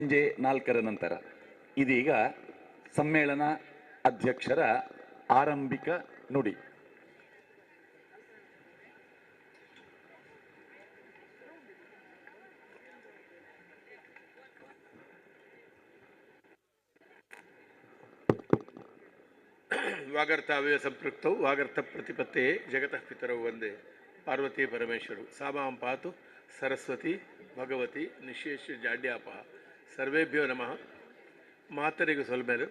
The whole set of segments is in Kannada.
ಸಂಜೆ 4ರ ನಂತರ ಇದೀಗ ಸಮ್ಮೇಳನ ಅಧ್ಯಕ್ಷರ ಆರಂಭಿಕ ನುಡಿ. ವಾಗರ್ತಾವ್ಯ ಸಂಪೃಕ್ತೌ ವಾಗರ್ಥ ಪ್ರತಿಪತ್ತೇ ಜಗತಃ ಪಿತರೌ ವಂದೇ ಪಾರ್ವತಿ ಪರಮೇಶ್ವರು ಸಾಮಾಂ ಪಾತು ಸರಸ್ವತಿ ಭಗವತಿ ನಿಶೇಷ ಜಾಡ್ಯಾಪಹ ಸರ್ವೇಭ್ಯೋ ನಮಃ. ಮಾತರಿಗೂ ಸೊಲ್ಮೇಲು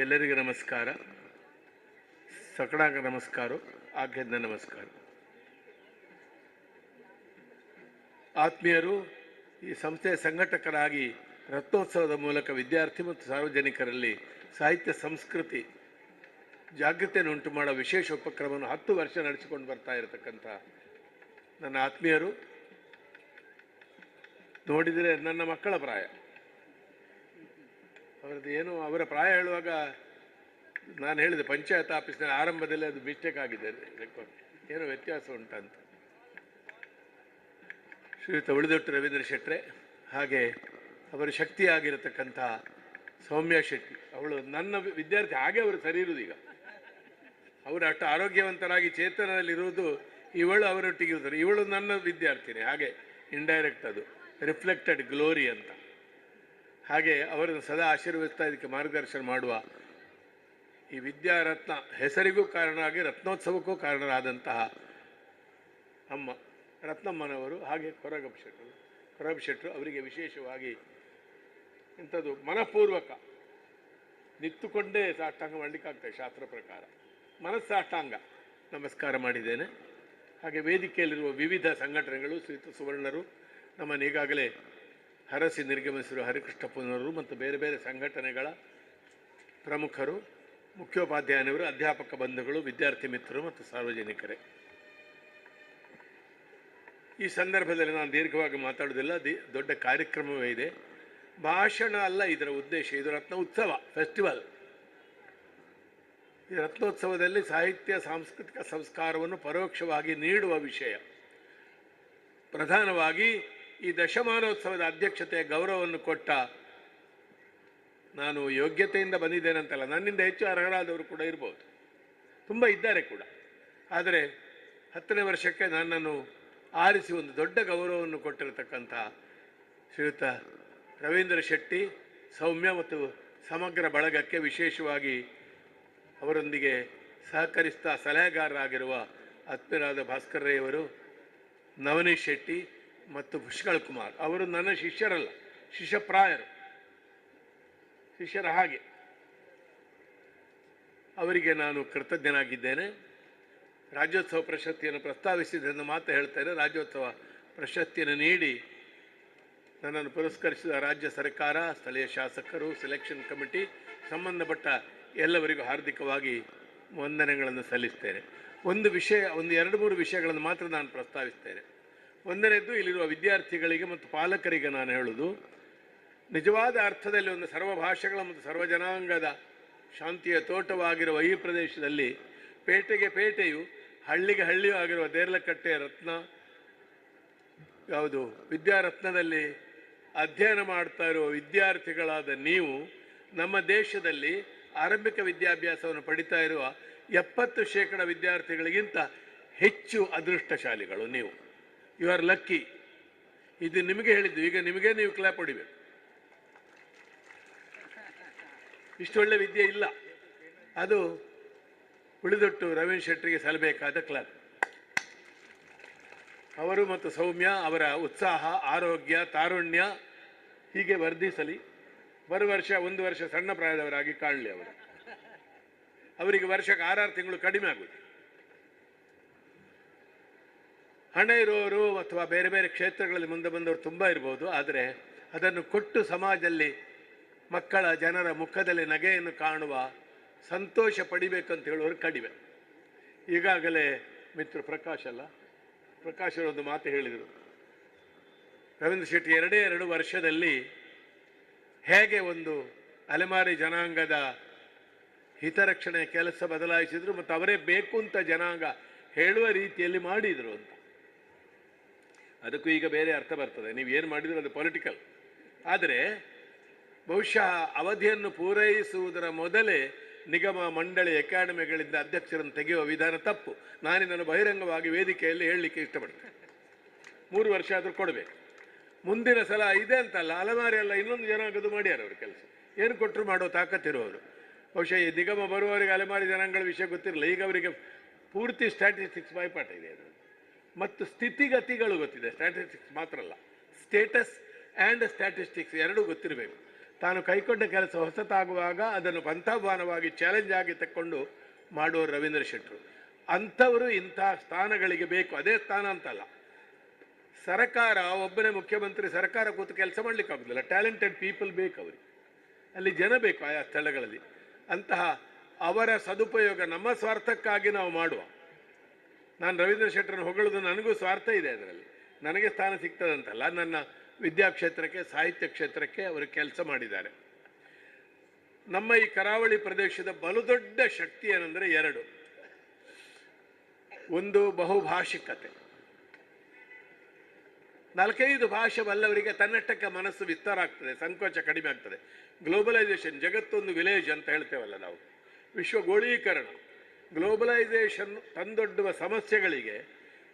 ಎಲ್ಲರಿಗೂ ನಮಸ್ಕಾರ, ಸಕಡಾಂಗ ನಮಸ್ಕಾರ, ಆಜ್ಞೆಯಿಂದ ನಮಸ್ಕಾರ. ಆತ್ಮೀಯರು, ಈ ಸಂಸ್ಥೆಯ ಸಂಘಟಕರಾಗಿ ರತ್ನೋತ್ಸವದ ಮೂಲಕ ವಿದ್ಯಾರ್ಥಿ ಮತ್ತು ಸಾರ್ವಜನಿಕರಲ್ಲಿ ಸಾಹಿತ್ಯ ಸಂಸ್ಕೃತಿ ಜಾಗೃತಿಯನ್ನು ಉಂಟು ಮಾಡೋ ವಿಶೇಷ ಉಪಕ್ರಮವನ್ನು 10 ವರ್ಷ ನಡೆಸಿಕೊಂಡು ಬರ್ತಾ ಇರತಕ್ಕಂಥ ನನ್ನ ಆತ್ಮೀಯರು, ನೋಡಿದರೆ ನನ್ನ ಮಕ್ಕಳ ಪ್ರಾಯ. ಅವರದ್ದು ಏನು ಅವರ ಪ್ರಾಯ ಹೇಳುವಾಗ ನಾನು ಹೇಳಿದೆ ಪಂಚಾಯತ್ ಆಫೀಸ್ನ ಆರಂಭದಲ್ಲಿ ಅದು ಮಿಸ್ಟೇಕ್ ಆಗಿದೆ, ಏನೋ ವ್ಯತ್ಯಾಸ ಉಂಟಂತ. ಶ್ರೀಯುತ ಉಳಿದೊಟ್ಟು ರವೀಂದ್ರ ಶೆಟ್ರೆ, ಹಾಗೆ ಅವರ ಶಕ್ತಿಯಾಗಿರತಕ್ಕಂಥ ಸೌಮ್ಯ ಶೆಟ್ಟಿ, ಅವಳು ನನ್ನ ವಿದ್ಯಾರ್ಥಿ. ಹಾಗೆ ಅವರು ಸರಿ ಇರುವುದು. ಈಗ ಅವರು ಅಷ್ಟು ಆರೋಗ್ಯವಂತರಾಗಿ ಚೇತನದಲ್ಲಿರುವುದು ಇವಳು ಅವರೊಟ್ಟಿಗೆ ಇರ್ತಾರೆ. ಇವಳು ನನ್ನ ವಿದ್ಯಾರ್ಥಿನಿ. ಹಾಗೆ ಇಂಡೈರೆಕ್ಟ್ ಅದು ರಿಫ್ಲೆಕ್ಟೆಡ್ ಗ್ಲೋರಿ ಅಂತ. ಹಾಗೆ ಅವರನ್ನು ಸದಾ ಆಶೀರ್ವದಿಸ್ತಾ ಇದಕ್ಕೆ ಮಾರ್ಗದರ್ಶನ ಮಾಡುವ ಈ ವಿದ್ಯಾರತ್ನ ಹೆಸರಿಗೂ ಕಾರಣವಾಗಿ ರತ್ನೋತ್ಸವಕ್ಕೂ ಕಾರಣರಾದಂತಹ ಅಮ್ಮ ರತ್ನಮ್ಮನವರು, ಹಾಗೆ ಕೊರಗಪ್ಪ ಶೆಟ್ಟರು ಅವರಿಗೆ ವಿಶೇಷವಾಗಿ ಇಂಥದ್ದು ಮನಪೂರ್ವಕ ನಿಂತುಕೊಂಡೇ ಸಾಷ್ಟಾಂಗ ಮಾಡಲಿಕ್ಕಾಗ್ತದೆ. ಶಾಸ್ತ್ರ ಪ್ರಕಾರ ಮನಸ್ಸಾಷ್ಟಾಂಗ ನಮಸ್ಕಾರ ಮಾಡಿದ್ದೇನೆ. ಹಾಗೆ ವೇದಿಕೆಯಲ್ಲಿರುವ ವಿವಿಧ ಸಂಘಟನೆಗಳು, ಶ್ರೀಯುತ ಸುವರ್ಣರು, ನಮ್ಮನ್ನು ಈಗಾಗಲೇ ಹರಸಿ ನಿರ್ಗಮಿಸಿರುವ ಹರಿಕೃಷ್ಣಪ್ಪನವರು ಮತ್ತು ಬೇರೆ ಬೇರೆ ಸಂಘಟನೆಗಳ ಪ್ರಮುಖರು, ಮುಖ್ಯೋಪಾಧ್ಯಾಯನವರು, ಅಧ್ಯಾಪಕ ಬಂಧುಗಳು, ವಿದ್ಯಾರ್ಥಿ ಮಿತ್ರರು ಮತ್ತು ಸಾರ್ವಜನಿಕರೇ, ಈ ಸಂದರ್ಭದಲ್ಲಿ ನಾನು ದೀರ್ಘವಾಗಿ ಮಾತಾಡೋದಿಲ್ಲ. ದೊಡ್ಡ ಕಾರ್ಯಕ್ರಮವೇ ಇದೆ. ಭಾಷಣ ಅಲ್ಲ ಇದರ ಉದ್ದೇಶ. ಇದು ರತ್ನ ಉತ್ಸವ, ಫೆಸ್ಟಿವಲ್. ಈ ರತ್ನೋತ್ಸವದಲ್ಲಿ ಸಾಹಿತ್ಯ ಸಾಂಸ್ಕೃತಿಕ ಸಂಸ್ಕಾರವನ್ನು ಪರೋಕ್ಷವಾಗಿ ನೀಡುವ ವಿಷಯ. ಪ್ರಧಾನವಾಗಿ ಈ ದಶಮಾನೋತ್ಸವದ ಅಧ್ಯಕ್ಷತೆಯ ಗೌರವವನ್ನು ಕೊಟ್ಟ ನಾನು ಯೋಗ್ಯತೆಯಿಂದ ಬಂದಿದ್ದೇನೆ ಅಂತಲ್ಲ, ನನ್ನಿಂದ ಹೆಚ್ಚು ಅರ್ಹರಾದವರು ಕೂಡ ಇರ್ಬೋದು, ತುಂಬ ಇದ್ದಾರೆ ಕೂಡ. ಆದರೆ 10ನೇ ವರ್ಷಕ್ಕೆ ನನ್ನನ್ನು ಆರಿಸಿ ಒಂದು ದೊಡ್ಡ ಗೌರವವನ್ನು ಕೊಟ್ಟಿರತಕ್ಕಂಥ ಶ್ರೀಯುತ ರವೀಂದ್ರ ಶೆಟ್ಟಿ, ಸೌಮ್ಯ ಮತ್ತು ಸಮಗ್ರ ಬಳಗಕ್ಕೆ, ವಿಶೇಷವಾಗಿ ಅವರೊಂದಿಗೆ ಸಹಕರಿಸ್ತಾ ಸಲಹೆಗಾರರಾಗಿರುವ ಆತ್ಮೀಯರಾದ ಭಾಸ್ಕರ್ ರೈಯವರು, ನವನೀಶ್ ಶೆಟ್ಟಿ ಮತ್ತು ಪುಷ್ಕಳ್ ಕುಮಾರ್ ಅವರು ನನ್ನ ಶಿಷ್ಯರಲ್ಲ, ಶಿಷ್ಯಪ್ರಾಯರು, ಶಿಷ್ಯರ ಹಾಗೆ. ಅವರಿಗೆ ನಾನು ಕೃತಜ್ಞನಾಗಿದ್ದೇನೆ. ರಾಜ್ಯೋತ್ಸವ ಪ್ರಶಸ್ತಿಯನ್ನು ಪ್ರಸ್ತಾವಿಸಿದ್ರಿಂದ ಮಾತು ಹೇಳ್ತೇನೆ. ರಾಜ್ಯೋತ್ಸವ ಪ್ರಶಸ್ತಿಯನ್ನು ನೀಡಿ ನನ್ನನ್ನು ಪುರಸ್ಕರಿಸಿದ ರಾಜ್ಯ ಸರ್ಕಾರ, ಸ್ಥಳೀಯ ಶಾಸಕರು, ಸೆಲೆಕ್ಷನ್ ಕಮಿಟಿ, ಸಂಬಂಧಪಟ್ಟ ಎಲ್ಲವರಿಗೂ ಹಾರ್ದಿಕವಾಗಿ ವಂದನೆಗಳನ್ನು ಸಲ್ಲಿಸ್ತೇನೆ. ಒಂದು 2-3 ವಿಷಯಗಳನ್ನು ಮಾತ್ರ ನಾನು ಪ್ರಸ್ತಾವಿಸ್ತೇನೆ. ಒಂದನೇದ್ದು, ಇಲ್ಲಿರುವ ವಿದ್ಯಾರ್ಥಿಗಳಿಗೆ ಮತ್ತು ಪಾಲಕರಿಗೆ ನಾನು ಹೇಳುವುದು, ನಿಜವಾದ ಅರ್ಥದಲ್ಲಿ ಒಂದು ಸರ್ವ ಭಾಷೆಗಳ ಮತ್ತು ಸರ್ವ ಜನಾಂಗದ ಶಾಂತಿಯ ತೋಟವಾಗಿರುವ ಈ ಪ್ರದೇಶದಲ್ಲಿ ಪೇಟೆಗೆ ಪೇಟೆಯು, ಹಳ್ಳಿಗೆ ಹಳ್ಳಿಯೂ ಆಗಿರುವ ದೇರ್ಲಕಟ್ಟೆಯ ರತ್ನ ಯಾವುದು ವಿದ್ಯಾರತ್ನದಲ್ಲಿ ಅಧ್ಯಯನ ಮಾಡ್ತಾ ಇರುವ ವಿದ್ಯಾರ್ಥಿಗಳಾದ ನೀವು, ನಮ್ಮ ದೇಶದಲ್ಲಿ ಆರಂಭಿಕ ವಿದ್ಯಾಭ್ಯಾಸವನ್ನು ಪಡಿತಾ ಇರುವ 70% ವಿದ್ಯಾರ್ಥಿಗಳಿಗಿಂತ ಹೆಚ್ಚು ಅದೃಷ್ಟಶಾಲಿಗಳು ನೀವು. You are lucky. ಇದು ನಿಮಗೆ ಹೇಳಿದ್ದು. ಈಗ ನಿಮಗೆ ನೀವು ಕ್ಲಾಪ್ ಹೊಡಿಬೇಕು. ಇಷ್ಟೊಳ್ಳೆ ವಿದ್ಯೆ ಇಲ್ಲ. ಅದು ಉಳಿದೊಟ್ಟು ರವೀಂದ್ರ ಶೆಟ್ಟರಿಗೆ ಸಲ್ಲಬೇಕಾದ ಕ್ಲಾಪ್. ಅವರು ಮತ್ತು ಸೌಮ್ಯ ಅವರ ಉತ್ಸಾಹ, ಆರೋಗ್ಯ, ತಾರುಣ್ಯ ಹೀಗೆ ವರ್ಧಿಸಲಿ. ಒಂದು ವರ್ಷ ಸಣ್ಣ ಪ್ರಾಯದವರಾಗಿ ಕಾಣಲಿ. ಅವರಿಗೆ ವರ್ಷಕ್ಕೆ 6 ತಿಂಗಳು ಕಡಿಮೆ ಆಗುವುದು. ಹಣ ಇರುವವರು ಅಥವಾ ಬೇರೆ ಬೇರೆ ಕ್ಷೇತ್ರಗಳಲ್ಲಿ ಮುಂದೆ ಬಂದವರು ತುಂಬ ಇರ್ಬೋದು. ಆದರೆ ಅದನ್ನು ಕೊಟ್ಟು ಸಮಾಜದಲ್ಲಿ ಮಕ್ಕಳ, ಜನರ ಮುಖದಲ್ಲಿ ನಗೆಯನ್ನು ಕಾಣುವ ಸಂತೋಷ ಪಡಿಬೇಕಂತ ಹೇಳುವವರು ಕಡಿಮೆ. ಈಗಾಗಲೇ ಮಿತ್ರ ಪ್ರಕಾಶ್ ಅವರೊಂದು ಮಾತು ಹೇಳಿದರು. ರವೀಂದ್ರ ಶೆಟ್ಟಿ 2 ವರ್ಷದಲ್ಲಿ ಹೇಗೆ ಒಂದು ಅಲೆಮಾರಿ ಜನಾಂಗದ ಹಿತರಕ್ಷಣೆಯ ಕೆಲಸ ಬದಲಾಯಿಸಿದ್ರು ಮತ್ತು ಅವರೇ ಬೇಕು ಅಂತ ಜನಾಂಗ ಹೇಳುವ ರೀತಿಯಲ್ಲಿ ಮಾಡಿದರು ಅಂತ. ಅದಕ್ಕೂ ಈಗ ಬೇರೆ ಅರ್ಥ ಬರ್ತದೆ. ನೀವು ಏನು ಮಾಡಿದ್ರು ಅದು ಪೊಲಿಟಿಕಲ್. ಆದರೆ ಬಹುಶಃ ಅವಧಿಯನ್ನು ಪೂರೈಸುವುದರ ಮೊದಲೇ ನಿಗಮ ಮಂಡಳಿ ಅಕಾಡೆಮಿಗಳಿಂದ ಅಧ್ಯಕ್ಷರನ್ನು ತೆಗೆಯುವ ವಿಧಾನ ತಪ್ಪು. ನಾನಿದನ್ನು ಬಹಿರಂಗವಾಗಿ ವೇದಿಕೆಯಲ್ಲಿ ಹೇಳಲಿಕ್ಕೆ ಇಷ್ಟಪಡ್ತೇನೆ. 3 ವರ್ಷ ಆದರೂ ಕೊಡಬೇಕು. ಮುಂದಿನ ಸಲ ಇದೆ ಅಂತಲ್ಲ, ಅಲಮಾರಿ ಅಲ್ಲ, ಇನ್ನೊಂದು ಜನಾಂಗದ್ದು ಮಾಡ್ಯಾರ ಅವರು ಕೆಲಸ. ಏನು ಕೊಟ್ಟರು ಮಾಡೋ ತಾಕತ್ತಿರುವವರು. ಬಹುಶಃ ಈ ನಿಗಮ ಬರುವವರಿಗೆ ಅಲೆಮಾರಿ ಜನಾಂಗಗಳ ವಿಷಯ ಗೊತ್ತಿರಲಿಲ್ಲ. ಈಗ ಅವರಿಗೆ ಪೂರ್ತಿ ಸ್ಟ್ಯಾಟಿಸ್ಟಿಕ್ಸ್ ಬಾಯ್ಪಾಠ ಇದೆ ಅದು, ಮತ್ತು ಸ್ಥಿತಿಗತಿಗಳು ಗೊತ್ತಿದೆ. ಸ್ಟ್ಯಾಟಿಸ್ಟಿಕ್ಸ್ ಮಾತ್ರ ಅಲ್ಲ, ಸ್ಟೇಟಸ್ ಆ್ಯಂಡ್ ಸ್ಟ್ಯಾಟಿಸ್ಟಿಕ್ಸ್ ಎರಡೂ ಗೊತ್ತಿರಬೇಕು. ತಾನು ಕೈಕೊಂಡ ಕೆಲಸ ಹೊಸತಾಗುವಾಗ ಅದನ್ನು ಪಂಥಾಹ್ವಾನವಾಗಿ ಚಾಲೆಂಜ್ ಆಗಿ ತಕ್ಕೊಂಡು ಮಾಡುವ ರವೀಂದ್ರ ಶೆಟ್ಟರು. ಅಂಥವರು ಇಂಥ ಸ್ಥಾನಗಳಿಗೆ ಬೇಕು. ಅದೇ ಸ್ಥಾನ ಅಂತಲ್ಲ, ಸರ್ಕಾರ ಒಬ್ಬನೇ ಮುಖ್ಯಮಂತ್ರಿ ಸರ್ಕಾರ ಕೂತು ಕೆಲಸ ಮಾಡ್ಲಿಕ್ಕೆ ಆಗೋದಿಲ್ಲ. ಟ್ಯಾಲೆಂಟೆಡ್ ಪೀಪಲ್ ಬೇಕು ಅವರಿಗೆ, ಅಲ್ಲಿ ಜನ ಬೇಕು ಆಯಾ ಸ್ಥಳಗಳಲ್ಲಿ. ಅಂತಹ ಅವರ ಸದುಪಯೋಗ ನಮ್ಮ ಸ್ವಾರ್ಥಕ್ಕಾಗಿ ನಾವು ಮಾಡುವ. ನಾನು ರವೀಂದ್ರ ಶೆಟ್ಟರನ್ನು ಹೊಗಳೋದು ನನಗೂ ಸ್ವಾರ್ಥ ಇದೆ ಅದರಲ್ಲಿ. ನನಗೆ ಸ್ಥಾನ ಸಿಗ್ತದಂತಲ್ಲ, ನನ್ನ ವಿದ್ಯಾಕ್ಷೇತ್ರಕ್ಕೆ ಸಾಹಿತ್ಯ ಕ್ಷೇತ್ರಕ್ಕೆ ಅವರು ಕೆಲಸ ಮಾಡಿದ್ದಾರೆ. ನಮ್ಮ ಈ ಕರಾವಳಿ ಪ್ರದೇಶದ ಬಲುದೊಡ್ಡ ಶಕ್ತಿ ಏನಂದರೆ 2. ಒಂದು ಬಹುಭಾಷಿಕತೆ. 4-5 ಭಾಷೆ ಬಲ್ಲವರಿಗೆ ತನ್ನಷ್ಟಕ್ಕೆ ಮನಸ್ಸು ವಿಸ್ತಾರ ಆಗ್ತದೆ, ಸಂಕೋಚ ಕಡಿಮೆ ಆಗ್ತದೆ. ಗ್ಲೋಬಲೈಸೇಷನ್, ಜಗತ್ತೊಂದು ವಿಲೇಜ್ ಅಂತ ಹೇಳ್ತೇವಲ್ಲ ನಾವು, ವಿಶ್ವಗೋಳೀಕರಣ, ಗ್ಲೋಬಲೈಸೇಷನ್ ತಂದೊಡ್ಡುವ ಸಮಸ್ಯೆಗಳಿಗೆ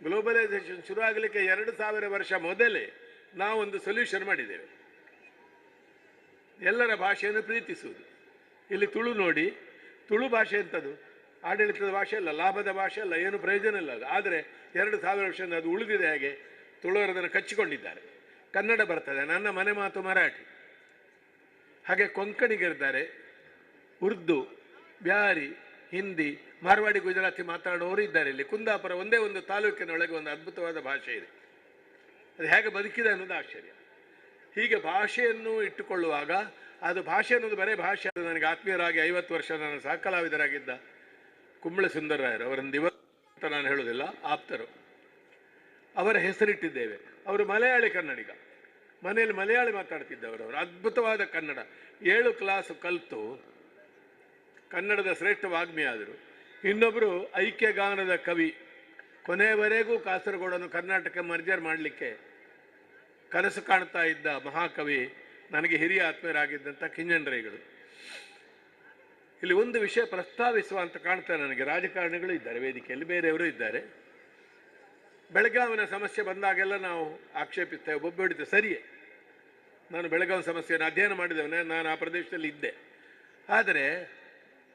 ಗ್ಲೋಬಲೈಸೇಷನ್ ಶುರು ಆಗಲಿಕ್ಕೆ 2000 ವರ್ಷ ಮೊದಲೇ ನಾವೊಂದು ಸೊಲ್ಯೂಷನ್ ಮಾಡಿದ್ದೇವೆ. ಎಲ್ಲರ ಭಾಷೆಯನ್ನು ಪ್ರೀತಿಸುವುದು. ಇಲ್ಲಿ ತುಳು ನೋಡಿ, ತುಳು ಭಾಷೆ ಎಂಥದ್ದು, ಆಡಳಿತದ ಭಾಷೆ ಅಲ್ಲ, ಲಾಭದ ಭಾಷೆ ಅಲ್ಲ, ಏನು ಪ್ರಯೋಜನ ಇಲ್ಲ ಅದು. ಆದರೆ 2000 ವರ್ಷದಿಂದ ಅದು ಉಳಿದಿದೆ. ಹಾಗೆ ತುಳುವರು ಅದನ್ನು ಕಚ್ಚಿಕೊಂಡಿದ್ದಾರೆ. ಕನ್ನಡ ಬರ್ತದೆ, ನನ್ನ ಮನೆ ಮಾತು ಮರಾಠಿ. ಹಾಗೆ ಕೊಂಕಣಿಗರಿದ್ದಾರೆ, ಉರ್ದು, ಬ್ಯಾರಿ, ಹಿಂದಿ, ಮಾರ್ವಾಡಿ, ಗುಜರಾತಿ ಮಾತಾಡೋರು ಇದ್ದಾರೆ. ಇಲ್ಲಿ ಕುಂದಾಪುರ ಒಂದೇ ಒಂದು ತಾಲೂಕಿನೊಳಗೆ ಒಂದು ಅದ್ಭುತವಾದ ಭಾಷೆ ಇದೆ. ಅದು ಹೇಗೆ ಬದುಕಿದೆ ಅನ್ನೋದು ಆಶ್ಚರ್ಯ. ಹೀಗೆ ಭಾಷೆಯನ್ನು ಇಟ್ಟುಕೊಳ್ಳುವಾಗ ಅದು ಭಾಷೆ ಅನ್ನೋದು ಬರೇ ಭಾಷೆ. ಅದು ನನಗೆ ಆತ್ಮೀಯರಾಗಿ 50 ವರ್ಷ ನನ್ನ ಸಹಕಲಾವಿದರಾಗಿದ್ದ ಕುಂಬಳ ಸುಂದರರಾಯರು, ಅವರನ್ನು ದಿವಸ ಅಂತ ನಾನು ಹೇಳೋದಿಲ್ಲ, ಆಪ್ತರು, ಅವರ ಹೆಸರಿಟ್ಟಿದ್ದೇವೆ. ಅವರು ಮಲಯಾಳಿ ಕನ್ನಡಿಗ, ಮನೆಯಲ್ಲಿ ಮಲಯಾಳಿ ಮಾತಾಡ್ತಿದ್ದವರು. ಅವರು ಅದ್ಭುತವಾದ ಕನ್ನಡ, 7 ಕ್ಲಾಸ್ ಕಲಿತು ಕನ್ನಡದ ಶ್ರೇಷ್ಠ ವಾಗ್ಮಿ ಆದರು. ಇನ್ನೊಬ್ಬರು ಐಕ್ಯಗಾನದ ಕವಿ, ಕೊನೆಯವರೆಗೂ ಕಾಸರಗೋಡನ್ನು ಕರ್ನಾಟಕ ಮರ್ಜರ್ ಮಾಡಲಿಕ್ಕೆ ಕನಸು ಕಾಣ್ತಾ ಇದ್ದ ಮಹಾಕವಿ, ನನಗೆ ಹಿರಿಯ ಆತ್ಮೀಯರಾಗಿದ್ದಂಥ ಕಿಂಜಣ್ರೈಗಳು. ಇಲ್ಲಿ ಒಂದು ವಿಷಯ ಪ್ರಸ್ತಾವಿಸುವ ಅಂತ ಕಾಣ್ತಾರೆ ನನಗೆ. ರಾಜಕಾರಣಿಗಳು ಇದ್ದಾರೆ ವೇದಿಕೆಯಲ್ಲಿ, ಬೇರೆಯವರು ಇದ್ದಾರೆ. ಬೆಳಗಾವಿನ ಸಮಸ್ಯೆ ಬಂದಾಗೆಲ್ಲ ನಾವು ಆಕ್ಷೇಪಿಸ್ತೇವೆ, ಒಬ್ಬ ಹಿಡಿತೇವೆ, ಸರಿಯೇ. ನಾನು ಬೆಳಗಾವಿ ಸಮಸ್ಯೆಯನ್ನು ಅಧ್ಯಯನ ಮಾಡಿದವನೇ, ನಾನು ಆ ಪ್ರದೇಶದಲ್ಲಿ ಇದ್ದೆ. ಆದರೆ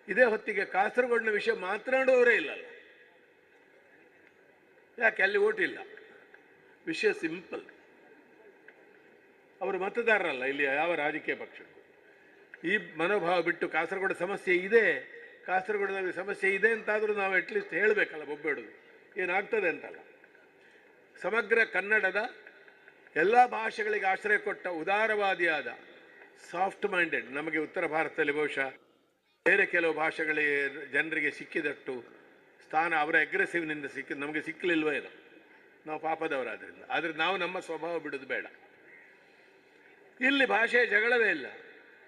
ಇದೇ ಹೊತ್ತಿಗೆ ಕಾಸರಗೋಡಿನ ವಿಷಯ ಮಾತನಾಡುವವರೇ ಇಲ್ಲಲ್ಲ. ಯಾಕೆ? ಅಲ್ಲಿ ಓಟ್ ಇಲ್ಲ. ವಿಷಯ ಸಿಂಪಲ್. ಅವರು ಮತದಾರರಲ್ಲ ಇಲ್ಲಿ ಯಾವ ರಾಜಕೀಯ ಪಕ್ಷಕ್ಕೂ. ಈ ಮನೋಭಾವ ಬಿಟ್ಟು ಕಾಸರಗೋಡು ಸಮಸ್ಯೆ ಇದೆ, ಕಾಸರಗೋಡಿನಲ್ಲಿ ಸಮಸ್ಯೆ ಇದೆ ಅಂತಾದರೂ ನಾವು ಅಟ್ಲೀಸ್ಟ್ ಹೇಳಬೇಕಲ್ಲ, ಬೊಬ್ಬೆಡುದು ಏನಾಗ್ತದೆ ಅಂತಲ್ಲ. ಸಮಗ್ರ ಕನ್ನಡದ ಎಲ್ಲ ಭಾಷೆಗಳಿಗೆ ಆಶ್ರಯ ಕೊಟ್ಟ ಉದಾರವಾದಿಯಾದ ಸಾಫ್ಟ್ ಮೈಂಡೆಡ್, ನಮಗೆ ಉತ್ತರ ಭಾರತದಲ್ಲಿ ಬಹುಶಃ ಬೇರೆ ಕೆಲವು ಭಾಷೆಗಳಿಗೆ ಜನರಿಗೆ ಸಿಕ್ಕಿದಟ್ಟು ಸ್ಥಾನ ಅವರ ಅಗ್ರೆಸಿವ್ನಿಂದ ಸಿಕ್ಕಿದ್ದು ನಮಗೆ ಸಿಕ್ಕಲಿಲ್ವೋ ಏನೋ, ನಾವು ಪಾಪದವರಾದ್ರಿಂದ. ಆದರೆ ನಾವು ನಮ್ಮ ಸ್ವಭಾವ ಬಿಡೋದು ಬೇಡ. ಇಲ್ಲಿ ಭಾಷೆಯ ಜಗಳವೇ ಇಲ್ಲ.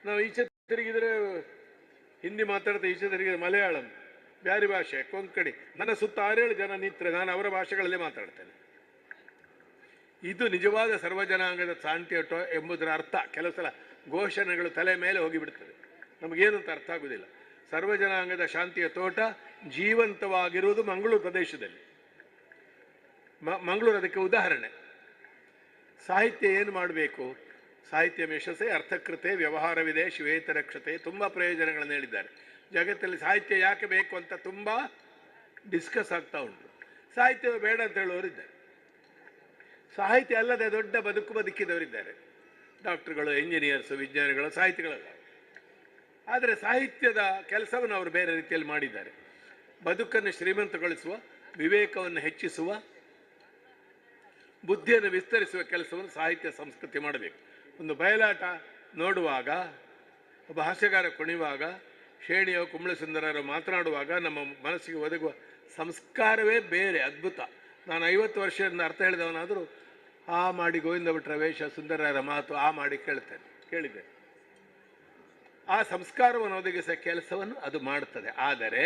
ನಾವು ಈಚೆ ತಿರುಗಿದರೆ ಹಿಂದಿ ಮಾತಾಡ್ತಾ, ಈಚೆ ತಿರುಗಿದ್ರೆ ಮಲಯಾಳಂ, ಬ್ಯಾರಿ ಭಾಷೆ, ಕೊಂಕಣಿ. ನನ್ನ ಸುತ್ತ 6-7 ಜನ ನಿಂತರೆ ನಾನು ಅವರ ಭಾಷೆಗಳಲ್ಲೇ ಮಾತಾಡ್ತೇನೆ. ಇದು ನಿಜವಾದ ಸರ್ವಜನಾಂಗದ ಶಾಂತಿಯೋಟ ಎಂಬುದರ ಅರ್ಥ. ಕೆಲವು ಸಲ ಘೋಷಣೆಗಳು ತಲೆ ಮೇಲೆ ಹೋಗಿಬಿಡ್ತದೆ, ನಮಗೇನು ಅಂತ ಅರ್ಥ ಆಗುವುದಿಲ್ಲ. ಸರ್ವಜನಾಂಗದ ಶಾಂತಿಯ ತೋಟ ಜೀವಂತವಾಗಿರುವುದು ಮಂಗಳೂರು ಪ್ರದೇಶದಲ್ಲಿ. ಮಂಗಳೂರು ಅದಕ್ಕೆ ಉದಾಹರಣೆ. ಸಾಹಿತ್ಯ ಏನು ಮಾಡಬೇಕು? ಸಾಹಿತ್ಯ ಯಶಸ್ಸೇ ಅರ್ಥಕೃತೆ, ವ್ಯವಹಾರವಿದೆ, ಶಿವೇತರಕ್ಷತೆ, ತುಂಬ ಪ್ರಯೋಜನಗಳನ್ನು ಹೇಳಿದ್ದಾರೆ. ಜಗತ್ತಲ್ಲಿ ಸಾಹಿತ್ಯ ಯಾಕೆ ಬೇಕು ಅಂತ ತುಂಬ ಡಿಸ್ಕಸ್ ಆಗ್ತಾ ಉಂಟು. ಸಾಹಿತ್ಯ ಬೇಡ ಅಂತ ಹೇಳುವವರಿದ್ದಾರೆ, ಸಾಹಿತ್ಯ ಅಲ್ಲದೆ ದೊಡ್ಡ ಬದುಕಿದವರಿದ್ದಾರೆ, ಡಾಕ್ಟರ್ಗಳು, ಇಂಜಿನಿಯರ್ಸ್, ವಿಜ್ಞಾನಿಗಳು, ಸಾಹಿತಿಗಳಲ್ಲ. ಆದರೆ ಸಾಹಿತ್ಯದ ಕೆಲಸವನ್ನು ಅವರು ಬೇರೆ ರೀತಿಯಲ್ಲಿ ಮಾಡಿದ್ದಾರೆ. ಬದುಕನ್ನು ಶ್ರೀಮಂತಗೊಳಿಸುವ, ವಿವೇಕವನ್ನು ಹೆಚ್ಚಿಸುವ, ಬುದ್ಧಿಯನ್ನು ವಿಸ್ತರಿಸುವ ಕೆಲಸವನ್ನು ಸಾಹಿತ್ಯ ಸಂಸ್ಕೃತಿ ಮಾಡಬೇಕು. ಒಂದು ಬಯಲಾಟ ನೋಡುವಾಗ, ಒಬ್ಬ ಹಾಸ್ಯಗಾರ ಕುಣಿಯುವಾಗ, ಶ್ರೇಣಿಯೋ ಕುಂಬಳ ಸುಂದರರು ಮಾತನಾಡುವಾಗ ನಮ್ಮ ಮನಸ್ಸಿಗೆ ಒದಗುವ ಸಂಸ್ಕಾರವೇ ಬೇರೆ, ಅದ್ಭುತ. ನಾನು 50 ವರ್ಷದಿಂದ ಅರ್ಥ ಹೇಳಿದವನಾದರೂ ಆ ಮಾಡಿ ಗೋವಿಂದ ಭಟ್ರ ವೇಷ, ಸುಂದರರ ಮಾತು ಆ ಮಾಡಿ ಕೇಳಿದೆ. ಆ ಸಂಸ್ಕಾರವನ್ನು ಒದಗಿಸುವ ಕೆಲಸವನ್ನು ಅದು ಮಾಡುತ್ತದೆ. ಆದರೆ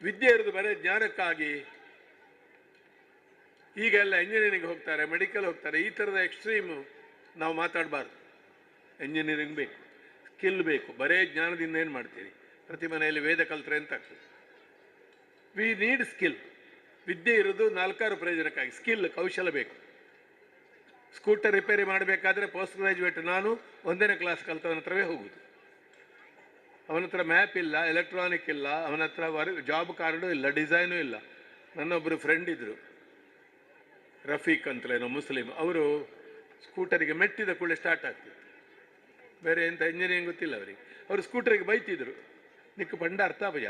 ವಿದ್ಯೆ ಇರೋದು ಬರೀ ಜ್ಞಾನಕ್ಕಾಗಿ. ಈಗೆಲ್ಲ ಇಂಜಿನಿಯರಿಂಗ್ ಹೋಗ್ತಾರೆ, ಮೆಡಿಕಲ್ ಹೋಗ್ತಾರೆ, ಈ ಥರದ ಎಕ್ಸ್ಟ್ರೀಮ್ ನಾವು ಮಾತಾಡಬಾರ್ದು. ಎಂಜಿನಿಯರಿಂಗ್ ಬೇಕು, ಸ್ಕಿಲ್ ಬೇಕು. ಬರೇ ಜ್ಞಾನದಿಂದ ಏನು ಮಾಡ್ತೀರಿ? ಪ್ರತಿ ಮನೆಯಲ್ಲಿ ವೇದ ಕಲ್ತ್ರೆ ಅಂತ ಆಗ್ತದೆ. We need skill. ವಿದ್ಯೆ ಇರೋದು 4 ಪ್ರಯೋಜನಕ್ಕಾಗಿ. ಸ್ಕಿಲ್, ಕೌಶಲ ಬೇಕು. ಸ್ಕೂಟರ್ ರಿಪೇರಿ ಮಾಡಬೇಕಾದ್ರೆ ಪೋಸ್ಟ್ ಗ್ರಾಜ್ಯುಯೇಟ್ ನಾನು 1ನೇ ಕ್ಲಾಸ್ ಕಲ್ತವನ ಹತ್ರವೇ ಹೋಗುದು. ಅವನ ಹತ್ರ ಮ್ಯಾಪ್ ಇಲ್ಲ, ಎಲೆಕ್ಟ್ರಾನಿಕ್ ಇಲ್ಲ, ಅವನ ಹತ್ರ ಜಾಬ್ ಕಾರ್ಡು ಇಲ್ಲ, ಡಿಸೈನು ಇಲ್ಲ. ನನ್ನೊಬ್ಬರು ಫ್ರೆಂಡ್ ಇದ್ದರು, ರಫೀಕ್ ಅಂತಲೇನೋ, ಮುಸ್ಲಿಂ. ಅವರು ಸ್ಕೂಟರಿಗೆ ಮೆಟ್ಟಿದ ಕೂಡ ಸ್ಟಾರ್ಟ್ ಆಗ್ತಿತ್ತು. ಬೇರೆ ಎಂಥ ಇಂಜಿನಿಯರಿಂಗ್ ಗೊತ್ತಿಲ್ಲ ಅವರಿಗೆ. ಅವರು ಸ್ಕೂಟರಿಗೆ ಬೈತಿದ್ರು, ನಿಕ್ಕು ಪಂಡ ಅರ್ಥ ಭಯ.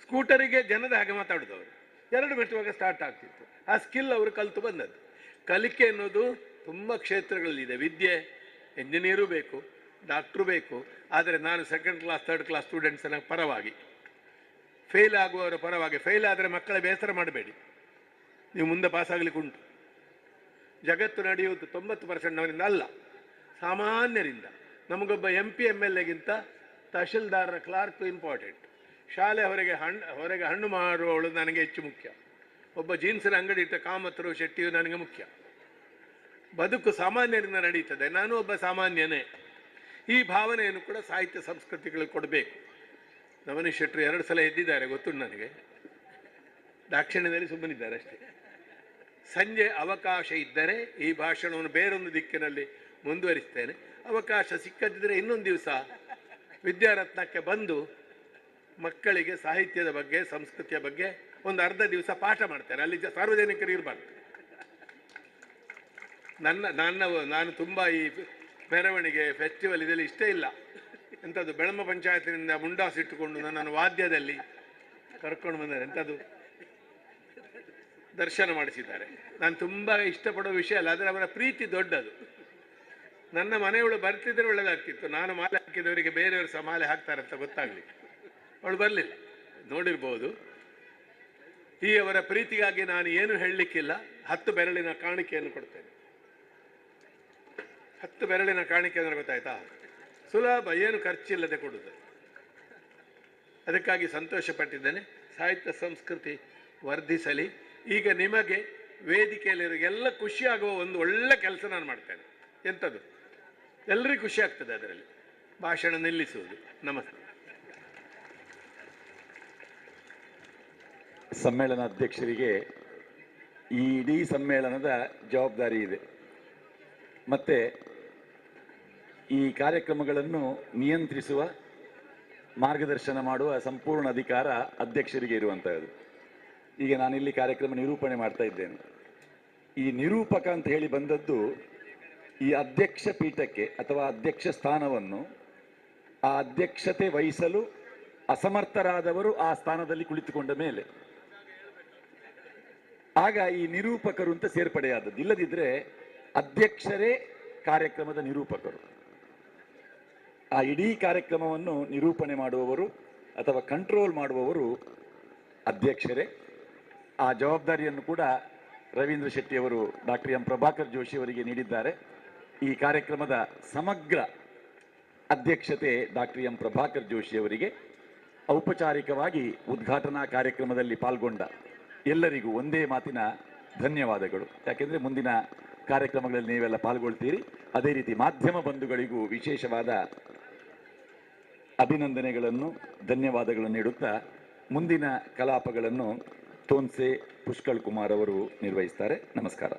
ಸ್ಕೂಟರಿಗೆ ಜನದ ಹಾಗೆ ಮಾತಾಡೋದು ಅವರು. 2 ಮೆಟ್ಟುವಾಗ ಸ್ಟಾರ್ಟ್ ಆಗ್ತಿತ್ತು. ಆ ಸ್ಕಿಲ್ ಅವರು ಕಲಿತು ಬಂದದ್ದು. ಕಲಿಕೆ ಅನ್ನೋದು ತುಂಬ ಕ್ಷೇತ್ರಗಳಲ್ಲಿದೆ. ವಿದ್ಯೆ, ಎಂಜಿನಿಯರು ಬೇಕು, ಡಾಕ್ಟ್ರು ಬೇಕು. ಆದರೆ ನಾನು 2nd ಕ್ಲಾಸ್ 3rd ಕ್ಲಾಸ್ ಸ್ಟೂಡೆಂಟ್ಸನ್ನ ಪರವಾಗಿ, ಫೇಲ್ ಆಗುವವರ ಪರವಾಗಿ. ಫೇಲ್ ಆದರೆ ಮಕ್ಕಳ ಬೇಸರ ಮಾಡಬೇಡಿ, ನೀವು ಮುಂದೆ ಪಾಸಾಗಲಿಕ್ಕೆ ಉಂಟು. ಜಗತ್ತು ನಡೆಯುವುದು 90%ನವರಿಂದ ಅಲ್ಲ, ಸಾಮಾನ್ಯರಿಂದ. ನಮಗೊಬ್ಬ MP MLAಗಿಂತ ತಹಶೀಲ್ದಾರರ ಕ್ಲಾರ್ಕ್ ಇಂಪಾರ್ಟೆಂಟ್. ಶಾಲೆ ಹೊರಗೆ ಹಣ್ಣು ಮಾರುವವಳು ನನಗೆ ಹೆಚ್ಚು ಮುಖ್ಯ. ಒಬ್ಬ ಜೀನ್ಸಿನ ಅಂಗಡಿ ಇಟ್ಟ ಕಾಮತರು ಶೆಟ್ಟಿಯು ನನಗೆ ಮುಖ್ಯ. ಬದುಕು ಸಾಮಾನ್ಯರಿಂದ ನಡೀತದೆ, ನಾನು ಒಬ್ಬ ಸಾಮಾನ್ಯನೇ. ಈ ಭಾವನೆಯನ್ನು ಕೂಡ ಸಾಹಿತ್ಯ ಸಂಸ್ಕೃತಿಗಳಿಗೆ ಕೊಡಬೇಕು. ನವನೀಶ್ ಶೆಟ್ಟರು 2 ಸಲ ಎದ್ದಿದ್ದಾರೆ, ಗೊತ್ತುಂಟು ನನಗೆ. ದಾಕ್ಷಿಣ್ಯದಲ್ಲಿ ಸುಮ್ಮನಿದ್ದಾರೆ ಅಷ್ಟೇ. ಸಂಜೆ ಅವಕಾಶ ಇದ್ದರೆ ಈ ಭಾಷಣವನ್ನು ಬೇರೊಂದು ದಿಕ್ಕಿನಲ್ಲಿ ಮುಂದುವರಿಸ್ತೇನೆ. ಅವಕಾಶ ಸಿಕ್ಕದಿದ್ದರೆ ಇನ್ನೊಂದು ದಿವಸ ವಿದ್ಯಾರತ್ನಕ್ಕೆ ಬಂದು ಮಕ್ಕಳಿಗೆ ಸಾಹಿತ್ಯದ ಬಗ್ಗೆ, ಸಂಸ್ಕೃತಿಯ ಬಗ್ಗೆ ಒಂದು ಅರ್ಧ ದಿವಸ ಪಾಠ ಮಾಡ್ತೇನೆ. ಅಲ್ಲಿ ಸಾರ್ವಜನಿಕರು ಇರಬಾರ್ದು. ನಾನು ತುಂಬ ಈ ಮೆರವಣಿಗೆ, ಫೆಸ್ಟಿವಲ್ ಇದೆಲ್ಲ ಇಷ್ಟೇ ಇಲ್ಲ. ಎಂಥದ್ದು ಬೆಳಮ ಪಂಚಾಯತಿನಿಂದ ಮುಂಡಾಸಿಟ್ಟುಕೊಂಡು ನನ್ನನ್ನು ವಾದ್ಯದಲ್ಲಿ ಕರ್ಕೊಂಡು ಬಂದರೆ ಎಂಥದ್ದು ದರ್ಶನ ಮಾಡಿಸಿದ್ದಾರೆ. ನಾನು ತುಂಬ ಇಷ್ಟಪಡೋ ವಿಷಯ ಅಲ್ಲ, ಆದರೆ ಅವರ ಪ್ರೀತಿ ದೊಡ್ಡದು. ನನ್ನ ಮನೆಯವಳು ಬರ್ತಿದ್ರೆ ಒಳ್ಳೆದಾಗ್ತಿತ್ತು. ನಾನು ಮಾಲೆ ಹಾಕಿದವರಿಗೆ ಬೇರೆಯವರು ಸಹ ಮಾಲೆ ಹಾಕ್ತಾರೆ ಅಂತ ಗೊತ್ತಾಗಲಿಕ್ಕೆ. ಅವಳು ಬರಲಿಲ್ಲ, ನೋಡಿರ್ಬೋದು. ಈ ಅವರ ಪ್ರೀತಿಗಾಗಿ ನಾನು ಏನು ಹೇಳಲಿಕ್ಕಿಲ್ಲ. 10 ಬೆರಳಿನ ಕಾಣಿಕೆಯನ್ನು ಕೊಡ್ತೇನೆ. 10 ಬೆರಳಿನ ಕಾಣಿಕೆ ಅಂದರೆ ಗೊತ್ತಾಯ್ತಾ? ಸುಲಭ, ಏನು ಖರ್ಚಿಲ್ಲದೆ ಕೊಡುವುದು. ಅದಕ್ಕಾಗಿ ಸಂತೋಷ ಪಟ್ಟಿದ್ದೇನೆ. ಸಾಹಿತ್ಯ ಸಂಸ್ಕೃತಿ ವರ್ಧಿಸಲಿ. ಈಗ ನಿಮಗೆ ವೇದಿಕೆಯಲ್ಲಿರೋರಿಗೆಲ್ಲ ಖುಷಿಯಾಗುವ ಒಂದು ಒಳ್ಳೆ ಕೆಲಸ ನಾನು ಮಾಡ್ತೇನೆ. ಎಂಥದ್ದು? ಎಲ್ಲರಿಗೂ ಖುಷಿ ಆಗ್ತದೆ ಅದರಲ್ಲಿ. ಭಾಷಣ ನಿಲ್ಲಿಸುವುದು. ನಮಸ್ತೆ. ಸಮ್ಮೇಳನ ಅಧ್ಯಕ್ಷರಿಗೆ ಈ ಇಡೀ ಸಮ್ಮೇಳನದ ಜವಾಬ್ದಾರಿ ಇದೆ. ಮತ್ತು ಈ ಕಾರ್ಯಕ್ರಮಗಳನ್ನು ನಿಯಂತ್ರಿಸುವ, ಮಾರ್ಗದರ್ಶನ ಮಾಡುವ ಸಂಪೂರ್ಣ ಅಧಿಕಾರ ಅಧ್ಯಕ್ಷರಿಗೆ ಇರುವಂಥದ್ದು. ಈಗ ನಾನಿಲ್ಲಿ ಕಾರ್ಯಕ್ರಮ ನಿರೂಪಣೆ ಮಾಡ್ತಾ ಇದ್ದೇನೆ. ಈ ನಿರೂಪಕ ಅಂತ ಹೇಳಿ ಬಂದದ್ದು ಈ ಅಧ್ಯಕ್ಷ ಪೀಠಕ್ಕೆ ಅಥವಾ ಅಧ್ಯಕ್ಷ ಸ್ಥಾನವನ್ನು ಆ ಅಧ್ಯಕ್ಷತೆ ವಹಿಸಲು ಅಸಮರ್ಥರಾದವರು ಆ ಸ್ಥಾನದಲ್ಲಿ ಕುಳಿತುಕೊಂಡ ಮೇಲೆ ಆಗ ಈ ನಿರೂಪಕರು ಅಂತ ಸೇರ್ಪಡೆಯಾದದ್ದು. ಇಲ್ಲದಿದ್ದರೆ ಅಧ್ಯಕ್ಷರೇ ಕಾರ್ಯಕ್ರಮದ ನಿರೂಪಕರು. ಆ ಇಡೀ ಕಾರ್ಯಕ್ರಮವನ್ನು ನಿರೂಪಣೆ ಮಾಡುವವರು ಅಥವಾ ಕಂಟ್ರೋಲ್ ಮಾಡುವವರು ಅಧ್ಯಕ್ಷರೇ. ಆ ಜವಾಬ್ದಾರಿಯನ್ನು ಕೂಡ ರವೀಂದ್ರ ಶೆಟ್ಟಿಯವರು ಡಾಕ್ಟರ್ ಎಂ ಪ್ರಭಾಕರ್ ಜೋಶಿ ಅವರಿಗೆ ನೀಡಿದ್ದಾರೆ. ಈ ಕಾರ್ಯಕ್ರಮದ ಸಮಗ್ರ ಅಧ್ಯಕ್ಷತೆ ಡಾಕ್ಟರ್ ಎಂ ಪ್ರಭಾಕರ್ ಜೋಶಿ ಅವರಿಗೆ. ಔಪಚಾರಿಕವಾಗಿ ಉದ್ಘಾಟನಾ ಕಾರ್ಯಕ್ರಮದಲ್ಲಿ ಪಾಲ್ಗೊಂಡ ಎಲ್ಲರಿಗೂ ಒಂದೇ ಮಾತಿನ ಧನ್ಯವಾದಗಳು. ಯಾಕೆಂದರೆ ಮುಂದಿನ ಕಾರ್ಯಕ್ರಮಗಳಲ್ಲಿ ನೀವೆಲ್ಲ ಪಾಲ್ಗೊಳ್ತೀರಿ. ಅದೇ ರೀತಿ ಮಾಧ್ಯಮ ಬಂಧುಗಳಿಗೂ ವಿಶೇಷವಾದ ಅಭಿನಂದನೆಗಳನ್ನು, ಧನ್ಯವಾದಗಳನ್ನು ನೀಡುತ್ತಾ ಮುಂದಿನ ಕಲಾಪಗಳನ್ನು ತೋನ್ಸೆ ಪುಷ್ಕಳ್ ಕುಮಾರ್ ಅವರು ನಿರ್ವಹಿಸ್ತಾರೆ. ನಮಸ್ಕಾರ.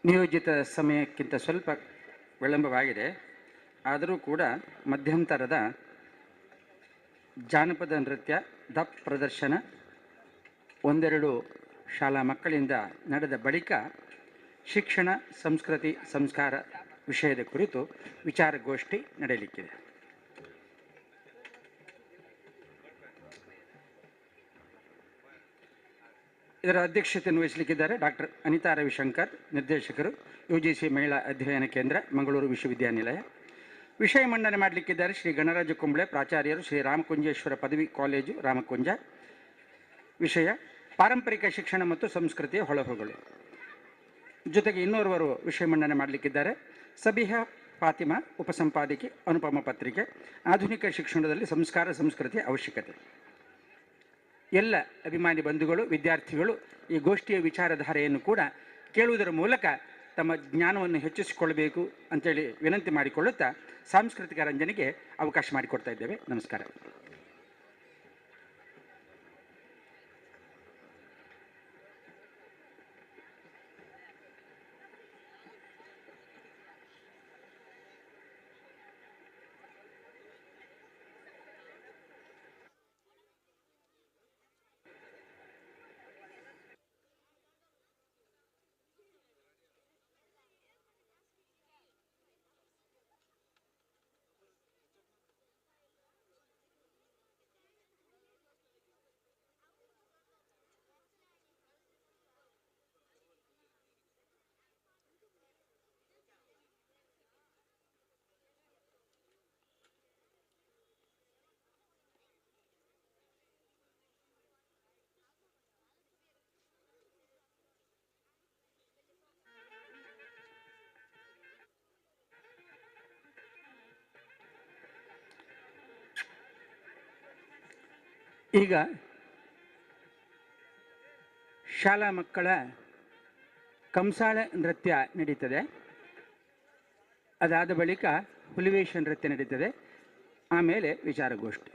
ನಿಯೋಜಿತ ಸಮಯಕ್ಕಿಂತ ಸ್ವಲ್ಪ ವಿಳಂಬವಾಗಿದೆ. ಆದರೂ ಕೂಡ ಮಧ್ಯಂತರದ ಜಾನಪದ ನೃತ್ಯ ದಪ್ ಪ್ರದರ್ಶನ 1-2 ಶಾಲಾ ಮಕ್ಕಳಿಂದ ನಡೆದ ಬಳಿಕ ಶಿಕ್ಷಣ, ಸಂಸ್ಕೃತಿ, ಸಂಸ್ಕಾರ ವಿಷಯದ ಕುರಿತು ವಿಚಾರಗೋಷ್ಠಿ ನಡೆಯಲಿಕ್ಕಿದೆ. ಇದರ ಅಧ್ಯಕ್ಷತೆಯನ್ನು ವಹಿಸಲಿಕ್ಕಿದ್ದಾರೆ ಡಾಕ್ಟರ್ ಅನಿತಾ ರವಿಶಂಕರ್, ನಿರ್ದೇಶಕರು, UGC ಮಹಿಳಾ ಅಧ್ಯಯನ ಕೇಂದ್ರ, ಮಂಗಳೂರು ವಿಶ್ವವಿದ್ಯಾನಿಲಯ. ವಿಷಯ ಮಂಡನೆ ಮಾಡಲಿಕ್ಕಿದ್ದಾರೆ ಶ್ರೀ ಗಣರಾಜ ಕುಂಬ್ಳೆ, ಪ್ರಾಚಾರ್ಯರು, ಶ್ರೀ ರಾಮಕುಂಜೇಶ್ವರ ಪದವಿ ಕಾಲೇಜು, ರಾಮಕುಂಜ. ವಿಷಯ ಪಾರಂಪರಿಕ ಶಿಕ್ಷಣ ಮತ್ತು ಸಂಸ್ಕೃತಿಯ ಹೊಳಹುಗಳು. ಜೊತೆಗೆ ಇನ್ನೋರ್ವರು ವಿಷಯ ಮಂಡನೆ ಮಾಡಲಿಕ್ಕಿದ್ದಾರೆ. ಸಬಿಹಾ ಫಾತಿಮಾ, ಉಪಸಂಪಾದಕಿ, ಅನುಪಮ ಪತ್ರಿಕೆ, ಆಧುನಿಕ ಶಿಕ್ಷಣದಲ್ಲಿ ಸಂಸ್ಕಾರ ಸಂಸ್ಕೃತಿಯ ಅವಶ್ಯಕತೆ. ಎಲ್ಲ ಅಭಿಮಾನಿ ಬಂಧುಗಳು, ವಿದ್ಯಾರ್ಥಿಗಳು ಈ ಗೋಷ್ಠಿಯ ವಿಚಾರಧಾರೆಯನ್ನು ಕೂಡ ಕೇಳುವುದರ ಮೂಲಕ ತಮ್ಮ ಜ್ಞಾನವನ್ನು ಹೆಚ್ಚಿಸಿಕೊಳ್ಳಬೇಕು ಅಂತೇಳಿ ವಿನಂತಿ ಮಾಡಿಕೊಳ್ಳುತ್ತಾ ಸಾಂಸ್ಕೃತಿಕ ರಂಜನೆಗೆ ಅವಕಾಶ ಮಾಡಿಕೊಡ್ತಾ ಇದ್ದೇವೆ. ನಮಸ್ಕಾರ. ಈಗ ಶಾಲಾ ಮಕ್ಕಳ ಕಂಸಾಳೆ ನೃತ್ಯ ನಡೀತದೆ. ಅದಾದ ಬಳಿಕ ಹುಲಿವೇಷ ನೃತ್ಯ ನಡೀತದೆ. ಆಮೇಲೆ ವಿಚಾರಗೋಷ್ಠಿ.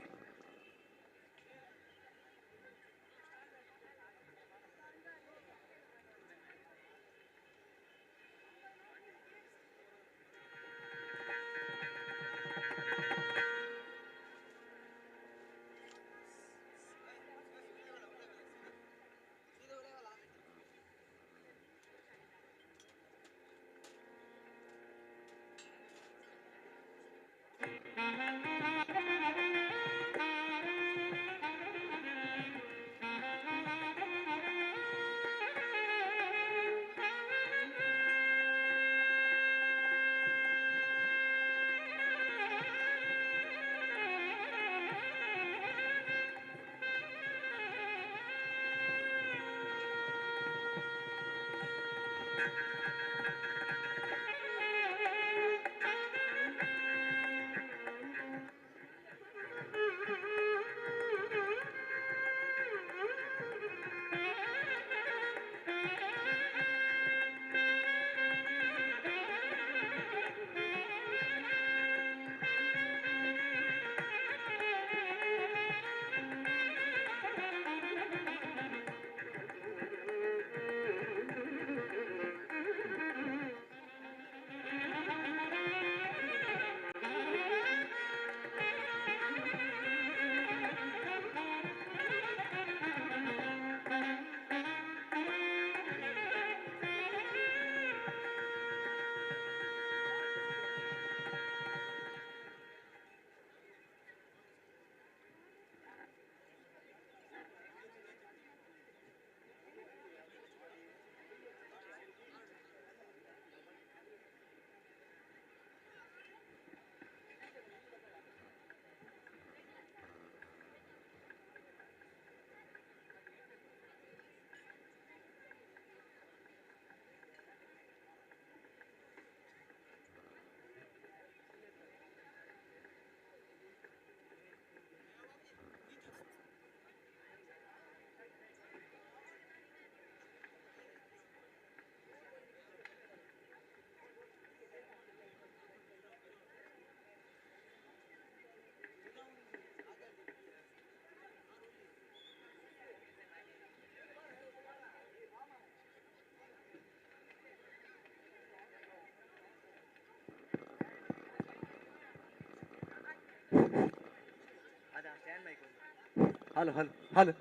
Hello hello hello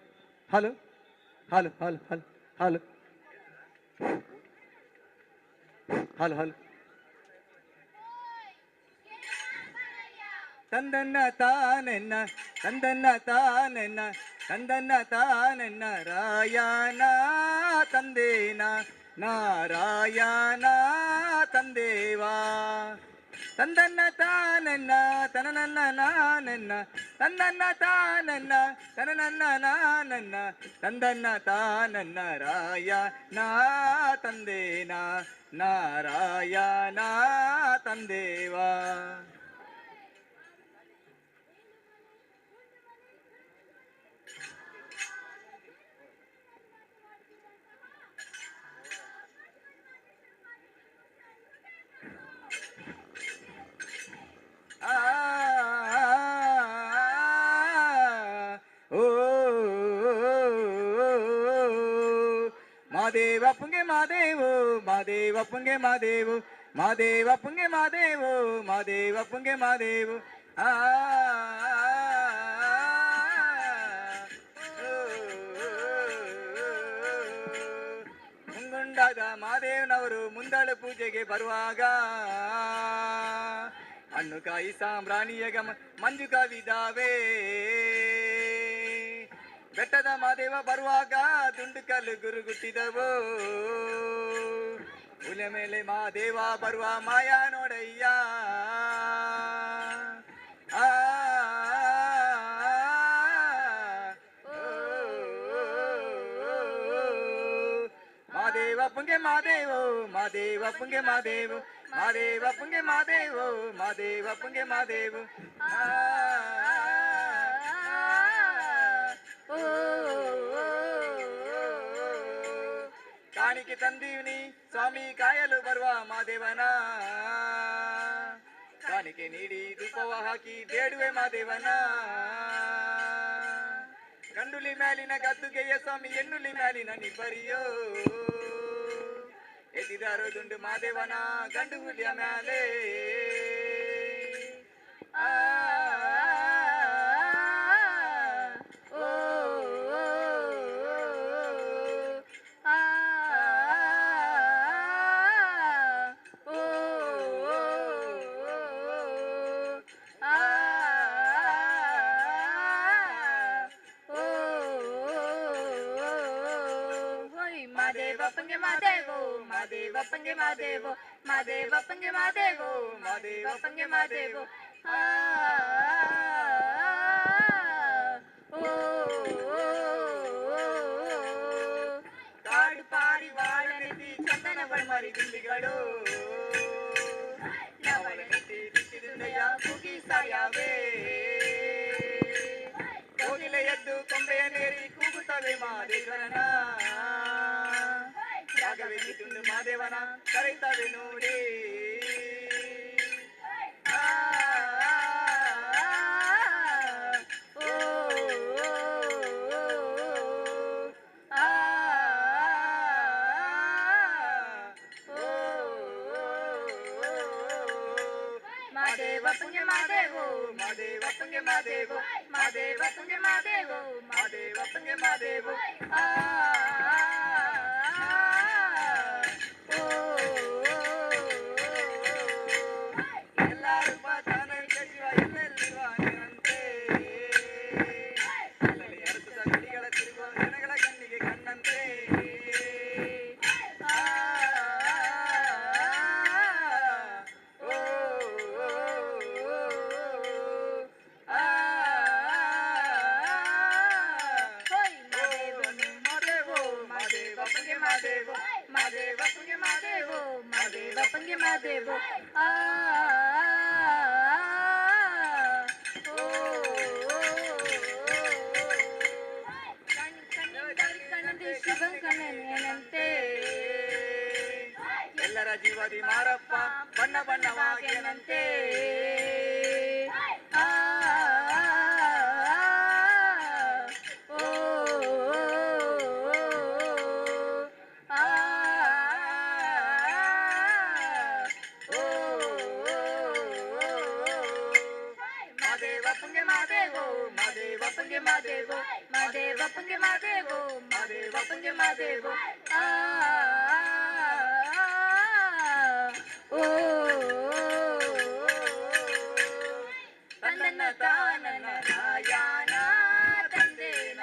hello hello hello hello hello hello ತಂದನ್ನ ತಾನೆನ್ನ ತಂದನ್ನ ತಾನೆನ್ನ ತಂದನ್ನ ತಾನನ್ನ ರಾಯಣ ತಂದೇನ ನಾರಾಯಣ ತಂದೇವಾ ತಂದನ್ನ ತಾನನ್ನ ತನನನ್ನ ನಾನನ್ನ ತಂದನ್ನ ತಾನನ್ನ ತನನನ್ನ ನಾನನ್ನ ತಂದನ್ನ ತಾನನ್ನ ರಾಯಣ ತಂದೇನ ನಾರಾಯಣ ತಂದೇವಾ. ಮಾದೇವ ಪುಂಗೆ ಮಾದೇವು ಮಾದೇವ ಪುಂಗೆ ಮಾದೇವು ಮಾದೇವ ಪುಂಗೆ ಮಾದೇವು ಮಾದೇವ ಪುಂಗೆ ಮಾದೇವು ಮುಂಗುಂಡಾದ ಮಾದೇವನವರು ಮುಂದಾಳು ಪೂಜೆಗೆ ಬರುವಾಗ ಹಣ್ಣು ಕಾಯಿ ಸಾಂಬ್ರಾಣಿಯ ಮಂಜು ಕವಿದಾವೆ. ಬೆಟ್ಟದ ಮಾದೇವ ಬರುವಾಗ ದುಂಡು ಕಲ್ಲು ಗುರುಗುಟ್ಟಿದವು. ಹುಲೆ ಮೇಲೆ ಮಾದೇವ ಬರುವ ಮಾಯಾ ನೋಡಯ್ಯ. ಮಾದೇವ ಪುಂಗೆ ಮಾದೇವು ಮಾದೇವ ಪುಂಗೆ ಮಾದೇವು ಮಾದೇವ ಪುಂಗೆ ಮಾದೇವು ಮಾದೇವ ಪುಂಗೆ ಮಾದೇವು. ಕಾಣಿಕೆ ತಂದೀವ್ನಿ ಸ್ವಾಮಿ ಕಾಯಲು ಬರುವ ಮಾದೇವನ. ಕಾಣಿಕೆ ನೀಡಿ ಧೂಪವ ಹಾಕಿ ಬೇಡುವೆ ಮಾದೇವನ. ಗಂಡುಲಿ ಮ್ಯಾಲಿನ ಗದ್ದುಗೆಯ ಸ್ವಾಮಿ ಎನ್ನುಲಿ ಮ್ಯಾಲಿನ ನಿಬ್ಬರಿಯೋ. ಎದ್ದಿದಾರೋ ದುಂಡು ಮಾದೇವನ ಗಂಡು ಹುಲಿಯ ಮ್ಯಾಲೆ. ಮಾದೇವಪ್ಪಂಗೆ ಮಾದೇವೋ ಮಾದೇವಪ್ಪಂಗೆ ಮಾದೇವೋ ಮಾದೇವಪ್ಪಂಗೆ ಮಾದೇವೋ ಮಾದೇವಪ್ಪಂಗೆ ಮಾದೇವೋ. ಕಾಡು ಪಾಡಿ ಬಾಳನೆತ್ತಿ ಚಂದನ ಬಳ್ಮಾರಿ ಗುಂಡಿಗಳು ನವಲನೆತ್ತಿ ಬಿಟ್ಟಿದುಂಡೆಯ ಕೂಗಿ ಸಾಯಾವೆ. ಕೋಗಿಲೆ ಎದ್ದು ಕೊಂಬೆಯ ನೇರಿ ಕೂಗುತ್ತವೆ ಮಾದೇವನ. ರಾಗವೆಲ್ಲಿ ತುಂಡು ಮಾದೇವನ ಕರೆಯುತ್ತವೆ ನೋಡಿ. ಮಾದೇವಪ್ಪಂಗೆ ಮಾದೇವೋ ಮಾದೇವಪ್ಪಂಗೆ ಮಾದೇವೋ ಮಾದೇವಪ್ಪಂಗೆ ಮಾದೇವೋ ಮಾದೇವಪ್ಪಂಗೆ ಮಾದೇವೋ. ಎಲ್ಲರೂ ಪಾತಾನ ಶಿವ ಎಲ್ಲೆಲ್ಲಿರುವ ನಿರಂತೆ. ಅಲ್ಲಲ್ಲಿ ಅರಸುತ್ತ ಗಡಿಗಳ ತಿರುಗುವ ಜನಗಳ ಕಣ್ಣಿಗೆ ಕಣ್ಣಂತೆ. ಮಾದೇವೋ ಮಾದೇವಪ್ಪಂಗೆ ಮಾದೇವೋ ಮಾದೇವಪ್ಪಂಗೆ ಮಾದೇವೋ. ಶಿವ ಕಣ್ಣನೇನಂತೆ. ಎಲ್ಲರ ಜೀವದಿ ಮಾರಪ್ಪ ಬಣ್ಣ ಬಣ್ಣವಾಗೇನಂತೆ. ಮಾದೇವಪ್ಪಂಗೆ ಮಾದೇವೋ ಮಾದೇವಪ್ಪಂಗೆ ಮಾದೇವೋ ಮಾದೇವಪ್ಪಂಗೆ ಮಾದೇವೋ ಮಾದೇವಪ್ಪಂಗೆ ಮಾದೇವೋ. ತಂದನ್ನ ತಾನನ್ನ ರಾಯಣ ತಂದೇನ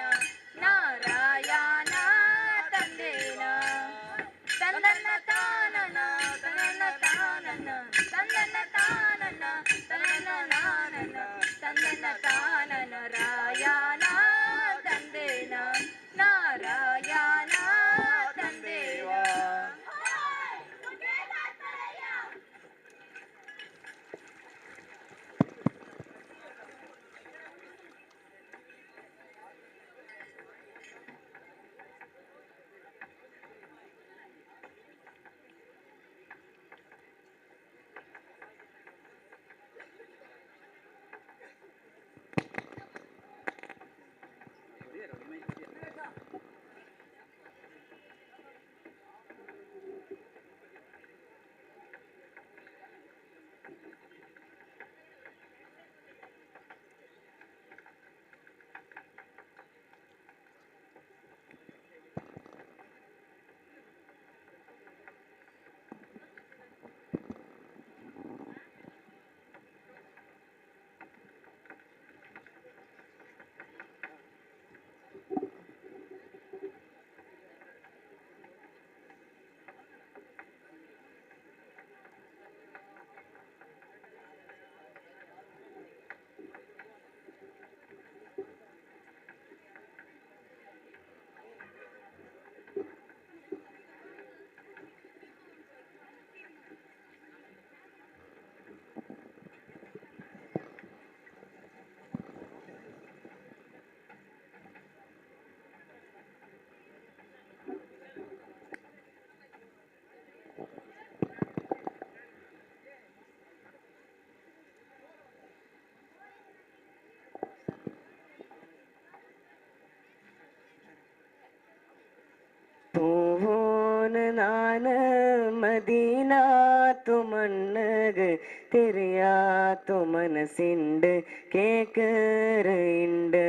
तो मनसिंड കേക്കറുണ്ട്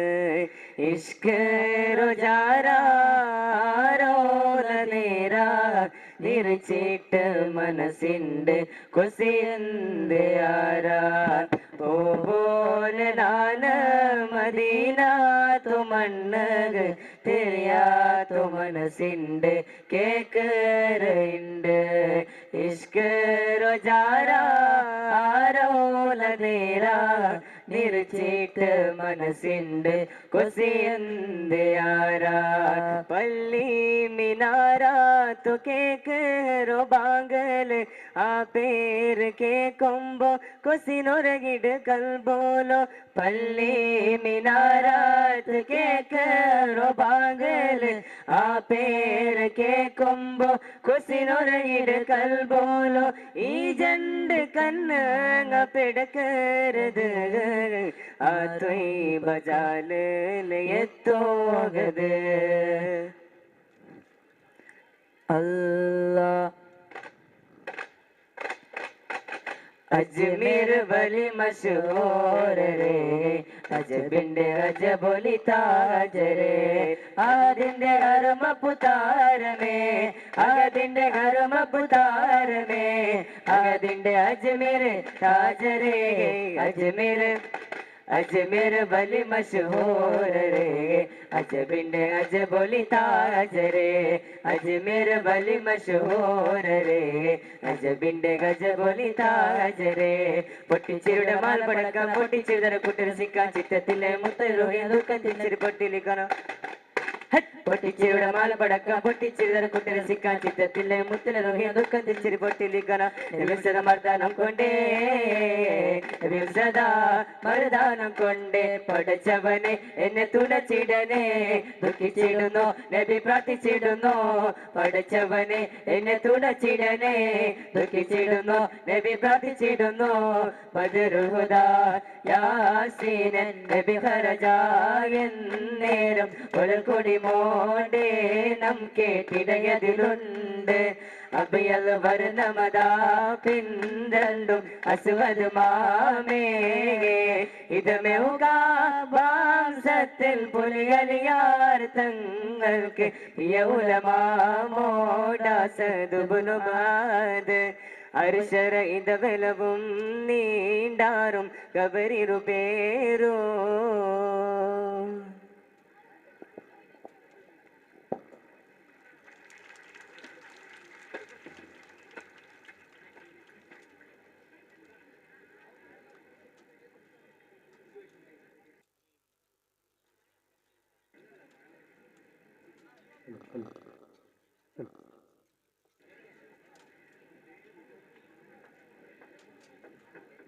ഇഷ്ക് റുജാരാ നേരാ നിറച്ചിട്ട് മനസ്സിണ്ട് കുസിയന്ത് ആരാ പോപോലെ നാന് മദീന തുമണ്ണഗ് തെരിയാ തു മനസ്സിണ്ട് കേക്കറുണ്ട് ഇഷ്ക് റുജാരാ നേരാ നിറച്ചിട്ട് മനസ്സിണ്ട് കുസിയന്ത് ആരാ പള്ളി മിനാരാ तो के करो बांगल आ पेर के कोंबो कुसिनोरगिड कल बोलो पल्ली मिनारात के करो बांगल आ पेर के कोंबो कुसिनोरगिड कल बोलो ई जंड कन्नंग पिडकरद आ तुई बजाल लेयतोगद अल्लाह अजमेर बली मशहूर रे अजबिंड अजबोली ताज रे आदिंडे हरम पुतार में आदिंडे हरम पुतार में आदिंडे अजमेर ताज रे अजमेर अजमेर बली मशहूर रे अजबिंड अजबोली ताज रे अजमेर बली मशहूर रे अजबिंड गजबोली ताज रे പൊട്ടിച്ചിരുടെ മാൽ പടക്കം പൊട്ടിച്ചിരുതര കുട്ടിര സിക്കാൻ ചിത്തത്തിലെ മുത്തരുഹിയു കത്തിച്ചിരി പൊട്ടിലിക്കണം പൊട്ടിച്ചിരുടെ മാല പടക്കം പൊട്ടിച്ചിരുതര കുട്ടിര സിക്കാൻ ചിത്തത്തിലെ മുത്തരുഹിയു കത്തിച്ചിരി പൊട്ടിലിക്കണം വിസത മർദ്ദനം കൊണ്ടേ വിസത മർദ്ദനം കൊണ്ടേ പഠിച്ചവനെ എന്നെ തുണച്ചിടനെ ദുഃഖിച്ചിടുന്നു നബി പ്രാർത്ഥിച്ചിടുന്നു പഠിച്ചവനെ എന്നെ തുണച്ചിടനെ ദുഃഖിച്ചിടുന്നു നബി പ്രാർത്ഥിച്ചിടുന്നു ബദറുൽ യാസീനൻ നബി ഖറജായെന്നേരം ഒലൽക്കൊടി മോണ്ടേ നം കേട്ടിടയതിലുണ്ട് അബിയൽ വർണ്ണമതാ പിന്തണ്ടും അസ്വദ് മാമേ ഇതമേ വാംസത്തിൽ പുലിയലിയാർ തങ്ങൾക്ക് യൗലമാമോടാസദുബുനുബാദ് അർശര ഇതവലവും നീണ്ടാറും കബരിരു പേരോ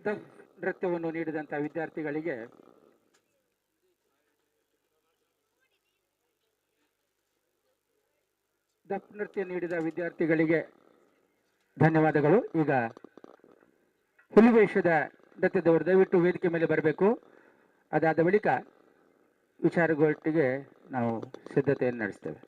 ದಫ್ ನೃತ್ಯವನ್ನು ನೀಡಿದಂಥ ವಿದ್ಯಾರ್ಥಿಗಳಿಗೆ ದಫ್ ನೃತ್ಯ ನೀಡಿದ ವಿದ್ಯಾರ್ಥಿಗಳಿಗೆ ಧನ್ಯವಾದಗಳು. ಈಗ ಹುಲಿವೇಷದ ನೃತ್ಯದವರು ದಯವಿಟ್ಟು ವೇದಿಕೆ ಮೇಲೆ ಬರಬೇಕು. ಅದಾದ ಬಳಿಕ ವಿಚಾರಗೋಷ್ಠಿಗೆ ನಾವು ಸಿದ್ಧತೆಯನ್ನು ನಡೆಸ್ತೇವೆ.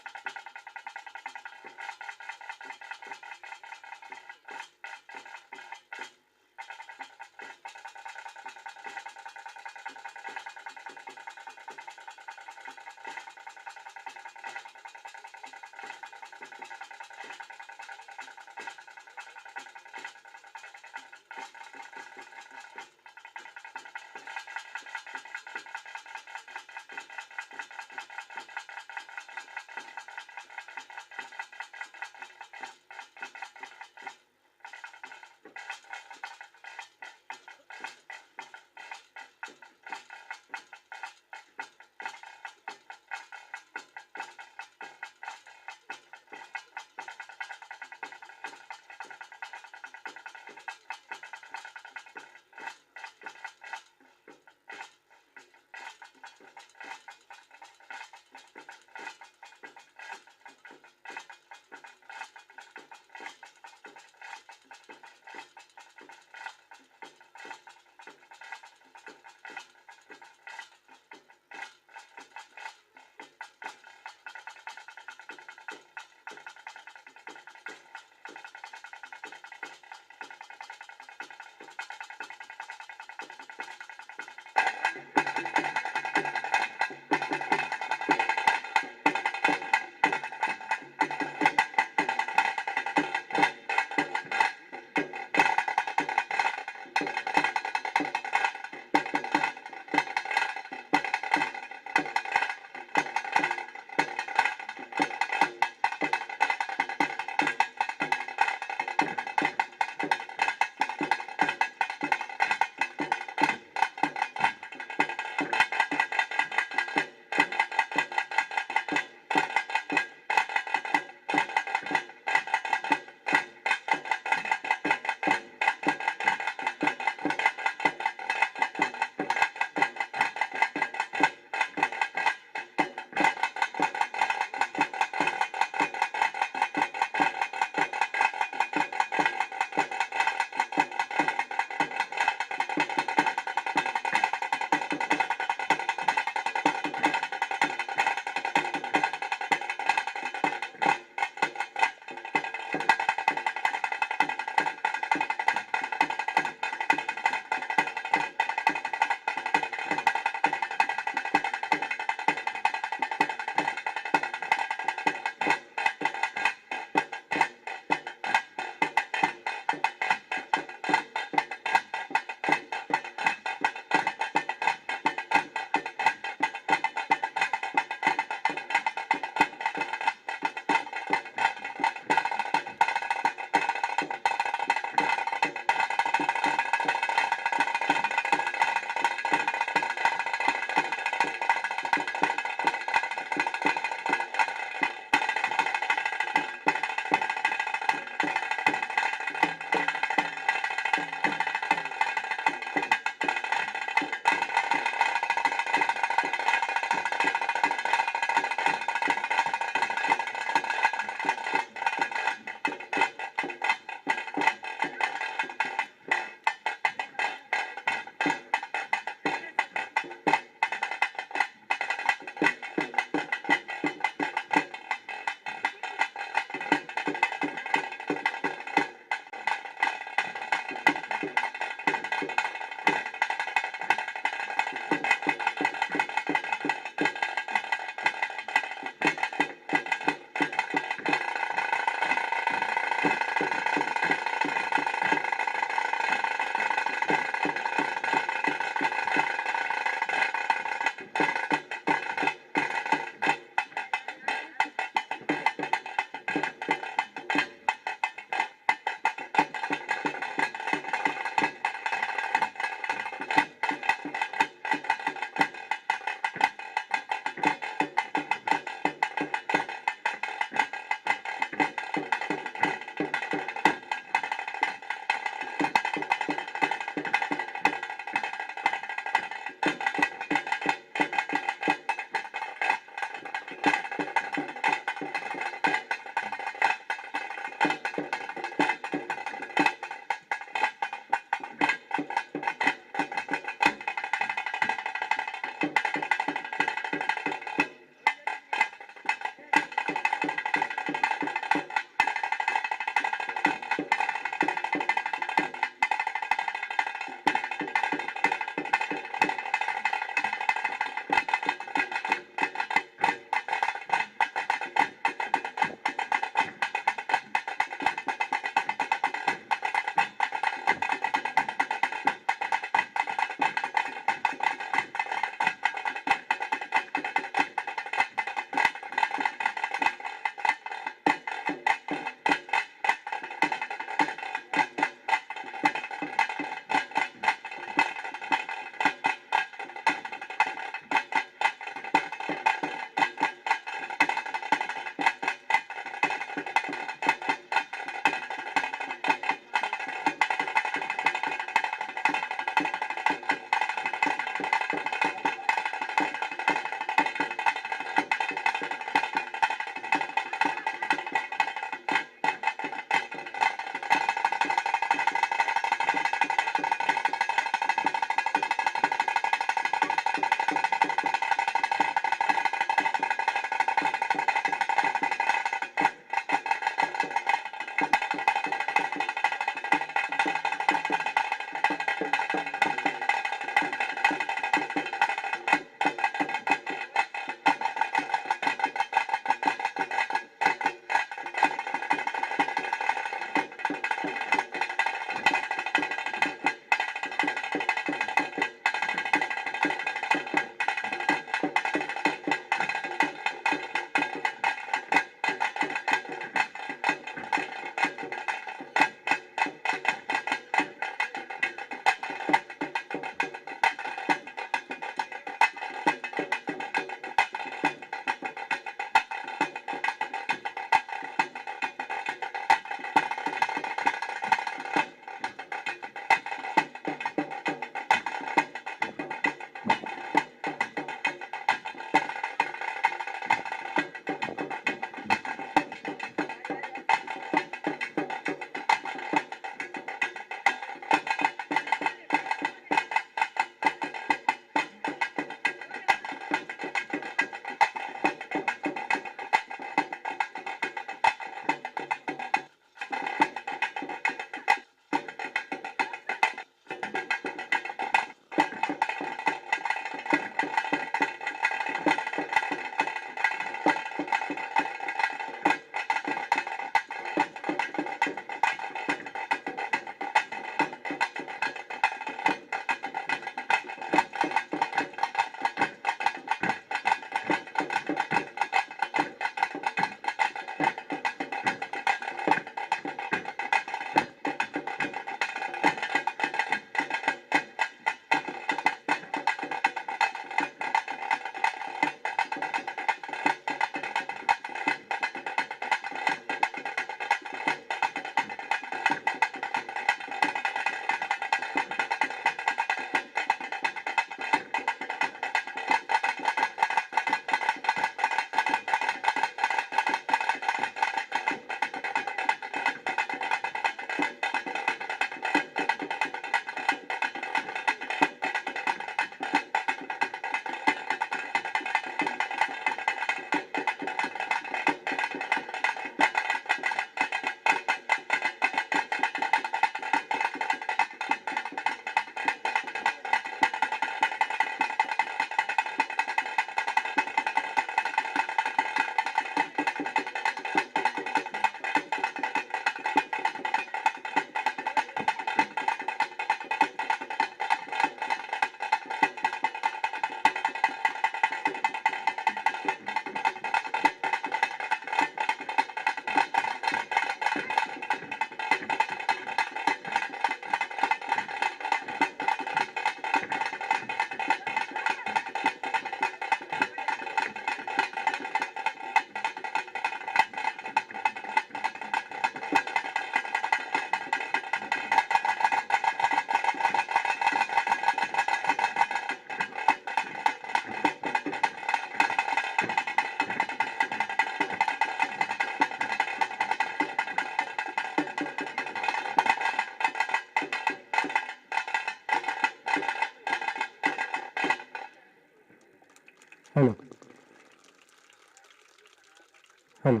ಹಲೋ.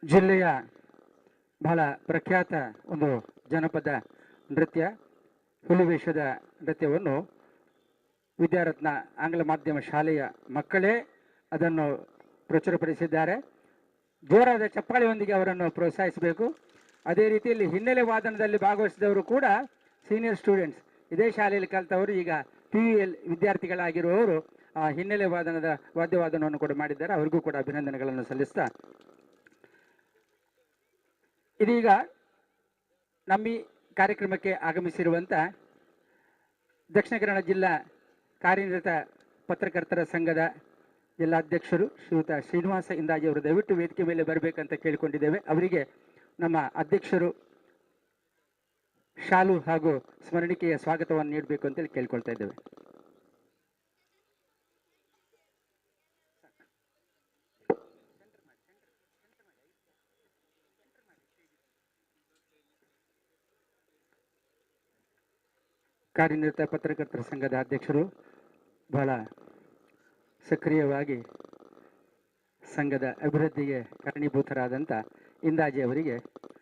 ಜಿಲ್ಲೆಯ ಬಹಳ ಪ್ರಖ್ಯಾತ ಒಂದು ಜನಪದ ನೃತ್ಯ ಹುಲಿವೇಷದ ನೃತ್ಯವನ್ನು ವಿದ್ಯಾರತ್ನ ಆಂಗ್ಲ ಮಾಧ್ಯಮ ಶಾಲೆಯ ಮಕ್ಕಳೇ ಅದನ್ನು ಪ್ರಚುರಪಡಿಸಿದ್ದಾರೆ. ಜೋರಾದ ಚಪ್ಪಾಳೆಯೊಂದಿಗೆ ಅವರನ್ನು ಪ್ರೋತ್ಸಾಹಿಸಬೇಕು. ಅದೇ ರೀತಿಯಲ್ಲಿ ಹಿನ್ನೆಲೆ ವಾದನದಲ್ಲಿ ಭಾಗವಹಿಸಿದವರು ಕೂಡ ಸೀನಿಯರ್ ಸ್ಟೂಡೆಂಟ್ಸ್, ಇದೇ ಶಾಲೆಯಲ್ಲಿ ಕಲಿತವರು ಈಗ PUL ವಿದ್ಯಾರ್ಥಿಗಳಾಗಿರುವವರು ಆ ಹಿನ್ನೆಲೆ ವಾದ್ಯವಾದನವನ್ನು ಕೂಡ ಮಾಡಿದ್ದಾರೆ. ಅವರಿಗೂ ಕೂಡ ಅಭಿನಂದನೆಗಳನ್ನು ಸಲ್ಲಿಸ್ತಾ, ಇದೀಗ ನಮ್ಮ ಈ ಕಾರ್ಯಕ್ರಮಕ್ಕೆ ಆಗಮಿಸಿರುವಂಥ ದಕ್ಷಿಣ ಕನ್ನಡ ಜಿಲ್ಲಾ ಕಾರ್ಯನಿರತ ಪತ್ರಕರ್ತರ ಸಂಘದ ಜಿಲ್ಲಾಧ್ಯಕ್ಷರು ಶ್ರೀಯುತ ಶ್ರೀನಿವಾಸ ಇಂದಾಜಿ ಅವರು ದಯವಿಟ್ಟು ವೇದಿಕೆ ಮೇಲೆ ಬರಬೇಕಂತ ಕೇಳಿಕೊಂಡಿದ್ದೇವೆ. ಅವರಿಗೆ ನಮ್ಮ ಅಧ್ಯಕ್ಷರು ಶಾಲು ಹಾಗೂ ಸ್ಮರಣಿಕೆಯ ಸ್ವಾಗತವನ್ನು ನೀಡಬೇಕು ಅಂತೇಳಿ ಕೇಳ್ಕೊಳ್ತಾ ಇದ್ದೇವೆ. ಕಾರ್ಯನಿರತ ಪತ್ರಕರ್ತರ ಸಂಘದ ಅಧ್ಯಕ್ಷರು, ಬಹಳ ಸಕ್ರಿಯವಾಗಿ ಸಂಘದ ಅಭಿವೃದ್ಧಿಗೆ ಕಾರಣೀಭೂತರಾದಂಥ ಇಂದಾಜಿ ಅವರಿಗೆ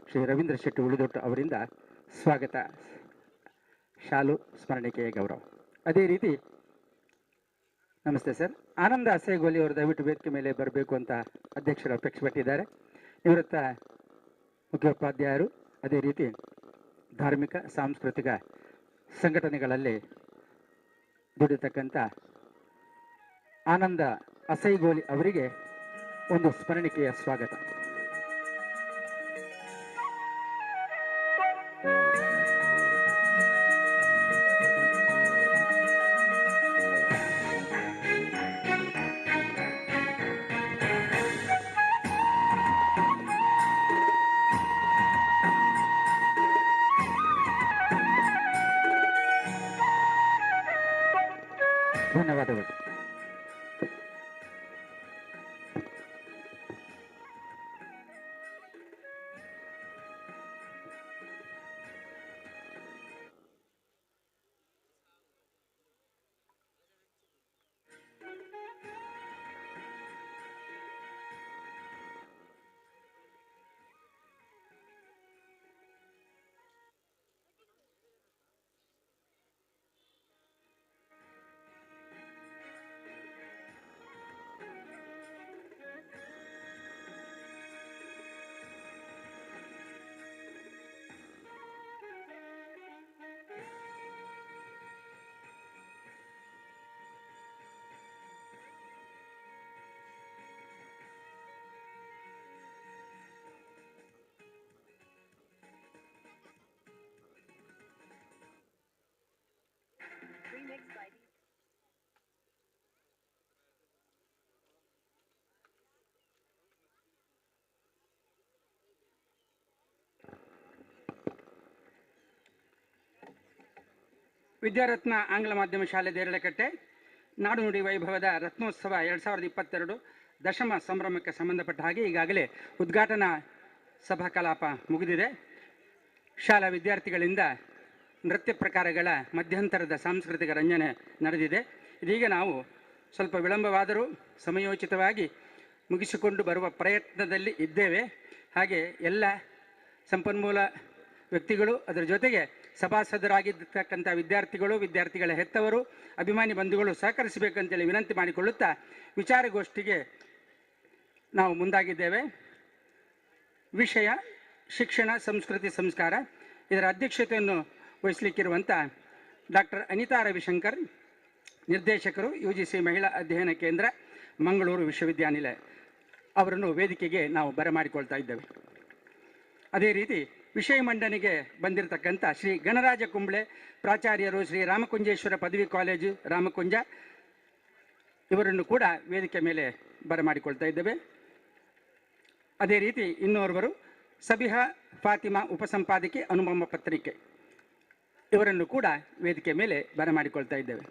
ಶ್ರೀ ರವೀಂದ್ರ ಶೆಟ್ಟಿ ಉಳಿದೊಟ್ಟು ಅವರಿಂದ ಸ್ವಾಗತ, ಶಾಲು, ಸ್ಮರಣಿಕೆಯ ಗೌರವ. ಅದೇ ರೀತಿ ನಮಸ್ತೆ ಸರ್, ಆನಂದ ಅಸೇಗೋಲಿ ಅವರು ದಯವಿಟ್ಟು ವೇದಿಕೆ ಮೇಲೆ ಬರಬೇಕು ಅಂತ ಅಧ್ಯಕ್ಷರು ಅಪೇಕ್ಷೆ ಪಟ್ಟಿದ್ದಾರೆ. ನಿವೃತ್ತ ಮುಖ್ಯೋಪಾಧ್ಯಾಯರು, ಅದೇ ರೀತಿ ಧಾರ್ಮಿಕ ಸಾಂಸ್ಕೃತಿಕ ಸಂಘಟನೆಗಳಲ್ಲಿ ದುಡಿತಕ್ಕಂಥ ಆನಂದ ಅಸೈಗೋಲಿ ಅವರಿಗೆ ಒಂದು ಸ್ಮರಣಿಕೆಯ ಸ್ವಾಗತ. ಧನ್ಯವಾದಗಳು. ವಿದ್ಯಾರತ್ನ ಆಂಗ್ಲ ಮಾಧ್ಯಮ ಶಾಲೆ ದೇರಳಕಟ್ಟೆ ನಾಡು ನುಡಿ ವೈಭವದ ರತ್ನೋತ್ಸವ 2022 ದಶಮ ಸಂಭ್ರಮಕ್ಕೆ ಸಂಬಂಧಪಟ್ಟ ಹಾಗೆ ಈಗಾಗಲೇ ಉದ್ಘಾಟನಾ ಸಭಾ ಕಲಾಪ ಮುಗಿದಿದೆ. ಶಾಲಾ ವಿದ್ಯಾರ್ಥಿಗಳಿಂದ ನೃತ್ಯ ಪ್ರಕಾರಗಳ ಮಧ್ಯಂತರದ ಸಾಂಸ್ಕೃತಿಕ ರಂಜನೆ ನಡೆದಿದೆ. ಇದೀಗ ನಾವು ಸ್ವಲ್ಪ ವಿಳಂಬವಾದರೂ ಸಮಯೋಚಿತವಾಗಿ ಮುಗಿಸಿಕೊಂಡು ಬರುವ ಪ್ರಯತ್ನದಲ್ಲಿ ಇದ್ದೇವೆ. ಹಾಗೆ ಎಲ್ಲ ಸಂಪನ್ಮೂಲ ವ್ಯಕ್ತಿಗಳು, ಅದರ ಜೊತೆಗೆ ಸಭಾಸದರಾಗಿರ್ತಕ್ಕಂಥ ವಿದ್ಯಾರ್ಥಿಗಳು, ವಿದ್ಯಾರ್ಥಿಗಳ ಹೆತ್ತವರು, ಅಭಿಮಾನಿ ಬಂಧುಗಳು ಸಹಕರಿಸಬೇಕಂತೇಳಿ ವಿನಂತಿ ಮಾಡಿಕೊಳ್ಳುತ್ತಾ ವಿಚಾರಗೋಷ್ಠಿಗೆ ನಾವು ಮುಂದಾಗಿದ್ದೇವೆ. ವಿಷಯ ಶಿಕ್ಷಣ, ಸಂಸ್ಕೃತಿ, ಸಂಸ್ಕಾರ. ಇದರ ಅಧ್ಯಕ್ಷತೆಯನ್ನು ವಹಿಸಲಿಕ್ಕಿರುವಂಥ ಡಾಕ್ಟರ್ ಅನಿತಾ ರವಿಶಂಕರ್, ನಿರ್ದೇಶಕರು UGC ಮಹಿಳಾ ಅಧ್ಯಯನ ಕೇಂದ್ರ, ಮಂಗಳೂರು ವಿಶ್ವವಿದ್ಯಾನಿಲಯ, ಅವರನ್ನು ವೇದಿಕೆಗೆ ನಾವು ಬರಮಾಡಿಕೊಳ್ತಾ ಇದ್ದೇವೆ. ಅದೇ ರೀತಿ ವಿಷಯ ಮಂಡನೆಗೆ ಬಂದಿರತಕ್ಕಂಥ ಶ್ರೀ ಗಣರಾಜ ಕುಂಬ್ಳೆ, ಪ್ರಾಚಾರ್ಯರು, ಶ್ರೀ ರಾಮಕುಂಜೇಶ್ವರ ಪದವಿ ಕಾಲೇಜು ರಾಮಕುಂಜ, ಇವರನ್ನು ಕೂಡ ವೇದಿಕೆ ಮೇಲೆ ಬರಮಾಡಿಕೊಳ್ತಾ ಇದ್ದೇವೆ. ಅದೇ ರೀತಿ ಇನ್ನೋರ್ವರು ಸಬಿಹಾ ಫಾತಿಮಾ, ಉಪಸಂಪಾದಕಿ, ಅನುಪಮ ಪತ್ರಿಕೆ, ಇವರನ್ನು ಕೂಡ ವೇದಿಕೆ ಮೇಲೆ ಬರಮಾಡಿಕೊಳ್ತಾ ಇದ್ದೇವೆ.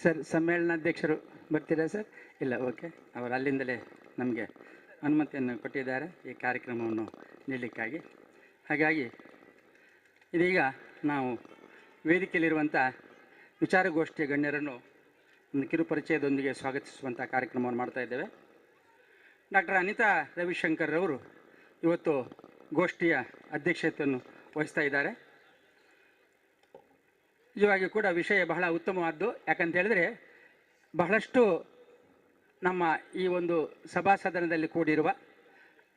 ಸರ್ ಸಮ್ಮೇಳನಾಧ್ಯಕ್ಷರು ಬರ್ತೀರಾ ಸರ್? ಇಲ್ಲ, ಓಕೆ. ಅವರು ಅಲ್ಲಿಂದಲೇ ನಮಗೆ ಅನುಮತಿಯನ್ನು ಕೊಟ್ಟಿದ್ದಾರೆ ಈ ಕಾರ್ಯಕ್ರಮವನ್ನು ನೀಡಲಿಕ್ಕಾಗಿ. ಹಾಗಾಗಿ ಇದೀಗ ನಾವು ವೇದಿಕೆಯಲ್ಲಿರುವಂಥ ವಿಚಾರಗೋಷ್ಠಿಯ ಗಣ್ಯರನ್ನು ಒಂದು ಕಿರು ಪರಿಚಯದೊಂದಿಗೆ ಸ್ವಾಗತಿಸುವಂಥ ಕಾರ್ಯಕ್ರಮವನ್ನು ಮಾಡ್ತಾ ಇದ್ದೇವೆ. ಡಾಕ್ಟರ್ ಅನಿತಾ ರವಿಶಂಕರ್ ಅವರು ಇವತ್ತು ಗೋಷ್ಠಿಯ ಅಧ್ಯಕ್ಷತೆಯನ್ನು ವಹಿಸ್ತಾ ಇದ್ದಾರೆ. ನಿಜವಾಗಿ ಕೂಡ ವಿಷಯ ಬಹಳ ಉತ್ತಮವಾದ್ದು. ಯಾಕಂತ ಹೇಳಿದ್ರೆ ಬಹಳಷ್ಟು ನಮ್ಮ ಈ ಒಂದು ಸಭಾ ಸದನದಲ್ಲಿ ಕೂಡಿರುವ,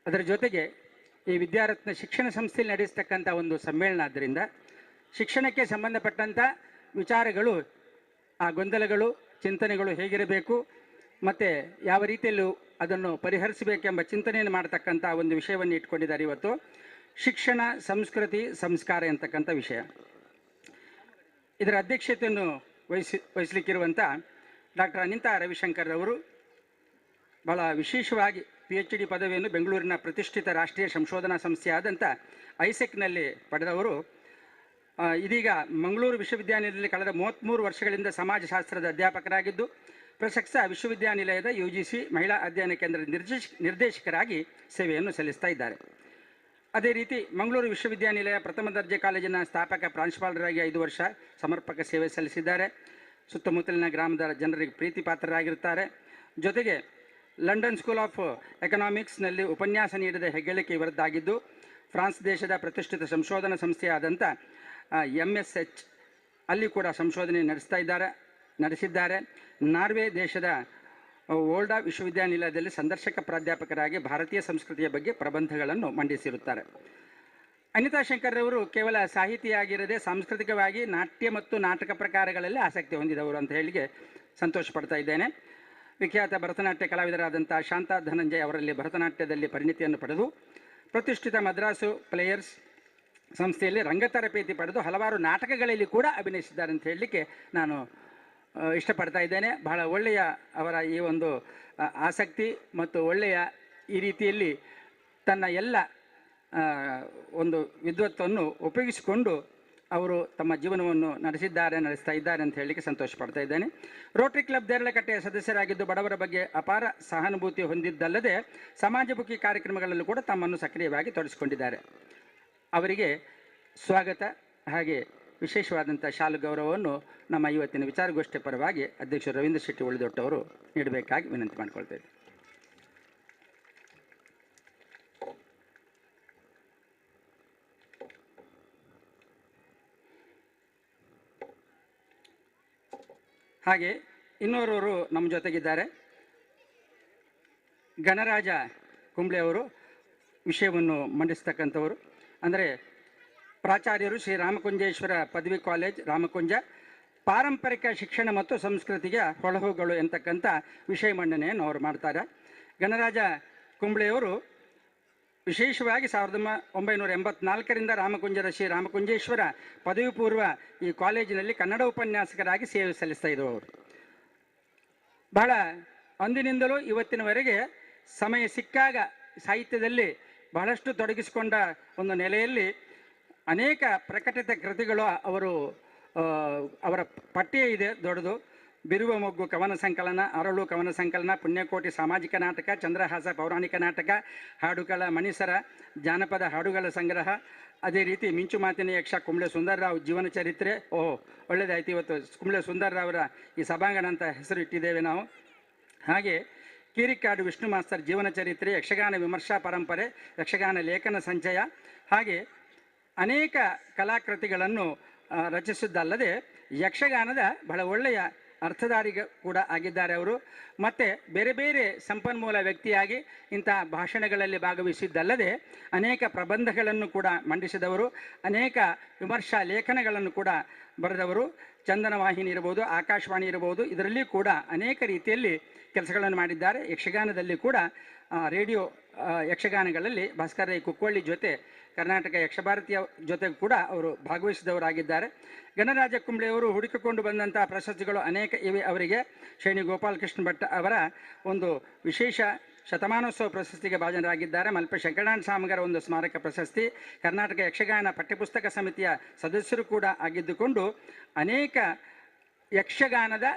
ಅದರ ಜೊತೆಗೆ ಈ ವಿದ್ಯಾರತ್ನ ಶಿಕ್ಷಣ ಸಂಸ್ಥೆಯಲ್ಲಿ ನಡೆಸ್ತಕ್ಕಂಥ ಒಂದು ಸಮ್ಮೇಳನ ಆದ್ದರಿಂದ ಶಿಕ್ಷಣಕ್ಕೆ ಸಂಬಂಧಪಟ್ಟಂಥ ವಿಚಾರಗಳು, ಆ ಗೊಂದಲಗಳು, ಚಿಂತನೆಗಳು ಹೇಗಿರಬೇಕು ಮತ್ತು ಯಾವ ರೀತಿಯಲ್ಲೂ ಅದನ್ನು ಪರಿಹರಿಸಬೇಕೆಂಬ ಚಿಂತನೆಯನ್ನು ಮಾಡತಕ್ಕಂಥ ಒಂದು ವಿಷಯವನ್ನು ಇಟ್ಕೊಂಡಿದ್ದಾರೆ ಇವತ್ತು. ಶಿಕ್ಷಣ, ಸಂಸ್ಕೃತಿ, ಸಂಸ್ಕಾರ ಎಂತಕ್ಕಂಥ ವಿಷಯ. ಇದರ ಅಧ್ಯಕ್ಷತೆಯನ್ನು ವಹಿಸಲಿಕ್ಕಿರುವಂಥ ಡಾಕ್ಟರ್ ಅನಿತಾ ರವಿಶಂಕರ್ ಅವರು ಬಹಳ ವಿಶೇಷವಾಗಿ PhD ಪದವಿಯನ್ನು ಬೆಂಗಳೂರಿನ ಪ್ರತಿಷ್ಠಿತ ರಾಷ್ಟ್ರೀಯ ಸಂಶೋಧನಾ ಸಂಸ್ಥೆಯಾದಂಥ ಐಸೆಕ್ನಲ್ಲಿ ಪಡೆದವರು. ಇದೀಗ ಮಂಗಳೂರು ವಿಶ್ವವಿದ್ಯಾನಿಲಯದಲ್ಲಿ ಕಳೆದ 33 ವರ್ಷಗಳಿಂದ ಸಮಾಜಶಾಸ್ತ್ರದ ಅಧ್ಯಾಪಕರಾಗಿದ್ದು ಪ್ರಸಕ್ತ ವಿಶ್ವವಿದ್ಯಾನಿಲಯದ UGC ಮಹಿಳಾ ಅಧ್ಯಯನ ಕೇಂದ್ರದ ನಿರ್ದೇಶಕರಾಗಿ ಸೇವೆಯನ್ನು ಸಲ್ಲಿಸ್ತಾ ಇದ್ದಾರೆ. ಅದೇ ರೀತಿ ಮಂಗಳೂರು ವಿಶ್ವವಿದ್ಯಾನಿಲಯ ಪ್ರಥಮ ದರ್ಜೆ ಕಾಲೇಜಿನ ಸ್ಥಾಪಕ ಪ್ರಾಂಶುಪಾಲರಾಗಿ 5 ವರ್ಷ ಸಮರ್ಪಕ ಸೇವೆ ಸಲ್ಲಿಸಿದ್ದಾರೆ. ಸುತ್ತಮುತ್ತಲಿನ ಗ್ರಾಮದ ಜನರಿಗೆ ಪ್ರೀತಿ ಪಾತ್ರರಾಗಿರುತ್ತಾರೆ. ಜೊತೆಗೆ ಲಂಡನ್ ಸ್ಕೂಲ್ ಆಫ್ ಎಕನಾಮಿಕ್ಸ್ನಲ್ಲಿ ಉಪನ್ಯಾಸ ನೀಡಿದ ಹೆಗ್ಗಳಿಕೆ ಇವರದ್ದಾಗಿದ್ದು ಫ್ರಾನ್ಸ್ ದೇಶದ ಪ್ರತಿಷ್ಠಿತ ಸಂಶೋಧನಾ ಸಂಸ್ಥೆಯಾದಂಥ MSH ಅಲ್ಲಿ ಕೂಡ ಸಂಶೋಧನೆ ನಡೆಸಿದ್ದಾರೆ. ನಾರ್ವೆ ದೇಶದ ಓಲ್ಡಾ ವಿಶ್ವವಿದ್ಯಾನಿಲಯದಲ್ಲಿ ಸಂದರ್ಶಕ ಪ್ರಾಧ್ಯಾಪಕರಾಗಿ ಭಾರತೀಯ ಸಂಸ್ಕೃತಿಯ ಬಗ್ಗೆ ಪ್ರಬಂಧಗಳನ್ನು ಮಂಡಿಸಿರುತ್ತಾರೆ. ಅನಿತಾ ಶಂಕರ್ ಅವರು ಕೇವಲ ಸಾಹಿತಿಯಾಗಿರದೆ ಸಾಂಸ್ಕೃತಿಕವಾಗಿ ನಾಟ್ಯ ಮತ್ತು ನಾಟಕ ಪ್ರಕಾರಗಳಲ್ಲಿ ಆಸಕ್ತಿ ಹೊಂದಿದವರು ಅಂತ ಹೇಳಿಗೆ ಸಂತೋಷ ಪಡ್ತಾ ಇದ್ದೇನೆ. ವಿಖ್ಯಾತ ಭರತನಾಟ್ಯ ಕಲಾವಿದರಾದಂಥ ಶಾಂತಾ ಧನಂಜಯ ಅವರಲ್ಲಿ ಭರತನಾಟ್ಯದಲ್ಲಿ ಪರಿಣಿತಿಯನ್ನು ಪಡೆದು ಪ್ರತಿಷ್ಠಿತ ಮದ್ರಾಸು ಪ್ಲೇಯರ್ಸ್ ಸಂಸ್ಥೆಯಲ್ಲಿ ರಂಗತರಬೇತಿ ಪಡೆದು ಹಲವಾರು ನಾಟಕಗಳಲ್ಲಿ ಕೂಡ ಅಭಿನಯಿಸಿದ್ದಾರೆ ಅಂತ ಹೇಳಲಿಕ್ಕೆ ನಾನು ಇಷ್ಟಪಡ್ತಾ ಇದ್ದೇನೆ. ಬಹಳ ಒಳ್ಳೆಯ ಅವರ ಈ ಒಂದು ಆಸಕ್ತಿ ಮತ್ತು ಒಳ್ಳೆಯ ಈ ರೀತಿಯಲ್ಲಿ ತನ್ನ ಎಲ್ಲ ಒಂದು ವಿದ್ವತ್ತನ್ನು ಉಪಯೋಗಿಸಿಕೊಂಡು ಅವರು ತಮ್ಮ ಜೀವನವನ್ನು ನಡೆಸ್ತಾ ಇದ್ದಾರೆ ಅಂತ ಹೇಳಲಿಕ್ಕೆ ಸಂತೋಷ ಪಡ್ತಾ ಇದ್ದೇನೆ. ರೋಟರಿ ಕ್ಲಬ್ ರಳಕಟೆಯ ಸದಸ್ಯರಾಗಿದ್ದು ಬಡವರ ಬಗ್ಗೆ ಅಪಾರ ಸಹಾನುಭೂತಿ ಹೊಂದಿದ್ದಲ್ಲದೆ ಸಮಾಜಮುಖಿ ಕಾರ್ಯಕ್ರಮಗಳಲ್ಲೂ ಕೂಡ ತಮ್ಮನ್ನು ಸಕ್ರಿಯವಾಗಿ ತೊಡಗಿಸಿಕೊಂಡಿದ್ದಾರೆ. ಅವರಿಗೆ ಸ್ವಾಗತ ಹಾಗೆ ವಿಶೇಷವಾದಂಥ ಶಾಲು ಗೌರವವನ್ನು ನಮ್ಮ ಇವತ್ತಿನ ವಿಚಾರಗೋಷ್ಠಿಯ ಪರವಾಗಿ ಅಧ್ಯಕ್ಷರು ರವೀಂದ್ರ ಶೆಟ್ಟಿ ಉಳಿದೊಟ್ಟವರು ನೀಡಬೇಕಾಗಿ ವಿನಂತಿ ಮಾಡಿಕೊಳ್ತೇವೆ. ಹಾಗೆ ಇನ್ನೋರ್ವರು ನಮ್ಮ ಜೊತೆಗಿದ್ದಾರೆ. ಗಣರಾಜ ಕುಂಬ್ಳೆ ಅವರು ವಿಷಯವನ್ನು ಮಂಡಿಸ್ತಕ್ಕಂಥವರು. ಅಂದರೆ ಪ್ರಾಚಾರ್ಯರು ಶ್ರೀ ರಾಮಕುಂಜೇಶ್ವರ ಪದವಿ ಕಾಲೇಜ್ ರಾಮಕುಂಜ, ಪಾರಂಪರಿಕ ಶಿಕ್ಷಣ ಮತ್ತು ಸಂಸ್ಕೃತಿಗೆ ಹೊಳಹುಗಳು ಎಂತಕ್ಕಂಥ ವಿಷಯ ಮಂಡನೆಯನ್ನು ಅವರು ಮಾಡ್ತಾರೆ. ಗಣರಾಜ ಕುಂಬ್ಳೆಯವರು ವಿಶೇಷವಾಗಿ 1984ರಿಂದ ರಾಮಕುಂಜರ ಶ್ರೀ ರಾಮಕುಂಜೇಶ್ವರ ಪದವಿ ಪೂರ್ವ ಈ ಕಾಲೇಜಿನಲ್ಲಿ ಕನ್ನಡ ಉಪನ್ಯಾಸಕರಾಗಿ ಸೇವೆ ಸಲ್ಲಿಸ್ತಾ ಇದ್ದವರು. ಬಹಳ ಅಂದಿನಿಂದಲೂ ಇವತ್ತಿನವರೆಗೆ ಸಮಯ ಸಿಕ್ಕಾಗ ಸಾಹಿತ್ಯದಲ್ಲಿ ಬಹಳಷ್ಟು ತೊಡಗಿಸಿಕೊಂಡ ಒಂದು ನೆಲೆಯಲ್ಲಿ ಅನೇಕ ಪ್ರಕಟಿತ ಕೃತಿಗಳು ಅವರ ಪಠ್ಯ ಇದೆ ದೊಡ್ಡದು. ಬಿರುವ ಮೊಗ್ಗು ಕವನ ಸಂಕಲನ, ಅರಳು ಕವನ ಸಂಕಲನ, ಪುಣ್ಯಕೋಟಿ ಸಾಮಾಜಿಕ ನಾಟಕ, ಚಂದ್ರಹಾಸ ಪೌರಾಣಿಕ ನಾಟಕ, ಹಾಡುಗಳ ಮಣಿಸರ, ಜಾನಪದ ಹಾಡುಗಳ ಸಂಗ್ರಹ, ಅದೇ ರೀತಿ ಮಿಂಚು ಮಾತಿನ ಯಕ್ಷ ಕುಂಬ್ಳೆ ಸುಂದರರಾವ್ ಜೀವನ ಚರಿತ್ರೆ. ಒಳ್ಳೆಯದಾಯ್ತು, ಇವತ್ತು ಕುಂಬ್ಳೆ ಸುಂದರರಾವರ ಈ ಸಭಾಂಗಣ ಅಂತ ಹೆಸರು ಇಟ್ಟಿದ್ದೇವೆ ನಾವು. ಹಾಗೆ ಕೀರಿಕಾಡು ವಿಷ್ಣು ಮಾಸ್ತರ್ ಜೀವನ ಚರಿತ್ರೆ, ಯಕ್ಷಗಾನ ವಿಮರ್ಶಾ ಪರಂಪರೆ, ಯಕ್ಷಗಾನ ಲೇಖನ ಸಂಚಯ, ಹಾಗೆ ಅನೇಕ ಕಲಾಕೃತಿಗಳನ್ನು ರಚಿಸಿದ್ದಲ್ಲದೆ ಯಕ್ಷಗಾನದ ಬಹಳ ಒಳ್ಳೆಯ ಅರ್ಥಧಾರಿಗ ಕೂಡ ಆಗಿದ್ದಾರೆ ಅವರು. ಮತ್ತು ಬೇರೆ ಬೇರೆ ಸಂಪನ್ಮೂಲ ವ್ಯಕ್ತಿಯಾಗಿ ಇಂಥ ಭಾಷಣಗಳಲ್ಲಿ ಭಾಗವಹಿಸಿದ್ದಲ್ಲದೆ ಅನೇಕ ಪ್ರಬಂಧಗಳನ್ನು ಕೂಡ ಮಂಡಿಸಿದವರು, ಅನೇಕ ವಿಮರ್ಶಾ ಲೇಖನಗಳನ್ನು ಕೂಡ ಬರೆದವರು. ಚಂದನ ವಾಹಿನಿ ಇರಬಹುದು, ಆಕಾಶವಾಣಿ ಇರಬಹುದು, ಇದರಲ್ಲಿ ಕೂಡ ಅನೇಕ ರೀತಿಯಲ್ಲಿ ಕೆಲಸಗಳನ್ನು ಮಾಡಿದ್ದಾರೆ. ಯಕ್ಷಗಾನದಲ್ಲಿ ಕೂಡ ರೇಡಿಯೋ ಯಕ್ಷಗಾನಗಳಲ್ಲಿ ಭಾಸ್ಕರ ರೈ ಕುಕ್ಕೊಳ್ಳಿ ಜೊತೆ ಕರ್ನಾಟಕ ಯಕ್ಷಭಾರತಿಯ ಜೊತೆ ಕೂಡ ಅವರು ಭಾಗವಹಿಸಿದವರಾಗಿದ್ದಾರೆ. ಗಣರಾಜ ಕುಂಬ್ಳೆಯವರು ಹುಡುಕಿಕೊಂಡು ಬಂದಂಥ ಪ್ರಶಸ್ತಿಗಳು ಅನೇಕ ಇವೆ ಅವರಿಗೆ. ಶ್ರೇಣಿ ಗೋಪಾಲಕೃಷ್ಣ ಭಟ್ ಅವರ ಒಂದು ವಿಶೇಷ ಶತಮಾನೋತ್ಸವ ಪ್ರಶಸ್ತಿಗೆ ಭಾಜನರಾಗಿದ್ದಾರೆ. ಮಲ್ಪೆ ಶಂಕರನಾರಾಯಣ ಸ್ವಾಮಿಗರ ಒಂದು ಸ್ಮಾರಕ ಪ್ರಶಸ್ತಿ, ಕರ್ನಾಟಕ ಯಕ್ಷಗಾನ ಪಠ್ಯಪುಸ್ತಕ ಸಮಿತಿಯ ಸದಸ್ಯರು ಕೂಡ ಆಗಿದ್ದುಕೊಂಡು ಅನೇಕ ಯಕ್ಷಗಾನದ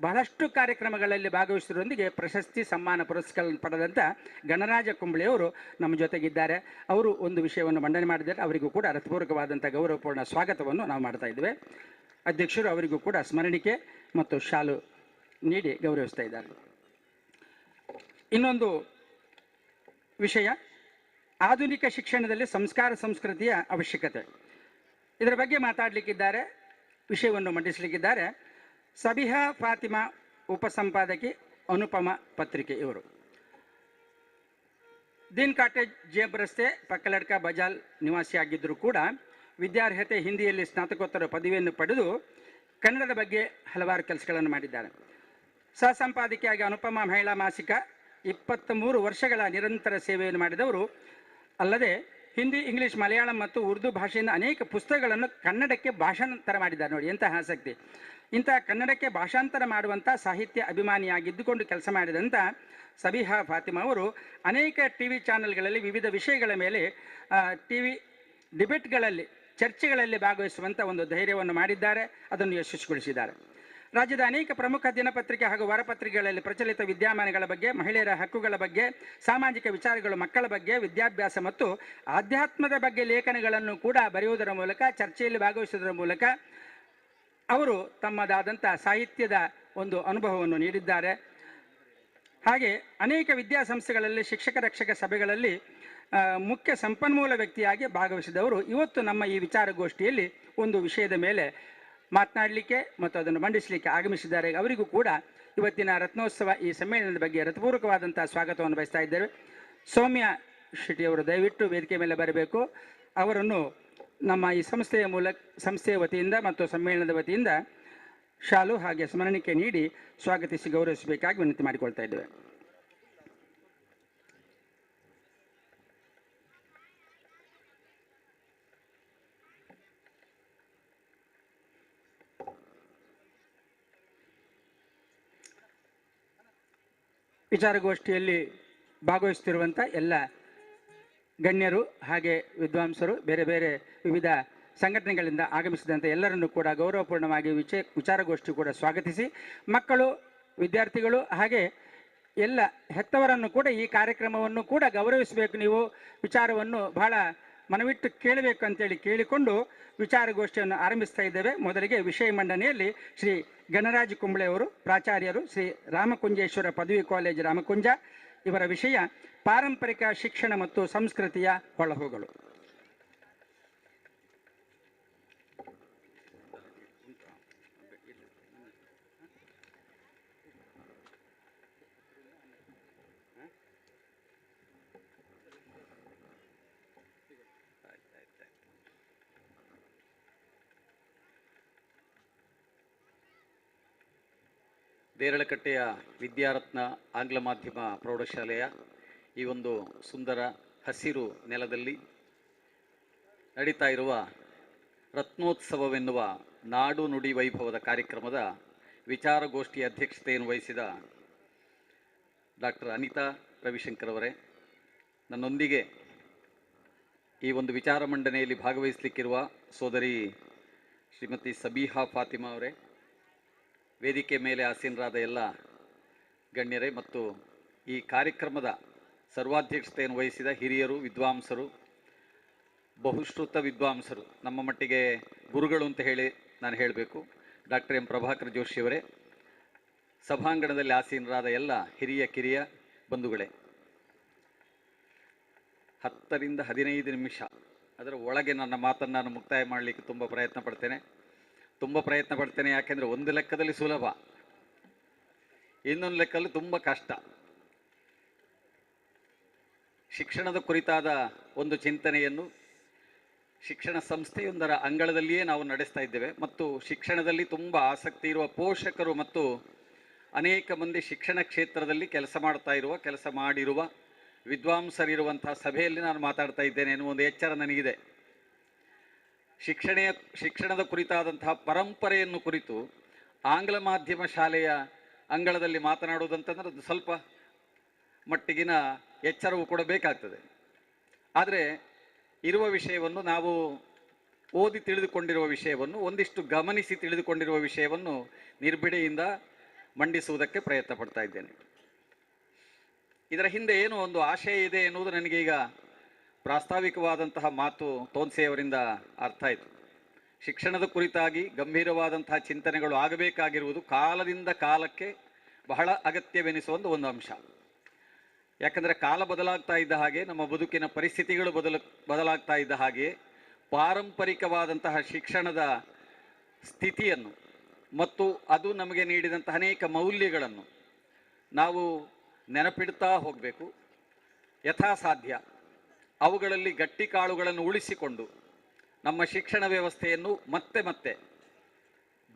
ಬಹಳಷ್ಟು ಕಾರ್ಯಕ್ರಮಗಳಲ್ಲಿ ಭಾಗವಹಿಸುವುದರೊಂದಿಗೆ ಪ್ರಶಸ್ತಿ ಸಮ್ಮಾನ ಪುರಸ್ಕಾರ ಪಡೆದಂಥ ಗಣರಾಜ ಕುಂಬಳೆಯವರು ನಮ್ಮ ಜೊತೆಗಿದ್ದಾರೆ. ಅವರು ಒಂದು ವಿಷಯವನ್ನು ಮಂಡನೆ ಮಾಡಿದ್ದಾರೆ. ಅವರಿಗೂ ಕೂಡ ಹೃತ್ಪೂರ್ವಕವಾದಂಥ ಗೌರವಪೂರ್ಣ ಸ್ವಾಗತವನ್ನು ನಾವು ಮಾಡ್ತಾ ಇದ್ದೇವೆ. ಅಧ್ಯಕ್ಷರು ಅವರಿಗೂ ಕೂಡ ಸ್ಮರಣಿಕೆ ಮತ್ತು ಶಾಲು ನೀಡಿ ಗೌರವಿಸ್ತಾ ಇದ್ದಾರೆ. ಇನ್ನೊಂದು ವಿಷಯ, ಆಧುನಿಕ ಶಿಕ್ಷಣದಲ್ಲಿ ಸಂಸ್ಕಾರ ಸಂಸ್ಕೃತಿಯ ಅವಶ್ಯಕತೆ. ಇದರ ಬಗ್ಗೆ ಮಾತಾಡಲಿಕ್ಕಿದ್ದಾರೆ, ವಿಷಯವನ್ನು ಮಂಡಿಸಲಿಕ್ಕಿದ್ದಾರೆ ಸಬಿಹಾ ಫಾತಿಮಾ, ಉಪಸಂಪಾದಕಿ, ಅನುಪಮ ಪತ್ರಿಕೆ. ಇವರು ದೀನ್ ಕಾಟೇಜ್, ಜೇಬ್ ರಸ್ತೆ, ಪಕ್ಕಲಡ್ಕ, ಬಜಾಲ್ ನಿವಾಸಿಯಾಗಿದ್ದರೂ ಕೂಡ ವಿದ್ಯಾರ್ಹತೆ ಹಿಂದಿಯಲ್ಲಿ ಸ್ನಾತಕೋತ್ತರ ಪದವಿಯನ್ನು ಪಡೆದು ಕನ್ನಡದ ಬಗ್ಗೆ ಹಲವಾರು ಕೆಲಸಗಳನ್ನು ಮಾಡಿದ್ದಾರೆ. ಸಹ ಸಂಪಾದಕಿಯಾಗಿ ಅನುಪಮ ಮಹಿಳಾ ಮಾಸಿಕ 23 ವರ್ಷಗಳ ನಿರಂತರ ಸೇವೆಯನ್ನು ಮಾಡಿದವರು. ಅಲ್ಲದೆ ಹಿಂದಿ, ಇಂಗ್ಲೀಷ್, ಮಲಯಾಳಂ ಮತ್ತು ಉರ್ದು ಭಾಷೆಯಿಂದ ಅನೇಕ ಪುಸ್ತಕಗಳನ್ನು ಕನ್ನಡಕ್ಕೆ ಭಾಷಾಂತರ ಮಾಡಿದ್ದಾರೆ. ನೋಡಿ ಎಂತಹ ಆಸಕ್ತಿ! ಇಂತಹ ಕನ್ನಡಕ್ಕೆ ಭಾಷಾಂತರ ಮಾಡುವಂಥ ಸಾಹಿತ್ಯ ಅಭಿಮಾನಿಯಾಗಿದ್ದುಕೊಂಡು ಕೆಲಸ ಮಾಡಿದಂಥ ಸಬಿಹಾ ಫಾತಿಮಾ ಅವರು ಅನೇಕ TV ಚಾನೆಲ್ಗಳಲ್ಲಿ ವಿವಿಧ ವಿಷಯಗಳ ಮೇಲೆ TV ಡಿಬೇಟ್ಗಳಲ್ಲಿ, ಚರ್ಚೆಗಳಲ್ಲಿ ಭಾಗವಹಿಸುವಂಥ ಒಂದು ಧೈರ್ಯವನ್ನು ಮಾಡಿದ್ದಾರೆ. ಅದನ್ನು ಯಶಸ್ವಿಗೊಳಿಸಿದ್ದಾರೆ. ರಾಜ್ಯದ ಅನೇಕ ಪ್ರಮುಖ ದಿನಪತ್ರಿಕೆ ಹಾಗೂ ವಾರಪತ್ರಿಕೆಗಳಲ್ಲಿ ಪ್ರಚಲಿತ ವಿದ್ಯಮಾನಗಳ ಬಗ್ಗೆ, ಮಹಿಳೆಯರ ಹಕ್ಕುಗಳ ಬಗ್ಗೆ, ಸಾಮಾಜಿಕ ವಿಚಾರಗಳು, ಮಕ್ಕಳ ಬಗ್ಗೆ, ವಿದ್ಯಾಭ್ಯಾಸ ಮತ್ತು ಆಧ್ಯಾತ್ಮದ ಬಗ್ಗೆ ಲೇಖನಗಳನ್ನು ಕೂಡ ಬರೆಯುವುದರ ಮೂಲಕ, ಚರ್ಚೆಯಲ್ಲಿ ಭಾಗವಹಿಸುವುದರ ಮೂಲಕ ಅವರು ತಮ್ಮದಾದಂಥ ಸಾಹಿತ್ಯದ ಒಂದು ಅನುಭವವನ್ನು ನೀಡಿದ್ದಾರೆ. ಹಾಗೆ ಅನೇಕ ವಿದ್ಯಾಸಂಸ್ಥೆಗಳಲ್ಲಿ ಶಿಕ್ಷಕ ರಕ್ಷಕ ಸಭೆಗಳಲ್ಲಿ ಮುಖ್ಯ ಸಂಪನ್ಮೂಲ ವ್ಯಕ್ತಿಯಾಗಿ ಭಾಗವಹಿಸಿದವರು. ಇವತ್ತು ನಮ್ಮ ಈ ವಿಚಾರಗೋಷ್ಠಿಯಲ್ಲಿ ಒಂದು ವಿಷಯದ ಮೇಲೆ ಮಾತನಾಡಲಿಕ್ಕೆ ಮತ್ತು ಅದನ್ನು ಮಂಡಿಸಲಿಕ್ಕೆ ಆಗಮಿಸಿದ್ದಾರೆ. ಅವರಿಗೂ ಕೂಡ ಇವತ್ತಿನ ರತ್ನೋತ್ಸವ ಈ ಸಮ್ಮೇಳನದ ಬಗ್ಗೆ ಹೃತ್ಪೂರ್ವಕವಾದಂಥ ಸ್ವಾಗತವನ್ನು ಬಯಸ್ತಾ ಇದ್ದೇವೆ. ಸೌಮ್ಯ ಶೆಟ್ಟಿಯವರು ದಯವಿಟ್ಟು ವೇದಿಕೆ ಮೇಲೆ ಬರಬೇಕು. ಅವರನ್ನು ನಮ್ಮ ಈ ಸಂಸ್ಥೆಯ ವತಿಯಿಂದ ಮತ್ತು ಸಮ್ಮೇಳನದ ವತಿಯಿಂದ ಶಾಲು ಹಾಗೆ ಸ್ಮರಣಿಕೆ ನೀಡಿ ಸ್ವಾಗತಿಸಿ ಗೌರವಿಸಬೇಕಾಗಿ ವಿನಂತಿ ಮಾಡಿಕೊಳ್ತಾ ಇದ್ದೇವೆ. ವಿಚಾರಗೋಷ್ಠಿಯಲ್ಲಿ ಭಾಗವಹಿಸುತ್ತಿರುವಂಥ ಎಲ್ಲ ಗಣ್ಯರು ಹಾಗೆ ವಿದ್ವಾಂಸರು, ಬೇರೆ ಬೇರೆ ವಿವಿಧ ಸಂಘಟನೆಗಳಿಂದ ಆಗಮಿಸಿದಂಥ ಎಲ್ಲರನ್ನೂ ಕೂಡ ಗೌರವಪೂರ್ಣವಾಗಿ ವಿಚಾರಗೋಷ್ಠಿ ಕೂಡ ಸ್ವಾಗತಿಸಿ, ಮಕ್ಕಳು, ವಿದ್ಯಾರ್ಥಿಗಳು ಹಾಗೆ ಎಲ್ಲ ಹೆತ್ತವರನ್ನು ಕೂಡ ಈ ಕಾರ್ಯಕ್ರಮವನ್ನು ಕೂಡ ಗೌರವಿಸಬೇಕು. ನೀವು ವಿಚಾರವನ್ನು ಬಹಳ ಮನವಿಟ್ಟು ಕೇಳಬೇಕು ಅಂತೇಳಿ ಕೇಳಿಕೊಂಡು ವಿಚಾರಗೋಷ್ಠಿಯನ್ನು ಆರಂಭಿಸ್ತಾ ಇದ್ದೇವೆ. ಮೊದಲಿಗೆ ವಿಷಯ ಮಂಡನೆಯಲ್ಲಿ ಶ್ರೀ ಗಣರಾಜ ಕುಂಬಳೆಯವರು, ಪ್ರಾಚಾರ್ಯರು, ಶ್ರೀ ರಾಮಕುಂಜೇಶ್ವರ ಪದವಿ ಕಾಲೇಜು ರಾಮಕುಂಜ. ಇವರ ವಿಷಯ ಪಾರಂಪರಿಕ ಶಿಕ್ಷಣ ಮತ್ತು ಸಂಸ್ಕೃತಿಯ ಹೊಳಹುಗಳು. ರಳಕಟ್ಟೆಯ ವಿದ್ಯಾರತ್ನ ಆಂಗ್ಲ ಮಾಧ್ಯಮ ಪ್ರೌಢಶಾಲೆಯ ಈ ಒಂದು ಸುಂದರ ಹಸಿರು ನೆಲದಲ್ಲಿ ನಡೀತಾ ಇರುವ ರತ್ನೋತ್ಸವವೆನ್ನುವ ನಾಡು ನುಡಿ ವೈಭವದ ಕಾರ್ಯಕ್ರಮದ ವಿಚಾರಗೋಷ್ಠಿಯ ಅಧ್ಯಕ್ಷತೆಯನ್ನು ವಹಿಸಿದ ಡಾಕ್ಟರ್ ಅನಿತಾ ರವಿಶಂಕರ್ ಅವರೇ, ನನ್ನೊಂದಿಗೆ ಈ ಒಂದು ವಿಚಾರ ಮಂಡನೆಯಲ್ಲಿ ಭಾಗವಹಿಸಲಿಕ್ಕಿರುವ ಸೋದರಿ ಶ್ರೀಮತಿ ಸಬಿಹಾ ಫಾತಿಮಾ ಅವರೇ, ವೇದಿಕೆ ಮೇಲೆ ಆಸೀನರಾದ ಎಲ್ಲ ಗಣ್ಯರೇ ಮತ್ತು ಈ ಕಾರ್ಯಕ್ರಮದ ಸರ್ವಾಧ್ಯಕ್ಷತೆಯನ್ನು ವಹಿಸಿದ ಹಿರಿಯರು, ವಿದ್ವಾಂಸರು, ಬಹುಶ್ರುತ ವಿದ್ವಾಂಸರು, ನಮ್ಮ ಮಟ್ಟಿಗೆ ಗುರುಗಳು ಅಂತ ಹೇಳಿ ನಾನು ಹೇಳಬೇಕು, ಡಾಕ್ಟರ್ ಎಂ ಪ್ರಭಾಕರ್ ಜೋಶಿಯವರೇ, ಸಭಾಂಗಣದಲ್ಲಿ ಆಸೀನರಾದ ಎಲ್ಲ ಹಿರಿಯ ಕಿರಿಯ ಬಂಧುಗಳೇ, 10 ರಿಂದ 15 ನಿಮಿಷ ಅದರ ಒಳಗೆ ನನ್ನ ಮಾತನ್ನು ನಾನು ಮುಕ್ತಾಯ ಮಾಡಲಿಕ್ಕೆ ತುಂಬ ಪ್ರಯತ್ನ ಪಡ್ತೇನೆ. ಯಾಕೆಂದರೆ ಒಂದು ಲೆಕ್ಕದಲ್ಲಿ ಸುಲಭ, ಇನ್ನೊಂದು ಲೆಕ್ಕದಲ್ಲಿ ತುಂಬ ಕಷ್ಟ. ಶಿಕ್ಷಣದ ಕುರಿತಾದ ಒಂದು ಚಿಂತನೆಯನ್ನು ಶಿಕ್ಷಣ ಸಂಸ್ಥೆಯೊಂದರ ಅಂಗಳದಲ್ಲಿಯೇ ನಾವು ನಡೆಸ್ತಾ ಇದ್ದೇವೆ ಮತ್ತು ಶಿಕ್ಷಣದಲ್ಲಿ ತುಂಬ ಆಸಕ್ತಿ ಇರುವ ಪೋಷಕರು ಮತ್ತು ಅನೇಕ ಮಂದಿ ಶಿಕ್ಷಣ ಕ್ಷೇತ್ರದಲ್ಲಿ ಕೆಲಸ ಮಾಡಿರುವ ವಿದ್ವಾಂಸರಿರುವಂತಹ ಸಭೆಯಲ್ಲಿ ನಾನು ಮಾತಾಡ್ತಾ ಇದ್ದೇನೆ ಎನ್ನುವ ಒಂದು ಎಚ್ಚರ ನನಗಿದೆ. ಶಿಕ್ಷಣದ ಕುರಿತಾದಂತಹ ಪರಂಪರೆಯನ್ನು ಕುರಿತು ಆಂಗ್ಲ ಮಾಧ್ಯಮ ಶಾಲೆಯ ಅಂಗಳದಲ್ಲಿ ಮಾತನಾಡುವುದಂತಂದ್ರೆ ಅದು ಸ್ವಲ್ಪ ಮಟ್ಟಿಗಿನ ಎಚ್ಚರವೂ ಕೂಡ ಬೇಕಾಗ್ತದೆ. ಆದರೆ ಇರುವ ವಿಷಯವನ್ನು, ನಾವು ಓದಿ ತಿಳಿದುಕೊಂಡಿರುವ ವಿಷಯವನ್ನು, ಒಂದಿಷ್ಟು ಗಮನಿಸಿ ತಿಳಿದುಕೊಂಡಿರುವ ವಿಷಯವನ್ನು ನಿರ್ಬಿಡೆಯಿಂದ ಮಂಡಿಸುವುದಕ್ಕೆ ಪ್ರಯತ್ನ ಪಡ್ತಾ ಇದ್ದೇನೆ. ಇದರ ಹಿಂದೆ ಏನು ಒಂದು ಆಶಯ ಇದೆ ಎನ್ನುವುದು ನನಗೀಗ ಪ್ರಾಸ್ತಾವಿಕವಾದಂತಹ ಮಾತು ತೋನ್ಸೆಯವರಿಂದ ಅರ್ಥ ಆಯಿತು. ಶಿಕ್ಷಣದ ಕುರಿತಾಗಿ ಗಂಭೀರವಾದಂತಹ ಚಿಂತನೆಗಳು ಆಗಬೇಕಾಗಿರುವುದು ಕಾಲದಿಂದ ಕಾಲಕ್ಕೆ ಬಹಳ ಅಗತ್ಯವೆನಿಸುವ ಒಂದು ಅಂಶ. ಯಾಕಂದರೆ ಕಾಲ ಬದಲಾಗ್ತಾ ಇದ್ದ ಹಾಗೆ, ನಮ್ಮ ಬದುಕಿನ ಪರಿಸ್ಥಿತಿಗಳು ಬದಲಾಗ್ತಾ ಇದ್ದ ಹಾಗೆ ಪಾರಂಪರಿಕವಾದಂತಹ ಶಿಕ್ಷಣದ ಸ್ಥಿತಿಯನ್ನು ಮತ್ತು ಅದು ನಮಗೆ ನೀಡಿದಂತಹ ಅನೇಕ ಮೌಲ್ಯಗಳನ್ನು ನಾವು ನೆನಪಿಡ್ತಾ ಹೋಗಬೇಕು. ಯಥಾಸಾಧ್ಯ ಅವುಗಳಲ್ಲಿ ಗಟ್ಟಿ ಕಾಳುಗಳನ್ನು ಉಳಿಸಿಕೊಂಡು ನಮ್ಮ ಶಿಕ್ಷಣ ವ್ಯವಸ್ಥೆಯನ್ನು ಮತ್ತೆ ಮತ್ತೆ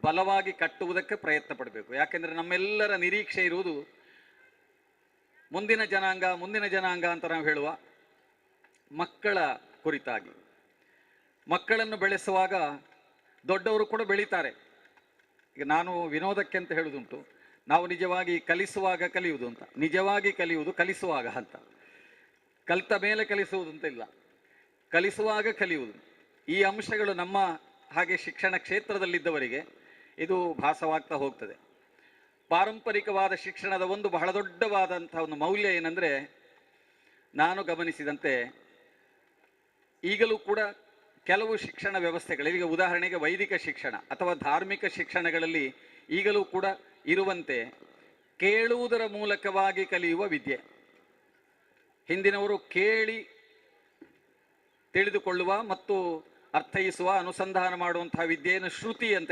ಬಲವಾಗಿ ಕಟ್ಟುವುದಕ್ಕೆ ಪ್ರಯತ್ನ ಪಡಬೇಕು. ಯಾಕೆಂದರೆ ನಮ್ಮೆಲ್ಲರ ನಿರೀಕ್ಷೆ ಇರುವುದು ಮುಂದಿನ ಜನಾಂಗ ಅಂತ ನಾವು ಹೇಳುವ ಮಕ್ಕಳ ಕುರಿತಾಗಿ. ಮಕ್ಕಳನ್ನು ಬೆಳೆಸುವಾಗ ದೊಡ್ಡವರು ಕೂಡ ಬೆಳೀತಾರೆ. ಈಗ ನಾನು ವಿನೋದಕ್ಕೆ ಅಂತ ಹೇಳುವುದುಂಟು, ನಾವು ನಿಜವಾಗಿ ಕಲಿಸುವಾಗ ಕಲಿಯುವುದು ಅಂತ, ನಿಜವಾಗಿ ಕಲಿಯುವುದು ಕಲಿಸುವಾಗ ಅಂತ. ಕಲಿತ ಮೇಲೆ ಕಲಿಸುವುದು ಅಂತ ಇಲ್ಲ, ಕಲಿಸುವಾಗ ಕಲಿಯುವುದು. ಈ ಅಂಶಗಳು ನಮ್ಮ ಹಾಗೆ ಶಿಕ್ಷಣ ಕ್ಷೇತ್ರದಲ್ಲಿದ್ದವರಿಗೆ ಇದು ಭಾಸವಾಗ್ತಾ ಹೋಗ್ತದೆ. ಪಾರಂಪರಿಕವಾದ ಶಿಕ್ಷಣದ ಒಂದು ಬಹಳ ದೊಡ್ಡವಾದಂಥ ಒಂದು ಮೌಲ್ಯ ಏನಂದರೆ, ನಾನು ಗಮನಿಸಿದಂತೆ ಈಗಲೂ ಕೂಡ ಕೆಲವು ಶಿಕ್ಷಣ ವ್ಯವಸ್ಥೆಗಳು, ಈಗ ಉದಾಹರಣೆಗೆ ವೈದಿಕ ಶಿಕ್ಷಣ ಅಥವಾ ಧಾರ್ಮಿಕ ಶಿಕ್ಷಣಗಳಲ್ಲಿ ಈಗಲೂ ಕೂಡ ಇರುವಂತೆ ಕೇಳುವುದರ ಮೂಲಕವಾಗಿ ಕಲಿಯುವ ವಿದ್ಯೆ. ಹಿಂದಿನವರು ಕೇಳಿ ತಿಳಿದುಕೊಳ್ಳುವ ಮತ್ತು ಅರ್ಥೈಸುವ, ಅನುಸಂಧಾನ ಮಾಡುವಂತಹ ವಿದ್ಯೆಯನ್ನು ಶ್ರುತಿ ಅಂತ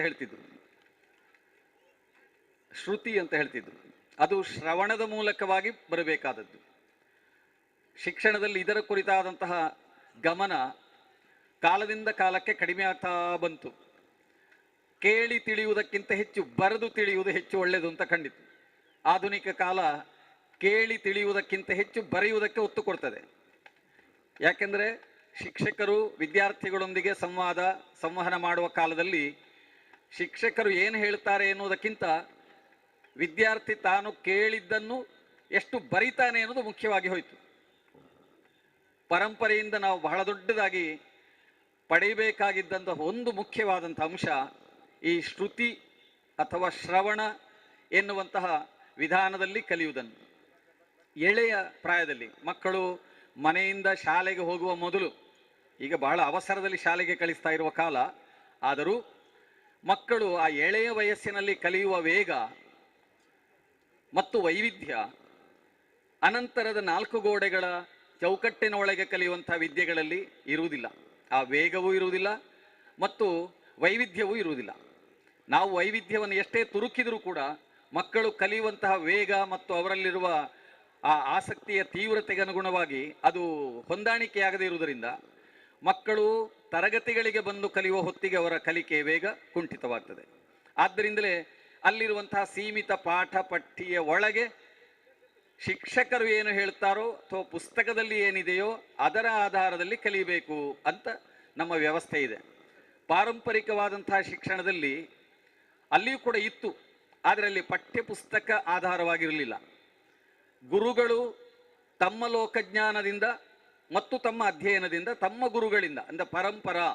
ಹೇಳ್ತಿದ್ರು. ಅದು ಶ್ರವಣದ ಮೂಲಕವಾಗಿ ಬರಬೇಕಾದದ್ದು. ಶಿಕ್ಷಣದಲ್ಲಿ ಇದರ ಕುರಿತಾದಂತಹ ಗಮನ ಕಾಲದಿಂದ ಕಾಲಕ್ಕೆ ಕಡಿಮೆ ಆಗ್ತಾ ಬಂತು. ಕೇಳಿ ತಿಳಿಯುವುದಕ್ಕಿಂತ ಹೆಚ್ಚು ಬರೆದು ತಿಳಿಯುವುದು ಹೆಚ್ಚು ಒಳ್ಳೆಯದು ಅಂತ ಕಂಡಿತು. ಆಧುನಿಕ ಕಾಲ ಕೇಳಿ ತಿಳಿಯುವುದಕ್ಕಿಂತ ಹೆಚ್ಚು ಬರೆಯುವುದಕ್ಕೆ ಒತ್ತು ಕೊಡ್ತದೆ. ಯಾಕೆಂದರೆ ಶಿಕ್ಷಕರು ವಿದ್ಯಾರ್ಥಿಗಳೊಂದಿಗೆ ಸಂವಹನ ಮಾಡುವ ಕಾಲದಲ್ಲಿ ಶಿಕ್ಷಕರು ಏನು ಹೇಳ್ತಾರೆ ಎನ್ನುವುದಕ್ಕಿಂತ ವಿದ್ಯಾರ್ಥಿ ತಾನು ಕೇಳಿದ್ದನ್ನು ಎಷ್ಟು ಬರಿತಾನೆ ಎನ್ನುವುದು ಮುಖ್ಯವಾಗಿ ಹೋಯಿತು. ಪರಂಪರೆಯಿಂದ ನಾವು ಬಹಳ ದೊಡ್ಡದಾಗಿ ಪಡೆಯಬೇಕಾಗಿದ್ದಂತಹ ಒಂದು ಮುಖ್ಯವಾದಂಥ ಅಂಶ ಈ ಶ್ರುತಿ ಅಥವಾ ಶ್ರವಣ ಎನ್ನುವಂತಹ ವಿಧಾನದಲ್ಲಿ ಕಲಿಯುವುದನ್ನು. ಎಳೆಯ ಪ್ರಾಯದಲ್ಲಿ ಮಕ್ಕಳು ಮನೆಯಿಂದ ಶಾಲೆಗೆ ಹೋಗುವ ಮೊದಲು, ಈಗ ಬಹಳ ಅವಸರದಲ್ಲಿ ಶಾಲೆಗೆ ಕಳಿಸ್ತಾ ಇರುವ ಕಾಲ, ಆದರೂ ಮಕ್ಕಳು ಆ ಎಳೆಯ ವಯಸ್ಸಿನಲ್ಲಿ ಕಲಿಯುವ ವೇಗ ಮತ್ತು ವೈವಿಧ್ಯ ಅನಂತರದ 4 ಗೋಡೆಗಳ ಚೌಕಟ್ಟಿನೊಳಗೆ ಕಲಿಯುವಂತಹ ವಿದ್ಯೆಗಳಲ್ಲಿ ಇರುವುದಿಲ್ಲ. ಆ ವೇಗವೂ ಇರುವುದಿಲ್ಲ ಮತ್ತು ವೈವಿಧ್ಯವೂ ಇರುವುದಿಲ್ಲ. ನಾವು ವೈವಿಧ್ಯವನ್ನು ಎಷ್ಟೇ ತುರುಕಿದರೂ ಕೂಡ ಮಕ್ಕಳು ಕಲಿಯುವಂತಹ ವೇಗ ಮತ್ತು ಅವರಲ್ಲಿರುವ ಆ ಆಸಕ್ತಿಯ ತೀವ್ರತೆಗೆ ಅನುಗುಣವಾಗಿ ಅದು ಹೊಂದಾಣಿಕೆಯಾಗದೇ ಇರುವುದರಿಂದ ಮಕ್ಕಳು ತರಗತಿಗಳಿಗೆ ಬಂದು ಕಲಿಯುವ ಹೊತ್ತಿಗೆ ಅವರ ಕಲಿಕೆಯ ವೇಗ ಕುಂಠಿತವಾಗ್ತದೆ. ಆದ್ದರಿಂದಲೇ ಅಲ್ಲಿರುವಂತಹ ಸೀಮಿತ ಪಾಠ ಪಠ್ಯ ಒಳಗೆ ಶಿಕ್ಷಕರು ಏನು ಹೇಳ್ತಾರೋ ಅಥವಾ ಪುಸ್ತಕದಲ್ಲಿ ಏನಿದೆಯೋ ಅದರ ಆಧಾರದಲ್ಲಿ ಕಲಿಬೇಕು ಅಂತ ನಮ್ಮ ವ್ಯವಸ್ಥೆ ಇದೆ. ಪಾರಂಪರಿಕವಾದಂತಹ ಶಿಕ್ಷಣದಲ್ಲಿ ಅಲ್ಲಿಯೂ ಕೂಡ ಇತ್ತು, ಆದರೆ ಅಲ್ಲಿ ಪಠ್ಯ ಪುಸ್ತಕ ಆಧಾರವಾಗಿರಲಿಲ್ಲ. ಗುರುಗಳು ತಮ್ಮ ಲೋಕಜ್ಞಾನದಿಂದ ಮತ್ತು ತಮ್ಮ ಅಧ್ಯಯನದಿಂದ, ತಮ್ಮ ಗುರುಗಳಿಂದ ಅಂದರೆ ಪರಂಪರಾ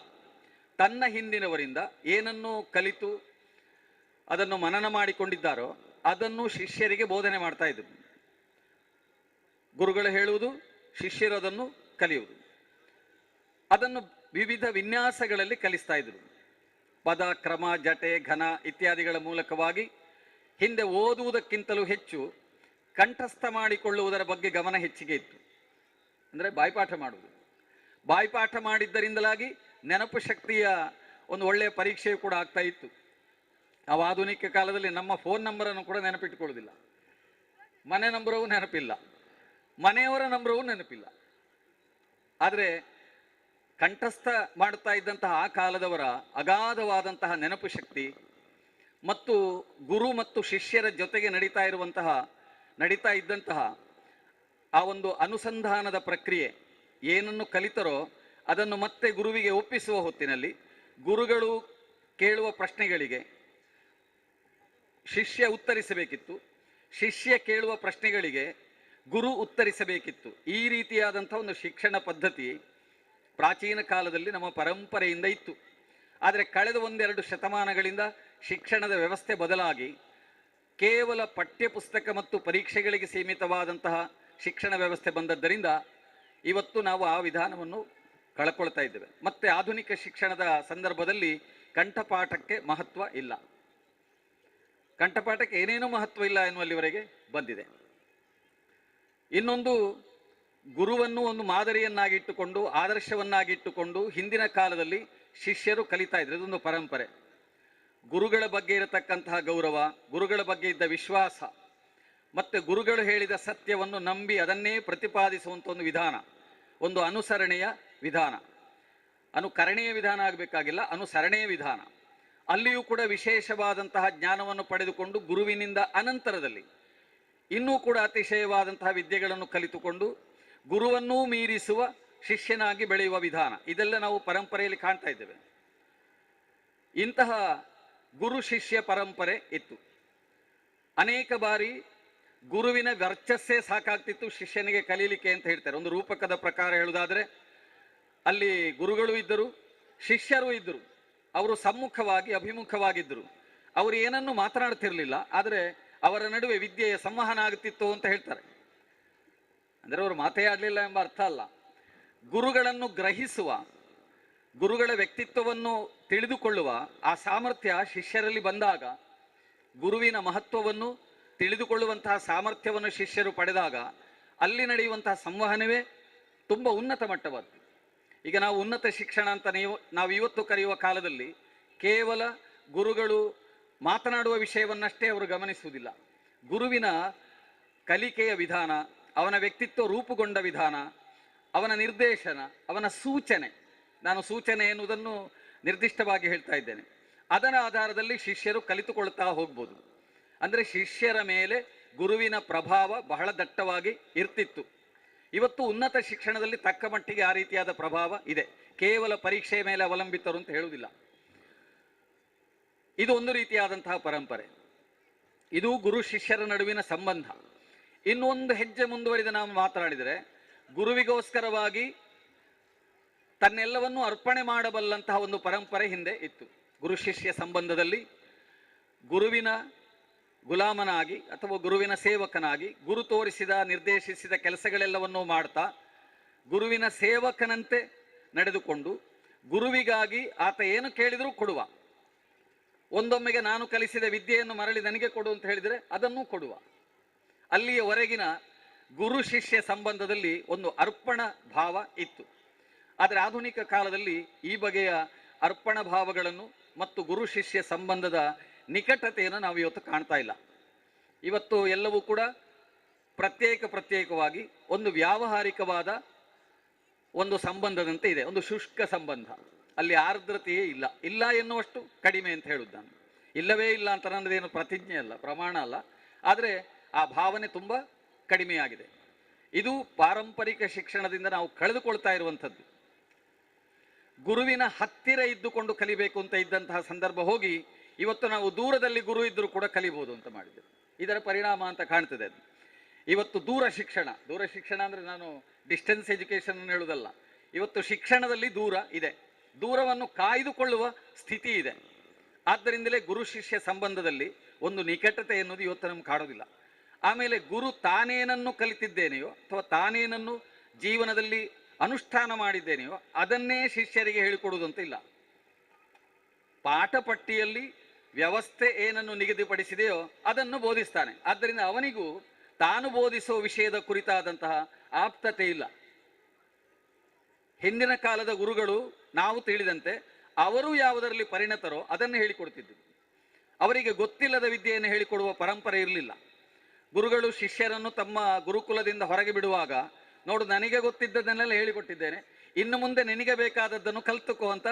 ತನ್ನ ಹಿಂದಿನವರಿಂದ ಏನನ್ನು ಕಲಿತು ಅದನ್ನು ಮನನ ಮಾಡಿಕೊಂಡಿದ್ದಾರೋ ಅದನ್ನು ಶಿಷ್ಯರಿಗೆ ಬೋಧನೆ ಮಾಡ್ತಾ ಇದ್ರು. ಗುರುಗಳು ಹೇಳುವುದು, ಶಿಷ್ಯರು ಅದನ್ನು ಕಲಿಯುವುದು. ಅದನ್ನು ವಿವಿಧ ವಿನ್ಯಾಸಗಳಲ್ಲಿ ಕಲಿಸ್ತಾ ಇದ್ರು. ಪದ, ಕ್ರಮ, ಜಟೆ, ಘನ ಇತ್ಯಾದಿಗಳ ಮೂಲಕವಾಗಿ ಹಿಂದೆ ಓದುವುದಕ್ಕಿಂತಲೂ ಹೆಚ್ಚು ಕಂಠಸ್ಥ ಮಾಡಿಕೊಳ್ಳುವುದರ ಬಗ್ಗೆ ಗಮನ ಹೆಚ್ಚಿಗೆ ಇತ್ತು. ಅಂದರೆ ಬಾಯ್ಪಾಠ ಮಾಡುವುದು. ಬಾಯ್ಪಾಠ ಮಾಡಿದ್ದರಿಂದಲಾಗಿ ನೆನಪು ಶಕ್ತಿಯ ಒಂದು ಒಳ್ಳೆಯ ಪರೀಕ್ಷೆಯು ಕೂಡ ಆಗ್ತಾ ಇತ್ತು. ನಾವು ಆಧುನಿಕ ಕಾಲದಲ್ಲಿ ನಮ್ಮ ಫೋನ್ ನಂಬರನ್ನು ಕೂಡ ನೆನಪಿಟ್ಟುಕೊಳ್ಳುವುದಿಲ್ಲ, ಮನೆ ನಂಬರವೂ ನೆನಪಿಲ್ಲ, ಮನೆಯವರ ನಂಬರವೂ ನೆನಪಿಲ್ಲ. ಆದರೆ ಕಂಠಸ್ಥ ಮಾಡುತ್ತಾ ಇದ್ದಂತಹ ಆ ಕಾಲದವರ ಅಗಾಧವಾದಂತಹ ನೆನಪು ಶಕ್ತಿ ಮತ್ತು ಗುರು ಮತ್ತು ಶಿಷ್ಯರ ಜೊತೆಗೆ ನಡೀತಾ ಇದ್ದಂತಹ ಆ ಒಂದು ಅನುಸಂಧಾನದ ಪ್ರಕ್ರಿಯೆ, ಏನನ್ನು ಕಲಿತರೋ ಅದನ್ನು ಮತ್ತೆ ಗುರುವಿಗೆ ಒಪ್ಪಿಸುವ ಹೊತ್ತಿನಲ್ಲಿ ಗುರುಗಳು ಕೇಳುವ ಪ್ರಶ್ನೆಗಳಿಗೆ ಶಿಷ್ಯ ಉತ್ತರಿಸಬೇಕಿತ್ತು, ಶಿಷ್ಯ ಕೇಳುವ ಪ್ರಶ್ನೆಗಳಿಗೆ ಗುರು ಉತ್ತರಿಸಬೇಕಿತ್ತು. ಈ ರೀತಿಯಾದಂಥ ಒಂದು ಶಿಕ್ಷಣ ಪದ್ಧತಿ ಪ್ರಾಚೀನ ಕಾಲದಲ್ಲಿ ನಮ್ಮ ಪರಂಪರೆಯಿಂದ ಇತ್ತು. ಆದರೆ ಕಳೆದ 1-2 ಶತಮಾನಗಳಿಂದ ಶಿಕ್ಷಣದ ವ್ಯವಸ್ಥೆ ಬದಲಾಗಿ ಕೇವಲ ಪಠ್ಯಪುಸ್ತಕ ಮತ್ತು ಪರೀಕ್ಷೆಗಳಿಗೆ ಸೀಮಿತವಾದಂತಹ ಶಿಕ್ಷಣ ವ್ಯವಸ್ಥೆ ಬಂದದ್ದರಿಂದ ಇವತ್ತು ನಾವು ಆ ವಿಧಾನವನ್ನು ಕಳ್ಕೊಳ್ತಾ ಇದ್ದೇವೆ. ಮತ್ತೆ ಆಧುನಿಕ ಶಿಕ್ಷಣದ ಸಂದರ್ಭದಲ್ಲಿ ಕಂಠಪಾಠಕ್ಕೆ ಮಹತ್ವ ಇಲ್ಲ, ಕಂಠಪಾಠಕ್ಕೆ ಏನೇನೂ ಮಹತ್ವ ಇಲ್ಲ ಎನ್ನುವಲ್ಲಿವರೆಗೆ ಬಂದಿದೆ. ಇನ್ನೊಂದು, ಗುರುವನ್ನು ಒಂದು ಮಾದರಿಯನ್ನಾಗಿಟ್ಟುಕೊಂಡು ಆದರ್ಶವನ್ನಾಗಿಟ್ಟುಕೊಂಡು ಹಿಂದಿನ ಕಾಲದಲ್ಲಿ ಶಿಷ್ಯರು ಕಲಿತಾ ಇದ್ರು. ಇದೊಂದು ಪರಂಪರೆ. ಗುರುಗಳ ಬಗ್ಗೆ ಇರತಕ್ಕಂತಹ ಗೌರವ, ಗುರುಗಳ ಬಗ್ಗೆ ಇದ್ದ ವಿಶ್ವಾಸ, ಮತ್ತೆ ಗುರುಗಳು ಹೇಳಿದ ಸತ್ಯವನ್ನು ನಂಬಿ ಅದನ್ನೇ ಪ್ರತಿಪಾದಿಸುವಂಥ ಒಂದು ವಿಧಾನ, ಒಂದು ಅನುಸರಣೆಯ ವಿಧಾನ. ಅನುಕರಣೆಯ ವಿಧಾನ ಆಗಬೇಕಾಗಿಲ್ಲ, ಅನುಸರಣೆಯ ವಿಧಾನ. ಅಲ್ಲಿಯೂ ಕೂಡ ವಿಶೇಷವಾದಂತಹ ಜ್ಞಾನವನ್ನು ಪಡೆದುಕೊಂಡು ಗುರುವಿನಿಂದ ಅನಂತರದಲ್ಲಿ ಇನ್ನೂ ಕೂಡ ಅತಿಶಯವಾದಂತಹ ವಿದ್ಯೆಗಳನ್ನು ಕಲಿತುಕೊಂಡು ಗುರುವನ್ನೂ ಮೀರಿಸುವ ಶಿಷ್ಯನಾಗಿ ಬೆಳೆಯುವ ವಿಧಾನ, ಇದೆಲ್ಲ ನಾವು ಪರಂಪರೆಯಲ್ಲಿ ಕಾಣ್ತಾ ಇದ್ದೇವೆ. ಇಂತಹ ಗುರು ಶಿಷ್ಯ ಪರಂಪರೆ ಇತ್ತು. ಅನೇಕ ಬಾರಿ ಗುರುವಿನ ವರ್ಚಸ್ಸೇ ಸಾಕಾಗ್ತಿತ್ತು ಶಿಷ್ಯನಿಗೆ ಕಲೀಲಿಕ್ಕೆ ಅಂತ ಹೇಳ್ತಾರೆ. ಒಂದು ರೂಪಕದ ಪ್ರಕಾರ ಹೇಳುವುದಾದರೆ ಅಲ್ಲಿ ಗುರುಗಳು ಇದ್ದರು, ಶಿಷ್ಯರು ಇದ್ದರು. ಅವರು ಸಮ್ಮುಖವಾಗಿ ಅಭಿಮುಖವಾಗಿದ್ದರು. ಅವರು ಏನನ್ನು ಮಾತನಾಡ್ತಿರ್ಲಿಲ್ಲ, ಆದರೆ ಅವರ ನಡುವೆ ವಿದ್ಯೆಯ ಸಂವಹನ ಆಗುತ್ತಿತ್ತು ಅಂತ ಹೇಳ್ತಾರೆ. ಅಂದರೆ ಅವರು ಮಾತೇ ಆಡಲಿಲ್ಲ ಎಂಬ ಅರ್ಥ ಅಲ್ಲ. ಗುರುಗಳನ್ನು ಗ್ರಹಿಸುವ, ಗುರುಗಳ ವ್ಯಕ್ತಿತ್ವವನ್ನು ತಿಳಿದುಕೊಳ್ಳುವ ಆ ಸಾಮರ್ಥ್ಯ ಶಿಷ್ಯರಲ್ಲಿ ಬಂದಾಗ, ಗುರುವಿನ ಮಹತ್ವವನ್ನು ತಿಳಿದುಕೊಳ್ಳುವಂತಹ ಸಾಮರ್ಥ್ಯವನ್ನು ಶಿಷ್ಯರು ಪಡೆದಾಗ ಅಲ್ಲಿ ನಡೆಯುವಂತಹ ಸಂವಹನವೇ ತುಂಬ ಉನ್ನತ ಮಟ್ಟವಾದ್ದು. ಈಗ ನಾವು ಉನ್ನತ ಶಿಕ್ಷಣ ಅಂತ ನಾವು ಇವತ್ತು ಕರೆಯುವ ಕಾಲದಲ್ಲಿ ಕೇವಲ ಗುರುಗಳು ಮಾತನಾಡುವ ವಿಷಯವನ್ನಷ್ಟೇ ಅವರು ಗಮನಿಸುವುದಿಲ್ಲ. ಗುರುವಿನ ಕಲಿಕೆಯ ವಿಧಾನ, ಅವನ ವ್ಯಕ್ತಿತ್ವ ರೂಪುಗೊಂಡ ವಿಧಾನ, ಅವನ ನಿರ್ದೇಶನ, ಅವನ ಸೂಚನೆ, ನಾನು ಸೂಚನೆ ಎನ್ನುವುದನ್ನು ನಿರ್ದಿಷ್ಟವಾಗಿ ಹೇಳ್ತಾ ಇದ್ದೇನೆ, ಅದರ ಆಧಾರದಲ್ಲಿ ಶಿಷ್ಯರು ಕಲಿತುಕೊಳ್ತಾ ಹೋಗ್ಬೋದು. ಅಂದರೆ ಶಿಷ್ಯರ ಮೇಲೆ ಗುರುವಿನ ಪ್ರಭಾವ ಬಹಳ ದಟ್ಟವಾಗಿ ಇರ್ತಿತ್ತು. ಇವತ್ತು ಉನ್ನತ ಶಿಕ್ಷಣದಲ್ಲಿ ತಕ್ಕ ಮಟ್ಟಿಗೆ ಆ ರೀತಿಯಾದ ಪ್ರಭಾವ ಇದೆ. ಕೇವಲ ಪರೀಕ್ಷೆಯ ಮೇಲೆ ಅವಲಂಬಿತರು ಅಂತ ಹೇಳುವುದಿಲ್ಲ. ಇದು ಒಂದು ರೀತಿಯಾದಂತಹ ಪರಂಪರೆ. ಇದು ಗುರು ಶಿಷ್ಯರ ನಡುವಿನ ಸಂಬಂಧ. ಇನ್ನೊಂದು ಹೆಜ್ಜೆ ಮುಂದುವರಿದ ನಾವು ಮಾತನಾಡಿದರೆ, ಗುರುವಿಗೋಸ್ಕರವಾಗಿ ತನ್ನೆಲ್ಲವನ್ನೂ ಅರ್ಪಣೆ ಮಾಡಬಲ್ಲಂತಹ ಒಂದು ಪರಂಪರೆ ಹಿಂದೆ ಇತ್ತು. ಗುರು ಶಿಷ್ಯ ಸಂಬಂಧದಲ್ಲಿ ಗುರುವಿನ ಗುಲಾಮನಾಗಿ ಅಥವಾ ಗುರುವಿನ ಸೇವಕನಾಗಿ ಗುರು ತೋರಿಸಿದ ನಿರ್ದೇಶಿಸಿದ ಕೆಲಸಗಳೆಲ್ಲವನ್ನೂ ಮಾಡ್ತಾ ಗುರುವಿನ ಸೇವಕನಂತೆ ನಡೆದುಕೊಂಡು ಗುರುವಿಗಾಗಿ ಆತ ಏನು ಕೇಳಿದರೂ ಕೊಡುವ, ಒಂದೊಮ್ಮೆಗೆ ನಾನು ಕಲಿಸಿದ ವಿದ್ಯೆಯನ್ನು ಮರಳಿ ನನಗೆ ಕೊಡು ಅಂತ ಹೇಳಿದರೆ ಅದನ್ನೂ ಕೊಡುವ. ಅಲ್ಲಿಯವರೆಗಿನ ಗುರು ಶಿಷ್ಯ ಸಂಬಂಧದಲ್ಲಿ ಒಂದು ಅರ್ಪಣ ಭಾವ ಇತ್ತು. ಆದರೆ ಆಧುನಿಕ ಕಾಲದಲ್ಲಿ ಈ ಬಗೆಯ ಅರ್ಪಣ ಭಾವಗಳನ್ನು ಮತ್ತು ಗುರು ಶಿಷ್ಯ ಸಂಬಂಧದ ನಿಕಟತೆಯನ್ನು ನಾವು ಇವತ್ತು ಕಾಣ್ತಾ ಇಲ್ಲ. ಇವತ್ತು ಎಲ್ಲವೂ ಕೂಡ ಪ್ರತ್ಯೇಕವಾಗಿ ಒಂದು ವ್ಯಾವಹಾರಿಕವಾದ ಒಂದು ಸಂಬಂಧದಂತೆ ಇದೆ, ಒಂದು ಶುಷ್ಕ ಸಂಬಂಧ. ಅಲ್ಲಿ ಆರ್ದ್ರತೆಯೇ ಇಲ್ಲ ಎನ್ನುವಷ್ಟು ಕಡಿಮೆ ಅಂತ ಹೇಳುವುದು ನಾನು. ಇಲ್ಲವೇ ಇಲ್ಲ ಅಂತ ನನ್ನದೇನು ಪ್ರತಿಜ್ಞೆ ಅಲ್ಲ, ಪ್ರಮಾಣ ಅಲ್ಲ, ಆದರೆ ಆ ಭಾವನೆ ತುಂಬ ಕಡಿಮೆಯಾಗಿದೆ. ಇದು ಪಾರಂಪರಿಕ ಶಿಕ್ಷಣದಿಂದ ನಾವು ಕಳೆದುಕೊಳ್ತಾ ಇರುವಂಥದ್ದು. ಗುರುವಿನ ಹತ್ತಿರ ಇದ್ದುಕೊಂಡು ಕಲಿಬೇಕು ಅಂತ ಇದ್ದಂತಹ ಸಂದರ್ಭ ಹೋಗಿ ಇವತ್ತು ನಾವು ದೂರದಲ್ಲಿ ಗುರು ಇದ್ದರೂ ಕೂಡ ಕಲಿಬಹುದು ಅಂತ ಮಾಡಿದ್ದೇವೆ. ಇದರ ಪರಿಣಾಮ ಅಂತ ಕಾಣ್ತದೆ ಅದು. ಇವತ್ತು ದೂರ ಶಿಕ್ಷಣ ಅಂದರೆ ನಾನು ಡಿಸ್ಟೆನ್ಸ್ ಎಜುಕೇಷನ್ ಹೇಳುವುದಲ್ಲ. ಇವತ್ತು ಶಿಕ್ಷಣದಲ್ಲಿ ದೂರ ಇದೆ, ದೂರವನ್ನು ಕಾಯ್ದುಕೊಳ್ಳುವ ಸ್ಥಿತಿ ಇದೆ. ಆದ್ದರಿಂದಲೇ ಗುರು ಶಿಷ್ಯ ಸಂಬಂಧದಲ್ಲಿ ಒಂದು ನಿಕಟತೆ ಎನ್ನುವುದು ಇವತ್ತು ನಮ್ಗೆ ಕಾಣೋದಿಲ್ಲ. ಆಮೇಲೆ ಗುರು ತಾನೇನನ್ನು ಕಲಿತಿದ್ದೇನೆಯೋ ಅಥವಾ ತಾನೇನನ್ನು ಜೀವನದಲ್ಲಿ ಅನುಷ್ಠಾನ ಮಾಡಿದ್ದೇನೆಯೋ ಅದನ್ನೇ ಶಿಷ್ಯರಿಗೆ ಹೇಳಿಕೊಡುವುದಂತ ಇಲ್ಲ. ಪಾಠ ಪಟ್ಟಿಯಲ್ಲಿ ವ್ಯವಸ್ಥೆ ಏನನ್ನು ನಿಗದಿಪಡಿಸಿದೆಯೋ ಅದನ್ನು ಬೋಧಿಸ್ತಾನೆ. ಆದ್ದರಿಂದ ಅವನಿಗೂ ತಾನು ಬೋಧಿಸುವ ವಿಷಯದ ಕುರಿತಾದಂತಹ ಆಪ್ತತೆ ಇಲ್ಲ. ಹಿಂದಿನ ಕಾಲದ ಗುರುಗಳು ನಾವು ತಿಳಿದಂತೆ ಅವರು ಯಾವುದರಲ್ಲಿ ಪರಿಣತರೋ ಅದನ್ನು ಹೇಳಿಕೊಡ್ತಿದ್ರು. ಅವರಿಗೆ ಗೊತ್ತಿಲ್ಲದ ವಿದ್ಯೆಯನ್ನು ಹೇಳಿಕೊಡುವ ಪರಂಪರೆ ಇರಲಿಲ್ಲ. ಗುರುಗಳು ಶಿಷ್ಯರನ್ನು ತಮ್ಮ ಗುರುಕುಲದಿಂದ ಹೊರಗೆ ಬಿಡುವಾಗ, ನೋಡು ನನಗೆ ಗೊತ್ತಿದ್ದದನ್ನೆಲ್ಲ ಹೇಳಿಕೊಟ್ಟಿದ್ದೇನೆ, ಇನ್ನು ಮುಂದೆ ನಿನಗೆ ಬೇಕಾದದ್ದನ್ನು ಕಲ್ತುಕೋ ಅಂತ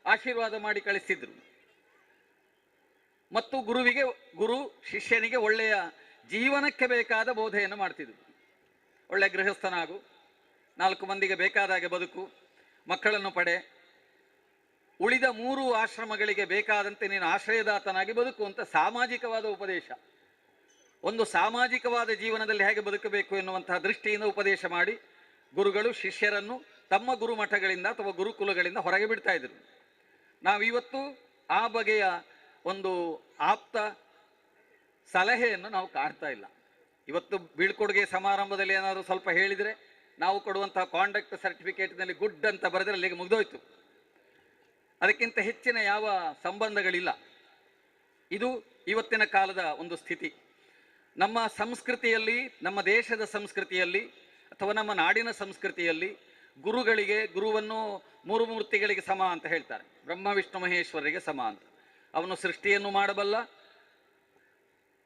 ಆಶೀರ್ವಾದ ಮಾಡಿ ಕಳಿಸ್ತಿದ್ರು. ಮತ್ತು ಗುರು ಶಿಷ್ಯನಿಗೆ ಒಳ್ಳೆಯ ಜೀವನಕ್ಕೆ ಬೇಕಾದ ಬೋಧೆಯನ್ನು ಮಾಡ್ತಿದ್ರು. ಒಳ್ಳೆಯ ಗೃಹಸ್ಥನಾಗು, 4 ಮಂದಿಗೆ ಬೇಕಾದಾಗೆ ಬದುಕು, ಮಕ್ಕಳನ್ನು ಪಡೆ, ಉಳಿದ 3 ಆಶ್ರಮಗಳಿಗೆ ಬೇಕಾದಂತೆ ನೀನು ಆಶ್ರಯದಾತನಾಗಿ ಬದುಕು ಅಂತ ಸಾಮಾಜಿಕವಾದ ಉಪದೇಶ, ಒಂದು ಸಾಮಾಜಿಕವಾದ ಜೀವನದಲ್ಲಿ ಹೇಗೆ ಬದುಕಬೇಕು ಎನ್ನುವಂತಹ ದೃಷ್ಟಿಯಿಂದ ಉಪದೇಶ ಮಾಡಿ ಗುರುಗಳು ಶಿಷ್ಯರನ್ನು ತಮ್ಮ ಗುರುಮಠಗಳಿಂದ ಅಥವಾ ಗುರುಕುಲಗಳಿಂದ ಹೊರಗೆ ಬಿಡ್ತಾ ಇದ್ರು. ನಾವಿವತ್ತು ಆ ಬಗೆಯ ಒಂದು ಆಪ್ತ ಸಲಹೆಯನ್ನು ನಾವು ಕಾಡ್ತಾ ಇಲ್ಲ. ಇವತ್ತು ಬೀಳ್ಕೊಡುಗೆ ಸಮಾರಂಭದಲ್ಲಿ ಏನಾದರೂ ಸ್ವಲ್ಪ ಹೇಳಿದರೆ ನಾವು ಕೊಡುವಂತಹ ಕಾಂಡಕ್ಟ್ ಸರ್ಟಿಫಿಕೇಟ್ನಲ್ಲಿ ಗುಡ್ ಅಂತ ಬರೆದರೆ ಅಲ್ಲಿಗೆ ಮುಗಿದೋಯ್ತು. ಅದಕ್ಕಿಂತ ಹೆಚ್ಚಿನ ಯಾವ ಸಂಬಂಧಗಳಿಲ್ಲ. ಇದು ಇವತ್ತಿನ ಕಾಲದ ಒಂದು ಸ್ಥಿತಿ. ನಮ್ಮ ಸಂಸ್ಕೃತಿಯಲ್ಲಿ, ನಮ್ಮ ದೇಶದ ಸಂಸ್ಕೃತಿಯಲ್ಲಿ ಅಥವಾ ನಮ್ಮ ನಾಡಿನ ಸಂಸ್ಕೃತಿಯಲ್ಲಿ ಗುರುವನ್ನು ಮೂರು ಮೂರ್ತಿಗಳಿಗೆ ಸಮ ಅಂತ ಹೇಳ್ತಾರೆ. ಬ್ರಹ್ಮ ವಿಷ್ಣು ಮಹೇಶ್ವರರಿಗೆ ಸಮ ಅಂತ. ಅವನು ಸೃಷ್ಟಿಯನ್ನು ಮಾಡಬಲ್ಲ,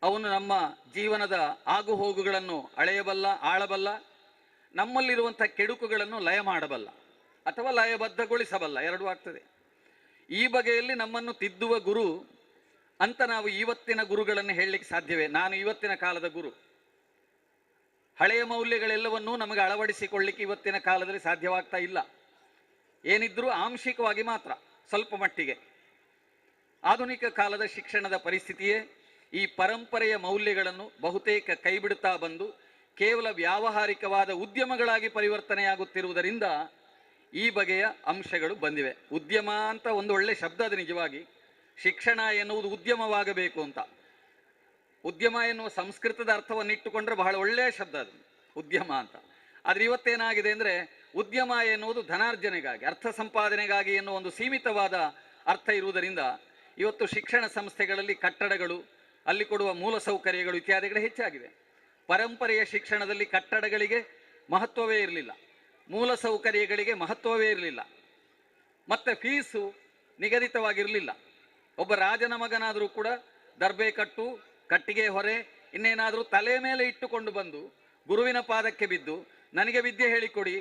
ಅವನು ನಮ್ಮ ಜೀವನದ ಆಗು ಹೋಗುಗಳನ್ನು ಅಳೆಯಬಲ್ಲ, ಆಳಬಲ್ಲ, ನಮ್ಮಲ್ಲಿರುವಂಥ ಕೆಡುಕುಗಳನ್ನು ಲಯ ಮಾಡಬಲ್ಲ ಅಥವಾ ಲಯಬದ್ಧಗೊಳಿಸಬಲ್ಲ, ಎರಡೂ ಆಗ್ತದೆ. ಈ ಬಗೆಯಲ್ಲಿ ನಮ್ಮನ್ನು ತಿದ್ದುವ ಗುರು ಅಂತ ನಾವು ಇವತ್ತಿನ ಗುರುಗಳನ್ನು ಹೇಳಲಿಕ್ಕೆ ಸಾಧ್ಯವೇ? ನಾನು ಇವತ್ತಿನ ಕಾಲದ ಗುರು. ಹಳೆಯ ಮೌಲ್ಯಗಳೆಲ್ಲವನ್ನೂ ನಮಗೆ ಅಳವಡಿಸಿಕೊಳ್ಳಿಕ್ಕೆ ಇವತ್ತಿನ ಕಾಲದಲ್ಲಿ ಸಾಧ್ಯವಾಗ್ತಾ ಇಲ್ಲ. ಏನಿದ್ರೂ ಆಂಶಿಕವಾಗಿ ಮಾತ್ರ, ಸ್ವಲ್ಪ ಮಟ್ಟಿಗೆ. ಆಧುನಿಕ ಕಾಲದ ಶಿಕ್ಷಣದ ಪರಿಸ್ಥಿತಿಯೇ ಈ ಪರಂಪರೆಯ ಮೌಲ್ಯಗಳನ್ನು ಬಹುತೇಕ ಕೈಬಿಡುತ್ತಾ ಬಂದು ಕೇವಲ ವ್ಯಾವಹಾರಿಕವಾದ ಉದ್ಯಮಗಳಾಗಿ ಪರಿವರ್ತನೆಯಾಗುತ್ತಿರುವುದರಿಂದ ಈ ಬಗೆಯ ಅಂಶಗಳು ಬಂದಿವೆ. ಉದ್ಯಮ ಅಂತ ಒಂದು ಒಳ್ಳೆ ಶಬ್ದ ಅದು. ನಿಜವಾಗಿ ಶಿಕ್ಷಣ ಎನ್ನುವುದು ಉದ್ಯಮವಾಗಬೇಕು ಅಂತ. ಉದ್ಯಮ ಎನ್ನುವ ಸಂಸ್ಕೃತದ ಅರ್ಥವನ್ನು ಇಟ್ಟುಕೊಂಡ್ರೆ ಬಹಳ ಒಳ್ಳೆಯ ಶಬ್ದ ಅದು, ಉದ್ಯಮ ಅಂತ. ಆದರೆ ಇವತ್ತೇನಾಗಿದೆ ಅಂದರೆ ಉದ್ಯಮ ಎನ್ನುವುದು ಧನಾರ್ಜನೆಗಾಗಿ, ಅರ್ಥ ಸಂಪಾದನೆಗಾಗಿ ಎನ್ನುವ ಒಂದು ಸೀಮಿತವಾದ ಅರ್ಥ ಇರುವುದರಿಂದ ಇವತ್ತು ಶಿಕ್ಷಣ ಸಂಸ್ಥೆಗಳಲ್ಲಿ ಕಟ್ಟಡಗಳು, ಅಲ್ಲಿ ಕೊಡುವ ಮೂಲಸೌಕರ್ಯಗಳು ಇತ್ಯಾದಿಗಳು ಹೆಚ್ಚಾಗಿವೆ. ಪರಂಪರೆಯ ಶಿಕ್ಷಣದಲ್ಲಿ ಕಟ್ಟಡಗಳಿಗೆ ಮಹತ್ವವೇ ಇರಲಿಲ್ಲ, ಮೂಲಸೌಕರ್ಯಗಳಿಗೆ ಮಹತ್ವವೇ ಇರಲಿಲ್ಲ, ಮತ್ತು ಫೀಸು ನಿಗದಿತವಾಗಿರಲಿಲ್ಲ. ಒಬ್ಬ ರಾಜನ ಮಗನಾದರೂ ಕೂಡ ದರ್ಬೆ ಕಟ್ಟು, ಕಟ್ಟಿಗೆ ಹೊರೆ, ಇನ್ನೇನಾದರೂ ತಲೆ ಮೇಲೆ ಇಟ್ಟುಕೊಂಡು ಬಂದು ಗುರುವಿನ ಪಾದಕ್ಕೆ ಬಿದ್ದು ನನಗೆ ವಿದ್ಯೆ ಹೇಳಿಕೊಡಿ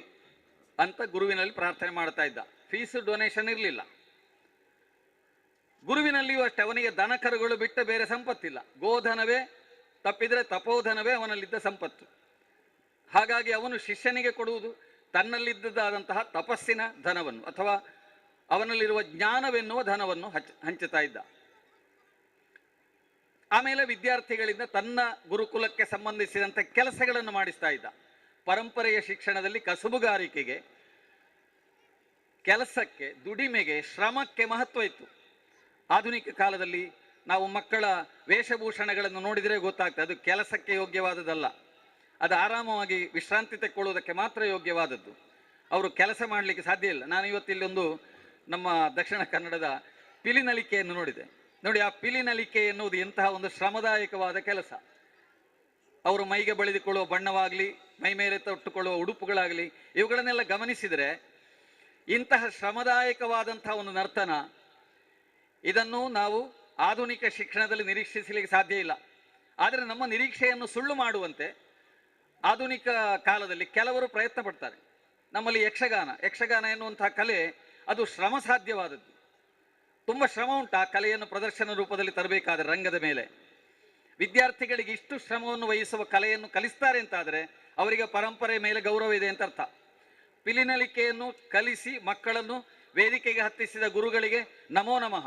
ಅಂತ ಗುರುವಿನಲ್ಲಿ ಪ್ರಾರ್ಥನೆ ಮಾಡ್ತಾ ಇದ್ದ. ಫೀಸು ಡೊನೇಷನ್ ಇರಲಿಲ್ಲ. ಗುರುವಿನಲ್ಲಿಯೂ ಅಷ್ಟೇ, ಅವನಿಗೆ ದನ ಕರುಗಳು ಬಿಟ್ಟು ಬೇರೆ ಸಂಪತ್ತಿಲ್ಲ. ಗೋಧನವೇ ತಪ್ಪಿದರೆ ತಪೋಧನವೇ ಅವನಲ್ಲಿದ್ದ ಸಂಪತ್ತು. ಹಾಗಾಗಿ ಅವನು ಶಿಷ್ಯನಿಗೆ ಕೊಡುವುದು ತನ್ನಲ್ಲಿದ್ದದಾದಂತಹ ತಪಸ್ಸಿನ ಧನವನ್ನು ಅಥವಾ ಅವನಲ್ಲಿರುವ ಜ್ಞಾನವೆನ್ನುವ ಧನವನ್ನು ಹಂಚುತ್ತಾ ಇದ್ದ. ಆಮೇಲೆ ವಿದ್ಯಾರ್ಥಿಗಳಿಂದ ತನ್ನ ಗುರುಕುಲಕ್ಕೆ ಸಂಬಂಧಿಸಿದಂಥ ಕೆಲಸಗಳನ್ನು ಮಾಡಿಸ್ತಾ ಇದ್ದ. ಪರಂಪರೆಯ ಶಿಕ್ಷಣದಲ್ಲಿ ಕಸುಬುಗಾರಿಕೆಗೆ, ಕೆಲಸಕ್ಕೆ, ದುಡಿಮೆಗೆ, ಶ್ರಮಕ್ಕೆ ಮಹತ್ವ ಇತ್ತು. ಆಧುನಿಕ ಕಾಲದಲ್ಲಿ ನಾವು ಮಕ್ಕಳ ವೇಷಭೂಷಣಗಳನ್ನು ನೋಡಿದರೆ ಗೊತ್ತಾಗ್ತದೆ ಅದು ಕೆಲಸಕ್ಕೆ ಯೋಗ್ಯವಾದದ್ದಲ್ಲ. ಅದು ಆರಾಮವಾಗಿ ವಿಶ್ರಾಂತಿ ತೆಕ್ಕೊಳ್ಳುವುದಕ್ಕೆ ಮಾತ್ರ ಯೋಗ್ಯವಾದದ್ದು. ಅವರು ಕೆಲಸ ಮಾಡಲಿಕ್ಕೆ ಸಾಧ್ಯ ಇಲ್ಲ. ನಾನು ಇವತ್ತಿಲ್ಲೊಂದು ನಮ್ಮ ದಕ್ಷಿಣ ಕನ್ನಡದ ಪಿಲಿನಳಿಕೆಯನ್ನು ನೋಡಿದೆ. ನೋಡಿ, ಆ ಪಿಲಿನಳಿಕೆ ಎನ್ನುವುದು ಎಂತಹ ಒಂದು ಶ್ರಮದಾಯಕವಾದ ಕೆಲಸ. ಅವರು ಮೈಗೆ ಬಳಿದುಕೊಳ್ಳುವ ಬಣ್ಣವಾಗಲಿ, ಮೈ ಮೇಲೆ ತೊಟ್ಟುಕೊಳ್ಳುವ ಉಡುಪುಗಳಾಗಲಿ, ಇವುಗಳನ್ನೆಲ್ಲ ಗಮನಿಸಿದರೆ ಇಂತಹ ಶ್ರಮದಾಯಕವಾದಂತಹ ಒಂದು ನರ್ತನ, ಇದನ್ನು ನಾವು ಆಧುನಿಕ ಶಿಕ್ಷಣದಲ್ಲಿ ನಿರೀಕ್ಷಿಸಲಿಕ್ಕೆ ಸಾಧ್ಯ ಇಲ್ಲ. ಆದರೆ ನಮ್ಮ ನಿರೀಕ್ಷೆಯನ್ನು ಸುಳ್ಳು ಮಾಡುವಂತೆ ಆಧುನಿಕ ಕಾಲದಲ್ಲಿ ಕೆಲವರು ಪ್ರಯತ್ನ ಪಡ್ತಾರೆ. ನಮ್ಮಲ್ಲಿ ಯಕ್ಷಗಾನ ಎನ್ನುವಂತಹ ಕಲೆ ಅದು ಶ್ರಮ ಸಾಧ್ಯವಾದದ್ದು. ತುಂಬ ಶ್ರಮ ಉಂಟು ಆ ಕಲೆಯನ್ನು ಪ್ರದರ್ಶನ ರೂಪದಲ್ಲಿ ತರಬೇಕಾದರೆ ರಂಗದ ಮೇಲೆ. ವಿದ್ಯಾರ್ಥಿಗಳಿಗೆ ಇಷ್ಟು ಶ್ರಮವನ್ನು ವಹಿಸುವ ಕಲೆಯನ್ನು ಕಲಿಸ್ತಾರೆ ಅಂತಾದರೆ ಅವರಿಗೆ ಪರಂಪರೆಯ ಮೇಲೆ ಗೌರವ ಇದೆ ಅಂತ ಅರ್ಥ. ಪಿಲಿನಳಿಕೆಯನ್ನು ಕಲಿಸಿ ಮಕ್ಕಳನ್ನು ವೇದಿಕೆಗೆ ಹತ್ತಿಸಿದ ಗುರುಗಳಿಗೆ ನಮೋ ನಮಃ.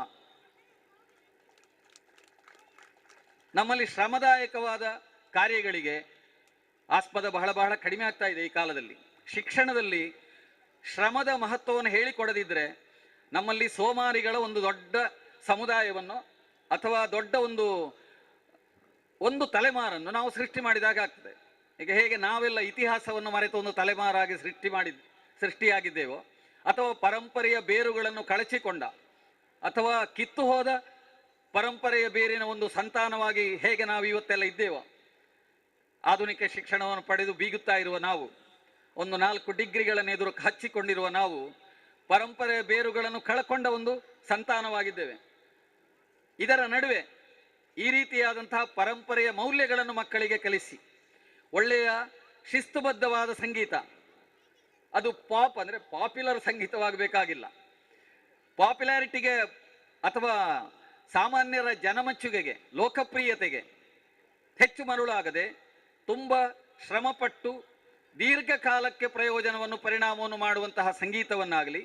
ನಮ್ಮಲ್ಲಿ ಶ್ರಮದಾಯಕವಾದ ಕಾರ್ಯಗಳಿಗೆ ಆಸ್ಪದ ಬಹಳ ಕಡಿಮೆ ಆಗ್ತಾ ಇದೆ ಈ ಕಾಲದಲ್ಲಿ. ಶಿಕ್ಷಣದಲ್ಲಿ ಶ್ರಮದ ಮಹತ್ವವನ್ನು ಹೇಳಿಕೊಡದಿದ್ದರೆ ನಮ್ಮಲ್ಲಿ ಸೋಮಾರಿಗಳ ಒಂದು ದೊಡ್ಡ ಸಮುದಾಯವನ್ನು ಅಥವಾ ದೊಡ್ಡ ಒಂದು ತಲೆಮಾರನ್ನು ನಾವು ಸೃಷ್ಟಿ ಮಾಡಿದಾಗ ಆಗ್ತದೆ. ಈಗ ಹೇಗೆ ನಾವೆಲ್ಲ ಇತಿಹಾಸವನ್ನು ಮರೆತು ಒಂದು ತಲೆಮಾರಾಗಿ ಸೃಷ್ಟಿಯಾಗಿದ್ದೇವೋ, ಅಥವಾ ಪರಂಪರೆಯ ಬೇರುಗಳನ್ನು ಕಳಚಿಕೊಂಡ ಅಥವಾ ಕಿತ್ತು ಹೋದ ಪರಂಪರೆಯ ಬೇರಿನ ಒಂದು ಸಂತಾನವಾಗಿ ಹೇಗೆ ನಾವು ಇವತ್ತೆಲ್ಲ ಇದ್ದೇವೋ, ಆಧುನಿಕ ಶಿಕ್ಷಣವನ್ನು ಪಡೆದು ಬೀಗುತ್ತಾ ಇರುವ ನಾವು, ಒಂದು 4 ಡಿಗ್ರಿಗಳನ್ನು ಎದುರು ಹಚ್ಚಿಕೊಂಡಿರುವ ನಾವು ಪರಂಪರೆಯ ಬೇರುಗಳನ್ನು ಕಳಕೊಂಡ ಒಂದು ಸಂತಾನವಾಗಿದ್ದೇವೆ. ಇದರ ನಡುವೆ ಈ ರೀತಿಯಾದಂತಹ ಪರಂಪರೆಯ ಮೌಲ್ಯಗಳನ್ನು ಮಕ್ಕಳಿಗೆ ಕಲಿಸಿ, ಒಳ್ಳೆಯ ಶಿಸ್ತುಬದ್ಧವಾದ ಸಂಗೀತ, ಅದು ಪಾಪ್ ಅಂದರೆ ಪಾಪ್ಯುಲರ್ ಸಂಗೀತವಾಗಬೇಕಾಗಿಲ್ಲ, ಪಾಪ್ಯುಲಾರಿಟಿಗೆ ಅಥವಾ ಸಾಮಾನ್ಯರ ಜನಮೆಚ್ಚುಗೆಗೆ, ಲೋಕಪ್ರಿಯತೆಗೆ ಹೆಚ್ಚು ಮರುಳಾಗದೆ ತುಂಬ ಶ್ರಮಪಟ್ಟು ದೀರ್ಘಕಾಲಕ್ಕೆ ಪ್ರಯೋಜನವನ್ನು, ಪರಿಣಾಮವನ್ನು ಮಾಡುವಂತಹ ಸಂಗೀತವನ್ನಾಗಲಿ,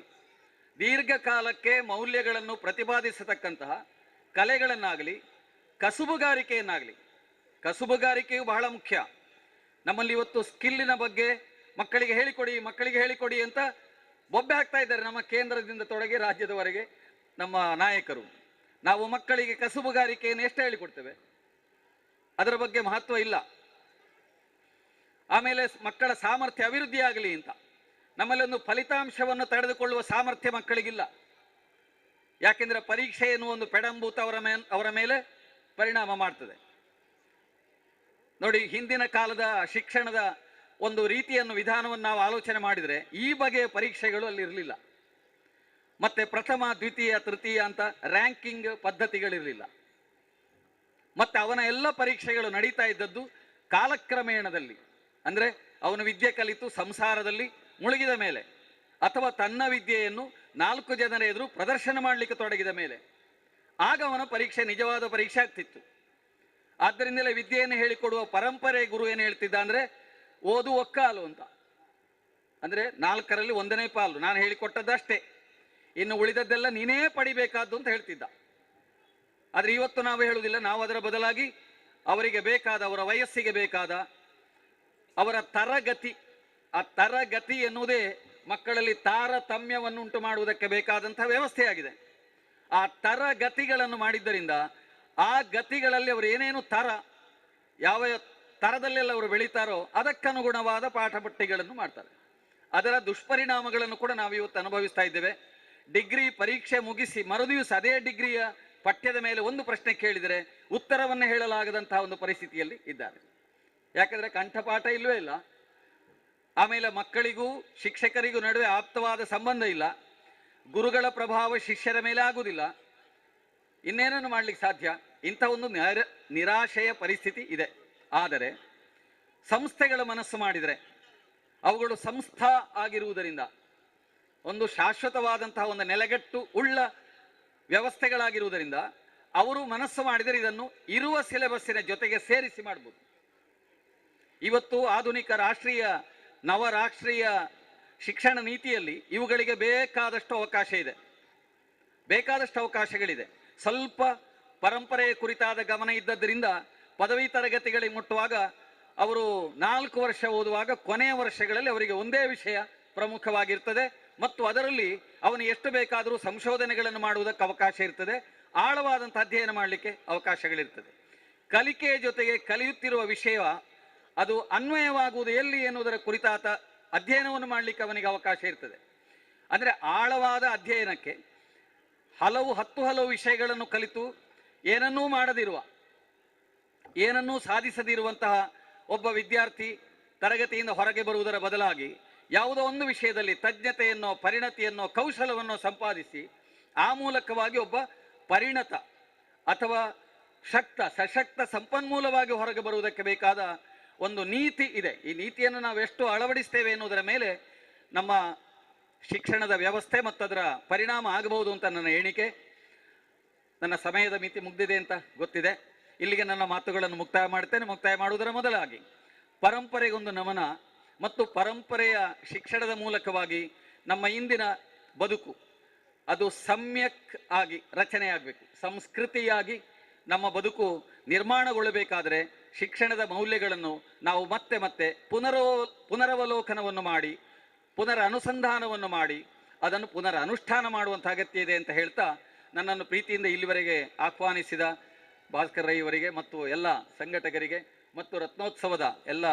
ದೀರ್ಘಕಾಲಕ್ಕೆ ಮೌಲ್ಯಗಳನ್ನು ಪ್ರತಿಪಾದಿಸತಕ್ಕಂತಹ ಕಲೆಗಳನ್ನಾಗಲಿ, ಕಸುಬುಗಾರಿಕೆಯನ್ನಾಗಲಿ. ಕಸುಬುಗಾರಿಕೆಯು ಬಹಳ ಮುಖ್ಯ. ನಮ್ಮಲ್ಲಿ ಇವತ್ತು ಸ್ಕಿಲ್ಲಿನ ಬಗ್ಗೆ ಮಕ್ಕಳಿಗೆ ಹೇಳಿಕೊಡಿ ಅಂತ ಬೊಬ್ಬೆ ಹಾಕ್ತಾ ಇದ್ದಾರೆ ನಮ್ಮ ಕೇಂದ್ರದಿಂದ ತೊಡಗಿ ರಾಜ್ಯದವರೆಗೆ ನಮ್ಮ ನಾಯಕರು. ನಾವು ಮಕ್ಕಳಿಗೆ ಕಸುಬುಗಾರಿಕೆಯನ್ನು ಎಷ್ಟು ಹೇಳಿಕೊಡ್ತೇವೆ? ಅದರ ಬಗ್ಗೆ ಮಹತ್ವ ಇಲ್ಲ. ಆಮೇಲೆ ಮಕ್ಕಳ ಸಾಮರ್ಥ್ಯ ಅಭಿವೃದ್ಧಿ ಆಗಲಿ ಅಂತ. ನಮ್ಮಲ್ಲಿ ಒಂದು ಫಲಿತಾಂಶವನ್ನು ತಡೆದುಕೊಳ್ಳುವ ಸಾಮರ್ಥ್ಯ ಮಕ್ಕಳಿಗಿಲ್ಲ. ಯಾಕೆಂದ್ರೆ ಪರೀಕ್ಷೆ ಎನ್ನುವ ಒಂದು ಪೆಡಂಭೂತ ಅವರ ಮೇಲೆ ಪರಿಣಾಮ ಮಾಡ್ತದೆ. ನೋಡಿ, ಹಿಂದಿನ ಕಾಲದ ಶಿಕ್ಷಣದ ಒಂದು ರೀತಿಯನ್ನು, ವಿಧಾನವನ್ನು ನಾವು ಆಲೋಚನೆ ಮಾಡಿದರೆ ಈ ಬಗೆಯ ಪರೀಕ್ಷೆಗಳು ಅಲ್ಲಿ ಇರಲಿಲ್ಲ. ಮತ್ತೆ ಪ್ರಥಮ, ದ್ವಿತೀಯ, ತೃತೀಯ ಅಂತ ರ್ಯಾಂಕಿಂಗ್ ಪದ್ಧತಿಗಳಿರಲಿಲ್ಲ. ಮತ್ತೆ ಅವನ ಎಲ್ಲ ಪರೀಕ್ಷೆಗಳು ನಡೀತಾ ಇದ್ದದ್ದು ಕಾಲಕ್ರಮೇಣದಲ್ಲಿ. ಅಂದ್ರೆ ಅವನು ವಿದ್ಯೆ ಕಲಿತು ಸಂಸಾರದಲ್ಲಿ ಮುಳುಗಿದ ಮೇಲೆ, ಅಥವಾ ತನ್ನ ವಿದ್ಯೆಯನ್ನು 4 ಜನರ ಎದುರು ಪ್ರದರ್ಶನ ಮಾಡಲಿಕ್ಕೆ ತೊಡಗಿದ ಮೇಲೆ, ಆಗ ಅವನ ಪರೀಕ್ಷೆ ನಿಜವಾದ ಪರೀಕ್ಷೆ ಆಗ್ತಿತ್ತು. ಆದ್ದರಿಂದಲೇ ವಿದ್ಯೆಯನ್ನು ಹೇಳಿಕೊಡುವ ಪರಂಪರೆ ಗುರು ಏನು ಹೇಳ್ತಿದ್ದ ಅಂದ್ರೆ, ಓದು ಒಕ್ಕಾಲು ಅಂತ. ಅಂದ್ರೆ 4ರಲ್ಲಿ 1ನೇ ಪಾಲು ನಾನು ಹೇಳಿಕೊಟ್ಟದ್ದಷ್ಟೇ, ಇನ್ನು ಉಳಿದದ್ದೆಲ್ಲ ನೀನೇ ಪಡಿಬೇಕಾದ್ದು ಅಂತ ಹೇಳ್ತಿದ್ದ. ಆದ್ರೆ ಇವತ್ತು ನಾವು ಹೇಳುವುದಿಲ್ಲ. ನಾವು ಅದರ ಬದಲಾಗಿ ಅವರಿಗೆ ಬೇಕಾದ, ಅವರ ವಯಸ್ಸಿಗೆ ಬೇಕಾದ ಅವರ ತರಗತಿ, ಆ ತರಗತಿ ಎನ್ನುವುದೇ ಮಕ್ಕಳಲ್ಲಿ ತಾರತಮ್ಯವನ್ನು ಉಂಟು ಮಾಡುವುದಕ್ಕೆ ಬೇಕಾದಂತಹ ವ್ಯವಸ್ಥೆಯಾಗಿದೆ. ಆ ತರಗತಿಗಳನ್ನು ಮಾಡಿದ್ದರಿಂದ ಆ ಗತಿಗಳಲ್ಲಿ ಅವರು ಏನೇನು ಯಾವ ತರದಲ್ಲೆಲ್ಲ ಅವರು ಬೆಳೀತಾರೋ ಅದಕ್ಕನುಗುಣವಾದ ಪಾಠ ಪಠ್ಯಗಳನ್ನು ಮಾಡ್ತಾರೆ. ಅದರ ದುಷ್ಪರಿಣಾಮಗಳನ್ನು ಕೂಡ ನಾವು ಇವತ್ತು ಅನುಭವಿಸ್ತಾ ಇದ್ದೇವೆ. ಡಿಗ್ರಿ ಪರೀಕ್ಷೆ ಮುಗಿಸಿ ಮರುದಿವಸ ಅದೇ ಡಿಗ್ರಿಯ ಪಠ್ಯದ ಮೇಲೆ ಒಂದು ಪ್ರಶ್ನೆ ಕೇಳಿದರೆ ಉತ್ತರವನ್ನು ಹೇಳಲಾಗದಂತಹ ಒಂದು ಪರಿಸ್ಥಿತಿಯಲ್ಲಿ ಇದ್ದಾರೆ. ಯಾಕಂದ್ರೆ ಕಂಠಪಾಠ ಇಲ್ಲವೇ ಇಲ್ಲ. ಆಮೇಲೆ ಮಕ್ಕಳಿಗೂ ಶಿಕ್ಷಕರಿಗೂ ನಡುವೆ ಆಪ್ತವಾದ ಸಂಬಂಧ ಇಲ್ಲ. ಗುರುಗಳ ಪ್ರಭಾವ ಶಿಷ್ಯರ ಮೇಲೆ ಆಗುವುದಿಲ್ಲ. ಇನ್ನೇನನ್ನು ಮಾಡ್ಲಿಕ್ಕೆ ಸಾಧ್ಯ? ಇಂಥ ಒಂದು ನಿರಾಶೆಯ ಪರಿಸ್ಥಿತಿ ಇದೆ. ಆದರೆ ಸಂಸ್ಥೆಗಳ ಮನಸ್ಸು ಮಾಡಿದರೆ, ಅವುಗಳು ಸಂಸ್ಥಾ ಆಗಿರುವುದರಿಂದ, ಒಂದು ಶಾಶ್ವತವಾದಂತಹ ಒಂದು ನೆಲೆಗಟ್ಟು ಉಳ್ಳ ವ್ಯವಸ್ಥೆಗಳಾಗಿರುವುದರಿಂದ ಅವರು ಮನಸ್ಸು ಮಾಡಿದರೆ ಇದನ್ನು ಇರುವ ಸಿಲೆಬಸ್ಸಿನ ಜೊತೆಗೆ ಸೇರಿಸಿ ಮಾಡಬಹುದು. ಇವತ್ತು ಆಧುನಿಕ ನವರಾಷ್ಟ್ರೀಯ ಶಿಕ್ಷಣ ನೀತಿಯಲ್ಲಿ ಇವುಗಳಿಗೆ ಬೇಕಾದಷ್ಟು ಅವಕಾಶ ಇದೆ, ಬೇಕಾದಷ್ಟು ಅವಕಾಶಗಳಿದೆ. ಸ್ವಲ್ಪ ಪರಂಪರೆಯ ಕುರಿತಾದ ಗಮನ ಇದ್ದದ್ದರಿಂದ ಪದವಿ ತರಗತಿಗಳಿಗೆ ಮುಟ್ಟುವಾಗ ಅವರು 4 ವರ್ಷ ಓದುವಾಗ ಕೊನೆಯ ವರ್ಷಗಳಲ್ಲಿ ಅವರಿಗೆ ಒಂದೇ ವಿಷಯ ಪ್ರಮುಖವಾಗಿರ್ತದೆ ಮತ್ತು ಅದರಲ್ಲಿ ಅವನು ಎಷ್ಟು ಬೇಕಾದರೂ ಸಂಶೋಧನೆಗಳನ್ನು ಮಾಡುವುದಕ್ಕೆ ಅವಕಾಶ ಇರ್ತದೆ, ಆಳವಾದಂಥ ಅಧ್ಯಯನ ಮಾಡಲಿಕ್ಕೆ ಅವಕಾಶಗಳಿರ್ತದೆ. ಕಲಿಕೆಯ ಜೊತೆಗೆ ಕಲಿಯುತ್ತಿರುವ ವಿಷಯ ಅದು ಅನ್ವಯವಾಗುವುದು ಎಲ್ಲಿ ಎನ್ನುವುದರ ಕುರಿತಾದ ಅಧ್ಯಯನವನ್ನು ಮಾಡಲಿಕ್ಕೆ ಅವನಿಗೆ ಅವಕಾಶ ಇರ್ತದೆ. ಅಂದರೆ ಆಳವಾದ ಅಧ್ಯಯನಕ್ಕೆ ಹತ್ತು ಹಲವು ವಿಷಯಗಳನ್ನು ಕಲಿತು ಏನನ್ನೂ ಮಾಡದಿರುವ, ಏನನ್ನೂ ಸಾಧಿಸದಿರುವಂತಹ ಒಬ್ಬ ವಿದ್ಯಾರ್ಥಿ ತರಗತಿಯಿಂದ ಹೊರಗೆ ಬರುವುದರ ಬದಲಾಗಿ ಯಾವುದೋ ಒಂದು ವಿಷಯದಲ್ಲಿ ತಜ್ಞತೆಯನ್ನೋ ಪರಿಣತಿಯನ್ನೋ ಕೌಶಲವನ್ನು ಸಂಪಾದಿಸಿ ಆ ಮೂಲಕವಾಗಿ ಒಬ್ಬ ಪರಿಣತ ಅಥವಾ ಸಶಕ್ತ ಸಂಪನ್ಮೂಲವಾಗಿ ಹೊರಗೆ ಬರುವುದಕ್ಕೆ ಬೇಕಾದ ಒಂದು ನೀತಿ ಇದೆ. ಈ ನೀತಿಯನ್ನು ನಾವು ಎಷ್ಟು ಅಳವಡಿಸ್ತೇವೆ ಎನ್ನುವುದರ ಮೇಲೆ ನಮ್ಮ ಶಿಕ್ಷಣದ ವ್ಯವಸ್ಥೆ ಮತ್ತು ಅದರ ಪರಿಣಾಮ ಆಗಬಹುದು ಅಂತ ನನ್ನ ಎಣಿಕೆ. ನನ್ನ ಸಮಯದ ಮಿತಿ ಮುಗ್ದಿದೆ ಅಂತ ಗೊತ್ತಿದೆ. ಇಲ್ಲಿಗೆ ನನ್ನ ಮಾತುಗಳನ್ನು ಮುಕ್ತಾಯ ಮಾಡ್ತೇನೆ. ಮುಕ್ತಾಯ ಮಾಡುವುದರ ಮೊದಲಾಗಿ ಪರಂಪರೆಗೊಂದು ನಮನ ಮತ್ತು ಪರಂಪರೆಯ ಶಿಕ್ಷಣದ ಮೂಲಕವಾಗಿ ನಮ್ಮ ಇಂದಿನ ಬದುಕು ಅದು ಸಮ್ಯಕ್ ಆಗಿ ರಚನೆಯಾಗಬೇಕು, ಸಂಸ್ಕೃತಿಯಾಗಿ ನಮ್ಮ ಬದುಕು ನಿರ್ಮಾಣಗೊಳ್ಳಬೇಕಾದರೆ ಶಿಕ್ಷಣದ ಮೌಲ್ಯಗಳನ್ನು ನಾವು ಮತ್ತೆ ಮತ್ತೆ ಪುನರವಲೋಕನವನ್ನು ಮಾಡಿ, ಅನುಸಂಧಾನವನ್ನು ಮಾಡಿ ಅದನ್ನು ಅನುಷ್ಠಾನ ಮಾಡುವಂಥ ಅಗತ್ಯ ಇದೆ ಅಂತ ಹೇಳ್ತಾ, ನನ್ನನ್ನು ಪ್ರೀತಿಯಿಂದ ಇಲ್ಲಿವರೆಗೆ ಆಹ್ವಾನಿಸಿದ ಭಾಸ್ಕರ್ ರೈ ಅವರಿಗೆ ಮತ್ತು ಎಲ್ಲ ಸಂಘಟಕರಿಗೆ ಮತ್ತು ರತ್ನೋತ್ಸವದ ಎಲ್ಲ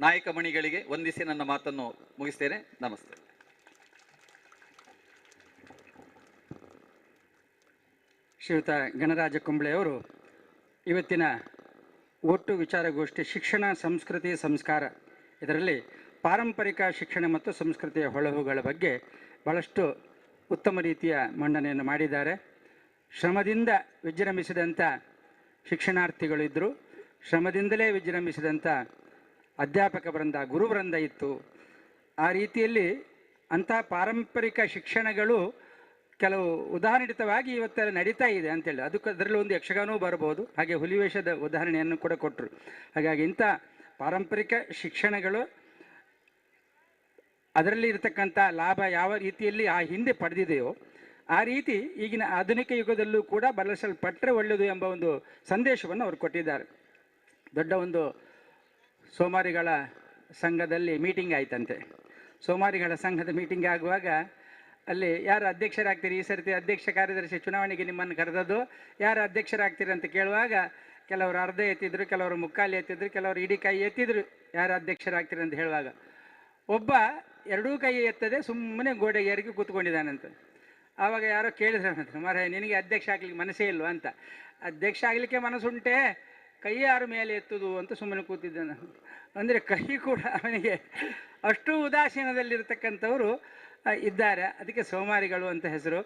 ನಾಯಕ ಮಣಿಗಳಿಗೆ ವಂದಿಸಿ ನನ್ನ ಮಾತನ್ನು ಮುಗಿಸ್ತೇನೆ. ನಮಸ್ತೆ. ಶ್ರೀಯುತ ಗಣರಾಜ ಕುಂಬ್ಳೆಯವರು ಇವತ್ತಿನ ಒಟ್ಟು ವಿಚಾರಗೋಷ್ಠಿ ಶಿಕ್ಷಣ, ಸಂಸ್ಕೃತಿ, ಸಂಸ್ಕಾರ, ಇದರಲ್ಲಿ ಪಾರಂಪರಿಕ ಶಿಕ್ಷಣ ಮತ್ತು ಸಂಸ್ಕೃತಿಯ ಹೊಳಹುಗಳ ಬಗ್ಗೆ ಬಹಳಷ್ಟು ಉತ್ತಮ ರೀತಿಯ ಮಂಡನೆಯನ್ನು ಮಾಡಿದ್ದಾರೆ. ಶ್ರಮದಿಂದ ವಿಜೃಂಭಿಸಿದಂಥ ಶಿಕ್ಷಣಾರ್ಥಿಗಳಿದ್ದರು, ಶ್ರಮದಿಂದಲೇ ವಿಜೃಂಭಿಸಿದಂಥ ಅಧ್ಯಾಪಕ ವೃಂದ, ಗುರುವೃಂದ ಇತ್ತು. ಆ ರೀತಿಯಲ್ಲಿ ಅಂಥ ಪಾರಂಪರಿಕ ಶಿಕ್ಷಣಗಳು ಕೆಲವು ಉದಾಹರಣಿತವಾಗಿ ಇವತ್ತೆಲ್ಲ ನಡೀತಾ ಇದೆ ಅಂತೇಳಿ, ಅದರಲ್ಲಿ ಒಂದು ಯಕ್ಷಗಾನವೂ ಬರ್ಬೋದು, ಹಾಗೆ ಹುಲಿವೇಷದ ಉದಾಹರಣೆಯನ್ನು ಕೂಡ ಕೊಟ್ಟರು. ಹಾಗಾಗಿ ಇಂಥ ಪಾರಂಪರಿಕ ಶಿಕ್ಷಣಗಳು ಅದರಲ್ಲಿ ಇರತಕ್ಕಂಥ ಲಾಭ ಯಾವ ರೀತಿಯಲ್ಲಿ ಆ ಹಿಂದೆ ಪಡೆದಿದೆಯೋ ಆ ರೀತಿ ಈಗಿನ ಆಧುನಿಕ ಯುಗದಲ್ಲೂ ಕೂಡ ಬಳಸಲ್ಪಟ್ಟರೆ ಒಳ್ಳೆಯದು ಎಂಬ ಒಂದು ಸಂದೇಶವನ್ನು ಅವರು ಕೊಟ್ಟಿದ್ದಾರೆ. ದೊಡ್ಡ ಒಂದು ಸೋಮಾರಿಗಳ ಸಂಘದಲ್ಲಿ ಮೀಟಿಂಗ್ ಆಯ್ತಂತೆ. ಸೋಮಾರಿಗಳ ಸಂಘದ ಮೀಟಿಂಗ್ ಆಗುವಾಗ ಅಲ್ಲಿ ಯಾರು ಅಧ್ಯಕ್ಷರಾಗ್ತೀರಿ, ಈ ಸರ್ತಿ ಅಧ್ಯಕ್ಷ ಕಾರ್ಯದರ್ಶಿ ಚುನಾವಣೆಗೆ ನಿಮ್ಮನ್ನು ಕರೆದದ್ದು, ಯಾರು ಅಧ್ಯಕ್ಷರಾಗ್ತೀರಿ ಅಂತ ಕೇಳುವಾಗ ಕೆಲವರು ಅರ್ಧ ಎತ್ತಿದ್ರು, ಕೆಲವರು ಮುಕ್ಕಾಲು ಎತ್ತಿದ್ರು, ಕೆಲವರು ಇಡೀ ಕೈ ಎತ್ತಿದ್ರು ಯಾರು ಅಧ್ಯಕ್ಷರಾಗ್ತೀರಿ ಅಂತ ಹೇಳುವಾಗ. ಒಬ್ಬ ಎರಡೂ ಕೈ ಎತ್ತದೆ ಸುಮ್ಮನೆ ಗೋಡೆಗೆ ಏರಿಕೆ ಕೂತ್ಕೊಂಡಿದ್ದಾನಂತ. ಆವಾಗ ಯಾರೋ ಕೇಳಿದ್ರಂತ, ಮಾರ ನಿನಗೆ ಅಧ್ಯಕ್ಷ ಆಗ್ಲಿಕ್ಕೆ ಮನಸ್ಸೇ ಇಲ್ವಾ ಅಂತ. ಅಧ್ಯಕ್ಷ ಆಗಲಿಕ್ಕೆ ಮನಸ್ಸುಂಟೆ, ಕೈ ಯಾರು ಮೇಲೆ ಎತ್ತುದು ಅಂತ ಸುಮ್ಮನೆ ಕೂತಿದ್ದಾನೆ. ಅಂದರೆ ಕೈ ಕೂಡ ಅವನಿಗೆ ಅಷ್ಟು ಉದಾಸೀನದಲ್ಲಿರ್ತಕ್ಕಂಥವರು ಇದ್ದಾರೆ. ಅದಕ್ಕೆ ಸೋಮಾರಿಗಳು ಅಂತ ಹೆಸರು.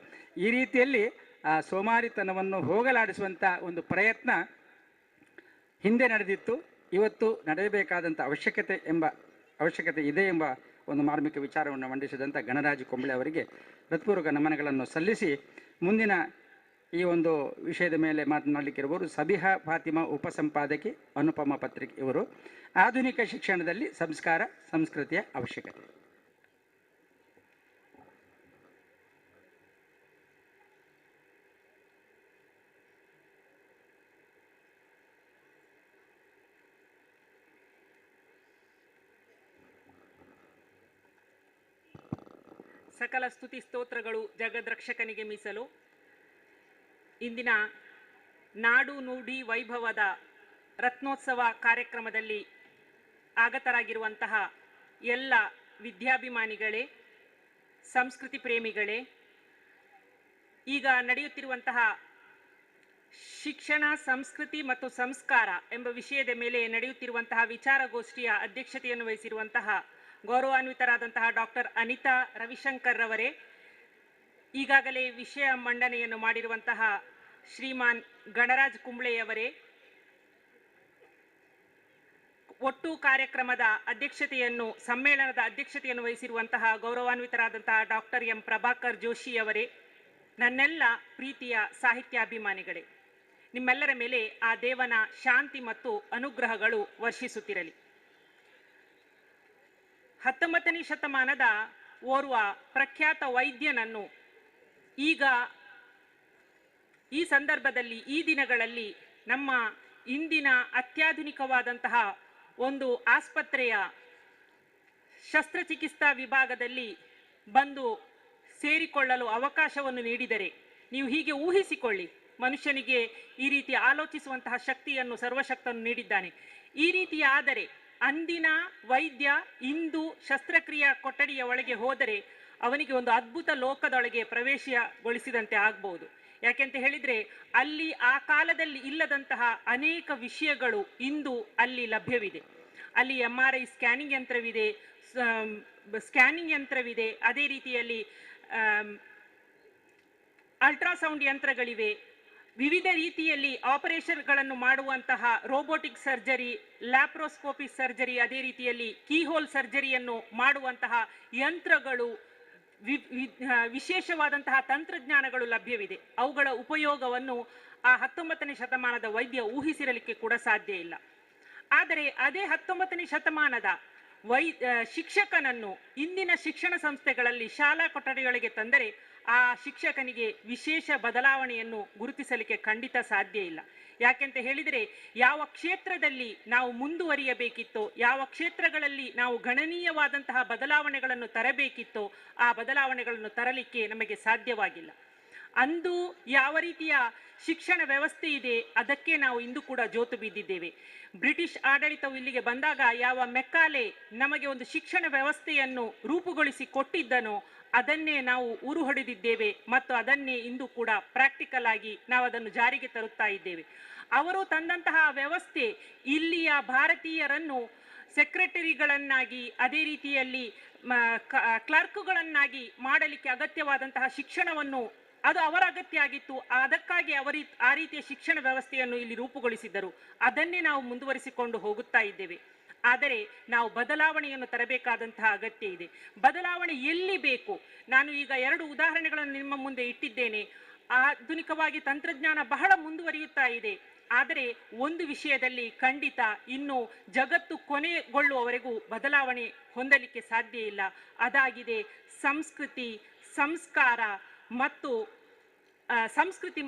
ಈ ರೀತಿಯಲ್ಲಿ ಆ ಸೋಮಾರಿತನವನ್ನು ಹೋಗಲಾಡಿಸುವಂಥ ಒಂದು ಪ್ರಯತ್ನ ಹಿಂದೆ ನಡೆದಿತ್ತು, ಇವತ್ತು ನಡೆಯಬೇಕಾದಂಥ ಅವಶ್ಯಕತೆ ಇದೆ ಎಂಬ ಒಂದು ಮಾರ್ಮಿಕ ವಿಚಾರವನ್ನು ಮಂಡಿಸಿದಂಥ ಗಣರಾಜ ಕುಂಬಳೆ ಅವರಿಗೆ ಹೃತ್ಪೂರ್ವಕ ನಮನಗಳನ್ನು ಸಲ್ಲಿಸಿ, ಮುಂದಿನ ಈ ಒಂದು ವಿಷಯದ ಮೇಲೆ ಮಾತನಾಡಲಿಕ್ಕಿರುವವರು ಸಬಿಹಾ ಫಾತಿಮಾ ಉಪಸಂಪಾದಕಿ ಅನುಪಮ ಪತ್ರಿಕೆ. ಇವರು ಆಧುನಿಕ ಶಿಕ್ಷಣದಲ್ಲಿ ಸಂಸ್ಕಾರ ಸಂಸ್ಕೃತಿಯ ಅವಶ್ಯಕತೆ. ಸಕಲ ಸ್ತುತಿ ಸ್ತೋತ್ರಗಳು ಜಗದ್ರಕ್ಷಕನಿಗೆ ಮೀಸಲು. ಇಂದಿನ ನಾಡು ನುಡಿ ವೈಭವದ ರತ್ನೋತ್ಸವ ಕಾರ್ಯಕ್ರಮದಲ್ಲಿ ಆಗತರಾಗಿರುವಂತಹ ಎಲ್ಲ ವಿದ್ಯಾಭಿಮಾನಿಗಳೇ, ಸಂಸ್ಕೃತಿ ಪ್ರೇಮಿಗಳೇ, ಈಗ ನಡೆಯುತ್ತಿರುವಂತಹ ಶಿಕ್ಷಣ ಸಂಸ್ಕೃತಿ ಮತ್ತು ಸಂಸ್ಕಾರ ಎಂಬ ವಿಷಯದ ಮೇಲೆ ನಡೆಯುತ್ತಿರುವಂತಹ ವಿಚಾರಗೋಷ್ಠಿಯ ಅಧ್ಯಕ್ಷತೆಯನ್ನು ವಹಿಸಿರುವಂತಹ ಗೌರವಾನ್ವಿತರಾದಂತಹ ಡಾಕ್ಟರ್ ಅನಿತಾ ರವಿಶಂಕರ್ ರವರೇ, ಈಗಾಗಲೇ ವಿಷಯ ಮಂಡನೆಯನ್ನು ಮಾಡಿರುವಂತಹ ಶ್ರೀಮಾನ್ ಗಣರಾಜ್ ಕುಂಬ್ಳೆಯವರೇ, ಒಟ್ಟು ಕಾರ್ಯಕ್ರಮದ ಅಧ್ಯಕ್ಷತೆಯನ್ನು ಸಮ್ಮೇಳನದ ಅಧ್ಯಕ್ಷತೆಯನ್ನು ವಹಿಸಿರುವಂತಹ ಗೌರವಾನ್ವಿತರಾದಂತಹ ಡಾಕ್ಟರ್ ಎಂ ಪ್ರಭಾಕರ್ ಜೋಶಿಯವರೇ, ನನ್ನೆಲ್ಲ ಪ್ರೀತಿಯ ಸಾಹಿತ್ಯಾಭಿಮಾನಿಗಳೇ, ನಿಮ್ಮೆಲ್ಲರ ಮೇಲೆ ಆ ದೇವನ ಶಾಂತಿ ಮತ್ತು ಅನುಗ್ರಹಗಳು ವರ್ಷಿಸುತ್ತಿರಲಿ. 19ನೇ ಶತಮಾನದ ಓರ್ವ ಪ್ರಖ್ಯಾತ ವೈದ್ಯನನ್ನು ಈಗ ಈ ಸಂದರ್ಭದಲ್ಲಿ ಈ ದಿನಗಳಲ್ಲಿ ನಮ್ಮ ಇಂದಿನ ಅತ್ಯಾಧುನಿಕವಾದಂತಹ ಒಂದು ಆಸ್ಪತ್ರೆಯ ಶಸ್ತ್ರಚಿಕಿತ್ಸಾ ವಿಭಾಗದಲ್ಲಿ ಬಂದು ಸೇರಿಕೊಳ್ಳಲು ಅವಕಾಶವನ್ನು ನೀಡಿದರೆ, ನೀವು ಹೀಗೆ ಊಹಿಸಿಕೊಳ್ಳಿ, ಮನುಷ್ಯನಿಗೆ ಈ ರೀತಿ ಆಲೋಚಿಸುವಂತಹ ಶಕ್ತಿಯನ್ನು ಸರ್ವಶಕ್ತನು ನೀಡಿದ್ದಾನೆ. ಈ ರೀತಿ ಆದರೆ ಅಂದಿನ ವೈದ್ಯ ಇಂದು ಶಸ್ತ್ರಕ್ರಿಯಾ ಕೊಠಡಿಯ ಒಳಗೆ ಹೋದರೆ ಅವನಿಗೆ ಒಂದು ಅದ್ಭುತ ಲೋಕದೊಳಗೆ ಪ್ರವೇಶಗೊಳಿಸಿದಂತೆ ಆಗ್ಬಹುದು. ಯಾಕೆಂತ ಹೇಳಿದರೆ ಅಲ್ಲಿ ಆ ಕಾಲದಲ್ಲಿ ಇಲ್ಲದಂತಹ ಅನೇಕ ವಿಷಯಗಳು ಇಂದು ಅಲ್ಲಿ ಲಭ್ಯವಿದೆ. ಅಲ್ಲಿ MRI ಸ್ಕ್ಯಾನಿಂಗ್ ಯಂತ್ರವಿದೆ, ಅದೇ ರೀತಿಯಲ್ಲಿ ಅಲ್ಟ್ರಾಸೌಂಡ್ ಯಂತ್ರಗಳಿವೆ, ವಿವಿಧ ರೀತಿಯಲ್ಲಿ ಆಪರೇಷನ್ಗಳನ್ನು ಮಾಡುವಂತಹ ರೋಬೋಟಿಕ್ ಸರ್ಜರಿ, ಲ್ಯಾಪ್ರೋಸ್ಕೋಪಿ ಸರ್ಜರಿ, ಅದೇ ರೀತಿಯಲ್ಲಿ ಕೀಹೋಲ್ ಸರ್ಜರಿಯನ್ನು ಮಾಡುವಂತಹ ಯಂತ್ರಗಳು, ವಿಶೇಷವಾದಂತಹ ತಂತ್ರಜ್ಞಾನಗಳು ಲಭ್ಯವಿದೆ. ಅವುಗಳ ಉಪಯೋಗವನ್ನು ಆ 19ನೇ ಶತಮಾನದ ವೈದ್ಯ ಊಹಿಸಿರಲಿಕ್ಕೆ ಕೂಡ ಸಾಧ್ಯ ಇಲ್ಲ. ಆದರೆ ಅದೇ 19ನೇ ಶತಮಾನದ ಶಿಕ್ಷಕನನ್ನು ಇಂದಿನ ಶಿಕ್ಷಣ ಸಂಸ್ಥೆಗಳಲ್ಲಿ ಶಾಲಾ ಕೊಠಡಿಗಳಿಗೆ ತಂದರೆ ಆ ಶಿಕ್ಷಕನಿಗೆ ವಿಶೇಷ ಬದಲಾವಣೆಯನ್ನು ಗುರುತಿಸಲಿಕ್ಕೆ ಖಂಡಿತ ಸಾಧ್ಯ ಇಲ್ಲ. ಯಾಕೆಂತ ಹೇಳಿದರೆ ಯಾವ ಕ್ಷೇತ್ರದಲ್ಲಿ ನಾವು ಮುಂದುವರಿಯಬೇಕಿತ್ತೋ, ಯಾವ ಕ್ಷೇತ್ರಗಳಲ್ಲಿ ನಾವು ಗಣನೀಯವಾದಂತಹ ಬದಲಾವಣೆಗಳನ್ನು ತರಬೇಕಿತ್ತೋ ಆ ಬದಲಾವಣೆಗಳನ್ನು ತರಲಿಕ್ಕೆ ನಮಗೆ ಸಾಧ್ಯವಾಗಿಲ್ಲ. ಅಂದು ಯಾವ ರೀತಿಯ ಶಿಕ್ಷಣ ವ್ಯವಸ್ಥೆ ಇದೆ ಅದಕ್ಕೆ ನಾವು ಇಂದು ಕೂಡ ಜೋತು ಬಿದ್ದಿದ್ದೇವೆ. ಬ್ರಿಟಿಷ್ ಆಡಳಿತವು ಇಲ್ಲಿಗೆ ಬಂದಾಗ ಯಾವ ಮೆಕ್ಕಾಲೆ ನಮಗೆ ಒಂದು ಶಿಕ್ಷಣ ವ್ಯವಸ್ಥೆಯನ್ನು ರೂಪುಗೊಳಿಸಿ ಕೊಟ್ಟಿದ್ದನೋ ಅದನ್ನೇ ನಾವು ಉರು ಹೊಡೆದಿದ್ದೇವೆ ಮತ್ತು ಅದನ್ನೇ ಇಂದು ಕೂಡ ಪ್ರಾಕ್ಟಿಕಲ್ ಆಗಿ ನಾವು ಅದನ್ನು ಜಾರಿಗೆ ತರುತ್ತಾ ಇದ್ದೇವೆ. ಅವರು ತಂದಂತಹ ವ್ಯವಸ್ಥೆ ಇಲ್ಲಿಯ ಭಾರತೀಯರನ್ನು ಸೆಕ್ರೆಟರಿಗಳನ್ನಾಗಿ, ಅದೇ ರೀತಿಯಲ್ಲಿ ಕ್ಲರ್ಕ್ಗಳನ್ನಾಗಿ ಮಾಡಲಿಕ್ಕೆ ಅಗತ್ಯವಾದಂತಹ ಶಿಕ್ಷಣವನ್ನು ಅದು ಅವರ ಅಗತ್ಯ ಆಗಿತ್ತು. ಅದಕ್ಕಾಗಿ ಆ ರೀತಿಯ ಶಿಕ್ಷಣ ವ್ಯವಸ್ಥೆಯನ್ನು ಇಲ್ಲಿ ರೂಪುಗೊಳಿಸಿದ್ದರು. ಅದನ್ನೇ ನಾವು ಮುಂದುವರಿಸಿಕೊಂಡು ಹೋಗುತ್ತಾ ಇದ್ದೇವೆ. ಆದರೆ ನಾವು ಬದಲಾವಣೆಯನ್ನು ತರಬೇಕಾದಂತಹ ಅಗತ್ಯ ಇದೆ. ಬದಲಾವಣೆ ಎಲ್ಲಿ ಬೇಕು? ನಾನು ಈಗ 2 ಉದಾಹರಣೆಗಳನ್ನು ನಿಮ್ಮ ಮುಂದೆ ಇಟ್ಟಿದ್ದೇನೆ. ಆಧುನಿಕವಾಗಿ ತಂತ್ರಜ್ಞಾನ ಬಹಳ ಮುಂದುವರಿಯುತ್ತಾ ಇದೆ. ಆದರೆ ಒಂದು ವಿಷಯದಲ್ಲಿ ಖಂಡಿತ ಇನ್ನು ಜಗತ್ತು ಕೊನೆಗೊಳ್ಳುವವರೆಗೂ ಬದಲಾವಣೆ ಹೊಂದಲಿಕ್ಕೆ ಸಾಧ್ಯ ಇಲ್ಲ. ಅದಾಗಿದೆ ಸಂಸ್ಕೃತಿ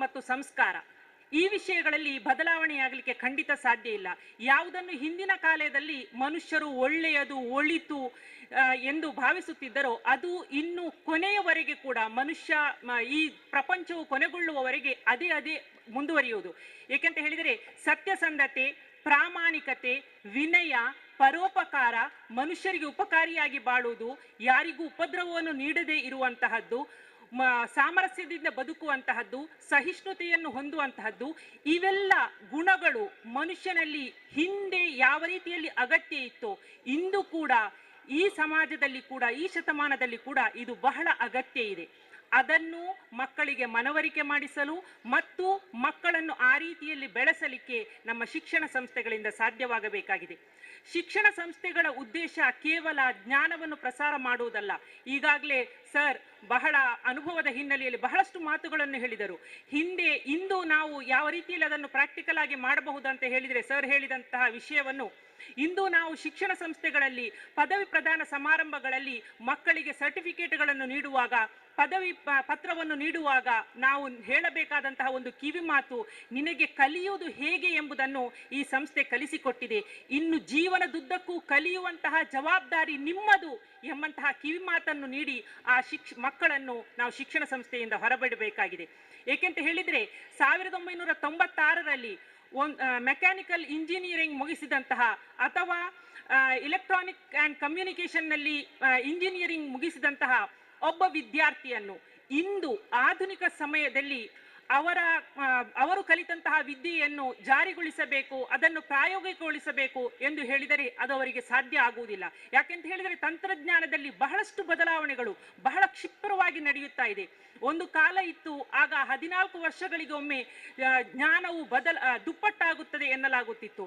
ಮತ್ತು ಸಂಸ್ಕಾರ. ಈ ವಿಷಯಗಳಲ್ಲಿ ಬದಲಾವಣೆ ಆಗಲಿಕ್ಕೆ ಖಂಡಿತ ಸಾಧ್ಯ ಇಲ್ಲ. ಯಾವುದನ್ನು ಹಿಂದಿನ ಕಾಲದಲ್ಲಿ ಮನುಷ್ಯರು ಒಳ್ಳೆಯದು ಒಳಿತು ಎಂದು ಭಾವಿಸುತ್ತಿದ್ದರೋ ಅದು ಇನ್ನು ಕೊನೆಯವರೆಗೆ ಕೂಡ ಈ ಪ್ರಪಂಚವು ಕೊನೆಗೊಳ್ಳುವವರೆಗೆ ಅದೇ ಮುಂದುವರಿಯುವುದು. ಏಕೆಂತ ಹೇಳಿದರೆ ಸತ್ಯಸಂಧತೆ, ಪ್ರಾಮಾಣಿಕತೆ, ವಿನಯ, ಪರೋಪಕಾರ, ಮನುಷ್ಯರಿಗೆ ಉಪಕಾರಿಯಾಗಿ ಬಾಳುವುದು, ಯಾರಿಗೂ ಉಪದ್ರವವನ್ನು ನೀಡದೇ ಇರುವಂತಹದ್ದು, ಸಾಮರಸ್ಯದಿಂದ ಬದುಕುವಂತಹದ್ದು, ಸಹಿಷ್ಣುತೆಯನ್ನು ಹೊಂದುವಂತಹದ್ದು, ಇವೆಲ್ಲ ಗುಣಗಳು ಮನುಷ್ಯನಲ್ಲಿ ಹಿಂದೆ ಯಾವ ರೀತಿಯಲ್ಲಿ ಅಗತ್ಯ ಇತ್ತೋ ಇಂದು ಕೂಡ ಈ ಸಮಾಜದಲ್ಲಿ ಕೂಡ ಈ ಶತಮಾನದಲ್ಲಿ ಕೂಡ ಇದು ಬಹಳ ಅಗತ್ಯ ಇದೆ. ಅದನ್ನು ಮಕ್ಕಳಿಗೆ ಮನವರಿಕೆ ಮಾಡಿಸಲು ಮತ್ತು ಮಕ್ಕಳನ್ನು ಆ ರೀತಿಯಲ್ಲಿ ಬೆಳೆಸಲಿಕ್ಕೆ ನಮ್ಮ ಶಿಕ್ಷಣ ಸಂಸ್ಥೆಗಳಿಂದ ಸಾಧ್ಯವಾಗಬೇಕಾಗಿದೆ. ಶಿಕ್ಷಣ ಸಂಸ್ಥೆಗಳ ಉದ್ದೇಶ ಕೇವಲ ಜ್ಞಾನವನ್ನು ಪ್ರಸಾರ ಮಾಡುವುದಲ್ಲ. ಈಗಾಗಲೇ ಸರ್ ಬಹಳ ಅನುಭವದ ಹಿನ್ನೆಲೆಯಲ್ಲಿ ಬಹಳಷ್ಟು ಮಾತುಗಳನ್ನು ಹೇಳಿದರು. ಇಂದು ನಾವು ಯಾವ ರೀತಿಯಲ್ಲಿ ಅದನ್ನು ಪ್ರಾಕ್ಟಿಕಲ್ ಆಗಿ ಮಾಡಬಹುದು ಅಂತ ಹೇಳಿದರೆ, ಸರ್ ಹೇಳಿದಂತಹ ವಿಷಯವನ್ನು ಇಂದು ನಾವು ಶಿಕ್ಷಣ ಸಂಸ್ಥೆಗಳಲ್ಲಿ ಪದವಿ ಪ್ರದಾನ ಸಮಾರಂಭಗಳಲ್ಲಿ ಮಕ್ಕಳಿಗೆ ಸರ್ಟಿಫಿಕೇಟ್ಗಳನ್ನು ನೀಡುವಾಗ, ಪದವಿ ಪತ್ರವನ್ನು ನೀಡುವಾಗ ನಾವು ಹೇಳಬೇಕಾದಂತಹ ಒಂದು ಕಿವಿ ಮಾತು, ನಿನಗೆ ಕಲಿಯುವುದು ಹೇಗೆ ಎಂಬುದನ್ನು ಈ ಸಂಸ್ಥೆ ಕಲಿಸಿಕೊಟ್ಟಿದೆ, ಇನ್ನು ಜೀವನದುದ್ದಕ್ಕೂ ಕಲಿಯುವಂತಹ ಜವಾಬ್ದಾರಿ ನಿಮ್ಮದು ಎಂಬಂತಹ ಕಿವಿ ಮಾತನ್ನು ನೀಡಿ ಆ ಮಕ್ಕಳನ್ನು ನಾವು ಶಿಕ್ಷಣ ಸಂಸ್ಥೆಯಿಂದ ಹೊರಬಿಡಬೇಕಾಗಿದೆ. ಏಕೆಂತ ಹೇಳಿದರೆ 1996ರಲ್ಲಿ ಮೆಕ್ಯಾನಿಕಲ್ ಇಂಜಿನಿಯರಿಂಗ್ ಮುಗಿಸಿದಂತಹ ಅಥವಾ ಇಲೆಕ್ಟ್ರಾನಿಕ್ ಆ್ಯಂಡ್ ಕಮ್ಯುನಿಕೇಷನ್ನಲ್ಲಿ ಇಂಜಿನಿಯರಿಂಗ್ ಮುಗಿಸಿದಂತಹ ಒಬ್ಬ ವಿದ್ಯಾರ್ಥಿಯನ್ನು ಇಂದು ಆಧುನಿಕ ಸಮಯದಲ್ಲಿ ಅವರು ಕಲಿತಂತಹ ವಿದ್ಯೆಯನ್ನು ಜಾರಿಗೊಳಿಸಬೇಕು, ಅದನ್ನು ಪ್ರಾಯೋಗಿಕಗೊಳಿಸಬೇಕು ಎಂದು ಹೇಳಿದರೆ ಅದು ಅವರಿಗೆ ಸಾಧ್ಯ ಆಗುವುದಿಲ್ಲ. ಯಾಕೆಂತ ಹೇಳಿದರೆ ತಂತ್ರಜ್ಞಾನದಲ್ಲಿ ಬಹಳಷ್ಟು ಬದಲಾವಣೆಗಳು ಬಹಳ ಕ್ಷಿಪ್ರವಾಗಿ ನಡೆಯುತ್ತಾ ಇದೆ. ಒಂದು ಕಾಲ ಇತ್ತು, ಆಗ 14 ವರ್ಷಗಳಿಗೊಮ್ಮೆ ಜ್ಞಾನವು ದುಪ್ಪಟ್ಟಾಗುತ್ತದೆ ಎನ್ನಲಾಗುತ್ತಿತ್ತು.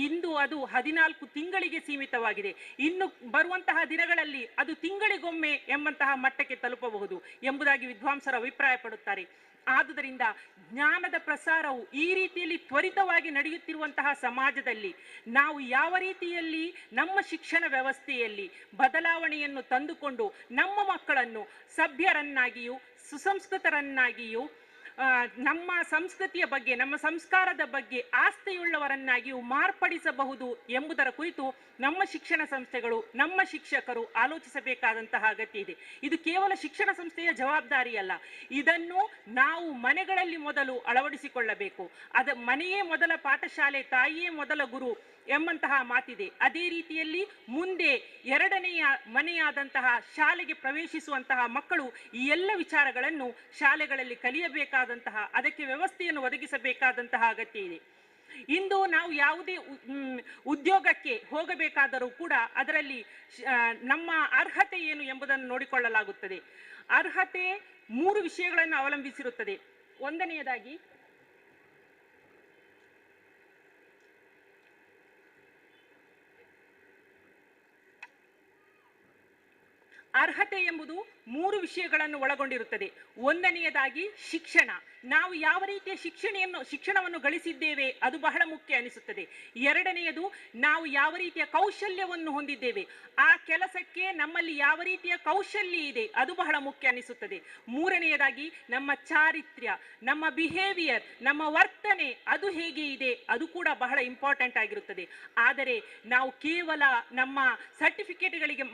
ಇಂದು ಅದು 14 ತಿಂಗಳಿಗೆ ಸೀಮಿತವಾಗಿದೆ. ಇನ್ನು ಬರುವಂತಹ ದಿನಗಳಲ್ಲಿ ಅದು ತಿಂಗಳಿಗೊಮ್ಮೆ ಎಂಬಂತಹ ಮಟ್ಟಕ್ಕೆ ತಲುಪಬಹುದು ಎಂಬುದಾಗಿ ವಿದ್ವಾಂಸರು ಅಭಿಪ್ರಾಯ ಪಡುತ್ತಾರೆ. ಆದುದರಿಂದ ಜ್ಞಾನದ ಪ್ರಸಾರವು ಈ ರೀತಿಯಲ್ಲಿ ತ್ವರಿತವಾಗಿ ನಡೆಯುತ್ತಿರುವಂತಹ ಸಮಾಜದಲ್ಲಿ ನಾವು ಯಾವ ರೀತಿಯಲ್ಲಿ ನಮ್ಮ ಶಿಕ್ಷಣ ವ್ಯವಸ್ಥೆಯಲ್ಲಿ ಬದಲಾವಣೆಯನ್ನು ತಂದುಕೊಂಡು ನಮ್ಮ ಮಕ್ಕಳನ್ನು ಸಭ್ಯರನ್ನಾಗಿಯೂ ಸುಸಂಸ್ಕೃತರನ್ನಾಗಿಯೂ ನಮ್ಮ ಸಂಸ್ಕೃತಿಯ ಬಗ್ಗೆ, ನಮ್ಮ ಸಂಸ್ಕಾರದ ಬಗ್ಗೆ ಆಸ್ಥೆಯುಳ್ಳವರನ್ನಾಗಿಯೂ ಮಾರ್ಪಡಿಸಬಹುದು ಎಂಬುದರ ಕುರಿತು ನಮ್ಮ ಶಿಕ್ಷಣ ಸಂಸ್ಥೆಗಳು, ನಮ್ಮ ಶಿಕ್ಷಕರು ಆಲೋಚಿಸಬೇಕಾದಂತಹ ಅಗತ್ಯ ಇದೆ. ಇದು ಕೇವಲ ಶಿಕ್ಷಣ ಸಂಸ್ಥೆಯ ಜವಾಬ್ದಾರಿಯಲ್ಲ, ಇದನ್ನು ನಾವು ಮನೆಗಳಲ್ಲಿ ಮೊದಲು ಅಳವಡಿಸಿಕೊಳ್ಳಬೇಕು. ಮನೆಯೇ ಮೊದಲ ಪಾಠಶಾಲೆ, ತಾಯಿಯೇ ಮೊದಲ ಗುರು ಎಂಬಂತಹ ಮಾತಿದೆ. ಅದೇ ರೀತಿಯಲ್ಲಿ ಮುಂದೆ ಎರಡನೆಯ ಮನೆಯಾದಂತಹ ಶಾಲೆಗೆ ಪ್ರವೇಶಿಸುವಂತಹ ಮಕ್ಕಳು ಈ ಎಲ್ಲ ವಿಚಾರಗಳನ್ನು ಶಾಲೆಗಳಲ್ಲಿ ಕಲಿಯಬೇಕಾದಂತಹ, ಅದಕ್ಕೆ ವ್ಯವಸ್ಥೆಯನ್ನು ಒದಗಿಸಬೇಕಾದಂತಹ ಅಗತ್ಯ ಇದೆ. ಇಂದು ನಾವು ಯಾವುದೇ ಉದ್ಯೋಗಕ್ಕೆ ಹೋಗಬೇಕಾದರೂ ಕೂಡ ಅದರಲ್ಲಿ ನಮ್ಮ ಅರ್ಹತೆ ಏನು ಎಂಬುದನ್ನು ನೋಡಿಕೊಳ್ಳಲಾಗುತ್ತದೆ. ಅರ್ಹತೆ 3 ವಿಷಯಗಳನ್ನು ಅವಲಂಬಿಸಿರುತ್ತದೆ. ಒಂದನೆಯದಾಗಿ ಅರ್ಹತೆ ಎಂಬುದು 3 ವಿಷಯಗಳನ್ನು ಒಳಗೊಂಡಿರುತ್ತದೆ. ಒಂದನೆಯದಾಗಿ ಶಿಕ್ಷಣ. ನಾವು ಯಾವ ರೀತಿಯ ಶಿಕ್ಷಣವನ್ನು ಗಳಿಸಿದ್ದೇವೆ ಅದು ಬಹಳ ಮುಖ್ಯ ಅನಿಸುತ್ತದೆ. ಎರಡನೆಯದು ನಾವು ಯಾವ ರೀತಿಯ ಕೌಶಲ್ಯವನ್ನು ಹೊಂದಿದ್ದೇವೆ, ಆ ಕೆಲಸಕ್ಕೆ ನಮ್ಮಲ್ಲಿ ಯಾವ ರೀತಿಯ ಕೌಶಲ್ಯ ಇದೆ ಅದು ಬಹಳ ಮುಖ್ಯ ಅನಿಸುತ್ತದೆ. ಮೂರನೆಯದಾಗಿ ನಮ್ಮ ಚಾರಿತ್ರ್ಯ, ನಮ್ಮ ಬಿಹೇವಿಯರ್, ನಮ್ಮ ವರ್ತನೆ ಅದು ಹೇಗೆ ಇದೆ ಅದು ಕೂಡ ಬಹಳ ಇಂಪಾರ್ಟೆಂಟ್ ಆಗಿರುತ್ತದೆ. ಆದರೆ ನಾವು ಕೇವಲ ನಮ್ಮ ಸರ್ಟಿಫಿಕೇಟ್ಗಳಿಗೆ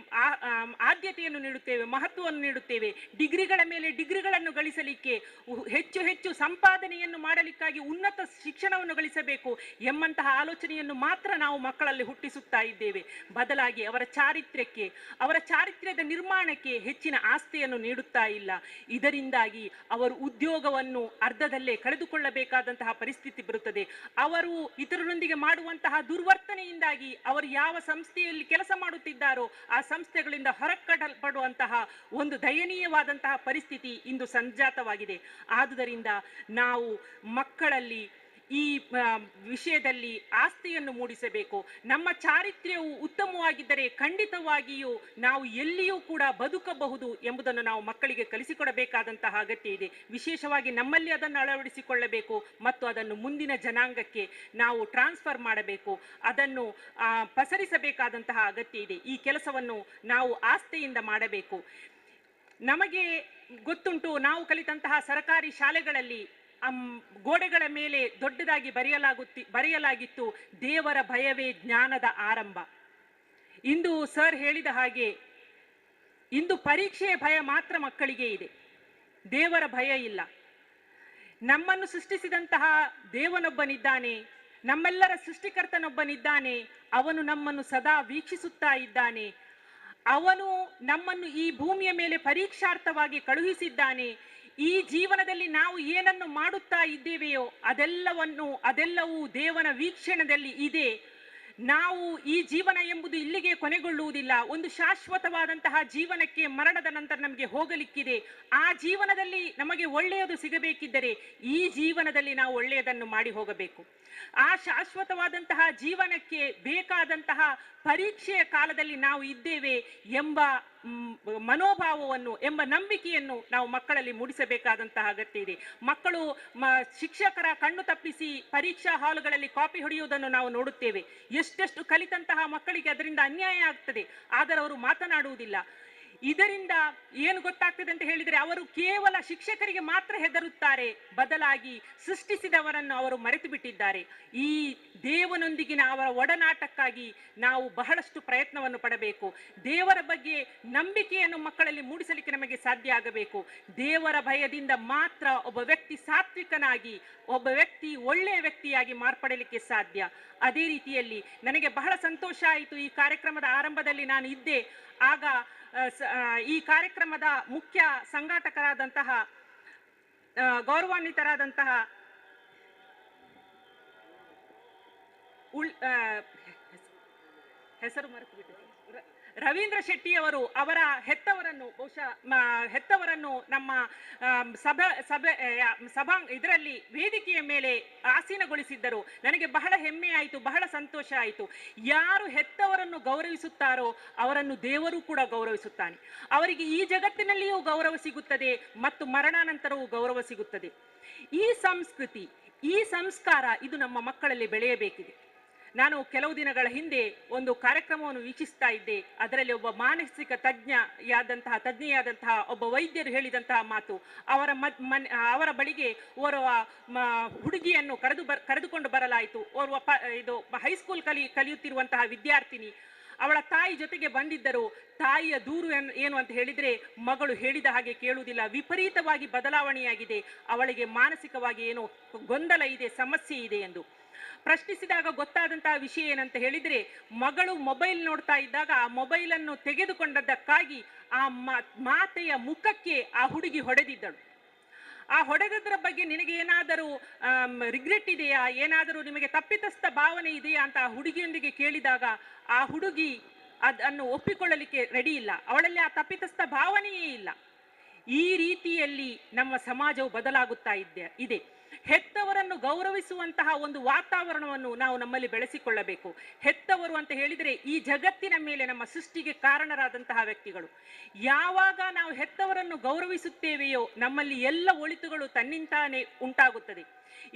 ಆದ್ಯತೆಯನ್ನು ನೀಡುತ್ತೇವೆ, ಮಹತ್ವವನ್ನು ನೀಡುತ್ತೇವೆ. ಡಿಗ್ರಿಗಳ ಮೇಲೆ ಡಿಗ್ರಿಗಳನ್ನು ಗಳಿಸಲಿಕ್ಕೆ, ಹೆಚ್ಚು ಸಂಪಾದನೆಯನ್ನು ಮಾಡಲಿಕ್ಕಾಗಿ ಉನ್ನತ ಶಿಕ್ಷಣವನ್ನು ಗಳಿಸಬೇಕು ಎಂಬಂತಹ ಆಲೋಚನೆಯನ್ನು ಮಾತ್ರ ನಾವು ಮಕ್ಕಳಲ್ಲಿ ಹುಟ್ಟಿಸುತ್ತಾ ಇದ್ದೇವೆ. ಬದಲಾಗಿ ಅವರ ಚಾರಿತ್ರ್ಯದ ನಿರ್ಮಾಣಕ್ಕೆ ಹೆಚ್ಚಿನ ಆಸ್ತಿಯನ್ನು ನೀಡುತ್ತಾ ಇಲ್ಲ. ಇದರಿಂದಾಗಿ ಅವರು ಉದ್ಯೋಗವನ್ನು ಅರ್ಧದಲ್ಲೇ ಕಳೆದುಕೊಳ್ಳಬೇಕಾದಂತಹ ಪರಿಸ್ಥಿತಿ ಬರುತ್ತದೆ. ಅವರು ಇತರರೊಂದಿಗೆ ಮಾಡುವಂತಹ ದುರ್ವರ್ತನೆಯಿಂದಾಗಿ ಅವರು ಯಾವ ಸಂಸ್ಥೆಯಲ್ಲಿ ಕೆಲಸ ಮಾಡುತ್ತಿದ್ದಾರೋ ಆ ಸಂಸ್ಥೆಗಳಿಂದ ಹೊರಕಟ್ಟಲ್ಪಡುವಂತಹ ಒಂದು ದಯನೀಯವಾದಂತಹ ಪರಿಸ್ಥಿತಿ ಇಂದು ಸಂಜಾತವಾಗಿದೆ. ಆದುದರಿಂದ ನಾವು ಮಕ್ಕಳಲ್ಲಿ ಈ ವಿಷಯದಲ್ಲಿ ಆಸ್ತಿಯನ್ನು ಮೂಡಿಸಬೇಕು. ನಮ್ಮ ಚಾರಿತ್ರ್ಯವು ಉತ್ತಮವಾಗಿದ್ದರೆ ಖಂಡಿತವಾಗಿಯೂ ನಾವು ಎಲ್ಲಿಯೂ ಕೂಡ ಬದುಕಬಹುದು ಎಂಬುದನ್ನು ನಾವು ಮಕ್ಕಳಿಗೆ ಕಲಿಸಿಕೊಡಬೇಕಾದಂತಹ ಅಗತ್ಯ ಇದೆ. ವಿಶೇಷವಾಗಿ ನಮ್ಮಲ್ಲಿ ಅದನ್ನು ಅಳವಡಿಸಿಕೊಳ್ಳಬೇಕು ಮತ್ತು ಅದನ್ನು ಮುಂದಿನ ಜನಾಂಗಕ್ಕೆ ನಾವು ಟ್ರಾನ್ಸ್ಫರ್ ಮಾಡಬೇಕು, ಅದನ್ನು ಪಸರಿಸಬೇಕಾದಂತಹ ಅಗತ್ಯ ಇದೆ. ಈ ಕೆಲಸವನ್ನು ನಾವು ಆಸ್ಥೆಯಿಂದ ಮಾಡಬೇಕು. ನಮಗೆ ಗೊತ್ತುಂಟು, ನಾವು ಕಲಿತಂತಹ ಸರ್ಕಾರಿ ಶಾಲೆಗಳಲ್ಲಿ ಗೋಡೆಗಳ ಮೇಲೆ ದೊಡ್ಡದಾಗಿ ಬರೆಯಲಾಗಿತ್ತು, ದೇವರ ಭಯವೇ ಜ್ಞಾನದ ಆರಂಭ. ಇಂದು ಸರ್ ಹೇಳಿದ ಹಾಗೆ ಇಂದು ಪರೀಕ್ಷೆಯ ಭಯ ಮಾತ್ರ ಮಕ್ಕಳಿಗೆ ಇದೆ, ದೇವರ ಭಯ ಇಲ್ಲ. ನಮ್ಮನ್ನು ಸೃಷ್ಟಿಸಿದಂತಹ ದೇವನೊಬ್ಬನಿದ್ದಾನೆ, ನಮ್ಮೆಲ್ಲರ ಸೃಷ್ಟಿಕರ್ತನೊಬ್ಬನಿದ್ದಾನೆ. ಅವನು ನಮ್ಮನ್ನು ಸದಾ ವೀಕ್ಷಿಸುತ್ತಾ ಇದ್ದಾನೆ. ಅವನು ನಮ್ಮನ್ನು ಈ ಭೂಮಿಯ ಮೇಲೆ ಪರೀಕ್ಷಾರ್ಥವಾಗಿ ಕಳುಹಿಸಿದ್ದಾನೆ. ಈ ಜೀವನದಲ್ಲಿ ನಾವು ಏನನ್ನು ಮಾಡುತ್ತಾ ಇದ್ದೇವೆಯೋ ಅದೆಲ್ಲವೂ ದೇವನ ವೀಕ್ಷಣೆಯಲ್ಲಿ ಇದೆ. ನಾವು ಈ ಜೀವನ ಎಂಬುದು ಇಲ್ಲಿಗೆ ಕೊನೆಗೊಳ್ಳುವುದಿಲ್ಲ. ಒಂದು ಶಾಶ್ವತವಾದಂತಹ ಜೀವನಕ್ಕೆ ಮರಣದ ನಂತರ ನಮಗೆ ಹೋಗಲಿಕ್ಕಿದೆ. ಆ ಜೀವನದಲ್ಲಿ ನಮಗೆ ಒಳ್ಳೆಯದು ಸಿಗಬೇಕಿದ್ದರೆ ಈ ಜೀವನದಲ್ಲಿ ನಾವು ಒಳ್ಳೆಯದನ್ನು ಮಾಡಿ ಹೋಗಬೇಕು. ಆ ಶಾಶ್ವತವಾದಂತಹ ಜೀವನಕ್ಕೆ ಬೇಕಾದಂತಹ ಪರೀಕ್ಷೆಯ ಕಾಲದಲ್ಲಿ ನಾವು ಇದ್ದೇವೆ ಎಂಬ ಮನೋಭಾವವನ್ನು, ಎಂಬ ನಂಬಿಕೆಯನ್ನು ನಾವು ಮಕ್ಕಳಲ್ಲಿ ಮೂಡಿಸಬೇಕಾದಂತಹ ಅಗತ್ಯ ಇದೆ. ಮಕ್ಕಳು ಶಿಕ್ಷಕರ ಕಣ್ಣು ತಪ್ಪಿಸಿ ಪರೀಕ್ಷಾ ಹಾಲುಗಳಲ್ಲಿ ಕಾಪಿ ಹೊಡೆಯುವುದನ್ನು ನಾವು ನೋಡುತ್ತೇವೆ. ಎಷ್ಟೆಷ್ಟು ಕಲಿತಂತಹ ಮಕ್ಕಳಿಗೆ ಅದರಿಂದ ಅನ್ಯಾಯ ಆಗ್ತದೆ, ಆದರೆ ಅವರು ಮಾತನಾಡುವುದಿಲ್ಲ. ಇದರಿಂದ ಏನು ಗೊತ್ತಾಗ್ತದೆ ಅಂತ ಹೇಳಿದರೆ, ಅವರು ಕೇವಲ ಶಿಕ್ಷಕರಿಗೆ ಮಾತ್ರ ಹೆದರುತ್ತಾರೆ, ಬದಲಾಗಿ ಸೃಷ್ಟಿಸಿದವರನ್ನು ಅವರು ಮರೆತು ಬಿಟ್ಟಿದ್ದಾರೆ. ಈ ದೇವನೊಂದಿಗಿನ ಅವರ ಒಡನಾಟಕ್ಕಾಗಿ ನಾವು ಬಹಳಷ್ಟು ಪ್ರಯತ್ನವನ್ನು ಪಡಬೇಕು. ದೇವರ ಬಗ್ಗೆ ನಂಬಿಕೆಯನ್ನು ಮಕ್ಕಳಲ್ಲಿ ಮೂಡಿಸಲಿಕ್ಕೆ ನಮಗೆ ಸಾಧ್ಯ ಆಗಬೇಕು. ದೇವರ ಭಯದಿಂದ ಮಾತ್ರ ಒಬ್ಬ ವ್ಯಕ್ತಿ ಸಾತ್ವಿಕನಾಗಿ, ಒಬ್ಬ ವ್ಯಕ್ತಿ ಒಳ್ಳೆಯ ವ್ಯಕ್ತಿಯಾಗಿ ಮಾರ್ಪಡಲಿಕ್ಕೆ ಸಾಧ್ಯ. ಅದೇ ರೀತಿಯಲ್ಲಿ ನನಗೆ ಬಹಳ ಸಂತೋಷ ಆಯಿತು. ಈ ಕಾರ್ಯಕ್ರಮದ ಆರಂಭದಲ್ಲಿ ನಾನು ಇದ್ದೆ. ಆಗ ಈ ಕಾರ್ಯಕ್ರಮದ ಮುಖ್ಯ ಸಂಘಾಟಕರಾದಂತಹ ಗೌರವಾನ್ವಿತರಾದಂತಹ ಹೆಸರು ಮರೆತು ಬಿಟ್ಟಿದೆ, ರವೀಂದ್ರ ಶೆಟ್ಟಿಯವರು ಅವರ ಹೆತ್ತವರನ್ನು ನಮ್ಮ ಸಭಾ ಇದರಲ್ಲಿ ವೇದಿಕೆಯ ಮೇಲೆ ಆಸೀನಗೊಳಿಸಿದ್ದರು. ನನಗೆ ಬಹಳ ಹೆಮ್ಮೆ ಆಯಿತು, ಬಹಳ ಸಂತೋಷ ಆಯಿತು. ಯಾರು ಹೆತ್ತವರನ್ನು ಗೌರವಿಸುತ್ತಾರೋ ಅವರನ್ನು ದೇವರು ಕೂಡ ಗೌರವಿಸುತ್ತಾನೆ. ಅವರಿಗೆ ಈ ಜಗತ್ತಿನಲ್ಲಿಯೂ ಗೌರವ ಸಿಗುತ್ತದೆ ಮತ್ತು ಮರಣಾನಂತರವೂ ಗೌರವ ಸಿಗುತ್ತದೆ. ಈ ಸಂಸ್ಕೃತಿ, ಈ ಸಂಸ್ಕಾರ ಇದು ನಮ್ಮ ಮಕ್ಕಳಲ್ಲಿ ಬೆಳೆಯಬೇಕಿದೆ. ನಾನು ಕೆಲವು ದಿನಗಳ ಹಿಂದೆ ಒಂದು ಕಾರ್ಯಕ್ರಮವನ್ನು ವೀಕ್ಷಿಸ್ತಾ ಇದ್ದೆ. ಅದರಲ್ಲಿ ಒಬ್ಬ ಮಾನಸಿಕ ತಜ್ಞೆಯಾದಂತಹ ಒಬ್ಬ ವೈದ್ಯರು ಹೇಳಿದಂತಹ ಮಾತು, ಅವರ ಬಳಿಗೆ ಓರ್ವ ಹುಡುಗಿಯನ್ನು ಕರೆದುಕೊಂಡು ಬರಲಾಯಿತು. ಓರ್ವ ಹೈಸ್ಕೂಲ್ ಕಲಿಯುತ್ತಿರುವಂತಹ ವಿದ್ಯಾರ್ಥಿನಿ ಅವಳ ತಾಯಿ ಜೊತೆಗೆ ಬಂದಿದ್ದರು. ತಾಯಿಯ ದೂರು ಏನು ಅಂತ ಹೇಳಿದರೆ, ಮಗಳು ಹೇಳಿದ ಹಾಗೆ ಕೇಳುವುದಿಲ್ಲ, ವಿಪರೀತವಾಗಿ ಬದಲಾವಣೆಯಾಗಿದೆ, ಅವಳಿಗೆ ಮಾನಸಿಕವಾಗಿ ಏನೋ ಗೊಂದಲ ಇದೆ, ಸಮಸ್ಯೆ ಇದೆ ಎಂದು ಪ್ರಶ್ನಿಸಿದಾಗ ಗೊತ್ತಾದಂತಹ ವಿಷಯ ಏನಂತ ಹೇಳಿದ್ರೆ, ಮಗಳು ಮೊಬೈಲ್ ನೋಡ್ತಾ ಇದ್ದಾಗ ಆ ಮೊಬೈಲನ್ನು ತೆಗೆದುಕೊಂಡದ್ದಕ್ಕಾಗಿ ಆ ಮಾತೆಯ ಮುಖಕ್ಕೆ ಆ ಹುಡುಗಿ ಹೊಡೆದಿದ್ದಳು. ಆ ಹೊಡೆದದ್ರ ಬಗ್ಗೆ ನಿನಗೆ ಏನಾದರೂ ರಿಗ್ರೆಟ್ ಇದೆಯಾ, ಏನಾದರೂ ನಿಮಗೆ ತಪ್ಪಿತಸ್ಥ ಭಾವನೆ ಇದೆಯಾ ಅಂತ ಆ ಹುಡುಗಿಯೊಂದಿಗೆ ಕೇಳಿದಾಗ ಆ ಹುಡುಗಿ ಅದನ್ನು ಒಪ್ಪಿಕೊಳ್ಳಲಿಕ್ಕೆ ರೆಡಿ ಇಲ್ಲ. ಅವಳಲ್ಲಿ ಆ ತಪ್ಪಿತಸ್ಥ ಭಾವನೆಯೇ ಇಲ್ಲ. ಈ ರೀತಿಯಲ್ಲಿ ನಮ್ಮ ಸಮಾಜವು ಬದಲಾಗುತ್ತಾ ಇದೆ. ಹೆತ್ತವರನ್ನು ಗೌರವಿಸುವಂತಹ ಒಂದು ವಾತಾವರಣವನ್ನು ನಾವು ನಮ್ಮಲ್ಲಿ ಬೆಳೆಸಿಕೊಳ್ಳಬೇಕು. ಹೆತ್ತವರು ಅಂತ ಹೇಳಿದರೆ ಈ ಜಗತ್ತಿನ ಮೇಲೆ ನಮ್ಮ ಸೃಷ್ಟಿಗೆ ಕಾರಣರಾದಂತಹ ವ್ಯಕ್ತಿಗಳು. ಯಾವಾಗ ನಾವು ಹೆತ್ತವರನ್ನು ಗೌರವಿಸುತ್ತೇವೆಯೋ ನಮ್ಮಲ್ಲಿ ಎಲ್ಲ ಒಳಿತುಗಳು ತನ್ನಿಂತಾನೇ ಉಂಟಾಗುತ್ತದೆ.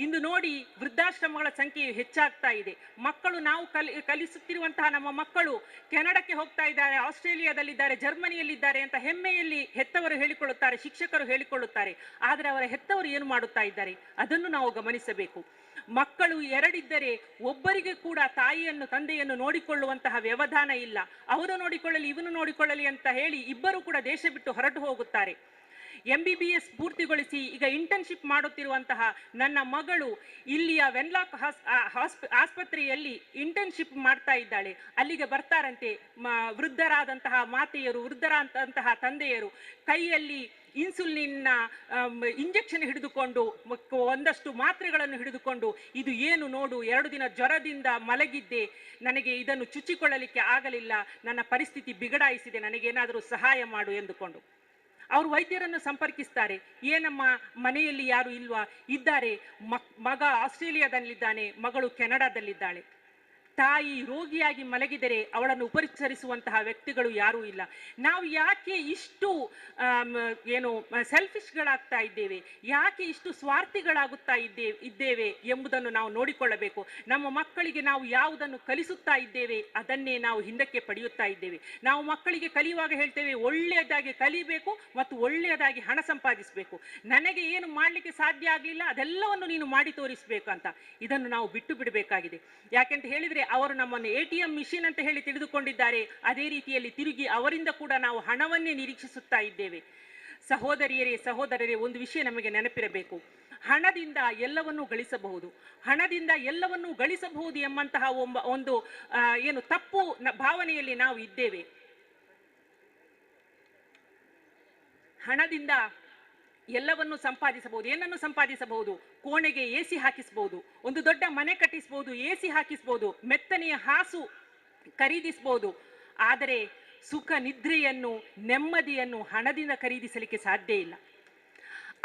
ಇಂದು ನೋಡಿ, ವೃದ್ಧಾಶ್ರಮಗಳ ಸಂಖ್ಯೆಯು ಹೆಚ್ಚಾಗ್ತಾ ಇದೆ. ಮಕ್ಕಳು, ನಾವು ಕಲಿಸುತ್ತಿರುವಂತಹ ನಮ್ಮ ಮಕ್ಕಳು ಕೆನಡಾಕ್ಕೆ ಹೋಗ್ತಾ ಇದ್ದಾರೆ, ಆಸ್ಟ್ರೇಲಿಯಾದಲ್ಲಿದ್ದಾರೆ, ಜರ್ಮನಿಯಲ್ಲಿದ್ದಾರೆ ಅಂತ ಹೆಮ್ಮೆಯಲ್ಲಿ ಹೆತ್ತವರು ಹೇಳಿಕೊಳ್ಳುತ್ತಾರೆ, ಶಿಕ್ಷಕರು ಹೇಳಿಕೊಳ್ಳುತ್ತಾರೆ. ಆದರೆ ಅವರ ಹೆತ್ತವರು ಏನು ಮಾಡುತ್ತಾ ಇದ್ದಾರೆ ಅದನ್ನು ನಾವು ಗಮನಿಸಬೇಕು. ಮಕ್ಕಳು ಎರಡಿದ್ದರೆ ಒಬ್ಬರಿಗೆ ಕೂಡ ತಾಯಿಯನ್ನು ತಂದೆಯನ್ನು ನೋಡಿಕೊಳ್ಳುವಂತಹ ವ್ಯವಧಾನ ಇಲ್ಲ. ಅವರು ನೋಡಿಕೊಳ್ಳಲಿ, ಇವನು ನೋಡಿಕೊಳ್ಳಲಿ ಅಂತ ಹೇಳಿ ಇಬ್ಬರು ಕೂಡ ದೇಶ ಬಿಟ್ಟು ಹೊರಟು ಹೋಗುತ್ತಾರೆ. MBBS ಪೂರ್ತಿಗೊಳಿಸಿ ಈಗ ಇಂಟರ್ನ್ಶಿಪ್ ಮಾಡುತ್ತಿರುವಂತಹ ನನ್ನ ಮಗಳು ಇಲ್ಲಿಯ ವೆನ್ಲಾಕ್ ಆಸ್ಪತ್ರೆಯಲ್ಲಿ ಇಂಟರ್ನ್ಶಿಪ್ ಮಾಡ್ತಾ ಇದ್ದಾಳೆ. ಅಲ್ಲಿಗೆ ಬರ್ತಾರಂತೆ ವೃದ್ಧರಾದಂತಹ ಮಾತೆಯರು, ವೃದ್ಧರಾದಂತಹ ತಂದೆಯರು ಕೈಯಲ್ಲಿ ಇನ್ಸುಲಿನ್ನ ಇಂಜೆಕ್ಷನ್ ಹಿಡಿದುಕೊಂಡು, ಒಂದಷ್ಟು ಮಾತ್ರೆಗಳನ್ನು ಹಿಡಿದುಕೊಂಡು, ಇದು ಏನು ನೋಡು, 2 ದಿನ ಜ್ವರದಿಂದ ಮಲಗಿದ್ದೆ, ನನಗೆ ಇದನ್ನು ಚುಚ್ಚಿಕೊಳ್ಳಲಿಕ್ಕೆ ಆಗಲಿಲ್ಲ, ನನ್ನ ಪರಿಸ್ಥಿತಿ ಬಿಗಡಾಯಿಸಿದೆ, ನನಗೇನಾದರೂ ಸಹಾಯ ಮಾಡು ಎಂದುಕೊಂಡು ಅವರು ವೈದ್ಯರನ್ನು ಸಂಪರ್ಕಿಸ್ತಾರೆ. ಏನಮ್ಮ ಮನೆಯಲ್ಲಿ ಯಾರು ಇಲ್ವಾ? ಇದ್ದಾರೆ, ಮಗ ಆಸ್ಟ್ರೇಲಿಯಾದಲ್ಲಿದ್ದಾನೆ, ಮಗಳು ಕೆನಡಾದಲ್ಲಿದ್ದಾಳೆ. ತಾಯಿ ರೋಗಿಯಾಗಿ ಮಲಗಿದರೆ ಅವಳನ್ನು ಉಪಚರಿಸುವಂತಹ ವ್ಯಕ್ತಿಗಳು ಯಾರೂ ಇಲ್ಲ. ನಾವು ಯಾಕೆ ಇಷ್ಟು ಏನು ಸೆಲ್ಫಿಶ್ಗಳಾಗ್ತಾ ಇದ್ದೇವೆ, ಯಾಕೆ ಇಷ್ಟು ಸ್ವಾರ್ಥಿಗಳಾಗುತ್ತಾ ಇದ್ದೇವೆ ಎಂಬುದನ್ನು ನಾವು ನೋಡಿಕೊಳ್ಳಬೇಕು. ನಮ್ಮ ಮಕ್ಕಳಿಗೆ ನಾವು ಯಾವುದನ್ನು ಕಲಿಸುತ್ತಾ ಇದ್ದೇವೆ ಅದನ್ನೇ ನಾವು ಹಿಂದಕ್ಕೆ ಪಡೆಯುತ್ತಾ ಇದ್ದೇವೆ. ನಾವು ಮಕ್ಕಳಿಗೆ ಕಲಿಯುವಾಗ ಹೇಳ್ತೇವೆ ಒಳ್ಳೆಯದಾಗಿ ಕಲಿಬೇಕು ಮತ್ತು ಒಳ್ಳೆಯದಾಗಿ ಹಣ ಸಂಪಾದಿಸಬೇಕು. ನನಗೆ ಏನು ಮಾಡಲಿಕ್ಕೆ ಸಾಧ್ಯ ಆಗಲಿಲ್ಲ ಅದೆಲ್ಲವನ್ನು ನೀನು ಮಾಡಿ ತೋರಿಸಬೇಕು ಅಂತ. ಇದನ್ನು ನಾವು ಬಿಟ್ಟು ಬಿಡಬೇಕಾಗಿದೆ. ಯಾಕೆಂತ ಹೇಳಿದ್ರೆ ಅವರು ನಮ್ಮನ್ನು ATM ಮಿಷಿನ್ ಅಂತ ಹೇಳಿ ತಿಳಿದುಕೊಂಡಿದ್ದಾರೆ. ಅದೇ ರೀತಿಯಲ್ಲಿ ತಿರುಗಿ ಅವರಿಂದ ಕೂಡ ನಾವು ಹಣವನ್ನೇ ನಿರೀಕ್ಷಿಸುತ್ತಾ ಇದ್ದೇವೆ. ಸಹೋದರಿಯರೇ, ಸಹೋದರರೇ, ಒಂದು ವಿಷಯ ನಮಗೆ ನೆನಪಿರಬೇಕು. ಹಣದಿಂದ ಎಲ್ಲವನ್ನೂ ಗಳಿಸಬಹುದು, ಹಣದಿಂದ ಎಲ್ಲವನ್ನೂ ಗಳಿಸಬಹುದು ಎಂಬಂತಹ ಒಂದು ಏನು ತಪ್ಪು ಭಾವನೆಯಲ್ಲಿ ನಾವು ಇದ್ದೇವೆ. ಹಣದಿಂದ ಎಲ್ಲವನ್ನು ಸಂಪಾದಿಸಬಹುದು. ಏನನ್ನು ಸಂಪಾದಿಸಬಹುದು? ಕೋಣೆಗೆ AC ಹಾಕಿಸಬಹುದು, ಒಂದು ದೊಡ್ಡ ಮನೆ ಕಟ್ಟಿಸಬಹುದು, AC ಹಾಕಿಸಬಹುದು, ಮೆತ್ತನೆಯ ಹಾಸು ಖರೀದಿಸಬಹುದು. ಆದರೆ ಸುಖ ನಿದ್ರೆಯನ್ನು, ನೆಮ್ಮದಿಯನ್ನು ಹಣದಿಂದ ಖರೀದಿಸಲಿಕ್ಕೆ ಸಾಧ್ಯ ಇಲ್ಲ.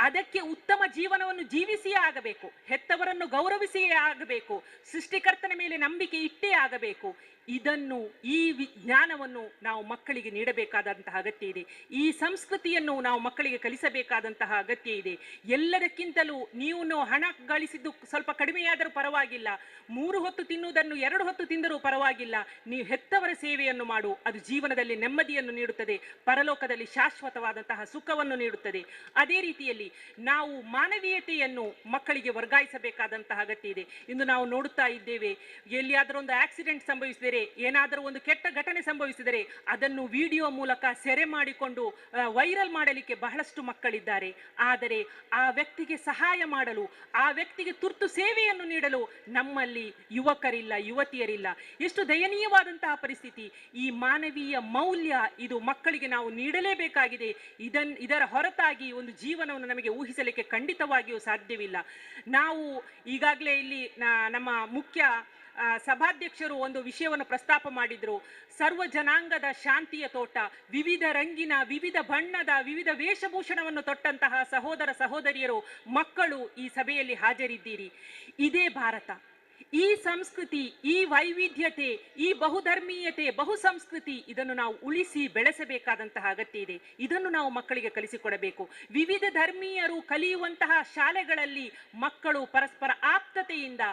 ಅದಕ್ಕೆ ಉತ್ತಮ ಜೀವನವನ್ನು ಜೀವಿಸಿಯೇ ಆಗಬೇಕು, ಹೆತ್ತವರನ್ನು ಗೌರವಿಸಿಯೇ ಆಗಬೇಕು, ಸೃಷ್ಟಿಕರ್ತನ ಮೇಲೆ ನಂಬಿಕೆ ಇಟ್ಟೇ ಆಗಬೇಕು. ಇದನ್ನು, ಈ ಜ್ಞಾನವನ್ನು ನಾವು ಮಕ್ಕಳಿಗೆ ನೀಡಬೇಕಾದಂತಹ ಅಗತ್ಯ ಇದೆ. ಈ ಸಂಸ್ಕೃತಿಯನ್ನು ನಾವು ಮಕ್ಕಳಿಗೆ ಕಲಿಸಬೇಕಾದಂತಹ ಅಗತ್ಯ ಇದೆ. ಎಲ್ಲದಕ್ಕಿಂತಲೂ ನೀವು ಹಣ ಗಳಿಸಿದ್ದು ಸ್ವಲ್ಪ ಕಡಿಮೆಯಾದರೂ ಪರವಾಗಿಲ್ಲ, 3 ಹೊತ್ತು ತಿನ್ನುವುದನ್ನು 2 ಹೊತ್ತು ತಿಂದರೂ ಪರವಾಗಿಲ್ಲ. ನೀವು ಹೆತ್ತವರ ಸೇವೆಯನ್ನು ಮಾಡು, ಅದು ಜೀವನದಲ್ಲಿ ನೆಮ್ಮದಿಯನ್ನು ನೀಡುತ್ತದೆ, ಪರಲೋಕದಲ್ಲಿ ಶಾಶ್ವತವಾದಂತಹ ಸುಖವನ್ನು ನೀಡುತ್ತದೆ. ಅದೇ ರೀತಿಯಲ್ಲಿ ನಾವು ಮಾನವೀಯತೆಯನ್ನು ಮಕ್ಕಳಿಗೆ ವರ್ಗಾಯಿಸಬೇಕಾದಂತಹ ಅಗತ್ಯ ಇದೆ. ಇಂದು ನಾವು ನೋಡುತ್ತಾ ಇದ್ದೇವೆ, ಎಲ್ಲಿಯಾದರೂ ಒಂದು ಆಕ್ಸಿಡೆಂಟ್ ಸಂಭವಿಸಿದರೆ, ಏನಾದರೂ ಒಂದು ಕೆಟ್ಟ ಘಟನೆ ಸಂಭವಿಸಿದರೆ ಅದನ್ನು ವಿಡಿಯೋ ಮೂಲಕ ಸೆರೆ ಮಾಡಿಕೊಂಡು ವೈರಲ್ ಮಾಡಲಿಕ್ಕೆ ಬಹಳಷ್ಟು ಮಕ್ಕಳಿದ್ದಾರೆ. ಆದರೆ ಆ ವ್ಯಕ್ತಿಗೆ ಸಹಾಯ ಮಾಡಲು, ಆ ವ್ಯಕ್ತಿಗೆ ತುರ್ತು ಸೇವೆಯನ್ನು ನೀಡಲು ನಮ್ಮಲ್ಲಿ ಯುವಕರಿಲ್ಲ, ಯುವತಿಯರಿಲ್ಲ. ಎಷ್ಟು ದಯನೀಯವಾದಂತಹ ಪರಿಸ್ಥಿತಿ. ಈ ಮಾನವೀಯ ಮೌಲ್ಯ ಇದು ಮಕ್ಕಳಿಗೆ ನಾವು ನೀಡಲೇಬೇಕಾಗಿದೆ. ಇದರ ಹೊರತಾಗಿ ಒಂದು ಜೀವನವನ್ನು ನಮಗೆ ಊಹಿಸಲಿಕ್ಕೆ ಖಂಡಿತವಾಗಿಯೂ ಸಾಧ್ಯವಿಲ್ಲ. ನಾವು ಈಗಾಗಲೇ ಇಲ್ಲಿ ನಮ್ಮ ಮುಖ್ಯ ಸಭಾಧ್ಯಕ್ಷರು ಒಂದು ವಿಷಯವನ್ನು ಪ್ರಸ್ತಾಪ ಮಾಡಿದ್ರು. ಸರ್ವ ಜನಾಂಗದ ಶಾಂತಿಯ ತೋಟ, ವಿವಿಧ ರಂಗಿನ, ವಿವಿಧ ಬಣ್ಣದ, ವಿವಿಧ ವೇಷಭೂಷಣವನ್ನು ತೊಟ್ಟಂತಹ ಸಹೋದರ ಸಹೋದರಿಯರು, ಮಕ್ಕಳು ಈ ಸಭೆಯಲ್ಲಿ ಹಾಜರಿದ್ದೀರಿ. ಇದೇ ಭಾರತ. ಈ ಸಂಸ್ಕೃತಿ, ಈ ವೈವಿಧ್ಯತೆ, ಈ ಬಹುಧರ್ಮೀಯತೆ, ಬಹು ಸಂಸ್ಕೃತಿ, ಇದನ್ನು ನಾವು ಉಳಿಸಿ ಬೆಳೆಸಬೇಕಾದಂತಹ ಅಗತ್ಯ ಇದೆ. ಇದನ್ನು ನಾವು ಮಕ್ಕಳಿಗೆ ಕಲಿಸಿಕೊಡಬೇಕು. ವಿವಿಧ ಧರ್ಮೀಯರು ಕಲಿಯುವಂತಹ ಶಾಲೆಗಳಲ್ಲಿ ಮಕ್ಕಳು ಪರಸ್ಪರ ಆಪ್ತತೆಯಿಂದ,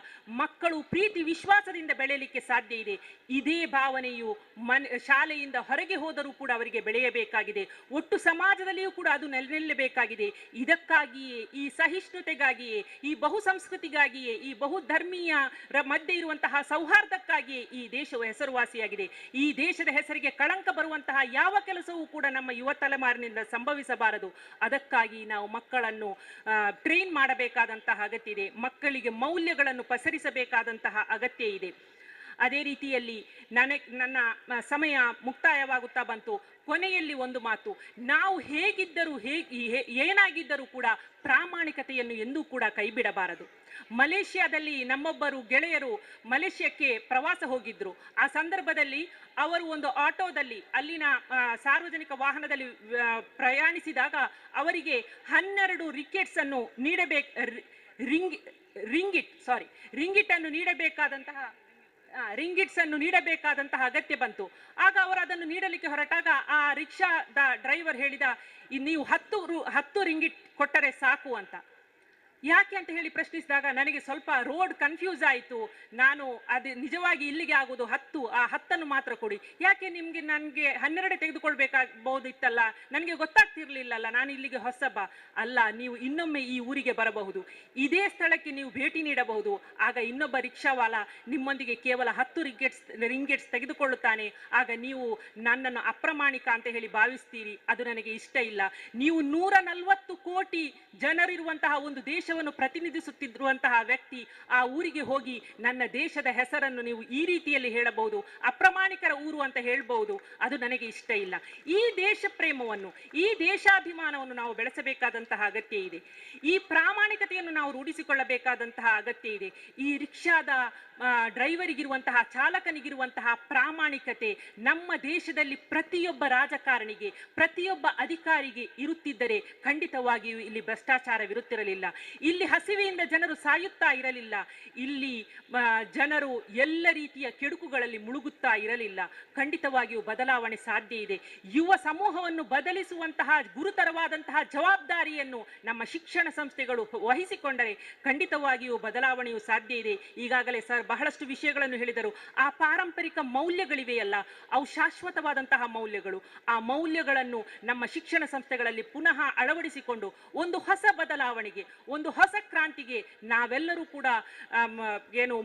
ಮಕ್ಕಳು ಪ್ರೀತಿ ವಿಶ್ವಾಸದಿಂದ ಬೆಳೆಯಲಿಕ್ಕೆ ಸಾಧ್ಯ ಇದೆ. ಇದೇ ಭಾವನೆಯು ಶಾಲೆಯಿಂದ ಹೊರಗೆ ಹೋದರೂ ಕೂಡ ಅವರಿಗೆ ಬೆಳೆಯಬೇಕಾಗಿದೆ. ಒಟ್ಟು ಸಮಾಜದಲ್ಲಿಯೂ ಕೂಡ ಅದು ನೆಲೆನಿಲ್ಲಬೇಕಾಗಿದೆ. ಇದಕ್ಕಾಗಿಯೇ, ಈ ಸಹಿಷ್ಣುತೆಗಾಗಿಯೇ, ಈ ಬಹು ಸಂಸ್ಕೃತಿಗಾಗಿಯೇ, ಈ ಬಹುಧರ್ಮೀಯ ಮಧ್ಯೆ ಇರುವಂತಹ ಸೌಹಾರ್ದಕ್ಕಾಗಿಯೇ ಈ ದೇಶವು ಹೆಸರುವಾಸಿಯಾಗಿದೆ. ಈ ದೇಶದ ಹೆಸರಿಗೆ ಕಳಂಕ ಬರುವಂತಹ ಯಾವ ಕೆಲಸವೂ ಕೂಡ ನಮ್ಮ ಯುವ ತಲೆಮಾರಿನಿಂದ ಸಂಭವಿಸಬಾರದು. ಅದಕ್ಕಾಗಿ ನಾವು ಮಕ್ಕಳನ್ನು ಟ್ರೈನ್ ಮಾಡಬೇಕಾದಂತಹ ಅಗತ್ಯ ಇದೆ. ಮಕ್ಕಳಿಗೆ ಮೌಲ್ಯಗಳನ್ನು ಪಸರಿಸಬೇಕಾದಂತಹ ಅಗತ್ಯ ಇದೆ. ಅದೇ ರೀತಿಯಲ್ಲಿ ನನ್ನ ಸಮಯ ಮುಕ್ತಾಯವಾಗುತ್ತಾ ಬಂತು. ಕೊನೆಯಲ್ಲಿ ಒಂದು ಮಾತು, ನಾವು ಹೇಗಿದ್ದರೂ ಏನಾಗಿದ್ದರೂ ಕೂಡ ಪ್ರಾಮಾಣಿಕತೆಯನ್ನು ಎಂದೂ ಕೂಡ ಕೈಬಿಡಬಾರದು. ಮಲೇಷ್ಯಾದಲ್ಲಿ ನಮ್ಮೊಬ್ಬರು ಗೆಳೆಯರು ಮಲೇಷ್ಯಾಕ್ಕೆ ಪ್ರವಾಸ ಹೋಗಿದ್ರು. ಆ ಸಂದರ್ಭದಲ್ಲಿ ಅವರು ಒಂದು ಆಟೋದಲ್ಲಿ, ಅಲ್ಲಿನ ಸಾರ್ವಜನಿಕ ವಾಹನದಲ್ಲಿ ಪ್ರಯಾಣಿಸಿದಾಗ ಅವರಿಗೆ 12 ರಿಕೆಟ್ಸ್ ಅನ್ನು ರಿಂಗಿಟ್ಸ್ ಅನ್ನು ನೀಡಬೇಕಾದಂತಹ ಅಗತ್ಯ ಬಂತು. ಆಗ ಅವರು ಅದನ್ನು ನೀಡಲಿಕ್ಕೆ ಹೊರಟಾಗ ಆ ರಿಕ್ಷಾದ ಡ್ರೈವರ್ ಹೇಳಿದ, ನೀವು 10 ರಿಂಗಿಟ್ ಕೊಟ್ಟರೆ ಸಾಕು ಅಂತ. ಯಾಕೆ ಅಂತ ಹೇಳಿ ಪ್ರಶ್ನಿಸಿದಾಗ ನನಗೆ ಸ್ವಲ್ಪ ರೋಡ್ ಕನ್ಫ್ಯೂಸ್ ಆಯಿತು. ನಾನು ಅದು ನಿಜವಾಗಿ ಇಲ್ಲಿಗೆ ಆಗೋದು 10, ಆ 10 ಮಾತ್ರ ಕೊಡಿ. ಯಾಕೆ ನನಗೆ 12 ತೆಗೆದುಕೊಳ್ಬೇಕಾಗಬಹುದಿತ್ತಲ್ಲ, ನನಗೆ ಗೊತ್ತಾಗ್ತಿರ್ಲಿಲ್ಲಲ್ಲ, ನಾನು ಇಲ್ಲಿಗೆ ಹೊಸಬ ಅಲ್ಲ. ನೀವು ಇನ್ನೊಮ್ಮೆ ಈ ಊರಿಗೆ ಬರಬಹುದು, ಇದೇ ಸ್ಥಳಕ್ಕೆ ನೀವು ಭೇಟಿ ನೀಡಬಹುದು. ಆಗ ಇನ್ನೊಬ್ಬ ರಿಕ್ಷಾವಾಲ ನಿಮ್ಮೊಂದಿಗೆ ಕೇವಲ 10 ರಿಂಗೆಟ್ಸ್ ತೆಗೆದುಕೊಳ್ಳುತ್ತಾನೆ. ಆಗ ನೀವು ನನ್ನನ್ನು ಅಪ್ರಾಮಾಣಿಕ ಅಂತ ಹೇಳಿ ಭಾವಿಸ್ತೀರಿ. ಅದು ನನಗೆ ಇಷ್ಟ ಇಲ್ಲ. ನೀವು 140 ಕೋಟಿ ಜನರಿರುವಂತಹ ಒಂದು ದೇಶವನ್ನು ಪ್ರತಿನಿಧಿಸುತ್ತಿರುವಂತಹ ವ್ಯಕ್ತಿ ಆ ಊರಿಗೆ ಹೋಗಿ ನನ್ನ ದೇಶದ ಹೆಸರನ್ನು ನೀವು ಈ ರೀತಿಯಲ್ಲಿ ಹೇಳಬಹುದು, ಅಪ್ರಾಮಾಣಿಕರ ಊರು ಅಂತ ಹೇಳಬಹುದು. ಅದು ನನಗೆ ಇಷ್ಟ ಇಲ್ಲ. ಈ ದೇಶ ಪ್ರೇಮವನ್ನು, ಈ ದೇಶಾಭಿಮಾನವನ್ನು ನಾವು ಬೆಳೆಸಬೇಕಾದಂತಹ ಅಗತ್ಯ ಇದೆ. ಈ ಪ್ರಾಮಾಣಿಕತೆಯನ್ನು ನಾವು ರೂಢಿಸಿಕೊಳ್ಳಬೇಕಾದಂತಹ ಅಗತ್ಯ ಇದೆ. ಈ ರಿಕ್ಷಾದ ಡ್ರೈವರಿಗಿರುವಂತಹ, ಚಾಲಕನಿಗಿರುವಂತಹ ಪ್ರಾಮಾಣಿಕತೆ ನಮ್ಮ ದೇಶದಲ್ಲಿ ಪ್ರತಿಯೊಬ್ಬ ರಾಜಕಾರಣಿಗೆ, ಪ್ರತಿಯೊಬ್ಬ ಅಧಿಕಾರಿಗೆ ಇರುತ್ತಿದ್ದರೆ ಖಂಡಿತವಾಗಿಯೂ ಇಲ್ಲಿ ಭ್ರಷ್ಟಾಚಾರವಿರುತ್ತಿರಲಿಲ್ಲ. ಇಲ್ಲಿ ಹಸಿವೆಯಿಂದ ಜನರು ಸಾಯುತ್ತಾ ಇರಲಿಲ್ಲ, ಇಲ್ಲಿ ಜನರು ಎಲ್ಲ ರೀತಿಯ ಕೆಡುಕುಗಳಲ್ಲಿ ಮುಳುಗುತ್ತಾ ಇರಲಿಲ್ಲ. ಖಂಡಿತವಾಗಿಯೂ ಬದಲಾವಣೆ ಸಾಧ್ಯ ಇದೆ. ಯುವ ಸಮೂಹವನ್ನು ಬದಲಿಸುವಂತಹ ಗುರುತರವಾದಂತಹ ಜವಾಬ್ದಾರಿಯನ್ನು ನಮ್ಮ ಶಿಕ್ಷಣ ಸಂಸ್ಥೆಗಳು ವಹಿಸಿಕೊಂಡರೆ ಖಂಡಿತವಾಗಿಯೂ ಬದಲಾವಣೆಯೂ ಸಾಧ್ಯ ಇದೆ. ಈಗಾಗಲೇ ಸರ್ ಬಹಳಷ್ಟು ವಿಷಯಗಳನ್ನು ಹೇಳಿದರು. ಆ ಪಾರಂಪರಿಕ ಮೌಲ್ಯಗಳಿವೆಯಲ್ಲ, ಅವು ಶಾಶ್ವತವಾದಂತಹ ಮೌಲ್ಯಗಳು. ಆ ಮೌಲ್ಯಗಳನ್ನು ನಮ್ಮ ಶಿಕ್ಷಣ ಸಂಸ್ಥೆಗಳಲ್ಲಿ ಪುನಃ ಅಳವಡಿಸಿಕೊಂಡು ಒಂದು ಹೊಸ ಬದಲಾವಣೆಗೆ, ಒಂದು ಹೊಸ ಕ್ರಾಂತಿಗೆ ನಾವೆಲ್ಲರೂ ಕೂಡ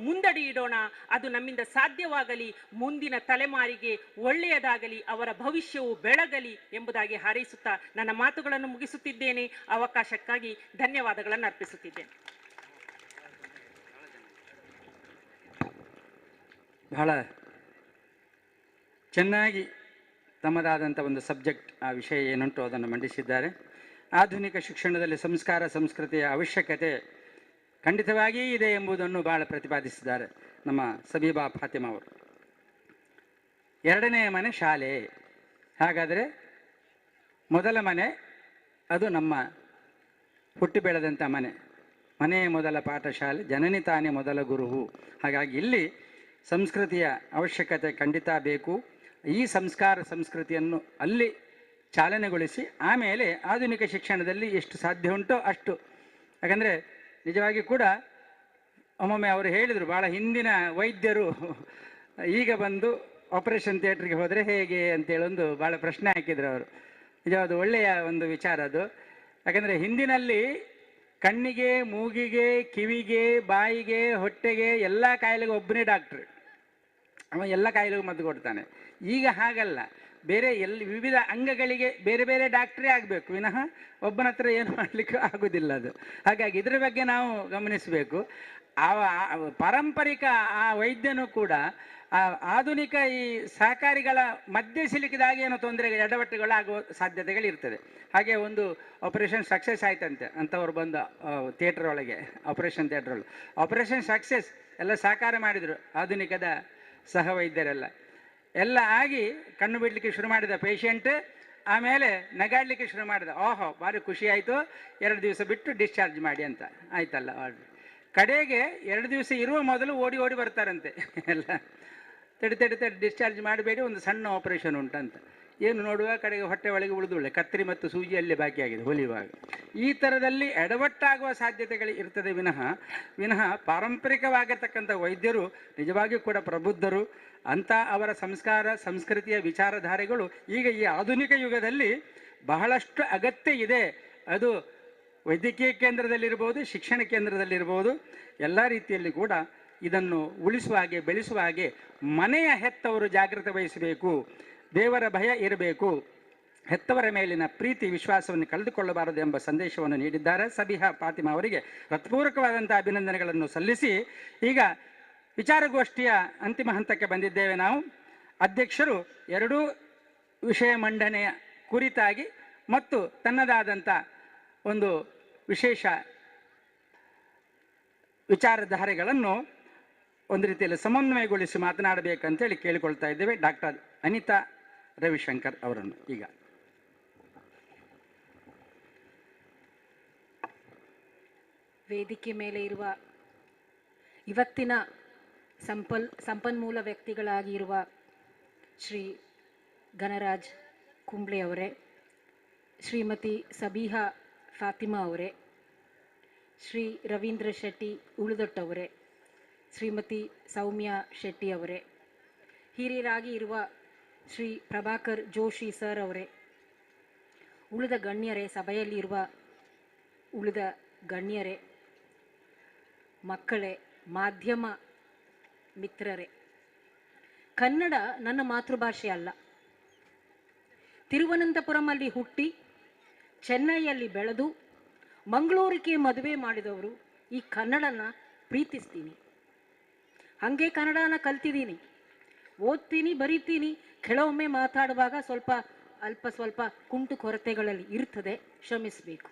ಮುಂದಡಿ ಇಡೋಣ. ಅದು ನಮ್ಮಿಂದ ಸಾಧ್ಯವಾಗಲಿ, ಮುಂದಿನ ತಲೆಮಾರಿಗೆ ಒಳ್ಳೆಯದಾಗಲಿ, ಅವರ ಭವಿಷ್ಯವು ಬೆಳಗಲಿ ಎಂಬುದಾಗಿ ಹಾರೈಸುತ್ತಾ ನನ್ನ ಮಾತುಗಳನ್ನು ಮುಗಿಸುತ್ತಿದ್ದೇನೆ. ಅವಕಾಶಕ್ಕಾಗಿ ಧನ್ಯವಾದಗಳನ್ನು ಅರ್ಪಿಸುತ್ತಿದ್ದೇನೆ. ಬಹಳ ಚೆನ್ನಾಗಿ ತಮ್ಮದಾದಂಥ ಒಂದು ಸಬ್ಜೆಕ್ಟ್, ಆ ವಿಷಯ ಏನುಂಟು ಅದನ್ನು ಮಂಡಿಸಿದ್ದಾರೆ. ಆಧುನಿಕ ಶಿಕ್ಷಣದಲ್ಲಿ ಸಂಸ್ಕಾರ ಸಂಸ್ಕೃತಿಯ ಅವಶ್ಯಕತೆ ಖಂಡಿತವಾಗಿ ಇದೆ ಎಂಬುದನ್ನು ಭಾಳ ಪ್ರತಿಪಾದಿಸಿದ್ದಾರೆ ನಮ್ಮ ಸಬೀಬಾ ಫಾತಿಮಾ ಅವರು. ಎರಡನೆಯ ಮನೆ ಶಾಲೆ. ಹಾಗಾದರೆ ಮೊದಲ ಮನೆ ಅದು ನಮ್ಮ ಹುಟ್ಟಿ ಬೆಳೆದಂಥ ಮನೆ. ಮನೆಯೇ ಮೊದಲ ಪಾಠಶಾಲೆ, ಜನನಿ ತಾನೇ ಮೊದಲ ಗುರುವು. ಹಾಗಾಗಿ ಇಲ್ಲಿ ಸಂಸ್ಕೃತಿಯ ಅವಶ್ಯಕತೆ ಖಂಡಿತ ಬೇಕು. ಈ ಸಂಸ್ಕಾರ ಸಂಸ್ಕೃತಿಯನ್ನು ಅಲ್ಲಿ ಚಾಲನೆಗೊಳಿಸಿ ಆಮೇಲೆ ಆಧುನಿಕ ಶಿಕ್ಷಣದಲ್ಲಿ ಎಷ್ಟು ಸಾಧ್ಯ ಉಂಟೋ ಅಷ್ಟು. ಯಾಕಂದರೆ ನಿಜವಾಗಿ ಕೂಡ ಒಮ್ಮೊಮ್ಮೆ ಅವರು ಹೇಳಿದರು, ಭಾಳ ಹಿಂದಿನ ವೈದ್ಯರು ಈಗ ಬಂದು ಆಪರೇಷನ್ ಥಿಯೇಟ್ರಿಗೆ ಹೋದರೆ ಹೇಗೆ ಅಂತೇಳೊಂದು ಭಾಳ ಪ್ರಶ್ನೆ ಹಾಕಿದ್ರು ಅವರು. ನಿಜವಾದ ಒಳ್ಳೆಯ ಒಂದು ವಿಚಾರ ಅದು. ಯಾಕಂದರೆ ಹಿಂದಿನಲ್ಲಿ ಕಣ್ಣಿಗೆ, ಮೂಗಿಗೆ, ಕಿವಿಗೆ, ಬಾಯಿಗೆ, ಹೊಟ್ಟೆಗೆ ಎಲ್ಲ ಕಾಯಿಲೆಗೆ ಒಬ್ಬನೇ ಡಾಕ್ಟ್ರು, ಅವ ಎಲ್ಲ ಕಾಯಿಲೆಗೂ ಮದ್ದು ಕೊಡ್ತಾನೆ. ಈಗ ಹಾಗಲ್ಲ, ಬೇರೆ ವಿವಿಧ ಅಂಗಗಳಿಗೆ ಬೇರೆ ಬೇರೆ ಡಾಕ್ಟ್ರೇ ಆಗಬೇಕು ವಿನಃ ಒಬ್ಬನ ಹತ್ರ ಏನು ಮಾಡಲಿಕ್ಕೆ ಆಗೋದಿಲ್ಲ ಅದು. ಹಾಗಾಗಿ ಇದರ ಬಗ್ಗೆ ನಾವು ಗಮನಿಸಬೇಕು. ಪಾರಂಪರಿಕ ಆ ವೈದ್ಯನೂ ಕೂಡ ಆಧುನಿಕ ಈ ಸಹಕಾರಿಗಳ ಮಧ್ಯೆ ಸಿಲುಕಿದಾಗ ಏನೋ ತೊಂದರೆಗೆ ಎಡವಟ್ಟುಗಳು ಆಗುವ ಸಾಧ್ಯತೆಗಳಿರ್ತದೆ. ಹಾಗೆ ಒಂದು ಆಪರೇಷನ್ ಸಕ್ಸಸ್ ಆಯ್ತಂತೆ ಅಂಥವ್ರು ಬಂದು ಥಿಯೇಟ್ರ್ ಒಳಗೆ, ಆಪರೇಷನ್ ಥಿಯೇಟ್ರ್ ಒಳಗೆ ಆಪರೇಷನ್ ಸಕ್ಸಸ್, ಎಲ್ಲ ಸಹಕಾರ ಮಾಡಿದರು ಆಧುನಿಕದ ಸಹ ವೈದ್ಯರೆಲ್ಲ. ಎಲ್ಲ ಆಗಿ ಕಣ್ಣು ಬಿಡಲಿಕ್ಕೆ ಶುರು ಮಾಡಿದ ಪೇಷಂಟ್, ಆಮೇಲೆ ನಗಾಡಲಿಕ್ಕೆ ಶುರು ಮಾಡಿದ. ಓಹೋ ಭಾರಿ ಖುಷಿ ಆಯಿತು, 2 ದಿವಸ ಬಿಟ್ಟು ಡಿಸ್ಚಾರ್ಜ್ ಮಾಡಿ ಅಂತ ಆಯ್ತಲ್ಲ ಆರ್ಡ್ರ್. ಕಡೆಗೆ 2 ದಿವಸ ಇರುವ ಮೊದಲು ಓಡಿ ಓಡಿ ಬರ್ತಾರಂತೆ ಎಲ್ಲ. ತಡಿ ಡಿಸ್ಚಾರ್ಜ್ ಮಾಡಬೇಡಿ, ಒಂದು ಸಣ್ಣ ಆಪರೇಷನ್ ಉಂಟಂತ. ಏನು ನೋಡುವ ಕಡೆಗೆ ಹೊಟ್ಟೆ ಒಳಗೆ ಉಳಿದುಳ್ಳೆ ಕತ್ತರಿ ಮತ್ತು ಸೂಜಿಯಲ್ಲಿ ಬಾಕಿಯಾಗಿದೆ ಹೊಲಿಯುವಾಗ. ಈ ಥರದಲ್ಲಿ ಎಡವಟ್ಟಾಗುವ ಸಾಧ್ಯತೆಗಳು ಇರ್ತದೆ ವಿನಃ ಪಾರಂಪರಿಕವಾಗಿರ್ತಕ್ಕಂಥ ವೈದ್ಯರು ನಿಜವಾಗಿಯೂ ಕೂಡ ಪ್ರಬುದ್ಧರು. ಅಂಥ ಅವರ ಸಂಸ್ಕಾರ ಸಂಸ್ಕೃತಿಯ ವಿಚಾರಧಾರೆಗಳು ಈಗ ಈ ಆಧುನಿಕ ಯುಗದಲ್ಲಿ ಬಹಳಷ್ಟು ಅಗತ್ಯ ಇದೆ. ಅದು ವೈದ್ಯಕೀಯ ಕೇಂದ್ರದಲ್ಲಿರ್ಬೋದು, ಶಿಕ್ಷಣ ಕೇಂದ್ರದಲ್ಲಿರ್ಬೋದು, ಎಲ್ಲ ರೀತಿಯಲ್ಲಿ ಕೂಡ ಇದನ್ನು ಉಳಿಸುವ ಹಾಗೆ ಬೆಳೆಸುವ ಹಾಗೆ ಮನೆಯ ಹೆತ್ತವರು ಜಾಗೃತಿ ವಹಿಸಬೇಕು. ದೇವರ ಭಯ ಇರಬೇಕು, ಹೆತ್ತವರ ಮೇಲಿನ ಪ್ರೀತಿ ವಿಶ್ವಾಸವನ್ನು ಕಳೆದುಕೊಳ್ಳಬಾರದು ಎಂಬ ಸಂದೇಶವನ್ನು ನೀಡಿದ್ದಾರೆ. ಸಬಿಹಾ ಫಾತಿಮಾ ಅವರಿಗೆ ಹೃತ್ಪೂರ್ವಕವಾದಂಥ ಅಭಿನಂದನೆಗಳನ್ನು ಸಲ್ಲಿಸಿ ಈಗ ವಿಚಾರಗೋಷ್ಠಿಯ ಅಂತಿಮ ಹಂತಕ್ಕೆ ಬಂದಿದ್ದೇವೆ ನಾವು. ಅಧ್ಯಕ್ಷರು ಎರಡೂ ವಿಷಯ ಮಂಡನೆಯ ಕುರಿತಾಗಿ ಮತ್ತು ತನ್ನದಾದಂಥ ಒಂದು ವಿಶೇಷ ವಿಚಾರಧಾರೆಗಳನ್ನು ಒಂದು ರೀತಿಯಲ್ಲಿ ಸಮನ್ವಯಗೊಳಿಸಿ ಮಾತನಾಡಬೇಕಂತೇಳಿ ಕೇಳಿಕೊಳ್ತಾ ಇದ್ದೇವೆ ಡಾಕ್ಟರ್ ಅನಿತಾ ರವಿಶಂಕರ್ ಅವರನ್ನು. ಈಗ ವೇದಿಕೆ ಮೇಲೆ ಇರುವ ಇವತ್ತಿನ ಸಂಪನ್ಮೂಲ ವ್ಯಕ್ತಿಗಳಾಗಿರುವ ಶ್ರೀ ಗಣರಾಜ್ ಕುಂಬ್ಳೆ ಅವರೇ, ಶ್ರೀಮತಿ ಸಬಿಹಾ ಫಾತಿಮಾ ಅವರೇ, ಶ್ರೀ ರವೀಂದ್ರ ಶೆಟ್ಟಿ ಉಳಿದೊಟ್ಟವರೇ, ಶ್ರೀಮತಿ ಸೌಮ್ಯಾ ಶೆಟ್ಟಿ ಅವರೇ, ಹಿರಿಯರಾಗಿ ಇರುವ ಶ್ರೀ ಪ್ರಭಾಕರ್ ಜೋಶಿ ಸರ್ ಅವರೇ, ಉಳಿದ ಗಣ್ಯರೇ, ಸಭೆಯಲ್ಲಿರುವ ಉಳಿದ ಗಣ್ಯರೇ, ಮಕ್ಕಳೇ, ಮಾಧ್ಯಮ ಮಿತ್ರರೇ, ಕನ್ನಡ ನನ್ನ ಮಾತೃಭಾಷೆ ಅಲ್ಲ. ತಿರುವನಂತಪುರಮಲ್ಲಿ ಹುಟ್ಟಿ ಚೆನ್ನೈಯಲ್ಲಿ ಬೆಳೆದು ಮಂಗಳೂರಿಗೆ ಮದುವೆ ಮಾಡಿದವರು ಈ ಕನ್ನಡನ ಪ್ರೀತಿಸ್ತೀನಿ. ಹಾಗೆ ಕನ್ನಡನ ಕಲ್ತಿದ್ದೀನಿ, ಓದ್ತೀನಿ, ಬರೀತೀನಿ. ಕೆಲವೊಮ್ಮೆ ಮಾತಾಡುವಾಗ ಸ್ವಲ್ಪ ಕುಂಟು ಕೊರತೆಗಳಲ್ಲಿ ಇರ್ತದೆ, ಶ್ರಮಿಸಬೇಕು.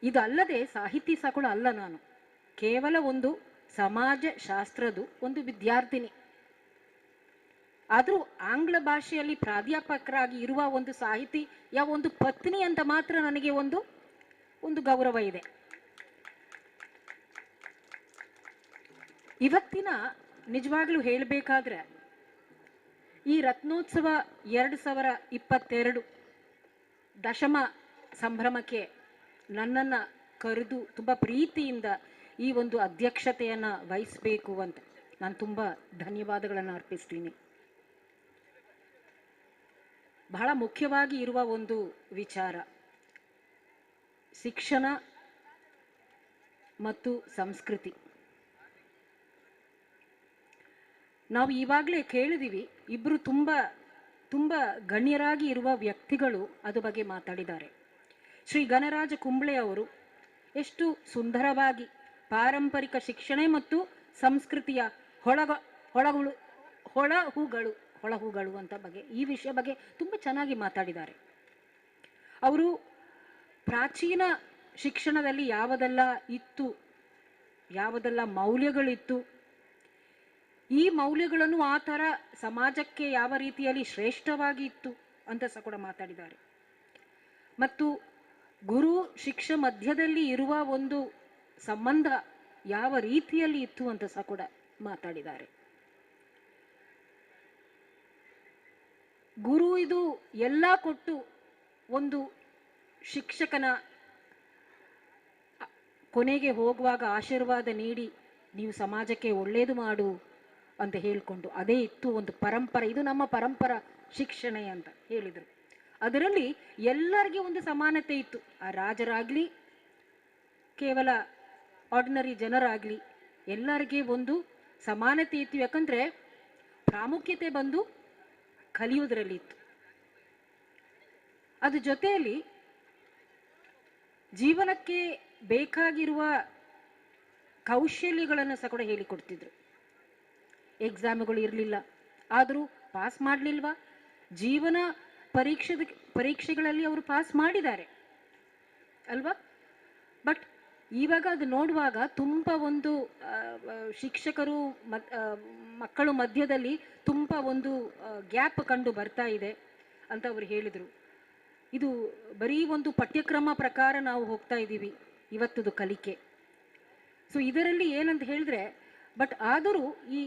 ಇದು ಅಲ್ಲದೆ ಸಾಹಿತಿ ಸಕುಳ ಅಲ್ಲ ನಾನು, ಕೇವಲ ಒಂದು ಸಮಾಜ ಶಾಸ್ತ್ರದ ಒಂದು ವಿದ್ಯಾರ್ಥಿನಿ. ಆದರೂ ಆಂಗ್ಲ ಭಾಷೆಯಲ್ಲಿ ಪ್ರಾಧ್ಯಾಪಕರಾಗಿ ಇರುವ ಒಂದು ಸಾಹಿತಿಯ ಒಂದು ಪತ್ನಿ ಅಂತ ಮಾತ್ರ ನನಗೆ ಒಂದು ಒಂದು ಗೌರವ ಇದೆ. ಇವತ್ತಿನ ನಿಜವಾಗ್ಲೂ ಹೇಳಬೇಕಾದ್ರೆ ಈ ರತ್ನೋತ್ಸವ 2022 ದಶಮ ಸಂಭ್ರಮಕ್ಕೆ ನನ್ನನ್ನು ಕರೆದು ತುಂಬ ಪ್ರೀತಿಯಿಂದ ಈ ಒಂದು ಅಧ್ಯಕ್ಷತೆಯನ್ನು ವಹಿಸಬೇಕು ಅಂತ ನಾನು ತುಂಬ ಧನ್ಯವಾದಗಳನ್ನು ಅರ್ಪಿಸ್ತೀನಿ. ಬಹಳ ಮುಖ್ಯವಾಗಿ ಇರುವ ಒಂದು ವಿಚಾರ ಶಿಕ್ಷಣ ಮತ್ತು ಸಂಸ್ಕೃತಿ. ನಾವು ಈವಾಗಲೇ ಕೇಳಿದೀವಿ, ಇಬ್ಬರು ತುಂಬ ಗಣ್ಯರಾಗಿ ಇರುವ ವ್ಯಕ್ತಿಗಳು ಅದ್ರ ಬಗ್ಗೆ ಮಾತಾಡಿದ್ದಾರೆ. ಶ್ರೀ ಗಣರಾಜ ಕುಂಬ್ಳೆ ಅವರು ಎಷ್ಟು ಸುಂದರವಾಗಿ ಪಾರಂಪರಿಕ ಶಿಕ್ಷಣ ಮತ್ತು ಸಂಸ್ಕೃತಿಯ ಹೊಳಹುಗಳು ಅಂತ ಬಗ್ಗೆ ಈ ವಿಷಯ ಬಗ್ಗೆ ತುಂಬ ಚೆನ್ನಾಗಿ ಮಾತಾಡಿದ್ದಾರೆ. ಅವರು ಪ್ರಾಚೀನ ಶಿಕ್ಷಣದಲ್ಲಿ ಯಾವುದೆಲ್ಲ ಇತ್ತು, ಯಾವುದೆಲ್ಲ ಮೌಲ್ಯಗಳಿತ್ತು, ಈ ಮೌಲ್ಯಗಳನ್ನು ಆ ಥರ ಸಮಾಜಕ್ಕೆ ಯಾವ ರೀತಿಯಲ್ಲಿ ಶ್ರೇಷ್ಠವಾಗಿ ಇತ್ತು ಅಂತ ಸಹ ಕೂಡ ಮಾತಾಡಿದ್ದಾರೆ. ಮತ್ತು ಗುರು ಶಿಕ್ಷ ಮಧ್ಯದಲ್ಲಿ ಇರುವ ಒಂದು ಸಂಬಂಧ ಯಾವ ರೀತಿಯಲ್ಲಿ ಇತ್ತು ಅಂತ ಸಹ ಕೂಡ ಮಾತಾಡಿದ್ದಾರೆ. ಗುರು ಇದು ಎಲ್ಲ ಕೊಟ್ಟು ಒಂದು ಶಿಕ್ಷಕನ ಕೊನೆಗೆ ಹೋಗುವಾಗ ಆಶೀರ್ವಾದ ನೀಡಿ ನೀವು ಸಮಾಜಕ್ಕೆ ಒಳ್ಳೆಯದು ಮಾಡು ಅಂತ ಹೇಳಿಕೊಂಡು ಅದೇ ಇತ್ತು ಒಂದು ಪರಂಪರೆ. ಇದು ನಮ್ಮ ಪರಂಪರಾ ಶಿಕ್ಷಣ ಅಂತ ಹೇಳಿದರು. ಅದರಲ್ಲಿ ಎಲ್ಲರಿಗೆ ಒಂದು ಸಮಾನತೆ ಇತ್ತು. ಆ ರಾಜರಾಗಲಿ ಕೇವಲ ಆರ್ಡಿನರಿ ಜನರಾಗಲಿ ಎಲ್ಲರಿಗೆ ಒಂದು ಸಮಾನತೆ ಇತ್ತು. ಯಾಕಂದರೆ ಪ್ರಾಮುಖ್ಯತೆ ಬಂದು ಕಲಿಯುವುದರಲ್ಲಿ ಇತ್ತು. ಅದ್ರ ಜೊತೆಯಲ್ಲಿ ಜೀವನಕ್ಕೆ ಬೇಕಾಗಿರುವ ಕೌಶಲ್ಯಗಳನ್ನು ಸಹ ಕೂಡ ಹೇಳಿಕೊಡ್ತಿದ್ರು. ಎಕ್ಸಾಮ್ಗಳು ಇರಲಿಲ್ಲ, ಆದರೂ ಪಾಸ್ ಮಾಡಲಿಲ್ವಾ, ಜೀವನ ಪರೀಕ್ಷೆಗಳಲ್ಲಿ ಅವರು ಪಾಸ್ ಮಾಡಿದ್ದಾರೆ ಅಲ್ವಾ. ಬಟ್ ಇವಾಗ ಅದು ನೋಡುವಾಗ ತುಂಬ ಒಂದು ಶಿಕ್ಷಕರು ಮಕ್ಕಳು ಮಧ್ಯದಲ್ಲಿ ತುಂಬ ಒಂದು ಗ್ಯಾಪ್ ಕಂಡು ಬರ್ತಾ ಇದೆ ಅಂತ ಅವರು ಹೇಳಿದರು. ಇದು ಬರೀ ಒಂದು ಪಠ್ಯಕ್ರಮ ಪ್ರಕಾರ ನಾವು ಹೋಗ್ತಾ ಇದ್ದೀವಿ ಇವತ್ತದು ಕಲಿಕೆ. ಸೊ ಇದರಲ್ಲಿ ಏನಂತ ಹೇಳಿದ್ರೆ, ಬಟ್ ಆದರೂ ಈ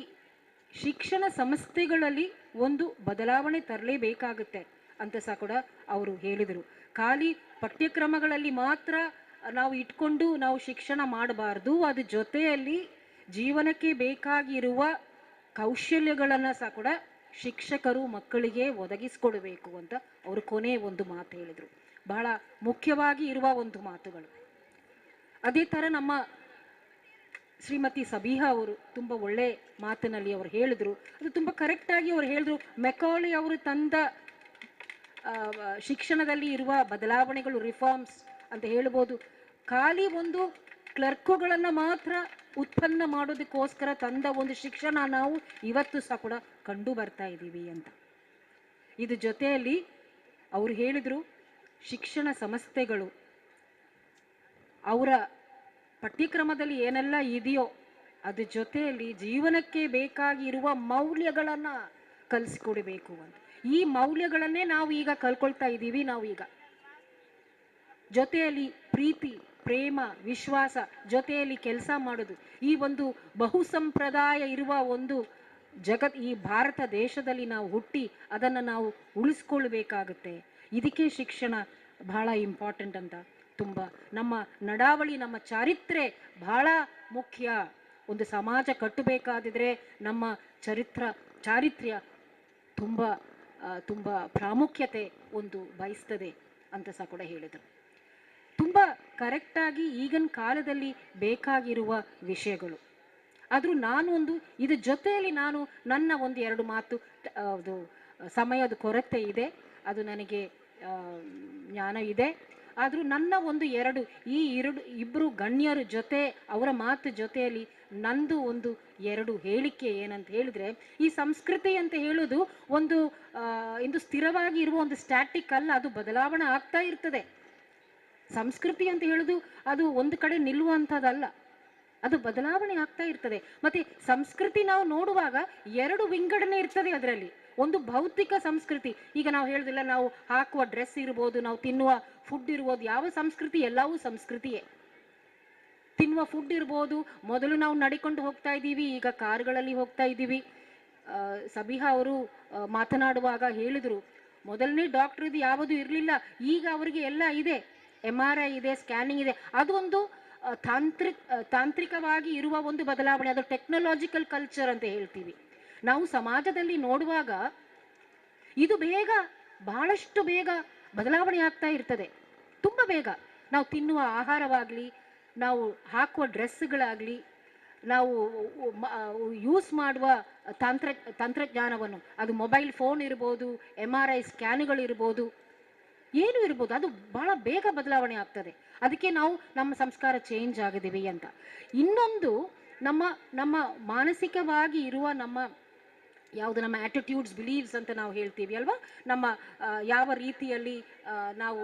ಶಿಕ್ಷಣ ಸಂಸ್ಥೆಗಳಲ್ಲಿ ಒಂದು ಬದಲಾವಣೆ ತರಲೇಬೇಕಾಗುತ್ತೆ ಅಂತ ಸಹ ಕೂಡ ಅವರು ಹೇಳಿದರು. ಖಾಲಿ ಪಠ್ಯಕ್ರಮಗಳಲ್ಲಿ ಮಾತ್ರ ನಾವು ಇಟ್ಕೊಂಡು ನಾವು ಶಿಕ್ಷಣ ಮಾಡಬಾರ್ದು, ಅದ್ರ ಜೊತೆಯಲ್ಲಿ ಜೀವನಕ್ಕೆ ಬೇಕಾಗಿರುವ ಕೌಶಲ್ಯಗಳನ್ನು ಸಹ ಕೂಡ ಶಿಕ್ಷಕರು ಮಕ್ಕಳಿಗೆ ಒದಗಿಸ್ಕೊಡ್ಬೇಕು ಅಂತ ಅವರು ಕೊನೆ ಒಂದು ಮಾತು ಹೇಳಿದರು. ಬಹಳ ಮುಖ್ಯವಾಗಿ ಇರುವ ಒಂದು ಮಾತುಗಳು. ಅದೇ ಥರ ನಮ್ಮ ಶ್ರೀಮತಿ ಸಬಿಹಾ ಅವರು ತುಂಬ ಒಳ್ಳೆ ಮಾತಿನಲ್ಲಿ ಅವರು ಹೇಳಿದರು. ಅದು ತುಂಬ ಕರೆಕ್ಟಾಗಿ ಅವರು ಹೇಳಿದ್ರು. ಮೆಕಾಲಿ ಅವರು ತಂದ ಶಿಕ್ಷಣದಲ್ಲಿ ಇರುವ ಬದಲಾವಣೆಗಳು, ರಿಫಾರ್ಮ್ಸ್ ಅಂತ ಹೇಳ್ಬೋದು. ಖಾಲಿ ಒಂದು ಕ್ಲರ್ಕುಗಳನ್ನು ಮಾತ್ರ ಉತ್ಪನ್ನ ಮಾಡೋದಕ್ಕೋಸ್ಕರ ತಂದ ಒಂದು ಶಿಕ್ಷಣ ನಾವು ಇವತ್ತು ಸಹ ಕೂಡ ಕಂಡು ಬರ್ತಾ ಇದ್ದೀವಿ ಅಂತ. ಇದ್ರ ಜೊತೆಯಲ್ಲಿ ಅವರು ಹೇಳಿದರು, ಶಿಕ್ಷಣ ಸಂಸ್ಥೆಗಳು ಅವರ ಪಠ್ಯಕ್ರಮದಲ್ಲಿ ಏನೆಲ್ಲ ಇದೆಯೋ ಅದ್ರ ಜೊತೆಯಲ್ಲಿ ಜೀವನಕ್ಕೆ ಬೇಕಾಗಿರುವ ಮೌಲ್ಯಗಳನ್ನು ಕಲಿಸ್ಕೊಡ್ಬೇಕು ಅಂತ. ಈ ಮೌಲ್ಯಗಳನ್ನೇ ನಾವು ಈಗ ಕಲ್ಕೊಳ್ತಾ ಇದ್ದೀವಿ. ನಾವು ಈಗ ಜೊತೆಯಲ್ಲಿ ಪ್ರೀತಿ, ಪ್ರೇಮ, ವಿಶ್ವಾಸ, ಜೊತೆಯಲ್ಲಿ ಕೆಲಸ ಮಾಡೋದು, ಈ ಒಂದು ಬಹುಸಂಪ್ರದಾಯ ಇರುವ ಒಂದು ಈ ಭಾರತ ದೇಶದಲ್ಲಿ ನಾವು ಹುಟ್ಟಿ ಅದನ್ನು ನಾವು ಉಳಿಸ್ಕೊಳ್ಬೇಕಾಗುತ್ತೆ. ಇದಕ್ಕೆ ಶಿಕ್ಷಣ ಬಹಳ ಇಂಪಾರ್ಟೆಂಟ್ ಅಂತ. ತುಂಬ ನಮ್ಮ ನಡಾವಳಿ, ನಮ್ಮ ಚಾರಿತ್ರ್ಯ ಬಹಳ ಮುಖ್ಯ. ಒಂದು ಸಮಾಜ ಕಟ್ಟಬೇಕಾದಿದ್ರೆ ನಮ್ಮ ಚಾರಿತ್ರ್ಯ ತುಂಬ ಪ್ರಾಮುಖ್ಯತೆ ಒಂದು ಬಯಸ್ತದೆ ಅಂತ ಸಹ ಕೂಡ ಹೇಳಿದರು. ತುಂಬ ಕರೆಕ್ಟಾಗಿ ಈಗಿನ ಕಾಲದಲ್ಲಿ ಬೇಕಾಗಿರುವ ವಿಷಯಗಳು. ಆದರೂ ನಾನು ಇದ್ರ ಜೊತೆಯಲ್ಲಿ ನಾನು ನನ್ನ ಒಂದು ಎರಡು ಮಾತು, ಅದು ಸಮಯದ ಕೊರತೆ ಇದೆ, ಅದು ನನಗೆ ಜ್ಞಾನ ಇದೆ. ಆದರೂ ನನ್ನ ಇಬ್ಬರು ಗಣ್ಯರ ಜೊತೆ ಅವರ ಮಾತು ಜೊತೆಯಲ್ಲಿ ನಂದು ಎರಡು ಹೇಳಿಕೆ ಏನಂತ ಹೇಳಿದ್ರೆ, ಈ ಸಂಸ್ಕೃತಿ ಅಂತ ಹೇಳೋದು ಒಂದು ಸ್ಥಿರವಾಗಿ ಇರುವ ಒಂದು ಸ್ಟ್ಯಾಟಿಕ್ ಅಲ್ಲ, ಅದು ಬದಲಾವಣೆ ಆಗ್ತಾ ಇರ್ತದೆ. ಸಂಸ್ಕೃತಿ ಅಂತ ಹೇಳೋದು ಅದು ಒಂದು ಕಡೆ ನಿಲ್ಲುವಂಥದ್ದಲ್ಲ, ಅದು ಬದಲಾವಣೆ ಆಗ್ತಾ ಇರ್ತದೆ. ಮತ್ತೆ ಸಂಸ್ಕೃತಿ ನಾವು ನೋಡುವಾಗ ಎರಡು ವಿಂಗಡಣೆ ಇರ್ತದೆ ಅದರಲ್ಲಿ. ಒಂದು ಭೌತಿಕ ಸಂಸ್ಕೃತಿ. ಈಗ ನಾವು ಹೇಳುದಿಲ್ಲ, ನಾವು ಹಾಕುವ ಡ್ರೆಸ್ ಇರ್ಬೋದು, ನಾವು ತಿನ್ನುವ ಫುಡ್ ಇರ್ಬೋದು, ಯಾವ ಸಂಸ್ಕೃತಿ ಎಲ್ಲವೂ ಸಂಸ್ಕೃತಿಯೇ. ತಿನ್ನುವ ಫುಡ್ ಇರ್ಬೋದು, ಮೊದಲು ನಾವು ನಡಿಕೊಂಡು ಹೋಗ್ತಾ ಇದ್ದೀವಿ, ಈಗ ಕಾರುಗಳಲ್ಲಿ ಹೋಗ್ತಾ ಇದ್ದೀವಿ. ಸಬಿಹಾ ಅವರು ಮಾತನಾಡುವಾಗ ಹೇಳಿದರು, ಮೊದಲನೇ ಡಾಕ್ಟರ್ ಇದು ಯಾವುದು ಇರಲಿಲ್ಲ, ಈಗ ಅವರಿಗೆ ಎಲ್ಲ ಇದೆ, MRI ಇದೆ, ಸ್ಕ್ಯಾನಿಂಗ್ ಇದೆ. ಅದು ಒಂದು ತಾಂತ್ರಿಕವಾಗಿ ಇರುವ ಒಂದು ಬದಲಾವಣೆ, ಅದು ಟೆಕ್ನಾಲಜಿಕಲ್ ಕಲ್ಚರ್ ಅಂತ ಹೇಳ್ತೀವಿ. ನಾವು ಸಮಾಜದಲ್ಲಿ ನೋಡುವಾಗ ಇದು ಬೇಗ, ಬಹಳಷ್ಟು ಬೇಗ ಬದಲಾವಣೆ ಆಗ್ತಾ ಇರ್ತದೆ, ತುಂಬ ಬೇಗ. ನಾವು ತಿನ್ನುವ ಆಹಾರವಾಗಲಿ, ನಾವು ಹಾಕುವ ಡ್ರೆಸ್ಗಳಾಗಲಿ, ನಾವು ಯೂಸ್ ಮಾಡುವ ತಂತ್ರಜ್ಞಾನವನ್ನು, ಅದು ಮೊಬೈಲ್ ಫೋನ್ ಇರ್ಬೋದು, MRI ಸ್ಕ್ಯಾನ್ಗಳಿರ್ಬೋದು, ಏನು ಇರ್ಬೋದು, ಅದು ಬಹಳ ಬೇಗ ಬದಲಾವಣೆ ಆಗ್ತದೆ. ಅದಕ್ಕೆ ನಾವು ನಮ್ಮ ಸಂಸ್ಕಾರ ಚೇಂಜ್ ಆಗಿದ್ದೀವಿ ಅಂತ. ಇನ್ನೊಂದು ನಮ್ಮ ಮಾನಸಿಕವಾಗಿ ಇರುವ ನಮ್ಮ ಯಾವುದು ನಮ್ಮ ಆ್ಯಟಿಟ್ಯೂಡ್ಸ್, ಬಿಲೀವ್ಸ್ ಅಂತ ನಾವು ಹೇಳ್ತೀವಿ ಅಲ್ವಾ, ನಮ್ಮ ಯಾವ ರೀತಿಯಲ್ಲಿ ನಾವು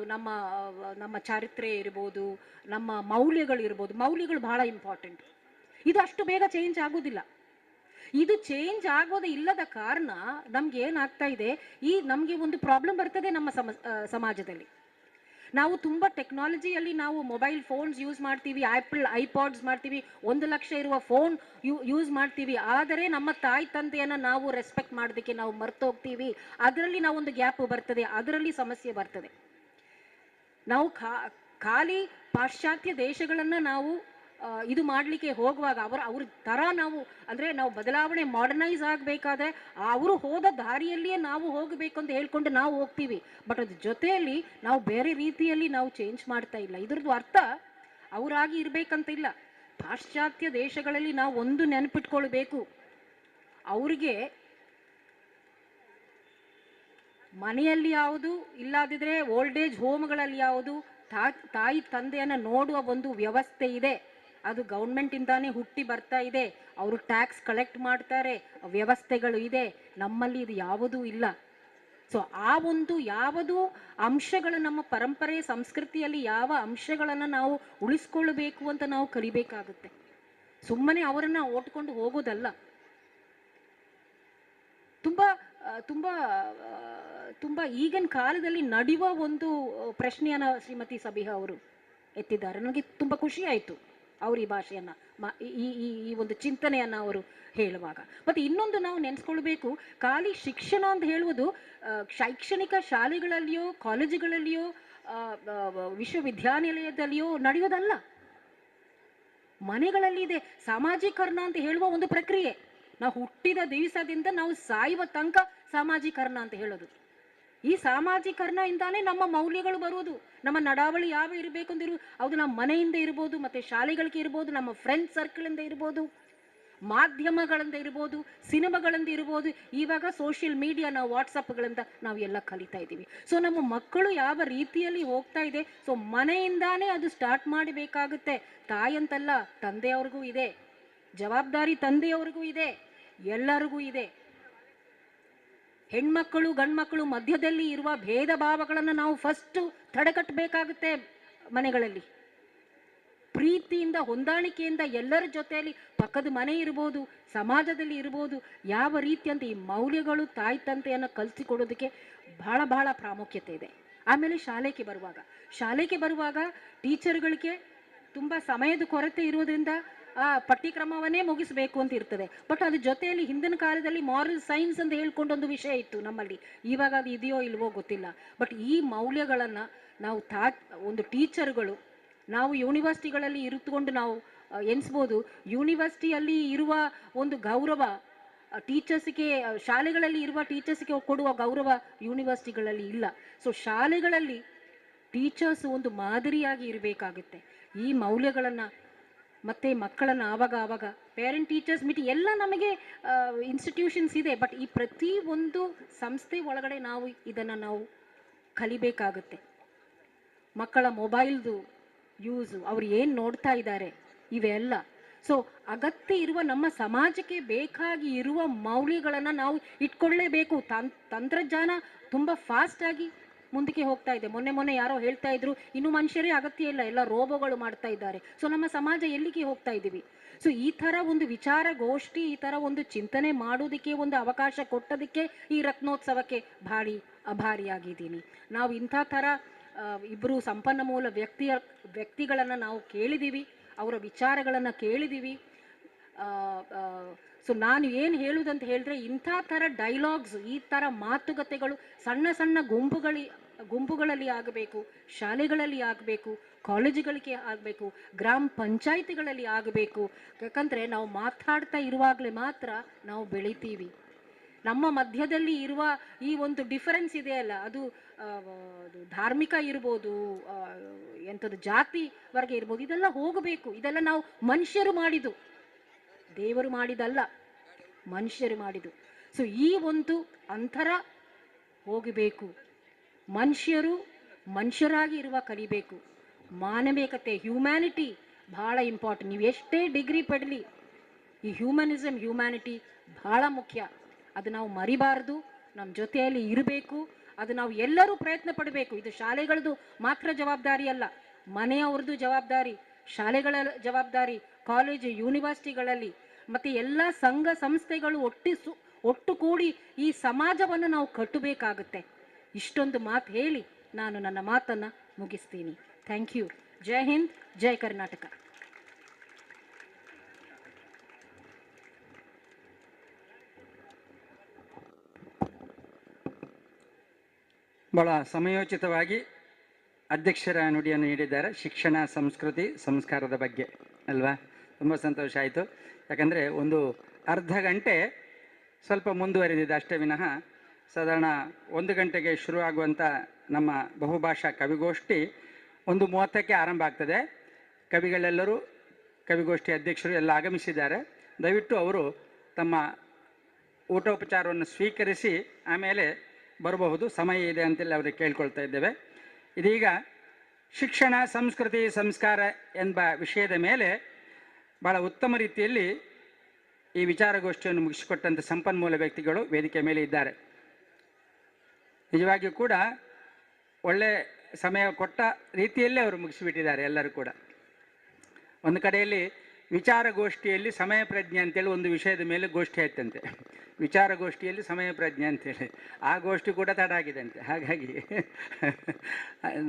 ನಮ್ಮ ಚಾರಿತ್ರ್ಯ ಇರ್ಬೋದು, ನಮ್ಮ ಮೌಲ್ಯಗಳಿರ್ಬೋದು, ಮೌಲ್ಯಗಳು ಬಹಳ ಇಂಪಾರ್ಟೆಂಟ್. ಇದು ಅಷ್ಟು ಬೇಗ ಚೇಂಜ್ ಆಗೋದಿಲ್ಲ. ಇದು ಚೇಂಜ್ ಆಗೋದು ಇಲ್ಲದ ಕಾರಣ ನಮ್ಗೆ ಏನಾಗ್ತಾ ಇದೆ, ನಮಗೆ ಒಂದು ಪ್ರಾಬ್ಲಮ್ ಬರ್ತದೆ ನಮ್ಮ ಸಮಾಜದಲ್ಲಿ. ನಾವು ತುಂಬ ಟೆಕ್ನಾಲಜಿಯಲ್ಲಿ ನಾವು ಮೊಬೈಲ್ ಫೋನ್ಸ್ ಯೂಸ್ ಮಾಡ್ತೀವಿ, ಐಪಾಡ್ಸ್ ಮಾಡ್ತೀವಿ, 1 ಲಕ್ಷ ಇರುವ ಫೋನ್ ಯೂಸ್ ಮಾಡ್ತೀವಿ. ಆದರೆ ನಮ್ಮ ತಾಯಿ ತಂದೆಯನ್ನು ನಾವು ರೆಸ್ಪೆಕ್ಟ್ ಮಾಡೋದಕ್ಕೆ ನಾವು ಮರ್ತು ಹೋಗ್ತೀವಿ. ಅದರಲ್ಲಿ ನಾವೊಂದು ಗ್ಯಾಪ್ ಬರ್ತದೆ, ಅದರಲ್ಲಿ ಸಮಸ್ಯೆ ಬರ್ತದೆ. ನಾವು ಖಾಲಿ ಪಾಶ್ಚಾತ್ಯ ದೇಶಗಳನ್ನು ನಾವು ಇದು ಮಾಡಲಿಕ್ಕೆ ಹೋಗುವಾಗ ಅವ್ರ ಥರ ನಾವು, ಅಂದರೆ ನಾವು ಬದಲಾವಣೆ ಮಾಡರ್ನೈಸ್ ಆಗಬೇಕಾದ್ರೆ ಅವರು ಹೋದ ದಾರಿಯಲ್ಲಿಯೇ ನಾವು ಹೋಗಬೇಕು ಅಂತ ಹೇಳ್ಕೊಂಡು ನಾವು ಹೋಗ್ತೀವಿ. ಬಟ್ ಅದ್ರ ಜೊತೆಯಲ್ಲಿ ನಾವು ಬೇರೆ ರೀತಿಯಲ್ಲಿ ನಾವು ಚೇಂಜ್ ಮಾಡ್ತಾ ಇಲ್ಲ. ಇದ್ರದ್ದು ಅರ್ಥ ಅವರಾಗಿ ಇರಬೇಕಂತ ಇಲ್ಲ. ಪಾಶ್ಚಾತ್ಯ ದೇಶಗಳಲ್ಲಿ ನಾವು ಒಂದು ನೆನಪಿಟ್ಕೊಳ್ಬೇಕು, ಅವ್ರಿಗೆ ಮನೆಯಲ್ಲಿ ಯಾವುದು ಇಲ್ಲದಿದ್ರೆ ಓಲ್ಡ್ ಏಜ್ ಹೋಮ್ಗಳಲ್ಲಿ ಯಾವುದು ತಾಯಿ ತಂದೆಯನ್ನು ನೋಡುವ ಒಂದು ವ್ಯವಸ್ಥೆ ಇದೆ, ಅದು ಗೌರ್ಮೆಂಟಿಂದಾನೇ ಹುಟ್ಟಿ ಬರ್ತಾ ಇದೆ. ಅವರು ಟ್ಯಾಕ್ಸ್ ಕಲೆಕ್ಟ್ ಮಾಡ್ತಾರೆ, ವ್ಯವಸ್ಥೆಗಳು ಇದೆ. ನಮ್ಮಲ್ಲಿ ಇದು ಯಾವುದೂ ಇಲ್ಲ. ಸೊ ಆ ಒಂದು ಯಾವುದು ಅಂಶಗಳು ನಮ್ಮ ಪರಂಪರೆ ಸಂಸ್ಕೃತಿಯಲ್ಲಿ ಯಾವ ಅಂಶಗಳನ್ನು ನಾವು ಉಳಿಸ್ಕೊಳ್ಬೇಕು ಅಂತ ನಾವು ಕಲಿಬೇಕಾಗುತ್ತೆ. ಸುಮ್ಮನೆ ಅವರನ್ನು ಓಟ್ಕೊಂಡು ಹೋಗೋದಲ್ಲ. ತುಂಬ ತುಂಬ ತುಂಬ ಈಗಿನ ಕಾಲದಲ್ಲಿ ನಡೆಯುವ ಒಂದು ಪ್ರಶ್ನೆಯನ್ನು ಶ್ರೀಮತಿ ಸಬಿಹಾ ಅವರು ಎತ್ತಿದ್ದಾರೆ. ನನಗೆ ತುಂಬ ಖುಷಿ ಆಯಿತು ಅವರು ಈ ಭಾಷೆಯನ್ನು ಈ ಒಂದು ಚಿಂತನೆಯನ್ನು ಅವರು ಹೇಳುವಾಗ. ಮತ್ತು ಇನ್ನೊಂದು ನಾವು ನೆನೆಸ್ಕೊಳ್ಬೇಕು, ಖಾಲಿ ಶಿಕ್ಷಣ ಅಂತ ಹೇಳುವುದು ಶೈಕ್ಷಣಿಕ ಶಾಲೆಗಳಲ್ಲಿಯೋ ಕಾಲೇಜುಗಳಲ್ಲಿಯೋ ವಿಶ್ವವಿದ್ಯಾನಿಲಯದಲ್ಲಿಯೋ ನಡೆಯೋದಲ್ಲ, ಮನೆಗಳಲ್ಲಿದೆ. ಸಾಮಾಜೀಕರಣ ಅಂತ ಹೇಳುವ ಒಂದು ಪ್ರಕ್ರಿಯೆ. ನಾವು ಹುಟ್ಟಿದ ದಿವಸದಿಂದ ನಾವು ಸಾಯುವ ತನಕ ಸಾಮಾಜೀಕರಣ ಅಂತ ಹೇಳೋದು. ಈ ಸಾಮಾಜೀಕರಣದಿಂದಾನೇ ನಮ್ಮ ಮೌಲ್ಯಗಳು ಬರುವುದು, ನಮ್ಮ ನಡಾವಳಿ ಯಾವ ಇರಬೇಕು ಅಂತ ಅದು ನಮ್ಮ ಮನೆಯಿಂದ ಇರ್ಬೋದು, ಮತ್ತು ಶಾಲೆಗಳಿಗೆ ಇರ್ಬೋದು, ನಮ್ಮ ಫ್ರೆಂಡ್ ಸರ್ಕಲಿಂದ ಇರ್ಬೋದು, ಮಾಧ್ಯಮಗಳಿಂದ ಇರ್ಬೋದು, ಸಿನಿಮಾಗಳಿಂದ ಇರ್ಬೋದು, ಇವಾಗ ಸೋಷಿಯಲ್ ಮೀಡಿಯಾ, ನಾವು ವಾಟ್ಸಪ್ಗಳಿಂದ ನಾವು ಎಲ್ಲ ಕಲಿತಾ ಇದ್ದೀವಿ. ಸೊ ನಮ್ಮ ಮಕ್ಕಳು ಯಾವ ರೀತಿಯಲ್ಲಿ ಹೋಗ್ತಾ ಇದೆ, ಸೊ ಮನೆಯಿಂದಾನೇ ಅದು ಸ್ಟಾರ್ಟ್ ಮಾಡಬೇಕಾಗುತ್ತೆ. ತಾಯಂತಲ್ಲ, ತಂದೆಯವ್ರಿಗೂ ಇದೆ ಜವಾಬ್ದಾರಿ, ತಂದೆಯವ್ರಿಗೂ ಇದೆ, ಎಲ್ಲರಿಗೂ ಇದೆ. ಹೆಣ್ಮಕ್ಕಳು ಗಂಡ್ಮಕ್ಕಳು ಮಧ್ಯದಲ್ಲಿ ಇರುವ ಭೇದ ಭಾವಗಳನ್ನು ನಾವು ಫಸ್ಟು ತಡೆಗಟ್ಟಬೇಕಾಗುತ್ತೆ. ಮನೆಗಳಲ್ಲಿ ಪ್ರೀತಿಯಿಂದ, ಹೊಂದಾಣಿಕೆಯಿಂದ ಎಲ್ಲರ ಜೊತೆಯಲ್ಲಿ, ಪಕ್ಕದ ಮನೆ ಇರ್ಬೋದು, ಸಮಾಜದಲ್ಲಿ ಇರ್ಬೋದು, ಯಾವ ರೀತಿ ಅಂತ ಈ ಮೌಲ್ಯಗಳು ತಾಯಿ ತಂದೆಯನ್ನು ಕಲಿಸಿಕೊಡೋದಕ್ಕೆ ಬಹಳ ಬಹಳ ಪ್ರಾಮುಖ್ಯತೆ ಇದೆ. ಆಮೇಲೆ ಶಾಲೆಗೆ ಬರುವಾಗ ಟೀಚರ್ಗಳಿಗೆ ತುಂಬ ಸಮಯದ ಕೊರತೆ ಇರೋದ್ರಿಂದ ಆ ಪಠ್ಯಕ್ರಮವನ್ನೇ ಮುಗಿಸ್ಬೇಕು ಅಂತ ಇರ್ತದೆ. ಬಟ್ ಅದ್ರ ಜೊತೆಯಲ್ಲಿ ಹಿಂದಿನ ಕಾಲದಲ್ಲಿ ಮಾರಲ್ ಸೈನ್ಸ್ ಅಂತ ಹೇಳ್ಕೊಂಡು ಒಂದು ವಿಷಯ ಇತ್ತು ನಮ್ಮಲ್ಲಿ. ಇವಾಗ ಅದು ಇದೆಯೋ ಇಲ್ವೋ ಗೊತ್ತಿಲ್ಲ. ಬಟ್ ಈ ಮೌಲ್ಯಗಳನ್ನು ನಾವು ಒಂದು ಟೀಚರ್ಗಳು, ನಾವು ಯೂನಿವರ್ಸಿಟಿಗಳಲ್ಲಿ ಇರುತ್ಕೊಂಡು ನಾವು ಎನಿಸ್ಬೋದು, ಯೂನಿವರ್ಸಿಟಿಯಲ್ಲಿ ಇರುವ ಒಂದು ಗೌರವ ಟೀಚರ್ಸ್ಗೆ, ಶಾಲೆಗಳಲ್ಲಿ ಇರುವ ಟೀಚರ್ಸ್ಗೆ ಕೊಡುವ ಗೌರವ ಯೂನಿವರ್ಸಿಟಿಗಳಲ್ಲಿ ಇಲ್ಲ. ಸೊ ಶಾಲೆಗಳಲ್ಲಿ ಟೀಚರ್ಸ್ ಒಂದು ಮಾದರಿಯಾಗಿ ಇರಬೇಕಾಗುತ್ತೆ. ಈ ಮೌಲ್ಯಗಳನ್ನು ಮತ್ತು ಮಕ್ಕಳನ್ನು ಆವಾಗ ಪೇರೆಂಟ್ ಟೀಚರ್ಸ್ ಮೀಟಿಂಗ್ ಎಲ್ಲ ನಮಗೆ ಇನ್ಸ್ಟಿಟ್ಯೂಷನ್ಸ್ ಇದೆ. ಬಟ್ ಈ ಪ್ರತಿ ಒಂದು ಸಂಸ್ಥೆ ಒಳಗಡೆ ನಾವು ಇದನ್ನು ನಾವು ಕಲಿಬೇಕಾಗುತ್ತೆ. ಮಕ್ಕಳ ಮೊಬೈಲ್ದು ಯೂಸು, ಅವ್ರು ಏನು ನೋಡ್ತಾ ಇದ್ದಾರೆ, ಇವೆಲ್ಲ. ಸೊ ಅಗತ್ಯ ಇರುವ ನಮ್ಮ ಸಮಾಜಕ್ಕೆ ಬೇಕಾಗಿ ಇರುವ ಮೌಲ್ಯಗಳನ್ನು ನಾವು ಇಟ್ಕೊಳ್ಳೇಬೇಕು. ತಂತ್ರಜ್ಞಾನ ತುಂಬ ಫಾಸ್ಟಾಗಿ ಮುಂದಕ್ಕೆ ಹೋಗ್ತಾ ಇದೆ. ಮೊನ್ನೆ ಯಾರೋ ಹೇಳ್ತಾ ಇದ್ರು, ಇನ್ನು ಮನುಷ್ಯರೇ ಅಗತ್ಯ ಇಲ್ಲ, ಎಲ್ಲ ರೋಬೋಗಳು ಮಾಡ್ತಾ ಇದ್ದಾರೆ. ಸೊ ನಮ್ಮ ಸಮಾಜ ಎಲ್ಲಿಗೆ ಹೋಗ್ತಾ ಇದ್ದೀವಿ? ಸೊ ಈ ಥರ ಒಂದು ವಿಚಾರಗೋಷ್ಠಿ, ಈ ಥರ ಒಂದು ಚಿಂತನೆ ಮಾಡೋದಕ್ಕೆ ಒಂದು ಅವಕಾಶ ಕೊಟ್ಟದಕ್ಕೆ ಈ ರತ್ನೋತ್ಸವಕ್ಕೆ ಭಾರಿ ಆಭಾರಿಯಾಗಿದ್ದೀನಿ. ನಾವು ಇಂಥ ಥರ ಇಬ್ಬರು ಸಂಪನ್ಮೂಲ ವ್ಯಕ್ತಿಗಳನ್ನು ನಾವು ಕೇಳಿದ್ದೀವಿ, ಅವರ ವಿಚಾರಗಳನ್ನು ಕೇಳಿದ್ದೀವಿ. ಸೊ ನಾನು ಏನು ಹೇಳುವುದಂತ ಹೇಳಿದ್ರೆ, ಇಂಥ ಥರ ಡೈಲಾಗ್ಸ್, ಈ ಥರ ಮಾತುಕತೆಗಳು ಸಣ್ಣ ಸಣ್ಣ ಗುಂಪುಗಳಲ್ಲಿ ಆಗಬೇಕು, ಶಾಲೆಗಳಲ್ಲಿ ಆಗಬೇಕು, ಕಾಲೇಜುಗಳಿಗೆ ಆಗಬೇಕು, ಗ್ರಾಮ ಪಂಚಾಯಿತಿಗಳಲ್ಲಿ ಆಗಬೇಕು. ಯಾಕಂದರೆ ನಾವು ಮಾತಾಡ್ತಾ ಇರುವಾಗಲೇ ಮಾತ್ರ ನಾವು ಬೆಳಿತೀವಿ. ನಮ್ಮ ಮಧ್ಯದಲ್ಲಿ ಇರುವ ಈ ಒಂದು ಡಿಫರೆನ್ಸ್ ಇದೆಯಲ್ಲ, ಅದು ಧಾರ್ಮಿಕ ಇರ್ಬೋದು, ಎಂಥದ್ದು ಜಾತಿ ವರ್ಗ ಇರ್ಬೋದು, ಇದೆಲ್ಲ ಹೋಗಬೇಕು. ಇದೆಲ್ಲ ನಾವು ಮನುಷ್ಯರು ಮಾಡಿದ್ದು, ದೇವರು ಮಾಡಿದಲ್ಲ, ಮನುಷ್ಯರು ಮಾಡಿದ್ದು. ಸೊ ಈ ಒಂದು ಅಂತರ ಹೋಗಬೇಕು. ಮನುಷ್ಯರಾಗಿ ಇರುವ ಕಲಿಬೇಕು. ಮಾನವಿಕತೆ, ಹ್ಯೂಮ್ಯಾನಿಟಿ ಭಾಳ ಇಂಪಾರ್ಟೆಂಟ್. ನೀವು ಎಷ್ಟೇ ಡಿಗ್ರಿ ಪಡಲಿ, ಈ ಹ್ಯೂಮ್ಯಾನಿಟಿ ಭಾಳ ಮುಖ್ಯ. ಅದು ನಾವು ಮರಿಬಾರ್ದು, ನಮ್ಮ ಜೊತೆಯಲ್ಲಿ ಇರಬೇಕು. ಅದು ನಾವು ಎಲ್ಲರೂ ಪ್ರಯತ್ನ ಪಡಬೇಕು. ಇದು ಶಾಲೆಗಳದ್ದು ಮಾತ್ರ ಜವಾಬ್ದಾರಿ ಅಲ್ಲ, ಮನೆಯವ್ರದ್ದು ಜವಾಬ್ದಾರಿ, ಶಾಲೆಗಳ ಜವಾಬ್ದಾರಿ, ಕಾಲೇಜು ಯೂನಿವರ್ಸಿಟಿಗಳಲ್ಲಿ ಮತ್ತು ಎಲ್ಲ ಸಂಘ ಸಂಸ್ಥೆಗಳು ಒಟ್ಟುಗೂಡಿ ಈ ಸಮಾಜವನ್ನು ನಾವು ಕಟ್ಟಬೇಕಾಗುತ್ತೆ. ಇಷ್ಟೊಂದು ಮಾತು ಹೇಳಿ ನಾನು ನನ್ನ ಮಾತನ್ನು ಮುಗಿಸ್ತೀನಿ. Thank you. ಜೈ ಹಿಂದ್, ಜೈ ಕರ್ನಾಟಕ. ಭಾಳ ಸಮಯೋಚಿತವಾಗಿ ಅಧ್ಯಕ್ಷರ ನುಡಿಯನ್ನು ನೀಡಿದ್ದಾರೆ. ಶಿಕ್ಷಣ, ಸಂಸ್ಕೃತಿ, ಸಂಸ್ಕಾರದ ಬಗ್ಗೆ ಅಲ್ವಾ? ತುಂಬ ಸಂತೋಷ ಆಯಿತು. ಯಾಕಂದರೆ ಒಂದು ಅರ್ಧ ಗಂಟೆ ಸ್ವಲ್ಪ ಮುಂದುವರೆದಿದೆ ಅಷ್ಟೇ ವಿನಃ ಸಾಧಾರಣ 1 ಗಂಟೆಗೆ ಶುರುವಾಗುವಂಥ ನಮ್ಮ ಬಹುಭಾಷಾ ಕವಿಗೋಷ್ಠಿ 1:30ಕ್ಕೆ ಆರಂಭ ಆಗ್ತದೆ. ಕವಿಗಳೆಲ್ಲರೂ, ಕವಿಗೋಷ್ಠಿ ಅಧ್ಯಕ್ಷರು ಎಲ್ಲ ಆಗಮಿಸಿದ್ದಾರೆ. ದಯವಿಟ್ಟು ಅವರು ತಮ್ಮ ಊಟೋಪಚಾರವನ್ನು ಸ್ವೀಕರಿಸಿ ಆಮೇಲೆ ಬರಬಹುದು, ಸಮಯ ಇದೆ ಅಂತೇಳಿ ಅವರಿಗೆ ಕೇಳ್ಕೊಳ್ತಾ ಇದ್ದೇವೆ. ಇದೀಗ ಶಿಕ್ಷಣ, ಸಂಸ್ಕೃತಿ, ಸಂಸ್ಕಾರ ಎಂಬ ವಿಷಯದ ಮೇಲೆ ಭಾಳ ಉತ್ತಮ ರೀತಿಯಲ್ಲಿ ಈ ವಿಚಾರಗೋಷ್ಠಿಯನ್ನು ಮುಗಿಸಿಕೊಟ್ಟಂಥ ಸಂಪನ್ಮೂಲ ವ್ಯಕ್ತಿಗಳು ವೇದಿಕೆ ಮೇಲೆ ಇದ್ದಾರೆ. ನಿಜವಾಗಿಯೂ ಕೂಡ ಒಳ್ಳೆ ಸಮಯ ಕೊಟ್ಟ ರೀತಿಯಲ್ಲೇ ಅವರು ಮುಗಿಸಿಬಿಟ್ಟಿದ್ದಾರೆ. ಎಲ್ಲರೂ ಕೂಡ ಒಂದು ಕಡೆಯಲ್ಲಿ ವಿಚಾರಗೋಷ್ಠಿಯಲ್ಲಿ ಸಮಯ ಪ್ರಜ್ಞೆ ಅಂತೇಳಿ ಒಂದು ವಿಷಯದ ಮೇಲೆ ಗೋಷ್ಠಿ ಆಯ್ತಂತೆ. ವಿಚಾರಗೋಷ್ಠಿಯಲ್ಲಿ ಸಮಯ ಪ್ರಜ್ಞೆ ಅಂತೇಳಿ ಆ ಗೋಷ್ಠಿ ಕೂಡ ತಡ ಆಗಿದೆ ಅಂತೆ. ಹಾಗಾಗಿ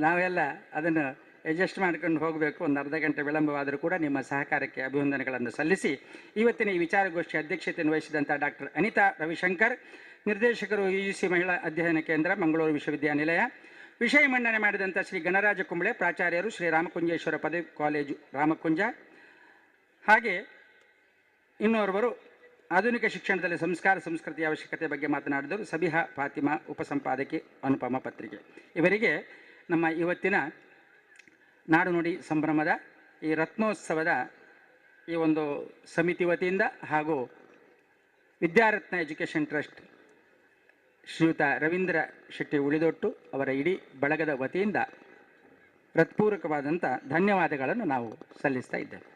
ನಾವೆಲ್ಲ ಅದನ್ನು ಅಡ್ಜಸ್ಟ್ ಮಾಡ್ಕೊಂಡು ಹೋಗಬೇಕು. ಒಂದು ಅರ್ಧ ಗಂಟೆ ವಿಳಂಬವಾದರೂ ಕೂಡ ನಿಮ್ಮ ಸಹಕಾರಕ್ಕೆ ಅಭಿವಂದನೆಗಳನ್ನು ಸಲ್ಲಿಸಿ, ಇವತ್ತಿನ ಈ ವಿಚಾರಗೋಷ್ಠಿ ಅಧ್ಯಕ್ಷತೆಯನ್ನು ವಹಿಸಿದಂಥ ಡಾಕ್ಟರ್ ಅನಿತಾ ರವಿಶಂಕರ್, ನಿರ್ದೇಶಕರು UGC ಮಹಿಳಾ ಅಧ್ಯಯನ ಕೇಂದ್ರ, ಮಂಗಳೂರು ವಿಶ್ವವಿದ್ಯಾನಿಲಯ, ವಿಷಯ ಮಂಡನೆ ಮಾಡಿದಂಥ ಶ್ರೀ ಗಣರಾಜ ಕುಂಬಳೆ, ಪ್ರಾಚಾರ್ಯರು, ಶ್ರೀ ರಾಮಕುಂಜೇಶ್ವರ ಪದವಿ ಕಾಲೇಜು ರಾಮಕುಂಜ, ಹಾಗೆ ಇನ್ನೋರ್ವರು ಆಧುನಿಕ ಶಿಕ್ಷಣದಲ್ಲಿ ಸಂಸ್ಕಾರ ಸಂಸ್ಕೃತಿಯ ಅವಶ್ಯಕತೆ ಬಗ್ಗೆ ಮಾತನಾಡಿದರು ಸಬಿಹಾ ಫಾತಿಮಾ, ಉಪಸಂಪಾದಕಿ, ಅನುಪಮ ಪತ್ರಿಕೆ. ಇವರಿಗೆ ನಮ್ಮ ಇವತ್ತಿನ ನಾಡು ನುಡಿ ಸಂಭ್ರಮದ ಈ ರತ್ನೋತ್ಸವದ ಈ ಒಂದು ಸಮಿತಿ ವತಿಯಿಂದ ಹಾಗೂ ವಿದ್ಯಾರತ್ನ ಎಜುಕೇಷನ್ ಟ್ರಸ್ಟ್ ಶ್ರೀಯುತ ರವೀಂದ್ರ ಶೆಟ್ಟಿ ಉಳಿದೊಟ್ಟು ಅವರ ಇಡೀ ಬಳಗದ ವತಿಯಿಂದ ಹೃತ್ಪೂರ್ವಕವಾದಂಥ ಧನ್ಯವಾದಗಳನ್ನು ನಾವು ಸಲ್ಲಿಸ್ತಾ ಇದ್ದೇವೆ.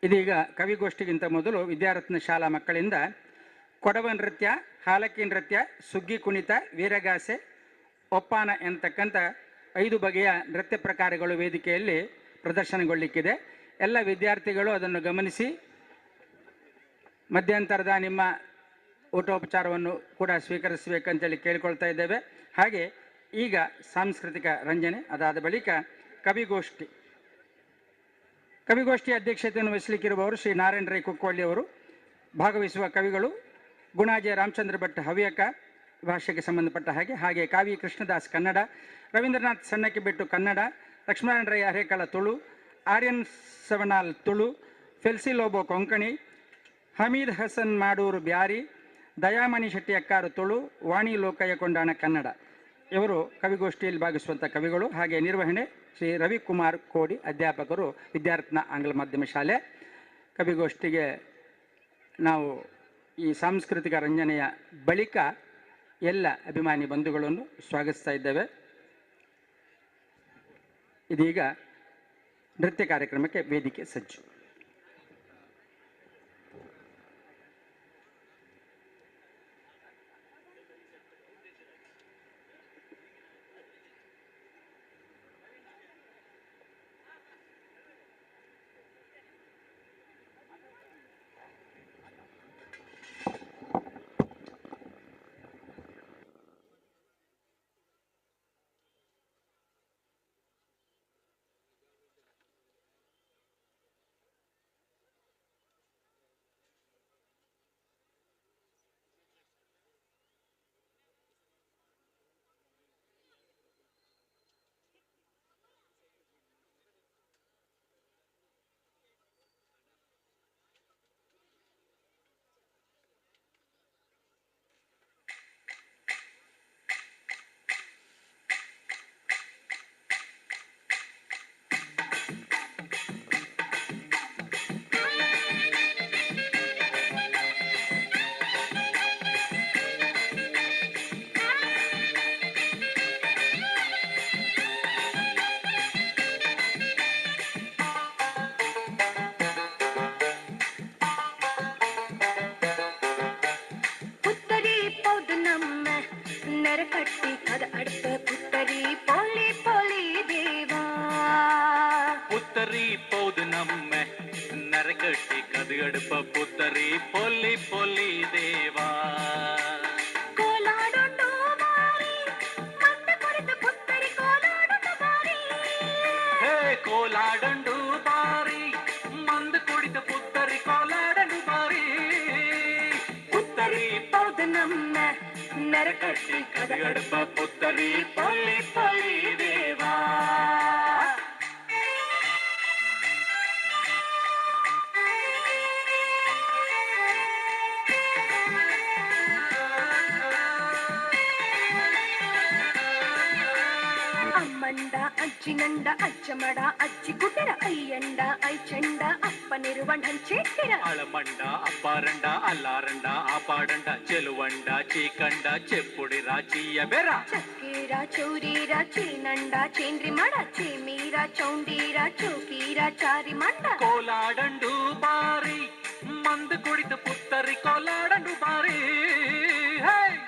ಇದೀಗ ಕವಿಗೋಷ್ಠಿಗಿಂತ ಮೊದಲು ವಿದ್ಯಾರತ್ನ ಶಾಲಾ ಮಕ್ಕಳಿಂದ ಕೊಡವ ನೃತ್ಯ, ಹಾಲಕ್ಕಿ ನೃತ್ಯ, ಸುಗ್ಗಿ ಕುಣಿತ, ವೀರಗಾಸೆ, ಒಪ್ಪಾನ ಎಂತಕ್ಕಂಥ 5 ಬಗೆಯ ನೃತ್ಯ ಪ್ರಕಾರಗಳು ವೇದಿಕೆಯಲ್ಲಿ ಪ್ರದರ್ಶನಗೊಳ್ಳಿಕ್ಕಿದೆ. ಎಲ್ಲ ವಿದ್ಯಾರ್ಥಿಗಳು ಅದನ್ನು ಗಮನಿಸಿ ಮಧ್ಯಂತರದ ನಿಮ್ಮ ಊಟೋಪಚಾರವನ್ನು ಕೂಡ ಸ್ವೀಕರಿಸಬೇಕಂತೇಳಿ ಕೇಳಿಕೊಳ್ತಾ ಇದ್ದೇವೆ. ಹಾಗೆ ಈಗ ಸಾಂಸ್ಕೃತಿಕ ರಂಜನೆ, ಅದಾದ ಬಳಿಕ ಕವಿಗೋಷ್ಠಿ ಅಧ್ಯಕ್ಷತೆಯನ್ನು ವಹಿಸಲಿಕ್ಕಿರುವವರು ಶ್ರೀ ನಾರಾಯಣ ರೈ ಕುಕ್ಕೋಳ್ಳಿ ಅವರು. ಭಾಗವಹಿಸುವ ಕವಿಗಳು ಗುಣಾಜೆ ರಾಮಚಂದ್ರ ಭಟ್ ಹವ್ಯಕ ಭಾಷೆಗೆ ಸಂಬಂಧಪಟ್ಟ ಹಾಗೆ ಕಾವಿ ಕೃಷ್ಣದಾಸ್ ಕನ್ನಡ, ರವೀಂದ್ರನಾಥ್ ಸಣ್ಣಕ್ಕಿಬೆಟ್ಟು ಕನ್ನಡ, ಲಕ್ಷ್ಮೀನಾರಾಯಣ ರೈ ಅರೇಕಳ ತುಳು, ಆರ್ಯನ್ ಸವನಾಲ್ ತುಳು, ಫೆಲ್ಸಿ ಲೋಬೋ ಕೊಂಕಣಿ, ಹಮೀದ್ ಹಸನ್ ಮಾಡೂರು ಬ್ಯಾರಿ, ದಯಾಮಣಿ ಶೆಟ್ಟಿ ಅಕ್ಕಾರು ತುಳು, ವಾಣಿ ಲೋಕಯ್ಯ ಕೊಂಡಾಣ ಕನ್ನಡ. ಇವರು ಕವಿಗೋಷ್ಠಿಯಲ್ಲಿ ಭಾಗಿಸುವಂಥ ಕವಿಗಳು. ಹಾಗೆ ನಿರ್ವಹಣೆ ಶ್ರೀ ರವಿಕುಮಾರ್ ಕೋಡಿ, ಅಧ್ಯಾಪಕರು, ವಿದ್ಯಾರತ್ನ ಆಂಗ್ಲ ಮಾಧ್ಯಮ ಶಾಲೆ. ಕವಿಗೋಷ್ಠಿಗೆ ನಾವು ಈ ಸಾಂಸ್ಕೃತಿಕ ರಂಜನೆಯ ಬಳಿಕ ಎಲ್ಲ ಅಭಿಮಾನಿ ಬಂಧುಗಳನ್ನು ಸ್ವಾಗತಿಸ್ತಾ ಇದ್ದೇವೆ. ಇದೀಗ ನೃತ್ಯ ಕಾರ್ಯಕ್ರಮಕ್ಕೆ ವೇದಿಕೆ ಸಜ್ಜು. நரகட்டி கத அடுத்த புத்தரி போலி போலி தேவா புத்தரி போது நம்ம நரகட்டி கது அடுப்ப புத்தரி பொல்லி பொல்லி தேவா கோலாடொண்டு மாறி மந்த குடித்து புத்தரி கோலாடொண்டு மாறி ಹೇ ಕೋಲಾಡಂಡು ಬಾರಿ ಮಂದ ಕುಡಿತ ಪುತ್ತರಿ ಕೋಲಾಡಂಡು ಬಾರಿ புத்தரி போது நம்ம ನರಕಟ್ಟಿ ಕದಗಡಪ ಪುತ್ತರಿ ಪೊಲ್ಲಿ ಪೊಲ್ಲಿ ದೇವಾ ಅಮ್ಮಂಡ ಅಜ್ಜಿನಂಡ ಅಜ್ಜಮಡ ಅಜ್ಜಿ ಕುಟರ ಅಯ್ಯಂಡ ಐಚಂಡ ಅಪ್ಪನಿರುವಂಡ ಹಂಚೇಟಿರ అళమండ అప్పారండ అల్లారండ ఆపాడండ చెలువండ చీకండ చెప్పుడిరా చీయబెరా చక్కీర చౌరీర చీనండ చీంద్రి మడ చీమీర చౌండీర చౌకీర చారి మండ కోలాడండు బారి మందు కుడిత పుత్తరి కోలాడండు బారి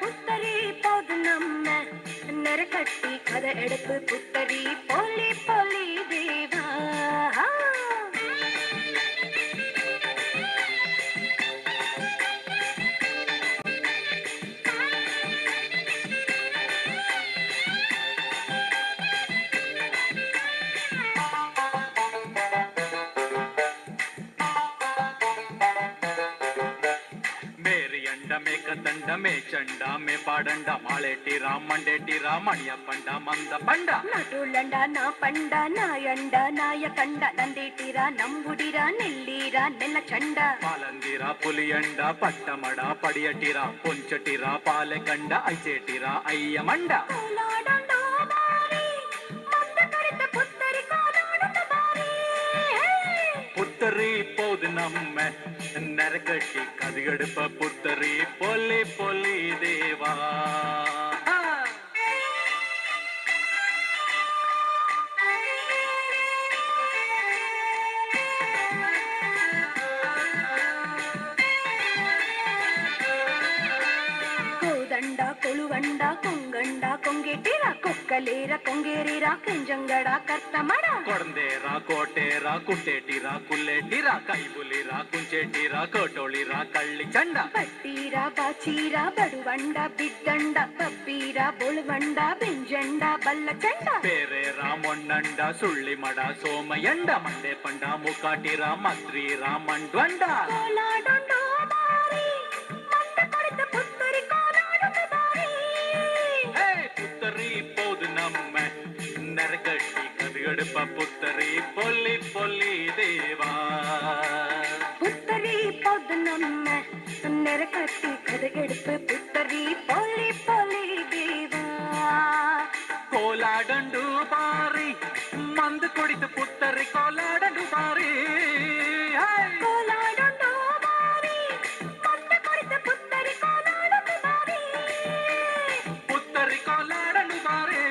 புத்தரி போது நம்ம நரகட்டி கதை எடுப்பு புத்தரி பொலி பொலி தேவா ಮೇಕದಂಡ ಮೇ ಚಂಡ ಮೇ ಪಾಡಂಡ ಮಾಳೆಟಿರ ಮಂಡೇಟಿರ ಮಣಿಯ ಪಂಡ ಮಂದ ಪಂಡ నటులండ నా పండ నాయండ నాయకండ నందేటిర నంబుడిర నెల్లీర నెల్ల చండ పాలందిర పులియండ పట్టమడ పడియటిర పొంచటిర పాలెకండ ఐచేటిర అయ్య మండ కోలాడండు మారి మంద కడిత పుత్తరి కోలాడండు మారి புத்தரி போது நம்ம நரகட்டி கதுகடுப்ப புத்தரி பொல்லி பொல்லி தேவா కోదండ కొలువండ కొంగండ కొంగెటిర కొక్కలేర కొంగేరిర కెంజంగడ కర్తమడ కొడందేర కోటేర కుట్టేటిర కుల్లేటిర కైబులిర కుంచేటిర కోటోళిర కళ్ళి చండ పట్టీర బాచీర బడువండ బిడ్డండ బబ్బీర బొಳುವಂಡ బెంజండ బల్ల చండ పేరేర మొన్నండ సుళ్ళి మడ సోమయండ మండే పండ ముకాటిర మద్రీర మండ్వండ కోలాడండు మారి మంద కొడిత పుత్తరి కోలాడండు మారి புத்தரி போது நம்ம நரகட்டி கதுகடுப்ப புத்தரி பொல்லி பொல்லி தேவா புத்தரி போது நம்ம நெரகட்டி கதகெடுப்பு புத்தரி பொலி பொலி தேவா கோலாடண்டு பாரி மந்து குடித்து புத்தரி கோலாடண்டு பாரி கோலாடண்டு மாரி மந்த கொடித்த புத்தரி கோலாடண்டு மாரி புத்தரி கோலாடண்டு பாரி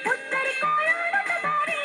புத்தரி கோலாடண்டு மாரி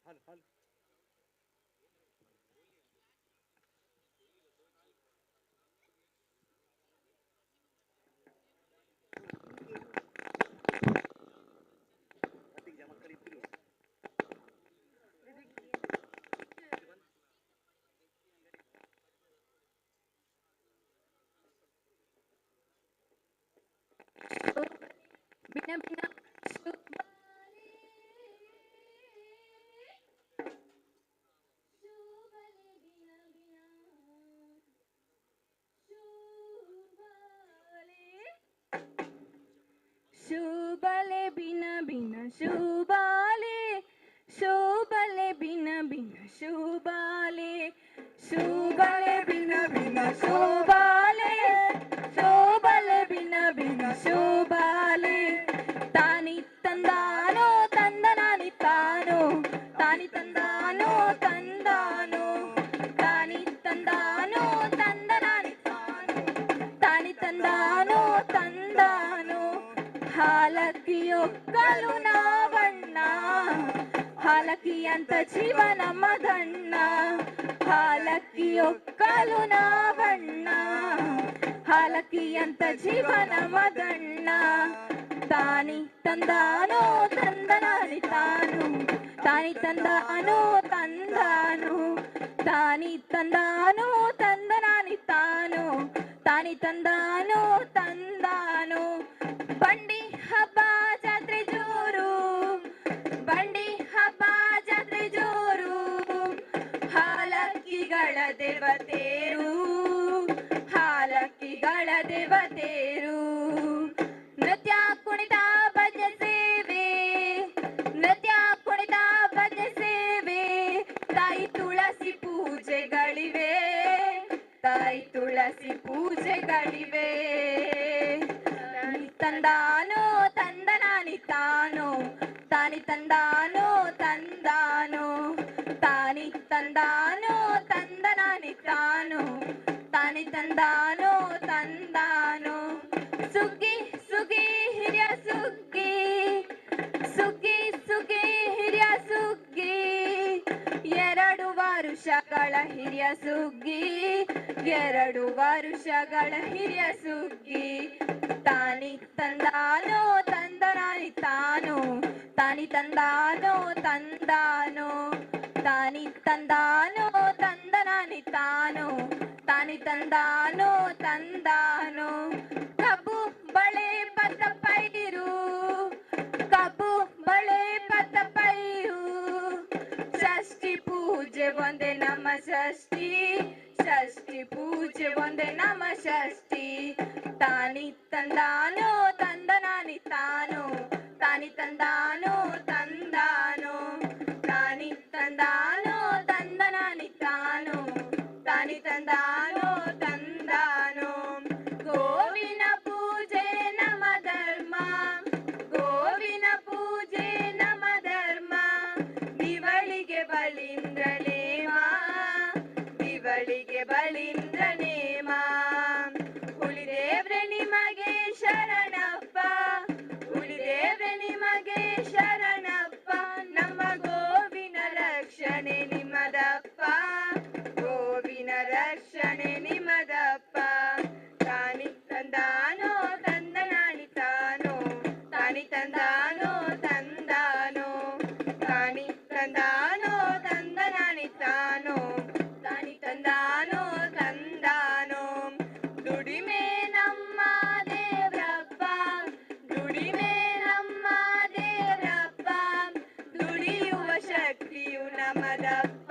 ಭಿನ್ನ ಭಿನ್ನ ಶುಭಲೆ ಭಿನ್ನ ಭಿನ್ನ ಶುಭಾಲೆ ಶೋಭಲೆ ಭಿನ್ನ ಭಿನ್ನ ಶೋಭಾಲೆ ಶೋಭಲೆ ಭಿನ್ನ ಭಿನ್ನ ಶೋಭಾಲೆ ಶೋಭಲೆ ಭಿನ್ನ ಭಿನ್ನ ಶೋಭಾಲೆ ತಾನಿ ತಂದಾನೋ ತಂದನಾನಿ ತಾನೋ ತಾನಿ ತಂದಾನೋ ತಂದಾನೋ ತಾನಿ ತಂದಾನೋ ತಂದನಾನಿ ತಾನೋ ತಾನಿ ತಂದಾನೋ ತಂದಾನೋ ಹಾಲಕ್ಕಿಯೊಕ್ಕಲು ನಾವಣ್ಣ ಹಾಲಕ್ಕಿ ಅಂತ ಜೀವನ ಮದಣ್ಣ ಹಾಲಕ್ಕಿಯೊಕ್ಕಲು ನಾವಣ್ಣ ಹಾಲಕ್ಕಿ ಅಂತ ಜೀವನ ಮದಣ್ಣ ತಾನಿ ತಂದಾನೋ ತಂದನಾನಿ ತಾನು ತಾನಿ ತಂದಾನೋ ತಂದಾನು ತಾನಿ ತಂದಾನೋ ತಂದನಾನಿ ತಾನು ತಾನಿ ತಂದಾನೋ ತಂದಾನು ಬಂಡಿ ಹಬ್ಬ ಜಾತ್ರೆ ಜೋರು ಬಂಡಿ ಹಬ್ಬ ಜಾತ್ರೆ ಜೋರು ಹಾಲಕ್ಕಿಗಳ ದೇವತೇರು ಹಾಲಕ್ಕಿಗಳ ದೇವತೇರು ನೃತ್ಯ ಕುಣಿತ ಭಜನೆ ಸೇವೆ ನೃತ್ಯ ಕುಣಿತ ಭಜನೆ ಸೇವೆ ತಾಯಿ ತುಳಸಿ ಪೂಜೆಗಳಿವೆ ತಾಯಿ ತುಳಸಿ ಪೂಜೆಗಳಿವೆ ತಂದಾನೋ ತಂದನಾನಿ ತಾನೋ ತಾನಿ ತಂದಾನೋ ತಂದಾನೋ ತಾನಿ ತಂದಾನೋ ತಂದನಾನಿ ತಾನೋ ತಾನಿ ತಂದಾನೋ ತಂದಾನೋ ಸುಗ್ಗಿ ಸುಗ್ಗಿ ಹಿರಿಯ ಸುಗ್ಗಿ ಸುಗ್ಗಿ ಸುಗ್ಗಿ ಹಿರಿಯ ಸುಗ್ಗಿ 2 ವರುಷಗಳ ಹಿರಿಯ ಸುಗ್ಗಿ 2 ವರುಷಗಳ ಹಿರಿಯ ಸುಗ್ಗಿ ತಾನಿ ತಂದಾನೋ ತಂದನಾನಿ ತಾನೋ ತಾನಿ ತಂದಾನೋ ತಂದಾನೋ ತಾನಿ ತಂದಾನೋ ತಂದನಾನಿ ತಾನೋ ತಾನಿ ತಂದಾನೋ ತಂದಾನೋ ಕಬ್ಬು ಬಳೆ ಪತ್ತ ಪೈರು ಕಬ್ಬು ಬಳೆ ಪತ್ತ ಪೈರು ಷಷ್ಠಿ ಪೂಜೆ ಒಂದೇ ನಮ್ಮ ಷಷ್ಠಿ ಷಷ್ಠಿ ಪೂಜೆ ಒಂದೇ ನಮ್ಮ ಷಷ್ಠಿ ತಾನಿ ತಂದಾನೋ ತಂದನಾನಿ ತಾನೋ ತಾನಿ ತಂದಾನೋ ತಂದಾನೋ ತಾನಿ ತಂದಾನೋ ತಂದನಾನಿ ತಾನೋ ತಾನಿ ತಂದಾನೋ ತಂದಾನೋ ಗೋವಿನ ಪೂಜೆ ನಮ ಧರ್ಮ ಗೋವಿನ ಪೂಜೆ ನಮ ಧರ್ಮ ದಿವಳಿಗೆ ಬಲಿಂದ್ರನೇಮ ದಿವಳಿಗೆ ಬಲಿಂದ್ರನೇಮ ಉಳಿದೇವ್ರೆ ನಿಮಗೆ ಶರಣಪ್ಪ ಉಳಿದೇವ್ರೆ ನಿಮಗೆ ಶರಣಪ್ಪ ನಮ್ಮ ಗೋವಿನ ರಕ್ಷಣೆ ನಿಮ್ಮದಪ್ಪ ಗೋವಿನ ರಕ್ಷಣೆ ನಿಮ್ಮದಪ್ಪ ತಾನಿ ತಂದಾನೋ ತಂದನಾನಿ ತಾನೋ ತಾನಿ ತಂದಾನೋ ತಂದಾನೋ ತಾನಿ ತಂದಾನೋ ತಂದನಾನಿ ತಾನೋ ತಾನಿ ತಂದಾನೋ ತಂದಾನೋ ದುಡಿಮೆ ನಮ್ಮ ದೇವ್ರಪ್ಪ ದುಡಿಮೆ ನಮ್ಮ ದೇವ್ರಪ್ಪ ದುಡಿಯುವ ಶಕ್ತಿಯು ನಮದಪ್ಪ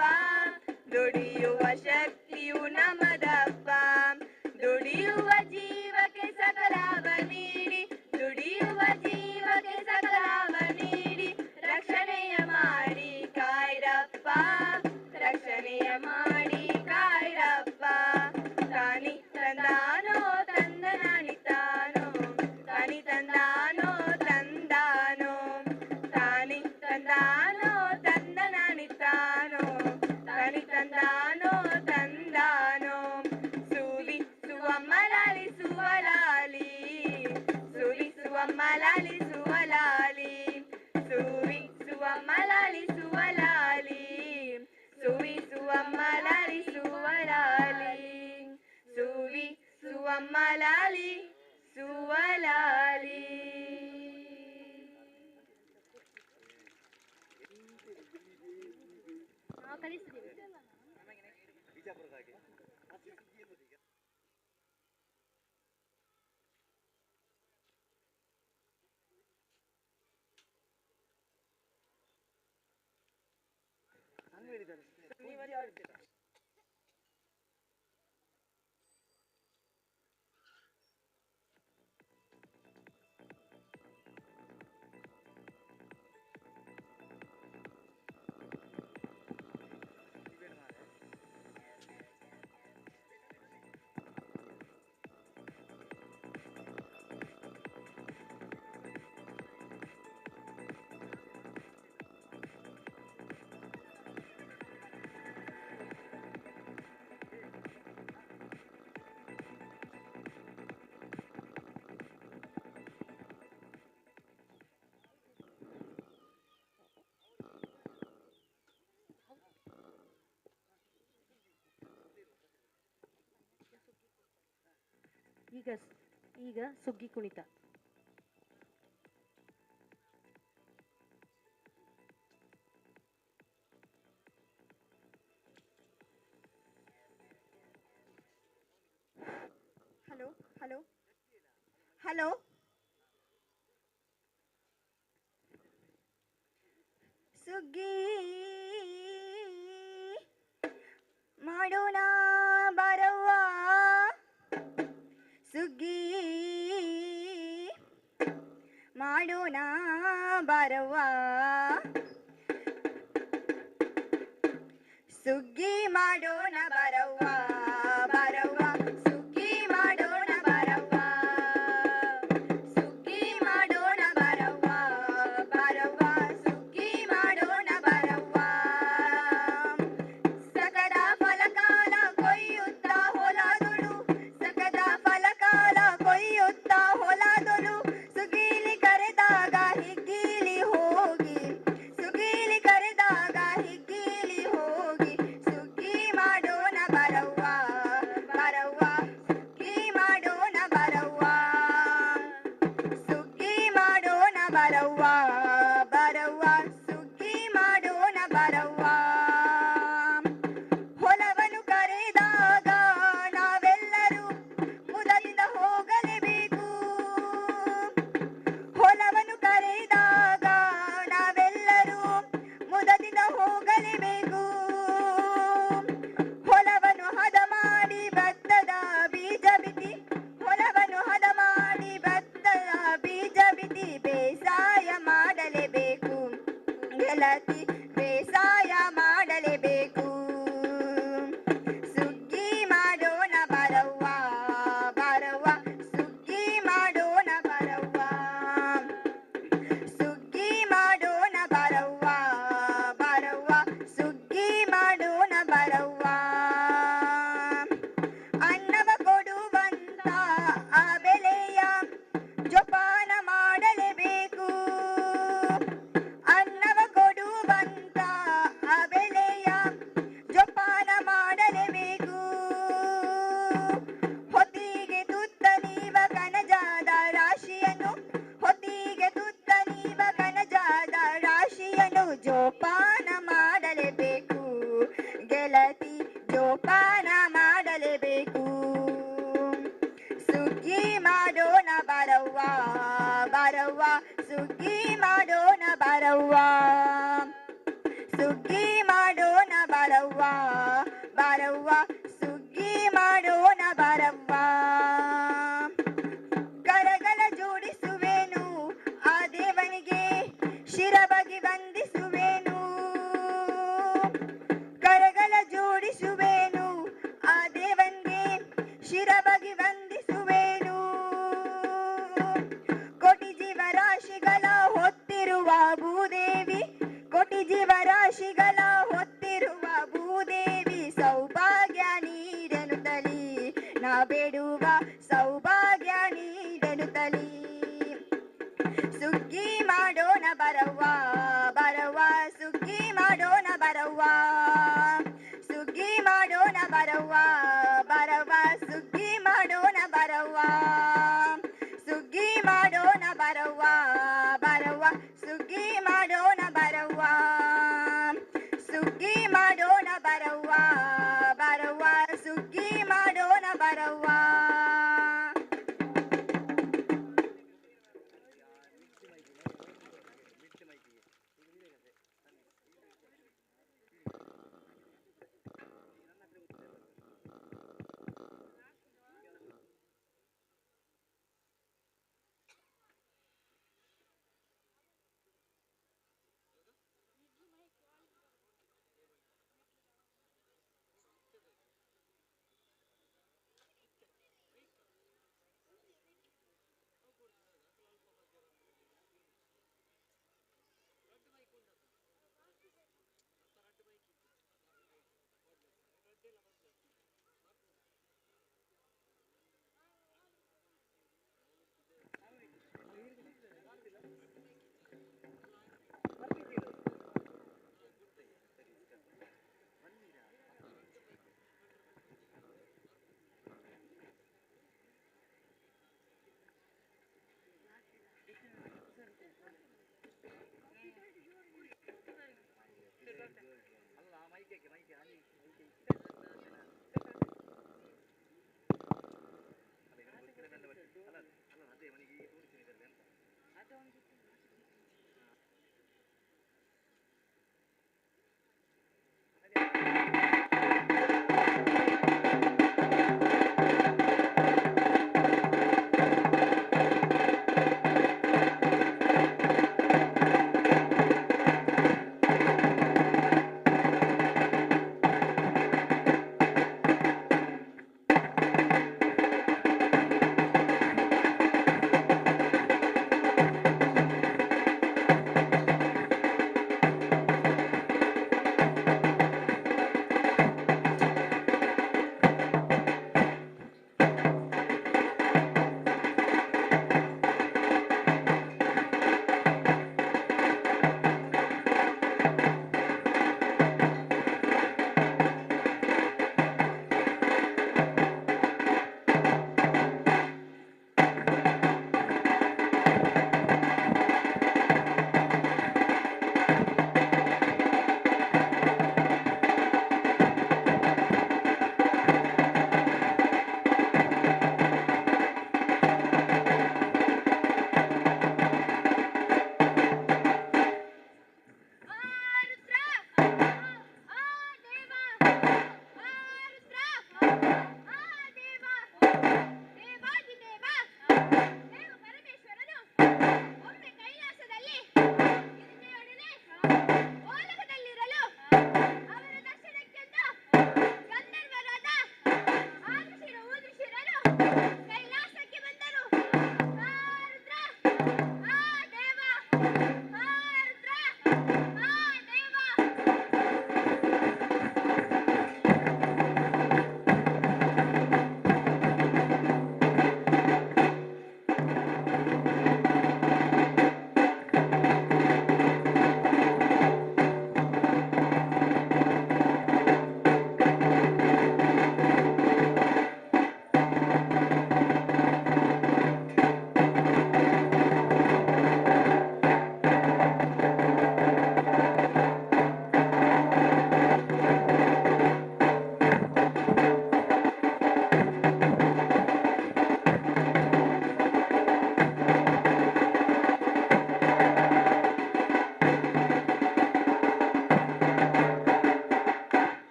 ದುಡಿಯುವ ಶಕ್ತಿಯು ನಮದಪ್ಪ ದುಡಿಯುವ ಜೀವಕ್ಕೆ ಸಕಲಾವ ನೀಡಿ ದುಡಿಯುವ ಜೀವಕ್ಕೆ ಸಕಲಾವ ನೀಡಿ ರಕ್ಷಣೆಯ ಮಾಡಿ ಕಾಯ್ರಪ್ಪ ರಕ್ಷಣೆಯ ಮಾಡಿ ಕಾಯ್ರಪ್ಪ ತಾನಿ ತಂದಾನೋ ತಂದನಾನಿ ತಾನೋ ತಾನಿ ತಂದಾನೋ ತಂದಾನೋ ತಾನಿ ತಂದಾನೋ ತಂದನಾನಿ ತಾನೋ ತಾನಿ ತಂದಾನೋ ತಂದಾನೋ ಸುವಿಸುವಮ್ಮ ಲಾಲಿಸುವ ಲಾಲಿ ಸುವಿಸುವಮ್ಮ ಲಾಲಿಸುವ ಲಾಲಿ ಸುವಿಸುವಮ್ಮ ಲಾಲಿಸುವ ಲಾಲಿ ಮಲಾಲಿ ಸುವಲಾಲಿ. ಈಗ ಸುಗ್ಗಿ ಕುಣಿತ. Hello hello hello. ಸುಗ್ಗಿ ಮಾಡೋಣ ಬಾರವ್ವ, ಸುಗ್ಗಿ ಮಾಡೋಣ ಬಾರವ್ವ, ಸುಗ್ಗಿ ಮಾಡೋಣ ಬಾರವ್ವ ಬಾರವ್ವ, ಸುಗ್ಗಿ ಮಾಡೋಣ ಬಾರವ್ವ, ಸುಗ್ಗಿ ಮಾಡೋಣ ಬಾರವ್ವ ಬಾರವ್ವ, ಸುಗ್ಗಿ ಮಾಡೋಣ ಬಾರವ್ವ. ಸಕದ ಫಲಕಾಲ ಕೊಯ್ಯುತ್ತ ಹೊಲದೊಳು, ಸಕದ ಫಲಕಾಲ ಕೊಯ್ಯುತ್ತ ಹೊಲದೊಳು, ಸುಗೀಲಿ ಕರೆದಾಗ ಹಿಗ್ಗೀಲಿ ಹೋಗಿ, ಸುಗೀಲಿ ಕರೆದಾಗ ಹಿಗ್ಗೀಲಿ ಹೋಗಿ, ಸುಗ್ಗಿ ಮಾಡೋಣ ಬರವ್ವ ಬರವ್ವ, ಸುಗ್ಗಿ ಮಾಡೋಣ ಬರವ್ವ, ಸುಗ್ಗಿ ಮಾಡೋಣ ಬರವ್ವ ಬರವ್ವ, ಸುಗ್ಗಿ ಮಾಡೋಣ ಬರವ್ವ. ಹೊಲವನ್ನು ಕರೆದಾಗ ನಾವೆಲ್ಲರೂ ಮುದದಿಂದ ಹೋಗಲೇಬೇಕು, ಹೊಲವನ್ನು ಕರೆದಾಗ ನಾವೆಲ್ಲರೂ ಮುದದಿಂದ ಹೋಗಲೇಬೇಕು. ಹೊಲವನ್ನು ಹದ ಮಾಡಿ ಭತ್ತದ ಬೀಜ ಬಿತ್ತಿ, ಹೊಲವನ್ನು ಹದ ಮಾಡಿ ಭತ್ತದ ಬೀಜ ಬಿತ್ತಿ, ಬೇಸಾಯ ಮಾಡಲೇಬೇಕು ಗೆಳತಿ, ಬೇಸಾಯ ಮಾಡಲೇಬೇಕು. ಸುಗ್ಗಿ ಮಾಡೋಣ ಬರವ್ವ ಬರವ್ವ, ಸುಗ್ಗಿ ಮಾಡೋಣ ಬರವ್ವ, ಸುಗ್ಗಿ ಮಾಡೋಣ ಬರವ್ವ ಬರವ್ವ, ಸುಗ್ಗಿ ಮಾಡೋಣ ಬರವ್ವ. ಅನ್ನವ ಕೊಡುವಂತ ಆ ಬೆಲೆಯ ಜೋಪಾನ ಮಾಡಲೇಬೇಕು, ಅನ್ನವ ಕೊಡುವಂತ ಆ ಬೆಲೆಯ ಜೋಪಾನ ಮಾಡಲೇಬೇಕು. ಹೊತ್ತಿಗೆ ತುತ್ತ ನೀವ ಕನಜಾದ ರಾಶಿಯನ್ನು, ಹೊತ್ತಿಗೆ ತುತ್ತ ನೀವ ಕನಜಾದ ರಾಶಿಯನ್ನು ಜೋಪಾನ ಮಾಡಲೇಬೇಕು ಗೆಳತಿ, ಜೋಪಾನ ಮಾಡಲೇಬೇಕು. ಸುಗ್ಗಿ ಮಾಡೋಣ ಬರವ್ವ ಬರವ್ವ, ಸುಗ್ಗಿ ಮಾಡೋಣ ಬರವ್ವ, ಸುಗ್ಗಿ ಮಾಡೋಣ ಬರವ್ವ ಬರವ್ವ, ಸುಗ್ಗಿ ಮಾಡೋಣ ಬರವ್ವ. ಕರಗಳ ಜೋಡಿಸುವೆನು ಆ ದೇವನಿಗೆ, ಶಿರಬಗಿ ವಂದಿಸುವೆನು, ಕರಗಳ ಜೋಡಿಸುವೆನು ಆ ದೇವನಿಗೆ, ಶಿರಬಗಿ ವಂದಿಸುವೆನು. ಕೋಟಿ ಜೀವರಾಶಿಗಳ ಹೊತ್ತಿರುವ ಭೂದೇವಿ, ಕೋಟಿ ಜೀವರಾಶಿಗಳ ಹೊತ್ತಿರುವ ಭೂದೇವಿ, ಸೌಭಾಗ್ಯ ನೀಡನು ತಲಿ, ನಾ ಬೇಡುವ ಸೌಭಾಗ್ಯ ನೀಡನು ತಲಿ. ಸುಗ್ಗಿ ಮಾಡೋಣ ಬರವ್ವ ಬರವ್ವ, ಸುಗ್ಗಿ ಮಾಡೋಣ ಬರವ್ವ, ಸುಗ್ಗಿ ಮಾಡೋಣ ಬರವ್ವ ಬರವ್ವ, ಸುಗ್ಗಿ ಮಾಡೋಣ ಬರವ್ವ.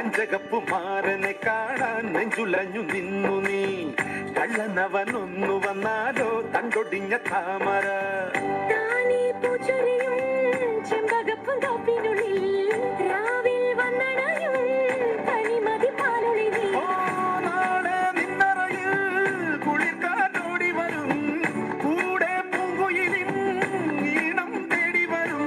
കഞ്ചകപ്പു മാരനെ കാണാൻ നെഞ്ചുലഞ്ഞു നിന്നു നീ. കള്ളനവനൊന്നു വന്നാലോ തണ്ടൊടിഞ്ഞ താമര. ചെമ്പകപ്പും കാപ്പിനുള്ളിൽ രാവിൽ വന്നണയും പനിമതി പാലൊളി നീ. നാളെ നിന്നറയിൽ കുളിർക്കാറ്റോടി വരും. കൂടെ പൂങ്കുയിലിൻ ഈണം തേടി വരും.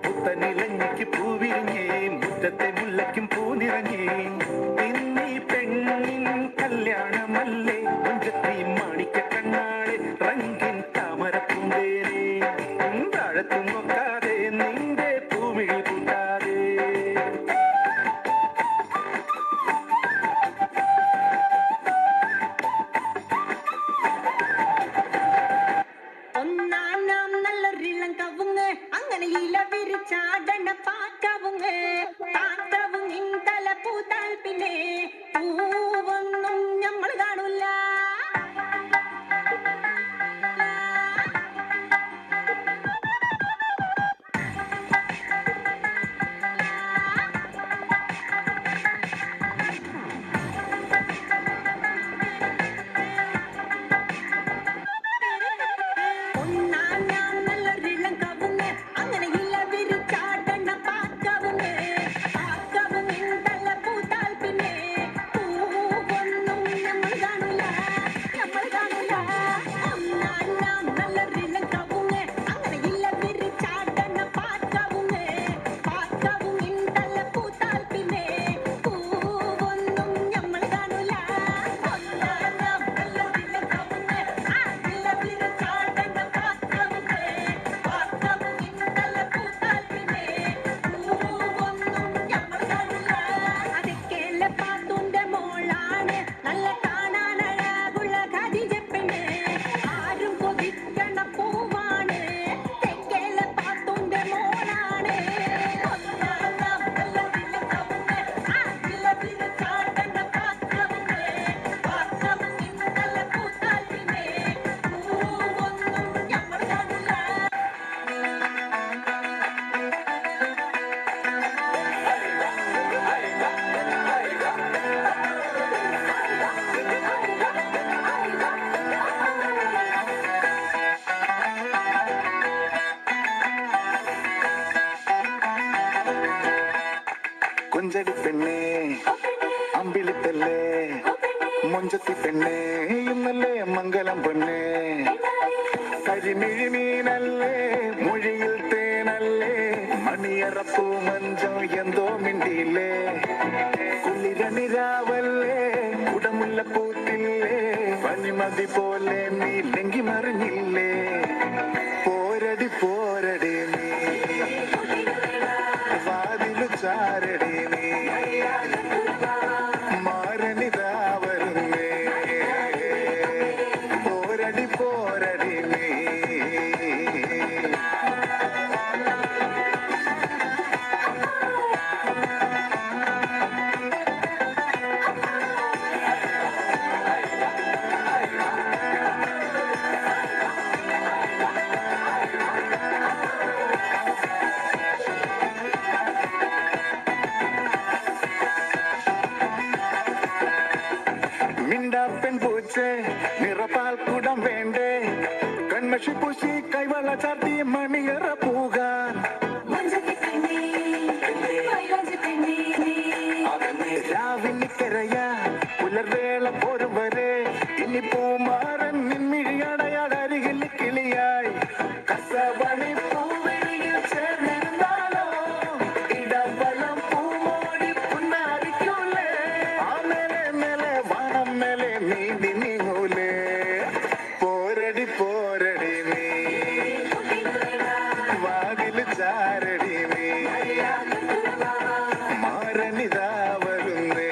പുത്തനിലഞ്ഞിക്ക് പൂവിരിഞ്ഞേ മുറ്റത്തെ മുല്ലയ്ക്കും പൂനിറങ്ങേ. ഇന്നീ പെണ്ണിൻ കല്യാണമല്ലേ മുഞ്ചത്തി മാണിക്ക കണ്ണാളെ റങ്കിൻ താമരപ്പൂന്തേനെ. താഴത്തും നോക്കാതെ നിന്റെ പൂമിഴി പൂട്ടാതെ. ഒന്നാം നല്ലൊരിളം കവുങ്ങ് അങ്ങനെ ഇല വിരിച്ചാടണ പാക്കവുങ്ങ്. പാക്കവും ഇന്തല പൂത്താൽ പിന്നെ പൂവൊന്നും നമ്മൾ കാണൂല. കൊഞ്ചടി പെണ്ണേ അമ്പിളിത്തല്ലേ മൊഞ്ചത്തി പെണ്ണേ ഇന്നല്ലേ മംഗലം പെണ്ണേ. കരിമിഴി മീനല്ലേ മൊഴിയിൽ തേനല്ലേ മണിയറപ്പൂ മഞ്ചം എന്തോ മിണ്ടിയില്ലേ. കുളിരണിരാവല്ലേ കുടമുല്ല പൂത്തില്ലേ പനിമതി പോലെ നീ ലങ്കി മറിഞ്ഞില്ലേ. പോരടി പോരടി നീ വാതിലു ചാരടി നീ മാരണിതാ വരുന്നേ. പോരടി പോരടി നീ. പെൺപൂച്ചേ നിറപ്പാൽ കുടം വേണ്ടേ കൺമഷി പൂശി കൈവള ചാർത്തി മണിയറ പൂകാൻ. രാവിനിക്കരയ പുലർവേള പോരും വരെ ഇനി പൂമാരൻ നിൻമിഴിയടയടരികിൽ കിളിയായി. കസവണി പൂവിളിയിൽ ചേർന്നിരുന്നാലോ ഇടവളം പൂമോടി പുന്നാരിക്കൂലേ. ആ മേലെ മേലെ വാനം മേലെ നീന്തി നീങ്ങൂലേ. പോരടി പോരടി നീ വാതില് ചാരടി നീ മാരണിതാ വരുന്നേ.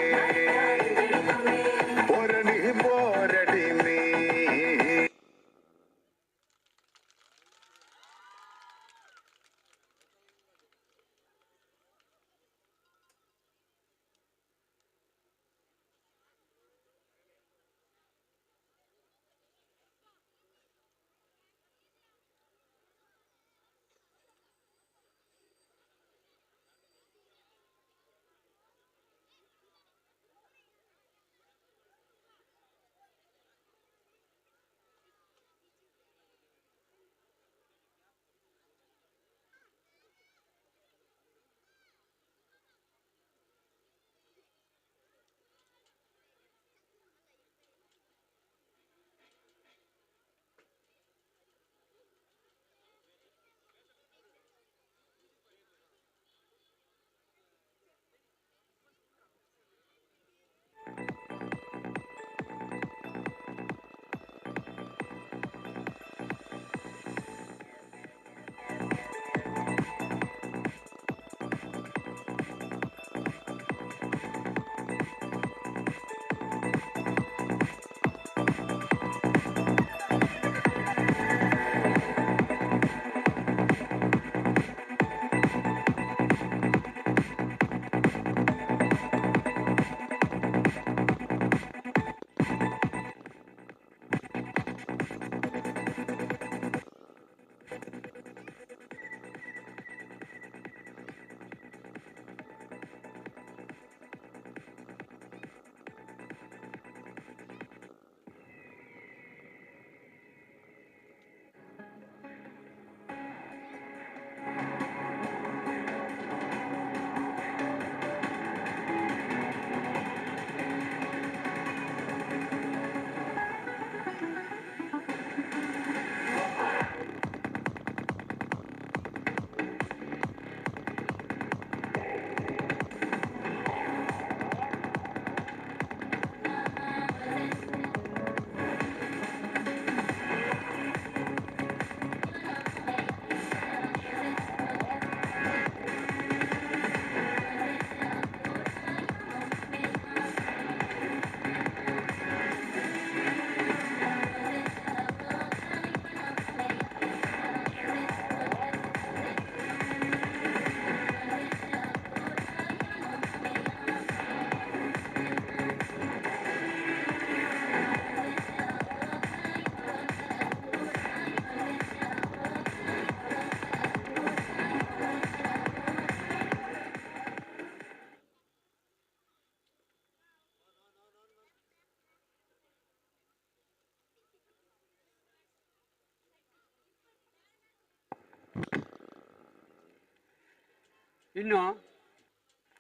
ಇನ್ನು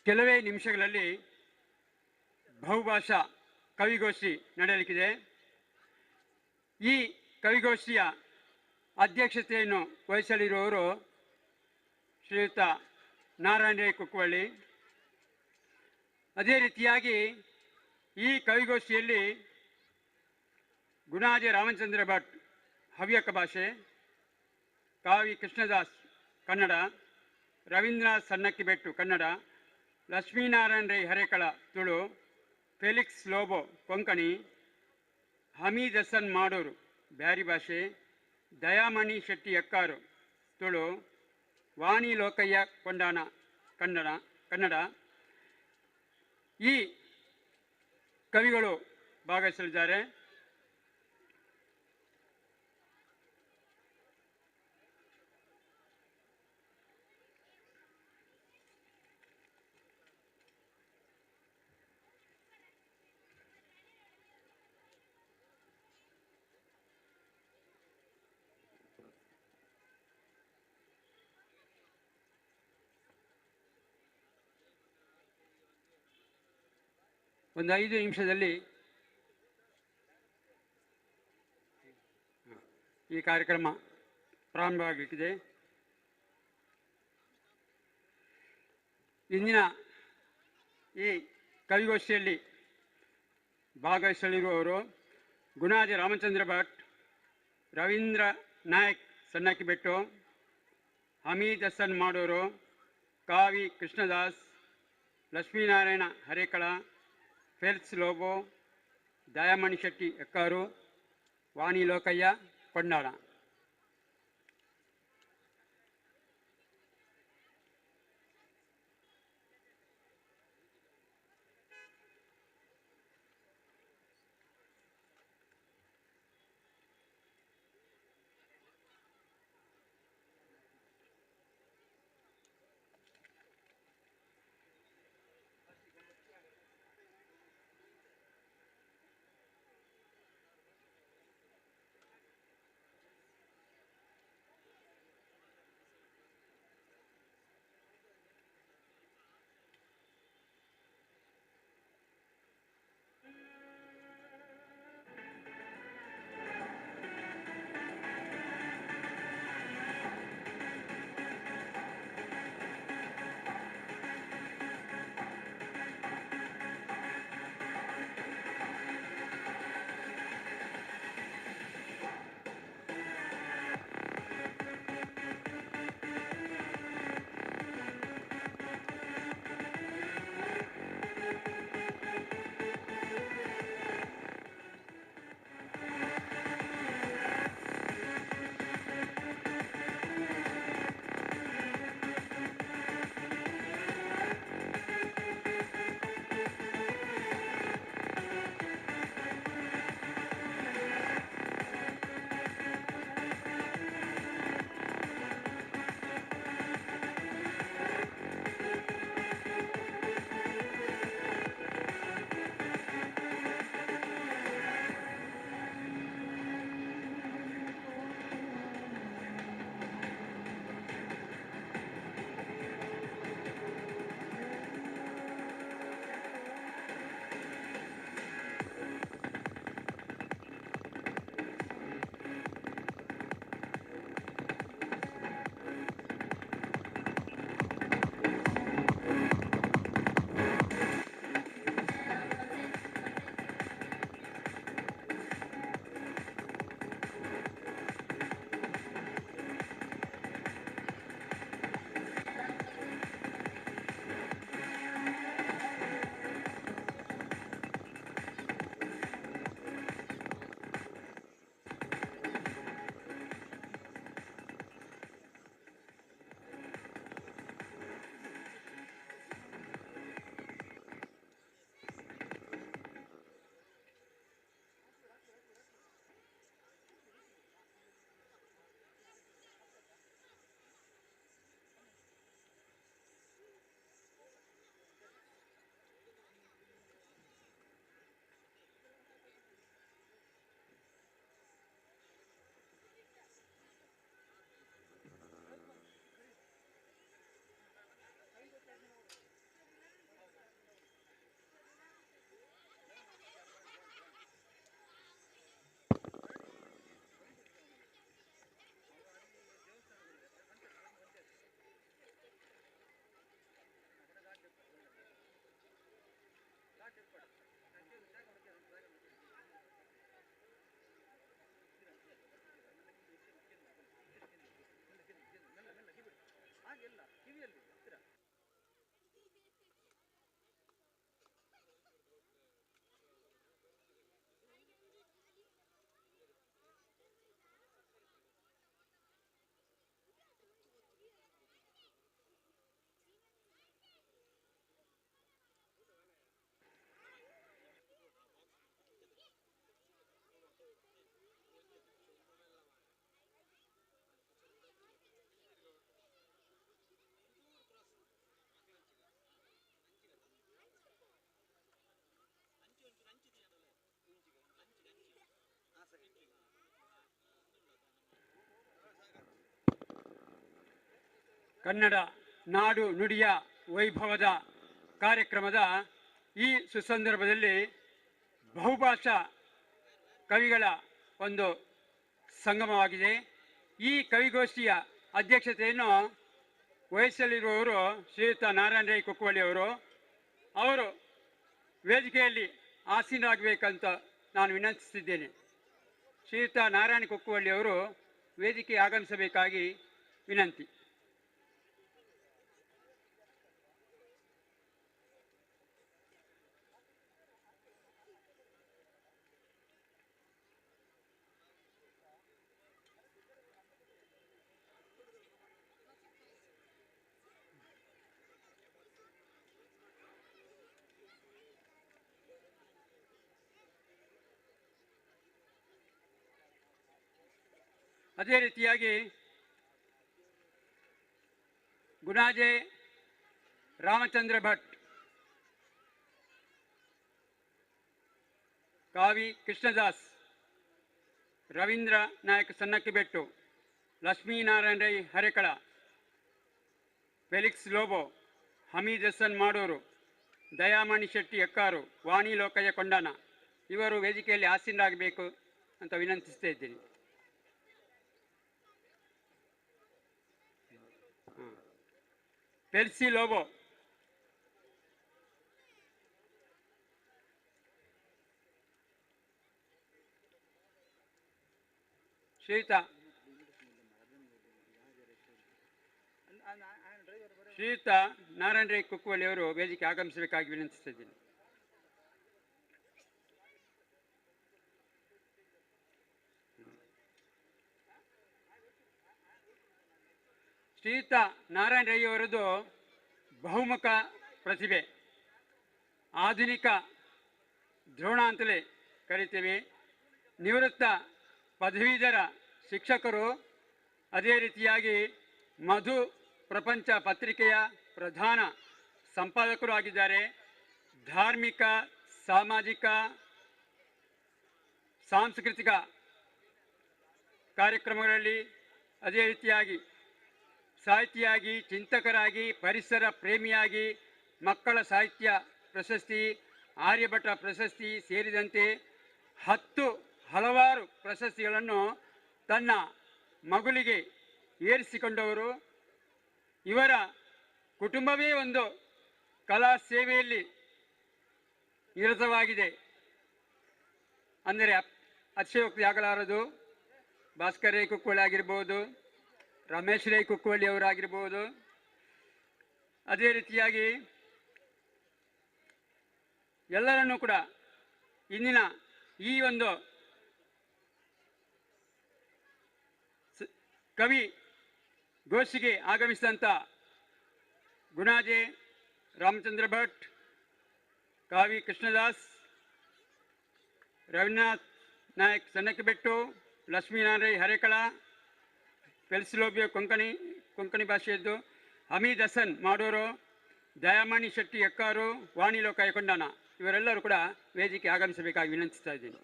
ಕೆಲವೇ ನಿಮಿಷಗಳಲ್ಲಿ ಬಹುಭಾಷಾ ಕವಿಗೋಷ್ಠಿ ನಡೆಯಲಿಕ್ಕಿದೆ. ಈ ಕವಿಗೋಷ್ಠಿಯ ಅಧ್ಯಕ್ಷತೆಯನ್ನು ವಹಿಸಲಿರುವವರು ಶ್ರೀಯುತ ನಾರಾಯಣ ಕುಕ್ಕವಳ್ಳಿ. ಅದೇ ರೀತಿಯಾಗಿ ಈ ಕವಿಗೋಷ್ಠಿಯಲ್ಲಿ ಗುಣಾಜೆ ರಾಮಚಂದ್ರ ಭಟ್ ಹವ್ಯಕ ಭಾಷೆ, ಕಾವಿ ಕೃಷ್ಣದಾಸ್ ಕನ್ನಡ, ರವೀಂದ್ರನಾಥ್ ಸನ್ನಕ್ಕಿಬೆಟ್ಟು ಕನ್ನಡ, ಲಕ್ಷ್ಮೀನಾರಾಯಣ ರೈ ಹರೇಕಳ ತುಳು, ಫೆಲಿಕ್ಸ್ ಲೋಬೋ ಕೊಂಕಣಿ, ಹಮೀದ್ ಹಸನ್ ಮಾಡೂರು ಬ್ಯಾರಿ ಭಾಷೆ, ದಯಾಮಣಿ ಶೆಟ್ಟಿ ಎಕ್ಕಾರು ತುಳು, ವಾಣಿ ಲೋಕಯ್ಯ ಕೊಂಡಾಣ ಕನ್ನಡ. ಈ ಕವಿಗಳು ಭಾಗವಹಿಸಲಿದ್ದಾರೆ. ಒಂದು 5 ನಿಮಿಷದಲ್ಲಿ ಈ ಕಾರ್ಯಕ್ರಮ ಪ್ರಾರಂಭವಾಗಲಿಕ್ಕಿದೆ. ಇಂದಿನ ಈ ಕವಿಗೋಷ್ಠಿಯಲ್ಲಿ ಭಾಗವಹಿಸಲಿರುವವರು ಗುಣಾಜೆ ರಾಮಚಂದ್ರ ಭಟ್, ರವೀಂದ್ರ ನಾಯಕ್ ಸನ್ನಕ್ಕಿಬೆಟ್ಟು, ಹಮೀದ್ ಹಸನ್ ಮಾಡೂರು, ಕಾವಿ ಕೃಷ್ಣದಾಸ್, ಲಕ್ಷ್ಮೀನಾರಾಯಣ ಹರೇಕಳ, ಫೆಲಿಕ್ಸ್ ಲೋಬೋ, ದಯಾಮಣಿ ಶೆಟ್ಟಿ ಎಕ್ಕಾರು, ವಾಣಿ ಲೋಕಯ್ಯ ಕೊಂಡಾಣ. ಕನ್ನಡ ನಾಡು ನುಡಿಯ ವೈಭವದ ಕಾರ್ಯಕ್ರಮದ ಈ ಸುಸಂದರ್ಭದಲ್ಲಿ ಬಹುಭಾಷಾ ಕವಿಗಳ ಒಂದು ಸಂಗಮವಾಗಿದೆ. ಈ ಕವಿಗೋಷ್ಠಿಯ ಅಧ್ಯಕ್ಷತೆಯನ್ನು ವಹಿಸಲಿರುವವರು ಶ್ರೀಯುತ ನಾರಾಯಣ ರೈ ಕುಕ್ಕುವಳ್ಳಿ ಅವರು ವೇದಿಕೆಯಲ್ಲಿ ಆಸೀನರಾಗಬೇಕಂತ ನಾನು ವಿನಂತಿಸುತ್ತಿದ್ದೇನೆ. ಶ್ರೀಯುತ ನಾರಾಯಣ ಕುಕ್ಕುವಳ್ಳಿ ಅವರು ವೇದಿಕೆಗೆ ಆಗಮಿಸಬೇಕಾಗಿ ವಿನಂತಿ. ಅದೇ ರೀತಿಯಾಗಿ ಗುಣಾಜೆ ರಾಮಚಂದ್ರ ಭಟ್, ಕಾವಿ ಕೃಷ್ಣದಾಸ್, ರವೀಂದ್ರ ನಾಯಕ್ ಸನ್ನಕ್ಕಿಬೆಟ್ಟು, ಲಕ್ಷ್ಮೀನಾರಾಯಣ ರೈ ಹರೇಕಳ, ಫೆಲಿಕ್ಸ್ ಲೋಬೋ, ಹಮೀದ್ ಹಸನ್ ಮಾಡೂರು, ದಯಾಮಣಿ ಶೆಟ್ಟಿ ಎಕ್ಕಾರು, ವಾಣಿ ಲೋಕಯ್ಯ ಕೊಂಡಾನ ಇವರು ವೇದಿಕೆಯಲ್ಲಿ ಆಸೀನರಾಗಬೇಕು ಅಂತ ವಿನಂತಿಸ್ತಾ ಇದ್ದೀನಿ. ಪೆಲ್ಸಿ ಲೋಬೋ, ಶ್ರೀಯುತ ನಾರಾಯಣ ರೈ ಕುಕ್ಕುವಳ್ಳಿ ಅವರು ವೇದಿಕೆ ಆಗಮಿಸಬೇಕಾಗಿ ವಿನಂತಿಸಿದ್ದೀನಿ. ಶ್ರೀಯುತ ನಾರಾಯಣ ರೈ ಅವರದು ಬಹುಮುಖ ಪ್ರತಿಭೆ, ಆಧುನಿಕ ದ್ರೋಣ ಅಂತಲೇ ಕರಿತೇವೆ. ನಿವೃತ್ತ ಪದವೀಧರ ಶಿಕ್ಷಕರು, ಅದೇ ರೀತಿಯಾಗಿ ಮಧು ಪ್ರಪಂಚ ಪತ್ರಿಕೆಯ ಪ್ರಧಾನ ಸಂಪಾದಕರು ಆಗಿದ್ದಾರೆ. ಧಾರ್ಮಿಕ, ಸಾಮಾಜಿಕ, ಸಾಂಸ್ಕೃತಿಕ ಕಾರ್ಯಕ್ರಮಗಳಲ್ಲಿ, ಅದೇ ರೀತಿಯಾಗಿ ಸಾಹಿತಿಯಾಗಿ, ಚಿಂತಕರಾಗಿ, ಪರಿಸರ ಪ್ರೇಮಿಯಾಗಿ ಮಕ್ಕಳ ಸಾಹಿತ್ಯ ಪ್ರಶಸ್ತಿ, ಆರ್ಯಭಟ ಪ್ರಶಸ್ತಿ ಸೇರಿದಂತೆ ಹಲವಾರು ಪ್ರಶಸ್ತಿಗಳನ್ನು ತನ್ನ ಮಗುಲಿಗೆ ಏರಿಸಿಕೊಂಡವರು. ಇವರ ಕುಟುಂಬವೇ ಒಂದು ಕಲಾ ಸೇವೆಯಲ್ಲಿ ನಿರತವಾಗಿದೆ ಅಂದರೆ ಅತಿಶಯೋಕ್ತಿ ಆಗಲಾರದು. ಭಾಸ್ಕರ್ ರೈ ಕುಕ್ಕುವಳ್ಳಿ ಆಗಿರ್ಬೋದು, ರಮೇಶ್ ರೈ ಕುಕ್ಕುವಳ್ಳಿ ಅವರಾಗಿರ್ಬೋದು, ಅದೇ ರೀತಿಯಾಗಿ ಎಲ್ಲರನ್ನೂ ಕೂಡ ಇಂದಿನ ಈ ಒಂದು ಕವಿ ಗೋಷ್ಠಿಗೆ ಆಗಮಿಸಿದಂಥ ಗುಣಾಜೆ ರಾಮಚಂದ್ರ ಭಟ್, ಕಾವಿ ಕೃಷ್ಣದಾಸ್, ರವೀಂದ್ರನಾಥ್ ನಾಯಕ್ ಸನ್ನಕ್ಕಿಬೆಟ್ಟು, ಲಕ್ಷ್ಮೀನಾರಾಯಣ ರೈ ಹರೇಕಳ, ಫೆಲ್ಸಿಲೋಬಿಯೋ ಕೊಂಕಣಿ ಭಾಷೆಯದ್ದು, ಹಮೀದ್ ಹಸನ್ ಮಾಡೂರು, ದಯಾಮಣಿ ಶೆಟ್ಟಿ ಎಕ್ಕಾರು, ವಾಣಿ ಲೋಕಯ್ಯ ಕೊಂಡಾನ ಇವರೆಲ್ಲರೂ ಕೂಡ ವೇದಿಕೆ ಆಗಮಿಸಬೇಕಾಗಿ ವಿನಂತಿಸ್ತಾ ಇದ್ದೀನಿ.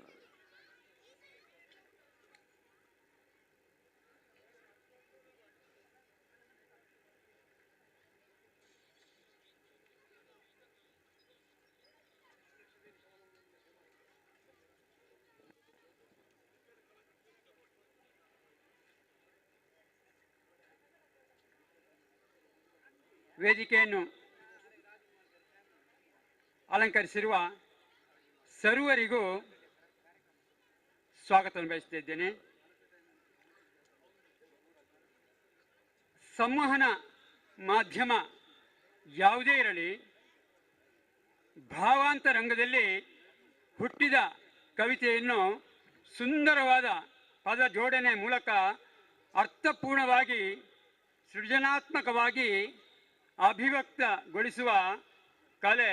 ವೇದಿಕೆಯನ್ನು ಅಲಂಕರಿಸಿರುವ ಸರ್ವರಿಗೂ ಸ್ವಾಗತವನ್ನು ಬಯಸುತ್ತಿದ್ದೇನೆ. ಸಂವಹನ ಮಾಧ್ಯಮ ಯಾವುದೇ ಇರಲಿ, ಭಾವಾಂತರಂಗದಲ್ಲಿ ಹುಟ್ಟಿದ ಕವಿತೆಯನ್ನು ಸುಂದರವಾದ ಪದ ಜೋಡಣೆ ಮೂಲಕ ಅರ್ಥಪೂರ್ಣವಾಗಿ ಸೃಜನಾತ್ಮಕವಾಗಿ ಅಭಿವ್ಯಕ್ತಗೊಳಿಸುವ ಕಲೆ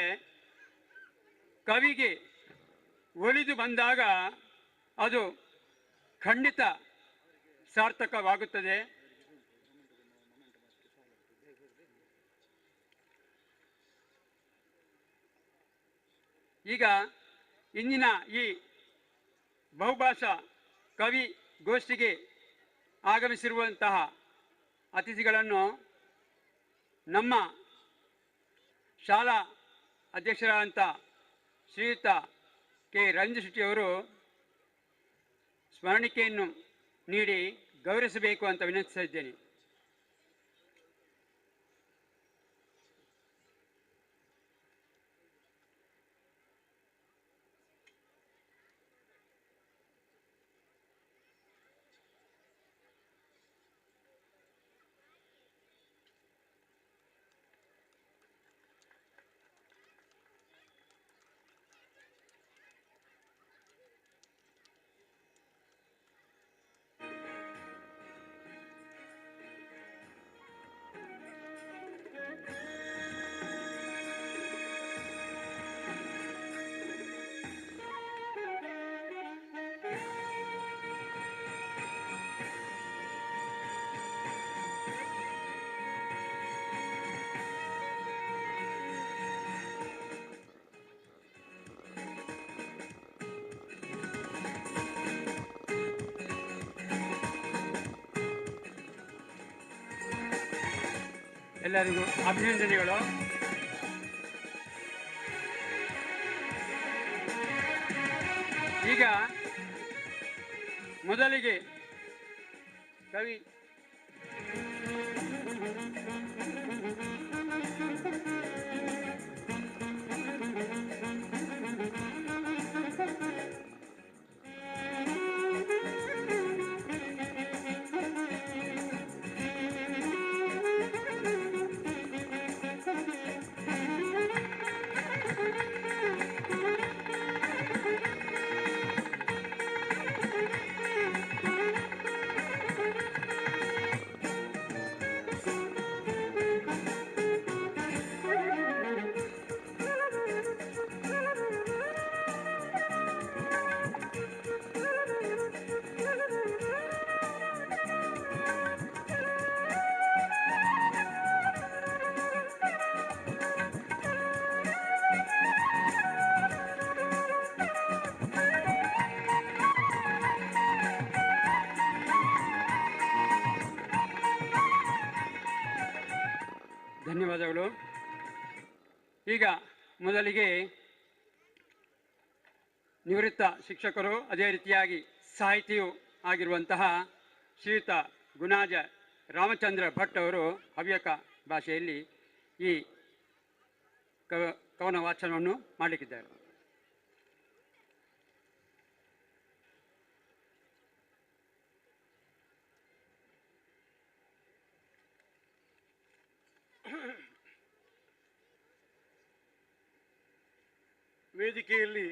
ಕವಿಗೆ ಒಲಿದು ಬಂದಾಗ ಅದು ಖಂಡಿತ ಸಾರ್ಥಕವಾಗುತ್ತದೆ. ಈಗ ಇಂದಿನ ಈ ಬಹುಭಾಷಾ ಕವಿ ಗೋಷ್ಠಿಗೆ ಆಗಮಿಸಿರುವಂತಹ ಅತಿಥಿಗಳನ್ನು ನಮ್ಮ ಶಾಲಾ ಅಧ್ಯಕ್ಷರಾದಂಥ ಶ್ರೀಯುತ ಕೆ ರಂಜ ಶೆಟ್ಟಿಯವರು ಸ್ಮರಣಿಕೆಯನ್ನು ನೀಡಿ ಗೌರವಿಸಬೇಕು ಅಂತ ವಿನಂತಿಸ್ತಾ ಇದ್ದೇನೆ. ಎಲ್ಲರಿಗೂ ಅಭಿನಂದನೆಗಳು. ಈಗ ಮೊದಲಿಗೆ ಕವಿ ಧನ್ಯವಾದಗಳು. ಈಗ ಮೊದಲಿಗೆ ನಿವೃತ್ತ ಶಿಕ್ಷಕರು ಅದೇ ರೀತಿಯಾಗಿ ಸಾಹಿತಿಯೂ ಆಗಿರುವಂತಹ ಶ್ರೀಯುತ ಗುಣಾಜ ರಾಮಚಂದ್ರ ಭಟ್ ಅವರು ಹವ್ಯಕ ಭಾಷೆಯಲ್ಲಿ ಈ ಕವನ ವಾಚನವನ್ನು ಮಾಡಲಿಕ್ಕಿದ್ದಾರೆ. ವೇದಿಕೆಯಲ್ಲಿ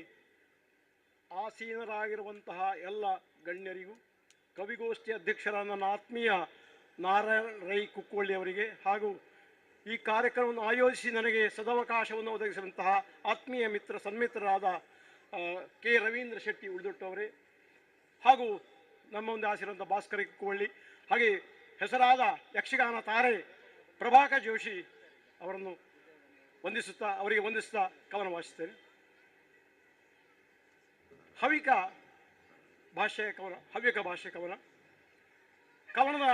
ಆಸೀನರಾಗಿರುವಂತಹ ಎಲ್ಲ ಗಣ್ಯರಿಗೂ, ಕವಿಗೋಷ್ಠಿ ಅಧ್ಯಕ್ಷರಾದ ನನ್ನ ಆತ್ಮೀಯ ನಾರಾಯಣ ರೈ ಕುಕ್ಕೊಳ್ಳಿ ಅವರಿಗೆ, ಹಾಗೂ ಈ ಕಾರ್ಯಕ್ರಮವನ್ನು ಆಯೋಜಿಸಿ ನನಗೆ ಸದವಕಾಶವನ್ನು ಒದಗಿಸಿದಂತಹ ಆತ್ಮೀಯ ಸನ್ಮಿತ್ರರಾದ ಕೆ ರವೀಂದ್ರ ಶೆಟ್ಟಿ ಉಳಿದೊಟ್ಟವರೇ, ಹಾಗೂ ನಮ್ಮ ಮುಂದೆ ಆಸಿರುವಂಥ ಭಾಸ್ಕರ ಕುಕ್ಕೊಳ್ಳಿ, ಹಾಗೆ ಹೆಸರಾದ ಯಕ್ಷಗಾನ ತಾರೆ ಪ್ರಭಾಕರ್ ಜೋಶಿ ಅವರನ್ನು ಅವರಿಗೆ ವಂದಿಸುತ್ತಾ ಕವನ ವಾಚಿಸ್ತೇನೆ. ಹವ್ಯಕ ಭಾಷೆ ಕವನ. ಕವನದ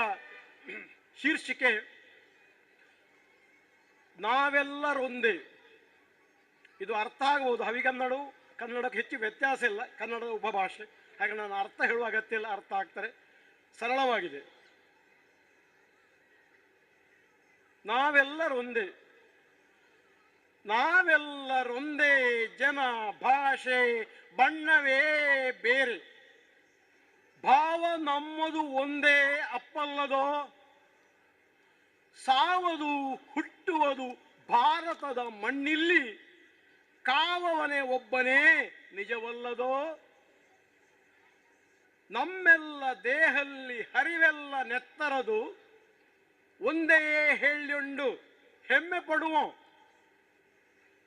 ಶೀರ್ಷಿಕೆ ನಾವೆಲ್ಲರೊಂದೇ. ಇದು ಅರ್ಥ ಆಗಬಹುದು. ಹವಿಗನ್ನಡವು ಕನ್ನಡಕ್ಕೆ ಹೆಚ್ಚು ವ್ಯತ್ಯಾಸ ಇಲ್ಲ, ಕನ್ನಡದ ಉಪಭಾಷೆ, ಹಾಗೆ ನಾನು ಅರ್ಥ ಹೇಳುವ ಅಗತ್ಯ ಇಲ್ಲ, ಅರ್ಥ ಆಗ್ತಾರೆ, ಸರಳವಾಗಿದೆ. ನಾವೆಲ್ಲರೊಂದೇ, ನಾವೆಲ್ಲರೊಂದೇ ಜನ, ಭಾಷೆ ಬಣ್ಣವೇ ಬೇರೆ, ಭಾವ ನಮ್ಮದು ಒಂದೇ ಅಪ್ಪಲ್ಲದೋ. ಸಾವದು ಹುಟ್ಟುವುದು ಭಾರತದ ಮಣ್ಣಿಲ್ಲಿ, ಕಾವವನೇ ಒಬ್ಬನೇ ನಿಜವಲ್ಲದೋ. ನಮ್ಮೆಲ್ಲ ದೇಹಲ್ಲಿ ಹರಿವೆಲ್ಲ ನೆತ್ತರದು, ಒಂದೇ ಹೇಳಿಯುಂಡು ಹೆಮ್ಮೆ ಪಡುವ.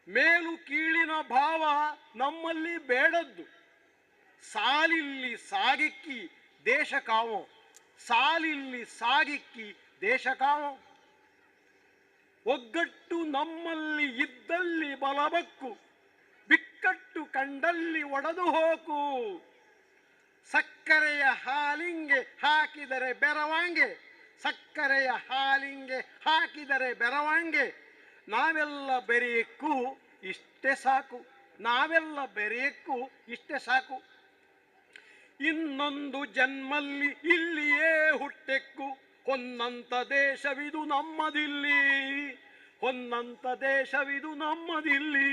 ಮೇಲು ಕೀಳಿನ ಭಾವ ನಮ್ಮಲ್ಲಿ ಬೇಡದ್ದು, ಸಾಲಿಲ್ಲಿ ಸಾಗಿಕ್ಕಿ ದೇಶ ಕಾವೋ, ಸಾಲಿಲ್ಲಿ ಸಾಗಿಕ್ಕಿ ದೇಶ ಕಾವೋ. ಒಗ್ಗಟ್ಟು ನಮ್ಮಲ್ಲಿ ಇದ್ದಲ್ಲಿ ಬಲಬಕ್ಕು, ಬಿಕ್ಕಟ್ಟು ಕಂಡಲ್ಲಿ ಒಡೆದು ಹೋಕು. ಸಕ್ಕರೆಯ ಹಾಲಿಂಗೆ ಹಾಕಿದರೆ ಬೆರವಾಂಗೆ, ಸಕ್ಕರೆಯ ಹಾಲಿಂಗೆ ಹಾಕಿದರೆ ಬೆರವಾಂಗೆ. ನಾವೆಲ್ಲ ಬೆರೆಯಕ್ಕೂ ಇಷ್ಟೇ ಸಾಕು, ನಾವೆಲ್ಲ ಬೆರೆಯಕ್ಕೂ ಇಷ್ಟೇ ಸಾಕು. ಇನ್ನೊಂದು ಜನ್ಮಲ್ಲಿ ಇಲ್ಲಿಯೇ ಹುಟ್ಟೆಕ್ಕು, ಹೊನ್ನಂತ ದೇಶವಿದು ನಮ್ಮದಿಲ್ಲಿ, ಹೊನ್ನಂತ ದೇಶವಿದು ನಮ್ಮದಿಲ್ಲಿ.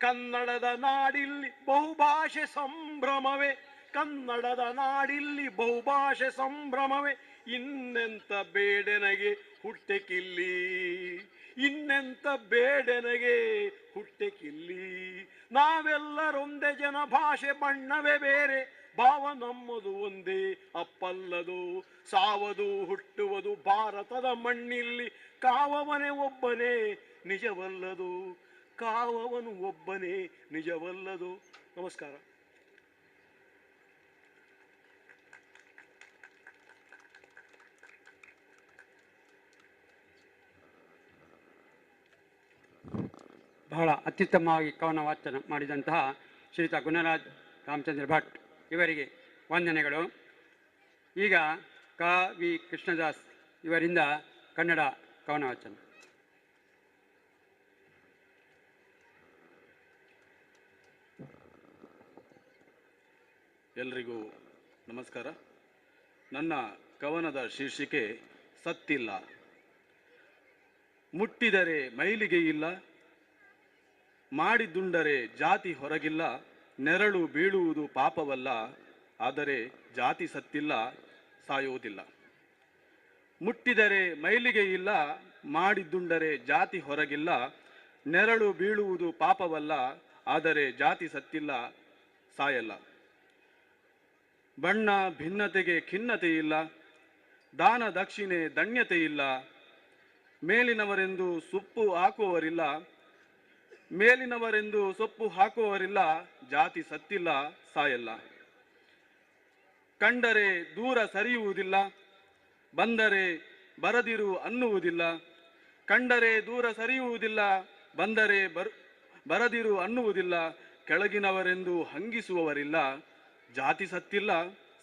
ಕನ್ನಡದ ನಾಡಿಲ್ಲಿ ಬಹುಭಾಷೆ ಸಂಭ್ರಮವೇ, ಕನ್ನಡದ ನಾಡಿಲ್ಲಿ ಬಹುಭಾಷೆ ಸಂಭ್ರಮವೇ. ಇನ್ನೆಂತ ಬೇಡೆನಗೆ ಹುಟ್ಟೆಕಿಲ್ಲಿ, ಇನ್ನೆಂತ ಬೇಡೆನಗೆ ಹುಟ್ಟೆಕಿಲ್ಲಿ. ನಾವೆಲ್ಲರೊಂದೇ ಜನ, ಭಾಷೆ ಬಣ್ಣವೇ ಬೇರೆ, ಭಾವ ನಮ್ಮದು ಒಂದೇ ಅಪ್ಪಲ್ಲದು. ಸಾವದು ಹುಟ್ಟುವುದು ಭಾರತದ ಮಣ್ಣಿಲ್ಲಿ, ಕಾವವನೇ ಒಬ್ಬನೇ ನಿಜವಲ್ಲದು, ಕಾವವನು ಒಬ್ಬನೇ ನಿಜವಲ್ಲದು. ನಮಸ್ಕಾರ. ಬಹಳ ಅತ್ಯುತ್ತಮವಾಗಿ ಕವನ ವಾಚನ ಮಾಡಿದಂತಹ ಶ್ರೀಯುತ ಗುಣರಾಜ್ ರಾಮಚಂದ್ರ ಭಟ್ ಇವರಿಗೆ ವಂದನೆಗಳು. ಈಗ ವಿ ಕೃಷ್ಣದಾಸ್ ಇವರಿಂದ ಕನ್ನಡ ಕವನ ವಾಚನ. ಎಲ್ರಿಗೂ ನಮಸ್ಕಾರ. ನನ್ನ ಕವನದ ಶೀರ್ಷಿಕೆ ಸತ್ತಿಲ್ಲ. ಮುಟ್ಟಿದರೆ ಮೈಲಿಗೆ ಇಲ್ಲ, ಮಾಡಿದ್ದುಂಡರೆ ಜಾತಿ ಹೊರಗಿಲ್ಲ. ನೆರಳು ಬೀಳುವುದು ಪಾಪವಲ್ಲ, ಆದರೆ ಜಾತಿ ಸತ್ತಿಲ್ಲ, ಸಾಯುವುದಿಲ್ಲ. ಮುಟ್ಟಿದರೆ ಮೈಲಿಗೆ ಇಲ್ಲ, ಮಾಡಿದ್ದುಂಡರೆ ಜಾತಿ ಹೊರಗಿಲ್ಲ. ನೆರಳು ಬೀಳುವುದು ಪಾಪವಲ್ಲ, ಆದರೆ ಜಾತಿ ಸತ್ತಿಲ್ಲ, ಸಾಯಲ್ಲ. ಬಣ್ಣ ಭಿನ್ನತೆಗೆ ಖಿನ್ನತೆ ಇಲ್ಲ, ದಾನ ದಕ್ಷಿಣೆ ಧನ್ಯತೆ ಇಲ್ಲ. ಮೇಲಿನವರೆಂದು ಸೊಪ್ಪು ಹಾಕುವವರಿಲ್ಲ, ಮೇಲಿನವರೆಂದು ಸೊಪ್ಪು ಹಾಕುವವರಿಲ್ಲ. ಜಾತಿ ಸತ್ತಿಲ್ಲ, ಸಾಯಲ್ಲ. ಕಂಡರೆ ದೂರ ಸರಿಯುವುದಿಲ್ಲ, ಬಂದರೆ ಬರದಿರು ಅನ್ನುವುದಿಲ್ಲ. ಕಂಡರೆ ದೂರ ಸರಿಯುವುದಿಲ್ಲ, ಬಂದರೆ ಬರದಿರು ಅನ್ನುವುದಿಲ್ಲ. ಕೆಳಗಿನವರೆಂದು ಹಂಗಿಸುವವರಿಲ್ಲ, ಜಾತಿ ಸತ್ತಿಲ್ಲ,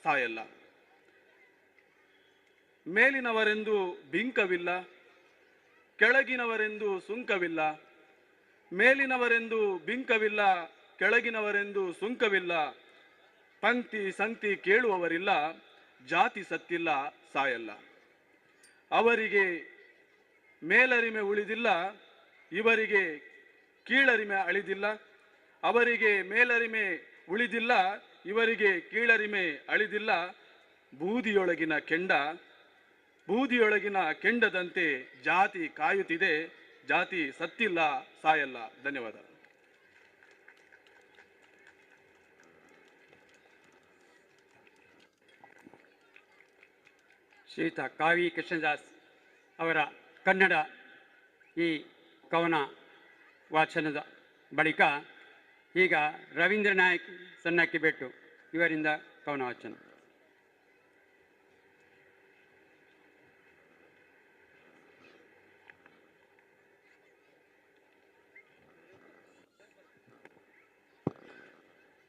ಸಾಯಲ್ಲ. ಮೇಲಿನವರೆಂದು ಬಿಂಕವಿಲ್ಲ, ಕೆಳಗಿನವರೆಂದು ಸುಂಕವಿಲ್ಲ. ಮೇಲಿನವರೆಂದು ಬಿಂಕವಿಲ್ಲ, ಕೆಳಗಿನವರೆಂದು ಸುಂಕವಿಲ್ಲ. ಪಂಕ್ತಿ ಸಂಕ್ತಿ ಕೇಳುವವರಿಲ್ಲ, ಜಾತಿ ಸತ್ತಿಲ್ಲ, ಸಾಯಲ್ಲ. ಅವರಿಗೆ ಮೇಲರಿಮೆ ಉಳಿದಿಲ್ಲ, ಇವರಿಗೆ ಕೀಳರಿಮೆ ಅಳಿದಿಲ್ಲ. ಅವರಿಗೆ ಮೇಲರಿಮೆ ಉಳಿದಿಲ್ಲ, ಇವರಿಗೆ ಕೀಳರಿಮೆ ಅಳಿದಿಲ್ಲ. ಬೂದಿಯೊಳಗಿನ ಕೆಂಡ, ಬೂದಿಯೊಳಗಿನ ಕೆಂಡದಂತೆ ಜಾತಿ ಕಾಯುತ್ತಿದೆ, ಜಾತಿ ಸತ್ತಿಲ್ಲ, ಸಾಯಲ್ಲ. ಧನ್ಯವಾದ. ಶ್ರೀಯುತ ವಿ ಕೃಷ್ಣದಾಸ್ ಅವರ ಕನ್ನಡ ಈ ಕವನ ವಾಚನದ ಬಳಿಕ ಈಗ ರವೀಂದ್ರ ನಾಯಕ್ ಸನ್ನಕ್ಕೆ ಬೆಟ್ಟು ಇವರಿಂದ ಕವನ ವಾಚನ.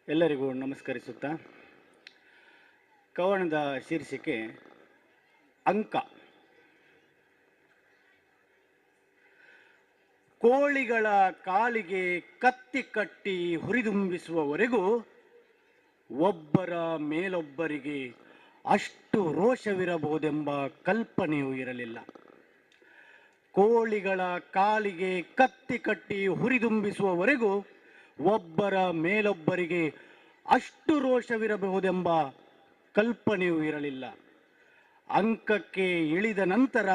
ಎಲ್ಲರಿಗೂ ನಮಸ್ಕರಿಸುತ್ತಾ ಕವನದ ಶೀರ್ಷಿಕೆ ಅಂಕ. ಕೋಳಿಗಳ ಕಾಲಿಗೆ ಕತ್ತಿ ಕಟ್ಟಿ ಹುರಿದುಂಬಿಸುವವರೆಗೂ ಒಬ್ಬರ ಮೇಲೊಬ್ಬರಿಗೆ ಅಷ್ಟು ರೋಷವಿರಬಹುದೆಂಬ ಕಲ್ಪನೆಯೂ ಇರಲಿಲ್ಲ. ಕೋಳಿಗಳ ಕಾಲಿಗೆ ಕತ್ತಿ ಕಟ್ಟಿ ಹುರಿದುಂಬಿಸುವವರೆಗೂ ಒಬ್ಬರ ಮೇಲೊಬ್ಬರಿಗೆ ಅಷ್ಟು ರೋಷವಿರಬಹುದೆಂಬ ಕಲ್ಪನೆಯೂ ಇರಲಿಲ್ಲ. ಅಂಕಕ್ಕೆ ಇಳಿದ ನಂತರ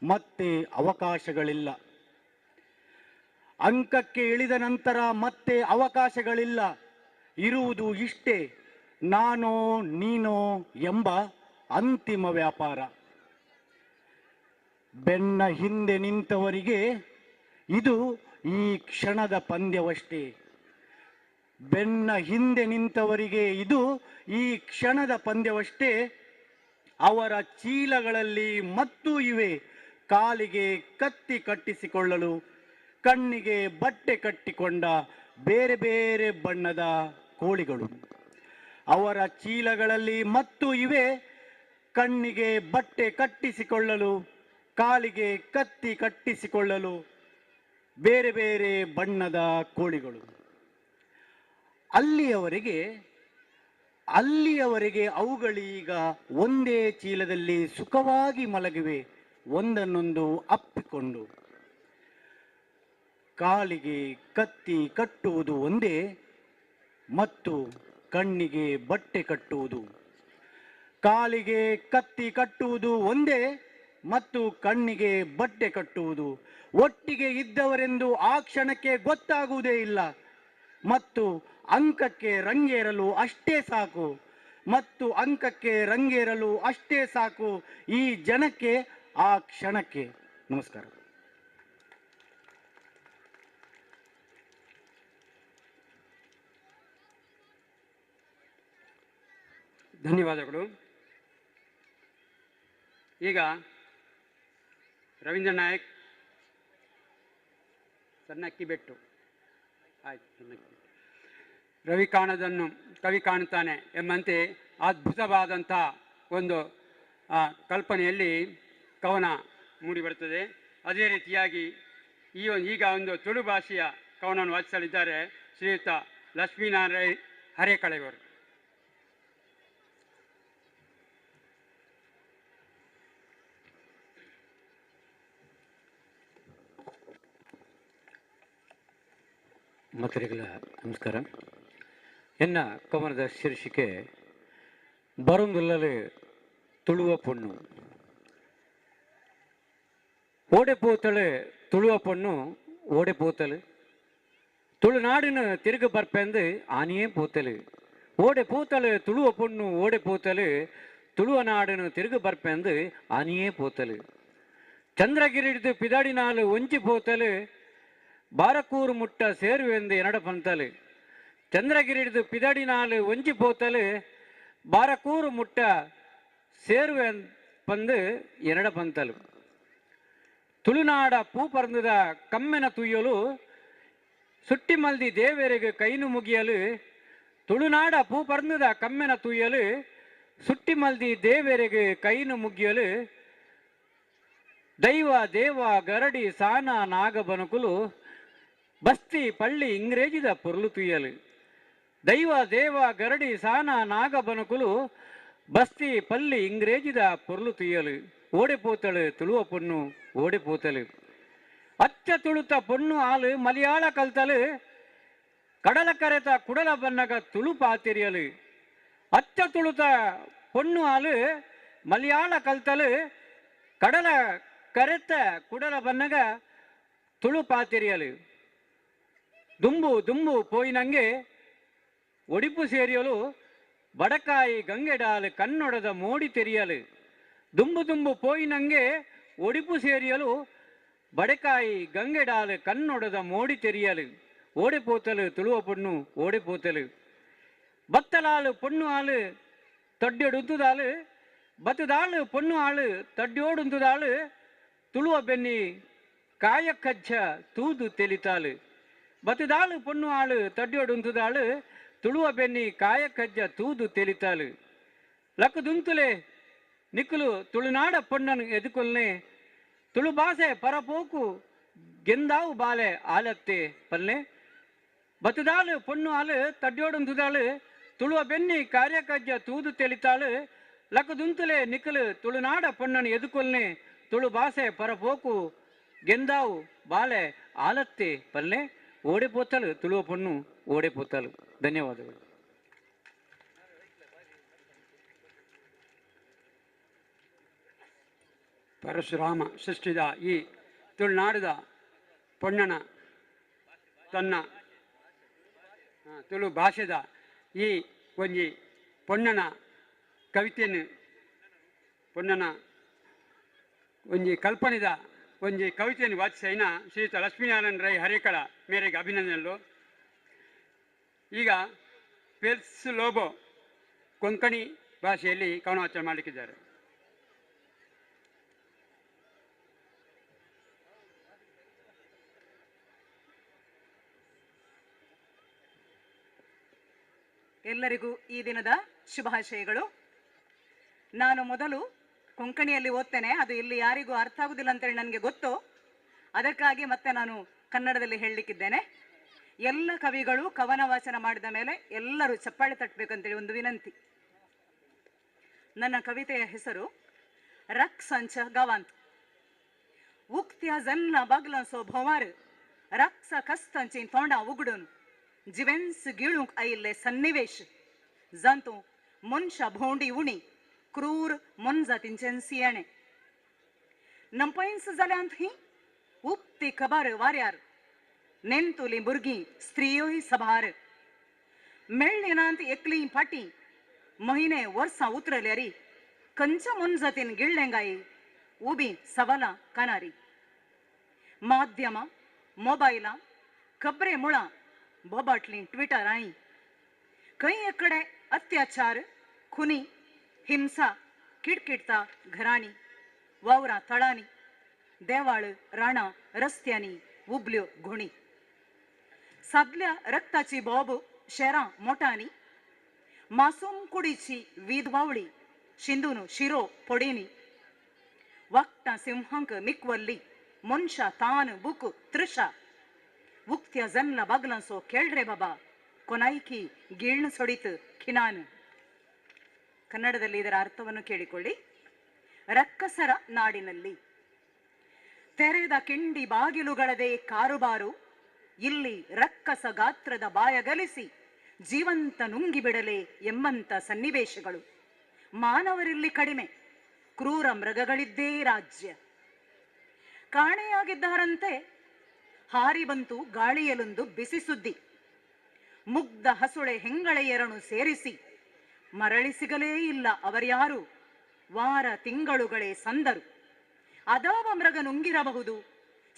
ಮತ್ತೆ ಅವಕಾಶಗಳಿಲ್ಲ. ಅಂಕಕ್ಕೆ ಇಳಿದ ನಂತರ ಮತ್ತೆ ಅವಕಾಶಗಳಿಲ್ಲ. ಇರುವುದು ಇಷ್ಟೇ, ನಾನೋ ನೀನೋ ಎಂಬ ಅಂತಿಮ ವ್ಯಾಪಾರ. ಬೆನ್ನ ಹಿಂದೆ ನಿಂತವರಿಗೆ ಇದು ಈ ಕ್ಷಣದ ಪಂದ್ಯವಷ್ಟೇ. ಬೆನ್ನ ಹಿಂದೆ ನಿಂತವರಿಗೆ ಇದು ಈ ಕ್ಷಣದ ಪಂದ್ಯವಷ್ಟೇ. ಅವರ ಚೀಲಗಳಲ್ಲಿ ಮತ್ತೂ ಇವೆ ಕಾಲಿಗೆ ಕತ್ತಿ ಕಟ್ಟಿಸಿಕೊಳ್ಳಲು, ಕಣ್ಣಿಗೆ ಬಟ್ಟೆ ಕಟ್ಟಿಕೊಂಡ ಬೇರೆ ಬೇರೆ ಬಣ್ಣದ ಕೋಳಿಗಳು. ಅವರ ಚೀಲಗಳಲ್ಲಿ ಮತ್ತೂ ಇವೆ ಕಣ್ಣಿಗೆ ಬಟ್ಟೆ ಕಟ್ಟಿಸಿಕೊಳ್ಳಲು, ಕಾಲಿಗೆ ಕತ್ತಿ ಕಟ್ಟಿಸಿಕೊಳ್ಳಲು ಬೇರೆ ಬೇರೆ ಬಣ್ಣದ ಕೋಳಿಗಳು. ಅಲ್ಲಿಯವರೆಗೆ ಅವುಗಳೀಗ ಒಂದೇ ಚೀಲದಲ್ಲಿ ಸುಖವಾಗಿ ಮಲಗಿವೆ, ಒಂದನ್ನೊಂದು ಅಪ್ಪಿಕೊಂಡು. ಕಾಲಿಗೆ ಕತ್ತಿ ಕಟ್ಟುವುದು ಒಂದೇ ಮತ್ತು ಕಣ್ಣಿಗೆ ಬಟ್ಟೆ ಕಟ್ಟುವುದು. ಕಾಲಿಗೆ ಕತ್ತಿ ಕಟ್ಟುವುದು ಒಂದೇ ಮತ್ತು ಕಣ್ಣಿಗೆ ಬಟ್ಟೆ ಕಟ್ಟುವುದು ಒಟ್ಟಿಗೆ ಇದ್ದವರೆಂದು ಆ ಕ್ಷಣಕ್ಕೆ ಗೊತ್ತಾಗುವುದೇ ಇಲ್ಲ. ಮತ್ತು ಅಂಕಕ್ಕೆ ರಂಗೇರಲು ಅಷ್ಟೇ ಸಾಕು, ಮತ್ತು ಅಂಕಕ್ಕೆ ರಂಗೇರಲು ಅಷ್ಟೇ ಸಾಕು ಈ ಜನಕ್ಕೆ, ಆ ಕ್ಷಣಕ್ಕೆ. ನಮಸ್ಕಾರ. ಧನ್ಯವಾದಗಳು. ಈಗ ರವೀಂದ್ರ ನಾಯಕ್ ಸನ್ನಕ್ಕಿ ಬೆಟ್ಟು. ಆಯ್ತು, ಸನ್ನಕ್ಕಿ ರವಿ ಕಾಣದನ್ನು ಕವಿ ಕಾಣುತ್ತಾನೆ ಎಂಬಂತೆ ಅದ್ಭುತವಾದಂಥ ಒಂದು ಕಲ್ಪನೆಯಲ್ಲಿ ಕವನ ಮೂಡಿಬರುತ್ತದೆ. ಅದೇ ರೀತಿಯಾಗಿ ಈಗ ಒಂದು ತುಳು ಭಾಷೆಯ ಕವನವನ್ನು ವಾಚಿಸಲಿದ್ದಾರೆ ಶ್ರೀಯುತ ಲಕ್ಷ್ಮೀನಾರಾಯಣ ಹರೇಕಳೆಯವರು. ಮಕ್ಕಳಿಗೆಲ್ಲ ನಮಸ್ಕಾರ. ಎನ್ನ ಕವನದ ಶೀರ್ಷಿಕೆ ಬರುಂದುಲ್ಲಲು ತುಳುವ ಪೊಣ್ಣು. ಓಡೆಪೋತಳು ತುಳುವ ಪೊಣ್ಣು ಓಡೆಪೋತಳು, ತುಳುನಾಡಿನ ತಿರುಗು ಬರ್ಪೆಂದು ಆನೆಯೇ ಪೋತಲು. ಓಡೆಪೋತಳು ತುಳುವ ಪೊಣ್ಣು ಓಡೆಪೋತಳು, ತುಳುವ ನಾಡಿನ ತಿರುಗು ಬರ್ಪೆಂದು ಆನೆಯೇ ಪೋತಲು. ಚಂದ್ರಗಿರಿಡಿದು ಪಿದಾಡಿ ನಾಲು ಒಂಚಿ ಪೋತಲು, ಬಾರಕೂರು ಮುಟ್ಟ ಸೇರುವೆಂದು ಎನಡ ಪಂತಲು. ಚಂದ್ರಗಿರಿಡಿದು ಪಿದಾಡಿ ನಾಲು ಒಂಚಿ ಪೋತಲು, ಬಾರಕೂರು ಮುಟ್ಟ ಸೇರುವೆ ಪಂದು ಎನಡ ಪಂತಲು. ತುಳುನಾಡ ಪೂ ಪರಂದದ ಕಮ್ಮೆನ ತುಯ್ಯಲು, ಸುಟ್ಟಿ ಮಲ್ದಿ ದೇವರಿಗೆ ಕೈನು ಮುಗಿಯಲು. ತುಳುನಾಡ ಪೂ ಪರಂದದ ಕಮ್ಮೆನ ತುಯ್ಯಲು, ಸುಟ್ಟಿ ಮಲ್ದಿ ದೇವರಿಗೆ ಕೈನು ಮುಗಿಯಲು. ದೈವ ದೇವ ಗರಡಿ ಸಾನ ನಾಗ ಬನಕುಲು, ಬಸ್ತಿ ಪಳ್ಳಿ ಇಂಗ್ರೇಜಿದ ಪೊರ್ಲು ತುಯ್ಯಲು. ದೈವ ದೇವ ಗರಡಿ ಸಾನ ನಾಗ ಬನಕುಲು, ಬಸ್ತಿ ಪಳ್ಳಿ ಇಂಗ್ರೇಜಿದ ಪೊರ್ಲು ತುಯ್ಯಲು. ಓಡೆಪೋತಳು ತುಳುವ ಪೊಣ್ಣು ಓಡೆಪೋತಲು. ಅಚ್ಚ ತುಳುತ ಪೊಣ್ಣು ಆಲು ಮಲಯಾಳ ಕಲ್ತಲು, ಕಡಲ ಕರೆತ ಕುಡಲ ಬನ್ನಗ ತುಳು ಪಾತಿರಿಯಲು. ಅಚ್ಚ ತುಳುತ ಪೊಣ್ಣು ಆಲು ಮಲಯಾಳ ಕಲ್ತಲು, ಕಡಲ ಕರೆತ ಕುಡಲ ಬನ್ನಗ ತುಳು ಪಾತಿರಿಯಲು. ದುಂಬು ದುಂಬು ಪೋಯಿನಂಗೆ ಒಡಿಪು ಸೇರಿಯಲು, ಬಡಕಾಯಿ ಗಂಗೆಡಾಲು ಕನ್ನಡದ ಮೋಡಿ ತೆರೆಯಲು. ದುಂಬು ದುಂಬು ಪೋಯಿನಂಗೆ ಒಡಿಪು ಸೇರಿಯಲು, ಬಡಕಾಯಿ ಗಂಗೆಡಾಲು ಕನ್ನಡದ ಮೋಡಿ ತೆರೆಯಲು. ಓಡೆಪೋತಲು ತುಳುವ ಪೊಣ್ಣು ಓಡೆಪೋತಲು. ಬತ್ತಲಾಲು ಪೊಣ್ಣು ಆಳು ತಡ್ಡೆಡುಂತುದಾಳು, ಬತ್ತದಾಳು ಪೊಣ್ಣು ಆಳು ತಡ್ಡೋಡುಂತುದಾಳು. ತುಳುವ ಬೆನ್ನಿ ಕಾಯಕಜ್ಜ ತೂದು ತೆಲಿತಾಳು. ಬತ್ತದಾಳು ಪೊಣ್ಣು ಆಳು ತಡ್ಡೋಡುಂತುದಾಳು, ತುಳುವ ಬೆನ್ನಿ ಕಾಯಕಜ್ಜ ತೂದು ತೆಲಿತಾಳು. ಲಕ್ಕದುಂತುಲೆ ನಿಕ್ಕುಲು ತುಳುನಾಡ ಪೊಣ್ಣನು ಎದುಕೊಲ್ನೆ, ತುಳು ಭಾಷೆ ಪರಪೋಕು ಗೆಂದಾವು ಬಾಲೆ ಆಲತ್ತೆ ಪಲ್ಲೆ. ಬತ್ತದಾಳು ಪೊಣ್ಣು ಆಳು ತಡ್ಡೋಡುಂತುದಾಳು, ತುಳುವ ಬೆನ್ನಿ ಕಾರ್ಯಕಜ್ಜ ತೂದು ತೆಲಿತಾಳು. ಲಕ್ಕದುಂತುಲೆ ನಿಕ್ಕಲು ತುಳುನಾಡ ಪೊಣ್ಣನು ಎದುಕೊಲ್ನೆ, ತುಳು ಭಾಷೆ ಪರಪೋಕು ಗೆಂದಾವು ಬಾಲೆ ಆಲತ್ತೆ ಪಲ್ಲೆ ಓಡೆಪೋತಲು ತುಳುವ ಪೊಣ್ಣು ಓಡೆಪೋತಲು. ಧನ್ಯವಾದಗಳು. ಪರಶುರಾಮ ಸೃಷ್ಟಿದ ಈ ತುಳುನಾಡದ ಪೊಣ್ಣನ ತನ್ನ ತುಳು ಭಾಷೆದ ಈ ಒಂಜಿ ಪೊಣ್ಣನ ಕವಿತೆಯನ್ನು ಪೊಣ್ಣನ ಒಂಜಿ ಕಲ್ಪನೆದ ಒಂಜಿ ಕವಿತೆಯನ್ನು ವಾಚಿಸೈನ ಶ್ರೀಯುತ ಲಕ್ಷ್ಮೀನಾರಾಯಣ ರೈ ಹರೇಕಳ ಮೇರೆಗೆ ಅಭಿನಂದನೆಗಳು. ಈಗ ಪೆಲ್ಸ್ ಲೋಬೋ ಕೊಂಕಣಿ ಭಾಷೆಯಲ್ಲಿ ಕವನವಾಚನ ಮಾಡಲಿಕ್ಕಿದ್ದಾರೆ. ಎಲ್ಲರಿಗೂ ಈ ದಿನದ ಶುಭಾಶಯಗಳು. ನಾನು ಮೊದಲು ಕೊಂಕಣಿಯಲ್ಲಿ ಓದ್ತೇನೆ, ಅದು ಇಲ್ಲಿ ಯಾರಿಗೂ ಅರ್ಥ ಆಗುದಿಲ್ಲ ಅಂತೇಳಿ ನನಗೆ ಗೊತ್ತು. ಅದಕ್ಕಾಗಿ ಮತ್ತೆ ನಾನು ಕನ್ನಡದಲ್ಲಿ ಹೇಳಲಿಕ್ಕಿದ್ದೇನೆ. ಎಲ್ಲ ಕವಿಗಳು ಕವನ ವಾಚನ ಮಾಡಿದ ಮೇಲೆ ಎಲ್ಲರೂ ಚಪ್ಪಾಳೆ ತಟ್ಟಬೇಕಂತೇಳಿ ಒಂದು ವಿನಂತಿ. ನನ್ನ ಕವಿತೆಯ ಹೆಸರು ರಕ್ ಸಂಚ ಗವಾಂತ್. ಉಕ್ತ್ಯ ಜನ್ನ ಬಗ್ಲ ಸೋ ಭವಾರ್ ರಕ್ಸ ಕಸ್ತಂಚಿನ್ ತೋಂಡ ಉಗುಡುನ್ जिवेन्स गिळूंक आयिल्ले सन्निवेश जांतूं मनशां भोंवडी उणी क्रूर मनजातींचें सियेणें नंपयस जाल्यांत ही उक्ती खबर वाऱ्यार नेंतुलीं भुरगीं स्त्रियोय सभार मेळ्ळिनांत एकलीं फाटीं म्हयने वर्सां उतरल्यारी खंयच्या मनजातीन गिळ्ळेंगाय उबीं सवालां कानारी माध्यमां मोबायलां खबरे मुळां बोबाटली ट्विटर आई कई एकड़े अत्याचार खुनी हिंसा किटकिटता घराणी वावरा तळांनी देवाळ राणा रस्त्यांनी उबल्यो घोणी सादल्या रक्ताची बोब शेरां मोठांनी मासूम कुडीची वीधवावळी शिंदून शिरो पोडीनी वक्टां सिंहांक मिक्वल्ली मनशां तान बुक तृषा उक्त्या जन्ला बागलांसो ಕೇಳ್ರೆ ಬಾಬಾ ಕೊನಾಯ್ಕಿ ಗೀಳ್ನ ಸೊಡಿತು ಖಿನಾನ್. ಕನ್ನಡದಲ್ಲಿ ಇದರ ಅರ್ಥವನ್ನು ಕೇಳಿಕೊಳ್ಳಿ. ರಕ್ಕಸರ ನಾಡಿನಲ್ಲಿ ತೆರೆದ ಕಿಂಡಿ ಬಾಗಿಲುಗಳದೇ ಕಾರುಬಾರು, ಇಲ್ಲಿ ರಕ್ಕಸ ಗಾತ್ರದ ಬಾಯಗಲಿಸಿ ಜೀವಂತ ನುಂಗಿ ಬಿಡಲೆ ಎಂಬಂತ ಸನ್ನಿವೇಶಗಳು. ಮಾನವರಿಲ್ಲಿ ಕಡಿಮೆ, ಕ್ರೂರ ಮೃಗಗಳಿದ್ದೇ ರಾಜ್ಯ. ಕಾಣೆಯಾಗಿದ್ದಾರಂತೆ ಹಾರಿ ಬಂತು ಗಾಳಿಯಲೊಂದು ಬಿಸಿ ಸುದ್ದಿ. ಮುಗ್ಧ ಹಸುಳೆ ಹೆಂಗಳೆಯರನ್ನು ಸೇರಿಸಿ ಮರಳಿ ಸಿಗಲೇ ಇಲ್ಲ ಅವರ್ಯಾರು, ವಾರ ತಿಂಗಳುಗಳೇ ಸಂದರು. ಅದಾವ ಮೃಗ ನುಂಗಿರಬಹುದು,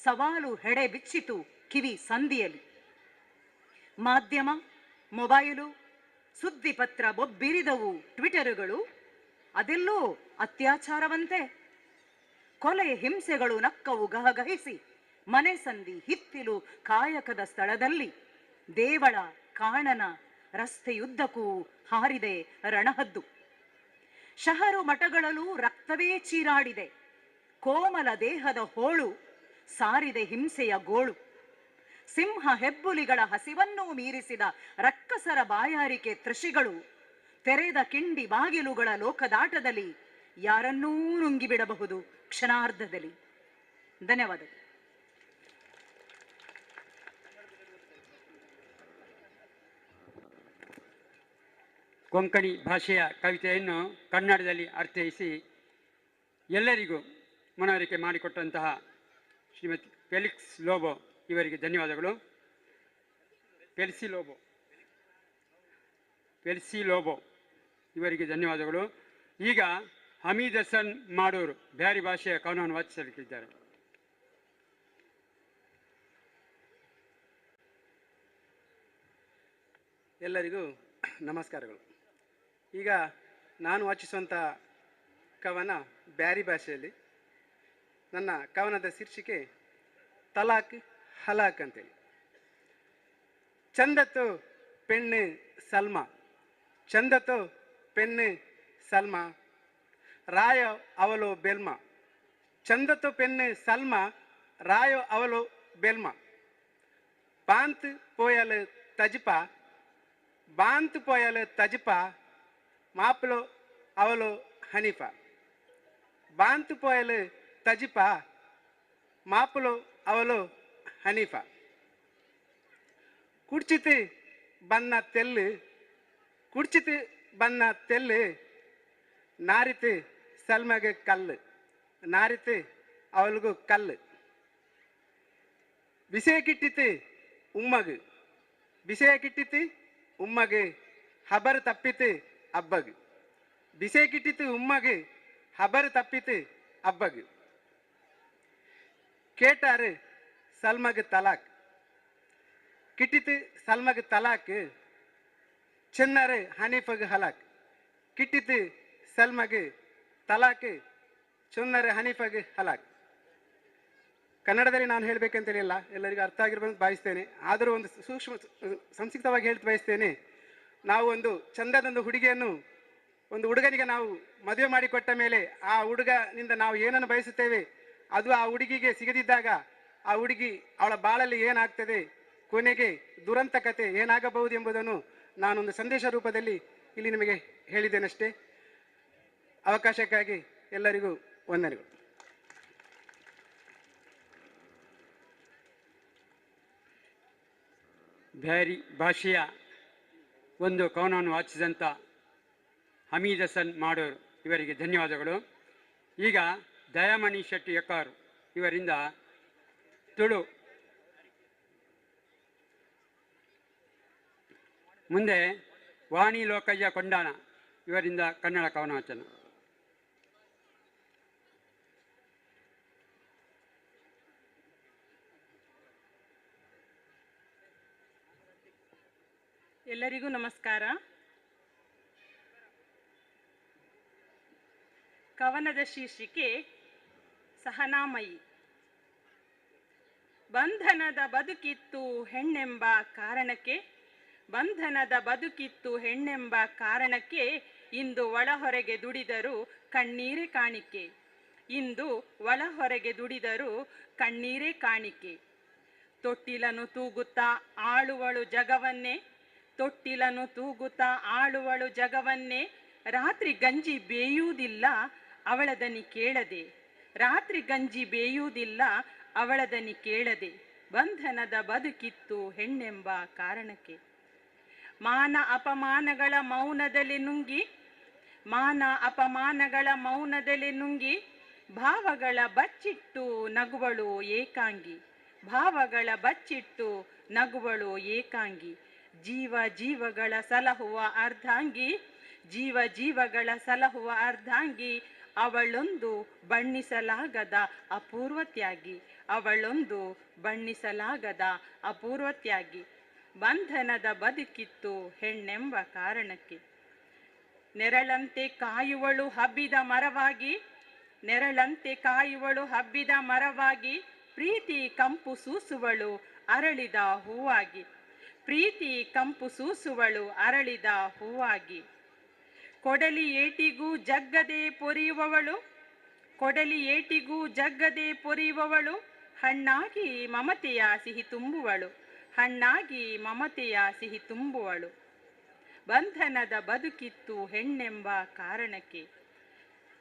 ಸವಾಲು ಹೆಡೆ ಬಿಚ್ಚಿತು ಕಿವಿ ಸಂದಿಯಲಿ. ಮಾಧ್ಯಮ ಮೊಬೈಲು ಸುದ್ದಿ ಪತ್ರ ಬೊಬ್ಬಿರಿದವು ಟ್ವಿಟರುಗಳು, ಅದೆಲ್ಲೋ ಅತ್ಯಾಚಾರವಂತೆ. ಕೊಲೆ ಹಿಂಸೆಗಳು ನಕ್ಕವು ಗಹಗಹಿಸಿ, ಮನೆ ಸಂದಿ ಹಿತ್ತಿಲು ಕಾಯಕದ ಸ್ಥಳದಲ್ಲಿ ದೇವಳ ಕಾಣನ ರಸ್ತೆಯುದ್ದಕ್ಕೂ ಹಾರಿದೆ ರಣಹದ್ದು. ಶಹರು ಮಠಗಳಲ್ಲೂ ರಕ್ತವೇ ಚೀರಾಡಿದೆ, ಕೋಮಲ ದೇಹದ ಹೋಳು ಸಾರಿದೆ ಹಿಂಸೆಯ ಗೋಳು. ಸಿಂಹ ಹೆಬ್ಬುಲಿಗಳ ಹಸಿವನ್ನೂ ಮೀರಿಸಿದ ರಕ್ಕಸರ ಬಾಯಾರಿಕೆ ತೃಷಿಗಳು ತೆರೆದ ಕಿಂಡಿ ಬಾಗಿಲುಗಳ ಲೋಕದಾಟದಲ್ಲಿ ಯಾರನ್ನೂ ನುಂಗಿಬಿಡಬಹುದು ಕ್ಷಣಾರ್ಧದಲ್ಲಿ. ಧನ್ಯವಾದಗಳು. ಕೊಂಕಣಿ ಭಾಷೆಯ ಕವಿತೆಯನ್ನು ಕನ್ನಡದಲ್ಲಿ ಅರ್ಥೈಸಿ ಎಲ್ಲರಿಗೂ ಮನವರಿಕೆ ಮಾಡಿಕೊಟ್ಟಂತಹ ಶ್ರೀಮತಿ ಫೆಲಿಕ್ಸ್ ಲೋಬೋ ಇವರಿಗೆ ಧನ್ಯವಾದಗಳು. ಪೆಲ್ಸಿ ಲೋಬೋ ಇವರಿಗೆ ಧನ್ಯವಾದಗಳು. ಈಗ ಹಮೀದ್ ಹಸನ್ ಮಾಡೂರು ಬ್ಯಾರಿ ಭಾಷೆಯ ಕವನವನ್ನು ವಾಚಿಸಲಿಕ್ಕಿದ್ದಾರೆ. ಎಲ್ಲರಿಗೂ ನಮಸ್ಕಾರಗಳು. ಈಗ ನಾನು ವಾಚಿಸುವಂಥ ಕವನ ಬ್ಯಾರಿ ಭಾಷೆಯಲ್ಲಿ. ನನ್ನ ಕವನದ ಶೀರ್ಷಿಕೆ ತಲಾಕ್ ಹಲಾಕ್ ಅಂತೇಳಿ. ಚಂದತ್ತು ಪೆಣ್ಣು ಸಲ್ಮಾ, ಚಂದತ್ತು ಪೆಣ್ಣು ಸಲ್ಮಾ, ರಾಯೋ ಅವಲು ಬೆಲ್ಮಾ. ಚಂದತ್ತು ಪೆಣ್ಣು ಸಲ್ಮಾ, ರಾಯೋ ಅವಲು ಬೆಲ್ಮಾ. ಬಾಂತ್ ಪೋಯಲು ತಜ್ಪಾ, ಬಾಂತ್ ಪೋಯಲು ತಜ್ಪಾ, ಮಾಪ್ಲು ಅವಲು ಹನೀಫಾ. ಬಾಂತ್ ಪೋಯಲು ತಜ್ಪಾ, ಮಾಪುಲು ಅವಳು ಹನೀಫಾ. ಕುಡ್ಚಿತು ಬನ್ನ ತೆಲ್ಲು ಕುಡ್ಚಿತು ಬನ್ನ ತೆಲ್ಲು ನಾರಿತು ಸಲ್ಮಗೆ ಕಲ್ಲು ನಾರಿತು ಅವಳಿಗೂ ಕಲ್ಲು. ವಿಷಯ ಕಿಟ್ಟಿತು ಉಮ್ಮಗು ವಿಷಯ ಕಿಟ್ಟಿತು ಉಮ್ಮಗು ಹಬರು ತಪ್ಪಿತು ಅಬ್ಬಗು ವಿಷಯ ಕಿಟ್ಟಿತು ಉಮ್ಮಗು ಹಬರು ತಪ್ಪಿತು ಅಬ್ಬಗು. ಕೇಟಾರು ಸಲ್ಮಗ್ ತಲಾಕ್ ಕಿಟ್ಟಿತು ಸಲ್ಮಗ್ ತಲಾಕ್ ಚಿನ್ನರು ಹನೀಫಗ್ ಹಲಾಕ್ ಕಿಟ್ಟಿತು ಸಲ್ಮಗ್ ತಲಾಕ್ ಚುನ್ನರು ಹನೀಫಗ್ ಹಲಾಕ್. ಕನ್ನಡದಲ್ಲಿ ನಾನು ಹೇಳಬೇಕಂತೇಳಿಲ್ಲ, ಎಲ್ಲರಿಗೂ ಅರ್ಥ ಆಗಿರ್ಬೋದು ಭಾವಿಸ್ತೇನೆ. ಆದರೂ ಒಂದು ಸೂಕ್ಷ್ಮ ಸಂಕ್ಷಿಪ್ತವಾಗಿ ಹೇಳ್ತಾ ಬಯಸ್ತೇನೆ. ನಾವು ಒಂದು ಚಂದದೊಂದು ಹುಡುಗಿಯನ್ನು ಒಂದು ಹುಡುಗನಿಗೆ ನಾವು ಮದುವೆ ಮಾಡಿಕೊಟ್ಟ ಮೇಲೆ ಆ ಹುಡುಗನಿಂದ ನಾವು ಏನನ್ನು ಬಯಸುತ್ತೇವೆ ಅದು ಆ ಹುಡುಗಿಗೆ ಸಿಗದಿದ್ದಾಗ ಆ ಹುಡುಗಿ ಅವಳ ಬಾಳಲ್ಲಿ ಏನಾಗ್ತದೆ, ಕೊನೆಗೆ ದುರಂತ ಕತೆ ಏನಾಗಬಹುದು ಎಂಬುದನ್ನು ನಾನೊಂದು ಸಂದೇಶ ರೂಪದಲ್ಲಿ ಇಲ್ಲಿ ನಿಮಗೆ ಹೇಳಿದ್ದೇನಷ್ಟೇ. ಅವಕಾಶಕ್ಕಾಗಿ ಎಲ್ಲರಿಗೂ ವಂದನೆಗಳು. ಬ್ಯಾರಿ ಭಾಷೆಯ ಒಂದು ಕವನವನ್ನು ವಾಚಿಸಿದಂಥ ಹಮೀದ್ ಹಸನ್ ಮಾಡೋರು ಇವರಿಗೆ ಧನ್ಯವಾದಗಳು. ಈಗ ದಯಾಮಣಿ ಶೆಟ್ಟಿ ಯಕ್ಕಾರು ಇವರಿಂದ ತುಳು, ಮುಂದೆ ವಾಣಿ ಲೋಕಯ್ಯ ಕೊಂಡಾನ ಇವರಿಂದ ಕನ್ನಡ ಕವನ ವಾಚನ. ಎಲ್ಲರಿಗೂ ನಮಸ್ಕಾರ. ಕವನದ ಶೀರ್ಷಿಕೆ ಸಹನಾಮಯಿ. ಬಂಧನದ ಬದುಕಿತ್ತು ಹೆಣ್ಣೆಂಬ ಕಾರಣಕ್ಕೆ, ಬಂಧನದ ಬದುಕಿತ್ತು ಹೆಣ್ಣೆಂಬ ಕಾರಣಕ್ಕೆ ಇಂದು ಒಳಹೊರಗೆ ದುಡಿದರು ಕಣ್ಣೀರೇ ಕಾಣಿಕೆ, ಇಂದು ಒಳಹೊರಗೆ ದುಡಿದರು ಕಣ್ಣೀರೇ ಕಾಣಿಕೆ. ತೊಟ್ಟಿಲನು ತೂಗುತ್ತಾ ಆಳುವಳು ಜಗವನ್ನೇ, ತೊಟ್ಟಿಲನು ತೂಗುತ್ತಾ ಆಳುವಳು ಜಗವನ್ನೇ, ರಾತ್ರಿ ಗಂಜಿ ಬೇಯುವುದಿಲ್ಲ ಅವಳದನಿ ಕೇಳದೆ, ರಾತ್ರಿ ಗಂಜಿ ಬೇಯುವುದಿಲ್ಲ ಅವಳದನಿ ಕೇಳದೆ. ಬಂಧನದ ಬದುಕಿತ್ತು ಹೆಣ್ಣೆಂಬ ಕಾರಣಕ್ಕೆ. ಮಾನ ಅಪಮಾನಗಳ ಮೌನದಲ್ಲಿ ನುಂಗಿ, ಮಾನ ಅಪಮಾನಗಳ ಮೌನದಲ್ಲಿ ನುಂಗಿ, ಭಾವಗಳ ಬಚ್ಚಿಟ್ಟು ನಗುವಳು ಏಕಾಂಗಿ, ಭಾವಗಳ ಬಚ್ಚಿಟ್ಟು ನಗುವಳು ಏಕಾಂಗಿ. ಜೀವ ಜೀವಗಳ ಸಲಹುವ ಅರ್ಧಾಂಗಿ, ಜೀವ ಜೀವಗಳ ಸಲಹುವ ಅರ್ಧಾಂಗಿ, ಅವಳೊಂದು ಬಣ್ಣಿಸಲಾಗದ ಅಪೂರ್ವ ತ್ಯಾಗಿ, ಅವಳೊಂದು ಬಣ್ಣಿಸಲಾಗದ ಅಪೂರ್ವ ತ್ಯಾಗಿ. ಬಂಧನದ ಬದುಕಿತ್ತು ಹೆಣ್ಣೆಂಬ ಕಾರಣಕ್ಕೆ. ನೆರಳಂತೆ ಕಾಯುವಳು ಹಬ್ಬಿದ ಮರವಾಗಿ, ನೆರಳಂತೆ ಕಾಯುವಳು ಹಬ್ಬಿದ ಮರವಾಗಿ, ಪ್ರೀತಿ ಕಂಪು ಸೂಸುವಳು ಅರಳಿದ ಹೂವಾಗಿ, ಪ್ರೀತಿ ಕಂಪು ಸೂಸುವಳು ಅರಳಿದ ಹೂವಾಗಿ. ಕೊಡಲಿ ಏಟಿಗೂ ಜಗ್ಗದೆ ಪೊರೆಯುವವಳು, ಕೊಡಲಿ ಏಟಿಗೂ ಜಗ್ಗದೆ ಪೊರೆಯುವವಳು, ಹಣ್ಣಾಗಿ ಮಮತೆಯ ಸಿಹಿ ತುಂಬುವಳು, ಹಣ್ಣಾಗಿ ಮಮತೆಯ ಸಿಹಿ ತುಂಬುವಳು. ಬಂಧನದ ಬದುಕಿತ್ತು ಹೆಣ್ಣೆಂಬ ಕಾರಣಕ್ಕೆ.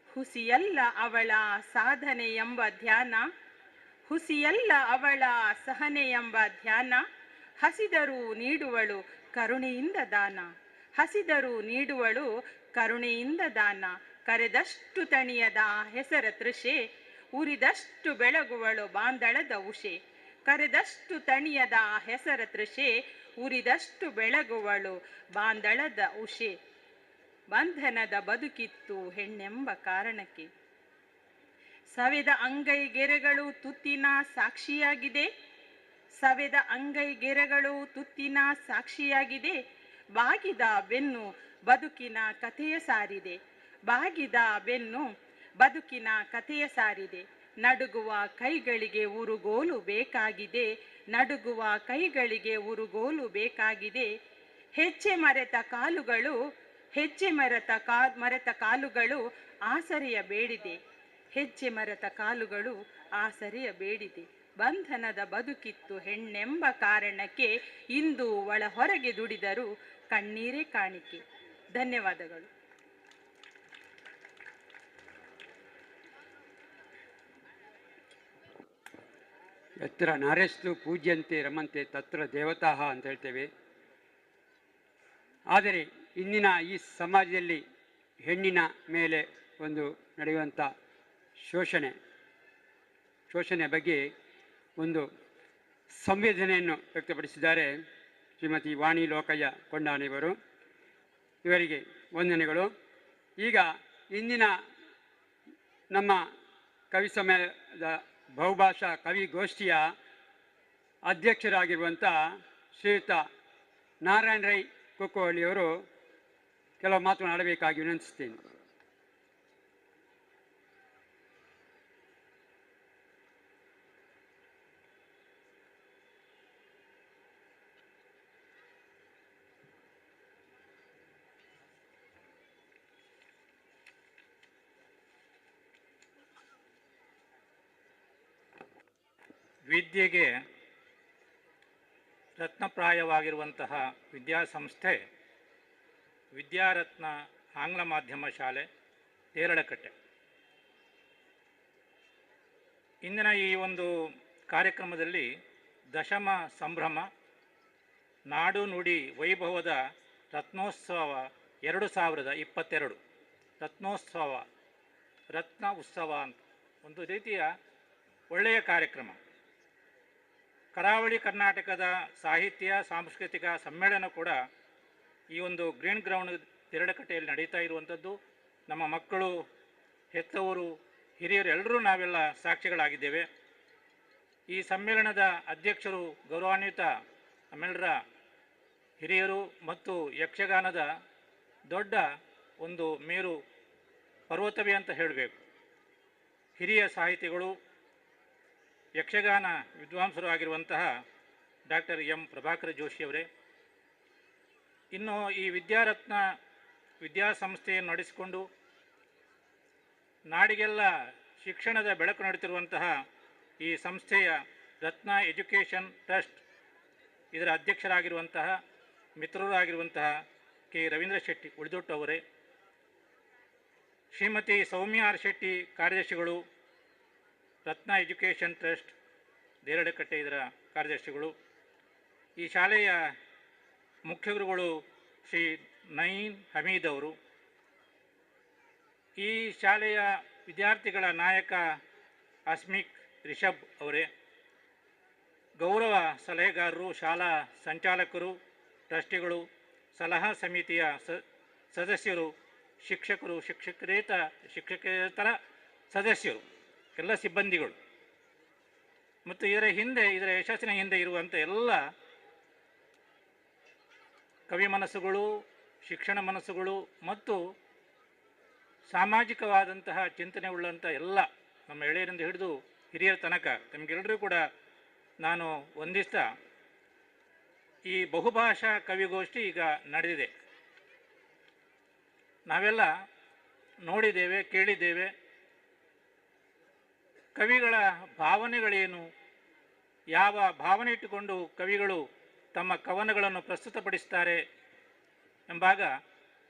ಹುಸಿಯಲ್ಲ ಅವಳ ಸಾಧನೆ ಎಂಬ ಧ್ಯಾನ, ಹುಸಿಯಲ್ಲ ಅವಳ ಸಹನೆ ಎಂಬ ಧ್ಯಾನ, ಹಸಿದರೂ ನೀಡುವಳು ಕರುಣೆಯಿಂದ ದಾನ, ಹಸಿದರೂ ನೀಡುವಳು ಕರುಣೆಯಿಂದ ದಾನ. ಕರೆದಷ್ಟು ತಣಿಯದ ಹೆಸರ ತೃಷೆ, ಉರಿದಷ್ಟು ಬೆಳಗುವಳು ಬಾಂದಳದ ಉಷೆ, ಕರೆದಷ್ಟು ತಣಿಯದ ಹೆಸರ ತೃಷೆ, ಉರಿದಷ್ಟು ಬೆಳಗುವಳು ಬಾಂದಳದ ಉಷೆ. ಬಂಧನದ ಬದುಕಿತ್ತು ಹೆಣ್ಣೆಂಬ ಕಾರಣಕ್ಕೆ. ಸವೆದ ಅಂಗೈಗೆರೆಗಳು ತುತ್ತಿನ ಸಾಕ್ಷಿಯಾಗಿದೆ, ಸವೆದ ಅಂಗೈಗೆರೆಗಳು ತುತ್ತಿನ ಸಾಕ್ಷಿಯಾಗಿದೆ, ಬಾಗಿದ ಬೆನ್ನು ಬದುಕಿನ ಕಥೆಯ ಸಾರಿದೆ, ಬಾಗಿದ ಬೆನ್ನು ಬದುಕಿನ ಕಥೆಯ ಸಾರಿದೆ. ನಡುಗುವ ಕೈಗಳಿಗೆ ಉರುಗೋಲು ಬೇಕಾಗಿದೆ, ನಡುಗುವ ಕೈಗಳಿಗೆ ಉರುಗೋಲು ಬೇಕಾಗಿದೆ. ಹೆಜ್ಜೆ ಮರೆತ ಕಾಲುಗಳು, ಹೆಜ್ಜೆ ಮರೆತ ಕಾಲುಗಳು ಆಸರೆಯ ಬೇಡಿದೆ, ಹೆಜ್ಜೆ ಮರೆತ ಕಾಲುಗಳು ಆಸರೆಯ ಬೇಡಿದೆ. ಬಂಧನದ ಬದುಕಿತ್ತು ಹೆಣ್ಣೆಂಬ ಕಾರಣಕ್ಕೆ, ಇಂದು ಒಳ ಹೊರಗೆ ದುಡಿದರು ಕಣ್ಣೀರೇ ಕಾಣಿಕೆ. ಧನ್ಯವಾದಗಳು. ಯತ್ರ ನಾರ್ಯಸ್ತು ಪೂಜ್ಯಂತೆ ರಮಂತೆ ತತ್ರ ದೇವತಾಹ ಅಂತ ಹೇಳ್ತೇವೆ. ಆದರೆ ಇಂದಿನ ಈ ಸಮಾಜದಲ್ಲಿ ಹೆಣ್ಣಿನ ಮೇಲೆ ಒಂದು ನಡೆಯುವಂಥ ಶೋಷಣೆ ಬಗ್ಗೆ ಒಂದು ಸಂವೇದನೆಯನ್ನು ವ್ಯಕ್ತಪಡಿಸಿದ್ದಾರೆ ಶ್ರೀಮತಿ ವಾಣಿ ಲೋಕಯ್ಯ ಕೊಂಡಾಣಿಯವರು. ಇವರಿಗೆ ವಂದನೆಗಳು. ಈಗ ಇಂದಿನ ನಮ್ಮ ಕವಿ ಸಮ್ಮೇಳನದ ಬಹುಭಾಷಾ ಕವಿಗೋಷ್ಠಿಯ ಅಧ್ಯಕ್ಷರಾಗಿರುವಂಥ ಶ್ರೀಯುತ ನಾರಾಯಣ ರೈ ಕುಕ್ಕುವಳ್ಳಿಯವರು ಕೆಲವು ಮಾತನಾಡಬೇಕಾಗಿ ವಿನಂತಿಸ್ತೇನೆ. ವಿದ್ಯೆಗೆ ರತ್ನಪ್ರಾಯವಾಗಿರುವಂತಹ ವಿದ್ಯಾಸಂಸ್ಥೆ ವಿದ್ಯಾರತ್ನ ಆಂಗ್ಲ ಮಾಧ್ಯಮ ಶಾಲೆ ರಳಕಟೆ. ಇಂದಿನ ಈ ಒಂದು ಕಾರ್ಯಕ್ರಮದಲ್ಲಿ ದಶಮ ಸಂಭ್ರಮ ನಾಡು ನುಡಿ ವೈಭವದ ರತ್ನೋತ್ಸವ 2022 ರತ್ನೋತ್ಸವ ರತ್ನ ಉತ್ಸವ ಅಂತ ಒಂದು ರೀತಿಯ ಒಳ್ಳೆಯ ಕಾರ್ಯಕ್ರಮ. ಕರಾವಳಿ ಕರ್ನಾಟಕದ ಸಾಹಿತ್ಯ ಸಾಂಸ್ಕೃತಿಕ ಸಮ್ಮೇಳನ ಕೂಡ ಈ ಒಂದು ಗ್ರೀನ್ ಗ್ರೌಂಡ್ ರಳಕಟೆಯಲ್ಲಿ ನಡೀತಾ ಇರುವಂಥದ್ದು. ನಮ್ಮ ಮಕ್ಕಳು, ಹೆತ್ತವರು, ಹಿರಿಯರು ಎಲ್ಲರೂ ನಾವೆಲ್ಲ ಸಾಕ್ಷಿಗಳಾಗಿದ್ದೇವೆ. ಈ ಸಮ್ಮೇಳನದ ಅಧ್ಯಕ್ಷರು ಗೌರವಾನ್ವಿತ ನಮ್ಮೆಲ್ಲರ ಹಿರಿಯರು ಮತ್ತು ಯಕ್ಷಗಾನದ ದೊಡ್ಡ ಒಂದು ಮೇರು ಪರ್ವತವೇ ಅಂತ ಹೇಳಬೇಕು. ಹಿರಿಯ ಸಾಹಿತಿಗಳು, ಯಕ್ಷಗಾನ ವಿದ್ವಾಂಸರು ಆಗಿರುವಂತಹ ಡಾಕ್ಟರ್ ಎಂ ಪ್ರಭಾಕರ ಜೋಶಿಯವರೇ, ಇನ್ನು ಈ ವಿದ್ಯಾರತ್ನ ವಿದ್ಯಾಸಂಸ್ಥೆಯನ್ನು ನಡೆಸಿಕೊಂಡು ನಾಡಿಗೆಲ್ಲ ಶಿಕ್ಷಣದ ಬೆಳಕು ನೀಡುತ್ತಿರುವಂತಹ ಈ ಸಂಸ್ಥೆಯ ರತ್ನ ಎಜುಕೇಷನ್ ಟ್ರಸ್ಟ್ ಇದರ ಅಧ್ಯಕ್ಷರಾಗಿರುವಂತಹ ಮಿತ್ರರು ಆಗಿರುವಂತಹ ಕೆ ರವೀಂದ್ರ ಶೆಟ್ಟಿ ಉಳಿದೊಟ್ಟು ಅವರೇ, ಶ್ರೀಮತಿ ಸೌಮ್ಯ ಆರ್ ಶೆಟ್ಟಿ ಕಾರ್ಯದರ್ಶಿಗಳು, ರತ್ನ ಎಜುಕೇಷನ್ ಟ್ರಸ್ಟ್ ರಳಕಟೆ ಇದರ ಕಾರ್ಯದರ್ಶಿಗಳು, ಈ ಶಾಲೆಯ ಮುಖ್ಯ ಗುರುಗಳು ಶ್ರೀ ನಯೀನ್ ಹಮೀದ್ ಅವರು, ಈ ಶಾಲೆಯ ವಿದ್ಯಾರ್ಥಿಗಳ ನಾಯಕ ಅಸ್ಮಿಕ್ ರಿಷಬ್ ಅವರೇ, ಗೌರವ ಸಲಹೆಗಾರರು, ಶಾಲಾ ಸಂಚಾಲಕರು, ಟ್ರಸ್ಟಿಗಳು, ಸಲಹಾ ಸಮಿತಿಯ ಸದಸ್ಯರು, ಶಿಕ್ಷಕರು, ಶಿಕ್ಷಕೇತರ ಸದಸ್ಯರು, ಎಲ್ಲ ಸಿಬ್ಬಂದಿಗಳು ಮತ್ತು ಇದರ ಯಶಸ್ಸಿನ ಹಿಂದೆ ಇರುವಂಥ ಎಲ್ಲ ಕವಿ ಮನಸ್ಸುಗಳು, ಶಿಕ್ಷಣ ಮನಸ್ಸುಗಳು ಮತ್ತು ಸಾಮಾಜಿಕವಾದಂತಹ ಚಿಂತನೆ ಉಳ್ಳಂಥ ಎಲ್ಲ ನಮ್ಮ ಎಳೆಯರಿಂದ ಹಿಡಿದು ಹಿರಿಯರ ತನಕ ನಿಮಗೆಲ್ಲರೂ ಕೂಡ ನಾನು ವಂದಿಸ್ತಾ, ಈ ಬಹುಭಾಷಾ ಕವಿಗೋಷ್ಠಿ ಈಗ ನಡೆದಿದೆ. ನಾವೆಲ್ಲ ನೋಡಿದ್ದೇವೆ, ಕೇಳಿದ್ದೇವೆ. ಕವಿಗಳ ಭಾವನೆಗಳೇನು, ಯಾವ ಭಾವನೆ ಇಟ್ಟುಕೊಂಡು ಕವಿಗಳು ತಮ್ಮ ಕವನಗಳನ್ನು ಪ್ರಸ್ತುತಪಡಿಸ್ತಾರೆ ಎಂಬಾಗ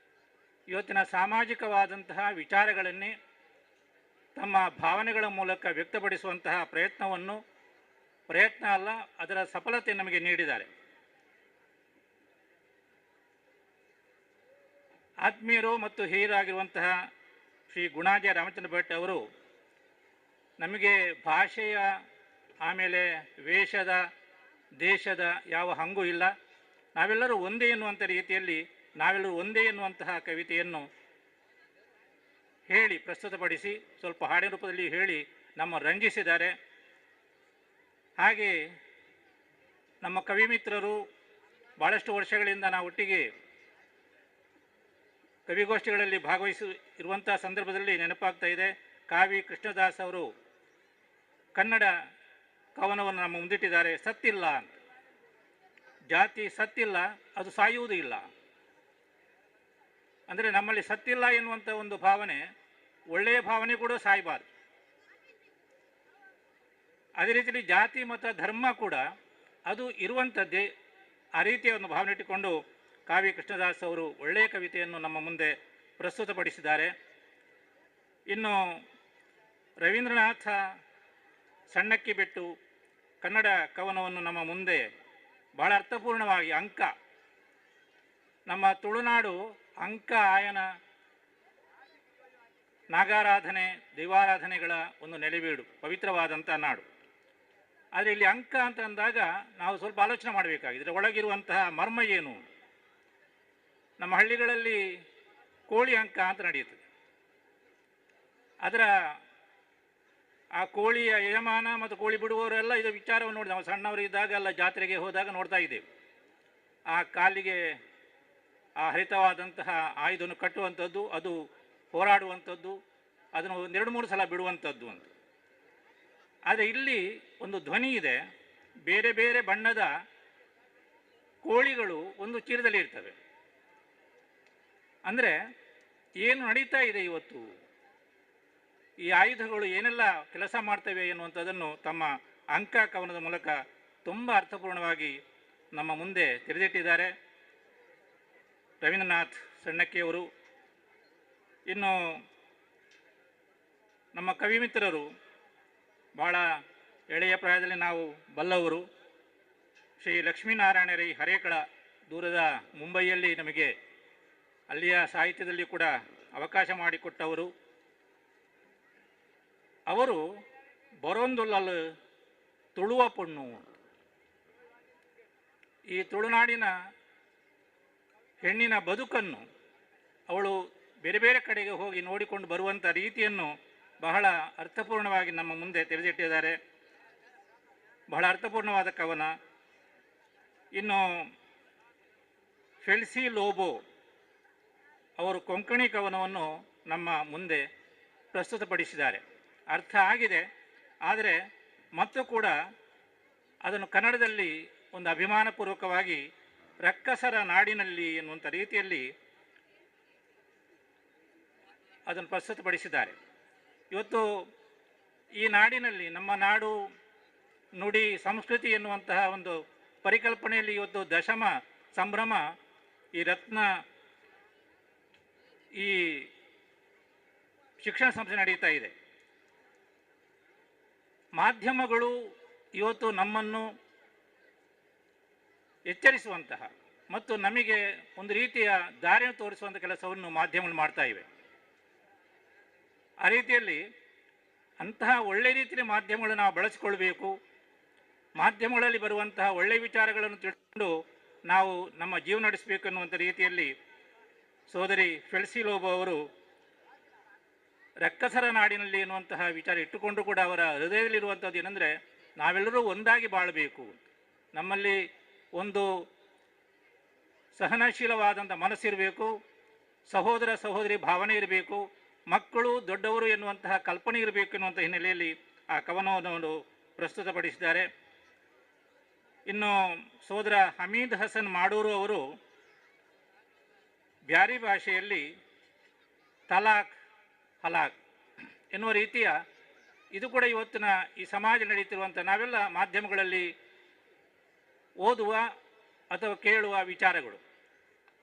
ಇವತ್ತಿನ ಸಾಮಾಜಿಕವಾದಂತಹ ವಿಚಾರಗಳನ್ನೇ ತಮ್ಮ ಭಾವನೆಗಳ ಮೂಲಕ ವ್ಯಕ್ತಪಡಿಸುವಂತಹ ಪ್ರಯತ್ನ ಅಲ್ಲ, ಅದರ ಸಫಲತೆ ನಮಗೆ ನೀಡಿದ್ದಾರೆ. ಆತ್ಮೀಯರು ಮತ್ತು ಹಿರಿಯರಾಗಿರುವಂತಹ ಶ್ರೀ ಗುಣಾಜ ರಾಮಚಂದ್ರ ಭಟ್ ಅವರು ನಮಗೆ ಭಾಷೆಯ, ಆಮೇಲೆ ವೇಷದ, ದೇಶದ ಯಾವ ಹಂಗೂ ಇಲ್ಲ, ನಾವೆಲ್ಲರೂ ಒಂದೇ ಎನ್ನುವಂಥ ರೀತಿಯಲ್ಲಿ ನಾವೆಲ್ಲರೂ ಒಂದೇ ಎನ್ನುವಂತಹ ಕವಿತೆಯನ್ನು ಹೇಳಿ ಪ್ರಸ್ತುತಪಡಿಸಿ ಸ್ವಲ್ಪ ಹಾಡಿನ ರೂಪದಲ್ಲಿ ಹೇಳಿ ನಮ್ಮ ರಂಜಿಸಿದ್ದಾರೆ. ಹಾಗೆ ನಮ್ಮ ಕವಿ ಮಿತ್ರರು ಭಾಳಷ್ಟು ವರ್ಷಗಳಿಂದ ನಾವು ಒಟ್ಟಿಗೆ ಕವಿಗೋಷ್ಠಿಗಳಲ್ಲಿ ಭಾಗವಹಿಸಿರುವಂಥ ಸಂದರ್ಭದಲ್ಲಿ ನೆನಪಾಗ್ತಾ ಇದೆ, ಕಾವಿ ಕೃಷ್ಣದಾಸ್ ಅವರು ಕನ್ನಡ ಕವನವನ್ನು ನಮ್ಮ ಮುಂದಿಟ್ಟಿದ್ದಾರೆ. ಸತ್ತಿಲ್ಲ ಅಂತ, ಜಾತಿ ಸತ್ತಿಲ್ಲ, ಅದು ಸಾಯುವುದೂ ಇಲ್ಲ. ಅಂದರೆ ನಮ್ಮಲ್ಲಿ ಸತ್ತಿಲ್ಲ ಎನ್ನುವಂಥ ಒಂದು ಭಾವನೆ, ಒಳ್ಳೆಯ ಭಾವನೆ ಕೂಡ ಸಾಯಬಾರ್ದು. ಅದೇ ರೀತಿಯಲ್ಲಿ ಜಾತಿ ಮತ ಧರ್ಮ ಕೂಡ ಅದು ಇರುವಂಥದ್ದೇ. ಆ ರೀತಿಯ ಒಂದು ಭಾವನೆ ಇಟ್ಟುಕೊಂಡು ಕಾವಿ ಕೃಷ್ಣದಾಸ್ ಅವರು ಒಳ್ಳೆಯ ಕವಿತೆಯನ್ನು ನಮ್ಮ ಮುಂದೆ ಪ್ರಸ್ತುತಪಡಿಸಿದ್ದಾರೆ. ಇನ್ನು ರವೀಂದ್ರನಾಥ ಸಣ್ಣಕ್ಕಿ ಬಿಟ್ಟು ಕನ್ನಡ ಕವನವನ್ನು ನಮ್ಮ ಮುಂದೆ ಬಹಳ ಅರ್ಥಪೂರ್ಣವಾಗಿ ಅಂಕ, ನಮ್ಮ ತುಳುನಾಡು ಅಂಕ ಆಯನ ನಾಗಾರಾಧನೆ ದೈವಾರಾಧನೆಗಳ ಒಂದು ನೆಲೆಬೀಡು, ಪವಿತ್ರವಾದಂಥ ನಾಡು. ಆದರೆ ಇಲ್ಲಿ ಅಂಕ ಅಂತ ಅಂದಾಗ ನಾವು ಸ್ವಲ್ಪ ಆಲೋಚನೆ ಮಾಡಬೇಕಾಗಿದೆ, ಇದರ ಒಳಗಿರುವಂತಹ ಮರ್ಮ ಏನು. ನಮ್ಮ ಹಳ್ಳಿಗಳಲ್ಲಿ ಕೋಳಿ ಅಂಕ ಅಂತ ನಡೆಯುತ್ತದೆ. ಅದರ ಆ ಕೋಳಿಯ ಯಜಮಾನ ಮತ್ತು ಕೋಳಿ ಬಿಡುವವರೆಲ್ಲ ಇದು ವಿಚಾರವನ್ನು ನೋಡಿ, ನಾವು ಸಣ್ಣವರಿದ್ದಾಗ ಎಲ್ಲ ಜಾತ್ರೆಗೆ ಹೋದಾಗ ನೋಡ್ತಾ ಇದ್ದೇವೆ. ಆ ಕಾಲಿಗೆ ಆ ಹರಿತವಾದಂತಹ ಆಯುಧವನ್ನು ಕಟ್ಟುವಂಥದ್ದು, ಅದು ಹೋರಾಡುವಂಥದ್ದು, ಅದನ್ನು 2-3 ಸಲ ಬಿಡುವಂಥದ್ದು ಅಂತ. ಆದರೆ ಇಲ್ಲಿ ಒಂದು ಧ್ವನಿ ಇದೆ, ಬೇರೆ ಬೇರೆ ಬಣ್ಣದ ಕೋಳಿಗಳು ಒಂದು ಚೀಲದಲ್ಲಿ ಇರ್ತವೆ. ಅಂದರೆ ಏನು ನಡೀತಾ ಇದೆ ಇವತ್ತು, ಈ ಆಯುಧಗಳು ಏನೆಲ್ಲ ಕೆಲಸ ಮಾಡ್ತವೆ ಎನ್ನುವಂಥದ್ದನ್ನು ತಮ್ಮ ಅಂಕ ಕವನದ ಮೂಲಕ ತುಂಬ ಅರ್ಥಪೂರ್ಣವಾಗಿ ನಮ್ಮ ಮುಂದೆ ತೆರೆದಿಟ್ಟಿದ್ದಾರೆ ರವೀಂದ್ರನಾಥ್ ಸಣ್ಣಕ್ಕಿಯವರು. ಇನ್ನು ನಮ್ಮ ಕವಿ ಮಿತ್ರರು ಭಾಳ ಎಳೆಯ ಪ್ರಾಯದಲ್ಲಿ ನಾವು ಬಲ್ಲವರು, ಶ್ರೀ ಲಕ್ಷ್ಮೀನಾರಾಯಣ ರೈ ಹರೇಕಳ, ದೂರದ ಮುಂಬೈಯಲ್ಲಿ ನಮಗೆ ಅಲ್ಲಿಯ ಸಾಹಿತ್ಯದಲ್ಲಿ ಕೂಡ ಅವಕಾಶ ಮಾಡಿಕೊಟ್ಟವರು. ಅವರು ಬರೋಂದುಲ್ಲಲ್ ತುಳುವ ಪೊಣ್ಣು, ಈ ತುಳುನಾಡಿನ ಹೆಣ್ಣಿನ ಬದುಕನ್ನು ಅವಳು ಬೇರೆ ಬೇರೆ ಕಡೆಗೆ ಹೋಗಿ ನೋಡಿಕೊಂಡು ಬರುವಂಥ ರೀತಿಯನ್ನು ಬಹಳ ಅರ್ಥಪೂರ್ಣವಾಗಿ ನಮ್ಮ ಮುಂದೆ ತೆರೆದಿಟ್ಟಿದ್ದಾರೆ. ಬಹಳ ಅರ್ಥಪೂರ್ಣವಾದ ಕವನ. ಇನ್ನು ಫೆಲ್ಸಿ ಲೋಬೋ ಅವರು ಕೊಂಕಣಿ ಕವನವನ್ನು ನಮ್ಮ ಮುಂದೆ ಪ್ರಸ್ತುತಪಡಿಸಿದ್ದಾರೆ. ಅರ್ಥ ಆಗಿದೆ, ಆದರೆ ಮತ್ತು ಕೂಡ ಅದನ್ನು ಕನ್ನಡದಲ್ಲಿ ಒಂದು ಅಭಿಮಾನಪೂರ್ವಕವಾಗಿ ರಕ್ಕಸರ ನಾಡಿನಲ್ಲಿ ಎನ್ನುವಂಥ ರೀತಿಯಲ್ಲಿ ಅದನ್ನು ಪ್ರಸ್ತುತಪಡಿಸಿದ್ದಾರೆ. ಇವತ್ತು ಈ ನಾಡಿನಲ್ಲಿ ನಮ್ಮ ನಾಡು ನುಡಿ ಸಂಸ್ಕೃತಿ ಎನ್ನುವಂತಹ ಒಂದು ಪರಿಕಲ್ಪನೆಯಲ್ಲಿ ಇವತ್ತು ದಶಮ ಸಂಭ್ರಮ ಈ ರತ್ನ ಈ ಶಿಕ್ಷಣ ಸಂಸ್ಥೆ ನಡೀತಾ ಇದೆ. ಮಾಧ್ಯಮಗಳು ಇವತ್ತು ನಮ್ಮನ್ನು ಎಚ್ಚರಿಸುವಂತಹ ಮತ್ತು ನಮಗೆ ಒಂದು ರೀತಿಯ ದಾರಿಯನ್ನು ತೋರಿಸುವಂಥ ಕೆಲಸವನ್ನು ಮಾಧ್ಯಮಗಳು ಮಾಡ್ತಾ ಇವೆ. ಆ ರೀತಿಯಲ್ಲಿ ಅಂತಹ ಒಳ್ಳೆಯ ರೀತಿಯ ಮಾಧ್ಯಮಗಳನ್ನು ನಾವು ಬಳಸಿಕೊಳ್ಬೇಕು. ಮಾಧ್ಯಮಗಳಲ್ಲಿ ಬರುವಂತಹ ಒಳ್ಳೆಯ ವಿಚಾರಗಳನ್ನು ತಿಳ್ಕೊಂಡು ನಾವು ನಮ್ಮ ಜೀವನ ನಡೆಸಬೇಕು ಅನ್ನುವಂಥ ರೀತಿಯಲ್ಲಿ ಸೋದರಿ ಫೆಲ್ಸಿ ಲೋಬೋ ಅವರು ರಕ್ಕಸರ ನಾಡಿನಲ್ಲಿ ಎನ್ನುವಂತಹ ವಿಚಾರ ಇಟ್ಟುಕೊಂಡು ಕೂಡ ಅವರ ಹೃದಯದಲ್ಲಿರುವಂಥದ್ದು ಏನಂದರೆ, ನಾವೆಲ್ಲರೂ ಒಂದಾಗಿ ಬಾಳಬೇಕು, ನಮ್ಮಲ್ಲಿ ಒಂದು ಸಹನಶೀಲವಾದಂಥ ಮನಸ್ಸಿರಬೇಕು, ಸಹೋದರ ಸಹೋದರಿ ಭಾವನೆ ಇರಬೇಕು, ಮಕ್ಕಳು ದೊಡ್ಡವರು ಎನ್ನುವಂತಹ ಕಲ್ಪನೆ ಇರಬೇಕು ಎನ್ನುವಂಥ ಹಿನ್ನೆಲೆಯಲ್ಲಿ ಆ ಕವನವನ್ನು ಪ್ರಸ್ತುತಪಡಿಸಿದ್ದಾರೆ. ಇನ್ನು ಸೋದರ ಹಮೀದ್ ಹಸನ್ ಮಾಡೂರು ಅವರು ಬ್ಯಾರಿ ಭಾಷೆಯಲ್ಲಿ ತಲಾಕ್ ಹಲಾಕ್ ಎನ್ನುವ ರೀತಿಯ, ಇದು ಕೂಡ ಇವತ್ತಿನ ಈ ಸಮಾಜ ನಡೀತಿರುವಂಥ ನಾವೆಲ್ಲ ಮಾಧ್ಯಮಗಳಲ್ಲಿ ಓದುವ ಅಥವಾ ಕೇಳುವ ವಿಚಾರಗಳು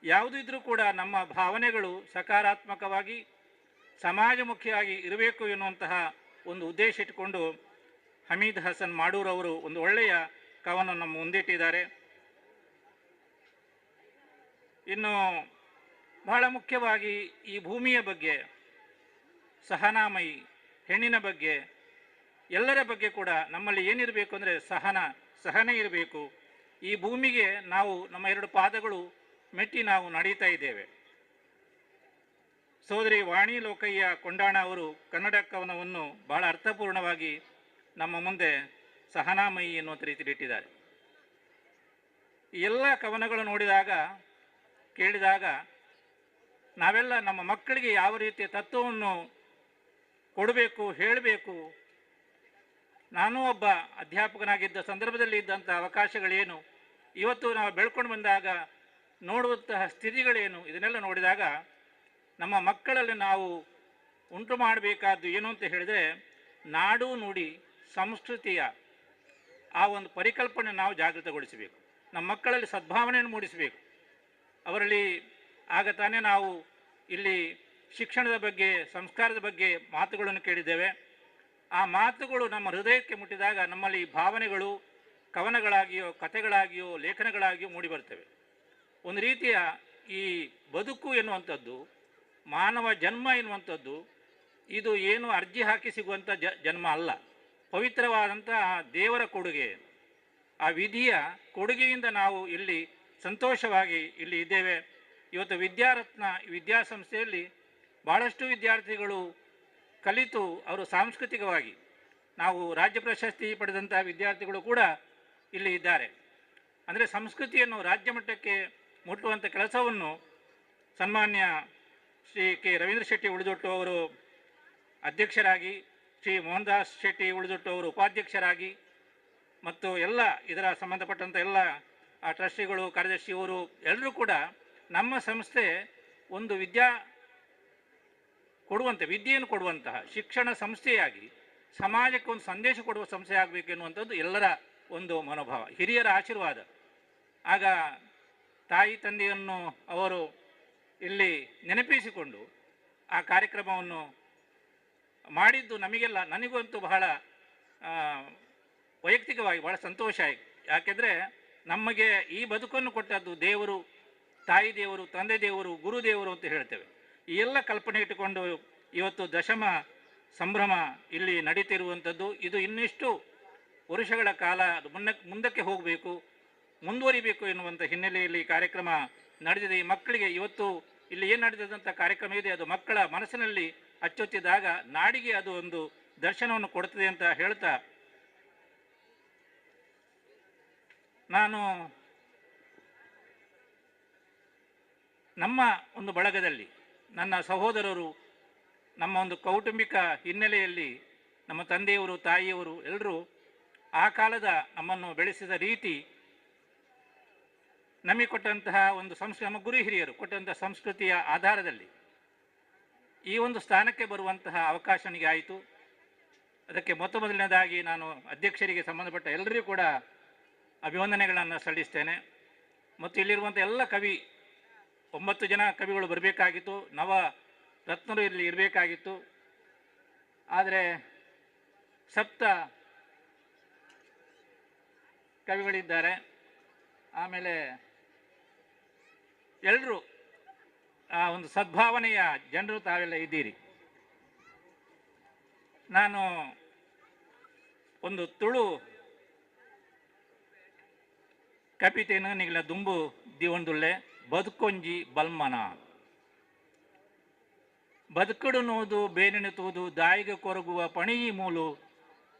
ಯಾವುದಿದ್ರೂ ಕೂಡ ನಮ್ಮ ಭಾವನೆಗಳು ಸಕಾರಾತ್ಮಕವಾಗಿ ಸಮಾಜಮುಖಿಯಾಗಿ ಇರಬೇಕು ಎನ್ನುವಂತಹ ಒಂದು ಉದ್ದೇಶ ಇಟ್ಟುಕೊಂಡು ಹಮೀದ್ ಹಸನ್ ಮಾಡೂರವರು ಒಂದು ಒಳ್ಳೆಯ ಕವನ ನಮ್ಮ ಮುಂದಿಟ್ಟಿದ್ದಾರೆ. ಇನ್ನು ಬಹಳ ಮುಖ್ಯವಾಗಿ ಈ ಭೂಮಿಯ ಬಗ್ಗೆ, ಸಹನಾಮಯಿ ಹೆಣ್ಣಿನ ಬಗ್ಗೆ, ಎಲ್ಲರ ಬಗ್ಗೆ ಕೂಡ ನಮ್ಮಲ್ಲಿ ಏನಿರಬೇಕು ಅಂದರೆ ಸಹನೆ ಇರಬೇಕು. ಈ ಭೂಮಿಗೆ ನಾವು ನಮ್ಮ 2 ಪಾದಗಳು ಮೆಟ್ಟಿ ನಾವು ನಡೀತಾ ಇದ್ದೇವೆ. ಸೋದರಿ ವಾಣಿ ಲೋಕಯ್ಯ ಕೊಂಡಾಣ ಅವರು ಕನ್ನಡ ಕವನವನ್ನು ಬಹಳ ಅರ್ಥಪೂರ್ಣವಾಗಿ ನಮ್ಮ ಮುಂದೆ ಸಹನಾಮಯಿ ಎನ್ನುವಂಥ ರೀತಿಯಲ್ಲಿ ಇಟ್ಟಿದ್ದಾರೆ. ಈ ಎಲ್ಲ ಕವನಗಳು ನೋಡಿದಾಗ ಕೇಳಿದಾಗ ನಾವೆಲ್ಲ ನಮ್ಮ ಮಕ್ಕಳಿಗೆ ಯಾವ ರೀತಿಯ ತತ್ವವನ್ನು ಕೊಡಬೇಕು, ಹೇಳಬೇಕು. ನಾನು ಒಬ್ಬ ಅಧ್ಯಾಪಕನಾಗಿದ್ದ ಸಂದರ್ಭದಲ್ಲಿ ಇದ್ದಂಥ ಅವಕಾಶಗಳೇನು, ಇವತ್ತು ನಾವು ಬೆಳ್ಕೊಂಡು ಬಂದಾಗ ನೋಡುವಂತಹ ಸ್ಥಿತಿಗಳೇನು, ಇದನ್ನೆಲ್ಲ ನೋಡಿದಾಗ ನಮ್ಮ ಮಕ್ಕಳಲ್ಲಿ ನಾವು ಉಂಟು ಮಾಡಬೇಕಾದ್ದು ಏನು ಅಂತ ಹೇಳಿದರೆ, ನಾಡು ನುಡಿ ಸಂಸ್ಕೃತಿಯ ಆ ಒಂದು ಪರಿಕಲ್ಪನೆ ನಾವು ಜಾಗೃತಗೊಳಿಸಬೇಕು. ನಮ್ಮ ಮಕ್ಕಳಲ್ಲಿ ಸದ್ಭಾವನೆಯನ್ನು ಮೂಡಿಸಬೇಕು. ಅವರಲ್ಲಿ ಆಗ ತಾನೇ ನಾವು ಇಲ್ಲಿ ಶಿಕ್ಷಣದ ಬಗ್ಗೆ, ಸಂಸ್ಕಾರದ ಬಗ್ಗೆ ಮಾತುಗಳನ್ನು ಕೇಳಿದ್ದೇವೆ. ಆ ಮಾತುಗಳು ನಮ್ಮ ಹೃದಯಕ್ಕೆ ಮುಟ್ಟಿದಾಗ ನಮ್ಮಲ್ಲಿ ಭಾವನೆಗಳು, ಕವನಗಳಾಗಿಯೋ ಕಥೆಗಳಾಗಿಯೋ ಲೇಖನಗಳಾಗಿಯೋ ಮೂಡಿಬರ್ತವೆ. ಒಂದು ರೀತಿಯ ಈ ಬದುಕು ಎನ್ನುವಂಥದ್ದು, ಮಾನವ ಜನ್ಮ ಎನ್ನುವಂಥದ್ದು ಇದು ಏನು ಅರ್ಜಿ ಹಾಕಿ ಸಿಗುವಂಥ ಜನ್ಮ ಅಲ್ಲ, ಪವಿತ್ರವಾದಂತಹ ದೇವರ ಕೊಡುಗೆ. ಆ ವಿಧಿಯ ಕೊಡುಗೆಯಿಂದ ನಾವು ಇಲ್ಲಿ ಸಂತೋಷವಾಗಿ ಇಲ್ಲಿ ಇದ್ದೇವೆ. ಇವತ್ತು ವಿದ್ಯಾರತ್ನ ವಿದ್ಯಾಸಂಸ್ಥೆಯಲ್ಲಿ ಭಾಳಷ್ಟು ವಿದ್ಯಾರ್ಥಿಗಳು ಕಲಿತು ಅವರು ಸಾಂಸ್ಕೃತಿಕವಾಗಿ ನಾವು ರಾಜ್ಯ ಪ್ರಶಸ್ತಿ ಪಡೆದಂಥ ವಿದ್ಯಾರ್ಥಿಗಳು ಕೂಡ ಇಲ್ಲಿ ಇದ್ದಾರೆ. ಅಂದರೆ ಸಂಸ್ಕೃತಿಯನ್ನು ರಾಜ್ಯ ಮಟ್ಟಕ್ಕೆ ಮುಟ್ಟುವಂಥ ಕೆಲಸವನ್ನು ಸನ್ಮಾನ್ಯ ಶ್ರೀ ಕೆ ರವೀಂದ್ರ ಶೆಟ್ಟಿ ಉಳಿದೊಟ್ಟು ಅವರು ಅಧ್ಯಕ್ಷರಾಗಿ, ಶ್ರೀ ಮೋಹನ್ ದಾಸ್ ಶೆಟ್ಟಿ ಉಳಿದೊಟ್ಟು ಅವರು ಉಪಾಧ್ಯಕ್ಷರಾಗಿ ಮತ್ತು ಎಲ್ಲ ಇದರ ಸಂಬಂಧಪಟ್ಟಂಥ ಎಲ್ಲ ಟ್ರಸ್ಟಿಗಳು, ಕಾರ್ಯದರ್ಶಿಯವರು ಎಲ್ಲರೂ ಕೂಡ ನಮ್ಮ ಸಂಸ್ಥೆ ಒಂದು ವಿದ್ಯೆಯನ್ನು ಕೊಡುವಂತಹ ಶಿಕ್ಷಣ ಸಂಸ್ಥೆಯಾಗಿ ಸಮಾಜಕ್ಕೆ ಒಂದು ಸಂದೇಶ ಕೊಡುವ ಸಂಸ್ಥೆ ಆಗಬೇಕು ಎನ್ನುವಂಥದ್ದು ಎಲ್ಲರ ಒಂದು ಮನೋಭಾವ, ಹಿರಿಯರ ಆಶೀರ್ವಾದ. ಆಗ ತಾಯಿ ತಂದೆಯನ್ನು ಅವರು ಇಲ್ಲಿ ನೆನಪಿಸಿಕೊಂಡು ಆ ಕಾರ್ಯಕ್ರಮವನ್ನು ಮಾಡಿದ್ದು ನಮಗೆಲ್ಲ, ನನಗಂತೂ ಬಹಳ ವೈಯಕ್ತಿಕವಾಗಿ ಭಾಳ ಸಂತೋಷ ಆಯಿತು. ಯಾಕೆಂದರೆ ನಮಗೆ ಈ ಬದುಕನ್ನು ಕೊಟ್ಟದ್ದು ದೇವರು, ತಾಯಿ ದೇವರು, ತಂದೆ ದೇವರು, ಗುರುದೇವರು ಅಂತ ಹೇಳ್ತೇವೆ. ಈ ಎಲ್ಲ ಕಲ್ಪನೆ ಇಟ್ಟುಕೊಂಡು ಇವತ್ತು ದಶಮ ಸಂಭ್ರಮ ಇಲ್ಲಿ ನಡೀತಿರುವಂಥದ್ದು. ಇದು ಇನ್ನಿಷ್ಟು ವರ್ಷಗಳ ಕಾಲ ಮುಂದಕ್ಕೆ ಹೋಗಬೇಕು, ಮುಂದುವರಿಬೇಕು ಎನ್ನುವಂಥ ಹಿನ್ನೆಲೆಯಲ್ಲಿ ಕಾರ್ಯಕ್ರಮ ನಡೆದಿದೆ. ಈ ಮಕ್ಕಳಿಗೆ ಇವತ್ತು ಇಲ್ಲಿ ಏನು ನಡೆದಂಥ ಕಾರ್ಯಕ್ರಮ ಇದೆ ಅದು ಮಕ್ಕಳ ಮನಸ್ಸಿನಲ್ಲಿ ಅಚ್ಚೊತ್ತಿದಾಗ ನಾಡಿಗೆ ಅದು ಒಂದು ದರ್ಶನವನ್ನು ಕೊಡ್ತದೆ ಅಂತ ಹೇಳ್ತಾ, ನಾನು ನಮ್ಮ ಒಂದು ಬಳಗದಲ್ಲಿ ನನ್ನ ಸಹೋದರರು, ನಮ್ಮ ಒಂದು ಕೌಟುಂಬಿಕ ಹಿನ್ನೆಲೆಯಲ್ಲಿ ನಮ್ಮ ತಂದೆಯವರು, ತಾಯಿಯವರು ಎಲ್ಲರೂ ಆ ಕಾಲದ ನಮ್ಮನ್ನು ಬೆಳೆಸಿದ ರೀತಿ, ನಮಗೆ ಕೊಟ್ಟಂತಹ ಒಂದು ನಮ್ಮ ಗುರು ಹಿರಿಯರು ಕೊಟ್ಟಂತಹ ಸಂಸ್ಕೃತಿಯ ಆಧಾರದಲ್ಲಿ ಈ ಒಂದು ಸ್ಥಾನಕ್ಕೆ ಬರುವಂತಹ ಅವಕಾಶ ನನಗೆ ಆಯಿತು. ಅದಕ್ಕೆ ಮೊದಲನೇದಾಗಿ ನಾನು ಅಧ್ಯಕ್ಷರಿಗೆ ಸಂಬಂಧಪಟ್ಟ ಎಲ್ಲರಿಗೂ ಕೂಡ ಅಭಿವಂದನೆಗಳನ್ನು ಸಲ್ಲಿಸ್ತೇನೆ. ಮತ್ತು ಇಲ್ಲಿರುವಂಥ ಎಲ್ಲ 9 ಜನ ಕವಿಗಳು ಬರಬೇಕಾಗಿತ್ತು, ನವ ರತ್ನರು ಇಲ್ಲಿ ಇರಬೇಕಾಗಿತ್ತು. ಆದರೆ 7 ಕವಿಗಳಿದ್ದಾರೆ. ಆಮೇಲೆ ಎಲ್ಲರೂ ಆ ಒಂದು ಸದ್ಭಾವನೆಯ ಜನರು ತಾವೆಲ್ಲ ಇದ್ದೀರಿ. ನಾನು ಒಂದು ತುಳು ಕಪಿತೇನು ನಿಗಲ ದುಂಬು ದಿವಂದುಳ್ಳೆ ಬದುಕೊಂಜಿ ಬಲ್ಮನ ಬದುಕಡು ನೋದು ಬೇನೆನೆ ತೂದು ದಾಯಿಗೆ ಕೊರಗುವ ಪಣಿಯಿ ಮೂಲು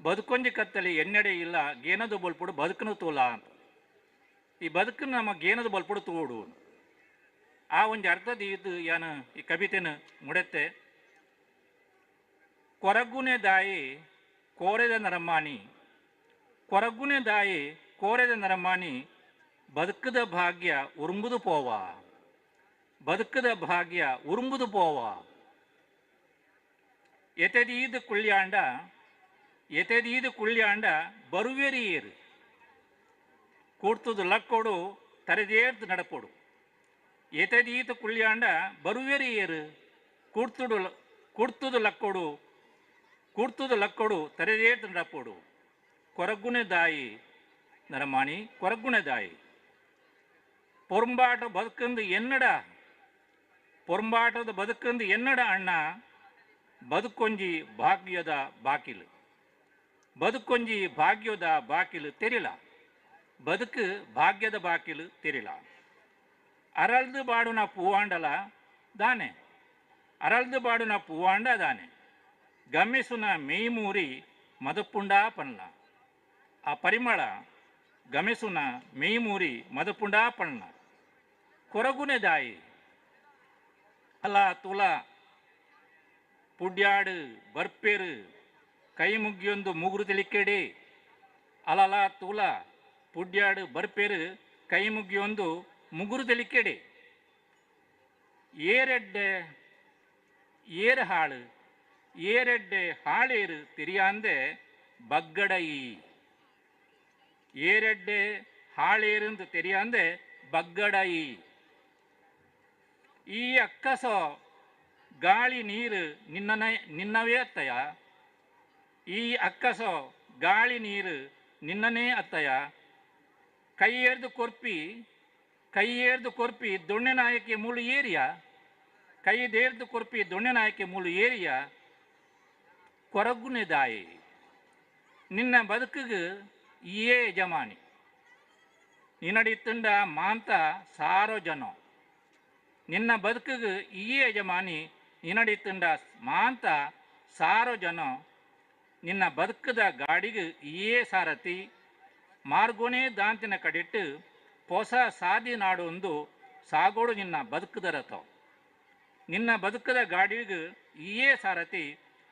ಬದುಕೊಂಜಿ ಕತ್ತಲಿ ಎಣ್ಣೆಡೆ ಇಲ್ಲ ಗೇನದು ಬಲ್ಪುಡು ಬದುಕನು ತೂಲ ಅಂತ. ಈ ಬದುಕನ್ನು ನಮ್ಮ ಗೇನದು ಬಲ್ಪುಡು ತೂಡು ಆ ಒಂದು ಅರ್ಥದ ಇದು ಏನು ಈ ಕವಿತೆನ ಮುಡತ್ತೆ. ಕೊರಗುನೆ ದಾಯಿ ಕೋರೆದ ನರಮಾನಿ, ಕೊರಗುನೆ ದಾಯಿ ಕೋರೆದ ನರಮಾನಿ ಬದುಕದ ಭಾಗ್ಯ ಉರುಂಬುದು ಪೋವ, ಬದುಕದ ಭಾಗ್ಯ ಉರುಂಬುದು ಪೋವ. ಎತೆದೀದು ಕುಳ್ಳ್ಯಾಂಡ ಬರುವೆರಿಯೇರು ಕೂಡ್ತುದು ಲಕ್ಕೊಡು ತರೆದೇರ್ದು ನಡಪೊಡು. ಎತೆದೀದು ಕುಳ್ಳ್ಯಾಂಡ ಬರುವೆರಿಯೇರು ಕೂಡ್ತುದು ಲಕ್ಕೊಡು ತರೆದೇರ್ದು ನಡಪೊಡು. ಕೊರಗುನೆ ದಾಯಿ ನರಮಾಣಿ ಕೊರಗುನೆ ದಾಯಿ ಪೊರಂಬಾಟ ಬದುಕಂದು ಪೊರಂಬಾಟದ ಬದುಕಂದು ಎನ್ನಡ ಅಣ್ಣ ಬದುಕೊಂಜಿ ಭಾಗ್ಯದ ಬಾಕಿಲು, ಬದುಕೊಂಜಿ ಭಾಗ್ಯದ ಬಾಕಿಲು ತೆರಿಲ, ಬದುಕು ಭಾಗ್ಯದ ಬಾಕಿಲು ತೆರಿಲ. ಅರಳ್ದು ಬಾಡುನ ಪೂವಾಂಡಲ ದಾನೆ, ಅರಳ್ದು ಬಾಡುನ ಪೂವಾಂಡ ದಾನೆ ಗಮ್ಮಿಸುನ ಮೇಯ್ಮೂರಿ ಮದಪುಂಡಾ ಪಣ್ಣ. ಆ ಪರಿಮಳ ಗಮೆಸುನ ಮೇಯ್ಮೂರಿ ಮದಪುಂಡಾ ಪಣ್ಣ. ಕೊರಗುನೆ ದಾಯಿ ಅಲ ತುಲ ಪುಡ್ಯಾಡು ಬರ್ಪೇರು ಕೈ ಮುಗಿಯೊಂದು ಮುಗುರು ತಿಳಿಕೆಡೆ. ಅಲಲ ತುಲ ಪುಡ್ಯಾಡು ಬರ್ಪೇರು ಕೈ ಮುಗಿಯೊಂದು ಮುಗುರು ತಿಳಿಕೆಡೆ. ಏರೆಡ್ಡೆ ಏರು ಹಾಳು ಏರೆಡ್ಡೆ ಹಾಳೇರು ತಿರಿಯಾಂದೆ ಬಗ್ಗಡಯಿ. ಏರೆಡ್ಡೆ ಹಾಳೇರಂದು ತೆರಿಯಾಂದೆ ಬಗ್ಗಡಯಿ. ಈ ಅಕ್ಕಸೋ ಗಾಳಿ ನೀರು ನಿನ್ನವೇ ಅತ್ತಯ, ಈ ಅಕ್ಕಸೋ ಗಾಳಿ ನೀರು ನಿನ್ನನೇ ಅತ್ತಯ ಕೈಯೇರ್ದು ಕೊರ್ಪಿ ದೊಣ್ಣೆ ನಾಯಕಿ ಮುಳು ಏರಿಯ ಕೈದೇರ್ದು ಕೊರ್ಪಿ ದೊಣ್ಣೆ ನಾಯಕಿ ಮುಳು ಏರಿಯ ಕೊರಗುನೆ ದಾಯಿ ನಿನ್ನ ಬದುಕಿಗೆ ಏ ಯಜಮಾನಿ ನಿನ್ನಡಿತ್ತಂಡ ಮಾಂತ ಸಾರೋ ಜನ ನಿನ್ನ ಬದುಕಿಗೆ ಈ ಯಜಮಾನಿ ನಿನ್ನಡಿತ್ತಂಡ ಮಾಂತ ಸಾರೋ ಜನ ನಿನ್ನ ಬದುಕದ ಗಾಡಿಗೆ ಏ ಸಾರಥಿ ಮಾರ್ಗೋನೇ ದಾಂತಿನ ಕಡಿಟ್ಟು ಹೊಸ ಸಾದಿ ನಾಡೊಂದು ಸಾಗೋಡು ನಿನ್ನ ಬದುಕದ ರಥ ನಿನ್ನ ಬದುಕದ ಗಾಡಿಗೆ ಏ ಸಾರಥಿ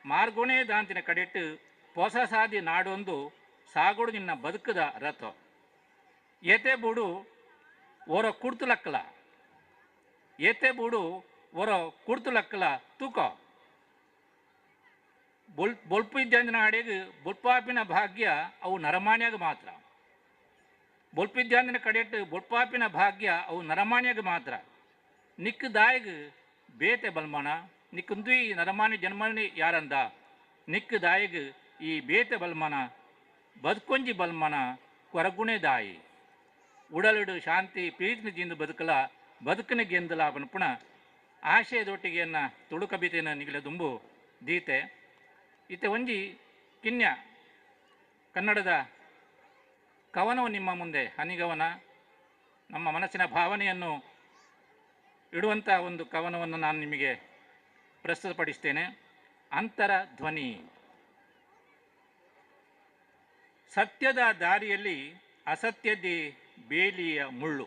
ಮಾರ್ಗೋನೇ ದಾಂತಿನ ಕಡಿಟ್ಟು ಹೊಸ ಸಾದಿ ನಾಡೊಂದು ಸಾಗೋಡು ನಿನ್ನ ಬದುಕದ ರಥ ಏತೆ ಬೂಡು ಓರ ಕುಡ್ತುಲಕ್ಕಲ ಏತೆ ಬೂಡು ಓರ ಕುಡ್ತುಲಕ್ಕಲ ತೂಕ ಬೊಲ್ಪು ಇದ್ದಂದಿನ ಅಡೆಗೆ ಬೊಲ್ಪಾಪಿನ ಭಾಗ್ಯ ಅವು ನರಮಾನ್ಯಾಗ ಮಾತ್ರ ಬೊಲ್ಪಿದ್ಯಾಂದಿನ ಕಡೆಟ್ಟು ಬೊಲ್ಪಾಪಿನ ಭಾಗ್ಯ ಅವು ನರಮಾನ್ಯಾಗ ಮಾತ್ರ ನಿಕ್ಕ ದಾಯಿಗೆ ಬೇತೆ ಬಲ್ಮನ ನಿಕ್ಕುಂದ್ವಿ ನರಮಾನಿ ಜನ್ಮನಿ ಯಾರಂದ ನಿಕ್ಕ ದಾಯಿಗೆ ಈ ಬೇತೆ ಬಲ್ಮನ ಬದುಕೊಂಜಿ ಬಲ್ಮನ ಕೊರಗುಣೆ ದಾಯಿ ಉಡಲುಡು ಶಾಂತಿ ಪ್ರೀತಿನ ಜಿಂದು ಬದುಕಲ ಬದುಕನ ಗೆಂದಲ ಪುಣ ಆಶಯದೊಟ್ಟಿಗೆಯನ್ನು ತುಳುಕಬಿತೆನ ನಿಗಲ ದುಂಬು ದೀತೆ ಇತ್ತೆ ಒಂಜಿ ಕಿನ್ಯ ಕನ್ನಡದ ಕವನವು ನಿಮ್ಮ ಮುಂದೆ ಹನಿಗವನ ನಮ್ಮ ಮನಸ್ಸಿನ ಭಾವನೆಯನ್ನು ಇಡುವಂಥ ಒಂದು ಕವನವನ್ನು ನಾನು ನಿಮಗೆ ಪ್ರಸ್ತುತಪಡಿಸ್ತೇನೆ. ಅಂತರ ಧ್ವನಿ. ಸತ್ಯದ ದಾರಿಯಲ್ಲಿ ಅಸತ್ಯದ ಬೇಲಿಯ ಮುಳ್ಳು.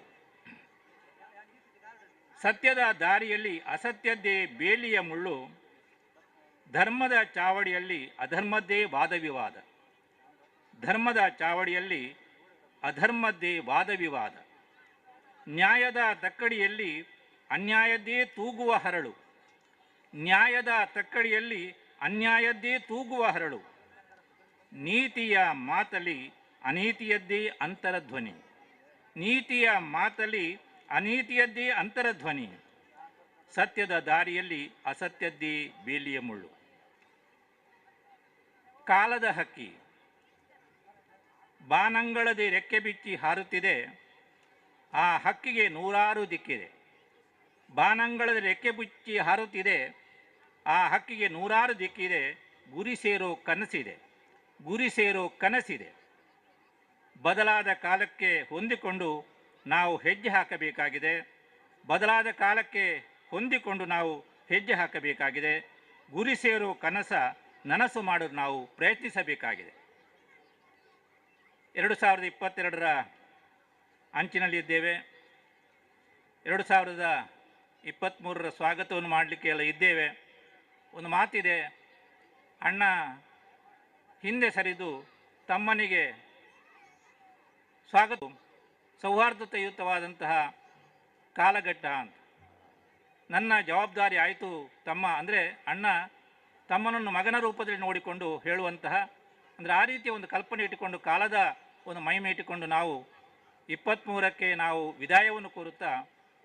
ಸತ್ಯದ ದಾರಿಯಲ್ಲಿ ಅಸತ್ಯದ್ದೇ ಬೇಲಿಯ ಮುಳ್ಳು. ಧರ್ಮದ ಚಾವಡಿಯಲ್ಲಿ ಅಧರ್ಮದ್ದೇ ವಾದ ವಿವಾದ. ಧರ್ಮದ ಚಾವಡಿಯಲ್ಲಿ ಅಧರ್ಮದ್ದೇ ವಾದ ವಿವಾದ. ನ್ಯಾಯದ ತಕ್ಕಡಿಯಲ್ಲಿ ಅನ್ಯಾಯದ್ದೇ ತೂಗುವ ಹರಳು. ನ್ಯಾಯದ ತಕ್ಕಡಿಯಲ್ಲಿ ಅನ್ಯಾಯದ್ದೇ ತೂಗುವ ಹರಳು. ನೀತಿಯ ಮಾತಲ್ಲಿ ಅನೀತಿಯದ್ದೇ ಅಂತರಧ್ವನಿ. ನೀತಿಯ ಮಾತಲ್ಲಿ ಅನೀತಿಯದ್ದೇ ಅಂತರಧ್ವನಿ. ಸತ್ಯದ ದಾರಿಯಲ್ಲಿ ಅಸತ್ಯದ್ದೇ ಬೇಲಿಯ ಮುಳ್ಳು. ಕಾಲದ ಹಕ್ಕಿ ಬಾನಂಗಳದೆ ರೆಕ್ಕೆ ಬಿಚ್ಚಿ ಹಾರುತ್ತಿದೆ. ಆ ಹಕ್ಕಿಗೆ ನೂರಾರು ದಿಕ್ಕಿದೆ. ಬಾನಂಗಳದ ರೆಕ್ಕೆ ಬಿಚ್ಚಿ ಹಾರುತ್ತಿದೆ. ಆ ಹಕ್ಕಿಗೆ ನೂರಾರು ದಿಕ್ಕಿದೆ. ಗುರಿ ಸೇರೋ ಕನಸಿದೆ. ಗುರಿ ಸೇರೋ ಕನಸಿದೆ. ಬದಲಾದ ಕಾಲಕ್ಕೆ ಹೊಂದಿಕೊಂಡು ನಾವು ಹೆಜ್ಜೆ ಹಾಕಬೇಕಾಗಿದೆ. ಬದಲಾದ ಕಾಲಕ್ಕೆ ಹೊಂದಿಕೊಂಡು ನಾವು ಹೆಜ್ಜೆ ಹಾಕಬೇಕಾಗಿದೆ. ಗುರಿ ಸೇರೋ ಕನಸ ನನಸು ಮಾಡಲು ನಾವು ಪ್ರಯತ್ನಿಸಬೇಕಾಗಿದೆ. 2022ರ ಅಂಚಿನಲ್ಲಿದ್ದೇವೆ. 2023ರ ಸ್ವಾಗತವನ್ನು ಮಾಡಲಿಕ್ಕೆ ಎಲ್ಲ ಇದ್ದೇವೆ. ಒಂದು ಮಾತಿದೆ, ಅಣ್ಣ ಹಿಂದೆ ಸರಿದು ತಮ್ಮನಿಗೆ ಸ್ವಾಗತ ಸೌಹಾರ್ದತೆಯುತವಾದಂತಹ ಕಾಲಘಟ್ಟ ಅಂತ. ನನ್ನ ಜವಾಬ್ದಾರಿ ಆಯಿತು ತಮ್ಮ, ಅಂದರೆ ಅಣ್ಣ ತಮ್ಮನನ್ನು ಮಗನ ರೂಪದಲ್ಲಿ ನೋಡಿಕೊಂಡು ಹೇಳುವಂತಹ, ಅಂದರೆ ಆ ರೀತಿಯ ಒಂದು ಕಲ್ಪನೆ ಇಟ್ಟುಕೊಂಡು ಕಾಲದ ಒಂದು ಮಹಿಮೆ ಇಟ್ಟುಕೊಂಡು ನಾವು 23ಕ್ಕೆ ನಾವು ವಿದಾಯವನ್ನು ಕೋರುತ್ತಾ,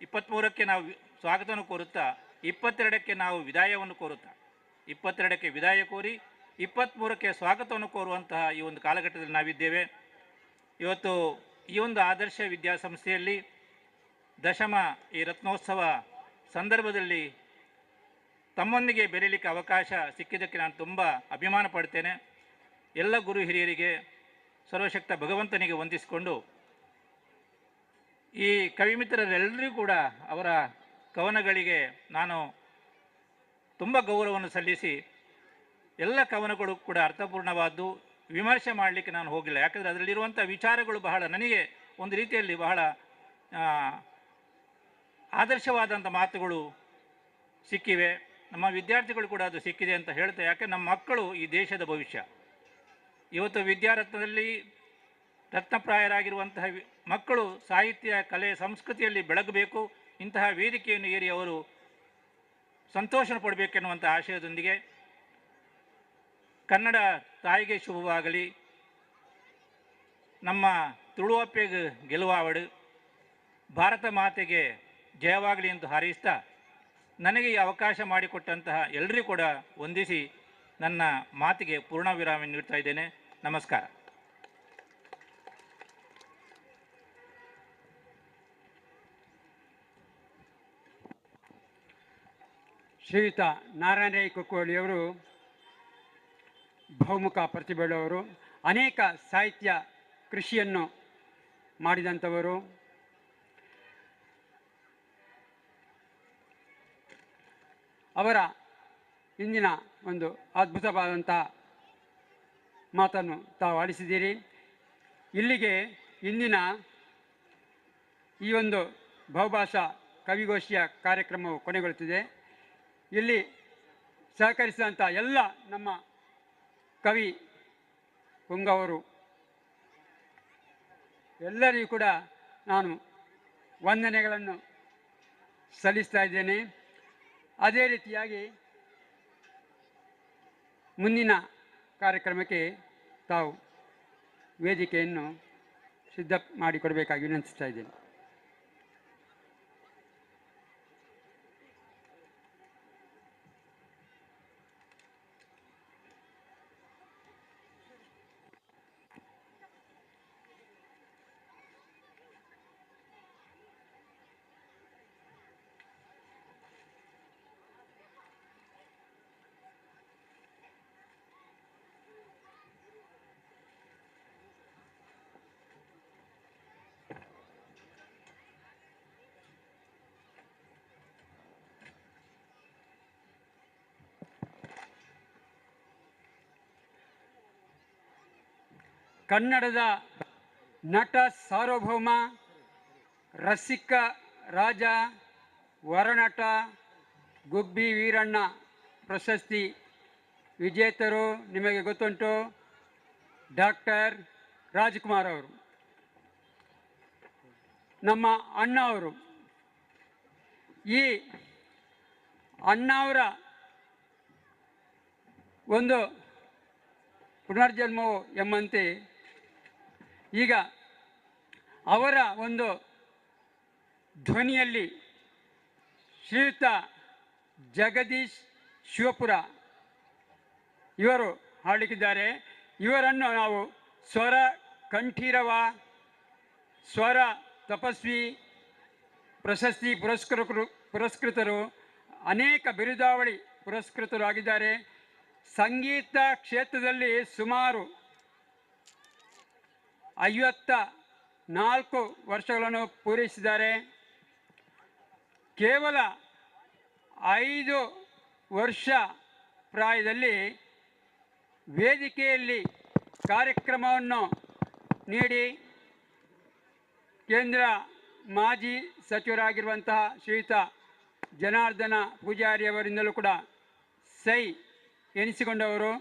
23ಕ್ಕೆ ನಾವು ಸ್ವಾಗತವನ್ನು ಕೋರುತ್ತಾ, 22ಕ್ಕೆ ನಾವು ವಿದಾಯವನ್ನು ಕೋರುತ್ತಾ, 22ಕ್ಕೆ ವಿದಾಯ ಕೋರಿ 23ಕ್ಕೆ ಸ್ವಾಗತವನ್ನು ಕೋರುವಂತಹ ಈ ಒಂದು ಕಾಲಘಟ್ಟದಲ್ಲಿ ನಾವಿದ್ದೇವೆ. ಇವತ್ತು ಈ ಒಂದು ಆದರ್ಶ ವಿದ್ಯಾಸಂಸ್ಥೆಯಲ್ಲಿ ದಶಮ ಈ ರತ್ನೋತ್ಸವ ಸಂದರ್ಭದಲ್ಲಿ ತಮ್ಮೊಂದಿಗೆ ಬೆರೀಲಿಕ್ಕೆ ಅವಕಾಶ ಸಿಕ್ಕಿದ್ದಕ್ಕೆ ನಾನು ತುಂಬ ಅಭಿಮಾನ ಪಡ್ತೇನೆ. ಎಲ್ಲ ಗುರು ಹಿರಿಯರಿಗೆ, ಸರ್ವಶಕ್ತ ಭಗವಂತನಿಗೆ ವಂದಿಸಿಕೊಂಡು, ಈ ಕವಿಮಿತ್ರರೆಲ್ಲರಿಗೂ ಕೂಡ ಅವರ ಕವನಗಳಿಗೆ ನಾನು ತುಂಬ ಗೌರವವನ್ನು ಸಲ್ಲಿಸಿ, ಎಲ್ಲ ಕವನಗಳು ಕೂಡ ಅರ್ಥಪೂರ್ಣವಾದ್ದು, ವಿಮರ್ಶೆ ಮಾಡಲಿಕ್ಕೆ ನಾನು ಹೋಗಿಲ್ಲ. ಯಾಕಂದರೆ ಅದರಲ್ಲಿರುವಂಥ ವಿಚಾರಗಳು ಬಹಳ ನನಗೆ ಒಂದು ರೀತಿಯಲ್ಲಿ ಬಹಳ ಆದರ್ಶವಾದಂಥ ಮಾತುಗಳು ಸಿಕ್ಕಿವೆ. ನಮ್ಮ ವಿದ್ಯಾರ್ಥಿಗಳು ಕೂಡ ಅದು ಸಿಕ್ಕಿದೆ ಅಂತ ಹೇಳ್ತಾ, ಯಾಕೆ ನಮ್ಮ ಮಕ್ಕಳು ಈ ದೇಶದ ಭವಿಷ್ಯ. ಇವತ್ತು ವಿದ್ಯಾರತ್ನದಲ್ಲಿ ರತ್ನಪ್ರಾಯರಾಗಿರುವಂತಹ ಮಕ್ಕಳು ಸಾಹಿತ್ಯ, ಕಲೆ, ಸಂಸ್ಕೃತಿಯಲ್ಲಿ ಬೆಳಗಬೇಕು. ಇಂತಹ ವೇದಿಕೆಯನ್ನು ಏರಿ ಅವರು ಸಂತೋಷ ಪಡಬೇಕೆನ್ನುವಂಥ ಆಶಯದೊಂದಿಗೆ ಕನ್ನಡ ತಾಯಿಗೆ ಶುಭವಾಗಲಿ, ನಮ್ಮ ತುಳುವಪ್ಪೆಗೆ ಗೆಲುವಾವಡು, ಭಾರತ ಮಾತೆಗೆ ಜಯವಾಗಲಿ ಎಂದು ಹಾರೈಸ್ತಾ, ನನಗೆ ಈ ಅವಕಾಶ ಮಾಡಿಕೊಟ್ಟಂತಹ ಎಲ್ಲರಿಗೂ ಕೂಡ ವಂದಿಸಿ ನನ್ನ ಮಾತಿಗೆ ಪೂರ್ಣ ವಿರಾಮ ನೀಡ್ತಾ ಇದ್ದೇನೆ. ನಮಸ್ಕಾರ. ಶ್ರೀಯುತ ನಾರಾಯಣ ರೈ ಕುಕ್ಕೋಳಿಯವರು ಬಹುಮುಖ ಪ್ರತಿಭೆಯುಳ್ಳವರು, ಅನೇಕ ಸಾಹಿತ್ಯ ಕೃಷಿಯನ್ನು ಮಾಡಿದಂಥವರು. ಅವರ ಇಂದಿನ ಒಂದು ಅದ್ಭುತವಾದಂಥ ಮಾತನ್ನು ತಾವು ಆಲಿಸಿದ್ದೀರಿ. ಇಲ್ಲಿಗೆ ಇಂದಿನ ಈ ಒಂದು ಬಹುಭಾಷಾ ಕವಿಗೋಷ್ಠಿಯ ಕಾರ್ಯಕ್ರಮವು ಕೊನೆಗೊಳ್ಳುತ್ತಿದೆ. ಇಲ್ಲಿ ಸಹಕರಿಸಿದಂಥ ಎಲ್ಲ ನಮ್ಮ ಕವಿ ಪುಂಗವರು ಎಲ್ಲರಿಗೂ ಕೂಡ ನಾನು ವಂದನೆಗಳನ್ನು ಸಲ್ಲಿಸ್ತಾ ಇದ್ದೇನೆ. ಅದೇ ರೀತಿಯಾಗಿ ಮುಂದಿನ ಕಾರ್ಯಕ್ರಮಕ್ಕೆ ತಾವು ವೇದಿಕೆಯನ್ನು ಸಿದ್ಧ ಮಾಡಿಕೊಡಬೇಕಾಗಿ ವಿನಂತಿಸ್ತಾ ಇದ್ದೇನೆ. ಕನ್ನಡದ ನಟ ಸಾರ್ವಭೌಮ, ರಸಿಕ ರಾಜ, ವರನಟ ಗುಬ್ಬಿ ವೀರಣ್ಣ ಪ್ರಶಸ್ತಿ ವಿಜೇತರು ನಿಮಗೆ ಗೊತ್ತುಂಟು, ಡಾಕ್ಟರ್ ರಾಜ್ಕುಮಾರ್ ಅವರು, ನಮ್ಮ ಅಣ್ಣ ಅವರು. ಈ ಅಣ್ಣ ಅವರ ಒಂದು ಪುನರ್ಜನ್ಮವು ಎಂಬಂತೆ ಈಗ ಅವರ ಒಂದು ಧ್ವನಿಯಲ್ಲಿ ಶ್ರೀಯುತ ಜಗದೀಶ್ ಶಿವಪುರ ಇವರು ಹಾಡಲಿಕ್ಕಿದ್ದಾರೆ. ಇವರನ್ನು ನಾವು ಸ್ವರ ಕಂಠೀರವ, ಸ್ವರ ತಪಸ್ವಿ ಪ್ರಶಸ್ತಿ ಪುರಸ್ಕೃತರು, ಅನೇಕ ಬಿರುದಾವಳಿ ಪುರಸ್ಕೃತರು ಆಗಿದ್ದಾರೆ. ಸಂಗೀತ ಕ್ಷೇತ್ರದಲ್ಲಿ ಸುಮಾರು 54 ವರ್ಷಗಳನ್ನು ಪೂರೈಸಿದ್ದಾರೆ. ಕೇವಲ 5 ವರ್ಷ ಪ್ರಾಯದಲ್ಲಿ ವೇದಿಕೆಯಲ್ಲಿ ಕಾರ್ಯಕ್ರಮವನ್ನು ನೀಡಿ ಕೇಂದ್ರ ಮಾಜಿ ಸಚಿವರಾಗಿರುವಂತಹ ಶ್ರೀಯುತ ಜನಾರ್ದನ ಪೂಜಾರಿಯವರಿಂದಲೂ ಕೂಡ ಸೈ ಎನಿಸಿಕೊಂಡವರು.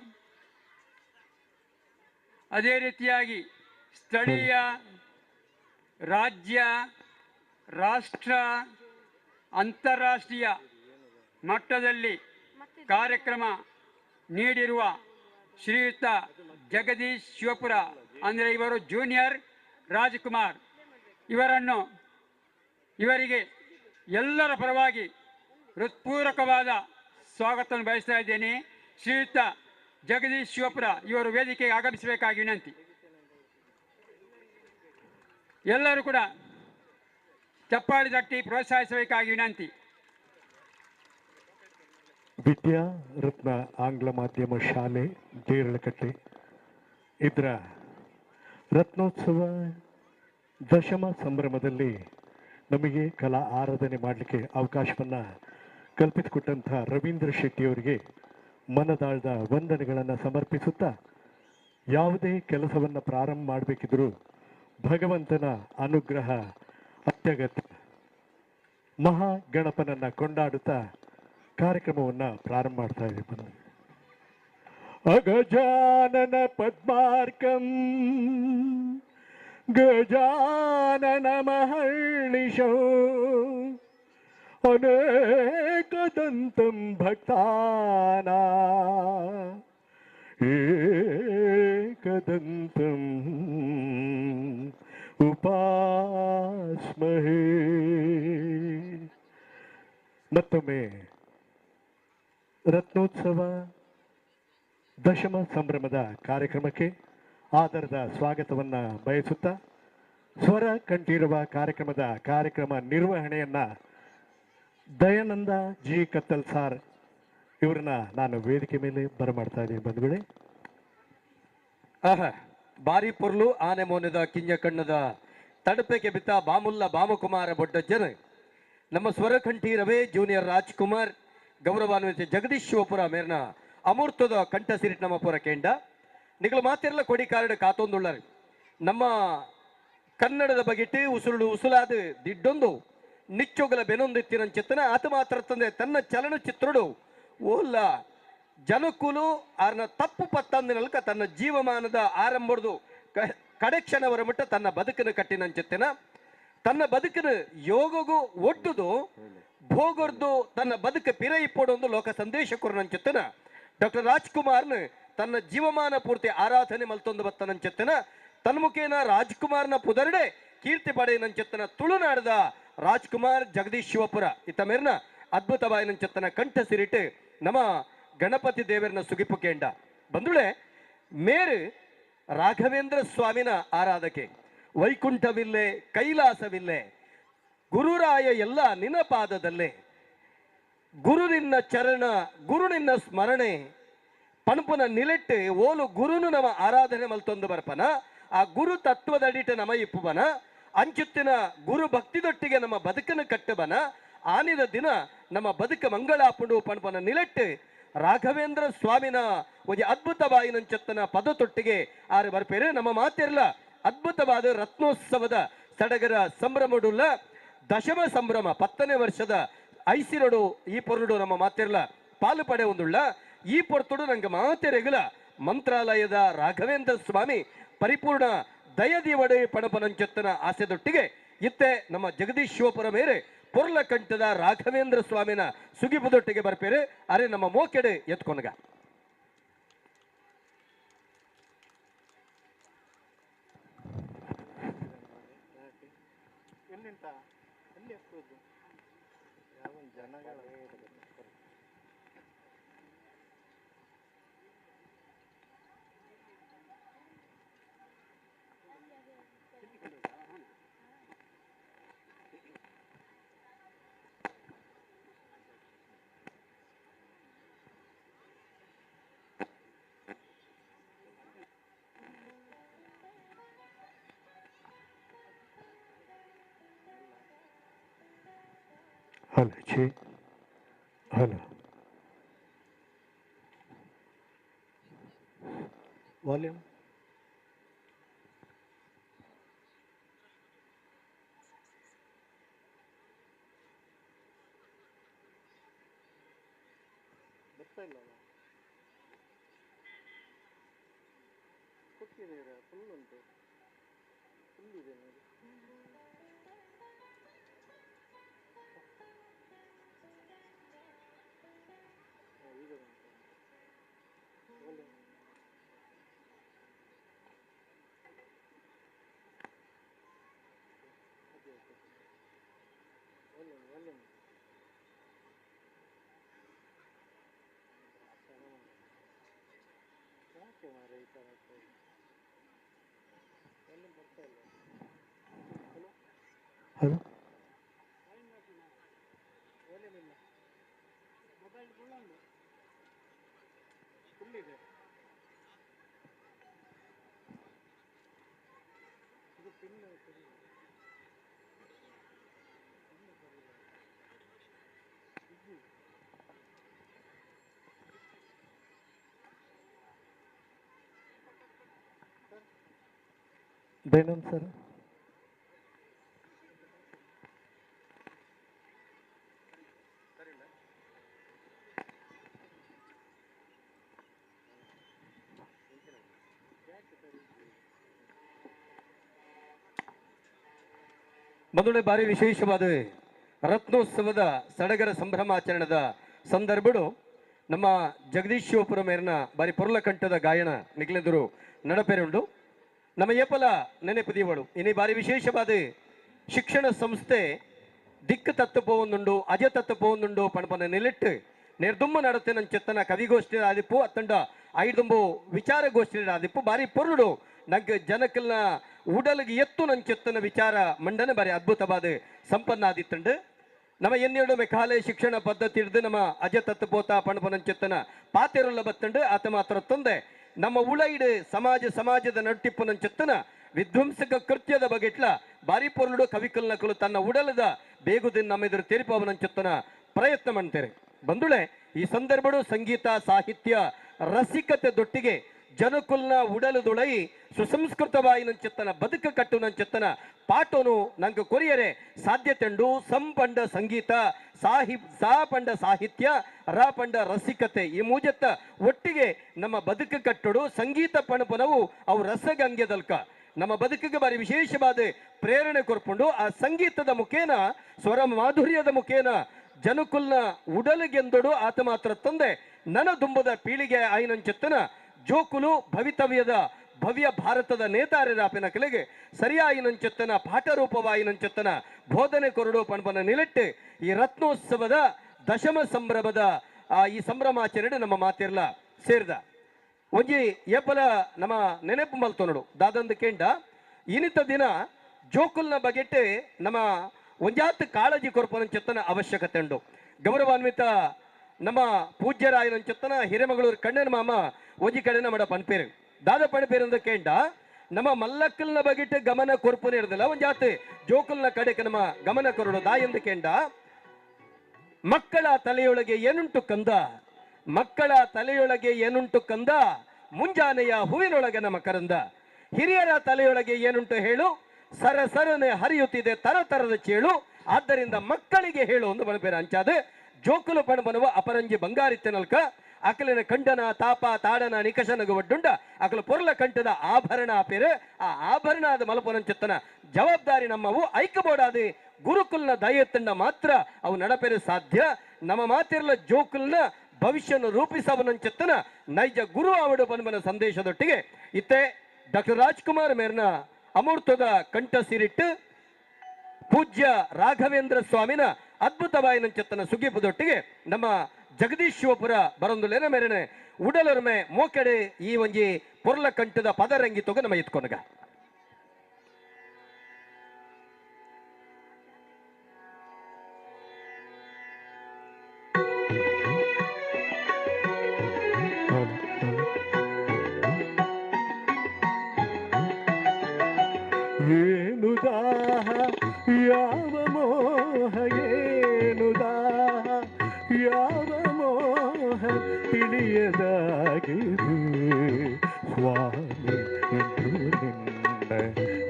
ಅದೇ ರೀತಿಯಾಗಿ ಸ್ಥಳೀಯ, ರಾಜ್ಯ, ರಾಷ್ಟ್ರ, ಅಂತಾರಾಷ್ಟ್ರೀಯ ಮಟ್ಟದಲ್ಲಿ ಕಾರ್ಯಕ್ರಮ ನೀಡಿರುವ ಶ್ರೀಯುತ ಜಗದೀಶ್ ಶಿವಪುರ ಅಂದರೆ ಇವರು ಜೂನಿಯರ್ ರಾಜ್ಕುಮಾರ್, ಇವರಿಗೆ ಎಲ್ಲರ ಪರವಾಗಿ ಹೃತ್ಪೂರ್ವಕವಾದ ಸ್ವಾಗತವನ್ನು ಬಯಸ್ತಾ ಇದ್ದೇನೆ. ಶ್ರೀಯುತ ಜಗದೀಶ್ ಶಿವಪುರ ಇವರು ವೇದಿಕೆಗೆ ಆಗಮಿಸಬೇಕಾಗಿ ವಿನಂತಿ. ಎಲ್ಲರೂ ಕೂಡ ಚಪ್ಪಾಳಿ ತಟ್ಟಿ ಪ್ರೋತ್ಸಾಹಿಸಬೇಕಾಗಿ ವಿನಂತಿ. ವಿದ್ಯಾ ರತ್ನ ಆಂಗ್ಲ ಮಾಧ್ಯಮ ಶಾಲೆ ರಳಕಟ ಇದರ ರತ್ನೋತ್ಸವ ದಶಮ ಸಂಭ್ರಮದಲ್ಲಿ ನಮಗೆ ಕಲಾ ಆರಾಧನೆ ಮಾಡಲಿಕ್ಕೆ ಅವಕಾಶವನ್ನು ಕಲ್ಪಿಸಿಕೊಟ್ಟಂಥ ರವೀಂದ್ರ ಶೆಟ್ಟಿಯವರಿಗೆ ಮನದಾಳದ ವಂದನೆಗಳನ್ನು ಸಮರ್ಪಿಸುತ್ತಾ, ಯಾವುದೇ ಕೆಲಸವನ್ನು ಪ್ರಾರಂಭ ಮಾಡಬೇಕಿದ್ರೂ ಭಗವಂತನ ಅನುಗ್ರಹ ಅತ್ಯಗತ್ಯ. ಮಹಾಗಣಪನನ್ನು ಕೊಂಡಾಡುತ್ತಾ ಕಾರ್ಯಕ್ರಮವನ್ನು ಪ್ರಾರಂಭ ಮಾಡ್ತಾ ಇದ್ದೀವಿ. ಬನ್ನಿ. ಅಗಜಾನನ ಪದ್ಮಾರ್ಕಂ ಗಜಾನನ ಮಹರ್ನಿಶೋ ಅನೇಕದಂತಂ ಭಕ್ತಾನಾ ಏಕದಂತಂ ಉಪಾಸ್ಮಹೇ. ಮತ್ತೊಮ್ಮೆ ರತ್ನೋತ್ಸವ ದಶಮ ಸಂಭ್ರಮದ ಕಾರ್ಯಕ್ರಮಕ್ಕೆ ಆದರದ ಸ್ವಾಗತವನ್ನು ಬಯಸುತ್ತಾ, ಸ್ವರ ಕಂಠೀರವ ಕಾರ್ಯಕ್ರಮ ನಿರ್ವಹಣೆಯನ್ನು ದಯಾನಂದ ಜಿ ಕತ್ತಲ್ ಸಾರ್ ಇವ್ರನ್ನ ನಾನು ವೇದಿಕೆ ಮೇಲೆ ಬರಮಾಡ್ತಾ ಇದ್ದೀನಿ ಬಂಧುಗಳೇ. ಆಹಾ, ಬಾರಿ ಪೊರ್ಲು ಆನೆ ಮೋನದ ಕಿಂಜ ಕಣ್ಣದ ತಡಪೆಗೆ ಬಿತ್ತ ಬಾಮುಲ್ಲ ಬಾಮಕುಮಾರ ಬೊಡ್ಡಜ್ಜನ ನಮ್ಮ ಸ್ವರಕಂಠಿ ರವೆ ಜೂನಿಯರ್ ರಾಜ್ಕುಮಾರ್ ಗೌರವಾನ್ವಿತ ಜಗದೀಶ್ ಶಿವಪುರ ಮೇರ್ನ ಅಮೂರ್ತದ ಕಂಠ ಸಿರಿಟ್ ನಮ್ಮ ಪುರ ಕೇಂಡ ನಿಗಳು ಮಾತಿರಲ ಕೊಡಿ ಕಾರ್ಡ್ ಕಾತೊಂದುಳ್ಳರು ನಮ್ಮ ಕನ್ನಡದ ಬಗೆಟ್ಟು ಉಸುಳು ಉಸುಲಾದ ದಿಡ್ಡೊಂದು ನಿಚ್ಚೊಗಲ ಬೆನೊಂದಿತ್ತಿನ ಚಿತ್ತನ ಆತ ಮಾತ್ರ ತಂದೆ ತನ್ನ ಚಲನಚಿತ್ರಡು ಓಲ್ಲ ಜನಕುಲು ಆರ್ನ ತಪ್ಪು ಪತ್ತಂದಿನಲ್ಕ ತನ್ನ ಜೀವಮಾನದ ಆರಂಭದ್ದು ಕಡೆ ಕ್ಷಣವರ ಮಟ್ಟ ತನ್ನ ಬದುಕನ್ನು ಕಟ್ಟಿನಂಚಿತ್ತಿನ ತನ್ನ ಬದುಕನ್ನು ಯೋಗಗೂ ಒಟ್ಟುದು ಭೋಗರ್ದು ತನ್ನ ಬದುಕ ಪಿರೈ ಪೋಡೊಂದು ಲೋಕ ಸಂದೇಶ ಕೊರನಂಚಿತ್ತನ ಡಾಕ್ಟರ್ ರಾಜ್ಕುಮಾರ್ನ ತನ್ನ ಜೀವಮಾನ ಪೂರ್ತಿ ಆರಾಧನೆ ಮಲ್ತೊಂದು ಬತ್ತನಂಚಿತ್ತನ ತನ್ಮುಖೇನ ರಾಜ್ಕುಮಾರ್ನ ಪುದರ್ಡೆ ಕೀರ್ತಿ ಪಡೆಯನಂಚಿತ್ತನ ತುಳುನಾಡದ ರಾಜ್ಕುಮಾರ್ ಜಗದೀಶ್ ಶಿವಪುರ ಇತ್ತ ಮೇರ್ನ ಅದ್ಭುತವಾಯಿನಂಚಿತ್ತನ ಕಂಠ ಸಿರಿಟ್ ನಮ್ಮ ಗಣಪತಿ ದೇವರನ್ನ ಸುಗಿಪು ಕೇಂಡ ಬಂದುಳೆ ಮೇರು ರಾಘವೇಂದ್ರ ಸ್ವಾಮಿನ ಆರಾಧಕೆ ವೈಕುಂಠವಿಲ್ಲೆ ಕೈಲಾಸವಿಲ್ಲೆ ಗುರುರಾಯ ಎಲ್ಲ ನಿನ್ನ ಪಾದದಲ್ಲೇ ಗುರು ನಿನ್ನ ಚರಣ ಗುರು ನಿನ್ನ ಸ್ಮರಣೆ ಪಣಪುನ ನಿಲೆಟ್ಟು ಓಲು ಗುರುನು ನಮ್ಮ ಆರಾಧನೆ ಮಲ್ತೊಂದು ಬರ್ಪನ ಆ ಗುರು ತತ್ವದಡಿಟ ನಮ ಇಪ್ಪುವನ ಅಂಚುತ್ತಿನ ಗುರು ಭಕ್ತಿದೊಟ್ಟಿಗೆ ನಮ್ಮ ಬದುಕನ್ನು ಕಟ್ಟಬನ ಆನಿದ ದಿನ ನಮ್ಮ ಬದುಕ ಮಂಗಳಾಪುಂಡು ಪಣಪನ ನಿಲೆಟ್ಟು ರಾಘವೇಂದ್ರ ಸ್ವಾಮಿನ ಒಂದು ಅದ್ಭುತವಾಯಿನಂಚತ್ತನ ಪದ ತೊಟ್ಟಿಗೆ ಆರು ಬರ್ಪೇರು ನಮ್ಮ ಮಾತಿರಲ ಅದ್ಭುತವಾದ ರತ್ನೋತ್ಸವದ ಸಡಗರ ಸಂಭ್ರಮಡುಲ್ಲ ದಶಮ ಸಂಭ್ರಮ 10ನೇ ವರ್ಷದ ಐಸಿರಡು ಈ ಪೊರ್ನುಡು ನಮ್ಮ ಮಾತಿರಲ ಪಾಲು ಪಡೆ ಒಂದುಳ್ಳ ಈ ಪೊರ್ತುಡು ನಂಗೆ ಮಾತೆರೆಗಲ ಮಂತ್ರಾಲಯದ ರಾಘವೇಂದ್ರ ಸ್ವಾಮಿ ಪರಿಪೂರ್ಣ ದಯದಿವಡೆ ಪಣಪನಂಚತ್ತನ ಆಸೆದೊಟ್ಟಿಗೆ ಇತ್ತೆ ನಮ್ಮ ಜಗದೀಶ್ ಶಿವಪುರ ಮೇರೆ ಪೊರ್ಲ ಕಂಠದ ರಾಘವೇಂದ್ರ ಸ್ವಾಮಿನ ಸುಗಿಬುದೊಟ್ಟಿಗೆ ಬರ್ಪೇರೆ ಅರೆ ನಮ್ಮ ಮೋಕೆಡೆ ಎತ್ಕೊನಗ ಹಲೋ ಛೇ ಹಲೋ ವಾಲ್ಯೂಮ್ ಬರ್ತಾ ಇಲ್ಲ ಕೊಟ್ಟಿದ್ದೀರಾ ಫುಲ್ ಉಂಟು ಫುಲ್ ಇದೆ ನೋಡಿ ಹಲೋ ದಯಾನಂದ್ ಸರ್ ಮೊದಲೇ ಬಾರಿ ವಿಶೇಷವಾದ ರತ್ನೋತ್ಸವದ ಸಡಗರ ಸಂಭ್ರಮಾಚರಣದ ಸಂದರ್ಭಡು ನಮ್ಮ ಜಗದೀಶ್ ಶಿವಪುರ ಮೇರಿನ ಬಾರಿ ಪೊರ್ಲ ಕಂಠದ ಗಾಯನ ನಿಗ್ಲೆಂದರು ನಡಪೆರುಂಡು ನಮ್ಮ ಏಪಲ ನೆನೆಪದಿವಳು ಇನಿ ಬಾರಿ ವಿಶೇಷವಾದ ಶಿಕ್ಷಣ ಸಂಸ್ಥೆ ದಿಕ್ಕು ತತ್ತುಪೋವೊಂದುಂಡು ಅಜ ತತ್ತುಪೋವೊಂದುಂಡು ಪಣಪನ ನಿಲಿಟ್ಟು ನಿರ್ದುಮ್ಮ ನಡತೆ ನನ್ನ ಚೆತ್ತನ ಕವಿಗೋಷ್ಠಿ ಆದಿಪ್ಪು ಅತ್ತಂಡ ಐದುಂಬು ವಿಚಾರಗೋಷ್ಠಿ ಆದಿಪ್ಪು ಬಾರಿ ಪೊರ್ಲು ನಂಗೆ ಜನಕಲ್ನ ಉಡಲಿಗೆ ಎತ್ತು ನನ್ನ ಚೆತ್ತನ ವಿಚಾರ ಮಂಡನೆ ಬಾರಿ ಅದ್ಭುತವಾದ ಸಂಪನ್ನ ಆದಿತ್ತಂಡು ನಮ್ಮ ಎನ್ನೆರಡು ಮೆಕಾಲೆ ಶಿಕ್ಷಣ ಪದ್ಧತಿ ಹಿಡಿದು ನಮ್ಮ ಅಜ ತತ್ವಬೋತ ಪಣಪನಂಚೆತ್ತನ ಪಾತೆರುಲ್ಲ ಬತ್ತಂಡು ಆತ ಮಾತ್ರ ತಂದೆ ನಮ್ಮ ಉಳೈಡು ಸಮಾಜದ ನಟ್ಟಿಪ್ಪನಂಚೆತ್ತನ ವಿಧ್ವಂಸಕ ಕೃತ್ಯದ ಬಗೆಟ್ಲ ಬಾರಿ ಪೊರ್ಲುಡು ಕವಿಕಲ್ನಕಲು ತನ್ನ ಉಡಲದ ಬೇಗುದಿನ ನಮ್ಮೆದುರು ತೆರಿಪವನಂಚೆತ್ತನ ಪ್ರಯತ್ನ ಮಾಡ್ತಾರೆ ಬಂದುಳೆ ಈ ಸಂದರ್ಭಡು ಸಂಗೀತ ಸಾಹಿತ್ಯ ರಸಿಕತೆ ದೊಟ್ಟಿಗೆ ಜನಕುಲ್ನ ಉಡಲುದುಳೈ ಸುಸಂಸ್ಕೃತವಾಯಿನಂಚೆತ್ತನ ಬದುಕ ಕಟ್ಟುನಂಚೆತ್ತನ ಪಾಟೋನು ನಂಗೆ ಕೊರಿಯರೆ ಸಾಧ್ಯತೆಂಡು ಸಂಪಂಡ ಸಂಗೀತ ಸಾಪಂಡ ಸಾಹಿತ್ಯ ರಾಪಂಡ ರಸಿಕತೆ ಈ ಮೂಜತ್ತ ಒಟ್ಟಿಗೆ ನಮ್ಮ ಬದುಕು ಕಟ್ಟುಡು ಸಂಗೀತ ಪಣಪನವು ಅವು ರಸಗಂಗ್ಯದಲ್ಕ ನಮ್ಮ ಬದುಕಿಗೆ ಬಾರಿ ವಿಶೇಷವಾದ ಪ್ರೇರಣೆ ಕೊರ್ಕೊಂಡು ಆ ಸಂಗೀತದ ಮುಖೇನ ಸ್ವರ ಮಾಧುರ್ಯದ ಮುಖೇನ ಜನಕುಲ್ನ ಉಡಲಿಗೆಂದೊಡು ಆತ ಮಾತ್ರ ತಂದೆ ನನ ದುಂಬದ ಪೀಳಿಗೆ ಆಯ್ನಂಚೆತ್ತನ ಜೋಕುಲು ಭವಿತವ್ಯದ ಭವ್ಯ ಭಾರತದ ನೇತಾರರಾಪಿನ ಕೆಳಗೆ ಸರಿಯಾಯಿನಂಚೆತ್ತನ ಪಾಠರೂಪವಾಯಿನಂಚೆತ್ತನ ಬೋಧನೆ ಕೊರಡು ಪಣಪನ ನಿಲಟ್ಟು ಈ ರತ್ನೋತ್ಸವದ ದಶಮ ಸಂಭ್ರಮದ ಈ ಸಂಭ್ರಮಾಚರಣೆ ನಮ್ಮ ಮಾತಿರ್ಲ ಸೇರಿದ ಒಂಜಿ ಏಪಲ ನಮ್ಮ ನೆನಪು ಮಲ್ತೊನಡು ದಾದಂದು ಕೇಂಡ ಇನಿತ ದಿನ ಜೋಕುಲ್ನ ಬಗೆಟ್ಟೆ ನಮ್ಮ ಒಂಜಾತ್ ಕಾಳಜಿ ಕೊರ್ಪನಂಚೆತ್ತನ ಅವಶ್ಯಕತೆ ಉಂಡು ಗೌರವಾನ್ವಿತ ನಮ್ಮ ಪೂಜ್ಯರಾಯನಂಚೆತ್ತನ ಹಿರೇಮಗಳೂರು ಕಣ್ಣನ ಮಾಮ ಒಂಜಿ ಕಡೆ ನಮ್ಮಡ ಪನ್ಪೇರು ದಾದ ಪಣಪೇರು ಅಂದ ಕೇಂಡ ನಮ್ಮ ಮಲ್ಲಕ್ಕಲ್ನ ಬಗೆಟ್ಟು ಗಮನ ಕೊರ್ಪುನ ಇರೋದಿಲ್ಲ ಒಂಜಾತ್ ಜೋಕುಲ್ನ ಕಡೆಗೆ ನಮ್ಮ ಗಮನ ಕೊರಡು ದಾ ಎಂದು ಕೇಂಡ ಮಕ್ಕಳ ತಲೆಯೊಳಗೆ ಏನುಂಟು ಕಂದ ಮಕ್ಕಳ ತಲೆಯೊಳಗೆ ಏನುಂಟು ಕಂದ ಮುಂಜಾನೆಯ ಹೂವಿನೊಳಗೆ ನಮ್ಮ ಕರಂದ ಹಿರಿಯರ ತಲೆಯೊಳಗೆ ಏನುಂಟು ಹೇಳು ಸರಸರನೆ ಹರಿಯುತ್ತಿದೆ ತರತರದ ಚೇಳು ಆದ್ದರಿಂದ ಮಕ್ಕಳಿಗೆ ಹೇಳು ಒಂದು ಬಣಪೇರ ಅಂಚಾದೆ ಜೋಕುಲು ಪಣಬನುವ ಅಪರಂಜಿ ಬಂಗಾರಿತ್ತನಲ್ಕ ಅಕಲಿನ ಕಂಡನ ತಾಪ ತಾಡನ ನಿಕಷನಗ ಒಡ್ಡುಂಡ ಅಕಲು ಪೊರ್ಲ ಕಂಠದ ಆಭರಣ ಆಪೇರೆ ಆ ಆಭರಣದ ಮಲಪನಂಚೆತ್ತನ ಜವಾಬ್ದಾರಿ ನಮ್ಮವು ಐಕಬೋಡಾದೆ ಗುರುಕುಲ್ನ ದಯತ್ತಂಡ ಮಾತ್ರ ಅವು ನಡಪೇರೆ ಸಾಧ್ಯ ನಮ್ಮ ಮಾತಿರ್ಲ ಜೋಕುಲ್ನ ಭವಿಷ್ಯವನ್ನು ರೂಪಿಸವನಂಚೆತ್ತನ ನೈಜ ಗುರು ಅವಡು ಪನ್ಮನ ಸಂದೇಶದೊಟ್ಟಿಗೆ ಇತ್ತೆ ಡಾಕ್ಟರ್ ರಾಜ್ಕುಮಾರ್ ಮೇರ್ನ ಅಮೂರ್ತದ ಕಂಠ ಸಿರಿಟ್ಟು ಪೂಜ್ಯ ರಾಘವೇಂದ್ರ ಸ್ವಾಮಿನ ಅದ್ಭುತವಾಯಿನಂಚೆತ್ತನ ಸುಗಿಪದೊಟ್ಟಿಗೆ ನಮ್ಮ ಜಗದೀಶ್ವಪುರ ಬರೊಂದುಲೇನ ಮೇರೆನೆ ಉಡಲೊರ್ಮೆ ಮೋಕೆಡೆ ಈ ಒಂಜಿ ಪೊರ್ಲ ಕಂಠದ ಪದರಂಗಿ ತೊಗ ನಮ್ಮ ಎತ್ಕೊನಗ ಏನು ದಾಹ ಯಾವ ಮೋಹ ಏನು ದಾಹ ಯಾವ ಮೋಹ ತಿಳಿಯದಾಗಿದೆ ಸ್ವಾಮಿ ಎಂದು ನಿನ್ನ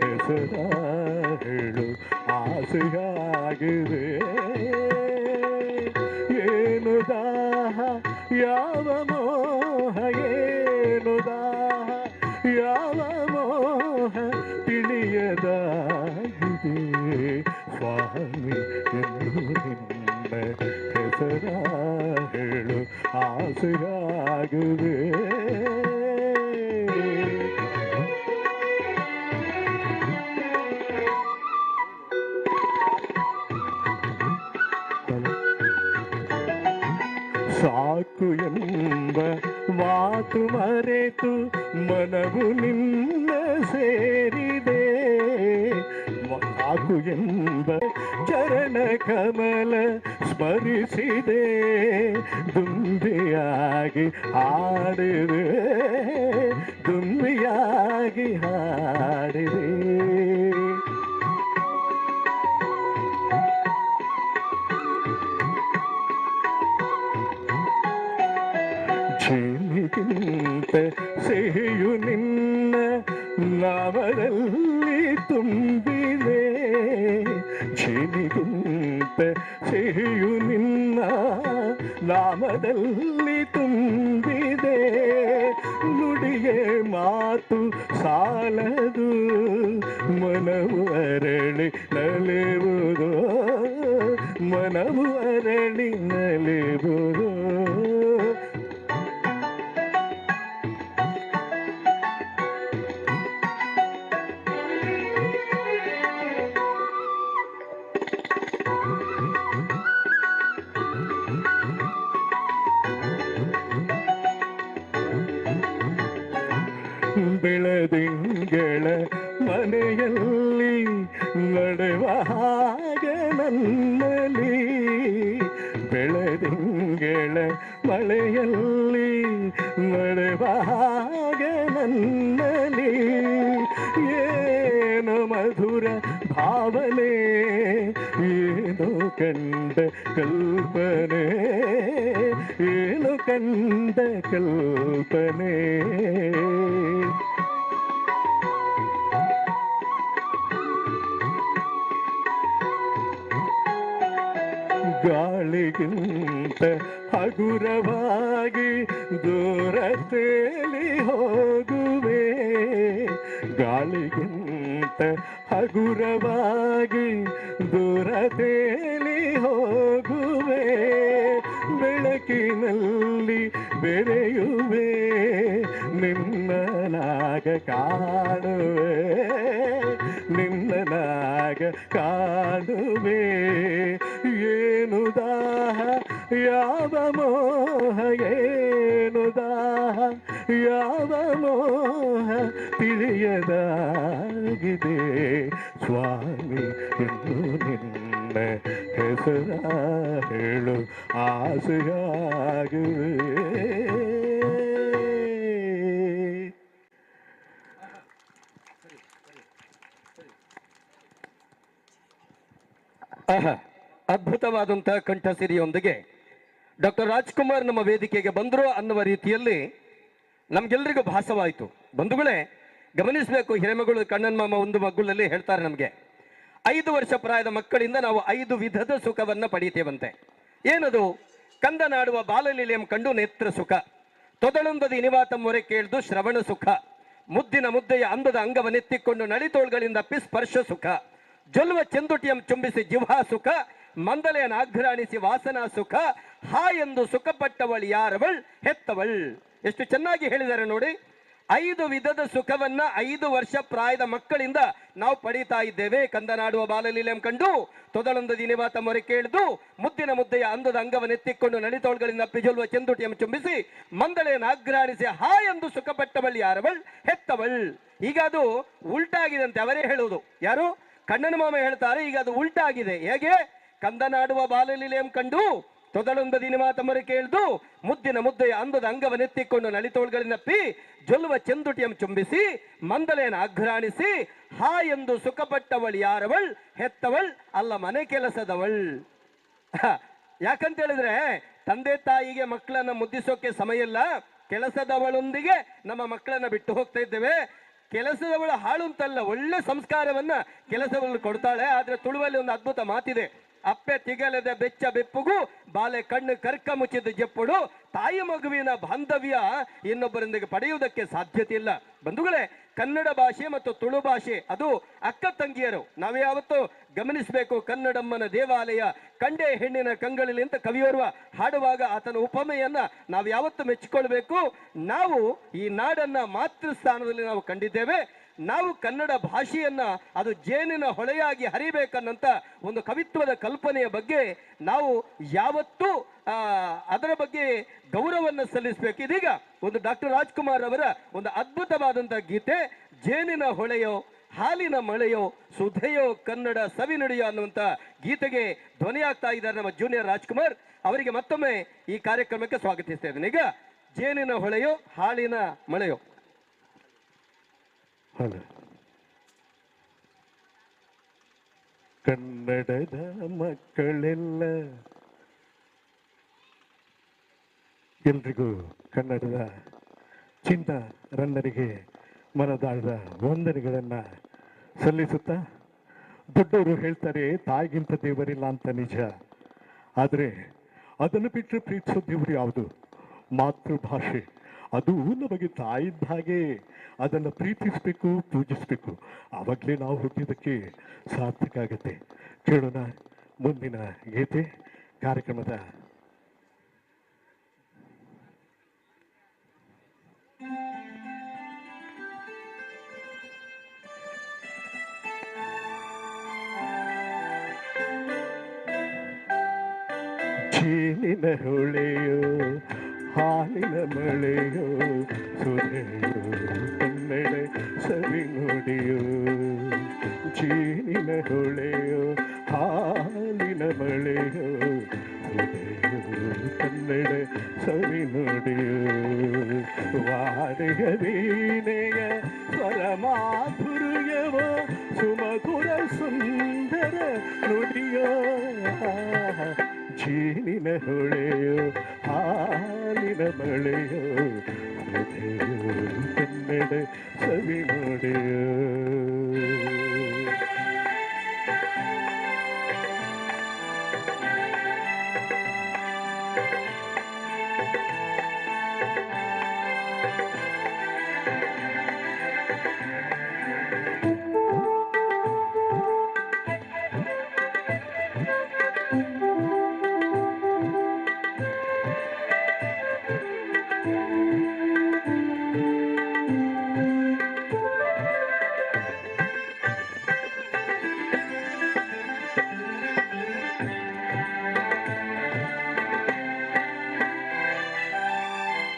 ಹೆಸರ ಹೇಳು ಆಸೆಯಾಗಿದೆ ಏನು ದಾಹ ಯಾವ ಮೋಹ ಏನು ದಾಹ ಯಾವ ಮೋಹ ತಿಳಿಯದಾಗಿದೆ ಸ್ವಾಮಿ ಎಂದು ನಿನ್ನ ಹೆಸರ ಹೇಳು ಆಸೆಯಾಗಿದೆ ಸಾಕು ಎಂಬ ಮಾತು ಮರೆತು ಮನವು ನಿನ್ನ ಸೇರಿದೆ ಸಾಕು ಎಂಬ ಚರಣ ಕಮಲ ಸ್ಮರಿಸಿದೆ ದುಂಬಿಯಾಗಿ ಹಾಡಿದೆ ದುಂಬಿಯಾಗಿ ಹಾಡಿದೆ ಜೇನಿಗಿಂತ ಸಿಹಿಯು ನಿನ್ನ ನಾಮದಲ್ಲಿ ತುಂಬಿದೆ ಜೇನಿಗಿಂತ ಸಿಹಿಯು ನಿನ್ನ ನಾಮದಲ್ಲಿ ತುಂಬಿದೆ ನುಡಿಗೆ ಮಾತು ಸಾಲದು ಮನವು ಅರಳಿ ನಲಿಯುವುದು ಮನವು ಅರಳಿ ನಲಿಯುವುದು ಬೆಳದಿಂಗಳ ಮನೆಯಲ್ಲಿ ನಡೆವ ಹಾಗೆ ನನ್ನಲ್ಲಿ ಬೆಳದಿಂಗಳ ಮಳೆಯಲ್ಲಿ ನಡೆವ ಹಾಗೆ ನನ್ನಲ್ಲಿ ಏನು ಮಧುರ ಭಾವನೆ, ಏನು ಕಂಡ ಕಲ್ಪನೆ, ಏನು ಕಂಡ ಕಲ್ಪನೆ. ಗಾಳಿಗಿಂತ ಹಗುರವಾಗಿ ದೂರ ತೇಲಿ ಹೋಗುವೆ, ಗಾಳಿಗಿಂತ ಹಗುರವಾಗಿ ದೂರ ತೇಲಿ ಹೋಗುವೆ, ಬೆಳಕಿನಲ್ಲಿ ಬೆರೆಯುವೆ, ನಿನ್ನನಾಗ ಕಾಣುವೆ, ನಿನ್ನನಾಗ ಕಾಣುವೆ. ಏನು ದಾಹ ಯಾವ ಮೋಹ, ಏನು ದಾಹ ಯಾವ ಮೋಹ ತಿಳಿಯದಾಗಿದೆ ಸ್ವಾಮಿ. ಎಂದು ನಿನ್ನ ಹೆಸರ ಹೇಳು ಆಸೆಯಾಗುವೆ. ಅದ್ಭುತವಾದಂತಹ ಕಂಠಸಿರಿಯೊಂದಿಗೆ ಡಾಕ್ಟರ್ ರಾಜ್ಕುಮಾರ್ ನಮ್ಮ ವೇದಿಕೆಗೆ ಬಂದರು ಅನ್ನುವ ರೀತಿಯಲ್ಲಿ ನಮ್ಗೆಲ್ರಿಗೂ ಭಾಸವಾಯಿತು. ಬಂಧುಗಳೇ, ಗಮನಿಸಬೇಕು, ಹಿರೇಮಗಳು ಕಣ್ಣನ್ ಮಾಮ ಒಂದು ಮಗುಳಲ್ಲಿ ಹೇಳ್ತಾರೆ, ನಮಗೆ 5 ವರ್ಷ ಪ್ರಾಯದ ಮಕ್ಕಳಿಂದ ನಾವು 5 ವಿಧದ ಸುಖವನ್ನು ಪಡೀತೇವಂತೆ. ಏನದು? ಕಂದನಾಡುವ ಬಾಲಲೀಲೆಯಂ ಕಂಡು ನೇತ್ರ ಸುಖ, ತೊದಳೊಂದದ ಇನಿವಾತಂ ಮೊರೆ ಕೇಳ್ದು ಶ್ರವಣ ಸುಖ, ಮುದ್ದಿನ ಮುದ್ದೆಯ ಅಂದದ ಅಂಗವನ್ನೆತ್ತಿಕೊಂಡು ನಳಿತೋಳ್ಗಳಿಂದ ಸ್ಪರ್ಶ ಸುಖ, ಜೊಲ್ವ ಚೆಂದುಟಿಯಂ ಚುಂಬಿಸಿ ಜಿಹ್ವಾ ಸುಖ, ಮಂದಲೆಯನ್ನು ಆಘ್ರಾಣಿಸಿ ವಾಸನಾ ಸುಖ, ಹಾ ಎಂದು ಸುಖಪಟ್ಟವಳು ಯಾರವಳ್ ಹೆತ್ತವಳ್. ಎಷ್ಟು ಚೆನ್ನಾಗಿ ಹೇಳಿದ್ದಾರೆ ನೋಡಿ. 5 ವಿಧದ ಸುಖವನ್ನ 5 ವರ್ಷ ಪ್ರಾಯದ ಮಕ್ಕಳಿಂದ ನಾವು ಪಡೀತಾ ಇದ್ದೇವೆ. ಕಂದನಾಡುವ ಬಾಲಲೀಲೆಂ ಕಂಡು ತೊದಳೊಂದು ದಿನಿವಾತ ಮೊರೆ ಕೇಳಿದು ಮುದ್ದಿನ ಮುದ್ದೆಯ ಅಂದದ ಅಂಗವನ್ನೆತ್ತಿಕೊಂಡು ನಳಿತೋಳ್ಗಳಿಂದ ಪಿಜೊಲ್ವ ಚೆಂದುಟಿಯಂ ಚುಂಬಿಸಿ ಮಂದಳೆಯನ್ನು ಆಘ್ರಾಣಿಸಿ ಹಾ ಎಂದು ಸುಖಪಟ್ಟವಳು ಯಾರವಳ್ ಹೆತ್ತವಳ್. ಈಗ ಅದು ಉಲ್ಟಾಗಿದಂತೆ ಅವರೇ ಹೇಳುವುದು. ಯಾರು? ಕಣ್ಣನ ಮಾಮ ಹೇಳ್ತಾರೆ. ಈಗ ಅದು ಉಲ್ಟಾಗಿದೆ. ಹೇಗೆ? ಕಂದನಾಡುವ ಬಾಲಲೀಲೆಯಂ ಕಂಡು ತೊದಳೊಂದ ದಿನಿಮಾತ ಮೊರೆ ಕೇಳ್ದು ಮುದ್ದಿನ ಮುದ್ದೆಯ ಅಂದದ ಅಂಗವನ್ನೆತ್ತಿಕೊಂಡು ನಳಿತೋಳ್ಗಳಿನಪ್ಪಿ ಜೊಲ್ವ ಚೆಂದುಟಿಯಂ ಚುಂಬಿಸಿ ಮಂದಲೆಯನ್ನು ಆಘ್ರಾಣಿಸಿ ಹಾ ಎಂದು ಸುಖಪಟ್ಟವಳು ಯಾರವಳ್ ಹೆತ್ತವಳ್ ಅಲ್ಲ ಮನೆ ಕೆಲಸದವಳ್. ಯಾಕಂತ ಹೇಳಿದ್ರೆ ತಂದೆ ತಾಯಿಗೆ ಮಕ್ಕಳನ್ನ ಮುದ್ದಿಸೋಕೆ ಸಮಯ ಇಲ್ಲ, ಕೆಲಸದವಳೊಂದಿಗೆ ನಮ್ಮ ಮಕ್ಕಳನ್ನ ಬಿಟ್ಟು ಹೋಗ್ತಾ ಇದ್ದೇವೆ. ಕೆಲಸದವಳು ಹಾಳು ಅಂತಲ್ಲ, ಒಳ್ಳೆ ಸಂಸ್ಕಾರವನ್ನ ಕೆಲಸವಳು ಕೊಡ್ತಾಳೆ. ಆದ್ರೆ ತುಳುವಲ್ಲಿ ಒಂದು ಅದ್ಭುತ ಮಾತಿದೆ, ಅಪ್ಪೆ ತಿಗಲದ ಬೆಚ್ಚ ಬೆಪ್ಪುಗೂ ಬಾಲೆ ಕಣ್ಣು ಕರ್ಕ ಮುಚ್ಚಿದ ಜಪ್ಪುಡು. ತಾಯಿ ಮಗುವಿನ ಬಾಂಧವ್ಯ ಇನ್ನೊಬ್ಬರೊಂದಿಗೆ ಪಡೆಯುವುದಕ್ಕೆ ಸಾಧ್ಯತೆ ಇಲ್ಲ. ಬಂಧುಗಳೇ, ಕನ್ನಡ ಭಾಷೆ ಮತ್ತು ತುಳು ಭಾಷೆ ಅದು ಅಕ್ಕ ತಂಗಿಯರು. ನಾವು ಯಾವತ್ತೂ ಗಮನಿಸಬೇಕು, ಕನ್ನಡಮ್ಮನ ದೇವಾಲಯ ಕಂಡೆ ಹೆಣ್ಣಿನ ಕಂಗಳಲ್ಲಿ ಅಂತ ಕವಿಯೋರ್ವ ಹಾಡುವಾಗ ಆತನ ಉಪಮೆಯನ್ನ ನಾವು ಯಾವತ್ತು ಮೆಚ್ಚಿಕೊಳ್ಬೇಕು. ನಾವು ಈ ನಾಡನ್ನ ಮಾತೃ ಸ್ಥಾನದಲ್ಲಿ ನಾವು ಕಂಡಿದ್ದೇವೆ. ನಾವು ಕನ್ನಡ ಭಾಷೆಯನ್ನ ಅದು ಜೇನಿನ ಹೊಳೆಯಾಗಿ ಹರಿಬೇಕನ್ನಂತ ಒಂದು ಕವಿತ್ವದ ಕಲ್ಪನೆಯ ಬಗ್ಗೆ ನಾವು ಯಾವತ್ತೂ ಅದರ ಬಗ್ಗೆ ಗೌರವವನ್ನು ಸಲ್ಲಿಸಬೇಕು. ಇದೀಗ ಒಂದು ಡಾಕ್ಟರ್ ರಾಜ್ಕುಮಾರ್ ಅವರ ಒಂದು ಅದ್ಭುತವಾದಂತಹ ಗೀತೆ, ಜೇನಿನ ಹೊಳೆಯೋ ಹಾಲಿನ ಮಳೆಯೋ ಸುಧೆಯೋ ಕನ್ನಡ ಸವಿನುಡಿಯೋ ಅನ್ನುವಂಥ ಗೀತೆಗೆ ಧ್ವನಿಯಾಗ್ತಾ ಇದ್ದಾರೆ ನಮ್ಮ ಜೂನಿಯರ್ ರಾಜ್ಕುಮಾರ್ ಅವರಿಗೆ ಮತ್ತೊಮ್ಮೆ ಈ ಕಾರ್ಯಕ್ರಮಕ್ಕೆ ಸ್ವಾಗತಿಸ್ತಾ ಇದ್ದೇನೆ. ಈಗ ಜೇನಿನ ಹೊಳೆಯೋ ಹಾಲಿನ ಮಳೆಯೋ. ಕನ್ನಡದ ಮಕ್ಕಳೆಲ್ಲ ಎಲ್ರಿಗೂ ಕನ್ನಡದ ಚಿನ್ನ ರನ್ನರಿಗೆ ಮನದಾಳದ ವಂದನೆಗಳನ್ನು ಸಲ್ಲಿಸುತ್ತಾ, ದೊಡ್ಡವರು ಹೇಳ್ತಾರೆ ತಾಯಿಗಿಂತ ದೇವರಿಲ್ಲ ಅಂತ ನಿಜ. ಆದರೆ ಅದನ್ನು ಬಿಟ್ಟರೆ ಪ್ರೀತಿಸೋ ದೇವರು ಯಾವುದು? ಮಾತೃಭಾಷೆ. ಅದು ನಮಗೆ ತಾಯಿದ್ದ ಹಾಗೆ ಅದನ್ನು ಪ್ರೀತಿಸಬೇಕು, ಪೂಜಿಸಬೇಕು. ಆವಾಗಲೇ ನಾವು ಹುಟ್ಟಿದ್ದಕ್ಕೆ ಸಾರ್ಥಕ ಆಗುತ್ತೆ. ಕೇಳೋಣ ಮುಂದಿನ ಗೀತೆ ಕಾರ್ಯಕ್ರಮದ ಜೇನಿನ ಹೊಳೆಯೋ ಹಾಲಿನ ಮಳೆಯೋ ಸುಧೆಯೋ ಕನ್ನಡ ಸವಿ ನುಡಿಯೋ. ಜೇನಿನ ಹೊಳೆಯೋ ಹಾಲಿನ ಮಳೆಯೋ ಸುಧೆಯೋ ಕನ್ನಡ ಸವಿ ನುಡಿಯೋ ವಾಡೆಯ ವೀಣೆಯ ಸ್ವರ ಮಾಧುರ್ಯವೋ ಸುಮಧುರ ಸುಂದರ ನುಡಿಯೋ ಜೀನಿನ ಹೊಳೆಯೋ ಹಾಲಿನ ಮಳೆಯೋ ಹೃದಯೋ ಕನ್ನಡ ಸವಿ ನುಡಿಯೋ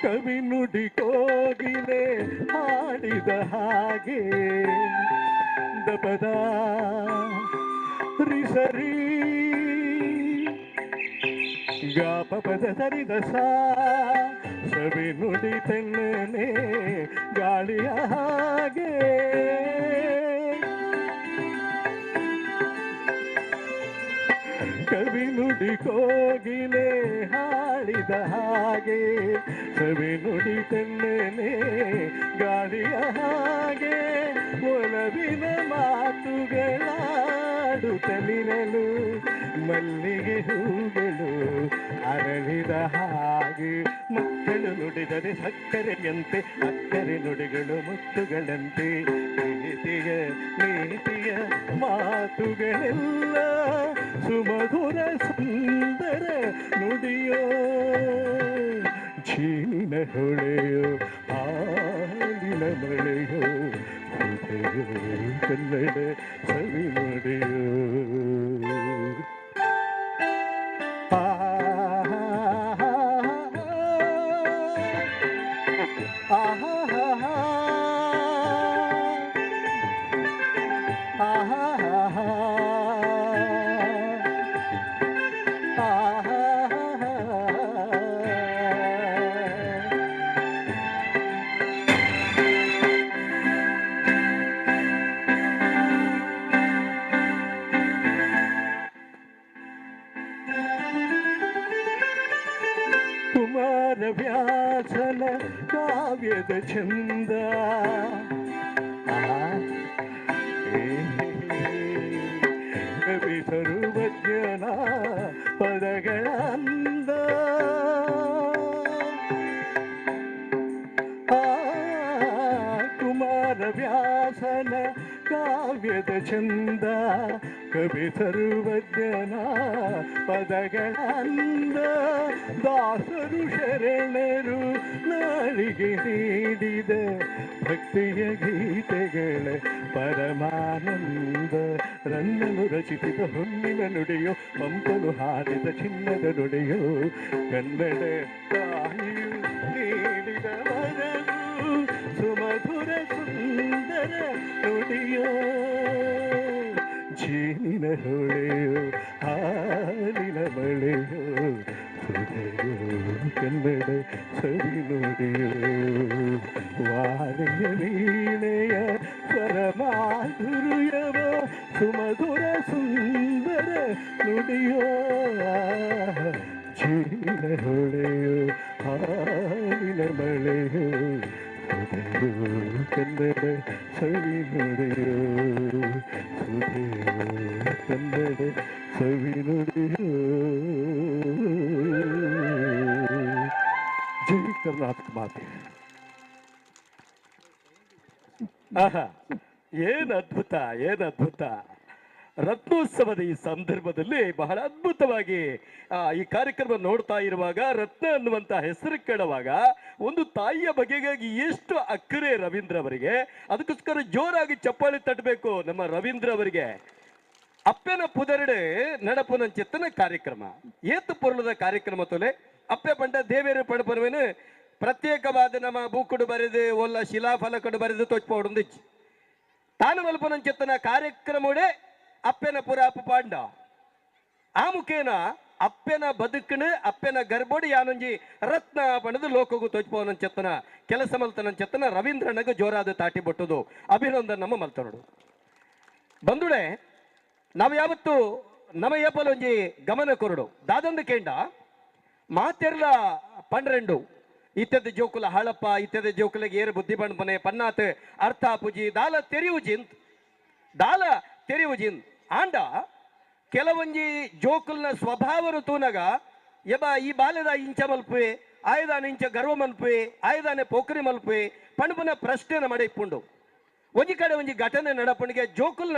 ಕವಿ ನುಡಿ ಕೋಗಿಲೆ ಹಾಡಿದ ಹಾಗೆ ದಪದ ರಿಸರಿ ಗಾಪದ ಸರಿದ ಸವಿ ನುಡಿ ತೆನ್ನೇ ಗಾಳಿಯ ಹಾಗೆ ಕವಿ ನುಡಿ ಕೋಗಿಲೆ ಹಾಡಿದ ಹಾಗೆ ಸವಿ ನುಡಿ ತೆನ್ನೇ ಗಾಳಿಯ ಹಾಗೆ ಒಲವಿನ ಮಾತುಗಳಾಡುತ್ತಲಿರಲು ಮಲ್ಲಿಗೆ ಹೂಗಳು ಅರಳಿದ ಹಾಗೆ ಮಕ್ಕಳು ನುಡಿದರೆ ಸಕ್ಕರೆಯಂತೆ ಅಕ್ಕರೆ ನುಡಿಗಳು ಮುತ್ತುಗಳಂತೆ ನೀತಿಯ ನೀತಿಯ ಮಾತುಗಳೆಲ್ಲ ಸುಮಧುರ ಸುಂದರ ನುಡಿಯೋ ಜೀನಿನ ಹೊಳೆಯೋ ಹಾಲಿನ ಮಳೆಯೋ ಹೃದಯೋ ಕನ್ನಡ ಸವಿ ನುಡಿಯೋ ಕುಮಾರವ್ಯಾಸನ ಕಾವ್ಯದ ಚಂದ ಕವಿ ಸರ್ವಜ್ಞನ ಪದಗಳ ಅಂದ ಕುಮಾರವ್ಯಾಸನ ಕಾವ್ಯದ ಚಂದ ಕವಿ ಸರ್ವಜ್ಞನ ಪದಗಳ ಅಂದ ದಾಸರು ಶರಣರು ನಾಳಿಗೆ ನೀಡಿದ ಭಕ್ತಿಯ ಗೀತೆಗಳ ಪರಮಾನಂದ ರನ್ನನು ರಚಿಸಿದ ಹೊನ್ನಿನ ನುಡಿಯೋ ಪಂಪನು ಹಾಡಿದ ಚಿನ್ನದ ನುಡಿಯೋ ಕನ್ನಡ ತಾಯಿಯು ನೀಡಿದ ವರವು ಸುಮಧುರ ಸುಂದರ ನುಡಿಯೋ ಜೀನಿನ ಹೊಳೆಯೋ ಹಾಲಿನ ಮಳೆಯೋ ಹೃದಯೋ ಕನ್ನಡ ಸವಿ ನುಡಿಯೋ ವಾರೆಯ ವೀಣೆಯ ಸ್ವರ ಮಾಧುರ್ಯವೋ ಸುಮಧುರ ಸುಂದರ ನುಡಿಯೋ ಜೀನಿನ ಹೊಳೆಯೋ ಹಾಲಿನ ಮಳೆಯೋ ಹೃದಯೋ ಕನ್ನಡ ಸವಿ ನುಡಿಯೋ ಹೃದಯೋ ಕನ್ನಡ ಸವಿ ನುಡಿಯೋ ಜೈ ಕರ್ನಾಟಕ ಮಾತೆ. ಆಹಾ, ಏನ್ ಅದ್ಭುತ, ಏನ್ ಅದ್ಭುತ. ರತ್ನೋತ್ಸವದ ಈ ಸಂದರ್ಭದಲ್ಲಿ ಬಹಳ ಅದ್ಭುತವಾಗಿ ಈ ಕಾರ್ಯಕ್ರಮ ನೋಡ್ತಾ ಇರುವಾಗ ರತ್ನ ಅನ್ನುವಂತ ಹೆಸರು ಕೇಳುವಾಗ ಒಂದು ತಾಯಿಯ ಬಗೆಗಾಗಿ ಎಷ್ಟು ಅಕ್ಕರೆ ರವೀಂದ್ರ ಅವರಿಗೆ. ಅದಕ್ಕೋಸ್ಕರ ಜೋರಾಗಿ ಚಪ್ಪಾಳಿ ತಟ್ಟಬೇಕು ನಮ್ಮ ರವೀಂದ್ರ ಅವರಿಗೆ. ಅಪ್ಪೆನ ಪುದರಡೆ ನಡಪುನ ಚಿತ್ತನ ಕಾರ್ಯಕ್ರಮ ಏತು ಪೊರ್ಲದ ಕಾರ್ಯಕ್ರಮ ತೊಲೆ ಅಪ್ಪೆ ಪಂಡ ದೇವೇರು ಪಡಪರುವೆನು ಪ್ರತ್ಯೇಕವಾದ ನಮ್ಮ ಬೂಕುಡು ಬರೆದು ಒಲ್ಲ ಶಿಲಾಫಲಕಡು ಬರೆದು ತೊಚ್ಪೋಡು ತಾನು ಮಲ್ಪನ ಚಿತ್ತನ ಕಾರ್ಯಕ್ರಮೋಡೆ ಅಪ್ಪೆನ ಪುರ ಅಪ್ಪ ಪಾಂಡ ಆ ಮುಖೇನ ಅಪ್ಪೆನ ಬದುಕಣು ಅಪ್ಪೆನ ಗರ್ಭೋಡಿ ಯಾನೊಂಜಿ ರತ್ನ ಪಣದು ಲೋಕಗೂ ತೋಚ್ಪೋನ ಚೆತ್ತನ ಕೆಲಸ ಮಲ್ತನ ಚೆತ್ತನ ರವೀಂದ್ರನಗ ಜೋರಾದ ತಾಟಿ ಬೊಟ್ಟದು ಅಭಿನಂದನ್ ನಮ್ಮ ಮಲ್ತನೋಡು ಬಂದುಡೆ ನಾವು ಯಾವತ್ತು ನಮ್ಮ ಏಪಲೊಂಜಿ ಗಮನ ಕೊರಡು ದಾದಂದು ಕೇಂಡ ಮಾತೆರ್ಲ ಪನ್ನೆಂಡು ಇತ್ಯದ ಜೋಕುಲ ಹಳಪ್ಪ ಇತ್ಯದ ಜೋಕುಲಿಗೆ ಏರು ಬುದ್ಧಿ ಬಣ್ಪನೆ ಪನ್ನಾತ್ ಅರ್ಥ ಪುಜಿ ದಾಲ ತೆರಿವುಜಿಂತ್ ಆಂಡ ಕೆಲವೊಂಜಿ ಜೋಕುಲ್ನ ಸ್ವಭಾವನು ತೂನಗ ಎಬ ಈ ಬಾಲ್ಯದ ಇಂಚ ಮಲ್ಪೆ ಆಯ್ದಾನ ಇಂಚ ಗರ್ವ ಮಲ್ಪೆ ಆಯ್ದಾನೆ ಪೋಖರಿ ಮಲ್ಪೆ ಪಣಪನ ಪ್ರಶ್ನೆನ ಮಡಿಪುಂಡು ಒಂಜಿ ಕಡೆ ಒಂಜಿ ಘಟನೆ ನಡಪಣಿಗೆ ಜೋಕುಲ್ನ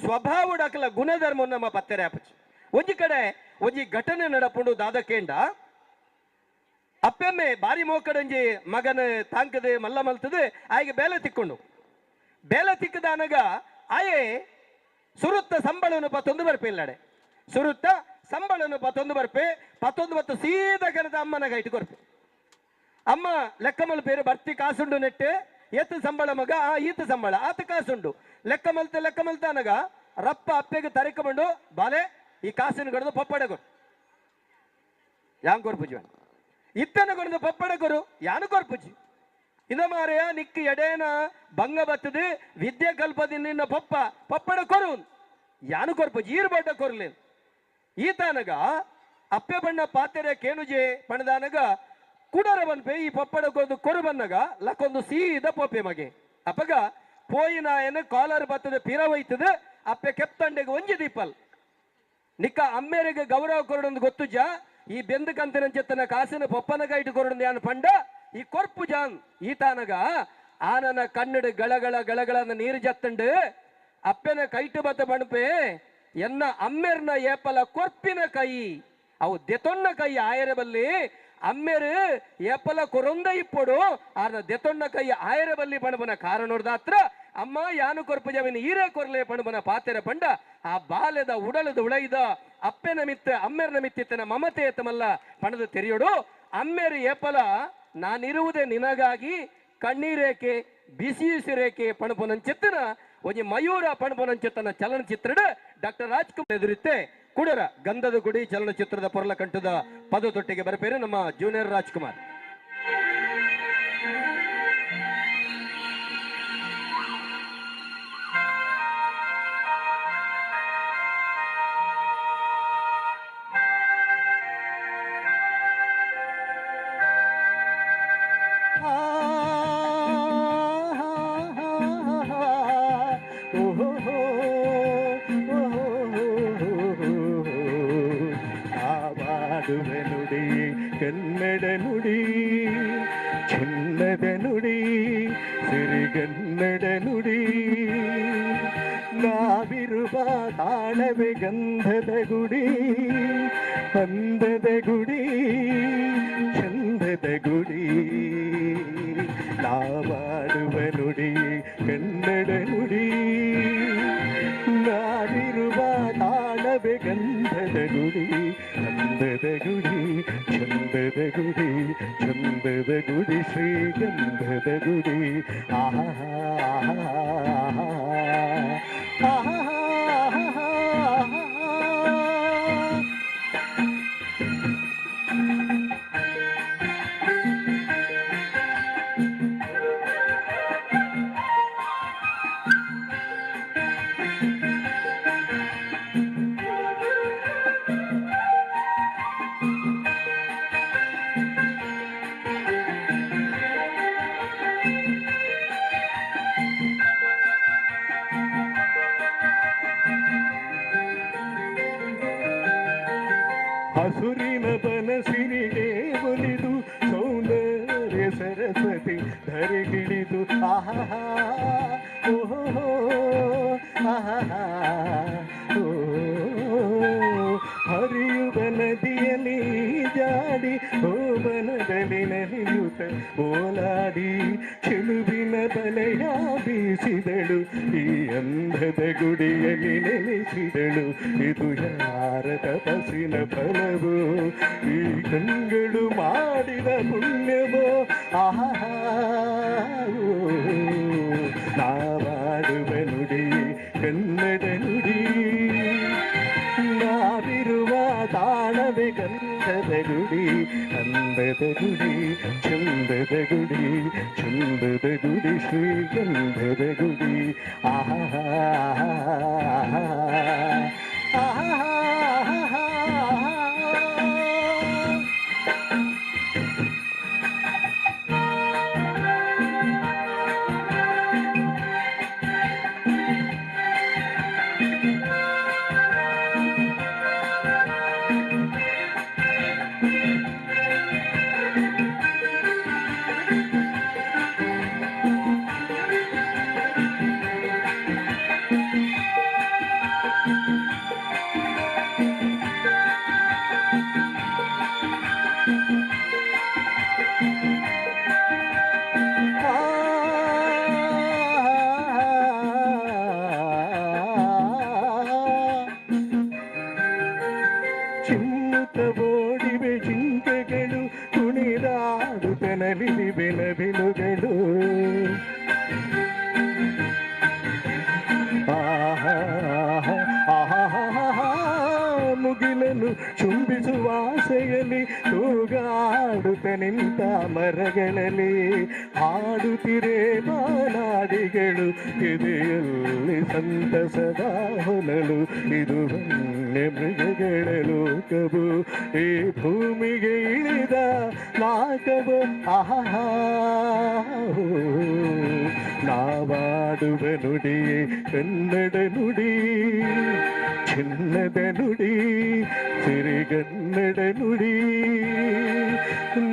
ಸ್ವಭಾವ ಡಾಕಲ ಗುಣಧರ್ಮ ನಮ್ಮ ಪತ್ತೆರೆ ಆಪಚಿ ಒಂಜಿ ಕಡೆ ಒಂಜಿ ಘಟನೆ ನಡಪುಂಡು ದಾದಕೇಂಡ ಅಪ್ಪೆಮ್ಮೆ ಬಾರಿ ಮೋಕಡಂಜಿ ಮಗನ ತಾಂಕದೆ ಮಲ್ಲ ಮಲ್ತದೆ ಆಯ್ಗೆ ಬೇಲೆ ತಿಕ್ಕೊಂಡು ಬೇಲೆ ತಿಕ್ಕದಾನಗ ಆಯೆ ಸುರುತ್ತ ಸಂಬಳನು ಪತ್ತೊಂದು ಬರ್ಪೆ ಇಲ್ಲಡೆ ಸುರುತ್ತ ಸಂಬಳನು ಪತ್ತೊಂದು ಬರ್ಪೆ ಪತ್ತೊಂದು ಬತ್ತು ಸೀದಾ ಕರೆದ ಅಮ್ಮನ ಗೈಟ್ ಕೊರ್ಪೆ ಅಮ್ಮ ಲೆಕ್ಕ ಮಲ್ಪೇರು ಬರ್ತಿ ಕಾಸುಂಡು ನೆಟ್ಟೆ ಎತ್ತು ಸಂಬಳ ಮಗ ಈತ ಸಂಬಳ ಆತ ಕಾಸುಂಡು ಲೆಕ್ಕ ಮಲ್ತ ಅನಗ ರಪ್ಪ ಅಪ್ಪೆಗೆ ತರಿಕೊಂಡು ಬಾಲೆ ಈ ಕಾಸಿನ ಕೊಡದು ಪಪ್ಪಡೆ ಕೊರು ಯಾಂಗ್ ಕೊರ್ಪುಜಿ ಇತ್ತನ ಕೊಡದು ಪಪ್ಪಡೆ ಕೊರು ಯಾನು ಕೊರ್ಪುಜಿ ಇದ ಮಾರೆಯ ನಿಕ್ಕಿ ಎಡೇನ ಭಂಗ ಬತ್ತದು ವಿದ್ಯೆ ಕಲ್ಪದಿ ನಿನ್ನ ಪಪ್ಪಡ ಕೊರು ಯಾನು ಕೊರ್ಪುಜಿ ಈರು ಬಡ್ಡ ಕೊರ್ಲೇನು ಈತನಗ ಅಪ್ಪೆ ಬಣ್ಣ ಪಾತೆರೆ ಕೇನುಜೆ ಪಣದಾನಗ ಕುಡರ ಬನ್ಪೆ ಈ ಪಪ್ಪಡಕ್ಕೊಂದು ಕೊರು ಬನ್ನಗ ಲಕ್ಕೊಂದು ಸೀದ ಪೊಪ್ಪೆ ಮಗೆ ಅಪ್ಪಗ ಪೋಯಿನಾಯನ ಕಾಲರ್ ಬತ್ತದ ಪಿರವೈತದ ಅಪ್ಪೆ ಕೆಪ್ತಂಡೆಗೆ ಒಂಜಿ ದೀಪಲ್ ನಿಕ್ಕ ಅಮ್ಮೇರಿಗೆ ಗೌರವ ಕೊರಡೊಂದು ಗೊತ್ತು ಜಾ ಈ ಬೆಂದ ಕಂತಿನ ಚೆತ್ತನ ಕಾಸಿನ ಪಪ್ಪನಗ ಇಟ್ಟು ಕೊರಡೊಂದು ಯಾನು ಪಂಡ ಈ ಕೊರ್ಪು ಜಾನ್ ಈತಾನಗ ಆನನ ಕನ್ನಡ ಗಳಗಳನ್ನ ನೀರು ಜತ್ತಂಡು ಅಪ್ಪೆನ ಕೈಟು ಬತ್ತ ಬಣಪೆ ಎನ್ನ ಅಮ್ಮೆರ್ನ ಏಪಲ ಕೊರ್ಪಿನ ಕೈ ಅವು ದೆತೊನ್ನ ಕೈ ಆಯರ ಬಲ್ಲಿ ಅಮ್ಮೆರು ಏಪಲ ಕೊರೊಂದ ಇಪ್ಪಡು ಆರ್ನ ದೆತೊನ್ನ ಕೈ ಆಯರ ಬಲ್ಲಿ ಬಣಬನ ಕಾರಣೋರ್ದ ಹತ್ರ ಅಮ್ಮ ಯಾನು ಕೊರ್ಪು ಜಮೀನು ಈರೇ ಕೊರ್ಲೆ ಪಣಬನ ಪಾತೆರ ಪಂಡ ಆ ಬಾಲ್ಯದ ಉಡಳದ ಉಳೈದ ಅಪ್ಪೆನ ಮಿತ್ತ ಅಮ್ಮೆರ್ನ ಮಿತ್ತಿತ್ತನ ಮಮತೆ ಎತ್ತಮಲ್ಲ ಪಣದು ತೆರೆಯೋಡು ಅಮ್ಮೆರು ಏಪಲ ನಾನಿರುವುದೇ ನಿನಗಾಗಿ ಕಣ್ಣೀರೇಕೆ ಬಿಸಿಯುಸಿರೇಕೆ ಪಣಪನಂಚೆತ್ತನ ಒಂಜಿ ಮಯೂರ ಪಣಪನಂಚೆತ್ತನ ಚಲನಚಿತ್ರ ಡಾಕ್ಟರ್ ರಾಜ್ಕುಮಾರ್ ಎದುರಿತ್ತೆ ಕುಡರ ಗಂಧದ ಗುಡಿ ಚಲನಚಿತ್ರದ ಪೊರ್ಲ ಕಂಠದ ಪದತೊಟ್ಟಿಗೆ ಬರಪೇರು ನಮ್ಮ ಜೂನಿಯರ್ ರಾಜ್ಕುಮಾರ್. ನುಡಿ ಕನ್ನಡ ನುಡಿ ಚಿನ್ನದ ನುಡಿ ಸಿರಿಗನ್ನಡ ನುಡಿ ನಾವಿರುವ ತಾಳವೆ ಗಂಧದ ಗುಡಿ ಅಂದದ ಗುಡಿ ಚಂದದ ಗುಡಿ ನಾವಾಡುವ ನುಡಿ ಕನ್ನಡ ನುಡಿ ನಾವಿರುವ ತಾಳವೆ ಗಂಧದ ಗುಡಿ ಅಂದದ ಗುಡಿ ಚಂದದ ಗುಡಿ ಚಂದದ ಗುಡಿ ಶ್ರೀಗಂಧದ ಗುಡಿ ಆಹಾ ಹಸುರಿನ ಬನಸಿರಿಗೆ ಒಲಿದು ಸೌಂದರ್ಯ ಸರಸ್ವತಿ ಧರೆಗಿಳಿದು ಆಹಾ ಓಹೋ ಆಹಾ ಹರಿಯುವ ನದಿಯಲ್ಲಿ ಜಾಡಿ ಹೋಮನದಲ್ಲಿ ನಲಿಯುತ್ತ ಓಲಾಡಿ ಚೆಲುವಿನ ಬಲೆಯ ಬೀಸಿದಳು ಈ ಅಂಧದ ಗುಡಿಯಲ್ಲಿ ನೆಲೆಸಿದಳು ಇದು ಯಾರ ತಪಸ್ಸಿನ ಫಲವೋ ಈ ಕಂಗಳು ಮಾಡಿದ ಪುಣ್ಯವೋ ಆಹಾ ನಾವಾಡುವ ನುಡಿ ಕನ್ನಡ ನುಡಿ ನಾವಿರುವ ತಾಳವೆ ಅಂದದ ಗುಡಿ ಚಂದದ ಗುಡಿ ಚಂದದ ಗುಡಿ ಶ್ರೀಗಂಧದ ಗುಡಿ ಆಹಾ ಚಿಮ್ಮುತ್ತ ಓಡಿವೆ ಜಿಂಕೆಗಳು ಕುಣಿದಾಡುತ್ತನಲಿವೆ ಬೆನಬಿಲುಗಳು ಮುಗಿಲನ್ನು ಚುಂಬಿಸುವ ಆಸೆಯಲ್ಲಿ ತೂಗಾಡುತ್ತ ನಿಂತ ಮರಗಳಲ್ಲಿ ಹಾಡುತ್ತಿರೆ ಮಾನಾಡಿಗಳು ಎದೆಯಲ್ಲಿ ಸಂತಸದ ಹೊನಲು ಇದು ವನ್ಯ ಮೃಗಗಳ ಲೋಕವು ಈ ಭೂಮಿಗೆ ಇಳಿದ ನಾಕವು ಆಹಾ ನಾವಾಡುವ ನುಡಿಯೇ ಕನ್ನಡ ನುಡಿ ಚಿನ್ನದ ನುಡಿ ಸಿರಿಗನ್ನಡ ನುಡಿ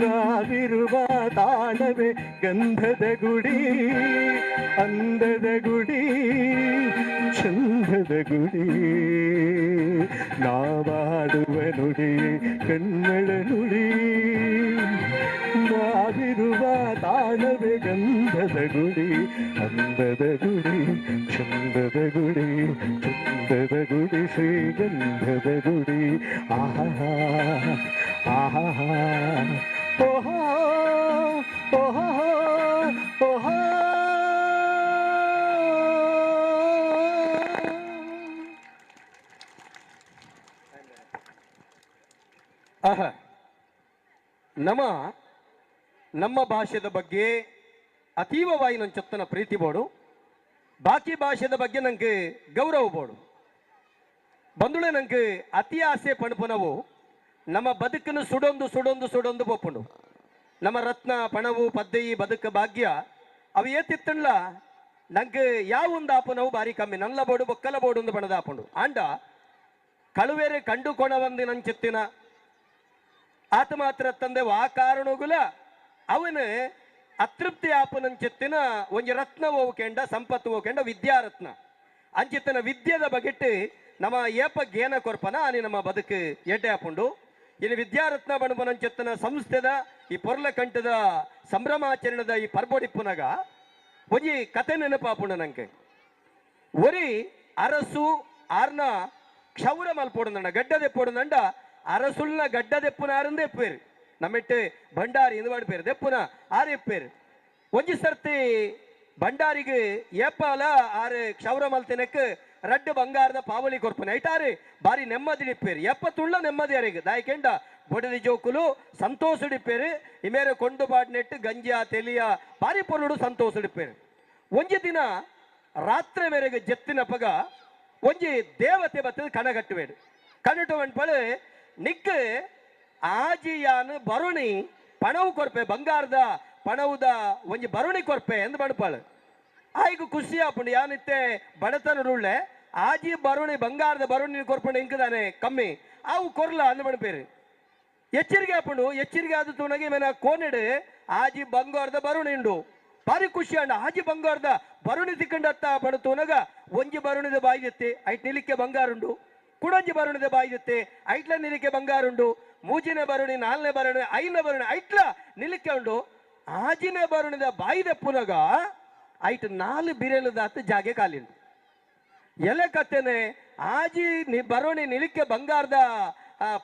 ನಾವಿರುವ ತಾಣವೇ ಗಂಧದ ಗುಡಿ ಅಂದದ ಗುಡಿ ಚಂದದ ಗುಡಿ ನಾವಾಡುವ ನುಡಿ ಕನ್ನಡ ನುಡಿ ನಾವಿರುವ ತಾಣವೇ ಗಂಧದ ಗುಡಿ ಅಂದದ ಗುಡಿ ಚಂದದ ಗುಡಿ ಚಂದದ ಗುಡಿ ಶ್ರೀಗಂಧದ ಗುಡಿ ಆಹಾ ಆಹಾ ಓಹೋ ಓಹೋ ಓಹೋ ಆಹಾ ನಮ್ಮ ಭಾಷೆದ ಬಗ್ಗೆ ಅತೀವವಾಗಿ ನನ್ನ ಚೊತ್ತನ ಪ್ರೀತಿ ಬೋಡು ಬಾಕಿ ಭಾಷೆದ ಬಗ್ಗೆ ನಂಗೆ ಗೌರವ ಬೋಡು ಬಂದುಳೆ ನಂಗೆ ಅತಿ ಆಸೆ ಪಣಪುನವು ನಮ್ಮ ಬದುಕನ್ನು ಸುಡೊಂದು ಬೊಪ್ಪುಂಡು ನಮ್ಮ ರತ್ನ ಪಣವು ಪದ್ದಯಿ ಬದುಕ ಭಾಗ್ಯ ಅವು ಏತಿತ್ತಣ್ಣ ನಂಗೆ ಯಾವೊಂದು ಆಪನವು ಬಾರಿ ಕಮ್ಮಿ ನಲ್ಲ ಬೋಡು ಬೊಕ್ಕಲ ಬೋಡು ಒಂದು ಬಣದ ಆಪುಂಡು ಆಂಡ ಕಳುವೇರೆ ಕಂಡು ಕೊಣವಂದಿ ನಂಚಿತ್ತಿನ ಆತ ಮಾತ್ರ ತಂದೆ ಆ ಕಾರಣಗುಲ ಅವನು ಅತೃಪ್ತಿ ಆಪನಂಚಿತ್ತಿನ ಒಂಜಿ ರತ್ನ ಹೋಗ್ಕೆಂಡ ಸಂಪತ್ತು ಹೋಗ್ಕೆಂಡ ವಿದ್ಯಾರತ್ನ ಅಂಚಿತ್ತಿನ ವಿದ್ಯೆದ ಬಗೆಟ್ಟು ನಮ್ಮ ಏಪ ಗೇನ ಕೊರ್ಪನ ಆನಿ ನಮ್ಮ ಬದುಕು ಎಡ್ಡೆ ಹಾಪುಂಡು ಇನ್ನು ವಿದ್ಯಾರತ್ನ ಬಣಪನಂಚಿತ್ತಿನ ಸಂಸ್ಥೆದ ಈ ಪೊರ್ಲ ಕಂಠದ ಸಂಭ್ರಮಾಚರಣದ ಈ ಪರ್ಬೋಡಿಪ್ಪುನಗ ಒಂಜಿ ಕತೆ ನೆನಪಾಪುಂಡು ನಂಗೆ ಒರಿ ಅರಸು ಆರ್ನ ಕ್ಷೌರ ಮಲ್ಪೋಡುಂದಂಡ ಗಡ್ಡದೆಪ್ಪೋಡುಂದಂಡ ಅರಸುಲ್ನ ಗಡ್ಡದೆಪ್ಪುನಾರಂದು ಎಪ್ಪೇರು ನಮ್ಮೆಟ್ಟು ಭಂಡಾರಿ ಇಂದು ಪೇರು ದೆಪ್ಪುನ ಆರು ಎಪ್ಪೇರು ಒಂಜಿ ಸರ್ತಿ ಭಂಡಾರಿಗೆ ಏಪಾಲ ಆರು ಕ್ಷೌರ ಮಲ್ತಿನಕ್ಕೆ ರಡ್ಡು ಬಂಗಾರದ ಪಾವಲಿ ಕೊರ್ಪನೆ ಐಟಾರು ಬಾರಿ ನೆಮ್ಮದಿ ಇಪ್ಪೇರು ಎಪ್ಪತ್ತುಳ್ಳ ನೆಮ್ಮದಿ ಅರಿಗೆ ದಾಯ್ಕೆಂಡ ಬೊಡದಿ ಜೋಕುಲು ಸಂತೋಷಡಿಪ್ಪೇರು ಇಮೇರೆ ಕೊಂಡು ಬಾಡ್ನೆಟ್ಟು ಗಂಜಿಯ ತೆಲಿಯ ಬಾರಿ ಪೊರುಡು ಸಂತೋಷಡಿಪ್ಪೇರು ಒಂಜಿ ದಿನ ರಾತ್ರಿ ಮೇರೆಗೆ ಜತ್ತಿನ ಪಗ ಒಂಜಿ ದೇವತೆ ಬತ್ತದ ಕಣಗಟ್ಟುವೇಡು ಕಣಟು ಅಂಟ್ಪಳೆ ನಿಕ್ಕ ಆಜಿಯಾನು ಬರುಣಿ ಪಣವು ಕೊರ್ಪೆ ಬಂಗಾರದ ಪಣವುದ ಒಂಜಿ ಬರುಣಿ ಕೊರ್ಪೆ ಎಂದು ಬಣಪಾಳು ಆಯ್ಕು ಖುಷಿ ಆಪುಂಡು ಯಾನಿತ್ತೆ ಬಡತನರುಳ್ಳೆ ಆಜಿ ಬರುಣಿ ಬಂಗಾರದ ಬರುಣಿ ಕೊರ್ಪಣೆ ಇಂಕದಾನೆ ಕಮ್ಮಿ ಅವು ಕೊರ್ಲ ಅಂದು ಬಣಪೇರು ಎಚ್ಚರಿಕೆ ಆಪುಂಡು ಎಚ್ಚರಿಕೆ ಆದ ತುಣಗಿ ಮೇನ ಕೋನೆಡು ಆಜಿ ಬಂಗಾರದ ಬರುಣಿ ಉಂಡು ಬಾರಿ ಖುಷಿ ಅಂಡ ಆಜಿ ಬಂಗಾರದ ಬರುಣಿ ತಿಕ್ಕಂಡತ್ತ ಬಣತುನಗ ಒಂಜಿ ಬರುಣಿದ ಬಾಯಿದೆತ್ತೆ ಐಟ್ ನಿಲಿಕ್ಕೆ ಬಂಗಾರ ಉಂಡು ಕುಡಂಜಿ ಬರುಣಿದ ಬಾಯಿದೆತ್ತೆ ಐಟ್ಲ ನಿಲಿಕ್ಕೆ ಬಂಗಾರ ಉಂಡು ಮೂಜಿನ ಬರುಣಿ ನಾಲ್ನೇ ಬರುಣಿ ಐದನೇ ಬರುಣಿ ಐಟ್ಲ ನಿಲಿಕ್ಕೆ ಉಂಡು ಆಜಿನ ಬರುಣಿದ ಬಾಯಿದೆ ಪುನಗ ಐಟ್ ನಾಲ್ ಬಿರೇಲದಾತ ಜಾಗೆ ಕಾಲಿಂಡು ಎಲೆ ಕತ್ತೇನೆ ಆಜಿ ಬರುಣಿ ನಿಲಿಕ್ಕೆ ಬಂಗಾರದ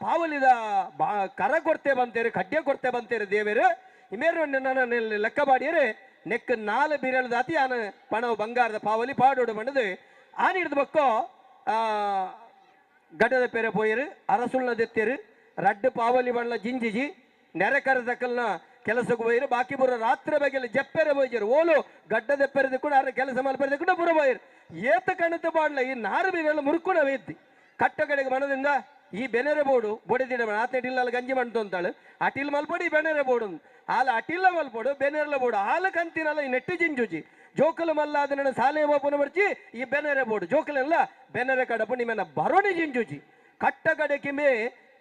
ಪಾವಲಿದ ಕರ ಕೊಡ್ತೇ ಬಂತೇರಿ ಕಡ್ಡೆ ಕೊಡ್ತೇ ಬಂತೇರಿ ದೇವೇರು ಇಮೇರು ನನ್ನ ಲೆಕ್ಕ ಬಾಡಿಯರೆ ನೆಕ್ ನಾಲ್ ಬಿರೇಲದಾತಿ ಆನ ಪಣವು ಬಂಗಾರದ ಪಾವಲಿ ಪಾಡೋಡು ಬಂಡದು ಆನ ಹಿಡಿದು ಬಕ್ಕೋ ಗಡ್ಡದ ಪೇರೆ ಪೋಯರು ಅರಸುಳ್ನ ದೆತ್ತೇರು ರಡ್ಡು ಪಾವಲಿ ಬಣ್ಣ ಜಿಂಜಿಜಿ ನೆರೆ ಕರೆದಕ್ಕಲ್ನ ಕೆಲಸಕ್ಕೆ ಹೋಯ್ರು ಬಾಕಿ ಬರೋ ರಾತ್ರಿ ಬಗೆಲ್ಲ ಜಪ್ಪೆರೆ ಬೋಯ್ಜರು ಓಲು ಗಡ್ಡದೆಪ್ಪೆರೆದು ಕೂಡ ಅದ್ರ ಕೆಲಸ ಮಲ್ಪೆರೆದು ಕೂಡ ಬರೋ ಬೋಯ್ರು ಏತ ಕಣತೆ ಬಾಡ್ಲ ಈ ನಾರು ಬೀರೆಲ್ಲ ಮುರುಕುಣ ವೇದ್ದಿ ಕಟ್ಟ ಕಡೆಗೆ ಮನದಿಂದ ಈ ಬೆನೆರೆ ಬೋಡು ಬೊಡೆದಿಡ ಆತೇಟಿಲ್ಲ ಗಂಜಿ ಮಾಡ್ತು ಅಂತಾಳು ಅಟಿಲ್ ಮಲ್ಪೊಡಿ ಬೆನೆರೆ ಬೋಡು ಹಾಲು ಅಟಿಲ್ಲ ಮಲ್ಪೊಡು ಬೆನೆರ್ಲ ಬೋಡು ಹಾಲು ಕಂತಿನಲ್ಲ ಈ ನೆಟ್ಟಿ ಜಿಂಜುಜಿ ಜೋಕಲು ಮಲ್ಲ ಅದನ್ನ ಸಾಲೆ ಓಪನ್ ಬರ್ಚಿ ಈ ಬೆನೆರೆ ಬೋಡು ಜೋಕಲೆಲ್ಲ ಬೆನೆರೆ ಕಡಪು ನಿಮ್ಮನ್ನ ಬರೋಣಿ ಜಿಂಜುಜಿ ಕಟ್ಟ ಕಡೆಗೆ ಮೇ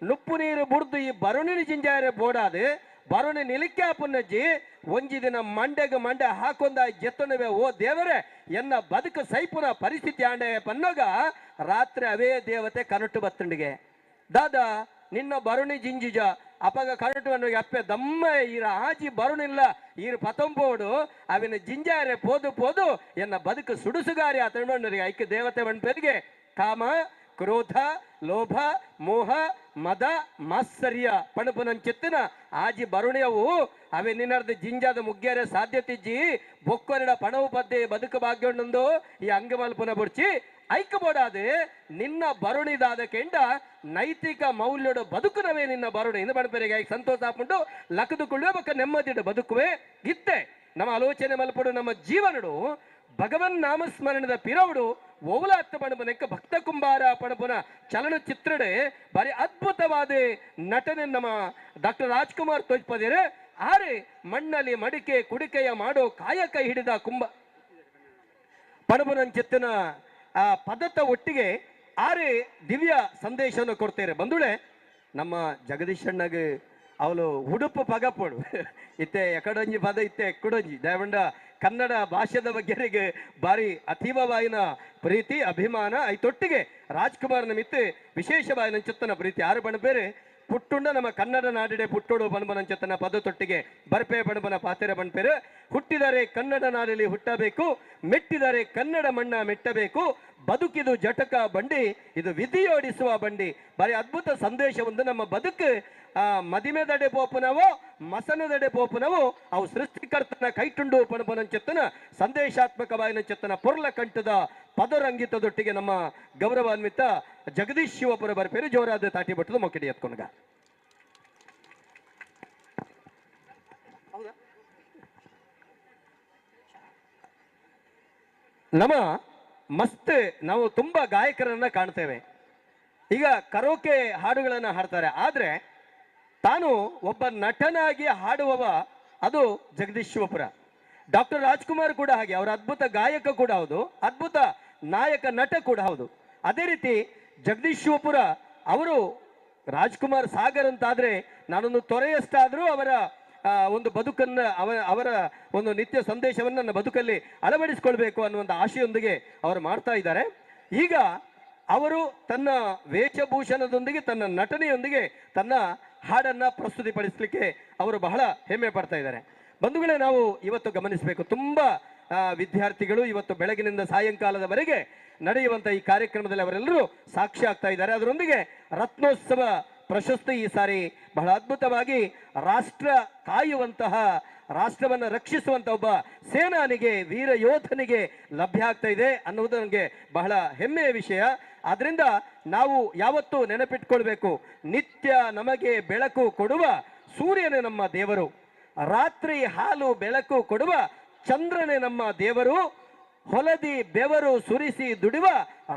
ನುಪ್ಪು ನೀರು ಬುಡ್ದು ಈ ಬರೋಣಿ ಜಿಂಜಾರೆ ಬೋಡಾದೆ ಬರೋಣಿ ನಿಲಿಕ್ಕೆ ಪುನ್ನಜ್ಜಿ ಒಂಜಿ ದಿನ ಮಂಡೆಗೆ ಮಂಡೆ ಹಾಕೊಂಡ ಜೆತ್ತನವೇ ಓ ದೇವರೇ ಎನ್ನ ಬದುಕು ಸೈಪುನ ಪರಿಸ್ಥಿತಿ ಆಂಡೆ ಪನ್ನಗ ರಾತ್ರಿ ಅವೇ ದೇವತೆ ಕನಟು ಬತ್ತಂಡಿಗೆ ದಾದಾ ನಿನ್ನ ಬರುಣಿ ಜಿಂಜಿಜ ಅಪಗ ಕನಟು ಅನ್ನೋಗೆ ಅಪ್ಪೆ ದಮ್ಮ ಈರ ಆಜಿ ಬರುಣಿಲ್ಲ ಈರು ಪತಂಪೋಡು ಅವಿನ ಜಿಂಜಾರೆ ಪೋದು ಪೋದು ಎನ್ನ ಬದುಕು ಸುಡುಸುಗಾರಿ ಆತಂಡರಿಗೆ ಐಕ್ಯ ದೇವತೆ ಬಣ್ಪೆರಿಗೆ ಕಾಮ ಕ್ರೋಧ ಲೋಭ ಮೋಹ ಮದ ಮಾತ್ಸರ್ಯ ಪಣಪುನಂಚಿತ್ತಿನ ಆಜಿ ಬರುಣಿಯವು ಅವೇ ನಿನ್ನರ್ದು ಜಿಂಜಾದ ಮುಗ್ಗ್ಯಾರೆ ಸಾಧ್ಯತಿಜ್ಜಿ ಬೊಕ್ಕೊರಡ ಪಣವು ಪದ್ದೆ ಬದುಕು ಭಾಗ್ಯೊಂದು ಈ ಅಂಗಮಲ್ಪುನ ಬುಡ್ಚಿ ಐಕ ಬೋಡಾದೆ ನಿನ್ನ ಬರುಣಿದಾದ ಕೆಂಡ ನೈತಿಕ ಮೌಲ್ಯದ ಬದುಕುನವೇ ನಿನ್ನ ಬರುಣಿ ಇಂದು ಬಣಪೆರಿಗೆ ಸಂತೋಷ ಹಾಕೊಂಡು ಲಕ್ಕದುಕೊಳ್ಳುವ ಬಕ್ಕ ನೆಮ್ಮದಿಡ ಬದುಕುವೆ ಇತ್ತೆ ನಮ್ಮ ಆಲೋಚನೆ ಮಲ್ಪಡು ನಮ್ಮ ಜೀವನಡು ಭಗವನ್ ನಾಮಸ್ಮರಣದ ಪಿರವುಡು ಓವಲ ಅತ್ತ ಪಣಪನಕ್ಕೆ ಭಕ್ತ ಕುಂಬಾರ ಪಣಪನ ಚಲನಚಿತ್ರಡೆ ಬಾರಿ ಅದ್ಭುತವಾದ ನಟನೆ ನಮ್ಮ ಡಾಕ್ಟರ್ ರಾಜ್ಕುಮಾರ್ ತೋಜ್ಪದೇರೆ ಆರೆ ಮಣ್ಣಲ್ಲಿ ಮಡಿಕೆ ಕುಡಿಕೆಯ ಮಾಡೋ ಕಾಯಕ ಹಿಡಿದ ಕುಂಬ ಪಣಪನಂಚಿತ್ತಿನ ಆ ಪದತ ಒಟ್ಟಿಗೆ ಆರೆ ದಿವ್ಯ ಸಂದೇಶವನ್ನು ಕೊಡ್ತೇರೆ ಬಂಧುಳೆ ನಮ್ಮ ಜಗದೀಶ್ ಅಣ್ಣಗೆ ಅವಳು ಉಡುಪು ಪಗಪೋಡು ಇತ್ತೆ ಎಕಡೊಂಜಿ ಪದ ಇತ್ತೆ ಎಕ್ಕಡೊಂಜಿ ದಯವಂಡ ಕನ್ನಡ ಭಾಷೆದ ಬಗ್ಗೆರಿಗೆ ಬಾರಿ ಅತೀವವಾಯಿನ ಪ್ರೀತಿ ಅಭಿಮಾನ ಐತೊಟ್ಟಿಗೆ ರಾಜ್ಕುಮಾರ್ನ ಮಿತ್ತೆ ವಿಶೇಷವಾಯಿನ ಚಿತ್ತನ ಪ್ರೀತಿ ಆರು ಬಣಬೇರೆ ಪುಟ್ಟುಂಡ ನಮ್ಮ ಕನ್ನಡ ನಾಡಿಡೆ ಪುಟ್ಟೋಡು ಬಣಬನಂಚತನ ಪದ ತೊಟ್ಟಿಗೆ ಬರ್ಪೆ ಬಣಬನ ಪಾತೆರ ಬಣ್ಪೇರು ಹುಟ್ಟಿದರೆ ಕನ್ನಡ ನಾಡಲ್ಲಿ ಹುಟ್ಟಬೇಕು ಮೆಟ್ಟಿದರೆ ಕನ್ನಡ ಮಣ್ಣ ಮೆಟ್ಟಬೇಕು ಬದುಕಿದು ಜಟಕ ಬಂಡಿ ಇದು ವಿಧಿಯೋಡಿಸುವ ಬಂಡಿ ಬಾರಿ ಅದ್ಭುತ ಸಂದೇಶವೊಂದು ನಮ್ಮ ಬದುಕು ಮದಿಮೆದಡೆ ಪೋಪನವೋ ಮಸನದಡೆ ಪೋಪನವೋ ಅವು ಸೃಷ್ಟಿಕರ್ತನ ಕೈಟುಂಡು ಪಣಪನಂಚೆತ್ತನ ಸಂದೇಶಾತ್ಮಕವಾಯಿನ ಚೆತ್ತನ ಪೊರ್ಲ ಕಂಠದ ಪದರಂಗಿತದೊಟ್ಟಿಗೆ ನಮ್ಮ ಗೌರವಾನ್ವಿತ ಜಗದೀಶ್ ಶಿವಪುರ ಬರ್ಪೇರು ಜೋರಾದ ತಾಟಿ ಬಟ್ಟದ ಮೊಕ್ಕಡಿ ಎತ್ಕೊಂಡ ನಮ್ಮ ಮಸ್ತ್ ನಾವು ತುಂಬಾ ಗಾಯಕರನ್ನ ಕಾಣ್ತೇವೆ ಈಗ ಕರೋಕೆ ಹಾಡುಗಳನ್ನ ಹಾಡ್ತಾರೆ ಆದ್ರೆ ತಾನು ಒಬ್ಬ ನಟನಾಗಿ ಹಾಡುವವ ಅದು ಜಗದೀಶ್ ಶಿವಪುರ ಡಾಕ್ಟರ್ ರಾಜ್ಕುಮಾರ್ ಕೂಡ ಹಾಗೆ ಅವರ ಅದ್ಭುತ ಗಾಯಕ ಕೂಡ ಹೌದು ಅದ್ಭುತ ನಾಯಕ ನಟ ಕೂಡ ಹೌದು ಅದೇ ರೀತಿ ಜಗದೀಶ್ ಶಿವಪುರ ಅವರು ರಾಜ್ಕುಮಾರ್ ಸಾಗರ್ ಅಂತಾದ್ರೆ ನಾನೊಂದು ತೊರೆಯಷ್ಟಾದ್ರೂ ಅವರ ಒಂದು ಬದುಕನ್ನ ಅವರ ಒಂದು ನಿತ್ಯ ಸಂದೇಶವನ್ನು ನನ್ನ ಬದುಕಲ್ಲಿ ಅಳವಡಿಸಿಕೊಳ್ಬೇಕು ಅನ್ನುವಂಥ ಆಶೆಯೊಂದಿಗೆ ಅವರು ಮಾಡ್ತಾ ಇದ್ದಾರೆ ಈಗ ಅವರು ತನ್ನ ವೇಷಭೂಷಣದೊಂದಿಗೆ ತನ್ನ ನಟನೆಯೊಂದಿಗೆ ತನ್ನ ಹಾಡನ್ನ ಪ್ರಸ್ತುತಿಪಡಿಸಲಿಕ್ಕೆ ಅವರು ಬಹಳ ಹೆಮ್ಮೆ ಪಡ್ತಾ ಇದ್ದಾರೆ ಬಂಧುಗಳೇ ನಾವು ಇವತ್ತು ಗಮನಿಸಬೇಕು ತುಂಬಾ ವಿದ್ಯಾರ್ಥಿಗಳು ಇವತ್ತು ಬೆಳಗಿನಿಂದ ಸಾಯಂಕಾಲದವರೆಗೆ ನಡೆಯುವಂತ ಈ ಕಾರ್ಯಕ್ರಮದಲ್ಲಿ ಅವರೆಲ್ಲರೂ ಸಾಕ್ಷಿ ಆಗ್ತಾ ಇದ್ದಾರೆ ಅದರೊಂದಿಗೆ ರತ್ನೋತ್ಸವ ಪ್ರಶಸ್ತಿ ಈ ಸಾರಿ ಬಹಳ ಅದ್ಭುತವಾಗಿ ರಾಷ್ಟ್ರ ಕಾಯುವಂತಹ ರಾಷ್ಟ್ರವನ್ನು ರಕ್ಷಿಸುವಂತ ಒಬ್ಬ ಸೇನಾನಿಗೆ ವೀರ ಯೋಧನಿಗೆ ಲಭ್ಯ ಆಗ್ತಾ ಇದೆ ಅನ್ನುವುದು ನನಗೆ ಬಹಳ ಹೆಮ್ಮೆಯ ವಿಷಯ ಆದ್ರಿಂದ ನಾವು ಯಾವತ್ತೂ ನೆನಪಿಟ್ಕೊಳ್ಬೇಕು ನಿತ್ಯ ನಮಗೆ ಬೆಳಕು ಕೊಡುವ ಸೂರ್ಯನೇ ನಮ್ಮ ದೇವರು ರಾತ್ರಿ ಹಾಲು ಬೆಳಕು ಕೊಡುವ ಚಂದ್ರನೇ ನಮ್ಮ ದೇವರು ಹೊಲದಿ ಬೆವರು ಸುರಿಸಿ ದುಡಿವ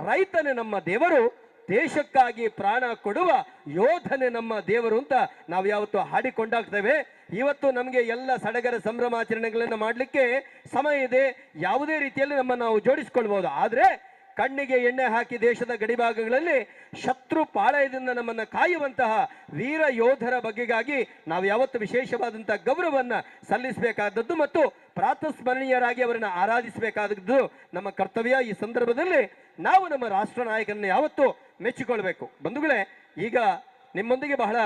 ರೈತನೇ ನಮ್ಮ ದೇವರು ದೇಶಕ್ಕಾಗಿ ಪ್ರಾಣ ಕೊಡುವ ಯೋಧನೆ ನಮ್ಮ ದೇವರು ಅಂತ ನಾವು ಯಾವತ್ತು ಹಾಡಿಕೊಂಡಾಗ್ತೇವೆ ಇವತ್ತು ನಮಗೆ ಎಲ್ಲ ಸಡಗರ ಸಂಭ್ರಮಾಚರಣೆಗಳನ್ನು ಮಾಡಲಿಕ್ಕೆ ಸಮಯ ಇದೆ ಯಾವುದೇ ರೀತಿಯಲ್ಲಿ ನಮ್ಮನ್ನು ನಾವು ಜೋಡಿಸಿಕೊಳ್ಬಹುದು ಆದ್ರೆ ಕಣ್ಣಿಗೆ ಎಣ್ಣೆ ಹಾಕಿ ದೇಶದ ಗಡಿಭಾಗಗಳಲ್ಲಿ ಶತ್ರು ಪಾಳಯದಿಂದ ನಮ್ಮನ್ನು ಕಾಯುವಂತಹ ವೀರ ಯೋಧರ ಬಗೆಗಾಗಿ ನಾವು ಯಾವತ್ತು ವಿಶೇಷವಾದಂತಹ ಗೌರವವನ್ನು ಸಲ್ಲಿಸಬೇಕಾದದ್ದು ಮತ್ತು ಪ್ರಾತಸ್ಮರಣೀಯರಾಗಿ ಅವರನ್ನು ಆರಾಧಿಸಬೇಕಾದದ್ದು ನಮ್ಮ ಕರ್ತವ್ಯ ಈ ಸಂದರ್ಭದಲ್ಲಿ ನಾವು ನಮ್ಮ ರಾಷ್ಟ್ರ ನಾಯಕರನ್ನು ಯಾವತ್ತೂ ಮೆಚ್ಚಿಕೊಳ್ಬೇಕು ಬಂಧುಗಳೇ ಈಗ ನಿಮ್ಮೊಂದಿಗೆ ಬಹಳ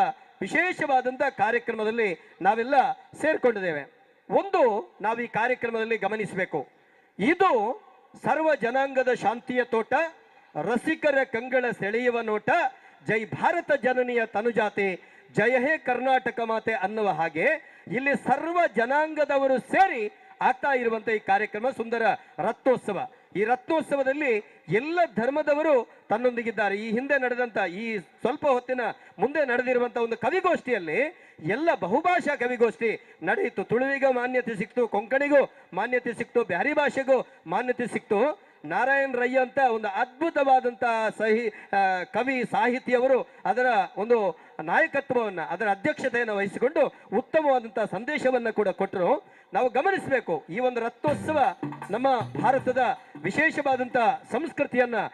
ವಿಶೇಷವಾದಂತಹ ಕಾರ್ಯಕ್ರಮದಲ್ಲಿ ನಾವೆಲ್ಲ ಸೇರ್ಕೊಂಡಿದ್ದೇವೆ ಒಂದು ನಾವು ಈ ಕಾರ್ಯಕ್ರಮದಲ್ಲಿ ಗಮನಿಸಬೇಕು ಇದು ಸರ್ವ ಜನಾಂಗದ ಶಾಂತಿಯ ತೋಟ ರಸಿಕರ ಕಂಗಳ ಸೆಳೆಯುವ ನೋಟ ಜೈ ಭಾರತ ಜನನಿಯ ತನುಜಾತೆ ಜಯ ಹೇ ಕರ್ನಾಟಕ ಮಾತೆ ಅನ್ನುವ ಹಾಗೆ ಇಲ್ಲಿ ಸರ್ವ ಜನಾಂಗದವರು ಸೇರಿ ಆಗ್ತಾ ಇರುವಂತ ಈ ಕಾರ್ಯಕ್ರಮ ಸುಂದರ ರಥೋತ್ಸವ ಈ ರತ್ನೋತ್ಸವದಲ್ಲಿ ಎಲ್ಲ ಧರ್ಮದವರು ತನ್ನೊಂದಿಗಿದ್ದಾರೆ. ಈ ಹಿಂದೆ ನಡೆದಂಥ ಈ ಸ್ವಲ್ಪ ಹೊತ್ತಿನ ಮುಂದೆ ನಡೆದಿರುವಂಥ ಒಂದು ಕವಿಗೋಷ್ಠಿಯಲ್ಲಿ ಎಲ್ಲ ಬಹುಭಾಷಾ ಕವಿಗೋಷ್ಠಿ ನಡೆಯಿತು. ತುಳುವಿಗೂ ಮಾನ್ಯತೆ ಸಿಕ್ತು, ಕೊಂಕಣಿಗೂ ಮಾನ್ಯತೆ ಸಿಕ್ತು, ಬ್ಯಾರಿ ಭಾಷೆಗೂ ಮಾನ್ಯತೆ ಸಿಕ್ತು. ನಾರಾಯಣ್ ರೈ ಅಂತ ಒಂದು ಅದ್ಭುತವಾದಂಥ ಕವಿ ಸಾಹಿತಿಯವರು ಅದರ ಒಂದು ನಾಯಕತ್ವವನ್ನು, ಅದರ ಅಧ್ಯಕ್ಷತೆಯನ್ನು ವಹಿಸಿಕೊಂಡು ಉತ್ತಮವಾದಂಥ ಸಂದೇಶವನ್ನು ಕೂಡ ಕೊಟ್ಟರು. ನಾವು ಗಮನಿಸಬೇಕು, ಈ ಒಂದು ರಥೋತ್ಸವ ನಮ್ಮ ಭಾರತದ ವಿಶೇಷವಾದಂಥ ಸಂಸ್ಕೃತಿಯನ್ನು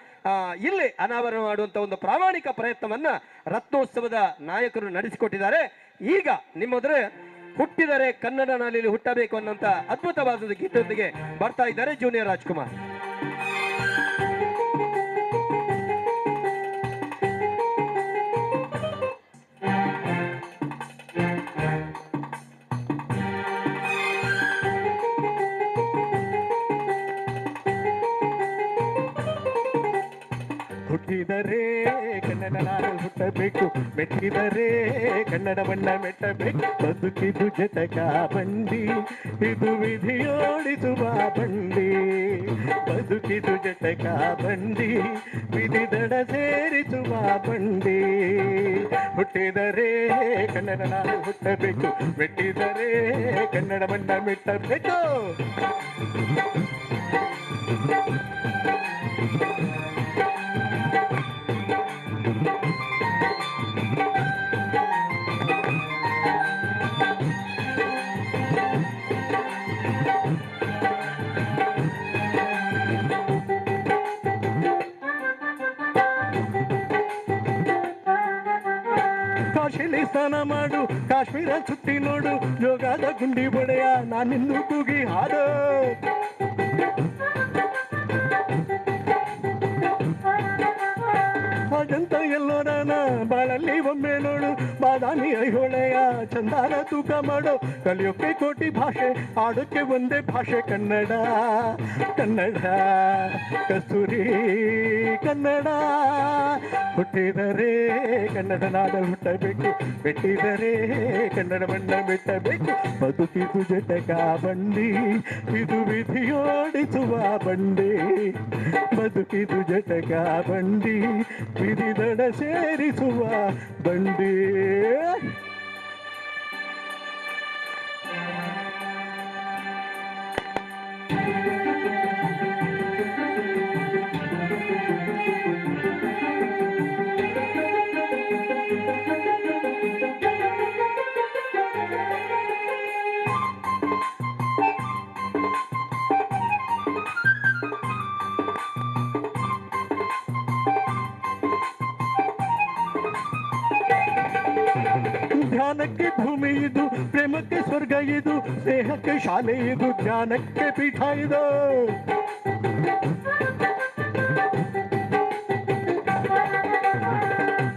ಇಲ್ಲಿ ಅನಾವರಣ ಮಾಡುವಂಥ ಒಂದು ಪ್ರಾಮಾಣಿಕ ಪ್ರಯತ್ನವನ್ನು ರತ್ನೋತ್ಸವದ ನಾಯಕರು ನಡೆಸಿಕೊಟ್ಟಿದ್ದಾರೆ. ಈಗ ನಿಮ್ಮದ್ರೆ ಹುಟ್ಟಿದರೆ ಕನ್ನಡ ನಾಡಿನಲ್ಲಿ ಹುಟ್ಟಬೇಕು ಅನ್ನೋಂಥ ಅದ್ಭುತವಾದ ಗೀತೆಯೊಂದಿಗೆ ಬರ್ತಾ ಇದ್ದಾರೆ ಜೂನಿಯರ್ ರಾಜ್ಕುಮಾರ್. ಹುಟ್ಟಿದರೆ ಕನ್ನಡ ನಾಡು ಹುಟ್ಟಬೇಕು, ಮೆಟ್ಟಿದರೆ ಕನ್ನಡ ಬಣ್ಣ ಮೆಟ್ಟಬೇಕು. ಬದುಕಿದು ಜಟಕ ಬಂಡಿ, ಇದು ವಿಧಿಯೋಡಿಸುವ ಬಂಡಿ. ಬದುಕಿದು ಜಟಕ ಬಂಡಿ, ವಿಧಿ ದಡ ಸೇರಿಸುವ ಬಂಡಿ. ಹುಟ್ಟಿದರೆ ಕನ್ನಡ ನಾಡು ಹುಟ್ಟಬೇಕು, ಮೆಟ್ಟಿದರೆ ಕನ್ನಡ ಬಣ್ಣ ಮೆಟ್ಟಬೇಕು. ಕಾಶಿಲಿ ಸ್ನಾನ ಮಾಡು, ಕಾಶ್ಮೀರ ಸುತ್ತಿ ನೋಡು, ಯೋಗದ ಗುಂಡಿ ಬಡೆಯ ನಾನಿನ್ನು ಕೂಗಿ ಹಾಡು. ಹಾಗಂತ ಎಲ್ಲೋರನ ಬಾಳಲ್ಲಿ ಒಮ್ಮೆ ನೋಡು, ಬಾದಾಮಿ ಐಹೊಳೆಯ ಚಂದಾನ ತೂಕ ಮಾಡು. ಕಲಿಯೋಕೆ ಕೋಟಿ ಭಾಷೆ, ಆಡೋಕ್ಕೆ ಒಂದೇ ಭಾಷೆ ಕನ್ನಡ. ಕನ್ನಡ ಕಸ್ತೂರಿ ಕನ್ನಡ. ಹುಟ್ಟಿದರೆ ಕನ್ನಡ ನಾಡ ಹುಟ್ಟಬೇಕು, ಮೆಟ್ಟಿದರೆ ಕನ್ನಡ ಬಣ್ಣ ಮೆಟ್ಟಬೇಕು. ಬದುಕಿದು ಜಟಕ ಬಂಡಿ, ಇದು ವಿಧಿಯೋಡಿಸುವ ಬಂಡಿ. ಬದುಕಿದು ಜಟಕ ಬಂಡಿ, ವಿಧಿ ದಡ ಸೇರಿಸುವ ಬಂಡಿ. ಧ್ಯಾನಕ್ಕೆ ಭೂಮಿ ಇದು, ಪ್ರೇಮಕ್ಕೆ ಸ್ವರ್ಗ ಇದು, ಸ್ನೇಹಕ್ಕೆ ಶಾಲೆ ಇದು, ಜ್ಞಾನಕ್ಕೆ ಪೀಠ ಇದು.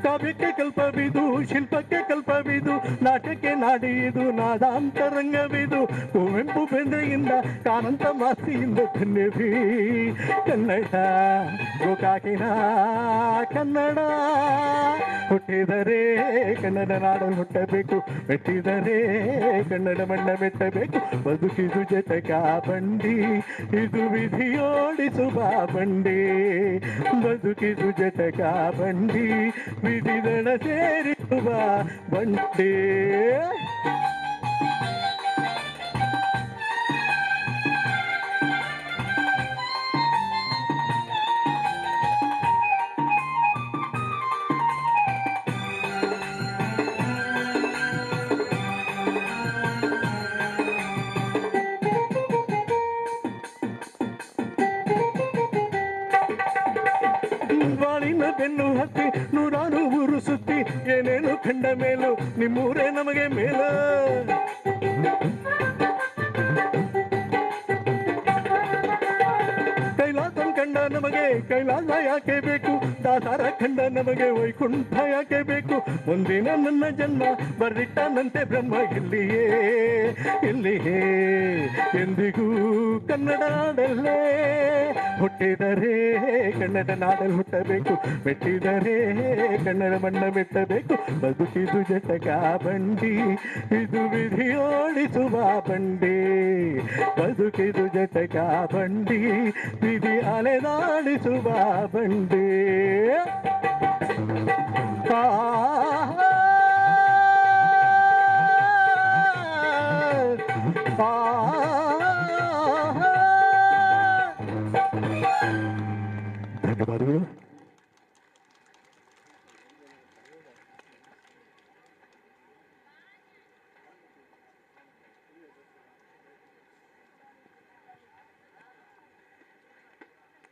ಕಾವ್ಯಕ್ಕೆ ಕಲ್ಪವಿದು, ಶಿಲ್ಪಕ್ಕೆ ಕಲ್ಪವಿದು, ನಾಟ್ಯಕ್ಕೆ ನಾಡಿ ಇದು, ನಾದಾಂತರಂಗವಿದು. ಕುವೆಂಪು ಬೆಂದ್ರೆಯಿಂದ ಕಾನಂತ ಮಾತಿಯಿಂದ ಧನ್ಯವಿ ಕನ್ನಡ. ಗೋಕಾಕಿನ ಕನ್ನಡ. ಹುಟ್ಟಿದರೆ ಕನ್ನಡ ನಾಡು ಹುಟ್ಟಬೇಕು, ಮೆಟ್ಟಿದರೆ ಕನ್ನಡ ಬಣ್ಣ ಮೆಟ್ಟಬೇಕು. ಬದುಕಿದು ಜಟಕ ಬಂಡಿ, ಇದು ವಿಧಿಯೋಡಿಸುವ ಬಂಡಿ. ಬದುಕಿದು ಜಟಕ ಬಂಡಿ, ವಿಧಿ ದಡ ಸೇರಿಸುವ ಬಂಡಿ. ಬಾಳಿನ ಬೆನ್ನು ಹತ್ತಿ ನೂರಾರು ಊರು ಸುತ್ತಿ, ಏನೇನು ಕಂಡ ಮೇಲು ನಿಮ್ಮೂರೇ ನಮಗೆ ಮೇಲ. ಕೈಲಾಸ ಕಂಡ ನಮಗೆ ಕೈಲಾಸ ಯಾಕೆ ಬೇಕು, ದಾಸರ ಕಂಡ ನಮಗೆ ವೈಕುಂಠ ಯಾಕೆ ಬೇಕು. ಒಂದಿನ ನನ್ನ ಜನ್ಮ ಬರ್ರಿಟ್ಟನಂತೆ ಬ್ರಹ್ಮ ಇಲ್ಲಿಯೇ ಇಲ್ಲಿಯೇ ಎಂದಿಗೂ ಕನ್ನಡ ನಾಡಲ್ಲೇ ಹುಟ್ಟಿದರೆ ಕನ್ನಡ ನಾಡಲ್ಲಿ ಹುಟ್ಟಬೇಕು, ಮೆಟ್ಟಿದರೆ ಕನ್ನಡ ಮಣ್ಣ ಮೆಟ್ಟಬೇಕು. ಬದುಕಿದು ಜಟಕ ಬಂಡಿ, ಇದು ವಿಧಿಯೋಡಿಸುವ ಬಂಡಿ. ಬದುಕಿದು ಜಟಕ ಬಂಡಿ, ವಿಧಿ ಅಲೆದಾಡಿಸುವ ಬಂಡಿ. ಧನ್ಯವಾದಗಳು.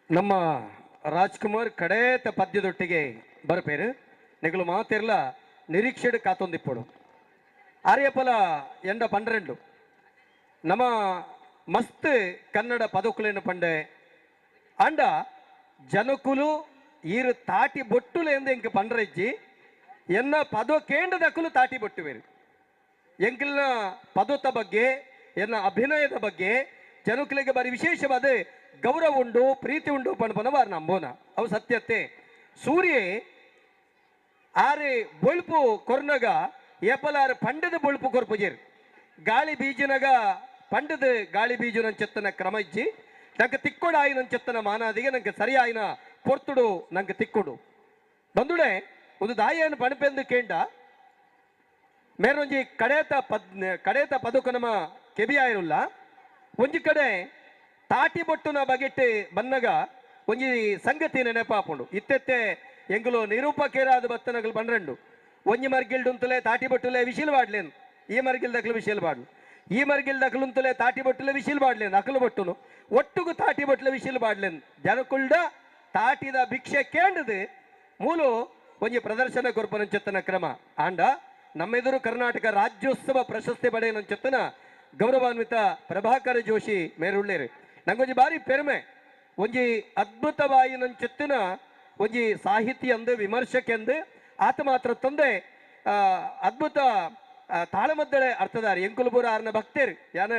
ನಮ್ಮ ರಾಜ್ಕುಮಾರ್ ಕಡೇತ ಪದ್ಯದೊಟ್ಟಿಗೆ ಬರ್ಪೇರು ನೆಗಳು ಮಾತಿರ್ಲ ನಿರೀಕ್ಷೆಡು ಕಾತೊಂದಿಪ್ಪಡು ಆರ್ಯಪಲ ಎಂಡ 12 ನಮ್ಮ ಮಸ್ತ್ ಕನ್ನಡ ಪದಕುಲೇನು ಪಂಡೆ ಅಂಡ ಜನಕುಲು ಈರು ತಾಟಿ ಬೊಟ್ಟುಲು ಎಂದು ಎಂಕ ಪಂಡ್ರಜ್ಜಿ ಎನ್ನ ಪದ ಕೇಂದ್ರದಕ್ಕಲು ತಾಟಿ ಬೊಟ್ಟುವೇರು ಎಂಕಿಲ್ನ ಪದದ ಬಗ್ಗೆ ಎನ್ನ ಅಭಿನಯದ ಬಗ್ಗೆ ಜನಕುಲಿಗೆ ಬಾರಿ ವಿಶೇಷವಾದ ಗೌರವ ಉಂಡು ಪ್ರೀತಿ ಉಂಡು ಪಣಪನ ಬಾರ್ ನಂಬೋನ ಅವು ಸತ್ಯತೆ ಸೂರ್ಯ ಆರೆ ಬೊಳ್ಪು ಕೊರ್ನಗ ಏಪಲಾರ ಪಂಡದ ಬೊಳ್ಪು ಕೊರ್ಪುಜೇರು ಗಾಳಿ ಬೀಜನಗ ಪಂಡದ ಗಾಳಿ ಬೀಜನ ಚೆತ್ತನ ಕ್ರಮ ಇಜ್ಜಿ ನಂಗೆ ತಿಕ್ಕೊಡು ಆಯ್ನ ಚೆತ್ತನ ಮಾನಾದಿಗೆ ನಂಗೆ ಸರಿ ಆಯ್ನ ಪೊರ್ತುಡು ನಂಗೆ ತಿಕ್ಕೊಡು ಬಂದುಡೆ ಒಂದು ದಾಯಿಯನ್ನು ಪಣಪೆಂದು ಕೇಂಡ ಮೇರೊಂಜಿ ಕಡೇತ ಪದಕ ನಮ್ಮ ಕೆಬಿಯಾಯಿರುಲ್ಲ ಒಂಜಿ ಕಡೆ ತಾಟಿ ಬೊಟ್ಟುನ ಬಗೆಟ್ಟು ಬನ್ನಗ ಒಂಜಿ ಸಂಗತಿ ನೆನಪಾಪುಂಡು ಇತ್ತೆತ್ತೆ ಎಂಗುಲು ನಿರೂಪಕೇರಾದ ಬತ್ತನಗಳು 12 ಒಂಜಿ ಮರ್ಗಿಲ್ಡುಂತಲೇ ತಾಟಿ ಬೊಟ್ಟುಲೆ ವಿಶಿಲ್ ಬಾಡ್ಲೇನು ಈ ಮರ್ಗಿಲ್ದಕ್ಲು ವಿಶಿಲ್ ಬಾಡ್ಲು ಈ ಮರ್ಗಿಲ್ದಕ್ಲುಂತಲೇ ತಾಟಿ ಬೊಟ್ಟುಲೆ ವಿಶಿಲ್ ಬಾಡ್ಲೇನು ಅಕಲು ಬೊಟ್ಟುನು ಒಟ್ಟುಗು ತಾಟಿ ಬೊಟ್ಟುಲೆ ವಿಶಿಲ್ ಬಾಡ್ಲೇನು ಜನಕುಲ್ಡ ತಾಟಿದ ಭಿಕ್ಷೆ ಕೇಂಡದು ಮೂಲು ಒಂಜಿ ಪ್ರದರ್ಶನ ಕೊರ್ಪನಂಚೆತ್ತನ ಕ್ರಮ ಆಂಡ ನಮ್ಮೆದುರು ಕರ್ನಾಟಕ ರಾಜ್ಯೋತ್ಸವ ಪ್ರಶಸ್ತಿ ಪಡೆಯನಂಚೆತ್ತನ ಗೌರವಾನ್ವಿತ ಪ್ರಭಾಕರ ಜೋಶಿ ಮೇರುಳ್ಳೇರು ನಂಗೊಂಜಿ ಬಾರಿ ಪೆರ್ಮೆ ಒಂಜಿ ಅದ್ಭುತವಾಯಿನಂಚೆತ್ತಿನ ಒಂಜಿ ಸಾಹಿತ್ಯ ಅಂದು ವಿಮರ್ಶಕ್ಕೆ ಅಂದು ಆತ ಮಾತ್ರ ತಂದೆ ಅದ್ಭುತ ತಾಳಮದ್ದಳೆ ಅರ್ಥದಾರಿ ಎಂಕುಲಪುರ ಆರ್ನ ಭಕ್ತೇರು ಯಾನ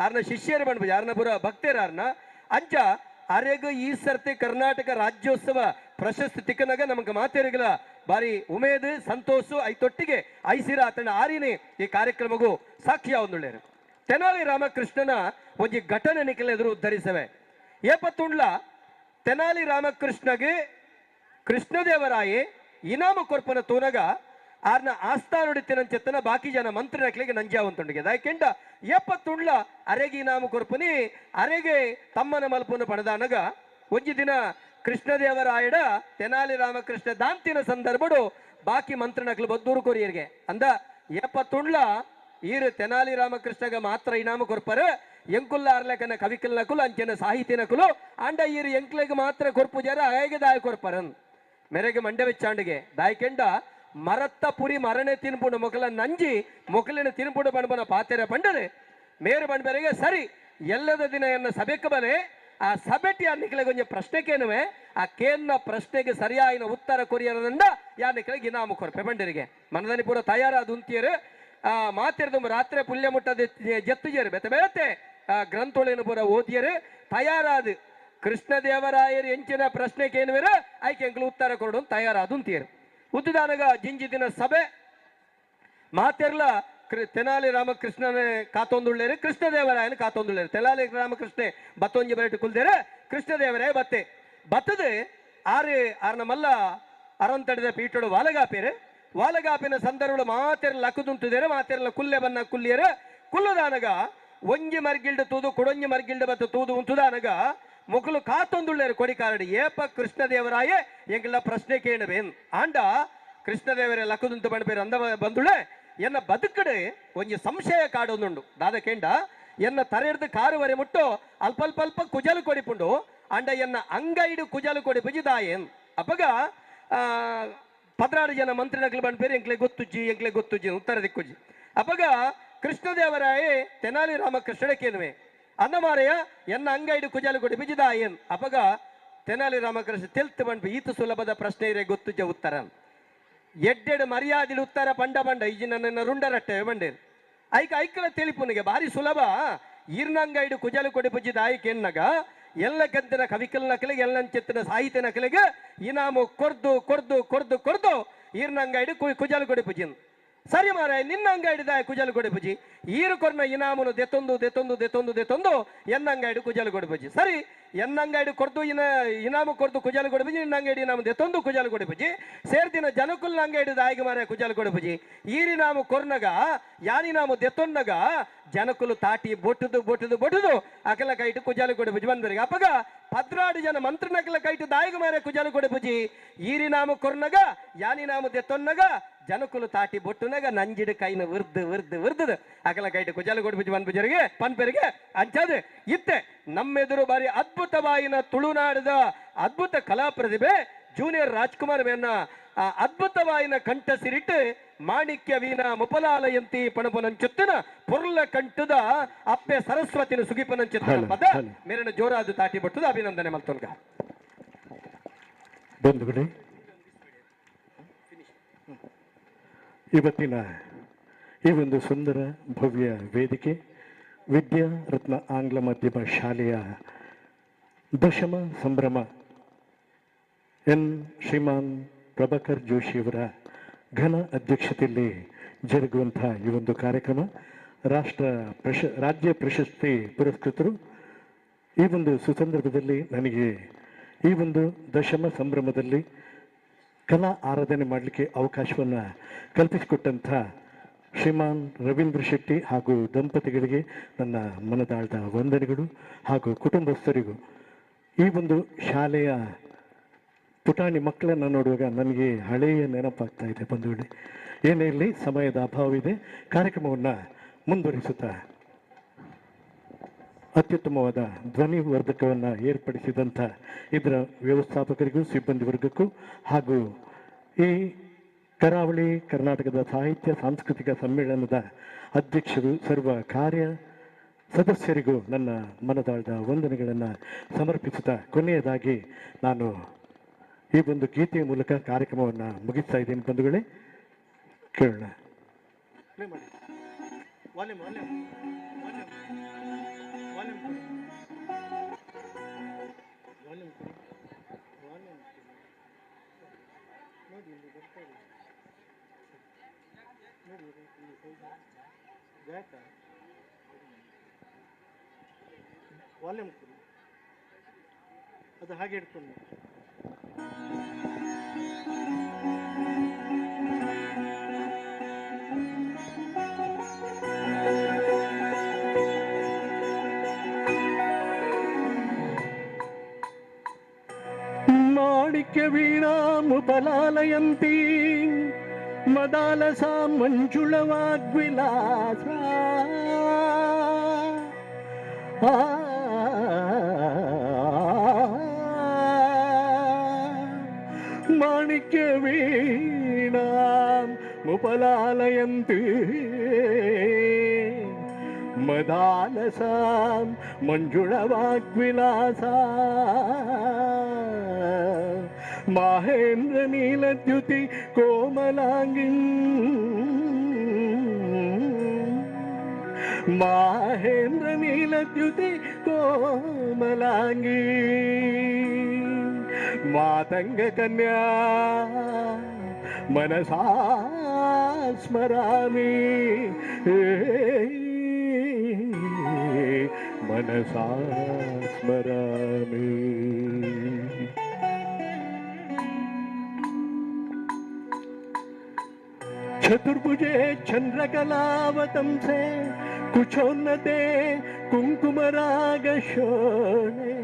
ಆರ್ನ ಶಿಷ್ಯರು ಬಣ್ಣ ಯಾರನ ಪುರ ಭಕ್ತೇರು ಆರ್ನ ಅಂಚ ಅರೆಗ ಈ ಸರ್ತಿ ಕರ್ನಾಟಕ ರಾಜ್ಯೋತ್ಸವ ಪ್ರಶಸ್ತಿ ತಿಕ್ಕನಾಗ ನಮಗೆ ಮಾತೇರಿಗಲ ಬಾರಿ ಉಮೇದು ಸಂತೋಷ ಐತೊಟ್ಟಿಗೆ ಐಸಿರ ಆತನ ಆರಿನೇ ಈ ಕಾರ್ಯಕ್ರಮಗೂ ಸಾಕ್ಷಿಯ ಒಂದುಳ್ಳೇರು ತೆನಾಲಿ ರಾಮಕೃಷ್ಣನ ಒಂಜಿ ಘಟನೆ ನಿಖಿಲ ಎದುರು ಉದ್ಧರಿಸವೆ ಏಪತ್ತುಂಡ್ಲ ತೆನಾಲಿ ರಾಮಕೃಷ್ಣಗೆ ಕೃಷ್ಣದೇವರಾಯೆ ಇನಾಮ ಕೊರ್ಪನ ತೂನಗ ಆರ್ನ ಆಸ್ಥಾನುಡಿತಿನಂಚೆತ್ತನ ಬಾಕಿ ಜನ ಮಂತ್ರಿ ನಕ್ಲಿಗೆ ನಂಜಾವಂತುಂಡಿಗೆ ದಾಯಕೆಂಡ ಏಪತ್ತುಂಡ್ಲ ಅರೆಗೆ ಇನಾಮ ಕೊರ್ಪನಿ ಅರೆಗೆ ತಮ್ಮನ ಮಲ್ಪನ ಪಡೆದಾನಗ ಒಂಜಿ ದಿನ ಕೃಷ್ಣದೇವರಾಯಡ ತೆನಾಲಿ ರಾಮಕೃಷ್ಣ ದಾಂತಿನ ಸಂದರ್ಭಡು ಬಾಕಿ ಮಂತ್ರಿ ನಕ್ಲು ಬದ್ದೂರು ಕೊರಿಯರ್ಗೆ ಅಂದ ಏಪತ್ತುಂಡ್ಲ ಈರು ತೆನಾಲಿ ರಾಮಕೃಷ್ಣಗ ಮಾತ್ರ ಇನಾಮ ಕೊರ್ಪರ ಎಂಕುಲ್ಲ ಅರ್ಲಕನ ಕವಿಕಲ್ನಕುಲು ಅಂಚನ ಸಾಹಿತ್ಯನಕುಲು ಅಂಡ ಈರು ಎಂಕ್ಲೆಗೆ ಮಾತ್ರ ಕೊರ್ಪುಜಾರ ಹೇಗೆ ದಾಯ ಕೊರ್ಪರನ್ ಮೆರೆಗೆ ಮಂಡೆ ವೆಚ್ಚಾಂಡಿಗೆ ದಾಯಕೆಂಡ ಮರತ್ತ ಪುರಿ ಮರಣೆ ತಿನ್ಪುಂಡು ಮೊಕಲ ನಂಜಿ ಮೊಕಲಿನ ತಿನ್ಪುಂಡು ಬಣ್ಬನ ಪಾತೆರ ಪಂಡದೆ ಮೇರು ಬಣ್ಬೆರೆಗೆ ಸರಿ ಎಲ್ಲದ ದಿನ ಎನ್ನ ಸಭೆಕ್ಕೆ ಬಲೆ ಆ ಸಭೆಟಿ ಯಾನಿಕ್ಲೆಗೆ ಒಂಜಿ ಪ್ರಶ್ನೆಗೇನುವೆ ಆ ಕೇನ್ನ ಪ್ರಶ್ನೆಗೆ ಸರಿಯಾಯಿನ ಉತ್ತರ ಕೊರಿಯರದಂಡ ಯಾನಿಕ್ಲೆಗೆ ಇನಾಮ ಕೊರ್ಪೆ ಬಂಡರಿಗೆ ಮನದಲ್ಲಿ ಪೂರ ತಯಾರಾದ ಉಂತಿಯರು ಮಾತಿರ್ದು ರಾತ್ರಿ ಪುಲ್ಯ ಮುಟ್ಟದ ಜತ್ತುಜರು ಬೆತ್ತ ಬೆಳತೆ ಗ್ರಂಥೊಳೇನು ಪೂರ ಓದಿಯರು ತಯಾರಾದ ಕೃಷ್ಣದೇವರಾಯರು ಎಂಚಿನ ಪ್ರಶ್ನೆಗೆ ಏನುವೇರು ಆಯ್ಕೆ ಎಂಕ್ಲು ಉತ್ತರ ಕೊಡು ತಯಾರಾದ ಉಂತಿಯರು ಉದ್ದುದಾನಗ ಜಿಂಜಿ ದಿನ ಸಭೆ ಮಾತೆರ್ಲ ತೆನಾಲಿ ರಾಮಕೃಷ್ಣನೇ ಕಾತೊಂದುಳ್ಳೇರು ಕೃಷ್ಣದೇವರಾಯನ ಕಾತೊಂದುಳ್ಳೇರು ತೆನಾಲಿ ರಾಮಕೃಷ್ಣ ಬತ್ತೊಂಜಿ ಬರಟು ಕುಲ್ದೇರು ಕೃಷ್ಣದೇವರಾಯ ಬತ್ತೆ ಬತ್ತದು ಆರ್ನ ಮಲ್ಲ ಅರಂತಡಿದ ಪೀಠಡು ವಾಲಗಾಪಿನ ಸಂದರ್ಭ ಮಾತೆರ್ಲ ಅಕ್ಕುದುಂತಿದೇರು ಮಾತೆರ್ಲ ಕುಲ್ಲೆ ಬನ್ನ ಕುಲ್ಲಿಯರು ಕುಲ್ಲುದಾನಗ ಒಂಜಿ ಮರ್ಗಿಲ್ಡು ತೂದು ಕೊಡೊಂಜಿ ಮರ್ಗಿಲ್ಡು ಬತ್ತ ತೂದು ಉಂತುದಾನಗ ಮೊಕಲು ಕಾತೊಂದುಳ್ಳೇರು ಕೊಡಿಕಾರಡಿ ಏಪ ಕೃಷ್ಣದೇವರಾಯ ಎಂಗೆಲ್ಲ ಪ್ರಶ್ನೆ ಕೇಳಬೇನ್ ಆಂಡ ಕೃಷ್ಣದೇವರ ಲಕ್ಕದುಂತು ಬಣ್ಪೇರು ಅಂದ ಬಂದುಳೆ ಎನ್ನ ಬದುಕಡೆ ಒಂಜಿ ಸಂಶಯ ಕಾಡೊಂದುಂಡು ದಾದ ಕೇಂಡ ಎನ್ನ ತರೆರ್ದು ಕಾರುವರೆ ಮುಟ್ಟು ಅಲ್ಪ ಕುಜಲು ಕೊಡಿಪುಂಡು ಅಂಡ ಎನ್ನ ಅಂಗೈಡು ಕುಜಲು ಕೊಡಿ ಬುಜಿದಾಯೇನ್ ಅಪಗ 16 ಜನ ಮಂತ್ರಿ ನಕಲು ಬಣ್ಪೇರು ಎಂಕ್ಲೆ ಗೊತ್ತುಜ್ಜಿ ಉತ್ತರ ದಿಕ್ಕುಜ್ಜಿ ಅಪಗ ಕೃಷ್ಣದೇವರಾಯ ತೆನಾಲಿ ರಾಮಕೃಷ್ಣ ಕೇನುವೆ ಅನ್ನಮಾರಯ್ಯ ಎನ್ನ ಅಂಗೈಡು ಕುಜಲು ಕೊಡಿ ಬಿಜಿದಾಯೇನ್ ಅಪಗ ತೆನಾಲಿ ರಾಮಕೃಷ್ಣ ತೆಲ್ತು ಬಣ್ಪೆ ಈತ ಸುಲಭದ ಪ್ರಶ್ನೆ ಇರೇ ಗೊತ್ತುಜ್ಜ ಉತ್ತರ ಎಡ್ಡೆಡು ಮರ್ಯಾದಿಲು ಉತ್ತರ ಪಂಡ ಈಜಿ ನನ್ನ ರುಂಡರಟ್ಟೆ ಬಂಡೇರು ಐಕಲ ತಿಳಿಪುನಿಗೆ ಭಾರಿ ಸುಲಭ ಈರ್ನಂಗೈಡು ಕುಜಲು ಕೊಡಿ ಪುಜಿ ದಾಯಿಕೆನ್ನಗ ಎಲ್ಲ ಗದ್ದನ ಕವಿಕಲ್ ನಕಲಿಗೆ ಎಲ್ಲ ಚಿತ್ತಿನ ಸಾಹಿತ್ಯ ನಕಲಿಗೆ ಇನಾಮು ಕೊರ್ದು ಕೊರ್ದು ಕೊರ್ದು ಕೊರ್ದು ಈರ್ನಂಗೈಡು ಕುಜಲು ಕೊಡಿ ಪುಜಿನ್ ಸರಿ ಮಾರಾಯ ನಿನ್ನ ಅಂಗೈಡಿದ ಕುಜಲು ಕೊಡಿ ಪುಜಿ ಈರು ಕೊರ್ನ ಇನಾಮನು ದೆತ್ತೊಂದು ದೆತ್ತೊಂದು ದೆತ್ತೊಂದು ದೆತ್ತೊಂದು ಎನ್ನಂಗೈಡು ಕುಜಲು ಕೊಡಿ ಪುಜಿ ಸರಿ ಎನ್ನಂಗೈಡು ಕೊರ್ದು ಇನಾಮು ಕೊರ್ದು ಕುಜಲು ಕೊಡಿ ಪುಜಿ ನಿನ್ನಂಗೈಡು ಇನಾಮು ದೆತ್ತೊಂದು ಕುಜಲು ಕೊಡಿ ಪುಜಿ ಸೇರ್ದಿನ ಜನಕುಲ್ ನಂಗೈಡು ದಾಯಿಗೆ ಮಾರಾಯ ಕುಜಲು ಕೊಡಿ ಪುಜಿ ಈರಿನಾಮು ಕೊರ್ನಗ ಯಾನಿನಾಮು ದೆತ್ತೊನ್ನಗ ಜನಕುಲು ತಾಟಿ ಬೊಟ್ಟುದು ಬೊಟ್ಟುದು ಬೊಟ್ಟುದು ಅಕಲ ಕೈಟು ಕುಜಲು ಕೊಡಿ ಪುಜಿ ಬಂದ್ಬರಿಗೆ ಅಪ್ಪಗ 16 ಜನ ಮಂತ್ರನಕಲ ಕೈಟು ದಾಯಿಗೆ ಮಾರಾಯ ಕುಜಲು ಕೊಡಿ ಪುಜಿ ಈರಿನಾಮು ಕೊರ್ನಗ ಯಾನಿನಾಮು ದೆತ್ತೊನ್ನಗ ಜನಕುಲು ತಾಟಿ ಬೊಟ್ಟುನಾಗ ನಂಜಿಡು ಕೈನ ವಿರ್ದು ಅಕಲ ಕೈಟು ಕುಜಲು ಕೊಡಿ ಪುಜಿ ಬಂದ್ಬುಜರಿಗೆ ಪನ್ಪೆರಿಗೆ ಅಂಚದೆ ಇತ್ತೆ ನಮ್ಮೆದುರು ಬಾರಿ ಅದ್ಭುತವಾಯಿನ ತುಳುನಾಡದ ಅದ್ಭುತ ಕಲಾ ಪ್ರತಿಭೆ ಜೂನಿಯರ್ ರಾಜ್ಕುಮಾರ್ ಮೇನ್ನ ಅದ್ಭುತವಾಯಿನ ಕಂಠ ಸಿರಿಟ್ಟು ಮಾಣಿಕ್ಯ ವೀಣ ಮುಪಲಾಲಯಂತಿ ಪಣಪನಂಚುತ್ತಿನ ಪುರ್ಲ ಕಂಠದ ಅಪ್ಪೆ ಸರಸ್ವತಿನ ಸುಗಿಪನಂಚುತ್ತಿನ ಪದ ಮೇರನ ಜೋರಾದ ತಾಟಿ ಬಟ್ಟದ ಅಭಿನಂದನೆ ಮಲ್ತೊನ್ಗ ಬಂಧುಗಳೇ, ಇವತ್ತಿನ ಈ ಒಂದು ಸುಂದರ ಭವ್ಯ ವೇದಿಕೆ ವಿದ್ಯಾ ರತ್ನ ಆಂಗ್ಲ ಮಾಧ್ಯಮ ಶಾಲೆಯ ದಶಮ ಸಂಭ್ರಮ ಶ್ರೀಮಾನ್ ಪ್ರಭಾಕರ್ ಜೋಶಿಯವರ ಘನ ಅಧ್ಯಕ್ಷತೆಯಲ್ಲಿ ಜರುಗುವಂಥ ಈ ಒಂದು ಕಾರ್ಯಕ್ರಮ ರಾಜ್ಯ ಪ್ರಶಸ್ತಿ ಪುರಸ್ಕೃತರು. ಈ ಒಂದು ಸುಸಂದರ್ಭದಲ್ಲಿ ನನಗೆ ಈ ಒಂದು ದಶಮ ಸಂಭ್ರಮದಲ್ಲಿ ಕಲಾ ಆರಾಧನೆ ಮಾಡಲಿಕ್ಕೆ ಅವಕಾಶವನ್ನು ಕಲ್ಪಿಸಿಕೊಟ್ಟಂಥ ಶ್ರೀಮಾನ್ ರವೀಂದ್ರ ಶೆಟ್ಟಿ ಹಾಗೂ ದಂಪತಿಗಳಿಗೆ ನನ್ನ ಮನದಾಳದ ವಂದನೆಗಳು ಹಾಗೂ ಕುಟುಂಬಸ್ಥರಿಗೂ. ಈ ಒಂದು ಶಾಲೆಯ ಪುಟಾಣಿ ಮಕ್ಕಳನ್ನು ನೋಡುವಾಗ ನನಗೆ ಹಳೆಯ ನೆನಪಾಗ್ತಾ ಇದೆ ಬಂಧುಗಳೇ. ಏನೇ ಇರಲಿ, ಸಮಯದ ಅಭಾವವಿದೆ. ಕಾರ್ಯಕ್ರಮವನ್ನು ಮುಂದುವರಿಸುತ್ತಾ ಅತ್ಯುತ್ತಮವಾದ ಧ್ವನಿ ವರ್ಧಕವನ್ನು ಏರ್ಪಡಿಸಿದಂಥ ಇದರ ವ್ಯವಸ್ಥಾಪಕರಿಗೂ ಸಿಬ್ಬಂದಿ ವರ್ಗಕ್ಕೂ ಹಾಗೂ ಈ ಕರಾವಳಿ ಕರ್ನಾಟಕದ ಸಾಹಿತ್ಯ ಸಾಂಸ್ಕೃತಿಕ ಸಮ್ಮೇಳನದ ಅಧ್ಯಕ್ಷರು ಸರ್ವ ಕಾರ್ಯ ಸದಸ್ಯರಿಗೂ ನನ್ನ ಮನದಾಳದ ವಂದನೆಗಳನ್ನು ಸಮರ್ಪಿಸುತ್ತಾ ಕೊನೆಯದಾಗಿ ನಾನು ಈ ಒಂದು ಗೀತೆಯ ಮೂಲಕ ಕಾರ್ಯಕ್ರಮವನ್ನು ಮುಗಿಸ್ತಾ ಇದ್ದೀನಿ ಬಂಧುಗಳೇ. ಕೇಳೋಣ. ವಾಲ್ಯೂಮ್ ಅದು ಹಾಗೆ ಇಟ್ಕೊಂಡು ಮಾಣಿಕ್ಯ ವೀಣಾ ಮುಪಲಾಲಯಂತಿ ಮದಾಲಸ ಮಂಜುಳವಾಗ್ವಿಲಾಸ ಮಾಣಿಕ್ಯ ವೀಣಾ ಮುಪಲಾಲಯಂತಿ ಮದಾಲಸ ಮಂಜುಳವಾಗ್ವಿಲಾಸ ಮಾಹೇಂದ್ರ ನೀಲದ್ಯುತಿ ಕೋಮಲಾಂಗಿ ಮಾಹೇಂದ್ರ ನೀಲದ್ಯುತಿ ಕೋಮಲಾಂಗಿ ಮಾತಂಗ ಕನ್ಯಾ ಮನಸಾ ಸ್ಮರಾಮಿ ಮನಸಾ ಸ್ಮರಾಮಿ. ಚತುರ್ಭುಜೆ ಚಂದ್ರಕಲಾವತಂಸೆ ಕುಚೋನ್ನತೆ ಕುಂಕುಮರಾಗ ಶೋಣೆ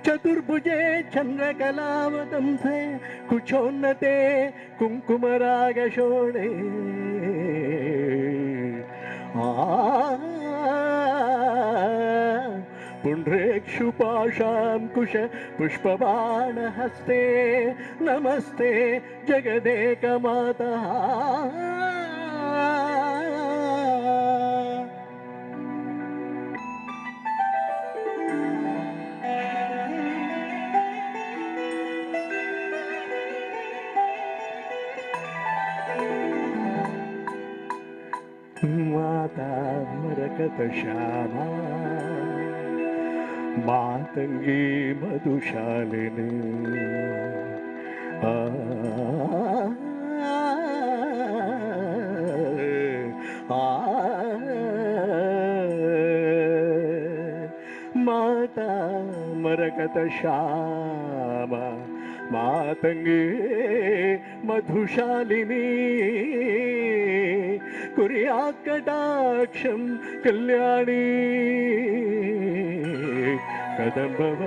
ಚತುರ್ಭುಜೆ ಚಂದ್ರಕಲಾವತಂಸೆ ಕುಚೋನ್ನತೆ ಕುಂಕುಮರಾಗ ಶೋಣೆ पुण्ड्रेक्षुपाशाङ्कुश पुष्पबाणहस्ते नमस्ते जगदेकमातः ಮಾತಾ ಮರಕತ ಶ್ಯಾಮ ಮಾತಂಗಿ ಮಧುಶಾಲಿನಿ ಆ ಮಾತಾ ಮರಕತ ಶ್ಯಾಮ ಮಾತಂಗಿ ಮಧುಶಾಲಿನಿ ಕುರ್ಯಾಕಟಾಕ್ಷಂ ಕಲ್ಯಾಣಿ ಕದಂಬವನವಾಸಿನಿ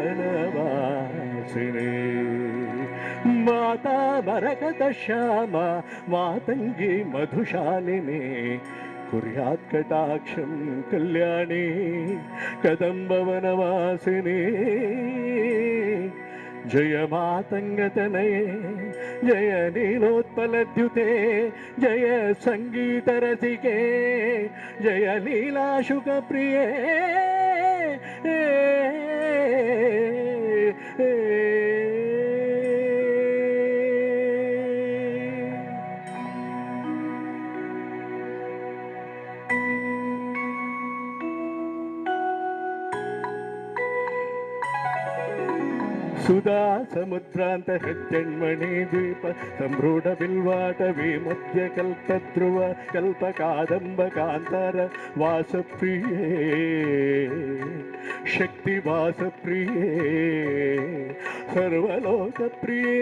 ಮಾತಾ ಮರಕತ ಶ್ಯಾಮ ಮಾತಂಗಿ ಮಧುಶಾಲಿನಿ ಕುರ್ಯಾತ್ಕಟಾಕ್ಷಂ ಕಲ್ಯಾಣಿ ಕದಂಬವನವಾಸಿನಿ ಜಯ ಮಾತಂಗತನಯೇ ಜಯ ನೀಲೋತ್ಪಲದ್ಯುತೆ ಜಯ ಸಂಗೀತ ರಸಿಕೆ ಜಯ ಲೀಲಾಶುಕ ಪ್ರಿಯೇ ಸುಧಾ ಸಮುದ್ರಾಂತ ಹೆಜ್ಜಣ್ಮಣಿ ದ್ವೀಪ ಸಂಭ್ರೂಢ ಬಿಲ್ವಾಟವಿ ಮಧ್ಯ ಕಲ್ಪಧ್ರುವ ಕಲ್ಪ ಕಾದಂಬ ಕಾಂತಾರ ವಾಸಪ್ರಿಯೇ ಶಕ್ತಿ ವಾಸಪ್ರಿಯೇ ಸರ್ವಲೋಕ ಪ್ರಿಯೇ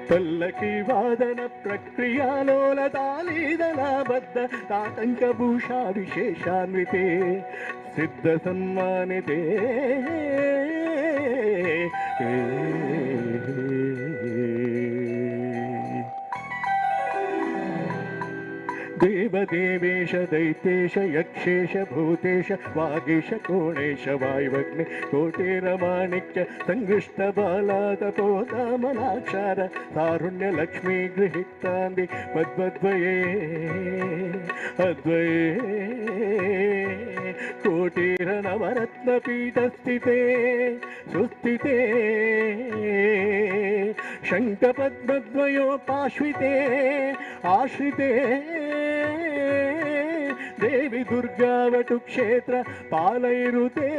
ಪಲ್ಲಕಿ ವಾದನ ಪ್ರಕ್ರಿಯಾಲೋಲ ತಾಲೀದಲ ಬದ್ಧ ತಾತಂಕಭೂಷಾ ವಿಶೇಷಾನ್ವಿತೆ ಸಿದ್ಧ ಸನ್ಮಾನಿತೆ ದೇವದೇವೇಶ ದೈತ್ಯೇಶ ಯಕ್ಷೇಶ ಭೂತೇಶ ವಾಗೀಶ ಕೋಣೇಶ ವಾಯುವಗ್ನಿ ಕೋಟೇರ ಮಾಣಿಕ್ಯ ಸಂಗೃಷ್ಟ ಬಾಲಾತಪೋತ ಮನಾಕ್ಷಾರ ತಾರುಣ್ಯ ಲಕ್ಷ್ಮೀ ಗೃಹಿತಾಂದಿ ಮದ್ವದ್ವಯೇ ಅದ್ವಯೇ ಕೋಟೀರ ನವರತ್ನ ಪೀಠ ಸ್ಥಿತೆ ಸುಸ್ಥಿತೆ ಶಂಖಪದ್ಮದ್ವಯೋಪಾಶ್ವಿತೆ ಆಶ್ರಿತೆ ದೇವಿ ದುರ್ಗಾವಟು ಕ್ಷೇತ್ರ ಪಾಲೈರುತೆ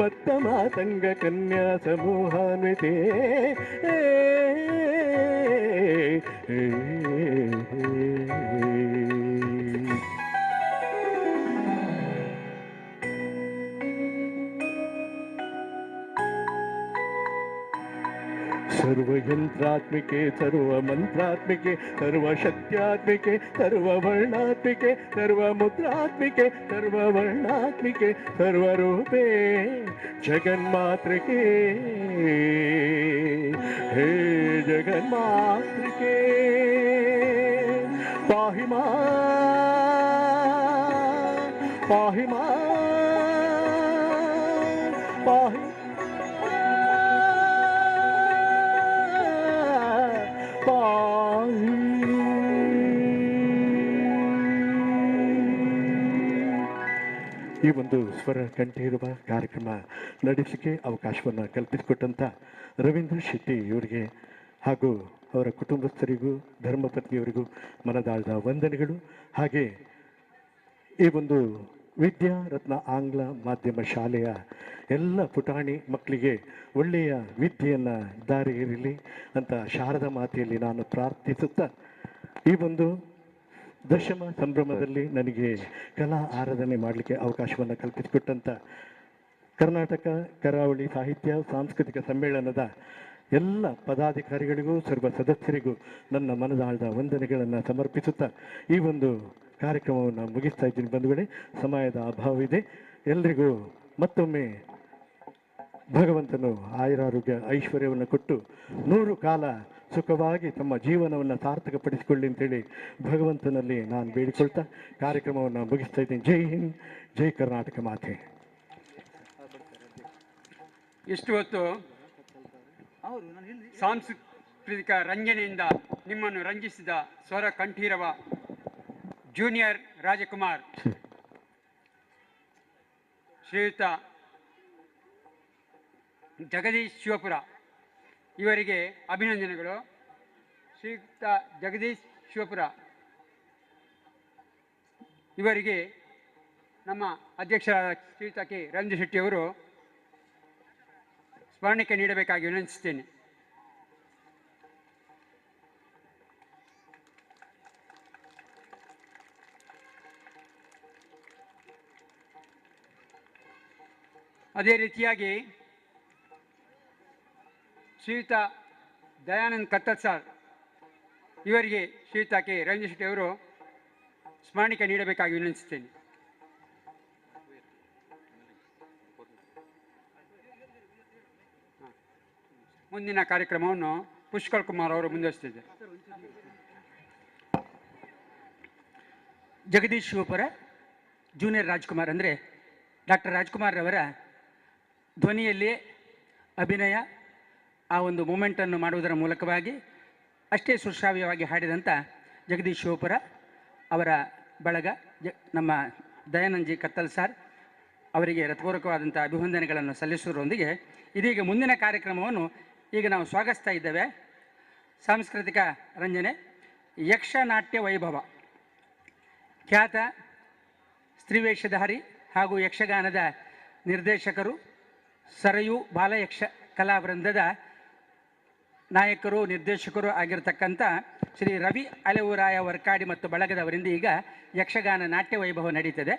ಮತ್ತ ಮಾತಂಗ ಕನ್ಯಾ ಸಮೂಹಾನ್ವಿತೆ सर्वयंत्रात्मिके सर्वमंत्रात्मिके सर्वशक्त्यात्मिके सर्ववर्णात्मिके सर्वमुद्रात्मिके सर्ववर्णात्मिके सर्वरूपे जगन्मातृके हे जगन्मातृके पाहि मां पाहि मां पाहि ಈ ಒಂದು ಸ್ವರ ಕಂಠೆ ಇರುವ ಕಾರ್ಯಕ್ರಮ ನಡೆಸಲಿಕ್ಕೆ ಅವಕಾಶವನ್ನು ಕಲ್ಪಿಸಿಕೊಟ್ಟಂಥ ರವೀಂದ್ರ ಶೆಟ್ಟಿ ಇವರಿಗೆ ಹಾಗೂ ಅವರ ಕುಟುಂಬಸ್ಥರಿಗೂ ಧರ್ಮಪತ್ನಿಯವರಿಗೂ ಮನದಾಳದ ವಂದನೆಗಳು. ಹಾಗೆ ಈ ಒಂದು ವಿದ್ಯಾ ರತ್ನ ಆಂಗ್ಲ ಮಾಧ್ಯಮ ಶಾಲೆಯ ಎಲ್ಲ ಪುಟಾಣಿ ಮಕ್ಕಳಿಗೆ ಒಳ್ಳೆಯ ವಿದ್ಯೆಯನ್ನು ದಾರಿ ಇರಲಿ ಅಂತ ಶಾರದಾ ಮಾತೆಯಲ್ಲಿ ನಾನು ಪ್ರಾರ್ಥಿಸುತ್ತಾ ಈ ಒಂದು ದಶಮ ಸಂಭ್ರಮದಲ್ಲಿ ನನಗೆ ಕಲಾ ಆರಾಧನೆ ಮಾಡಲಿಕ್ಕೆ ಅವಕಾಶವನ್ನು ಕಲ್ಪಿಸಿಕೊಟ್ಟಂಥ ಕರ್ನಾಟಕ ಕರಾವಳಿ ಸಾಹಿತ್ಯ ಸಾಂಸ್ಕೃತಿಕ ಸಮ್ಮೇಳನದ ಎಲ್ಲ ಪದಾಧಿಕಾರಿಗಳಿಗೂ ಸರ್ವ ಸದಸ್ಯರಿಗೂ ನನ್ನ ಮನದಾಳದ ವಂದನೆಗಳನ್ನು ಸಮರ್ಪಿಸುತ್ತಾ ಈ ಒಂದು ಕಾರ್ಯಕ್ರಮವನ್ನು ಮುಗಿಸ್ತಾ ಇದ್ದೀನಿ. ಬಂಧುಗಳೇ, ಸಮಯದ ಅಭಾವವಿದೆ. ಎಲ್ರಿಗೂ ಮತ್ತೊಮ್ಮೆ ಭಗವಂತನು ಆಯುರಾರೋಗ್ಯ ಐಶ್ವರ್ಯವನ್ನು ಕೊಟ್ಟು 100 ಕಾಲ ಸುಖವಾಗಿ ತಮ್ಮ ಜೀವನವನ್ನು ಸಾರ್ಥಕಪಡಿಸಿಕೊಳ್ಳಿ ಅಂತೇಳಿ ಭಗವಂತನಲ್ಲಿ ನಾನು ಬೇಡಿಕೊಳ್ತಾ ಕಾರ್ಯಕ್ರಮವನ್ನು ಮುಗಿಸ್ತಾ ಇದ್ದೀನಿ. ಜೈ ಹಿಂದ್, ಜೈ ಕರ್ನಾಟಕ ಮಾತೆ. ಇಷ್ಟು ಹೊತ್ತು ಸಾಂಸ್ಕೃತಿಕ ರಂಜನೆಯಿಂದ ನಿಮ್ಮನ್ನು ರಂಜಿಸಿದ ಸ್ವರ ಕಂಠೀರವ ಜೂನಿಯರ್ ರಾಜಕುಮಾರ್ ಶ್ರೀಯುತ ಜಗದೀಶ್ ಶಿವಪುರ ಇವರಿಗೆ ಅಭಿನಂದನೆಗಳು. ಶ್ರೀಯುಕ್ತ ಜಗದೀಶ್ ಶಿವಪುರ ಇವರಿಗೆ ನಮ್ಮ ಅಧ್ಯಕ್ಷ ಶ್ರೀಯುತ ಕೆ ರವೀಂದ್ರ ಶೆಟ್ಟಿಯವರು ಸ್ಮರಣಿಕೆ ನೀಡಬೇಕಾಗಿ ವಿನಂತಿಸುತ್ತೇನೆ. ಅದೇ ರೀತಿಯಾಗಿ ಶ್ರೀಯುತ ದಯಾನಂದ್ ಕತ್ತಲ್ ಸರ್ ಇವರಿಗೆ ಶ್ರೀಯುತ ಕೆ ರವೀಂದ್ರ ಶೆಟ್ಟಿ ಅವರು ಸ್ಮರಣಿಕೆ ನೀಡಬೇಕಾಗಿ ವಿನಂತಿಸುತ್ತೇನೆ. ಮುಂದಿನ ಕಾರ್ಯಕ್ರಮವನ್ನು ಪುಷ್ಕರ್ ಕುಮಾರ್ ಅವರು ಮುಂದುವರಿಸುತ್ತಿದ್ದಾರೆ. ಜಗದೀಶ್ ಶಿವಪುರ ಜೂನಿಯರ್ ರಾಜ್ಕುಮಾರ್ ಅಂದರೆ ಡಾಕ್ಟರ್ ರಾಜ್ಕುಮಾರ್ ಅವರ ಧ್ವನಿಯಲ್ಲಿ ಅಭಿನಯ ಆ ಒಂದು ಮೂಮೆಂಟನ್ನು ಮಾಡುವುದರ ಮೂಲಕವಾಗಿ ಅಷ್ಟೇ ಸುಶ್ರಾವ್ಯವಾಗಿ ಹಾಡಿದಂಥ ಜಗದೀಶ್ ಶಿವಪುರ ಅವರ ಬಳಗ ನಮ್ಮ ದಯಾನಂದ್ ಜಿ ಕತ್ತಲ್ ಸರ್ ಅವರಿಗೆ ಹೃತ್ಪೂರ್ವಕವಾದಂಥ ಅಭಿವಂದನೆಗಳನ್ನು ಸಲ್ಲಿಸುವುದರೊಂದಿಗೆ ಇದೀಗ ಮುಂದಿನ ಕಾರ್ಯಕ್ರಮವನ್ನು ಈಗ ನಾವು ಸ್ವಾಗತಿಸ್ತಾ ಇದ್ದೇವೆ. ಸಾಂಸ್ಕೃತಿಕ ರಂಜನೆ ಯಕ್ಷನಾಟ್ಯ ವೈಭವ. ಖ್ಯಾತ ಸ್ತ್ರೀವೇಷಧಾರಿ ಹಾಗೂ ಯಕ್ಷಗಾನದ ನಿರ್ದೇಶಕರು, ಸರಯು ಬಾಲಯಕ್ಷ ಕಲಾವೃಂದದ ನಾಯಕರು, ನಿರ್ದೇಶಕರು ಆಗಿರತಕ್ಕಂಥ ಶ್ರೀ ರವಿ ಅಲೆವುರಾಯ ವರ್ಕಾಡಿ ಮತ್ತು ಬಳಗದವರಿಂದ ಈಗ ಯಕ್ಷಗಾನ ನಾಟ್ಯ ವೈಭವ ನಡೀತದೆ.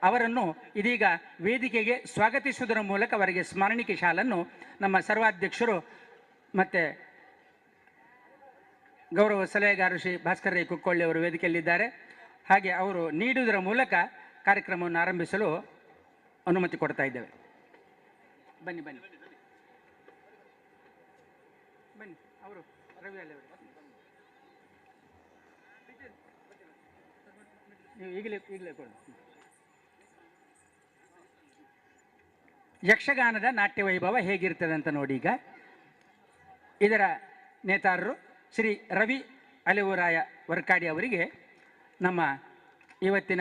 ಅವರನ್ನು ಇದೀಗ ವೇದಿಕೆಗೆ ಸ್ವಾಗತಿಸುವುದರ ಮೂಲಕ ಅವರಿಗೆ ಸ್ಮರಣಿಕೆ ಶಾಲನ್ನು ನಮ್ಮ ಸರ್ವಾಧ್ಯಕ್ಷರು ಮತ್ತು ಗೌರವ ಸಲಹೆಗಾರರು ಶ್ರೀ ಭಾಸ್ಕರ್ ರೈ ಕುಕ್ಕೊಳ್ಳಿ ಅವರು ವೇದಿಕೆಯಲ್ಲಿದ್ದಾರೆ. ಹಾಗೆ ಅವರು ನೀಡುವುದರ ಮೂಲಕ ಕಾರ್ಯಕ್ರಮವನ್ನು ಆರಂಭಿಸಲು ಅನುಮತಿ ಕೊಡ್ತಾ ಇದ್ದೇವೆ. ಬನ್ನಿ ಬನ್ನಿ ಬನ್ನಿ. ಅವರು ರವಿ ಅಲೆ ಅವರು ನೀವು ಈಗಲೇ ಕೊಡಿ. ಯಕ್ಷಗಾನದ ನಾಟ್ಯ ವೈಭವ ಹೇಗಿರ್ತದೆ ಅಂತ ನೋಡಿ. ಈಗ ಇದರ ನೇತಾರರು ಶ್ರೀ ರವಿ ಅಲೆವುರಾಯ ವರ್ಕಾಡಿ ಅವರಿಗೆ ನಮ್ಮ ಇವತ್ತಿನ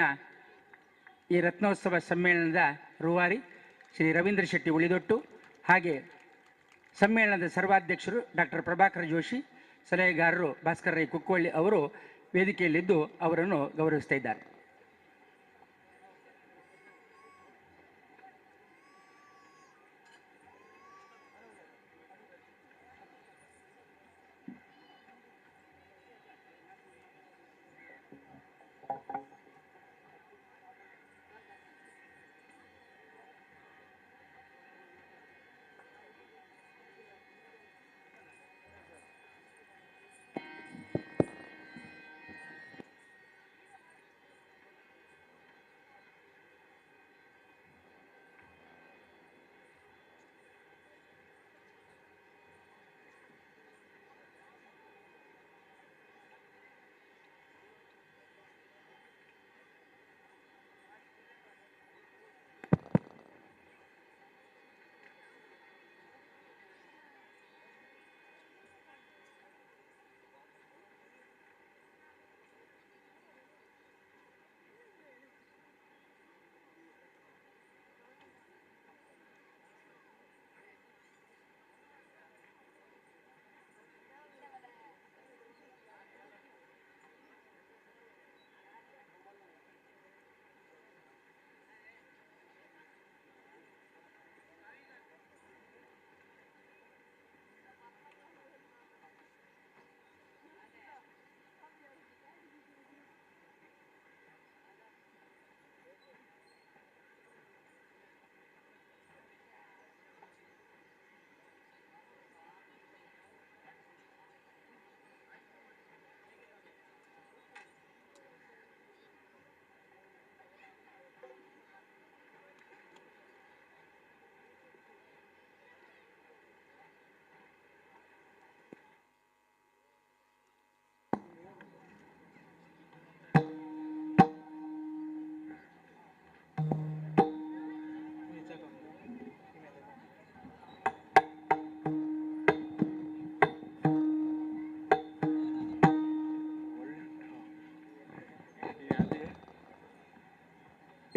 ಈ ರತ್ನೋತ್ಸವ ಸಮ್ಮೇಳನದ ರೂವಾರಿ ಶ್ರೀ ರವೀಂದ್ರ ಶೆಟ್ಟಿ ಉಳಿದೊಟ್ಟು, ಹಾಗೆ ಸಮ್ಮೇಳನದ ಸರ್ವಾಧ್ಯಕ್ಷರು ಡಾಕ್ಟರ್ ಪ್ರಭಾಕರ್ ಜೋಶಿ, ಸಲಹೆಗಾರರು ಭಾಸ್ಕರ್ ರೈ ಕುಕ್ಕೊಳ್ಳಿ ಅವರು ವೇದಿಕೆಯಲ್ಲಿದ್ದು ಅವರನ್ನು ಗೌರವಿಸ್ತಾ ಇದ್ದಾರೆ.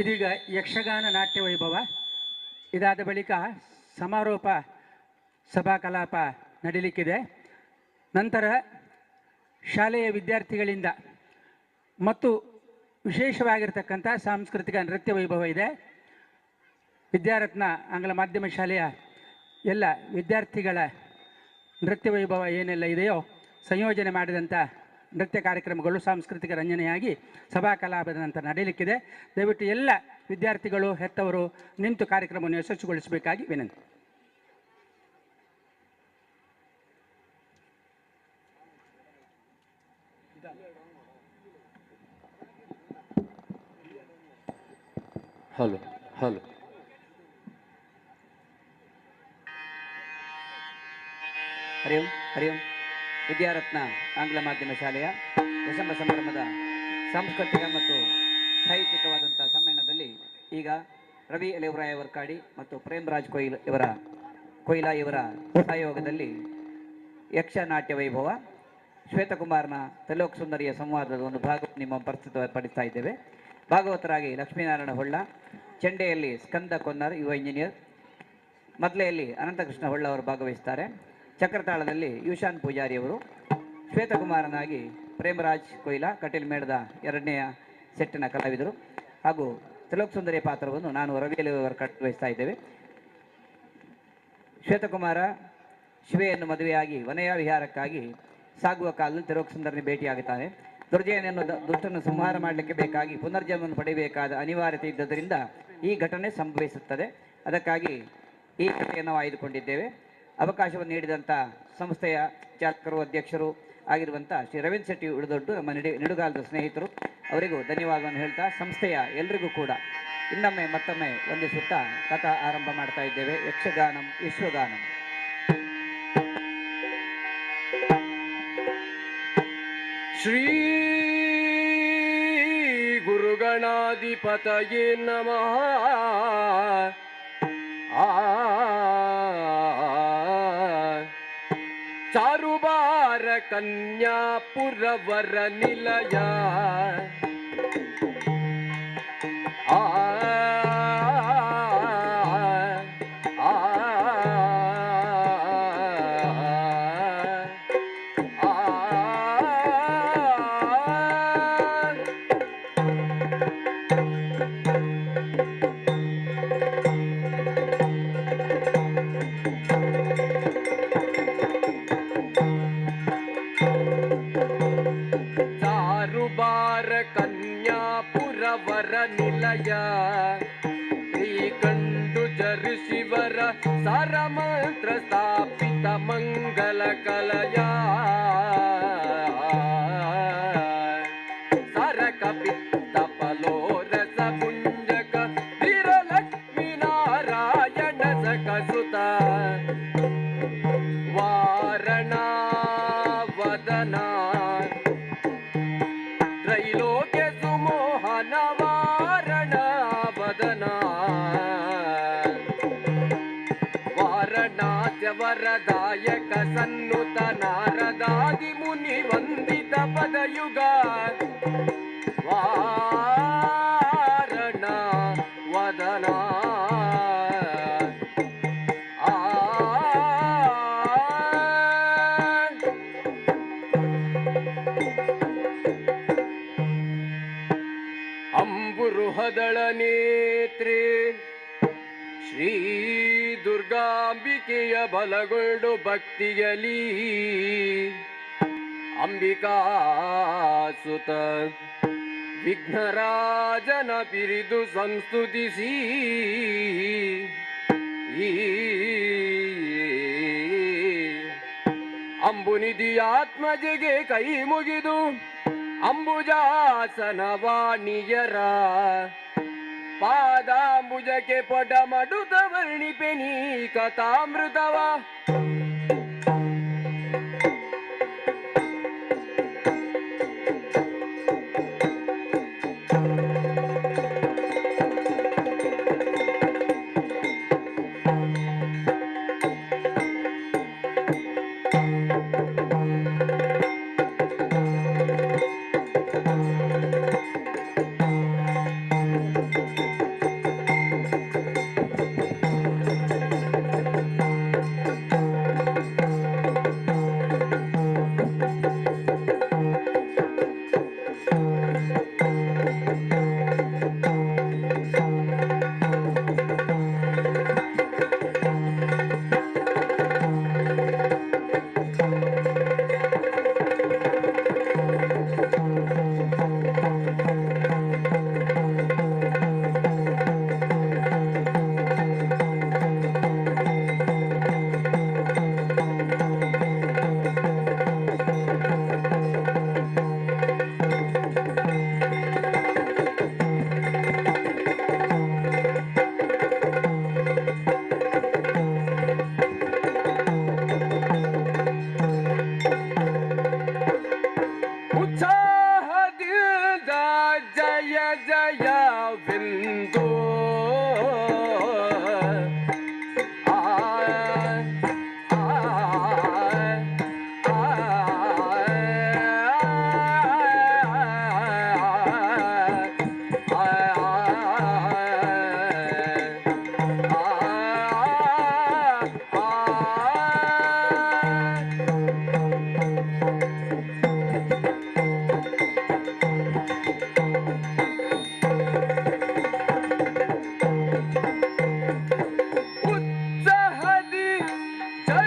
ಇದೀಗ ಯಕ್ಷಗಾನ ನಾಟ್ಯ ವೈಭವ ಇದಾದ ಬಳಿಕ ಸಮಾರೋಪ ಸಭಾ ಕಲಾಪ ನಡೀಲಿಕ್ಕಿದೆ. ನಂತರ ಶಾಲೆಯ ವಿದ್ಯಾರ್ಥಿಗಳಿಂದ ಮತ್ತು ವಿಶೇಷವಾಗಿರ್ತಕ್ಕಂಥ ಸಾಂಸ್ಕೃತಿಕ ನೃತ್ಯ ವೈಭವ ಇದೆ. ವಿದ್ಯಾರತ್ನ ಆಂಗ್ಲ ಮಾಧ್ಯಮ ಶಾಲೆಯ ಎಲ್ಲ ವಿದ್ಯಾರ್ಥಿಗಳ ನೃತ್ಯ ವೈಭವ ಏನೆಲ್ಲ ಇದೆಯೋ ಸಂಯೋಜನೆ ಮಾಡಿದಂಥ ನೃತ್ಯ ಕಾರ್ಯಕ್ರಮಗಳು ಸಾಂಸ್ಕೃತಿಕ ರಂಜನೆಯಾಗಿ ಸಭಾ ಕಲಾಪದ ನಂತರ ನಡೆಯಲಿಕ್ಕಿದೆ. ದಯವಿಟ್ಟು ಎಲ್ಲ ವಿದ್ಯಾರ್ಥಿಗಳು ಹೆತ್ತವರು ನಿಂತು ಕಾರ್ಯಕ್ರಮವನ್ನು ಯಶಸ್ವಿಗೊಳಿಸಬೇಕಾಗಿ ವಿನಂತಿ. ಹಲೋ ಹಲೋ ಹರಿ ಓಂ ಹರಿ ಓಂ. ವಿದ್ಯಾರತ್ನ ಆಂಗ್ಲ ಮಾಧ್ಯಮ ಶಾಲೆಯ ದಶಮ ಸಂಭ್ರಮದ ಸಾಂಸ್ಕೃತಿಕ ಮತ್ತು ಸಾಹಿತ್ಯಿಕವಾದಂಥ ಸಮ್ಮೇಳನದಲ್ಲಿ ಈಗ ರವಿ ಎಲೆವರಾಯ ವರ್ಕಾಡಿ ಮತ್ತು ಪ್ರೇಮರಾಜ್ ಕೊಯ್ಲಾ ಇವರ ಸಹಯೋಗದಲ್ಲಿ ಯಕ್ಷನಾಟ್ಯ ವೈಭವ ಶ್ವೇತಕುಮಾರನ ತಲೋಕ್ ಸುಂದರಿಯ ಸಂವಾದದ ಒಂದು ಭಾಗವನ್ನು ನಿಮ್ಮ ಪ್ರಸ್ತುತಪಡಿಸ್ತಾ ಇದ್ದೇವೆ. ಭಾಗವತರಾಗಿ ಲಕ್ಷ್ಮೀನಾರಾಯಣ ಹೊಳ್ಳ, ಚೆಂಡೆಯಲ್ಲಿ ಸ್ಕಂದ ಕೊನ್ನರ್ ಯುವ ಇಂಜಿನಿಯರ್, ಮದ್ಲೆಯಲ್ಲಿ ಅನಂತಕೃಷ್ಣ ಹೊಳ್ಳ ಅವರು ಭಾಗವಹಿಸ್ತಾರೆ. ಚಕ್ರತಾಳದಲ್ಲಿ ಯುಶಾನ್ ಪೂಜಾರಿಯವರು, ಶ್ವೇತಕುಮಾರನಾಗಿ ಪ್ರೇಮರಾಜ್ ಕೊಯ್ಲಾ ಕಟೀಲ್ ಮೇಳದ 2ನೇ ಸೆಟ್ಟಿನ ಕಲಾವಿದರು ಹಾಗೂ ತಿಲೋಕ್ ಸುಂದರಿಯ ಪಾತ್ರವನ್ನು ನಾನು ರವಿಯಲ್ಲಿ ವಹಿಸ್ತಾ ಇದ್ದೇವೆ. ಶ್ವೇತಕುಮಾರ ಶಿವೆಯನ್ನು ಮದುವೆಯಾಗಿ ವನಯ ವಿಹಾರಕ್ಕಾಗಿ ಸಾಗುವ ಕಾಲದಲ್ಲಿ ತಿಲೋಕ್ ಸುಂದರನಿ ಭೇಟಿಯಾಗುತ್ತಾನೆ. ದುರ್ಜಯನನ್ನು ದುಷ್ಟನ್ನು ಸಂಹಾರ ಮಾಡಲಿಕ್ಕೆ ಬೇಕಾಗಿ ಪುನರ್ಜನ್ಮವನ್ನು ಪಡೆಯಬೇಕಾದ ಅನಿವಾರ್ಯತೆ ಇದ್ದದರಿಂದ ಈ ಘಟನೆ ಸಂಭವಿಸುತ್ತದೆ. ಅದಕ್ಕಾಗಿ ಈ ಘಟನೆಯನ್ನು ಆಯ್ದುಕೊಂಡಿದ್ದೇವೆ. ಅವಕಾಶವನ್ನು ನೀಡಿದಂಥ ಸಂಸ್ಥೆಯ ಚಾಲಕರು ಅಧ್ಯಕ್ಷರು ಆಗಿರುವಂಥ ಶ್ರೀ ರವೀಂದ್ರ ಶೆಟ್ಟಿ ಉಳಿದೊಡ್ಡು ನಮ್ಮ ನಿಡುಗಾಲದ ಸ್ನೇಹಿತರು ಅವರಿಗೂ ಧನ್ಯವಾದವನ್ನು ಹೇಳ್ತಾ ಸಂಸ್ಥೆಯ ಎಲ್ರಿಗೂ ಕೂಡ ಇನ್ನೊಮ್ಮೆ ಮತ್ತೊಮ್ಮೆ ವಂದಿಸುತ್ತಾ ಕಥಾ ಆರಂಭ ಮಾಡ್ತಾ ಇದ್ದೇವೆ. ಯಕ್ಷಗಾನಂ ವಿಶ್ವಗಾನಂ. ಶ್ರೀ ಗುರುಗಣಾಧಿಪತಯೇ ನಮಃ. ಚಾರುಬಾರ ಕನ್ಯಾಪುರವರ ನಿಲಯ ಕನ್ಯಾಪುರವರ ನಿಲಯ ಶ್ರೀಕಂಠು ಜಋಷಿವರ ಸಾರಮಂತ್ರ ಸ್ಥಾಪಿತ ಮಂಗಲ ಕಲಯ ಸರಕಪಿತ್ತ ಫಲೋರಸ ಪುಂಜಕ ವೀರಲಕ್ಷ್ಮೀ ನಾರಾಯಣ ಸಕಸುತ ವಾರಣಾ ವದನ ತ್ರೈಲೋಕ್ಯ ಸುಮೋಹನ ವಾರಣ ವದನ ವಾರಣಾಸ್ಯ ವರದಾಯಕ ಸನ್ನುತ ನಾರದಾದಿ ಮುನಿ ವಂದಿತ ಪದಯುಗ ವಾರಣ ವದನ ಅಂಬುರುಹದಳ ನೇತ್ರೆ ಶ್ರೀ ದುರ್ಗಾಂಬಿಕೆಯ ಬಲಗೊಂಡು ಭಕ್ತಿಯಲಿ ಅಂಬಿಕಾ ಸುತ ವಿಘ್ನರಾಜನ ಪಿರಿದು ಸಂಸ್ತುತಿಸಿ ಅಂಬುನಿಧಿಯಾತ್ಮಜೆಗೆ ಕೈ ಮುಗಿದು ಅಂಬುಜಾಸನ ವಾಣಿಯರ ಪಾದಾಂಬುಜಕ್ಕೆ ಪಟ ಮಡುತ ವರ್ಣಿಪೆನಿ ಕಥಾಮೃತವ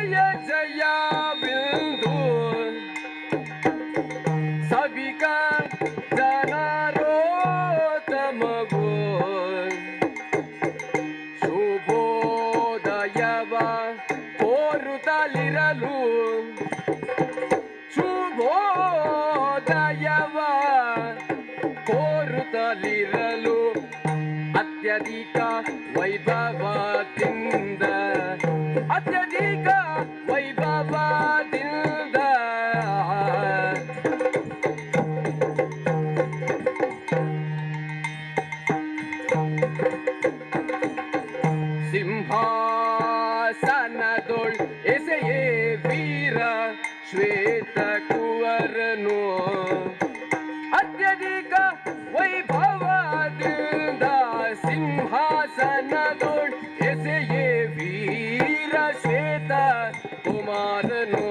ಜಯ ಜಯ ಬಿಂದು ಸಭಿಕ ಜನರೋತ್ತಮಗೋ ಶುಭೋದಯವ ಕೋರುತ್ತಲಿರಲು ಶುಭೋದಯವ ಕೋರುತ್ತಲಿರಲು ಅತ್ಯಧಿಕ ವೈಭವದಿಂದ ಅತ್ಯಧಿಕ ವೈಭವದಿಂದ ಸಿಂಹಾಸನದೊಳ್ ಎಸೆಯೇ ವೀರ ಶ್ವೇತ ಕುವರನು ಅತ್ಯಧಿಕ ವೈಭವದಿಂದ ಸಿಂಹಾಸನದೊಳ್ ಎಸೆಯೇ ವೀರ ಶ್ವೇತ ಕುಮಾರನು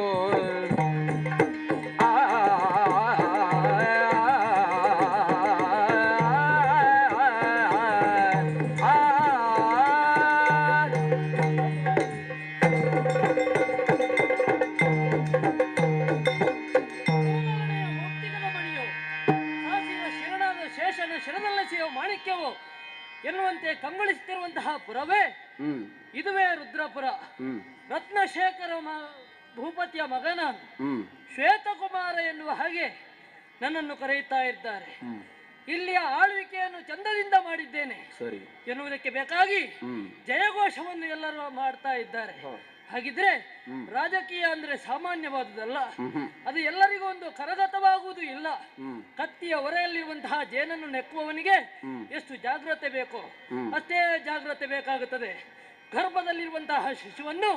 ಮಾಣಿಕ್ಯವು ಎನ್ನುವಂತೆ ಕಂಗೊಳಿಸುತ್ತಿರುವಂತಹ ಪುರವೇ ಇದುವೇ ರುದ್ರಪುರ. ರತ್ನಶೇಖರ ಭೂಪತಿಯ ಮಗನ ಶ್ವೇತಕುಮಾರ ಎನ್ನುವ ಹಾಗೆ ನನ್ನನ್ನು ಕರೆಯುತ್ತಾ ಇದ್ದಾರೆ. ಇಲ್ಲಿಯ ಆಳ್ವಿಕೆಯನ್ನು ಚಂದದಿಂದ ಮಾಡಿದ್ದೇನೆ ಎನ್ನುವುದಕ್ಕೆ ಬೇಕಾಗಿ ಜಯಘೋಷವನ್ನು ಎಲ್ಲರೂ ಮಾಡ್ತಾ ಇದ್ದಾರೆ. ಹಾಗಿದ್ರೆ ರಾಜಕೀಯ ಅಂದ್ರೆ ಸಾಮಾನ್ಯವಾದುದಲ್ಲ, ಅದು ಎಲ್ಲರಿಗೂ ಒಂದು ಕರಗತವಾಗುವುದು ಇಲ್ಲ. ಕತ್ತಿಯ ಹೊರೆಯಲ್ಲಿರುವಂತಹ ಜೇನನ್ನು ನೆಕ್ಕುವವನಿಗೆ ಎಷ್ಟು ಜಾಗ್ರತೆ ಬೇಕೋ ಅಷ್ಟೇ ಜಾಗ್ರತೆ ಬೇಕಾಗುತ್ತದೆ. ಗರ್ಭದಲ್ಲಿರುವಂತಹ ಶಿಶುವನ್ನು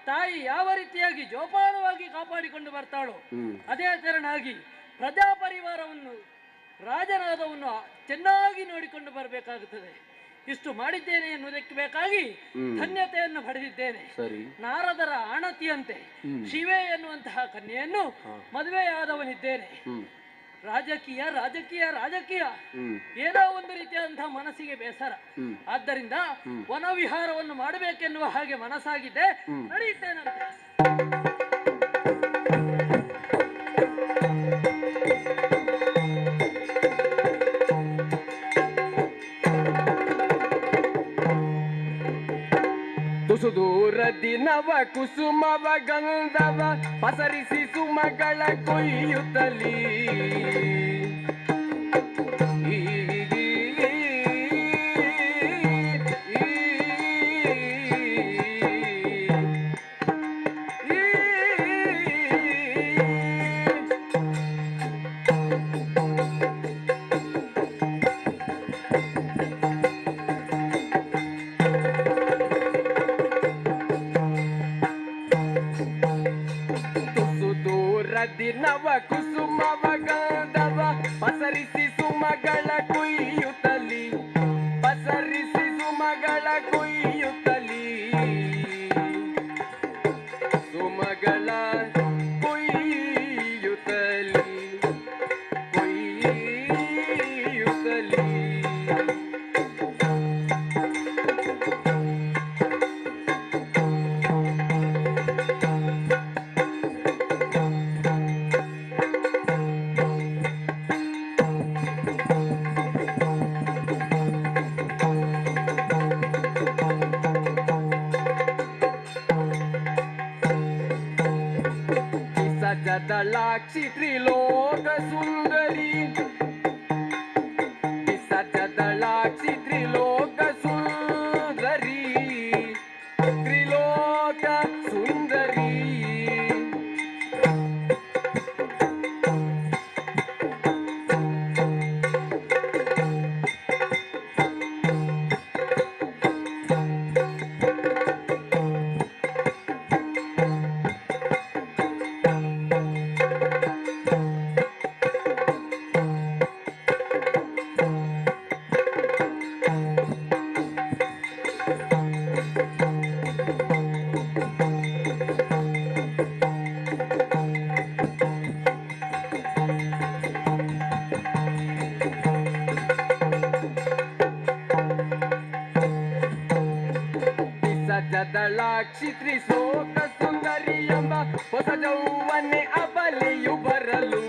ತಾಯಿ ಯಾವ ರೀತಿಯಾಗಿ ಜೋಪಾನವಾಗಿ ಕಾಪಾಡಿಕೊಂಡು ಬರ್ತಾಳೋ ಅದೇ ತೆರನಾಗಿ ಪ್ರಜಾಪರಿವಾರವನ್ನು ರಾಜನಾದವನ್ನು ಚೆನ್ನಾಗಿ ನೋಡಿಕೊಂಡು ಬರಬೇಕಾಗುತ್ತದೆ. ಇಷ್ಟು ಮಾಡಿದ್ದೇನೆ ಎನ್ನುವುದಕ್ಕೆ ಬೇಕಾಗಿ ಧನ್ಯತೆಯನ್ನು ಪಡೆದಿದ್ದೇನೆ. ನಾರದರ ಆಣತಿಯಂತೆ ಶಿವೆ ಎನ್ನುವಂತಹ ಕನ್ಯೆಯನ್ನು ಮದುವೆಯಾದವನಿದ್ದೇನೆ. ರಾಜಕೀಯ ರಾಜಕೀಯ ರಾಜಕೀಯ ಏನೋ ಒಂದು ರೀತಿಯಾದಂತಹ ಮನಸ್ಸಿಗೆ ಬೇಸರ. ಆದ್ದರಿಂದ ವನವಿಹಾರವನ್ನು ಮಾಡಬೇಕೆನ್ನುವ ಹಾಗೆ ಮನಸ್ಸಾಗಿದೆ, ನಡೆಯುತ್ತೇನಂತೆ. ತುಸುದೂರದಿ ನವ ಕುಸುಮವ ಗಂಧವ ಪಸರಿಸಿ ಸುಮಗಳ ಕೊಯ್ಯುತ್ತಲಿ ನವ ಕುಸುಮವ ಗಂಧವ ಪಸರಿಸಿ ಸುಮಗಳ ಕೊಯ್ಯುತ್ತಲಿ ಪಸರಿಸಿ ಸುಮಗಳ ಕೊಯ್ಯುತ್ತಲಿ ಸುಮಗಳ ಕೊಯ್ಯುತ್ತಲಿ ಕೊಯ್ಯುತ್ತಲಿ ಸಜದಳಾಕ್ಷಿ ತ್ರಿಲೋಕ ಸುಂದರಿ ಸಜದಳಾಕ್ಷಿ ತ್ರಿಲೋಕ ಸುಂದರಿ ತ್ರಿಲೋಕ ಸುಂದರಿ ಸಜದಳಾಕ್ಷಿ ತ್ರಿಲೋಕ ಸುಂದರಿ ಹೊಸ ಜೌವನೆ ಅಬಲೆಯು ಬರಲು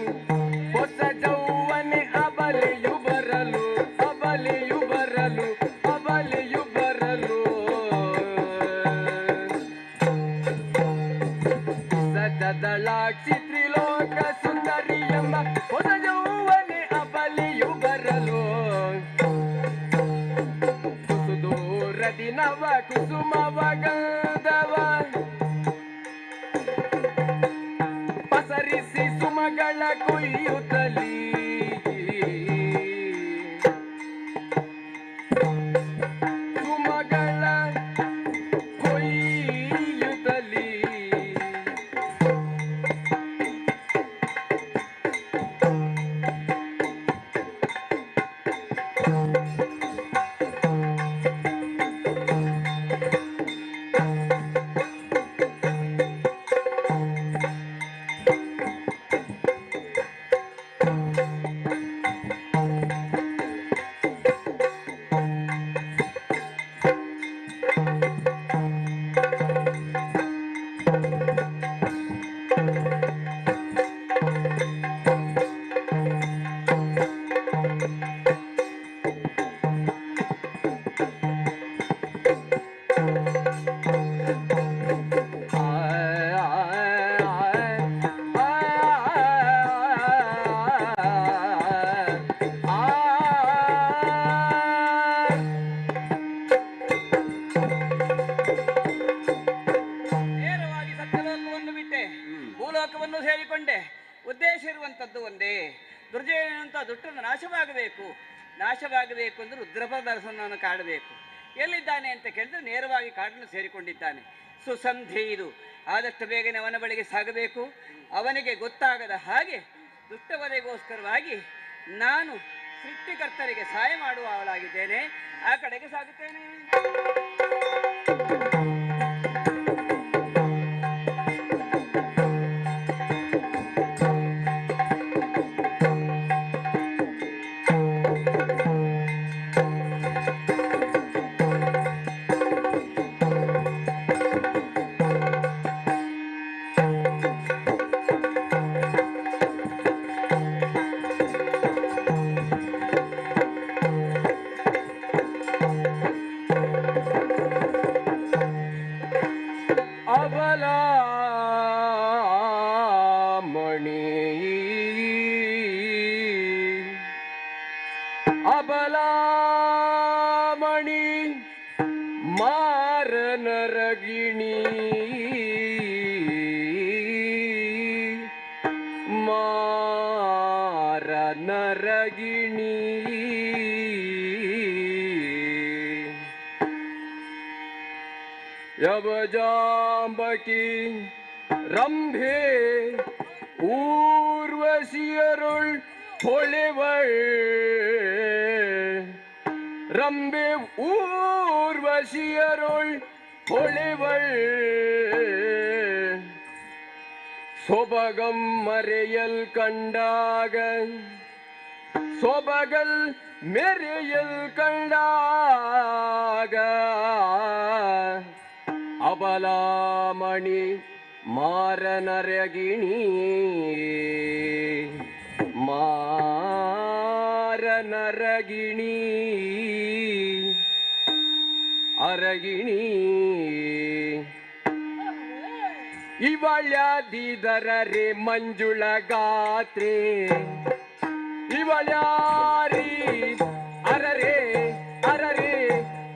ಹೊಸ ಜೌವನೆ ಅಬಲೆಯು ಬರಲು ಅಬಲೆಯು ಬರಲು ಅಬಲೆಯು ಬರಲು ಸದದಳಾಕ್ಷಿ ತ್ರಿಲೋಕ ಸುಂದರಿ ಎಂಬ ಹೊಸ ಜೌವನೆ ಅಬಲೆಯು ಬರಲು ಕುಸುದೂರದಿ ನವ ಕುಸುಮವ ಗಂಧವ ಪಸರಿಸಿ ಸುಮಗಳ ಕೊಯ್ಯುತ್ತಲಿ ಸುಮಗಳ ಕೊಯ್ಯುತ್ತಲಿ ನೇರವಾಗಿ ಸತ್ಯಲೋಕವನ್ನು ಬಿಟ್ಟೆ ಭೂಲೋಕವನ್ನು ಸೇರಿಕೊಂಡೆ. ಉದ್ದೇಶ ಇರುವಂತದ್ದು ಒಂದೇ, ದುರ್ಜಯನಂತ ದುಷ್ಟನ ನಾಶವಾಗಬೇಕು. ನಾಶವಾಗಬೇಕು ಅಂದ್ರೆ ರುದ್ರಪದರ್ಶನವನ್ನು ಕಾಡಬೇಕು. ಎಲ್ಲಿದ್ದಾನೆ ಅಂತ ಕೇಳಿದ್ರೆ ನೇರವಾಗಿ ಕಾಡನ್ನು ಸೇರಿಕೊಂಡಿದ್ದಾನೆ. ಸುಸಂಧಿ ಇದು. ಆದಷ್ಟು ಬೇಗನೆ ಅವನ ಬಳಿಗೆ ಸಾಗಬೇಕು. ಅವನಿಗೆ ಗೊತ್ತಾಗದ ಹಾಗೆ ದುಷ್ಟವರೆಗೋಸ್ಕರವಾಗಿ ನಾನು ಸೃಷ್ಟಿಕರ್ತರಿಗೆ ಸಹಾಯ ಮಾಡುವ ಅವಳಾಗಿದ್ದೇನೆ. ಆ ಕಡೆಗೆ ಸಾಗುತ್ತೇನೆ. ಅಬಲಾಮಣಿ ಅಬಲಾಮಣಿ ಮಾರನರಗಿಣಿ ಮಾರನರಗಿಣಿ ಯವಜಾಂಬಕಿ ರಂಭೆ ಊರ್ವಶಿಯರುಳ್ ಹೊಳೆವಳ್ ರಂಬೆ ಊರ್ವಶಿಯರುಳ್ ಹೊಳೆವಳ್ ಸೊಬಗಂ ಮರೆಯಲ್ ಕಂಡಾಗ ಸೊಬಗಲ್ ಮೆರೆಯಲ್ ಕಂಡಾಗ ಅಬಲಾಮಣಿ ಮಾರನರಗಿಣಿ ಮಾರನರಗಿಣಿ ಅರಗಿಣಿ ಇವಳ್ಯಾದಿದರರೆ ಮಂಜುಳ ಗಾತ್ರೆ ಇವಳ್ಯಾರಿ ಅರರೆ ಅರರೆ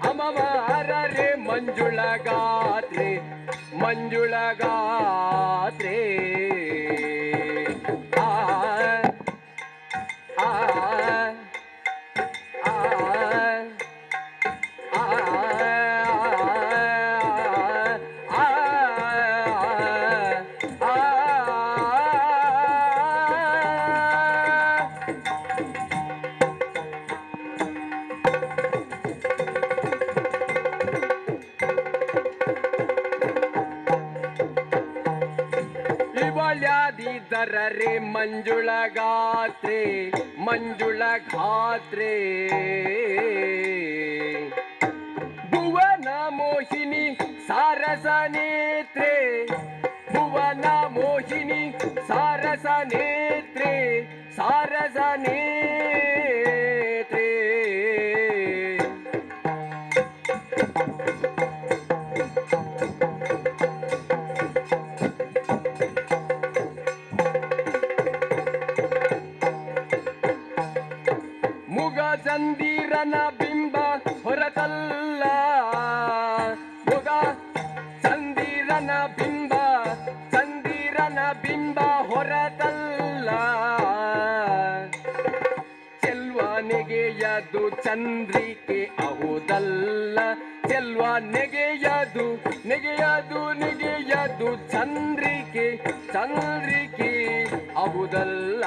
ಅಮಮ ಅರರೆ ಮಂಜುಳ ಗಾತ್ರೆ ಮಂಜುಳ ಗಾತ್ರೆ ಆ ಆ ಆ ಇವಳ್ಯಾದಿದರರೆ ಮಂಜುಳ ಗಾತ್ರೆ ಮಂಜುಳ ಗಾತ್ರೆ ಭುವನ ಮೋಹಿನಿ ಸಾರಸ ನೇತ್ರೆ ಭುವನ ಚಂದಿರನ ಬಿಂಬ ಹೊರತಲ್ಲ ಮೊಗ ಚಂದಿರನ ಬಿಂಬ ಹೊರತಲ್ಲ ಚೆಲ್ವ ನೆಗೆಯದು ಚಂದ್ರಿಕೆ ಅಹುದಲ್ಲ ಚೆಲ್ವ ನೆಗೆಯದು ಚಂದ್ರಿಕೆ ಅಹುದಲ್ಲ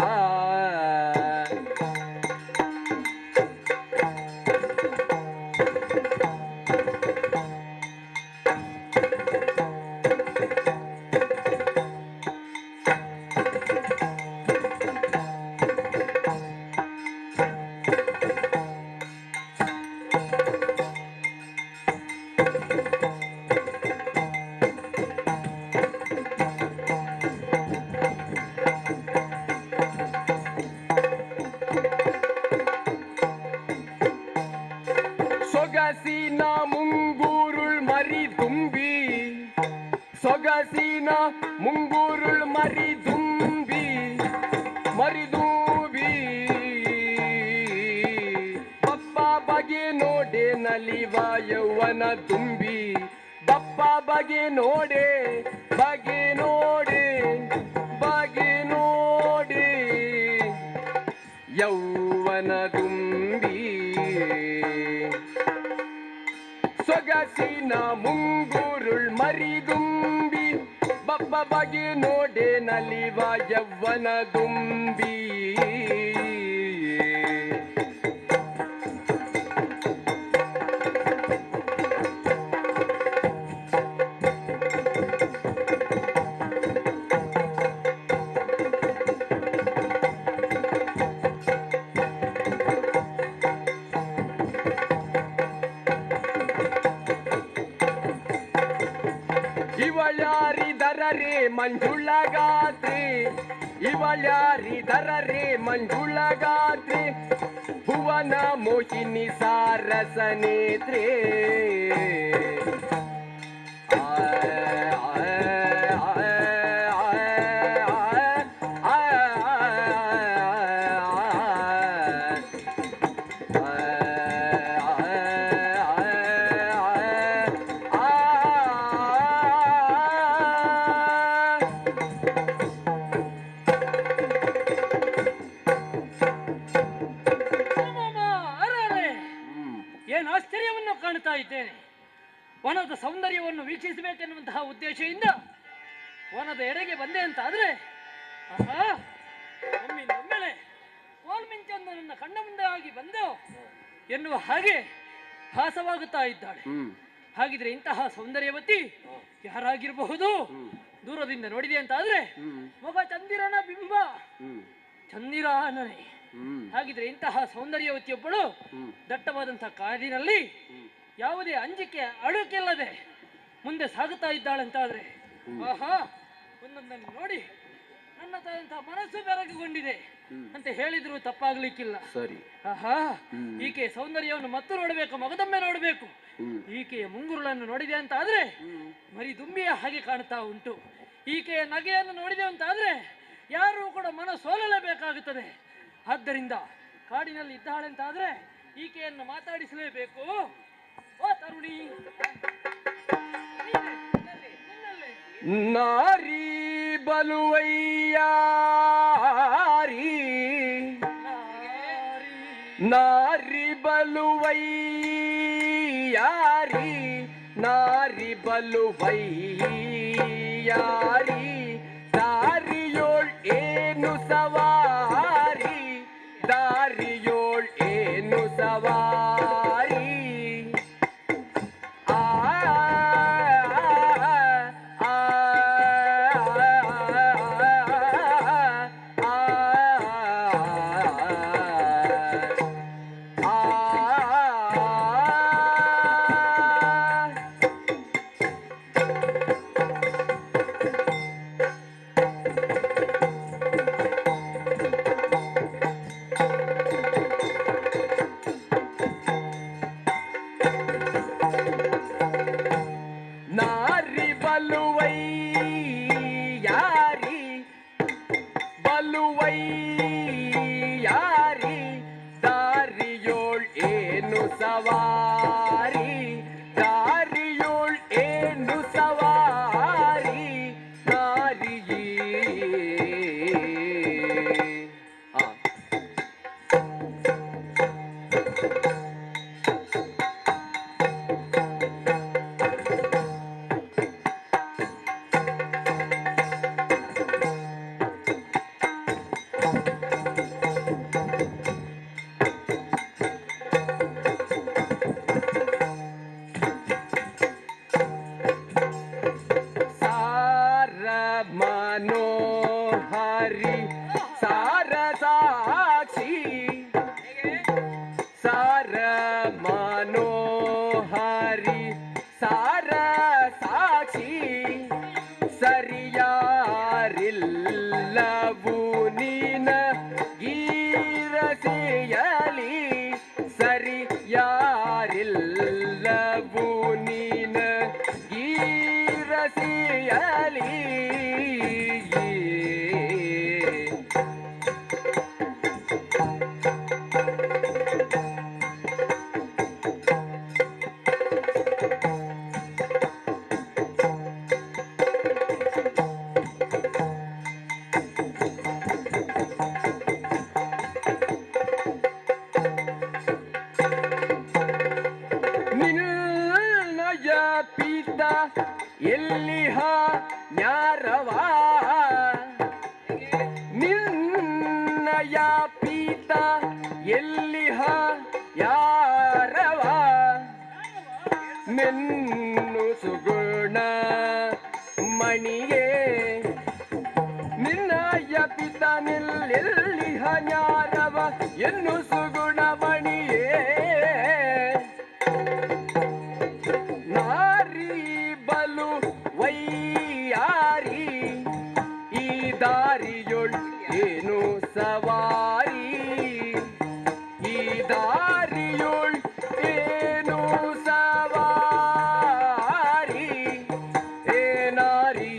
ಸೊಗಸಿನ ಮುಂಗೂರುಳ್ ಮರಿ ತುಂಬಿ ಸೊಗಸಿನ ಮುಂಗೂರುಳ್ ಮರಿದುಂಬಿ ಬಪ್ಪ ಬಗೆ ನೋಡೆ ನಲಿವ ಯೌವನ ತುಂಬಿ ಬಪ್ಪ ಬಗೆ ನೋಡೆ ಯೌವನ ತುಂಬಿ ಸೊಗಸಿನ ಮುಂಗೂರುಳ್ ಮರಿದುಂಬಿ ಬಪ್ಪ ಬಗೆ ನೋಡೆ ನಲಿವ ಯೌವನ ದುಂಬಿ ಇವಳ್ಯಾರಿದರರೆ ಮಂಜುಳಗಾತ್ರಿ ಭುವನ ಮೋಹಿನಿ ಸಾರಸನೇತ್ರೆ ಏನು ಆಶ್ಚರ್ಯವನ್ನು ಕಾಣ್ತಾ ಇದ್ದೇನೆ. ವನದ ಸೌಂದರ್ಯವನ್ನು ವೀಕ್ಷಿಸಬೇಕೆನ್ನುವಂತಹ ಉದ್ದೇಶದಿಂದ ವನದ ಎಡೆಗೆ ಬಂದೆ ಅಂತ ಆದ್ರೆ ಒಮ್ಮಿಂದೊಮ್ಮೆಲೆ ಕೋಲ್ಮಿಂಚಂದು ನನ್ನ ಕಣ್ಣ ಮುಂದೆ ಆಗಿ ಬಂದೆವು ಎನ್ನುವ ಹಾಗೆ ಭಾಸವಾಗುತ್ತಾ ಇದ್ದಾಳೆ. ಹಾಗಿದ್ರೆ ಇಂತಹ ಸೌಂದರ್ಯವತಿ ಯಾರಾಗಿರಬಹುದು? ದೂರದಿಂದ ನೋಡಿದೆ ಅಂತ ಆದ್ರೆ ಮೊಗ ಚಂದಿರನ ಬಿಂಬ ಚಂದಿರಾನನೆ. ಹಾಗಿದ್ರೆ ಇಂತಹ ಸೌಂದರ್ಯವತಿಯೊಬ್ಬಳು ದಟ್ಟವಾದಂತಹ ಕಾಡಿನಲ್ಲಿ ಯಾವುದೇ ಅಂಜಿಕೆ ಅಳುಕಿಲ್ಲದೆ ಮುಂದೆ ಸಾಗುತ್ತಾ ಇದ್ದಾಳಂತಾದ್ರೆ ಒಂದೊಂದನ್ನು ನೋಡಿ ನನ್ನದಾದಂತಹ ಮನಸ್ಸು ಬೆರಗುಗೊಂಡಿದೆ ಅಂತ ಹೇಳಿದ್ರು ತಪ್ಪಾಗ್ಲಿಕ್ಕಿಲ್ಲ. ಸರಿ. ಈಕೆ ಸೌಂದರ್ಯವನ್ನು ಮತ್ತು ನೋಡಬೇಕು, ಮಗದೊಮ್ಮೆ ನೋಡಬೇಕು. ಈಕೆಯ ಮುಂಗುರುಳನ್ನು ನೋಡಿದೆ ಅಂತ ಆದ್ರೆ ಮರಿ ದುಂಬಿಯ ಹಾಗೆ ಕಾಣ್ತಾ ಉಂಟು. ಈಕೆಯ ನಗೆಯನ್ನು ನೋಡಿದೆ ಅಂತ ಆದ್ರೆ ಯಾರೂ ಕೂಡ ಮನ ಸೋಲಲೇಬೇಕಾಗುತ್ತದೆ. ಆದ್ದರಿಂದ ಕಾಡಿನಲ್ಲಿ ಇದ್ದಾಳೆ ಅಂತ ಆದ್ರೆ ಈಕೆಯನ್ನು ಮಾತಾಡಿಸಲೇಬೇಕು. ಓ ತರುಣಿ, ನಾರಿ ಬಲುವಯ್ಯಾರಿ ನಾರಿ ಬಲುವಯ್ಯಾರಿ ನಾರಿ ಬಲುವಯ್ಯಾರಿ ದಾರಿಯೋಳ್ ಏನು ಸವಾರಿ ದಾರಿಯೋಳ್ ಏನು ಸವಾರಿ ಮನೋಹರಿ ಸಾರ ಸಾಕ್ಷಿ ಸಾರ ಮನೋಹರಿ ಸಾರ ಸಾಕ್ಷಿ ಸರಿಯಾರಿಲ್ಲವು ನೀನ ಗೀರಸೆಯಲಿ ಸರಿಯಾರಿಲ್ಲವು ನೀನ ಗೀರಸೆಯಲಿ ನಿನ್ನಯ ಪಿತ ಎಲ್ಲಿಹ ನ್ಯಾರವ ನಿನ್ನಯ ಪಿತ ಎಲ್ಲಿಹ ಯಾರವ ಮೆನ್ನು ಸುಗುಣ ಮಣಿಯೇ ನಿನ್ನಯ ಪಿತ ನಿಲ್ಲೆಲ್ಲಿಹ ನ್ಯಾರವ ಎನ್ನು ಸುಗುಣ ಮಣಿಯೇ ನಾರಿ ಬಲು ವೈಯಾರಿ ಈ ದಾರಿಯೊಳ್ ಏನು ಸವಾರಿ ಈ ದಾರಿಯೊಳ್ ಏನು ಸವಾರಿ ಏನಾರಿ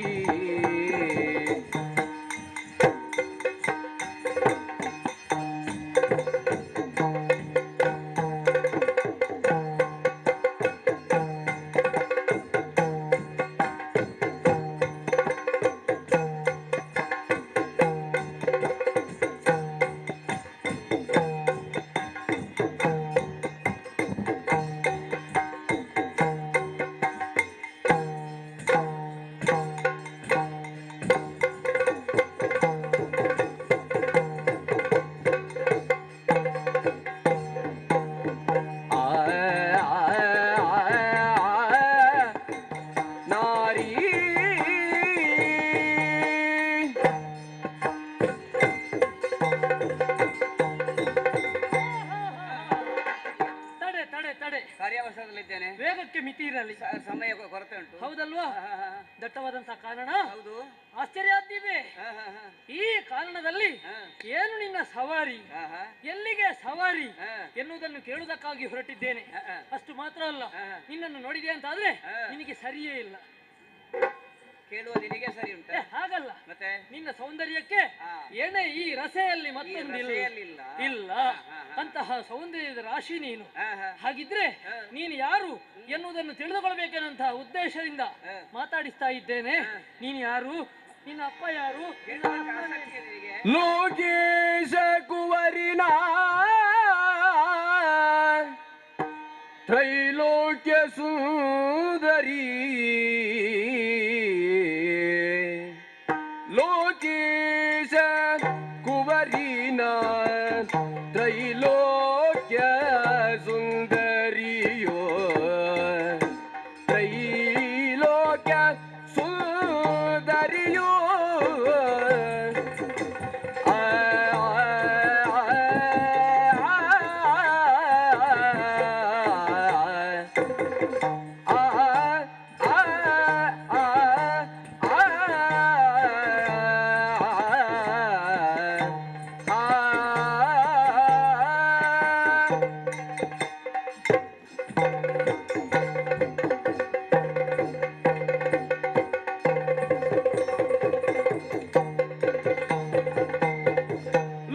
ಕಾರ್ಯಾವಸರದಲ್ಲಿದ್ದೇನೆ. ವೇಗಕ್ಕೆ ಮಿತಿ ಇರಲಿ. ಸಮಯ ಕೊರತೆ ಉಂಟು. ಹೌದಲ್ವಾ? ದಟ್ಟವಾದಂತಹ ಕಾರಣ. ಹೌದು. ಆಶ್ಚರ್ಯ ಆಗ್ತಿದೆ. ಈ ಕಾರಣದಲ್ಲಿ ಏನು ನಿನ್ನ ಸವಾರಿ, ಎಲ್ಲಿಗೆ ಸವಾರಿ ಎನ್ನುವುದನ್ನು ಕೇಳುವುದಕ್ಕಾಗಿ ಹೊರಟಿದ್ದೇನೆ. ಅಷ್ಟು ಮಾತ್ರ ಅಲ್ಲ, ನಿನ್ನನ್ನು ನೋಡಿದೆ ಅಂತ ಆದ್ರೆ ನಿನಗೆ ಸರಿಯೇ ಇಲ್ಲ. ಕೇಳುವ ನಿನಗೆ ಸರಿ ಉಂಟ? ಹಾಗಲ್ಲ, ಮತ್ತೆ ನಿನ್ನ ಸೌಂದರ್ಯಕ್ಕೆ ಏನೇ ಈ ರಸೆಯಲ್ಲಿ ಮತ್ತೊಂದು ಇಲ್ಲ. ಅಂತಹ ಸೌಂದರ್ಯದ ರಾಶಿ ನೀನು. ಹಾಗಿದ್ರೆ ನೀನು ಯಾರು ಎನ್ನುವುದನ್ನು ತಿಳಿದುಕೊಳ್ಬೇಕೆನ್ನುವಂತಹ ಉದ್ದೇಶದಿಂದ ಮಾತಾಡಿಸ್ತಾ ಇದ್ದೇನೆ. ನೀನು ಯಾರು, ನಿನ್ನ ಅಪ್ಪ ಯಾರು? ಲೋಕೇಶ ಕುವರಿನ ತ್ರೈಲೋಕ್ಯ ಸುಂದರಿ ಲೋಕೇಶ ಕುವರಿನ ತ್ರೈಲೋಕ್ಯ ಸುಂದರಿಯೋ ತ್ರೈಲೋಕ್ಯ ಸುಂದರಿಯೋ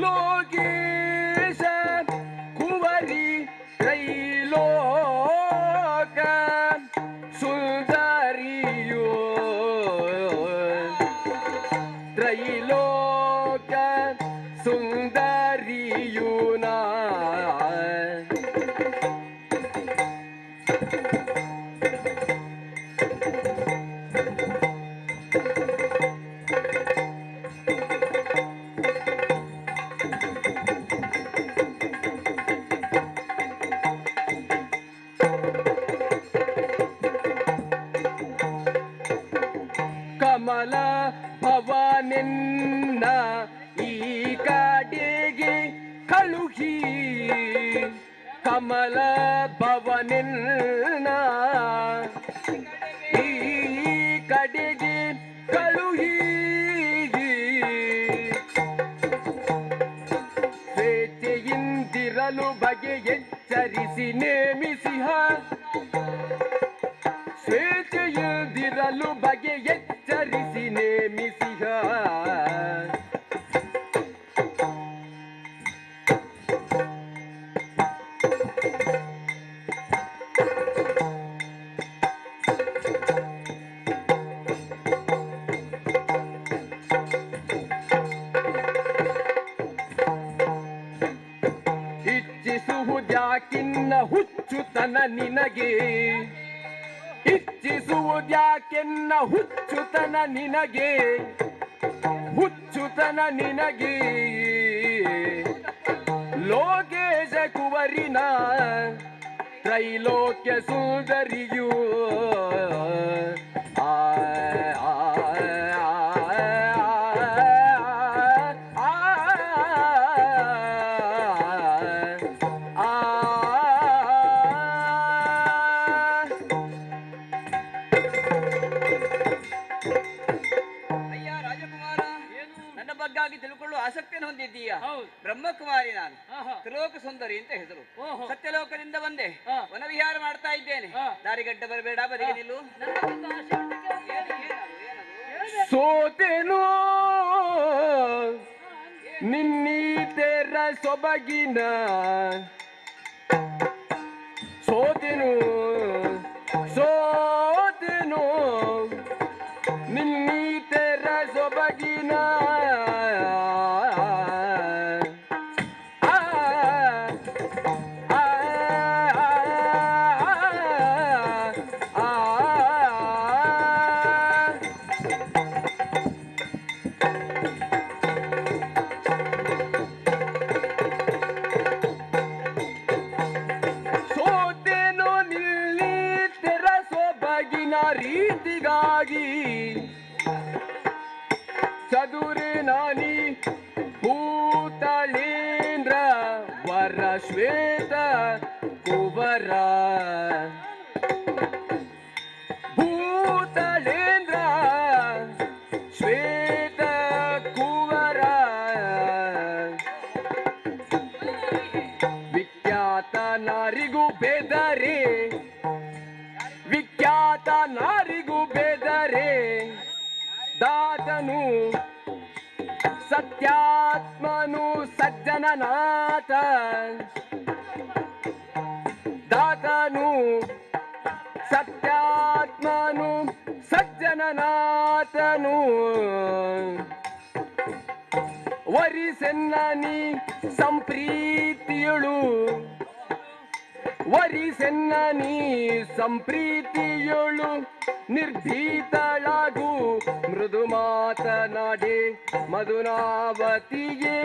ಲೋಕೇಶ ಕುವರಿ ತ್ರೈಲೋಕ ಸುಂದರಿಯೋ ತ್ರೈಲೋಕ ಸುಂದರಿಯೂ ನಾ ಕಮಲ ಭವ ಭವನೆನ್ನ ಈ ಕಡೆಗೆ ಕಳುಹಿ ಕಮಲ ಭವನೆನ್ನ ಈ ಕಡೆಗೆ ಕಳುಹಿ ಸ್ವೇಚ್ಛೆಯಿಂದಿರಲು ಬಗೆ ಎಚ್ಚರಿಸಿ ನೇಮಿಸಿಹ ಸ್ವೇಚ್ಛೆಯಿಂದಿರಲು ಬಗೆ ಎಚ್ಚರಿಸಿ ನೇಮಿಸಿಹ ಇಚ್ಛಿಸುವುದ್ಯಾಕಿನ್ನ ಹುಚ್ಚುತನ ನಿನಗೆ ಇಚ್ಛಿಸುವುದ್ಯಾಕೆನ್ನ ಹುಚ್ಚುತನ ನಿನಗೆ ಹುಚ್ಚುತನ ನಿನಗೆ ಲೋಕೇಶ ಕುವರಿನ ತ್ರೈಲೋಕ್ಯ ಸುಂದರಿಯೂ ತಿಳ್ಕೊಳ್ಳುವ ಆಸಕ್ತಿಯನ್ನು ಹೊಂದಿದ್ದೀಯಾ? ಬ್ರಹ್ಮಕುಮಾರಿ ನಾನು, ತ್ರಿಲೋಕ ಸುಂದರಿ ಅಂತ ಹೆಸರು. ಸತ್ಯಲೋಕದಿಂದ ಬಂದೆ, ವನವಿಹಾರ ಮಾಡ್ತಾ ಇದ್ದೇನೆ. ದಾರಿಗಡ್ಡ ಬರಬೇಡ, ಬದಿಗೆ ನಿಲ್ಲು. ಸೋತೆನು ನಿನ್ನೀತೆರ ಸೊಬಗಿನ ಸೋತೆನು ಸೋತೆನು ನಿನ್ನೀತೆರ ಸೊಬಗಿನ ರೀತಿಗಾಗಿ ಚದುರೆ ನಾನಿ ಭೂತಳೇಂದ್ರ ವರ ಶ್ವೇತ ಕುವರ ಭೂತಳೇಂದ್ರ ಶ್ವೇತ ಕುವರ ವಿಖ್ಯಾತ ನಾರಿಗೂ ಬೆದರೆ ವಿಖ್ಯಾತ ನಾರಿಗೂ ಬೆದರೆ ದಾತನು ಸತ್ಯಾತ್ಮನು ಸಜ್ಜನನಾಥ ದಾತನು ಸತ್ಯಾತ್ಮನು ಸಜ್ಜನನಾಥನು ವರಿಸೆನ್ನನಿ ಸಂಪ್ರೀತಿಯಳು ವರಿಸೆನ್ನನಿ ಸಂಪ್ರೀತಿಯೊಳು ನಿರ್ಭೀತಳಾಗು ಮೃದು ಮಾತನಾಡೆ ಮಧುನಾವತಿಯೇ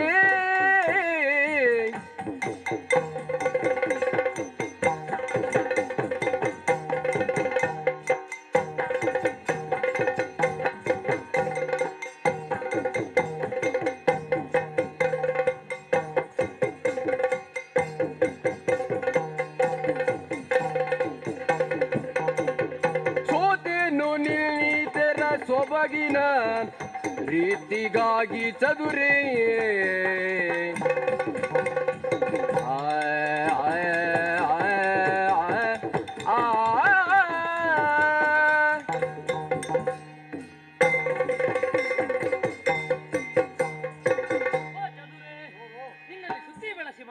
ಸೊಬಗಿನ ರೀತಿಗಾಗಿ ಚದುರೆ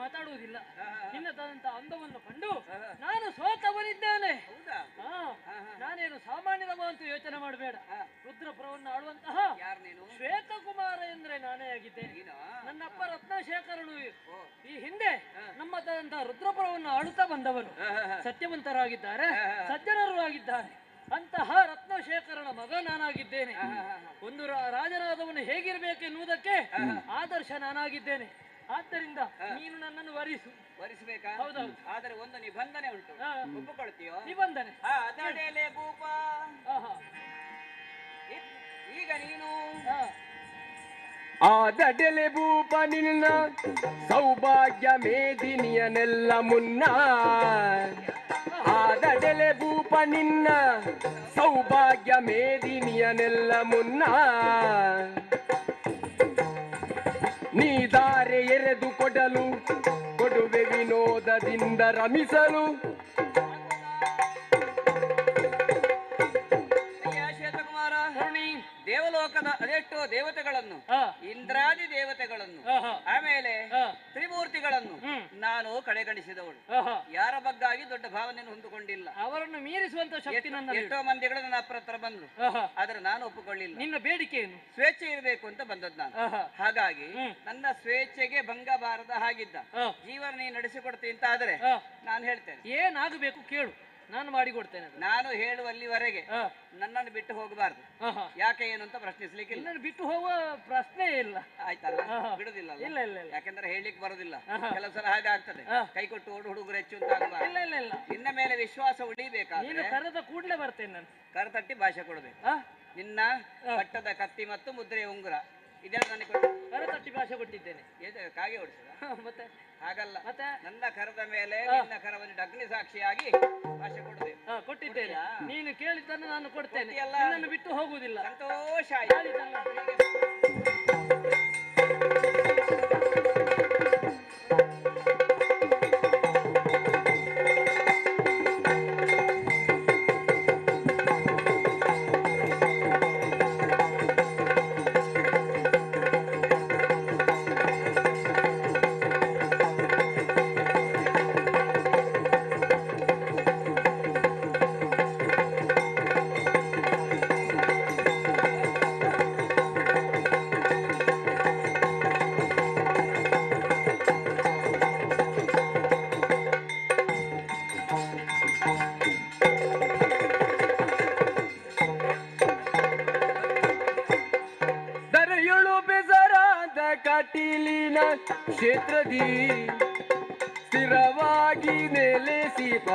ಮಾತಾಡುವುದಿಲ್ಲ. ನಿನ್ನದಾದಂತಹ ಅಂದವನ್ನು ಕಂಡು ನಾನು ಸೋತವನಿದ್ದೇನೆ. ನಾನೇನು ಸಾಮಾನ್ಯದವ ಅಂತ ಯೋಚನೆ ಮಾಡಬೇಡ. ರುದ್ರಪುರವನ್ನು ಆಳುವಂತಹ ಶ್ವೇತಕುಮಾರ ಎಂದ್ರೆ ನಾನೇ ಆಗಿದ್ದೇನೆ. ನನ್ನಪ್ಪ ರತ್ನಶೇಖರನು ಈ ಹಿಂದೆ ನಮ್ಮದಾದಂತಹ ರುದ್ರಪುರವನ್ನು ಆಳುತ್ತಾ ಬಂದವರು. ಸತ್ಯವಂತರಾಗಿದ್ದಾರೆ, ಸಜ್ಜನರು ಆಗಿದ್ದಾರೆ. ಅಂತಹ ರತ್ನಶೇಖರನ ಮಗ ನಾನಾಗಿದ್ದೇನೆ. ಒಂದು ರಾಜನಾದವನು ಹೇಗಿರ್ಬೇಕೆನ್ನುವುದಕ್ಕೆ ಆದರ್ಶ ನಾನಾಗಿದ್ದೇನೆ. ಆದ್ದರಿಂದ ನೀನು ನನ್ನನ್ನು ವರಿಸಬೇಕಾ? ಹೌದೌದು. ಆದರೆ ಒಂದು ನಿಬಂಧನೆ ಉಂಟು, ಒಪ್ಪಿಕೊಳ್ತೀಯೋ? ನಿಬಂಧನೆ ಭೂಪ, ಈಗ ನೀನು ಆದಡೆಲೆ ಭೂಪ ನಿನ್ನ ಸೌಭಾಗ್ಯ ಮೇದಿನಿಯನೆಲ್ಲ ಮುನ್ನ ಆದಡೆಲೆ ಭೂಪ ನಿನ್ನ ಸೌಭಾಗ್ಯ ಮೇದಿನಿಯನೆಲ್ಲ ಮುನ್ನ ನೀ ದಾರೆ ಎರೆದು ಕೊಡಲು ಕೊಡುವೆ ವಿನೋದದಿಂದ ರಮಿಸಲು ದೇವಲೋಕದ ಅದೆಷ್ಟೋ ದೇವತೆಗಳನ್ನು ಇಂದ್ರಾದಿ ದೇವತೆಗಳನ್ನು ಆಮೇಲೆ ತ್ರಿಮೂರ್ತಿಗಳನ್ನು ನಾನು ಕಡೆಗಣಿಸಿದವಳು ಯಾರ ಬಗ್ಗಾಗಿ ದೊಡ್ಡ ಭಾವನೆಯನ್ನು ಹೊಂದಿಕೊಂಡಿಲ್ಲ. ಅವರನ್ನು ಮೀರಿಸುವಂತ ಶಕ್ತಿ ನನ್ನ ಎಷ್ಟೋ ಮಂದಿಗಳು ನನ್ನ ಹತ್ರ ಬಂದ್ರು, ಆದ್ರೆ ನಾನು ಒಪ್ಪಿಕೊಳ್ಳಿಲ್ಲ. ನಿನ್ನ ಬೇಡಿಕೆ ಏನು? ಸ್ವೇಚ್ಛೆ ಇರಬೇಕು ಅಂತ ಬಂದದ್ದು ನಾನು. ಹಾಗಾಗಿ ನನ್ನ ಸ್ವೇಚ್ಛೆಗೆ ಭಂಗ ಬಾರದ ಹಾಗಿದ್ದ ಜೀವನ ನೀನು ನಡೆಸಿಕೊಡ್ತೀನಿ ಅಂತ ಆದ್ರೆ ನಾನು ಹೇಳ್ತೇನೆ. ಏನಾಗಬೇಕು ಕೇಳು, ನಾನು ಮಾಡಿಕೊಡ್ತೇನೆ. ನಾನು ಹೇಳುವಲ್ಲಿವರೆಗೆ ನನ್ನನ್ನು ಬಿಟ್ಟು ಹೋಗಬಾರ್ದು. ಯಾಕೆ ಏನು ಅಂತ ಪ್ರಶ್ನಿಸ್ಲಿಕ್ಕೆ ನನ್ನನ್ನು ಬಿಟ್ಟು ಹೋಗುವ ಪ್ರಶ್ನೆ ಇಲ್ಲ. ಆಯ್ತಲ್ಲ, ಬಿಡುದಿಲ್ಲ. ಇಲ್ಲ ಇಲ್ಲ ಇಲ್ಲ, ಯಾಕಂದ್ರೆ ಹೇಳಿಕ್ ಬರುದಿಲ್ಲ. ಕೆಲವು ಸಲ ಹಾಗೆ ಆಗ್ತದೆ, ಕೈ ಕೊಟ್ಟು ಓಡು ಹುಡುಗರು ಹೆಚ್ಚು ಅಂತ ಆಗಬಾರ್ದು. ಇಲ್ಲ ಇಲ್ಲ ಇಲ್ಲ, ನಿನ್ನ ಮೇಲೆ ವಿಶ್ವಾಸ ಉಳಿಬೇಕಾದ್ರೆ ನೀನು ಕರೆದ ಕೂಡಲೇ ಬರ್ತೇನೆ ನಾನು. ಕರತಟ್ಟಿ ಭಾಷೆ ಕೊಡ್ಬೇಕು. ನಿನ್ನ ಪಟ್ಟದ ಕತ್ತಿ ಮತ್ತು ಮುದ್ರೆಯ ಉಂಗುರ ಇದೆಲ್ಲ ನನಗೆ ಕೊಟ್ಟು ಕರತಟ್ಟಿ ಭಾಷೆ ಕೊಟ್ಟಿದ್ದೇನೆ. ಕಾಗೆ ಓಡಿಸಿದ ಮತ್ತೆ ಹಾಗಲ್ಲ, ಮತ್ತೆ ನನ್ನ ಕರದ ಮೇಲೆ ನಿನ್ನ ಕರವನ್ನು ಅಗ್ನಿ ಸಾಕ್ಷಿಯಾಗಿ ಭಾಷೆ ಕೊಡಬೇಕು. ಕೊಟ್ಟಿದ್ದೇನೆ. ನೀನು ಕೇಳಿದ್ದನ್ನು ನಾನು ಕೊಡ್ತೇನೆ, ನಿನ್ನನ್ನು ಬಿಟ್ಟು ಹೋಗುವುದಿಲ್ಲ. ಸಂತೋಷ. ಕಟೀಲಿನ ಕ್ಷೇತ್ರದಿ ಸ್ಥಿರವಾಗಿ ನೆಲೆಸಿಪ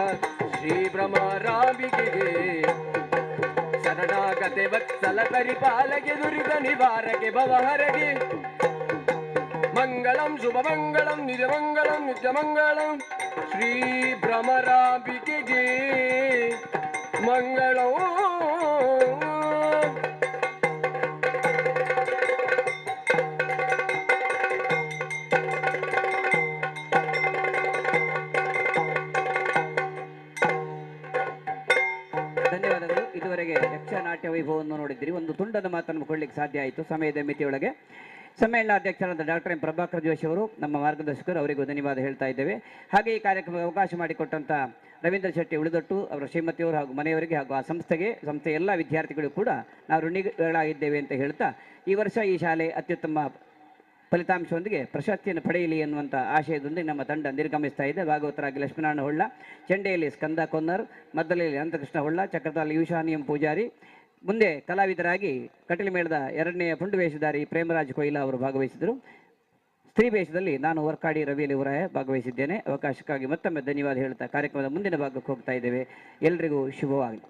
ಶ್ರೀ ಭ್ರಮರಾಂಬಿಕೆಗೆ ಶರಣಾಗತೆ ವತ್ಸಲ ಪರಿಪಾಲಗೆ ದುರಿತ ನಿವಾರಕ್ಕೆ ಭವಹರಗೆ ಮಂಗಳಂ ಶುಭ ಮಂಗಳಂ ನಿಜ ಮಂಗಳಂ ನಿತ್ಯ ಮಂಗಳಂ ಶ್ರೀ ಭ್ರಮರಾಂಬಿಕೆಗೆ ಮಂಗಳಂ. ಧನ್ಯವಾದಗಳು. ಇದುವರೆಗೆ ಯಕ್ಷನಾಟ್ಯ ವೈಭವವನ್ನು ನೋಡಿದ್ದೀರಿ. ಒಂದು ತುಂಡದ ಮಾತನ್ನು ಕೊಳ್ಳಿಕ್ಕೆ ಸಾಧ್ಯ ಆಯಿತು ಸಮಯದ ಮಿತಿಯೊಳಗೆ. ಸಮ್ಮೇಳನಾಧ್ಯಕ್ಷರಾದ ಡಾಕ್ಟರ್ ಎಂ ಪ್ರಭಾಕರ್ ಜೋಶಿ ಅವರು ನಮ್ಮ ಮಾರ್ಗದರ್ಶಕರು, ಅವರಿಗೂ ಧನ್ಯವಾದ ಹೇಳ್ತಾ ಇದ್ದೇವೆ. ಹಾಗೆ ಈ ಕಾರ್ಯಕ್ರಮಕ್ಕೆ ಅವಕಾಶ ಮಾಡಿಕೊಟ್ಟಂಥ ರವೀಂದ್ರ ಶೆಟ್ಟಿ ಉಳಿದೊಟ್ಟು ಅವರ ಶ್ರೀಮತಿಯವರು ಹಾಗೂ ಮನೆಯವರಿಗೆ ಹಾಗೂ ಆ ಸಂಸ್ಥೆಯ ಎಲ್ಲ ವಿದ್ಯಾರ್ಥಿಗಳು ಕೂಡ ನಾವು ಋಣಿಗಳಾಗಿದ್ದೇವೆ ಅಂತ ಹೇಳ್ತಾ, ಈ ವರ್ಷ ಈ ಶಾಲೆ ಅತ್ಯುತ್ತಮ ಫಲಿತಾಂಶದೊಂದಿಗೆ ಪ್ರಶಸ್ತಿಯನ್ನು ಪಡೆಯಲಿ ಎನ್ನುವಂಥ ಆಶಯದೊಂದಿಗೆ ನಮ್ಮ ತಂಡ ನಿರ್ಗಮಿಸ್ತಾ ಇದೆ. ಭಾಗವತರಾಗಿ ಲಕ್ಷ್ಮೀನಾರಾಯಣ ಹೊಳ್ಳ, ಚೆಂಡೆಯಲ್ಲಿ ಸ್ಕಂದ ಕೊನ್ನರ್, ಮದ್ದಲೆಯಲ್ಲಿ ಅನಂತಕೃಷ್ಣ ಹೊಳ್ಳ, ಚಕ್ರತಾಲಿ ಯುಷಾನಿಯಂ ಪೂಜಾರಿ, ಮುಂದೆ ಕಲಾವಿದರಾಗಿ ಕಟೀಲು ಮೇಳದ 2ನೇ ಪುಂಡು ವೇಷಧಾರಿ ಪ್ರೇಮರಾಜ್ ಕೊಯ್ಲಾ ಅವರು ಭಾಗವಹಿಸಿದರು. ಸ್ತ್ರೀ ವೇಷದಲ್ಲಿ ನಾನು ವರ್ಕಾಡಿ ರವಿಯಲ್ಲಿ ಉರಾಯ ಭಾಗವಹಿಸಿದ್ದೇನೆ. ಅವಕಾಶಕ್ಕಾಗಿ ಮತ್ತೊಮ್ಮೆ ಧನ್ಯವಾದ ಹೇಳ್ತಾ ಕಾರ್ಯಕ್ರಮದ ಮುಂದಿನ ಭಾಗಕ್ಕೆ ಹೋಗ್ತಾ ಇದ್ದೇವೆ. ಎಲ್ರಿಗೂ ಶುಭವಾಗಲಿ.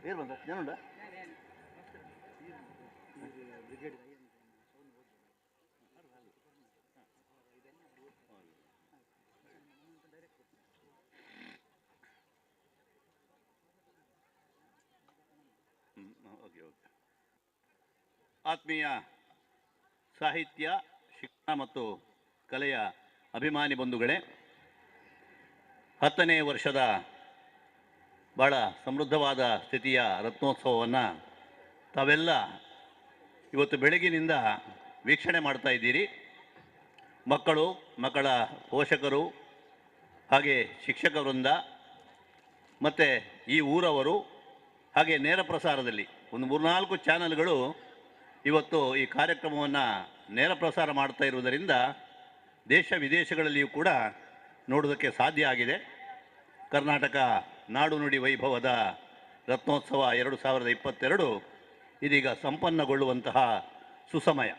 ಏನು ಬಂದ ಜನುಂಡ ಓಕೆ ಓಕೆ. ಆತ್ಮೀಯ ಸಾಹಿತ್ಯ ಶಿಕ್ಷಣ ಮತ್ತು ಕಲೆಯ ಅಭಿಮಾನಿ ಬಂಧುಗಳೇ, 10ನೇ ವರ್ಷದ ಭಾಳ ಸಮೃದ್ಧವಾದ ಸ್ಥಿತಿಯ ರತ್ನೋತ್ಸವವನ್ನು ತಾವೆಲ್ಲ ಇವತ್ತು ಬೆಳಗಿನಿಂದ ವೀಕ್ಷಣೆ ಮಾಡ್ತಾ ಇದ್ದೀರಿ. ಮಕ್ಕಳು, ಮಕ್ಕಳ ಪೋಷಕರು, ಹಾಗೆ ಶಿಕ್ಷಕ ವೃಂದ ಮತ್ತು ಈ ಊರವರು, ಹಾಗೆ ನೇರ ಪ್ರಸಾರದಲ್ಲಿ ಒಂದು 3-4 ಚಾನಲ್ಗಳು ಇವತ್ತು ಈ ಕಾರ್ಯಕ್ರಮವನ್ನು ನೇರ ಪ್ರಸಾರ ಮಾಡ್ತಾ ಇರುವುದರಿಂದ ದೇಶ ವಿದೇಶಗಳಲ್ಲಿಯೂ ಕೂಡ ನೋಡೋದಕ್ಕೆ ಸಾಧ್ಯ ಆಗಿದೆ. ಕರ್ನಾಟಕ ನಾಡು ನುಡಿ ವೈಭವದ ರತ್ನೋತ್ಸವ 2022 ಇದೀಗ ಸಂಪನ್ನಗೊಳ್ಳುವಂತಹ ಸುಸಮಯ.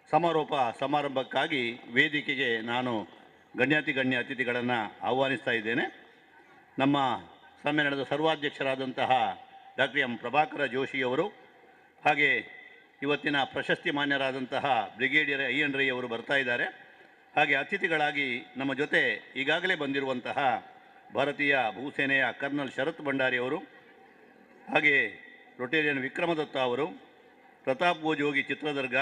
ಸಮಾರೋಪ ಸಮಾರಂಭಕ್ಕಾಗಿ ವೇದಿಕೆಗೆ ನಾನು ಗಣ್ಯ ಅತಿಥಿಗಳನ್ನು ಆಹ್ವಾನಿಸ್ತಾ ಇದ್ದೇನೆ. ನಮ್ಮ ಸಮ್ಮೇಳನದ ಸರ್ವಾಧ್ಯಕ್ಷರಾದಂತಹ ಡಾಕ್ಟರ್ ಎಂ ಪ್ರಭಾಕರ ಜೋಶಿಯವರು, ಹಾಗೆ ಇವತ್ತಿನ ಪ್ರಶಸ್ತಿ ಮಾನ್ಯರಾದಂತಹ ಬ್ರಿಗೇಡಿಯರ್ ಅಯ್ಯನ್ ರೈ ಅವರು ಬರ್ತಾ ಇದ್ದಾರೆ. ಹಾಗೆ ಅತಿಥಿಗಳಾಗಿ ನಮ್ಮ ಜೊತೆ ಈಗಾಗಲೇ ಬಂದಿರುವಂತಹ ಭಾರತೀಯ ಭೂಸೇನೆಯ ಕರ್ನಲ್ ಶರತ್ ಭಂಡಾರಿ ಅವರು, ಹಾಗೆ ರೊಟೇರಿಯನ್ ವಿಕ್ರಮದತ್ತ ಅವರು, ಪ್ರತಾಪ್ ಭೋಜೋಗಿ ಚಿತ್ರದುರ್ಗ,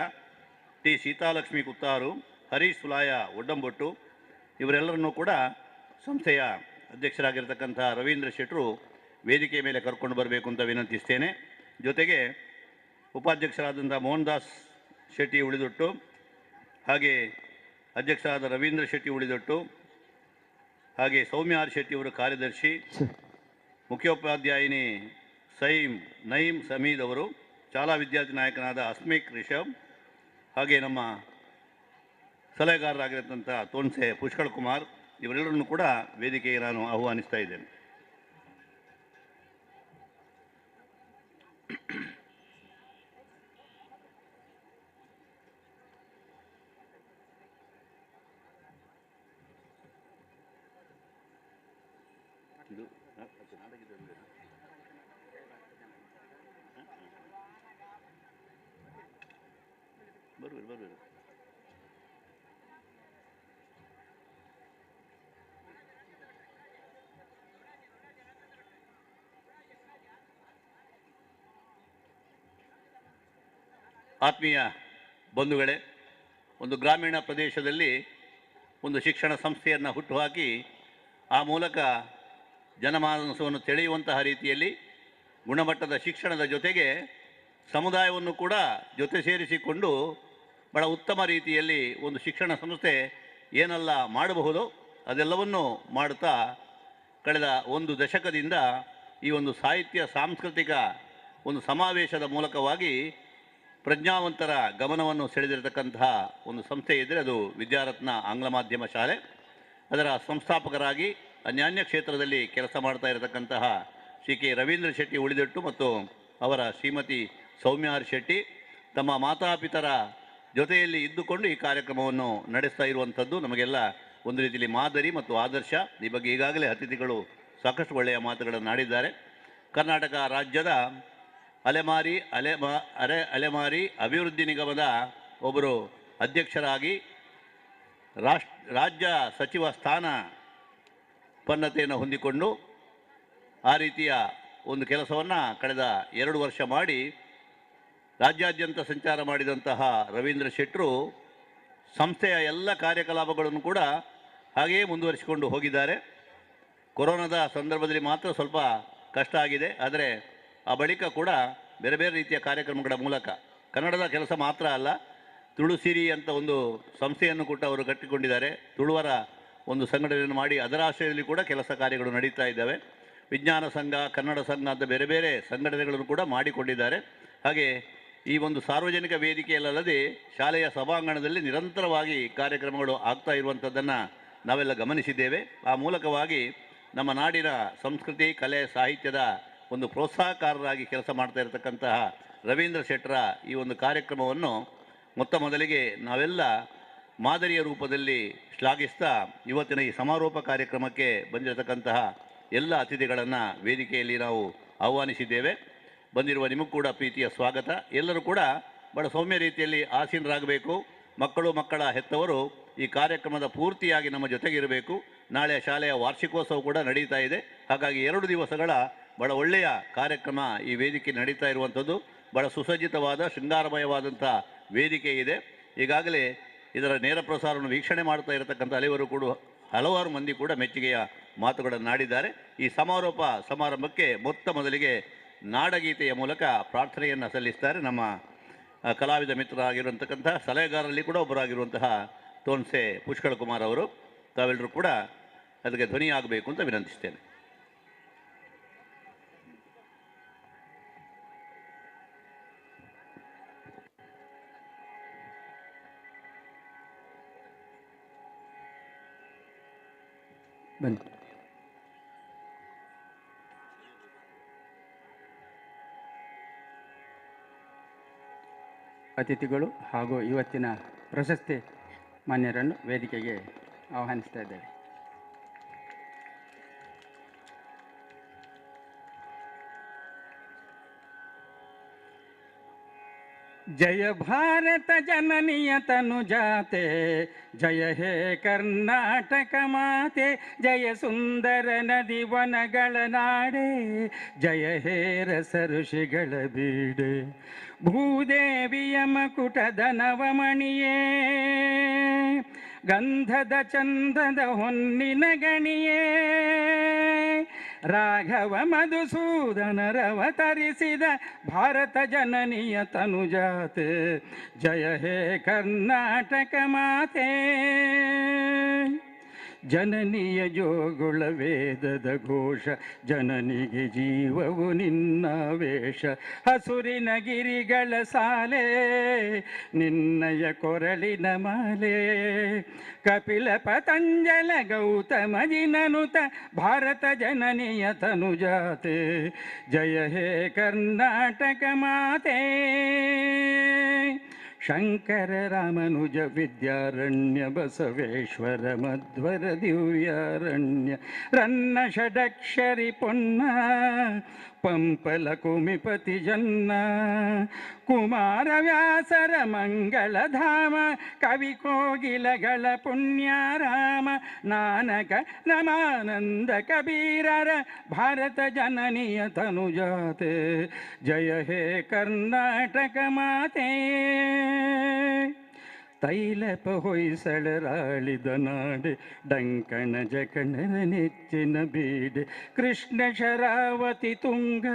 ಟಿ ಸೀತಾಲಕ್ಷ್ಮಿ ಕುತ್ತಾರು, ಹರೀಶ್ ಸುಲಾಯ ಒಡ್ಡಂಬೊಟ್ಟು, ಇವರೆಲ್ಲರನ್ನೂ ಕೂಡ ಸಂಸ್ಥೆಯ ಅಧ್ಯಕ್ಷರಾಗಿರ್ತಕ್ಕಂಥ ರವೀಂದ್ರ ಶೆಟ್ಟರು ವೇದಿಕೆ ಮೇಲೆ ಕರ್ಕೊಂಡು ಬರಬೇಕು ಅಂತ ವಿನಂತಿಸ್ತೇನೆ. ಜೊತೆಗೆ ಉಪಾಧ್ಯಕ್ಷರಾದಂಥ ಮೋಹನ್ ದಾಸ್ ಶೆಟ್ಟಿ ಉಳಿದೊಟ್ಟು, ಹಾಗೆ ಅಧ್ಯಕ್ಷರಾದ ರವೀಂದ್ರ ಶೆಟ್ಟಿ ಉಳಿದೊಟ್ಟು, ಹಾಗೆ ಸೌಮ್ಯ ಆರ್ ಶೆಟ್ಟಿಯವರು ಕಾರ್ಯದರ್ಶಿ, ಮುಖ್ಯೋಪಾಧ್ಯಾಯಿನಿ ನಯೀಂ ಸಮೀದ್ ಅವರು, ಶಾಲಾ ವಿದ್ಯಾರ್ಥಿ ನಾಯಕನಾದ ಅಸ್ಮಿಕ್ ರಿಷಬ್, ಹಾಗೆ ನಮ್ಮ ಸಲಹೆಗಾರರಾಗಿರತಕ್ಕಂಥ ತೋನ್ಸೆ ಪುಷ್ಕಳ್ ಕುಮಾರ್, ಇವರೆಲ್ಲರನ್ನು ಕೂಡ ವೇದಿಕೆಗೆ ನಾನು ಆಹ್ವಾನಿಸ್ತಾ ಇದ್ದೇನೆ. ಬರ್ಬೇಕು. ಆತ್ಮೀಯ ಬಂಧುಗಳೇ, ಒಂದು ಗ್ರಾಮೀಣ ಪ್ರದೇಶದಲ್ಲಿ ಒಂದು ಶಿಕ್ಷಣ ಸಂಸ್ಥೆಯನ್ನು ಹುಟ್ಟುಹಾಕಿ ಆ ಮೂಲಕ ಜನಮಾನಸವನ್ನು ಸೆಳೆಯುವಂತಹ ರೀತಿಯಲ್ಲಿ ಗುಣಮಟ್ಟದ ಶಿಕ್ಷಣದ ಜೊತೆಗೆ ಸಮುದಾಯವನ್ನು ಕೂಡ ಜೊತೆ ಸೇರಿಸಿಕೊಂಡು ಬಹಳ ಉತ್ತಮ ರೀತಿಯಲ್ಲಿ ಒಂದು ಶಿಕ್ಷಣ ಸಂಸ್ಥೆ ಏನೆಲ್ಲ ಮಾಡಬಹುದೋ ಅದೆಲ್ಲವನ್ನು ಮಾಡುತ್ತಾ ಕಳೆದ ಒಂದು ದಶಕದಿಂದ ಈ ಒಂದು ಸಾಹಿತ್ಯ ಸಾಂಸ್ಕೃತಿಕ ಒಂದು ಸಮಾವೇಶದ ಮೂಲಕವಾಗಿ ಪ್ರಜ್ಞಾವಂತರ ಗಮನವನ್ನು ಸೆಳೆದಿರತಕ್ಕಂತಹ ಒಂದು ಸಂಸ್ಥೆ ಇದ್ದರೆ ಅದು ವಿದ್ಯಾರತ್ನ ಆಂಗ್ಲ ಮಾಧ್ಯಮ ಶಾಲೆ. ಅದರ ಸಂಸ್ಥಾಪಕರಾಗಿ ಅನ್ಯಾನ್ಯ ಕ್ಷೇತ್ರದಲ್ಲಿ ಕೆಲಸ ಮಾಡ್ತಾ ಇರತಕ್ಕಂತಹ ಶ್ರೀ ಕೆ ರವೀಂದ್ರ ಶೆಟ್ಟಿ ಉಳಿದೆಟ್ಟು ಮತ್ತು ಅವರ ಶ್ರೀಮತಿ ಸೌಮ್ಯ ಆರ್ ಶೆಟ್ಟಿ ತಮ್ಮ ಮಾತಾಪಿತರ ಜೊತೆಯಲ್ಲಿ ಇದ್ದುಕೊಂಡು ಈ ಕಾರ್ಯಕ್ರಮವನ್ನು ನಡೆಸ್ತಾ ಇರುವಂಥದ್ದು ನಮಗೆಲ್ಲ ಒಂದು ರೀತಿಯಲ್ಲಿ ಮಾದರಿ ಮತ್ತು ಆದರ್ಶ. ಈ ಬಗ್ಗೆ ಈಗಾಗಲೇ ಅತಿಥಿಗಳು ಸಾಕಷ್ಟು ಒಳ್ಳೆಯ ಮಾತುಗಳನ್ನು ಆಡಿದ್ದಾರೆ. ಕರ್ನಾಟಕ ರಾಜ್ಯದ ಅಲೆಮಾರಿ ಅಭಿವೃದ್ಧಿ ನಿಗಮದ ಒಬ್ಬರು ಅಧ್ಯಕ್ಷರಾಗಿ ರಾಜ್ಯ ಸಚಿವ ಸ್ಥಾನ ಪನ್ನತೆಯನ್ನು ಹೊಂದಿಕೊಂಡು ಆ ರೀತಿಯ ಒಂದು ಕೆಲಸವನ್ನು ಕಳೆದ 2 ವರ್ಷ ಮಾಡಿ ರಾಜ್ಯಾದ್ಯಂತ ಸಂಚಾರ ಮಾಡಿದಂತಹ ರವೀಂದ್ರ ಶೆಟ್ಟರು ಸಂಸ್ಥೆಯ ಎಲ್ಲ ಕಾರ್ಯಕಲಾಪಗಳನ್ನು ಕೂಡ ಹಾಗೆಯೇ ಮುಂದುವರಿಸಿಕೊಂಡು ಹೋಗಿದ್ದಾರೆ. ಕೊರೋನಾದ ಸಂದರ್ಭದಲ್ಲಿ ಮಾತ್ರ ಸ್ವಲ್ಪ ಕಷ್ಟ ಆಗಿದೆ, ಆದರೆ ಆ ಬಳಿಕ ಕೂಡ ಬೇರೆ ಬೇರೆ ರೀತಿಯ ಕಾರ್ಯಕ್ರಮಗಳ ಮೂಲಕ ಕನ್ನಡದ ಕೆಲಸ ಮಾತ್ರ ಅಲ್ಲ, ತುಳುಸಿರಿ ಅಂತ ಒಂದು ಸಂಸ್ಥೆಯನ್ನು ಕೂಡ ಅವರು ಕಟ್ಟಿಕೊಂಡಿದ್ದಾರೆ. ತುಳುವರ ಒಂದು ಸಂಘಟನೆಯನ್ನು ಮಾಡಿ ಅದರ ಆಶ್ರಯದಲ್ಲಿ ಕೂಡ ಕೆಲಸ ಕಾರ್ಯಗಳು ನಡೀತಾ ಇದ್ದಾವೆ. ವಿಜ್ಞಾನ ಸಂಘ, ಕನ್ನಡ ಸಂಘ ಅಂತ ಬೇರೆ ಬೇರೆ ಸಂಘಟನೆಗಳನ್ನು ಕೂಡ ಮಾಡಿಕೊಂಡಿದ್ದಾರೆ. ಹಾಗೆ ಈ ಒಂದು ಸಾರ್ವಜನಿಕ ವೇದಿಕೆಯಲ್ಲದೆ ಶಾಲೆಯ ಸಭಾಂಗಣದಲ್ಲಿ ನಿರಂತರವಾಗಿ ಕಾರ್ಯಕ್ರಮಗಳು ಆಗ್ತಾ ಇರುವಂಥದ್ದನ್ನು ನಾವೆಲ್ಲ ಗಮನಿಸಿದ್ದೇವೆ. ಆ ಮೂಲಕವಾಗಿ ನಮ್ಮ ನಾಡಿನ ಸಂಸ್ಕೃತಿ, ಕಲೆ, ಸಾಹಿತ್ಯದ ಒಂದು ಪ್ರೋತ್ಸಾಹಕಾರರಾಗಿ ಕೆಲಸ ಮಾಡ್ತಾ ಇರತಕ್ಕಂತಹ ರವೀಂದ್ರ ಶೆಟ್ಟರ ಈ ಒಂದು ಕಾರ್ಯಕ್ರಮವನ್ನು ಮೊತ್ತ ಮೊದಲಿಗೆ ನಾವೆಲ್ಲ ಮಾದರಿಯ ರೂಪದಲ್ಲಿ ಶ್ಲಾಘಿಸ್ತಾ ಇವತ್ತಿನ ಈ ಸಮಾರೋಪ ಕಾರ್ಯಕ್ರಮಕ್ಕೆ ಬಂದಿರತಕ್ಕಂತಹ ಎಲ್ಲ ಅತಿಥಿಗಳನ್ನು ವೇದಿಕೆಯಲ್ಲಿ ನಾವು ಆಹ್ವಾನಿಸಿದ್ದೇವೆ. ಬಂದಿರುವ ನಿಮಗೂ ಕೂಡ ಪ್ರೀತಿಯ ಸ್ವಾಗತ. ಎಲ್ಲರೂ ಕೂಡ ಬಹಳ ಸೌಮ್ಯ ರೀತಿಯಲ್ಲಿ ಆಸೀನರಾಗಬೇಕು. ಮಕ್ಕಳ ಹೆತ್ತವರು ಈ ಕಾರ್ಯಕ್ರಮದ ಪೂರ್ತಿಯಾಗಿ ನಮ್ಮ ಜೊತೆಗಿರಬೇಕು. ನಾಳೆ ಶಾಲೆಯ ವಾರ್ಷಿಕೋತ್ಸವ ಕೂಡ ನಡೀತಾ ಇದೆ. ಹಾಗಾಗಿ 2 ದಿವಸಗಳ ಬಹಳ ಒಳ್ಳೆಯ ಕಾರ್ಯಕ್ರಮ ಈ ವೇದಿಕೆ ನಡೀತಾ ಇರುವಂಥದ್ದು. ಬಹಳ ಸುಸಜ್ಜಿತವಾದ ಶೃಂಗಾರಮಯವಾದಂಥ ವೇದಿಕೆ ಇದೆ. ಈಗಾಗಲೇ ಇದರ ನೇರ ಪ್ರಸಾರವನ್ನು ವೀಕ್ಷಣೆ ಮಾಡ್ತಾ ಇರತಕ್ಕಂಥ ಹಲವಾರು ಮಂದಿ ಕೂಡ ಮೆಚ್ಚುಗೆಯ ಮಾತುಗಳನ್ನು ಆಡಿದ್ದಾರೆ. ಈ ಸಮಾರೋಪ ಸಮಾರಂಭಕ್ಕೆ ಮೊತ್ತ ಮೊದಲಿಗೆ ನಾಡಗೀತೆಯ ಮೂಲಕ ಪ್ರಾರ್ಥನೆಯನ್ನು ಸಲ್ಲಿಸ್ತಾರೆ ನಮ್ಮ ಕಲಾವಿದ ಮಿತ್ರರಾಗಿರುವಂತಕ್ಕಂಥ ಸಲಹೆಗಾರರಲ್ಲಿ ಕೂಡ ಒಬ್ಬರಾಗಿರುವಂತಹ ತೋನ್ಸೆ ಪುಷ್ಕಳ ಕುಮಾರ್ ಅವರು. ತಾವೆಲ್ಲರೂ ಕೂಡ ಅದಕ್ಕೆ ಧ್ವನಿಯಾಗಬೇಕು ಅಂತ ವಿನಂತಿಸ್ತೇನೆ. ಬನ್ನಿ. ಅತಿಥಿಗಳು ಹಾಗೂ ಇವತ್ತಿನ ಪ್ರಶಸ್ತಿ ಮಾನ್ಯರನ್ನು ವೇದಿಕೆಗೆ ಆಹ್ವಾನಿಸ್ತಾ ಇದ್ದೇವೆ. ಜಯ ಭಾರತ ಜನನಿಯ ತನುಜಾತೆ, ಜಯ ಹೇ ಕರ್ನಾಟಕ ಮಾತೆ, ಜಯ ಸುಂದರ ನದಿ ವನಗಳ ನಾಡೆ, ಜಯ ಹೇ ರಸ ಋಷಿಗಳ ಬೀಡೆ, ಭೂದೇವಿಯ ಮಕುಟದ ನವಮಣಿಯೇ, ಗಂಧದ ಚಂದದ ಹೊನ್ನಿನ ಗಣಿಯೇ, ರಾಘವ ಮಧುಸೂದನರವತರಿಸಿದ ಭಾರತ ಜನನಿಯ ತನುಜಾತೆ, ಜಯ ಹೇ ಕರ್ನಾಟಕ ಮಾತೆ. ಜನನಿಯ ಜೋಗುಳ ವೇದದ ಘೋಷ, ಜನನಿಗೆ ಜೀವವು ನಿನ್ನ ವೇಷ, ಹಸುರಿನ ಗಿರಿಗಳ ಸಾಲೆ, ನಿನ್ನಯ ಕೊರಳಿನ ಮಾಲೆ, ಕಪಿಲ ಪತಂಜಲ ಗೌತಮ ಜಿನನುತ ಭಾರತ ಜನನಿಯ ತನುಜಾತೆ, ಜಯ ಹೇ ಕರ್ನಾಟಕ ಮಾತೆ. ಶಂಕರ ರಾಮನುಜ ವಿದ್ಯಾರಣ್ಯ ಬಸವೇಶ್ವರ ಮಧ್ವರ ದಿವ್ಯಾರಣ್ಯ, ರನ್ನ ಷಡಕ್ಷರಿ ಪೊನ್ನ ಪಂಪಲ ಕುಮಿಪತಿ ಜನ್ನ, ಕುಮಾರ ವ್ಯಾಸರ ಮಂಗಳಧಾಮ, ಕವಿ ಕೋಗಿಲಗಳ ಪುಣ್ಯಾರಾಮ, ನಾನಕ ರಮಾನಂದ ಕಬೀರರ ಭಾರತ ಜನನಿಯ ತನುಜಾತೆ, ಜಯ ಹೇ ಕರ್ನಾಟಕ ಮಾತೆ. ತೈಲಪ ಹೊಯ್ಸಳರಾಳಿದ ನಾಡೆ, ಡಂಕಣ ಜಕಣರ ನೆಚ್ಚಿನ ಬೀಡೆ, ಕೃಷ್ಣ ಶರಾವತಿ ತುಂಗ,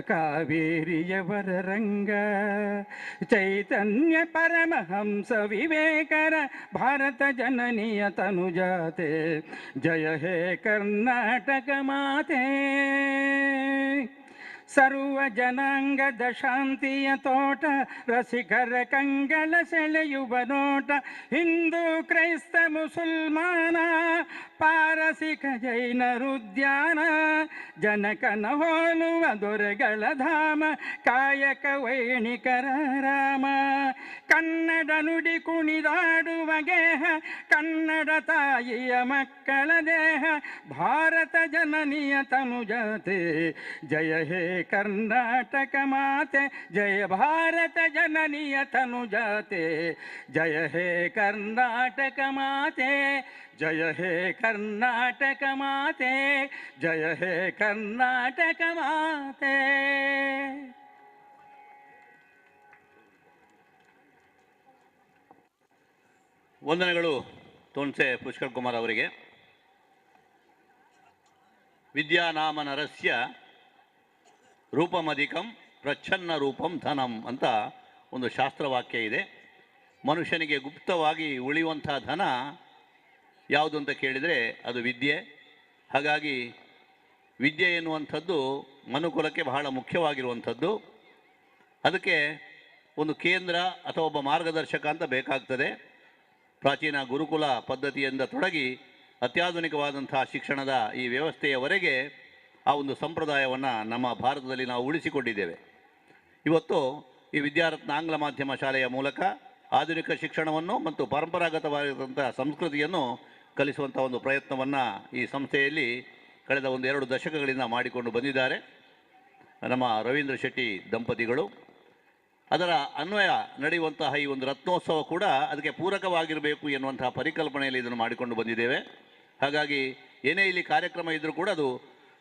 ಕಾವೇರಿಯವರ ರಂಗ, ಚೈತನ್ಯ ಪರಮಹಂಸ ವಿವೇಕರ ಭಾರತ ಜನನಿಯ ತನುಜಾತೆ, ಜಯ ಹೇ ಕರ್ನಾಟಕ ಮಾತೆ. ಸರ್ವ ಜನಾಂಗದ ಶಾಂತಿಯ ತೋಟ, ರಸಿಕರ ಕಂಗಳ ಸೆಳೆಯುವ ನೋಟ, ಹಿಂದೂ ಕ್ರೈಸ್ತ ಮುಸಲ್ಮಾನ, ಪಾರಸಿಕ ಜೈನರುದ್ಯಾನ, ಜನಕನ ಹೋಲುವ ದೊರೆಗಳ ಧಾಮ, ಕಾಯಕ ವೈಣಿಕರ ರಾಮ, ಕನ್ನಡ ನುಡಿ ಕುಣಿದಾಡುವ ಗೇಹ, ಕನ್ನಡ ತಾಯಿಯ ಮಕ್ಕಳ ದೇಹ, ಭಾರತ ಜನನಿಯ ತನುಜಾತೆ, ಜಯ ಹೇ ಕರ್ನಾಟಕ ಮಾತೆ, ಜಯ ಭಾರತ ಜನನಿಯ ತನುಜಾತೆ, ಜಯ ಹೇ ಕರ್ನಾಟಕ ಮಾತೆ, ಜಯ ಹೇ ಕರ್ನಾಟಕ ಮಾತೆ, ಜಯ ಹೇ ಕರ್ನಾಟಕ ಮಾತೆ. ವಂದನೆಗಳು ತೋನ್ಸೆ ಪುಷ್ಕಳ್ ಕುಮಾರ್ ಅವರಿಗೆ. ವಿದ್ಯಾನಾಮ ನರಸ್ಯ ರೂಪಮಧಿಕಂ ಪ್ರಚ್ಛನ್ನ ರೂಪಂ ಧನಂ ಅಂತ ಒಂದು ಶಾಸ್ತ್ರವಾಕ್ಯ ಇದೆ. ಮನುಷ್ಯನಿಗೆ ಗುಪ್ತವಾಗಿ ಉಳಿಯುವಂಥ ಧನ ಯಾವುದು ಅಂತ ಕೇಳಿದರೆ ಅದು ವಿದ್ಯೆ. ಹಾಗಾಗಿ ವಿದ್ಯೆ ಎನ್ನುವಂಥದ್ದು ಮನುಕುಲಕ್ಕೆ ಬಹಳ ಮುಖ್ಯವಾಗಿರುವಂಥದ್ದು. ಅದಕ್ಕೆ ಒಂದು ಕೇಂದ್ರ ಅಥವಾ ಒಬ್ಬ ಮಾರ್ಗದರ್ಶಕ ಅಂತ ಬೇಕಾಗ್ತದೆ. ಪ್ರಾಚೀನ ಗುರುಕುಲ ಪದ್ಧತಿಯಿಂದ ತೊಡಗಿ ಅತ್ಯಾಧುನಿಕವಾದಂಥ ಶಿಕ್ಷಣದ ಈ ವ್ಯವಸ್ಥೆಯವರೆಗೆ ಆ ಒಂದು ಸಂಪ್ರದಾಯವನ್ನು ನಮ್ಮ ಭಾರತದಲ್ಲಿ ನಾವು ಉಳಿಸಿಕೊಂಡಿದ್ದೇವೆ. ಇವತ್ತು ಈ ವಿದ್ಯಾರತ್ನ ಆಂಗ್ಲ ಮಾಧ್ಯಮ ಶಾಲೆಯ ಮೂಲಕ ಆಧುನಿಕ ಶಿಕ್ಷಣವನ್ನು ಮತ್ತು ಪರಂಪರಾಗತವಾಗಿರುವಂಥ ಸಂಸ್ಕೃತಿಯನ್ನು ಕಲಿಸುವಂಥ ಒಂದು ಪ್ರಯತ್ನವನ್ನು ಈ ಸಂಸ್ಥೆಯಲ್ಲಿ ಕಳೆದ 1-2 ದಶಕಗಳಿಂದ ಮಾಡಿಕೊಂಡು ಬಂದಿದ್ದಾರೆ ನಮ್ಮ ರವೀಂದ್ರ ಶೆಟ್ಟಿ ದಂಪತಿಗಳು. ಅದರ ಅನ್ವಯ ನಡೆಯುವಂತಹ ಈ ಒಂದು ರತ್ನೋತ್ಸವ ಕೂಡ ಅದಕ್ಕೆ ಪೂರಕವಾಗಿರಬೇಕು ಎನ್ನುವಂತಹ ಪರಿಕಲ್ಪನೆಯಲ್ಲಿ ಇದನ್ನು ಮಾಡಿಕೊಂಡು ಬಂದಿದ್ದೇವೆ. ಹಾಗಾಗಿ ಏನೇ ಇಲ್ಲಿ ಕಾರ್ಯಕ್ರಮ ಇದ್ದರೂ ಕೂಡ ಅದು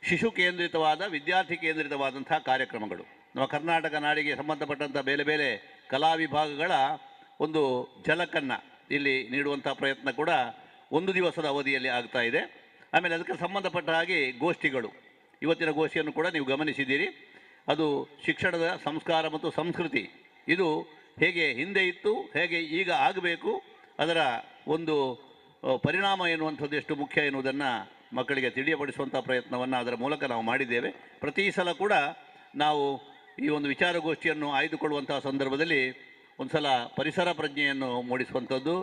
ಶಿಶು ಕೇಂದ್ರಿತವಾದ, ವಿದ್ಯಾರ್ಥಿ ಕೇಂದ್ರಿತವಾದಂಥ ಕಾರ್ಯಕ್ರಮಗಳು. ನಮ್ಮ ಕರ್ನಾಟಕ ನಾಡಿಗೆ ಸಂಬಂಧಪಟ್ಟಂಥ ಬೇರೆ ಬೇರೆ ಕಲಾ ವಿಭಾಗಗಳ ಒಂದು ಝಲಕನ್ನು ಇಲ್ಲಿ ನೀಡುವಂಥ ಪ್ರಯತ್ನ ಕೂಡ 1 ದಿವಸದ ಅವಧಿಯಲ್ಲಿ ಆಗ್ತಾ ಇದೆ. ಆಮೇಲೆ ಅದಕ್ಕೆ ಸಂಬಂಧಪಟ್ಟ ಹಾಗೆ ಗೋಷ್ಠಿಗಳು, ಇವತ್ತಿನ ಗೋಷ್ಠಿಯನ್ನು ಕೂಡ ನೀವು ಗಮನಿಸಿದ್ದೀರಿ. ಅದು ಶಿಕ್ಷಣದ ಸಂಸ್ಕಾರ ಮತ್ತು ಸಂಸ್ಕೃತಿ, ಇದು ಹೇಗೆ ಹಿಂದೆ ಇತ್ತು, ಹೇಗೆ ಈಗ ಆಗಬೇಕು, ಅದರ ಒಂದು ಪರಿಣಾಮ ಎನ್ನುವಂಥದ್ದು ಎಷ್ಟು ಮುಖ್ಯ ಎನ್ನುವುದನ್ನು ಮಕ್ಕಳಿಗೆ ತಿಳಿಯಪಡಿಸುವಂಥ ಪ್ರಯತ್ನವನ್ನು ಅದರ ಮೂಲಕ ನಾವು ಮಾಡಿದ್ದೇವೆ. ಪ್ರತಿ ಸಲ ಕೂಡ ನಾವು ಈ ಒಂದು ವಿಚಾರಗೋಷ್ಠಿಯನ್ನು ಆಯ್ದುಕೊಳ್ಳುವಂತಹ ಸಂದರ್ಭದಲ್ಲಿ ಒಂದು ಸಲ ಪರಿಸರ ಪ್ರಜ್ಞೆಯನ್ನು ಮೂಡಿಸುವಂಥದ್ದು,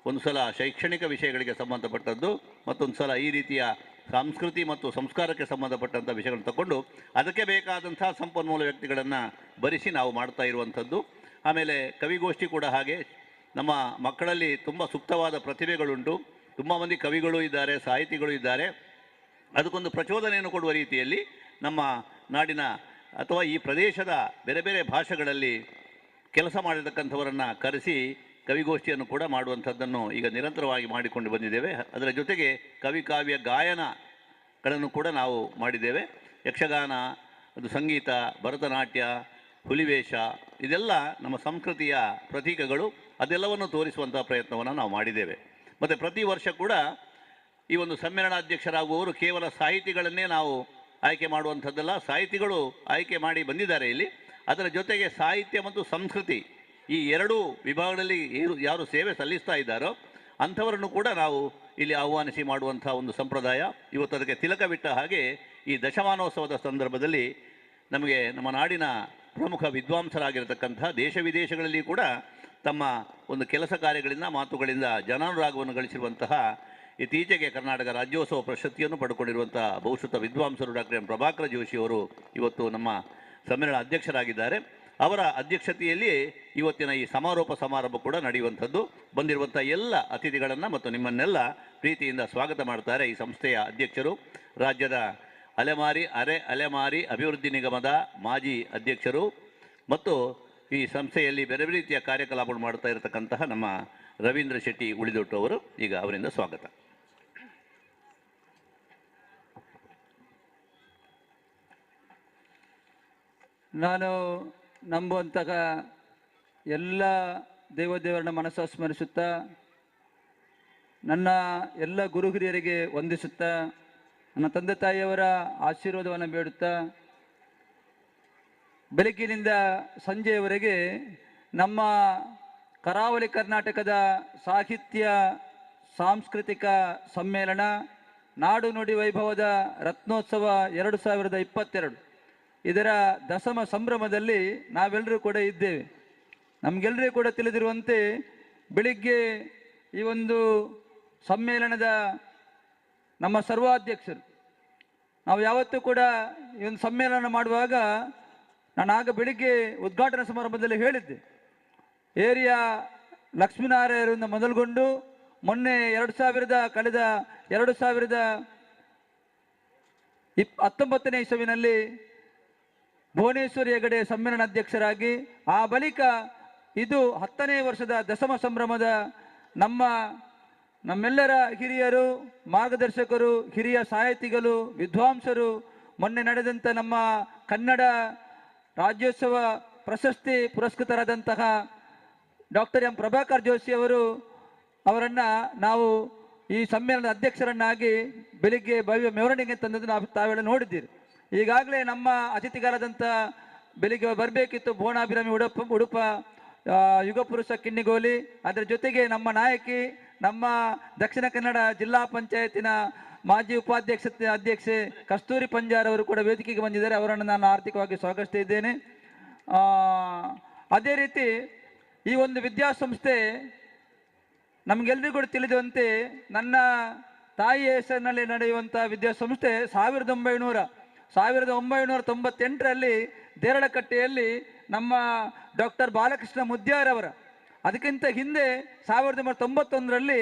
ಒಂದು ಸಲ ಶೈಕ್ಷಣಿಕ ವಿಷಯಗಳಿಗೆ ಸಂಬಂಧಪಟ್ಟದ್ದು, ಮತ್ತೊಂದು ಸಲ ಈ ರೀತಿಯ ಸಂಸ್ಕೃತಿ ಮತ್ತು ಸಂಸ್ಕಾರಕ್ಕೆ ಸಂಬಂಧಪಟ್ಟಂಥ ವಿಷಯಗಳನ್ನು ತಗೊಂಡು ಅದಕ್ಕೆ ಬೇಕಾದಂಥ ಸಂಪನ್ಮೂಲ ವ್ಯಕ್ತಿಗಳನ್ನು ಬರಿಸಿ ನಾವು ಮಾಡ್ತಾ ಇರುವಂಥದ್ದು. ಆಮೇಲೆ ಕವಿಗೋಷ್ಠಿ ಕೂಡ ಹಾಗೆ. ನಮ್ಮ ಮಕ್ಕಳಲ್ಲಿ ತುಂಬ ಸೂಕ್ತವಾದ ಪ್ರತಿಭೆಗಳುಂಟು, ತುಂಬ ಮಂದಿ ಕವಿಗಳು ಇದ್ದಾರೆ, ಸಾಹಿತಿಗಳು ಇದ್ದಾರೆ. ಅದಕ್ಕೊಂದು ಪ್ರಚೋದನೆಯನ್ನು ಕೊಡುವ ರೀತಿಯಲ್ಲಿ ನಮ್ಮ ನಾಡಿನ ಅಥವಾ ಈ ಪ್ರದೇಶದ ಬೇರೆ ಬೇರೆ ಭಾಷೆಗಳಲ್ಲಿ ಕೆಲಸ ಮಾಡಿರ್ತಕ್ಕಂಥವರನ್ನು ಕರೆಸಿ ಕವಿಗೋಷ್ಠಿಯನ್ನು ಕೂಡ ಮಾಡುವಂಥದ್ದನ್ನು ಈಗ ನಿರಂತರವಾಗಿ ಮಾಡಿಕೊಂಡು ಬಂದಿದ್ದೇವೆ. ಅದರ ಜೊತೆಗೆ ಕವಿ ಕಾವ್ಯ ಗಾಯನಗಳನ್ನು ಕೂಡ ನಾವು ಮಾಡಿದ್ದೇವೆ. ಯಕ್ಷಗಾನ, ಅದು ಸಂಗೀತ, ಭರತನಾಟ್ಯ, ಹುಲಿವೇಷ, ಇದೆಲ್ಲ ನಮ್ಮ ಸಂಸ್ಕೃತಿಯ ಪ್ರತೀಕಗಳು. ಅದೆಲ್ಲವನ್ನು ತೋರಿಸುವಂಥ ಪ್ರಯತ್ನವನ್ನು ನಾವು ಮಾಡಿದ್ದೇವೆ. ಮತ್ತು ಪ್ರತಿ ವರ್ಷ ಕೂಡ ಈ ಒಂದು ಸಮ್ಮೇಳನಾಧ್ಯಕ್ಷರಾಗುವವರು ಕೇವಲ ಸಾಹಿತಿಗಳನ್ನೇ ನಾವು ಆಯ್ಕೆ ಮಾಡುವಂಥದ್ದಲ್ಲ, ಸಾಹಿತಿಗಳು ಆಯ್ಕೆ ಮಾಡಿ ಬಂದಿದ್ದಾರೆ ಇಲ್ಲಿ. ಅದರ ಜೊತೆಗೆ ಸಾಹಿತ್ಯ ಮತ್ತು ಸಂಸ್ಕೃತಿ ಈ ಎರಡೂ ವಿಭಾಗಗಳಲ್ಲಿ ಯಾರು ಸೇವೆ ಸಲ್ಲಿಸ್ತಾ ಇದ್ದಾರೋ ಅಂಥವರನ್ನು ಕೂಡ ನಾವು ಇಲ್ಲಿ ಆಹ್ವಾನಿಸಿ ಮಾಡುವಂಥ ಒಂದು ಸಂಪ್ರದಾಯ ಇವತ್ತು ಅದಕ್ಕೆ ತಿಲಕ ಬಿಟ್ಟ ಹಾಗೆ ಈ ದಶಮಾನೋತ್ಸವದ ಸಂದರ್ಭದಲ್ಲಿ ನಮಗೆ ನಮ್ಮ ನಾಡಿನ ಪ್ರಮುಖ ವಿದ್ವಾಂಸರಾಗಿರತಕ್ಕಂಥ ದೇಶ ವಿದೇಶಗಳಲ್ಲಿ ಕೂಡ ತಮ್ಮ ಒಂದು ಕೆಲಸ ಕಾರ್ಯಗಳಿಂದ, ಮಾತುಗಳಿಂದ ಜನಾನುರಾಗವನ್ನು ಗಳಿಸಿರುವಂತಹ ಇತ್ತೀಚೆಗೆ ಕರ್ನಾಟಕ ರಾಜ್ಯೋತ್ಸವ ಪ್ರಶಸ್ತಿಯನ್ನು ಪಡ್ಕೊಂಡಿರುವಂಥ ಬಹುಶ್ರುತ ವಿದ್ವಾಂಸರು ಡಾಕ್ಟರ್ ಎಂ ಪ್ರಭಾಕರ ಜೋಶಿಯವರು ಇವತ್ತು ನಮ್ಮ ಸಮ್ಮೇಳನ ಅಧ್ಯಕ್ಷರಾಗಿದ್ದಾರೆ. ಅವರ ಅಧ್ಯಕ್ಷತೆಯಲ್ಲಿ ಇವತ್ತಿನ ಈ ಸಮಾರೋಪ ಕೂಡ ನಡೆಯುವಂಥದ್ದು. ಬಂದಿರುವಂಥ ಎಲ್ಲ ಅತಿಥಿಗಳನ್ನು ಮತ್ತು ನಿಮ್ಮನ್ನೆಲ್ಲ ಪ್ರೀತಿಯಿಂದ ಸ್ವಾಗತ ಮಾಡ್ತಾರೆ ಈ ಸಂಸ್ಥೆಯ ಅಧ್ಯಕ್ಷರು, ರಾಜ್ಯದ ಅಲೆಮಾರಿ ಅಭಿವೃದ್ಧಿ ನಿಗಮದ ಮಾಜಿ ಅಧ್ಯಕ್ಷರು ಮತ್ತು ಈ ಸಂಸ್ಥೆಯಲ್ಲಿ ಬೇರೆ ಬೇರೆ ರೀತಿಯ ಕಾರ್ಯಕಲಾಪಗಳು ಮಾಡ್ತಾ ಇರತಕ್ಕಂತಹ ನಮ್ಮ ರವೀಂದ್ರ ಶೆಟ್ಟಿ ಉಳಿದೊಟ್ಟು ಅವರು. ಈಗ ಅವರಿಂದ ಸ್ವಾಗತ. ನಾನು ನಂಬುವಂತಹ ಎಲ್ಲ ದೇವದೇವರನ್ನ ಮನಸ್ಸು ಸ್ಮರಿಸುತ್ತಾ, ನನ್ನ ಎಲ್ಲ ಗುರು ಹಿರಿಯರಿಗೆ ವಂದಿಸುತ್ತಾ, ನನ್ನ ತಂದೆ ತಾಯಿಯವರ ಆಶೀರ್ವಾದವನ್ನು ಬೇಡುತ್ತಾ, ಬೆಳಗ್ಗಿನಿಂದ ಸಂಜೆಯವರೆಗೆ ನಮ್ಮ ಕರಾವಳಿ ಕರ್ನಾಟಕದ ಸಾಹಿತ್ಯ ಸಾಂಸ್ಕೃತಿಕ ಸಮ್ಮೇಳನ ನಾಡು ನುಡಿ ವೈಭವದ ರತ್ನೋತ್ಸವ 2022 ಇದರ ದಶಮ ಸಂಭ್ರಮದಲ್ಲಿ ನಾವೆಲ್ಲರೂ ಕೂಡ ಇದ್ದೇವೆ. ನಮಗೆಲ್ಲರಿಗೂ ಕೂಡ ತಿಳಿದಿರುವಂತೆ ಬೆಳಿಗ್ಗೆ ಈ ಒಂದು ಸಮ್ಮೇಳನದ ನಮ್ಮ ಸರ್ವಾಧ್ಯಕ್ಷರು, ನಾವು ಯಾವತ್ತೂ ಕೂಡ ಈ ಒಂದು ಸಮ್ಮೇಳನ ಮಾಡುವಾಗ ನಾನು ಆಗ ಬೆಳಿಗ್ಗೆ ಉದ್ಘಾಟನಾ ಸಮಾರಂಭದಲ್ಲಿ ಹೇಳಿದ್ದೆ, ಏರಿಯಾ ಲಕ್ಷ್ಮೀನಾರಾಯಣರಿಂದ ಮೊದಲುಗೊಂಡು ಮೊನ್ನೆ ಕಳೆದ 2019ನೇ ಇಸವಿನಲ್ಲಿ ಭುವನೇಶ್ವರಿ ಹೆಗಡೆ ಸಮ್ಮೇಳನಾಧ್ಯಕ್ಷರಾಗಿ, ಆ ಬಳಿಕ ಇದು 10ನೇ ವರ್ಷದ ದಶಮ ಸಂಭ್ರಮದ ನಮ್ಮೆಲ್ಲರ ಹಿರಿಯರು, ಮಾರ್ಗದರ್ಶಕರು, ಹಿರಿಯ ಸಾಹಿತಿಗಳು, ವಿದ್ವಾಂಸರು, ಮೊನ್ನೆ ನಡೆದಂಥ ನಮ್ಮ ಕನ್ನಡ ರಾಜ್ಯೋತ್ಸವ ಪ್ರಶಸ್ತಿ ಪುರಸ್ಕೃತರಾದಂತಹ ಡಾಕ್ಟರ್ ಎಂ ಪ್ರಭಾಕರ್ ಜೋಶಿ ಅವರನ್ನು ನಾವು ಈ ಸಮ್ಮೇಳನದ ಅಧ್ಯಕ್ಷರನ್ನಾಗಿ ಬೆಳಿಗ್ಗೆ ಭವ್ಯ ಮೆರವಣಿಗೆ ತಂದದ್ದು ನಾವು ತಾವೆಲ್ಲ ನೋಡಿದ್ದೀರಿ. ಈಗಾಗಲೇ ನಮ್ಮ ಅತಿಥಿಗಾರದಂಥ ಬೆಳಿಗ್ಗೆ ಬರಬೇಕಿತ್ತು ಭುವನಾಭಿರಾಮಿ ಉಡುಪ ಯುಗ ಪುರುಷ ಕಿನ್ನಿಗೋಲಿ. ಅದರ ಜೊತೆಗೆ ನಮ್ಮ ನಾಯಕಿ, ನಮ್ಮ ದಕ್ಷಿಣ ಕನ್ನಡ ಜಿಲ್ಲಾ ಪಂಚಾಯತಿನ ಮಾಜಿ ಅಧ್ಯಕ್ಷೆ ಕಸ್ತೂರಿ ಪಂಜಾರ್ ಅವರು ಕೂಡ ವೇದಿಕೆಗೆ ಬಂದಿದ್ದಾರೆ. ಅವರನ್ನು ನಾನು ಆರ್ಥಿಕವಾಗಿ ಸ್ವಾಗತಿಸ್ತಾ ಇದ್ದೇನೆ. ಅದೇ ರೀತಿ ಈ ಒಂದು ವಿದ್ಯಾಸಂಸ್ಥೆ ನಮಗೆಲ್ಲರಿಗೂ ಕೂಡ ತಿಳಿದಂತೆ ನನ್ನ ತಾಯಿ ಹೆಸರಿನಲ್ಲಿ ನಡೆಯುವಂಥ ವಿದ್ಯಾಸಂಸ್ಥೆ 1998ರಲ್ಲಿ ದೇರಳಕಟ್ಟೆಯಲ್ಲಿ ನಮ್ಮ ಡಾಕ್ಟರ್ ಬಾಲಕೃಷ್ಣ ಮುದ್ಯಾರವರ, ಅದಕ್ಕಿಂತ ಹಿಂದೆ 1991ರಲ್ಲಿ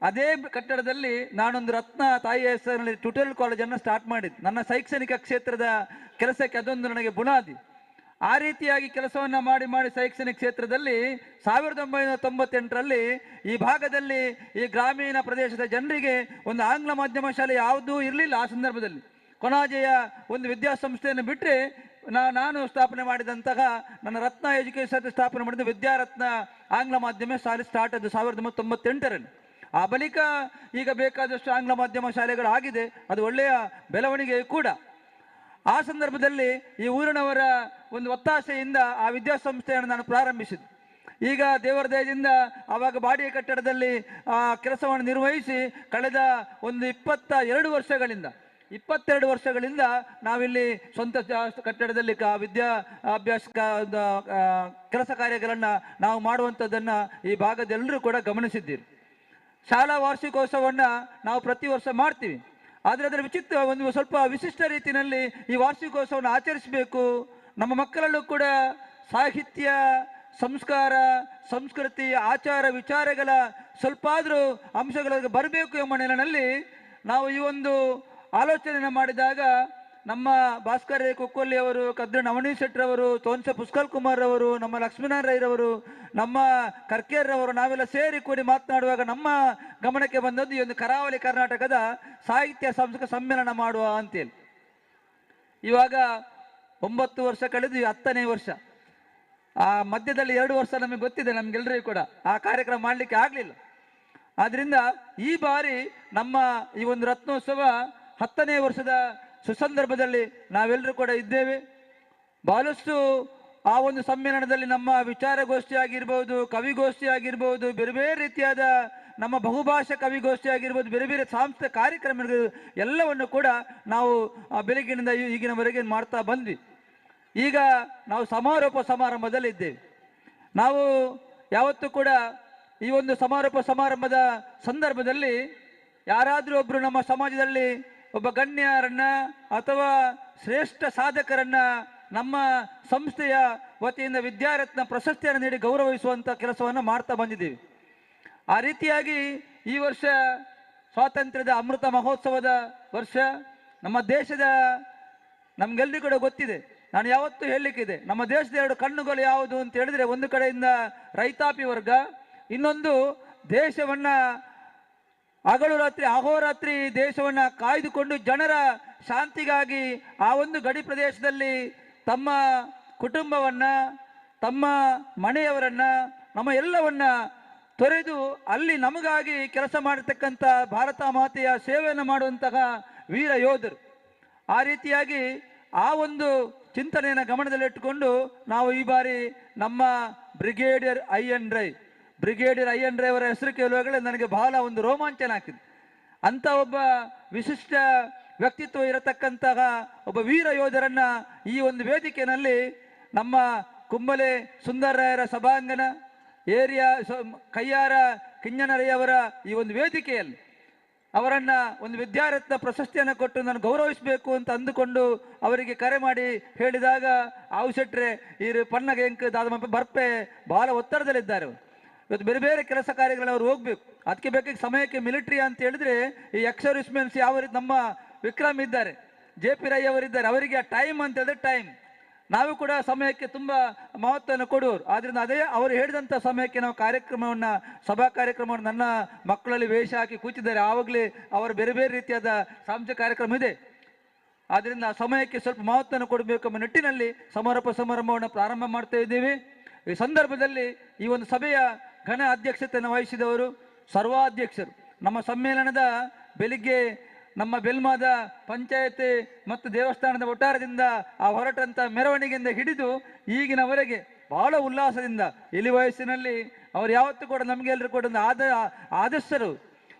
ಅದೇ ಕಟ್ಟಡದಲ್ಲಿ ನಾನೊಂದು ರತ್ನ ತಾಯಿ ಹೆಸರಿನಲ್ಲಿ ಟ್ಯುಟೋರಿಯಲ್ ಕಾಲೇಜನ್ನು ಸ್ಟಾರ್ಟ್ ಮಾಡಿದ್ದು. ನನ್ನ ಶೈಕ್ಷಣಿಕ ಕ್ಷೇತ್ರದ ಕೆಲಸಕ್ಕೆ ಅದೊಂದು ನನಗೆ ಬುನಾದಿ. ಆ ರೀತಿಯಾಗಿ ಕೆಲಸವನ್ನು ಮಾಡಿ ಶೈಕ್ಷಣಿಕ ಕ್ಷೇತ್ರದಲ್ಲಿ 1998ರಲ್ಲಿ ಈ ಭಾಗದಲ್ಲಿ ಈ ಗ್ರಾಮೀಣ ಪ್ರದೇಶದ ಜನರಿಗೆ ಒಂದು ಆಂಗ್ಲ ಮಾಧ್ಯಮ ಶಾಲೆ ಯಾವುದೂ ಇರಲಿಲ್ಲ. ಆ ಸಂದರ್ಭದಲ್ಲಿ ಕೊನಾಜೆಯ ಒಂದು ವಿದ್ಯಾಸಂಸ್ಥೆಯನ್ನು ಬಿಟ್ಟರೆ ನಾನು ಸ್ಥಾಪನೆ ಮಾಡಿದಂತಹ ನನ್ನ ರತ್ನ ಎಜುಕೇಷನ್ ಸ್ಥಾಪನೆ ಮಾಡಿದ ವಿದ್ಯಾರತ್ನ ಆಂಗ್ಲ ಮಾಧ್ಯಮ ಶಾಲೆ ಸ್ಟಾರ್ಟ್ ಆದ 1998ರಲ್ಲಿ. ಆ ಬಳಿಕ ಈಗ ಬೇಕಾದಷ್ಟು ಆಂಗ್ಲ ಮಾಧ್ಯಮ ಶಾಲೆಗಳು ಆಗಿದೆ, ಅದು ಒಳ್ಳೆಯ ಬೆಳವಣಿಗೆ ಕೂಡ. ಆ ಸಂದರ್ಭದಲ್ಲಿ ಈ ಊರಿನವರ ಒಂದು ಒತ್ತಾಸೆಯಿಂದ ಆ ವಿದ್ಯಾಸಂಸ್ಥೆಯನ್ನು ನಾನು ಪ್ರಾರಂಭಿಸಿದ್ದು. ಈಗ ದೇವರ ದಯದಿಂದ ಆವಾಗ ಬಾಡಿಗೆ ಕಟ್ಟಡದಲ್ಲಿ ಕೆಲಸವನ್ನು ನಿರ್ವಹಿಸಿ ಕಳೆದ ಒಂದು 22 ವರ್ಷಗಳಿಂದ ನಾವಿಲ್ಲಿ ಸ್ವಂತ ಕಟ್ಟಡದಲ್ಲಿ ವಿದ್ಯಾಭ್ಯಾಸ ಕೆಲಸ ಕಾರ್ಯಗಳನ್ನು ನಾವು ಮಾಡುವಂಥದ್ದನ್ನು ಈ ಭಾಗದೆಲ್ಲರೂ ಕೂಡ ಗಮನಿಸಿದ್ದೀರಿ. ಶಾಲಾ ವಾರ್ಷಿಕೋತ್ಸವವನ್ನು ನಾವು ಪ್ರತಿ ವರ್ಷ ಮಾಡ್ತೀವಿ. ಆದರೆ ಅದರ ಒಂದು ಸ್ವಲ್ಪ ವಿಶಿಷ್ಟ ರೀತಿಯಲ್ಲಿ ಈ ವಾರ್ಷಿಕೋತ್ಸವವನ್ನು ಆಚರಿಸಬೇಕು. ನಮ್ಮ ಮಕ್ಕಳಲ್ಲೂ ಕೂಡ ಸಾಹಿತ್ಯ, ಸಂಸ್ಕಾರ, ಸಂಸ್ಕೃತಿ, ಆಚಾರ ವಿಚಾರಗಳ ಸ್ವಲ್ಪ ಆದರೂ ಅಂಶಗಳಿಗೆ ಬರಬೇಕು ಎಂಬ ನೆಲೆಯಲ್ಲಿ ನಾವು ಈ ಒಂದು ಆಲೋಚನೆಯನ್ನು ಮಾಡಿದಾಗ ನಮ್ಮ ಭಾಸ್ಕರ್ ಕುಕ್ಕೊಲ್ಲಿ ಅವರು, ಕದ್ರಿ ನವನೀತ್ ಶೆಟ್ಟರವರು, ತೋನ್ಸೆ ಪುಷ್ಕಲ್ ಕುಮಾರ್ ಅವರು, ನಮ್ಮ ಲಕ್ಷ್ಮೀನಾರಾಯಣ ರೈರವರು, ನಮ್ಮ ಕರ್ಕೇರ್ರವರು ನಾವೆಲ್ಲ ಸೇರಿ ಕೂಡಿ ಮಾತನಾಡುವಾಗ ನಮ್ಮ ಗಮನಕ್ಕೆ ಬಂದದ್ದು ಈ ಒಂದು ಕರಾವಳಿ ಕರ್ನಾಟಕದ ಸಾಹಿತ್ಯ ಸಾಂಸ್ಕೃತಿಕ ಸಮ್ಮೇಳನ ಮಾಡುವ ಅಂತೇಳಿ. ಇವಾಗ 9 ವರ್ಷ ಕಳೆದು 10ನೇ ವರ್ಷ. ಆ ಮಧ್ಯದಲ್ಲಿ 2 ವರ್ಷ ನಮಗೆ ಗೊತ್ತಿದೆ, ನಮಗೆಲ್ಲರಿಗೂ ಕೂಡ ಆ ಕಾರ್ಯಕ್ರಮ ಮಾಡಲಿಕ್ಕೆ ಆಗಲಿಲ್ಲ. ಆದ್ದರಿಂದ ಈ ಬಾರಿ ನಮ್ಮ ಈ ಒಂದು ರತ್ನೋತ್ಸವ 10ನೇ ವರ್ಷದ ಸುಸಂದರ್ಭದಲ್ಲಿ ನಾವೆಲ್ಲರೂ ಕೂಡ ಇದ್ದೇವೆ. ಬಹಳಷ್ಟು ಆ ಒಂದು ಸಮ್ಮೇಳನದಲ್ಲಿ ನಮ್ಮ ವಿಚಾರಗೋಷ್ಠಿ ಆಗಿರ್ಬೋದು, ಕವಿಗೋಷ್ಠಿ ಆಗಿರ್ಬೋದು, ಬೇರೆ ಬೇರೆ ರೀತಿಯಾದ ನಮ್ಮ ಬಹುಭಾಷಾ ಕವಿಗೋಷ್ಠಿ ಆಗಿರ್ಬೋದು, ಬೇರೆ ಬೇರೆ ಸಾಂಸ್ಕೃತಿಕ ಕಾರ್ಯಕ್ರಮಗಳು ಎಲ್ಲವನ್ನು ಕೂಡ ನಾವು ಬೆಳಗ್ಗಿನಿಂದ ಈಗಿನವರೆಗೆ ಮಾಡ್ತಾ ಬಂದ್ವಿ. ಈಗ ನಾವು ಸಮಾರೋಪ ಸಮಾರಂಭದಲ್ಲಿ ಇದ್ದೇವೆ. ನಾವು ಯಾವತ್ತೂ ಕೂಡ ಈ ಒಂದು ಸಮಾರಂಭದ ಸಂದರ್ಭದಲ್ಲಿ ಯಾರಾದರೂ ಒಬ್ಬರು ನಮ್ಮ ಸಮಾಜದಲ್ಲಿ ಒಬ್ಬ ಗಣ್ಯರನ್ನ ಅಥವಾ ಶ್ರೇಷ್ಠ ಸಾಧಕರನ್ನ ನಮ್ಮ ಸಂಸ್ಥೆಯ ವತಿಯಿಂದ ವಿದ್ಯಾರತ್ನ ಪ್ರಶಸ್ತಿಯನ್ನು ನೀಡಿ ಗೌರವಿಸುವಂಥ ಕೆಲಸವನ್ನು ಮಾಡ್ತಾ ಬಂದಿದ್ದೀವಿ. ಆ ರೀತಿಯಾಗಿ ಈ ವರ್ಷ ಸ್ವಾತಂತ್ರ್ಯದ ಅಮೃತ ಮಹೋತ್ಸವದ ವರ್ಷ. ನಮ್ಮ ದೇಶದ ನಮಗೆಲ್ಲರಿಗೂ ಕೂಡ ಗೊತ್ತಿದೆ, ನಾನು ಯಾವತ್ತೂ ಹೇಳಲಿಕ್ಕಿದೆ, ನಮ್ಮ ದೇಶದ 2 ಕಣ್ಣುಗಳು ಯಾವುದು ಅಂತ ಹೇಳಿದ್ರೆ, ಒಂದು ಕಡೆಯಿಂದ ರೈತಾಪಿ ವರ್ಗ, ಇನ್ನೊಂದು ದೇಶವನ್ನು ಹಗಲು ರಾತ್ರಿ ಅಹೋರಾತ್ರಿ ದೇಶವನ್ನು ಕಾಯ್ದುಕೊಂಡು ಜನರ ಶಾಂತಿಗಾಗಿ ಆ ಒಂದು ಗಡಿ ಪ್ರದೇಶದಲ್ಲಿ ತಮ್ಮ ಕುಟುಂಬವನ್ನು, ತಮ್ಮ ಮನೆಯವರನ್ನು, ನಮ್ಮ ಎಲ್ಲವನ್ನ ತೊರೆದು ಅಲ್ಲಿ ನಮಗಾಗಿ ಕೆಲಸ ಮಾಡತಕ್ಕಂಥ ಭಾರತ ಮಾತೆಯ ಸೇವೆಯನ್ನು ಮಾಡುವಂತಹ ವೀರ ಯೋಧರು. ಆ ರೀತಿಯಾಗಿ ಆ ಒಂದು ಚಿಂತನೆಯನ್ನು ಗಮನದಲ್ಲಿಟ್ಟುಕೊಂಡು ನಾವು ಈ ಬಾರಿ ನಮ್ಮ ಬ್ರಿಗೇಡಿಯರ್ ಐ ಎನ್ ರೈ ಅವರ ಹೆಸರು ಕೇಳುವಾಗಲೇ ನನಗೆ ಬಹಳ ಒಂದು ರೋಮಾಂಚನ ಆಗ್ತಿದೆ. ಅಂಥ ಒಬ್ಬ ವಿಶಿಷ್ಟ ವ್ಯಕ್ತಿತ್ವ ಇರತಕ್ಕಂತಹ ಒಬ್ಬ ವೀರ ಯೋಧರನ್ನ ಈ ಒಂದು ವೇದಿಕೆಯಲ್ಲಿ ನಮ್ಮ ಕುಂಬಲೆ ಸುಂದರರಾಯರ ಸಭಾಂಗಣ ಏರಿಯಾ ಕಯ್ಯಾರ ಕಿಂಜನರಯ್ಯವರ ಈ ಒಂದು ವೇದಿಕೆಯಲ್ಲಿ ಅವರನ್ನ ಒಂದು ವಿದ್ಯಾರತ್ನ ಪ್ರಶಸ್ತಿಯನ್ನು ಕೊಟ್ಟು ನಾನು ಗೌರವಿಸಬೇಕು ಅಂತ ಅಂದುಕೊಂಡು ಅವರಿಗೆ ಕರೆ ಮಾಡಿ ಹೇಳಿದಾಗ ಆವುಶೆಟ್ರೆ ಈ ಪನ್ನಗೆ ಎಂಕ್ ದಾದ ಬರ್ಪೆ ಬಹಳ ಒತ್ತಡದಲ್ಲಿದ್ದಾರೆ. ಇವತ್ತು ಬೇರೆ ಬೇರೆ ಕೆಲಸ ಕಾರ್ಯಗಳು ಅವ್ರು ಹೋಗ್ಬೇಕು, ಅದಕ್ಕೆ ಬೇಕಾಗಿ ಸಮಯಕ್ಕೆ ಮಿಲಿಟರಿ ಅಂತ ಹೇಳಿದ್ರೆ ಈ ಎಕ್ಸರ್ವಿಸ್ಮೆನ್ಸ್ ಯಾವ ರೀತಿ ನಮ್ಮ ವಿಕ್ರಮ್ ಇದ್ದಾರೆ, JP ರೈ ಅವರಿದ್ದಾರೆ, ಅವರಿಗೆ ಆ ಟೈಮ್ ಅಂತ ಹೇಳಿದ್ರೆ ಟೈಮ್. ನಾವು ಕೂಡ ಸಮಯಕ್ಕೆ ತುಂಬ ಮಹತ್ವವನ್ನು ಕೊಡುವರು. ಆದ್ದರಿಂದ ಅದೇ ಅವರು ಹೇಳಿದಂಥ ಸಮಯಕ್ಕೆ ನಾವು ಕಾರ್ಯಕ್ರಮವನ್ನು ಸಭಾ ಕಾರ್ಯಕ್ರಮವನ್ನು ನನ್ನ ಮಕ್ಕಳಲ್ಲಿ ವೇಷ ಹಾಕಿ ಕೂತಿದ್ದಾರೆ. ಆವಾಗಲೇ ಅವರ ಬೇರೆ ಬೇರೆ ರೀತಿಯಾದ ಸಾಂಸ್ಕೃತಿಕ ಕಾರ್ಯಕ್ರಮ ಇದೆ. ಆದ್ದರಿಂದ ಸಮಯಕ್ಕೆ ಸ್ವಲ್ಪ ಮಹತ್ವವನ್ನು ಕೊಡಬೇಕು ಎಂಬ ನಿಟ್ಟಿನಲ್ಲಿ ಸಮಾರಂಭವನ್ನು ಪ್ರಾರಂಭ ಮಾಡ್ತಾ ಇದ್ದೀವಿ. ಈ ಸಂದರ್ಭದಲ್ಲಿ ಈ ಒಂದು ಸಭೆಯ ಘನ ಅಧ್ಯಕ್ಷತೆಯನ್ನು ವಹಿಸಿದವರು ಸರ್ವಾಧ್ಯಕ್ಷರು. ನಮ್ಮ ಸಮ್ಮೇಳನದ ಬೆಳಿಗ್ಗೆ ನಮ್ಮ ಬೆಲ್ಮಾದ ಪಂಚಾಯತಿ ಮತ್ತು ದೇವಸ್ಥಾನದ ಒಟ್ಟಾರದಿಂದ ಆ ಹೊರಟಂಥ ಮೆರವಣಿಗೆಯಿಂದ ಹಿಡಿದು ಈಗಿನವರೆಗೆ ಬಹಳ ಉಲ್ಲಾಸದಿಂದ ಇಳಿ ವಯಸ್ಸಿನಲ್ಲಿ ಅವರು ಯಾವತ್ತೂ ಕೂಡ ನಮಗೆಲ್ಲರೂ ಕೂಡ ಒಂದು ಆದರ್ಶರು.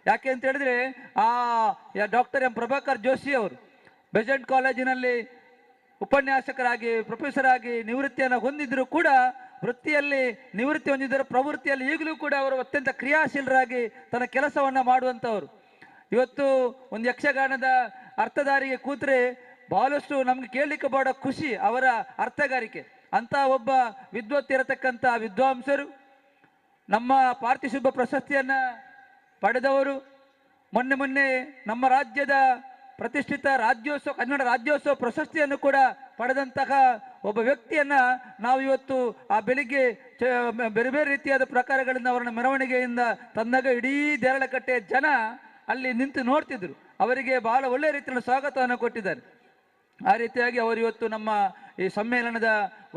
ಯಾಕೆ ಅಂತ ಹೇಳಿದ್ರೆ ಡಾಕ್ಟರ್ ಎಂ ಪ್ರಭಾಕರ್ ಜೋಶಿ ಅವರು ಬೆಜೆಂಟ್ ಕಾಲೇಜಿನಲ್ಲಿ ಉಪನ್ಯಾಸಕರಾಗಿ ಪ್ರೊಫೆಸರ್ ಆಗಿ ನಿವೃತ್ತಿಯನ್ನು ಹೊಂದಿದ್ರು ಕೂಡ ವೃತ್ತಿಯಲ್ಲಿ ನಿವೃತ್ತಿ ಹೊಂದಿದ್ದರು, ಪ್ರವೃತ್ತಿಯಲ್ಲಿ ಈಗಲೂ ಕೂಡ ಅವರು ಅತ್ಯಂತ ಕ್ರಿಯಾಶೀಲರಾಗಿ ತನ್ನ ಕೆಲಸವನ್ನು ಮಾಡುವಂಥವ್ರು. ಇವತ್ತು ಒಂದು ಯಕ್ಷಗಾನದ ಅರ್ಥಧಾರಿಗೆ ಕೂತ್ರೆ ಬಹಳಷ್ಟು ನಮ್ಗೆ ಕೇಳಲಿಕ್ಕೆ ಬಹಳ ಖುಷಿ ಅವರ ಅರ್ಥಗಾರಿಕೆ. ಅಂತ ಒಬ್ಬ ವಿದ್ವತ್ ಇರತಕ್ಕಂಥ ವಿದ್ವಾಂಸರು, ನಮ್ಮ ಪಾರ್ಥಿಶುಭ ಪ್ರಶಸ್ತಿಯನ್ನು ಪಡೆದವರು, ಮೊನ್ನೆ ನಮ್ಮ ರಾಜ್ಯದ ಪ್ರತಿಷ್ಠಿತ ರಾಜ್ಯೋತ್ಸವ ಕನ್ನಡ ರಾಜ್ಯೋತ್ಸವ ಪ್ರಶಸ್ತಿಯನ್ನು ಕೂಡ ಪಡೆದಂತಹ ಒಬ್ಬ ವ್ಯಕ್ತಿಯನ್ನು ನಾವು ಇವತ್ತು ಆ ಬೆಳಿಗ್ಗೆ ಬೇರೆ ಬೇರೆ ರೀತಿಯಾದ ಪ್ರಕಾರಗಳಿಂದ ಅವರನ್ನ ಮೆರವಣಿಗೆಯಿಂದ ತಂದಾಗ ಇಡೀ ದೇರಳಕಟ್ಟೆಯ ಜನ ಅಲ್ಲಿ ನಿಂತು ನೋಡ್ತಿದ್ರು. ಅವರಿಗೆ ಬಹಳ ಒಳ್ಳೆಯ ರೀತಿಯ ಸ್ವಾಗತವನ್ನು ಕೊಟ್ಟಿದ್ದಾರೆ. ಆ ರೀತಿಯಾಗಿ ಅವರು ಇವತ್ತು ನಮ್ಮ ಈ ಸಮ್ಮೇಳನದ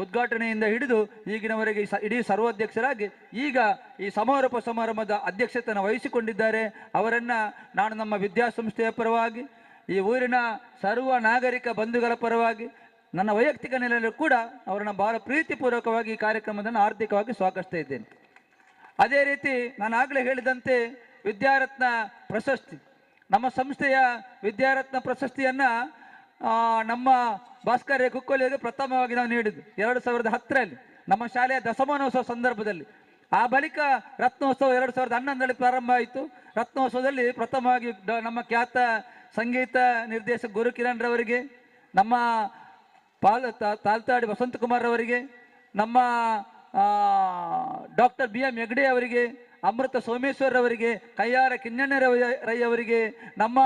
ಉದ್ಘಾಟನೆಯಿಂದ ಹಿಡಿದು ಈಗಿನವರೆಗೆ ಇಡೀ ಸರ್ವಾಧ್ಯಕ್ಷರಾಗಿ ಈಗ ಈ ಸಮಾರೋಪ ಸಮಾರಂಭದ ಅಧ್ಯಕ್ಷತೆಯನ್ನು ವಹಿಸಿಕೊಂಡಿದ್ದಾರೆ. ಅವರನ್ನು ನಾನು ನಮ್ಮ ವಿದ್ಯಾಸಂಸ್ಥೆಯ ಪರವಾಗಿ, ಈ ಊರಿನ ಸರ್ವ ನಾಗರಿಕ ಬಂಧುಗಳ ಪರವಾಗಿ, ನನ್ನ ವೈಯಕ್ತಿಕ ನೆಲೆಯಲ್ಲೂ ಕೂಡ ಅವರನ್ನು ಬಹಳ ಪ್ರೀತಿಪೂರ್ವಕವಾಗಿ ಈ ಕಾರ್ಯಕ್ರಮವನ್ನು ಆರ್ಥಿಕವಾಗಿ ಸ್ವಾಗತಿಸ್ತಾ ಇದ್ದೇನೆ. ಅದೇ ರೀತಿ ನಾನು ಆಗಲೇ ಹೇಳಿದಂತೆ ವಿದ್ಯಾರತ್ನ ಪ್ರಶಸ್ತಿ, ನಮ್ಮ ಸಂಸ್ಥೆಯ ವಿದ್ಯಾರತ್ನ ಪ್ರಶಸ್ತಿಯನ್ನು ನಮ್ಮ ಭಾಸ್ಕರ ಕುಕ್ಕೋಲಿಗೆ ಪ್ರಥಮವಾಗಿ ನಾವು ನೀಡಿದ್ದು 2010ರಲ್ಲಿ ನಮ್ಮ ಶಾಲೆಯ ದಶಮಾನೋತ್ಸವ ಸಂದರ್ಭದಲ್ಲಿ. ಆ ಬಳಿಕ ರತ್ನೋತ್ಸವ 2011ರಲ್ಲಿ ಪ್ರಾರಂಭ ಆಯಿತು. ರತ್ನೋತ್ಸವದಲ್ಲಿ ಪ್ರಥಮವಾಗಿ ನಮ್ಮ ಖ್ಯಾತ ಸಂಗೀತ ನಿರ್ದೇಶಕ ಗುರು ಕಿರಣ್ ರವರಿಗೆ, ನಮ್ಮ ತಾಲ್ತಾಡಿ ವಸಂತಕುಮಾರ್ ಅವರಿಗೆ, ನಮ್ಮ ಡಾಕ್ಟರ್ BM ಹೆಗ್ಡೆ ಅವರಿಗೆ, ಅಮೃತ ಸೋಮೇಶ್ವರ್ ಅವರಿಗೆ, ಕಯ್ಯಾರ ಕಿಞ್ಞಣ್ಣ ರೈ ಅವರಿಗೆ, ನಮ್ಮ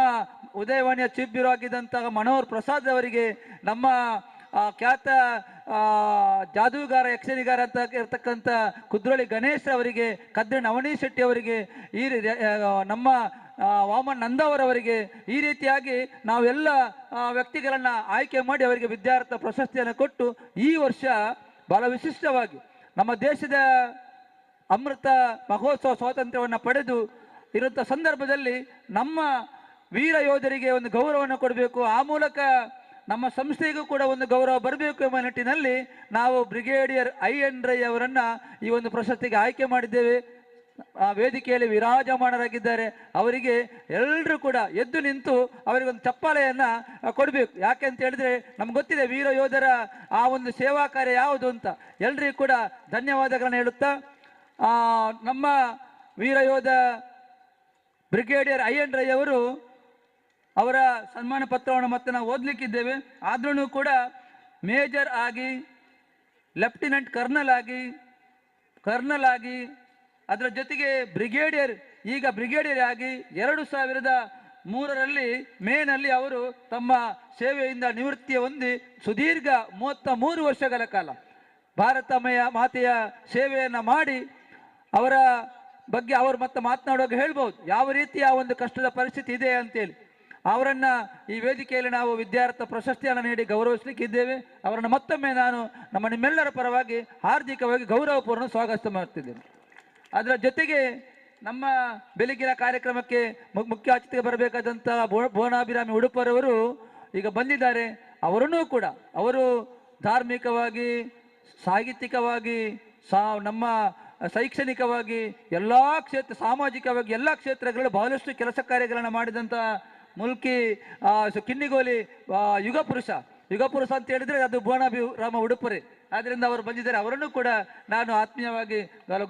ಉದಯವಾಣಿಯ ಚೀಫ್ ಬ್ಯೂರೋ ಆಗಿದ್ದಂತಹ ಮನೋಹರ್ ಪ್ರಸಾದ್ ಅವರಿಗೆ, ನಮ್ಮ ಖ್ಯಾತ ಜಾದೂಗಾರ ಯಕ್ಷಣಿಗಾರ ಅಂತ ಇರ್ತಕ್ಕಂಥ ಕುದ್ರೋಳಿ ಗಣೇಶ್ ಅವರಿಗೆ, ಕದ್ರಿ ನವನೀಶ್ ಶೆಟ್ಟಿ ಅವರಿಗೆ, ಈ ನಮ್ಮ ವಾಮನ್ ನಂದವರವರಿಗೆ, ಈ ರೀತಿಯಾಗಿ ನಾವೆಲ್ಲ ವ್ಯಕ್ತಿಗಳನ್ನು ಆಯ್ಕೆ ಮಾಡಿ ಅವರಿಗೆ ವಿದ್ಯಾರ್ಥಿ ಪ್ರಶಸ್ತಿಯನ್ನು ಕೊಟ್ಟು ಈ ವರ್ಷ ಬಹಳ ವಿಶಿಷ್ಟವಾಗಿ ನಮ್ಮ ದೇಶದ ಅಮೃತ ಮಹೋತ್ಸವ ಸ್ವಾತಂತ್ರ್ಯವನ್ನು ಪಡೆದು ಇರುವಂಥ ಸಂದರ್ಭದಲ್ಲಿ ನಮ್ಮ ವೀರ ಯೋಧರಿಗೆ ಒಂದು ಗೌರವವನ್ನು ಕೊಡಬೇಕು, ಆ ಮೂಲಕ ನಮ್ಮ ಸಂಸ್ಥೆಗೂ ಕೂಡ ಒಂದು ಗೌರವ ಬರಬೇಕು ಎಂಬ ನಿಟ್ಟಿನಲ್ಲಿ ನಾವು ಬ್ರಿಗೇಡಿಯರ್ IN ರೈ ಅವರನ್ನು ಈ ಒಂದು ಪ್ರಶಸ್ತಿಗೆ ಆಯ್ಕೆ ಮಾಡಿದ್ದೇವೆ. ಆ ವೇದಿಕೆಯಲ್ಲಿ ವಿರಾಜಮಾನರಾಗಿದ್ದಾರೆ. ಅವರಿಗೆ ಎಲ್ಲರೂ ಕೂಡ ಎದ್ದು ನಿಂತು ಅವರಿಗೊಂದು ಚಪ್ಪಾಳೆಯನ್ನು ಕೊಡಬೇಕು. ಯಾಕೆ ಅಂತ ಹೇಳಿದ್ರೆ ನಮ್ಗೆ ಗೊತ್ತಿದೆ ವೀರ ಯೋಧರ ಆ ಒಂದು ಸೇವಾ ಕಾರ್ಯ ಯಾವುದು ಅಂತ. ಎಲ್ರಿಗೂ ಕೂಡ ಧನ್ಯವಾದಗಳನ್ನು ಹೇಳುತ್ತಾ ನಮ್ಮ ವೀರ ಯೋಧ ಬ್ರಿಗೇಡಿಯರ್ IN ರೈ ಅವರು ಅವರ ಸನ್ಮಾನ ಪತ್ರವನ್ನು ಮತ್ತೆ ನಾವು ಓದಲಿಕ್ಕಿದ್ದೇವೆ. ಆದ್ರೂ ಕೂಡ ಮೇಜರ್ ಆಗಿ, ಲೆಫ್ಟಿನೆಂಟ್ ಕರ್ನಲ್ ಆಗಿ ಅದರ ಜೊತೆಗೆ ಈಗ ಬ್ರಿಗೇಡಿಯರ್ ಆಗಿ 2003ರಲ್ಲಿ ಮೇನಲ್ಲಿ ಅವರು ತಮ್ಮ ಸೇವೆಯಿಂದ ನಿವೃತ್ತಿ ಹೊಂದಿ ಸುದೀರ್ಘ 33 ವರ್ಷಗಳ ಕಾಲ ಭಾರತ ಮಾತೆಯ ಸೇವೆಯನ್ನು ಮಾಡಿ ಅವರ ಬಗ್ಗೆ ಅವರು ಮತ್ತೆ ಮಾತನಾಡುವಾಗ ಹೇಳ್ಬೋದು ಯಾವ ರೀತಿಯ ಒಂದು ಕಷ್ಟದ ಪರಿಸ್ಥಿತಿ ಇದೆ ಅಂತೇಳಿ. ಅವರನ್ನು ಈ ವೇದಿಕೆಯಲ್ಲಿ ನಾವು ವಿದ್ಯಾರ್ಥಿ ಪ್ರಶಸ್ತಿಯನ್ನು ನೀಡಿ ಗೌರವಿಸಲಿಕ್ಕಿದ್ದೇವೆ. ಅವರನ್ನು ಮತ್ತೊಮ್ಮೆ ನಾನು ನಿಮ್ಮೆಲ್ಲರ ಪರವಾಗಿ ಹಾರ್ದಿಕವಾಗಿ ಗೌರವಪೂರ್ಣ ಸ್ವಾಗತ ಮಾಡ್ತಿದ್ದೇನೆ. ಅದರ ಜೊತೆಗೆ ನಮ್ಮ ಬೆಳಗಿನ ಕಾರ್ಯಕ್ರಮಕ್ಕೆ ಮುಖ್ಯ ಅತಿಥಿಗೆ ಬರಬೇಕಾದಂಥ ಭುವನಾಭಿರಾಮಿ ಉಡುಪರವರು ಈಗ ಬಂದಿದ್ದಾರೆ. ಅವರನ್ನೂ ಕೂಡ ಅವರು ಧಾರ್ಮಿಕವಾಗಿ, ಸಾಹಿತ್ಯಿಕವಾಗಿ, ನಮ್ಮ ಶೈಕ್ಷಣಿಕವಾಗಿ ಎಲ್ಲ ಸಾಮಾಜಿಕವಾಗಿ ಎಲ್ಲ ಕ್ಷೇತ್ರಗಳಲ್ಲಿ ಬಹಳಷ್ಟು ಕೆಲಸ ಕಾರ್ಯಗಳನ್ನು ಮಾಡಿದಂಥ ಮುಲ್ಕಿ ಕಿನ್ನಿಗೋಲಿ ಯುಗ ಪುರುಷ ಅಂತ ಹೇಳಿದ್ರೆ ಅದು ಭುವನಾಭಿರಾಮ ಉಡುಪರೆ. ಆದ್ದರಿಂದ ಅವರು ಬಂದಿದ್ದಾರೆ. ಅವರನ್ನು ಕೂಡ ನಾನು ಆತ್ಮೀಯವಾಗಿ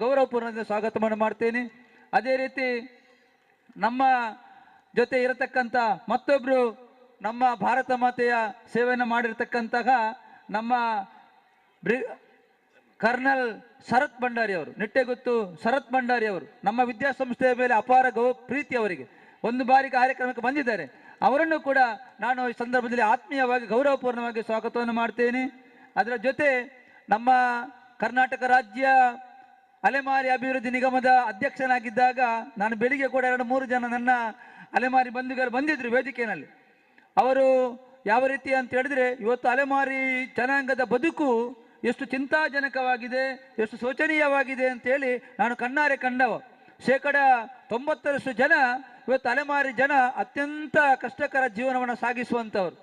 ಗೌರವಪೂರ್ಣದಿಂದ ಸ್ವಾಗತವನ್ನು ಮಾಡ್ತೇನೆ. ಅದೇ ರೀತಿ ನಮ್ಮ ಜೊತೆ ಇರತಕ್ಕಂಥ ಮತ್ತೊಬ್ಬರು ನಮ್ಮ ಭಾರತ ಮಾತೆಯ ಸೇವೆಯನ್ನು ಮಾಡಿರ್ತಕ್ಕಂತಹ ನಮ್ಮ ಕರ್ನಲ್ ಶರತ್ ಭಂಡಾರಿ ಅವರು, ನಿಟ್ಟೆಗುತ್ತು ಶರತ್ ಭಂಡಾರಿ ಅವರು ನಮ್ಮ ವಿದ್ಯಾಸಂಸ್ಥೆಯ ಮೇಲೆ ಅಪಾರ ಪ್ರೀತಿ ಅವರಿಗೆ. ಒಂದು ಬಾರಿ ಕಾರ್ಯಕ್ರಮಕ್ಕೆ ಬಂದಿದ್ದಾರೆ. ಅವರನ್ನು ಕೂಡ ನಾನು ಈ ಸಂದರ್ಭದಲ್ಲಿ ಆತ್ಮೀಯವಾಗಿ ಗೌರವಪೂರ್ಣವಾಗಿ ಸ್ವಾಗತವನ್ನು ಮಾಡ್ತೇನೆ. ಅದರ ಜೊತೆ ನಮ್ಮ ಕರ್ನಾಟಕ ರಾಜ್ಯ ಅಲೆಮಾರಿ ಅಭಿವೃದ್ಧಿ ನಿಗಮದ ಅಧ್ಯಕ್ಷನಾಗಿದ್ದಾಗ ನಾನು ಬೆಳಿಗ್ಗೆ ಕೂಡ 2-3 ಜನ ನನ್ನ ಅಲೆಮಾರಿ ಬಂಧುಗಳು ಬಂದಿದ್ರು ವೇದಿಕೆಯಲ್ಲಿ. ಅವರು ಯಾವ ರೀತಿ ಅಂತ ಹೇಳಿದ್ರೆ ಇವತ್ತು ಅಲೆಮಾರಿ ಜನಾಂಗದ ಬದುಕು ಎಷ್ಟು ಚಿಂತಾಜನಕವಾಗಿದೆ, ಎಷ್ಟು ಶೋಚನೀಯವಾಗಿದೆ ಅಂತೇಳಿ ನಾನು ಕಣ್ಣಾರೆ ಕಂಡವ. 90% ಜನ ಇವತ್ತು ಅಲೆಮಾರಿ ಜನ ಅತ್ಯಂತ ಕಷ್ಟಕರ ಜೀವನವನ್ನು ಸಾಗಿಸುವಂಥವ್ರು.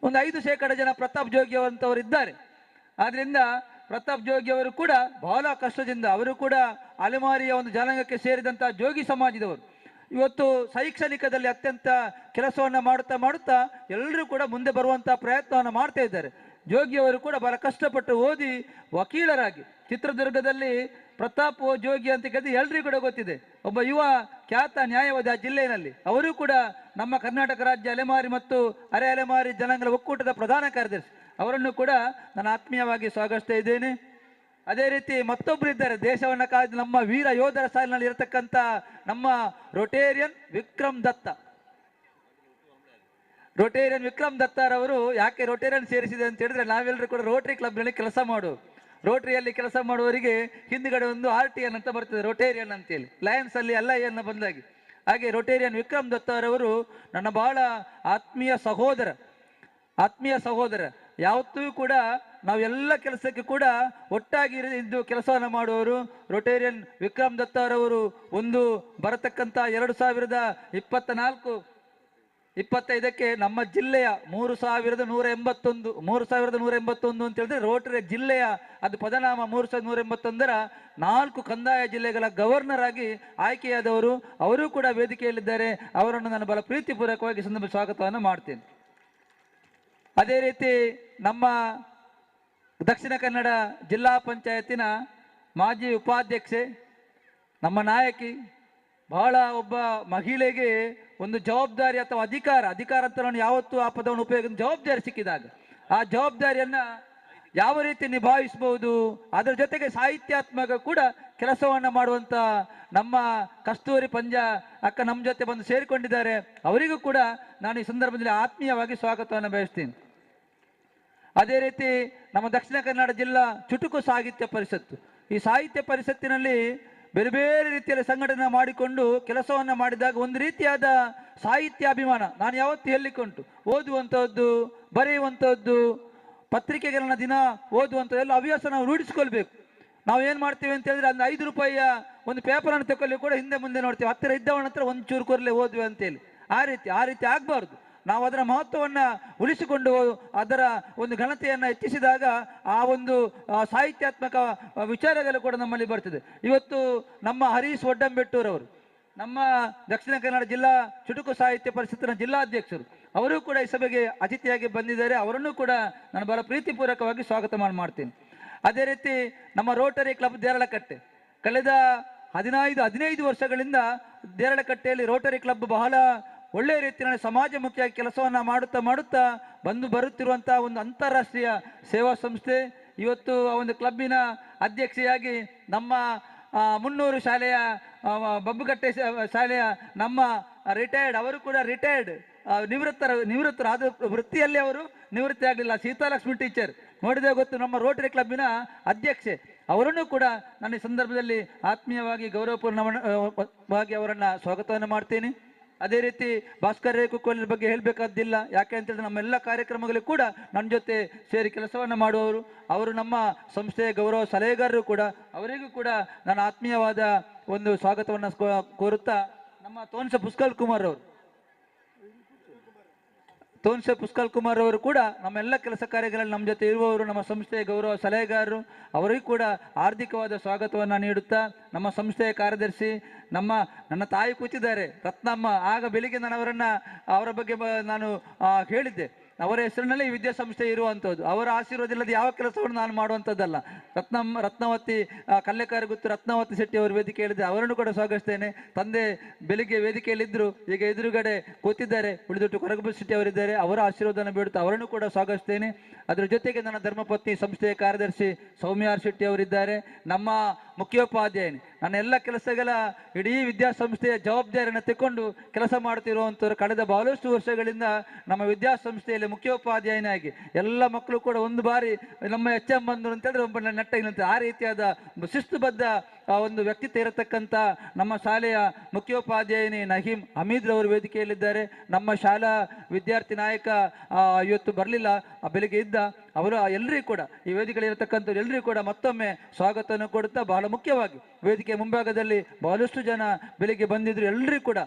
ಒಂದು 5% ಜನ ಪ್ರತಾಪ್ ಜೋಗಿ ಅಂತವರು ಇದ್ದಾರೆ. ಆದ್ರಿಂದ ಪ್ರತಾಪ್ ಜೋಗಿ ಅವರು ಕೂಡ ಬಹಳ ಕಷ್ಟದಿಂದ, ಅವರು ಕೂಡ ಅಲೆಮಾರಿಯ ಒಂದು ಜನಾಂಗಕ್ಕೆ ಸೇರಿದಂಥ ಜೋಗಿ ಸಮಾಜದವರು. ಇವತ್ತು ಶೈಕ್ಷಣಿಕದಲ್ಲಿ ಅತ್ಯಂತ ಕೆಲಸವನ್ನು ಮಾಡುತ್ತಾ ಎಲ್ಲರೂ ಕೂಡ ಮುಂದೆ ಬರುವಂಥ ಪ್ರಯತ್ನವನ್ನು ಮಾಡ್ತಾ ಇದ್ದಾರೆ. ಜೋಗಿಯವರು ಕೂಡ ಬಹಳ ಕಷ್ಟಪಟ್ಟು ಓದಿ ವಕೀಲರಾಗಿ ಚಿತ್ರದುರ್ಗದಲ್ಲಿ ಪ್ರತಾಪ್ ಜೋಗಿ ಅಂತ ಕರೆದು ಎಲ್ರಿಗೂ ಕೂಡ ಗೊತ್ತಿದೆ. ಒಬ್ಬ ಯುವ ಖ್ಯಾತ ನ್ಯಾಯವಾದಿ ಆ ಜಿಲ್ಲೆಯಲ್ಲಿ. ಅವರು ಕೂಡ ನಮ್ಮ ಕರ್ನಾಟಕ ರಾಜ್ಯ ಅಲೆಮಾರಿ ಮತ್ತು ಅರೆ ಅಲೆಮಾರಿ ಜನಾಂಗಗಳ ಒಕ್ಕೂಟದ ಪ್ರಧಾನ ಕಾರ್ಯದರ್ಶಿ. ಅವರನ್ನು ಕೂಡ ನಾನು ಆತ್ಮೀಯವಾಗಿ ಸ್ವಾಗತಿಸ್ತಾ ಇದ್ದೇನೆ. ಅದೇ ರೀತಿ ಮತ್ತೊಬ್ಬರು ಇದ್ದಾರೆ, ದೇಶವನ್ನು ಕಾಯ್ದು ನಮ್ಮ ವೀರ ಯೋಧರ ಸಾಲಿನಲ್ಲಿ ಇರತಕ್ಕಂಥ ನಮ್ಮ ರೊಟೇರಿಯನ್ ವಿಕ್ರಮ್ ದತ್ತ. ರೊಟೇರಿಯನ್ ವಿಕ್ರಮ್ ದತ್ತಾರವರು ಯಾಕೆ ರೊಟೇರಿಯನ್ ಸೇರಿಸಿದೆ ಅಂತ ಹೇಳಿದ್ರೆ, ನಾವೆಲ್ಲರೂ ಕೂಡ ರೋಟರಿ ಕ್ಲಬ್ನಲ್ಲಿ ಕೆಲಸ ಮಾಡುವ, ರೋಟರಿಯಲ್ಲಿ ಕೆಲಸ ಮಾಡುವವರಿಗೆ ಹಿಂದ್ಗಡೆ ಒಂದು RTN ಅಂತ ಬರ್ತದೆ, ರೊಟೇರಿಯನ್ ಅಂತೇಳಿ, ಲಯನ್ಸ್ ಅಲ್ಲಿ LIN ಬಂದಾಗಿ. ಹಾಗೆ ರೊಟೇರಿಯನ್ ವಿಕ್ರಮ್ ದತ್ತಾರವರು ನನ್ನ ಬಹಳ ಆತ್ಮೀಯ ಸಹೋದರ. ಯಾವತ್ತೂ ಕೂಡ ನಾವೆಲ್ಲ ಕೆಲಸಕ್ಕೆ ಕೂಡ ಒಟ್ಟಾಗಿ ಇದ್ದು ಕೆಲಸವನ್ನು ಮಾಡುವವರು. ರೊಟೇರಿಯನ್ ವಿಕ್ರಮ್ ದತ್ತಾರವರು ಒಂದು ಬರತಕ್ಕಂಥ 2024-25ಕ್ಕೆ ನಮ್ಮ ಜಿಲ್ಲೆಯ 3181 ಅಂತ ಹೇಳಿದ್ರೆ ರೋಟರಿ ಜಿಲ್ಲೆಯ ಅದು ಪದನಾಮ 3181ರ 4 ಕಂದಾಯ ಜಿಲ್ಲೆಗಳ ಗವರ್ನರ್ ಆಗಿ ಆಯ್ಕೆಯಾದವರು. ಅವರು ಕೂಡ ವೇದಿಕೆಯಲ್ಲಿದ್ದಾರೆ. ಅವರನ್ನು ನಾನು ಬಹಳ ಪ್ರೀತಿಪೂರ್ವಕವಾಗಿ ಸಂದರ್ಭ ಸ್ವಾಗತವನ್ನು ಮಾಡ್ತೇನೆ. ಅದೇ ರೀತಿ ನಮ್ಮ ದಕ್ಷಿಣ ಕನ್ನಡ ಜಿಲ್ಲಾ ಪಂಚಾಯತಿನ ಮಾಜಿ ಉಪಾಧ್ಯಕ್ಷೆ, ನಮ್ಮ ನಾಯಕಿ, ಬಹಳ ಒಬ್ಬ ಮಹಿಳೆಗೆ ಒಂದು ಜವಾಬ್ದಾರಿ ಅಥವಾ ಅಧಿಕಾರ ಅಂತ ನಾನು ಯಾವತ್ತೂ ಆ ಪದವನ್ನು ಉಪಯೋಗ, ಜವಾಬ್ದಾರಿ ಸಿಕ್ಕಿದಾಗ ಆ ಜವಾಬ್ದಾರಿಯನ್ನ ಯಾವ ರೀತಿ ನಿಭಾಯಿಸಬಹುದು, ಅದರ ಜೊತೆಗೆ ಸಾಹಿತ್ಯಾತ್ಮಕ ಕೂಡ ಕೆಲಸವನ್ನ ಮಾಡುವಂತ ನಮ್ಮ ಕಸ್ತೂರಿ ಪಂಜ ಅಕ್ಕ ನಮ್ಮ ಜೊತೆ ಬಂದು ಸೇರಿಕೊಂಡಿದ್ದಾರೆ. ಅವರಿಗೂ ಕೂಡ ನಾನು ಈ ಸಂದರ್ಭದಲ್ಲಿ ಆತ್ಮೀಯವಾಗಿ ಸ್ವಾಗತವನ್ನು ಬಯಸ್ತೀನಿ. ಅದೇ ರೀತಿ ನಮ್ಮ ದಕ್ಷಿಣ ಕನ್ನಡ ಜಿಲ್ಲಾ ಚುಟುಕು ಸಾಹಿತ್ಯ ಪರಿಷತ್ತು, ಈ ಸಾಹಿತ್ಯ ಪರಿಷತ್ತಿನಲ್ಲಿ ಬೇರೆ ಬೇರೆ ರೀತಿಯಲ್ಲಿ ಸಂಘಟನೆ ಮಾಡಿಕೊಂಡು ಕೆಲಸವನ್ನು ಮಾಡಿದಾಗ ಒಂದು ರೀತಿಯಾದ ಸಾಹಿತ್ಯಾಭಿಮಾನ ನಾನು ಯಾವತ್ತೂ ಹೇಳಿಕೊಂಡು ಓದುವಂಥದ್ದು, ಬರೆಯುವಂಥದ್ದು, ಪತ್ರಿಕೆಗಳನ್ನ ದಿನ ಓದುವಂಥದ್ದು ಎಲ್ಲ ಹವ್ಯಾಸ ನಾವು ರೂಢಿಸ್ಕೊಳ್ಬೇಕು. ನಾವು ಏನು ಮಾಡ್ತೀವಿ ಅಂತ ಹೇಳಿದ್ರೆ, ಒಂದು 5 ರೂಪಾಯಿಯ ಒಂದು ಪೇಪರನ್ನು ತಗೊಳ್ಳಿ ಕೂಡ ಹಿಂದೆ ಮುಂದೆ ನೋಡ್ತೀವಿ, ಹತ್ತಿರ ಇದ್ದವನ ಹತ್ರ ಒಂದು ಚೂರು ಕೊರಲೆ ಓದುವೆ ಅಂತೇಳಿ. ಆ ರೀತಿ ಆಗಬಾರ್ದು. ನಾವು ಅದರ ಮಹತ್ವವನ್ನು ಉಳಿಸಿಕೊಂಡು ಅದರ ಒಂದು ಘನತೆಯನ್ನು ಹೆಚ್ಚಿಸಿದಾಗ ಆ ಒಂದು ಸಾಹಿತ್ಯಾತ್ಮಕ ವಿಚಾರಗಳು ಕೂಡ ನಮ್ಮಲ್ಲಿ ಬರ್ತದೆ. ಇವತ್ತು ನಮ್ಮ ಹರೀಶ್ ಒಡ್ಡಂಬೆಟ್ಟೂರವರು ನಮ್ಮ ದಕ್ಷಿಣ ಕನ್ನಡ ಜಿಲ್ಲಾ ಚುಟುಕು ಸಾಹಿತ್ಯ ಪರಿಷತ್ತಿನ ಜಿಲ್ಲಾಧ್ಯಕ್ಷರು, ಅವರು ಕೂಡ ಈ ಸಭೆಗೆ ಅತಿಥಿಯಾಗಿ ಬಂದಿದ್ದಾರೆ. ಅವರನ್ನು ಕೂಡ ನಾನು ಬಹಳ ಪ್ರೀತಿಪೂರ್ವಕವಾಗಿ ಸ್ವಾಗತ ಮಾಡ್ತೀನಿ. ಅದೇ ರೀತಿ ನಮ್ಮ ರೋಟರಿ ಕ್ಲಬ್ ದೇರಳಕಟ್ಟೆ ಕಳೆದ 15 ವರ್ಷಗಳಿಂದ ದೇರಳಕಟ್ಟೆಯಲ್ಲಿ ರೋಟರಿ ಕ್ಲಬ್ ಬಹಳ ಒಳ್ಳೆಯ ರೀತಿಯಲ್ಲಿ ಸಮಾಜಮುಖಿಯಾಗಿ ಕೆಲಸವನ್ನು ಮಾಡುತ್ತಾ ಬರುತ್ತಿರುವಂತಹ ಒಂದು ಅಂತಾರಾಷ್ಟ್ರೀಯ ಸೇವಾ ಸಂಸ್ಥೆ. ಇವತ್ತು ಆ ಒಂದು ಕ್ಲಬ್ಬಿನ ಅಧ್ಯಕ್ಷೆಯಾಗಿ ನಮ್ಮ 300 ಶಾಲೆಯ ಬಬ್ಬುಗಟ್ಟೆ ಶಾಲೆಯ ನಮ್ಮ ರಿಟೈರ್ಡ್, ಅವರು ಕೂಡ ರಿಟೈರ್ಡ್ ನಿವೃತ್ತರು, ಅದು ವೃತ್ತಿಯಲ್ಲಿ ಅವರು ನಿವೃತ್ತಿ ಆಗಲಿಲ್ಲ, ಸೀತಾಲಕ್ಷ್ಮಿ ಟೀಚರ್ ನೋಡಿದ್ರೆ ಗೊತ್ತು, ನಮ್ಮ ರೋಟರಿ ಕ್ಲಬ್ಬಿನ ಅಧ್ಯಕ್ಷೆ. ಅವರನ್ನು ಕೂಡ ನಾನು ಈ ಸಂದರ್ಭದಲ್ಲಿ ಆತ್ಮೀಯವಾಗಿ ಗೌರವಪೂರ್ಣವಾಗಿ ಅವರನ್ನು ಸ್ವಾಗತವನ್ನು ಮಾಡ್ತೀನಿ. ಅದೇ ರೀತಿ ಭಾಸ್ಕರ್ ಕುಕ್ಕೋಲಿ ಬಗ್ಗೆ ಹೇಳಬೇಕಾದ್ದಿಲ್ಲ, ಯಾಕೆ ಅಂತೇಳಿದ್ರೆ ನಮ್ಮೆಲ್ಲ ಕಾರ್ಯಕ್ರಮಗಳಿಗೆ ಕೂಡ ನನ್ನ ಜೊತೆ ಸೇರಿ ಕೆಲಸವನ್ನು ಮಾಡುವವರು. ಅವರು ನಮ್ಮ ಸಂಸ್ಥೆಯ ಗೌರವ ಸಲಹೆಗಾರರು ಕೂಡ. ಅವರಿಗೂ ಕೂಡ ನಾನು ಆತ್ಮೀಯವಾದ ಒಂದು ಸ್ವಾಗತವನ್ನು ಕೋರುತ್ತಾ, ನಮ್ಮ ತೋನ್ಸ ಪುಷ್ಕಲ್ ಕುಮಾರ್ ಅವರು ಕೂಡ ನಮ್ಮೆಲ್ಲ ಕೆಲಸ ಕಾರ್ಯಗಳಲ್ಲಿ ನಮ್ಮ ಜೊತೆ ಇರುವವರು, ನಮ್ಮ ಸಂಸ್ಥೆಯ ಗೌರವ ಸಲಹೆಗಾರರು. ಅವರಿಗೂ ಕೂಡ ಆರ್ಥಿಕವಾದ ಸ್ವಾಗತವನ್ನು ನೀಡುತ್ತಾ, ನಮ್ಮ ಸಂಸ್ಥೆಯ ಕಾರ್ಯದರ್ಶಿ ನನ್ನ ತಾಯಿ ಕೂತಿದ್ದಾರೆ ರತ್ನಮ್ಮ. ಆಗ ಬೆಳಿಗ್ಗೆ ನಾನು ಅವರ ಬಗ್ಗೆ ನಾನು ಹೇಳಿದ್ದೆ, ಅವರ ಹೆಸರಿನಲ್ಲಿ ಈ ವಿದ್ಯಾಸಂಸ್ಥೆ ಇರುವಂಥದ್ದು. ಅವರ ಆಶೀರ್ವಾದ ಇಲ್ಲದೆ ಯಾವ ಕೆಲಸವನ್ನು ನಾನು ಮಾಡುವಂಥದ್ದಲ್ಲ. ರತ್ನಾವತಿ ಕಲ್ಲೆಕಾರ ಗುತ್ತು ರತ್ನಾವತಿ ಶೆಟ್ಟಿ ಅವರು ವೇದಿಕೆ ಹೇಳಿದ್ದೆ, ಅವರನ್ನು ಕೂಡ ಸ್ವಾಗತಿಸ್ತೇನೆ. ತಂದೆ ಬೆಳಿಗ್ಗೆ ವೇದಿಕೆಯಲ್ಲಿದ್ದರು, ಈಗ ಎದುರುಗಡೆ ಕೂತಿದ್ದಾರೆ. ಉಳಿದೊಟ್ಟು ಕೊರಗಬ ಶೆಟ್ಟಿ ಅವರಿದ್ದಾರೆ, ಅವರ ಆಶೀರ್ವಾದನ ಬೇಡುತ್ತಾ ಅವರನ್ನು ಕೂಡ ಸ್ವಾಗತಿಸ್ತೇನೆ. ಅದರ ಜೊತೆಗೆ ನನ್ನ ಧರ್ಮಪತ್ನಿ ಸಂಸ್ಥೆಯ ಕಾರ್ಯದರ್ಶಿ ಸೌಮ್ಯಾರ್ ಶೆಟ್ಟಿ ಅವರಿದ್ದಾರೆ. ನಮ್ಮ ಮುಖ್ಯೋಪಾಧ್ಯಾಯನಿ, ನನ್ನ ಎಲ್ಲ ಕೆಲಸಗಳ ಇಡೀ ವಿದ್ಯಾಸಂಸ್ಥೆಯ ಜವಾಬ್ದಾರಿಯನ್ನು ತೆಕ್ಕೊಂಡು ಕೆಲಸ ಮಾಡ್ತಿರುವಂಥವ್ರು. ಕಳೆದ ಬಹಳಷ್ಟು ವರ್ಷಗಳಿಂದ ನಮ್ಮ ವಿದ್ಯಾಸಂಸ್ಥೆಯಲ್ಲಿ ಮುಖ್ಯೋಪಾಧ್ಯಾಯನಾಗಿ ಎಲ್ಲ ಮಕ್ಕಳು ಕೂಡ ಒಂದು ಬಾರಿ ನಮ್ಮ HM ಬಂದರು ಅಂತೇಳಿದ್ರೆ ಒಬ್ಬ ನೆಟ್ಟಾಗಿ ಆ ರೀತಿಯಾದ ಶಿಸ್ತುಬದ್ಧ ಒಂದು ವ್ಯಕ್ತಿತ್ವ ಇರತಕ್ಕಂಥ ನಮ್ಮ ಶಾಲೆಯ ಮುಖ್ಯೋಪಾಧ್ಯಾಯಿನಿ ನಹೀಂ ಹಮೀದ್ರವರು ವೇದಿಕೆಯಲ್ಲಿದ್ದಾರೆ. ನಮ್ಮ ಶಾಲಾ ವಿದ್ಯಾರ್ಥಿ ನಾಯಕ ಇವತ್ತು ಬರಲಿಲ್ಲ, ಬೆಳಿಗ್ಗೆ ಇದ್ದ, ಅವರು ಎಲ್ಲರಿಗೂ ಕೂಡ ಈ ವೇದಿಕೆಯಲ್ಲಿರತಕ್ಕಂಥವ್ರು ಎಲ್ಲರಿಗೂ ಕೂಡ ಮತ್ತೊಮ್ಮೆ ಸ್ವಾಗತವನ್ನು ಕೊಡುತ್ತಾ, ಬಹಳ ಮುಖ್ಯವಾಗಿ ವೇದಿಕೆ ಮುಂಭಾಗದಲ್ಲಿ ಬಹಳಷ್ಟು ಜನ ಬೆಳಿಗ್ಗೆ ಬಂದಿದ್ರು, ಎಲ್ಲರಿಗೂ ಕೂಡ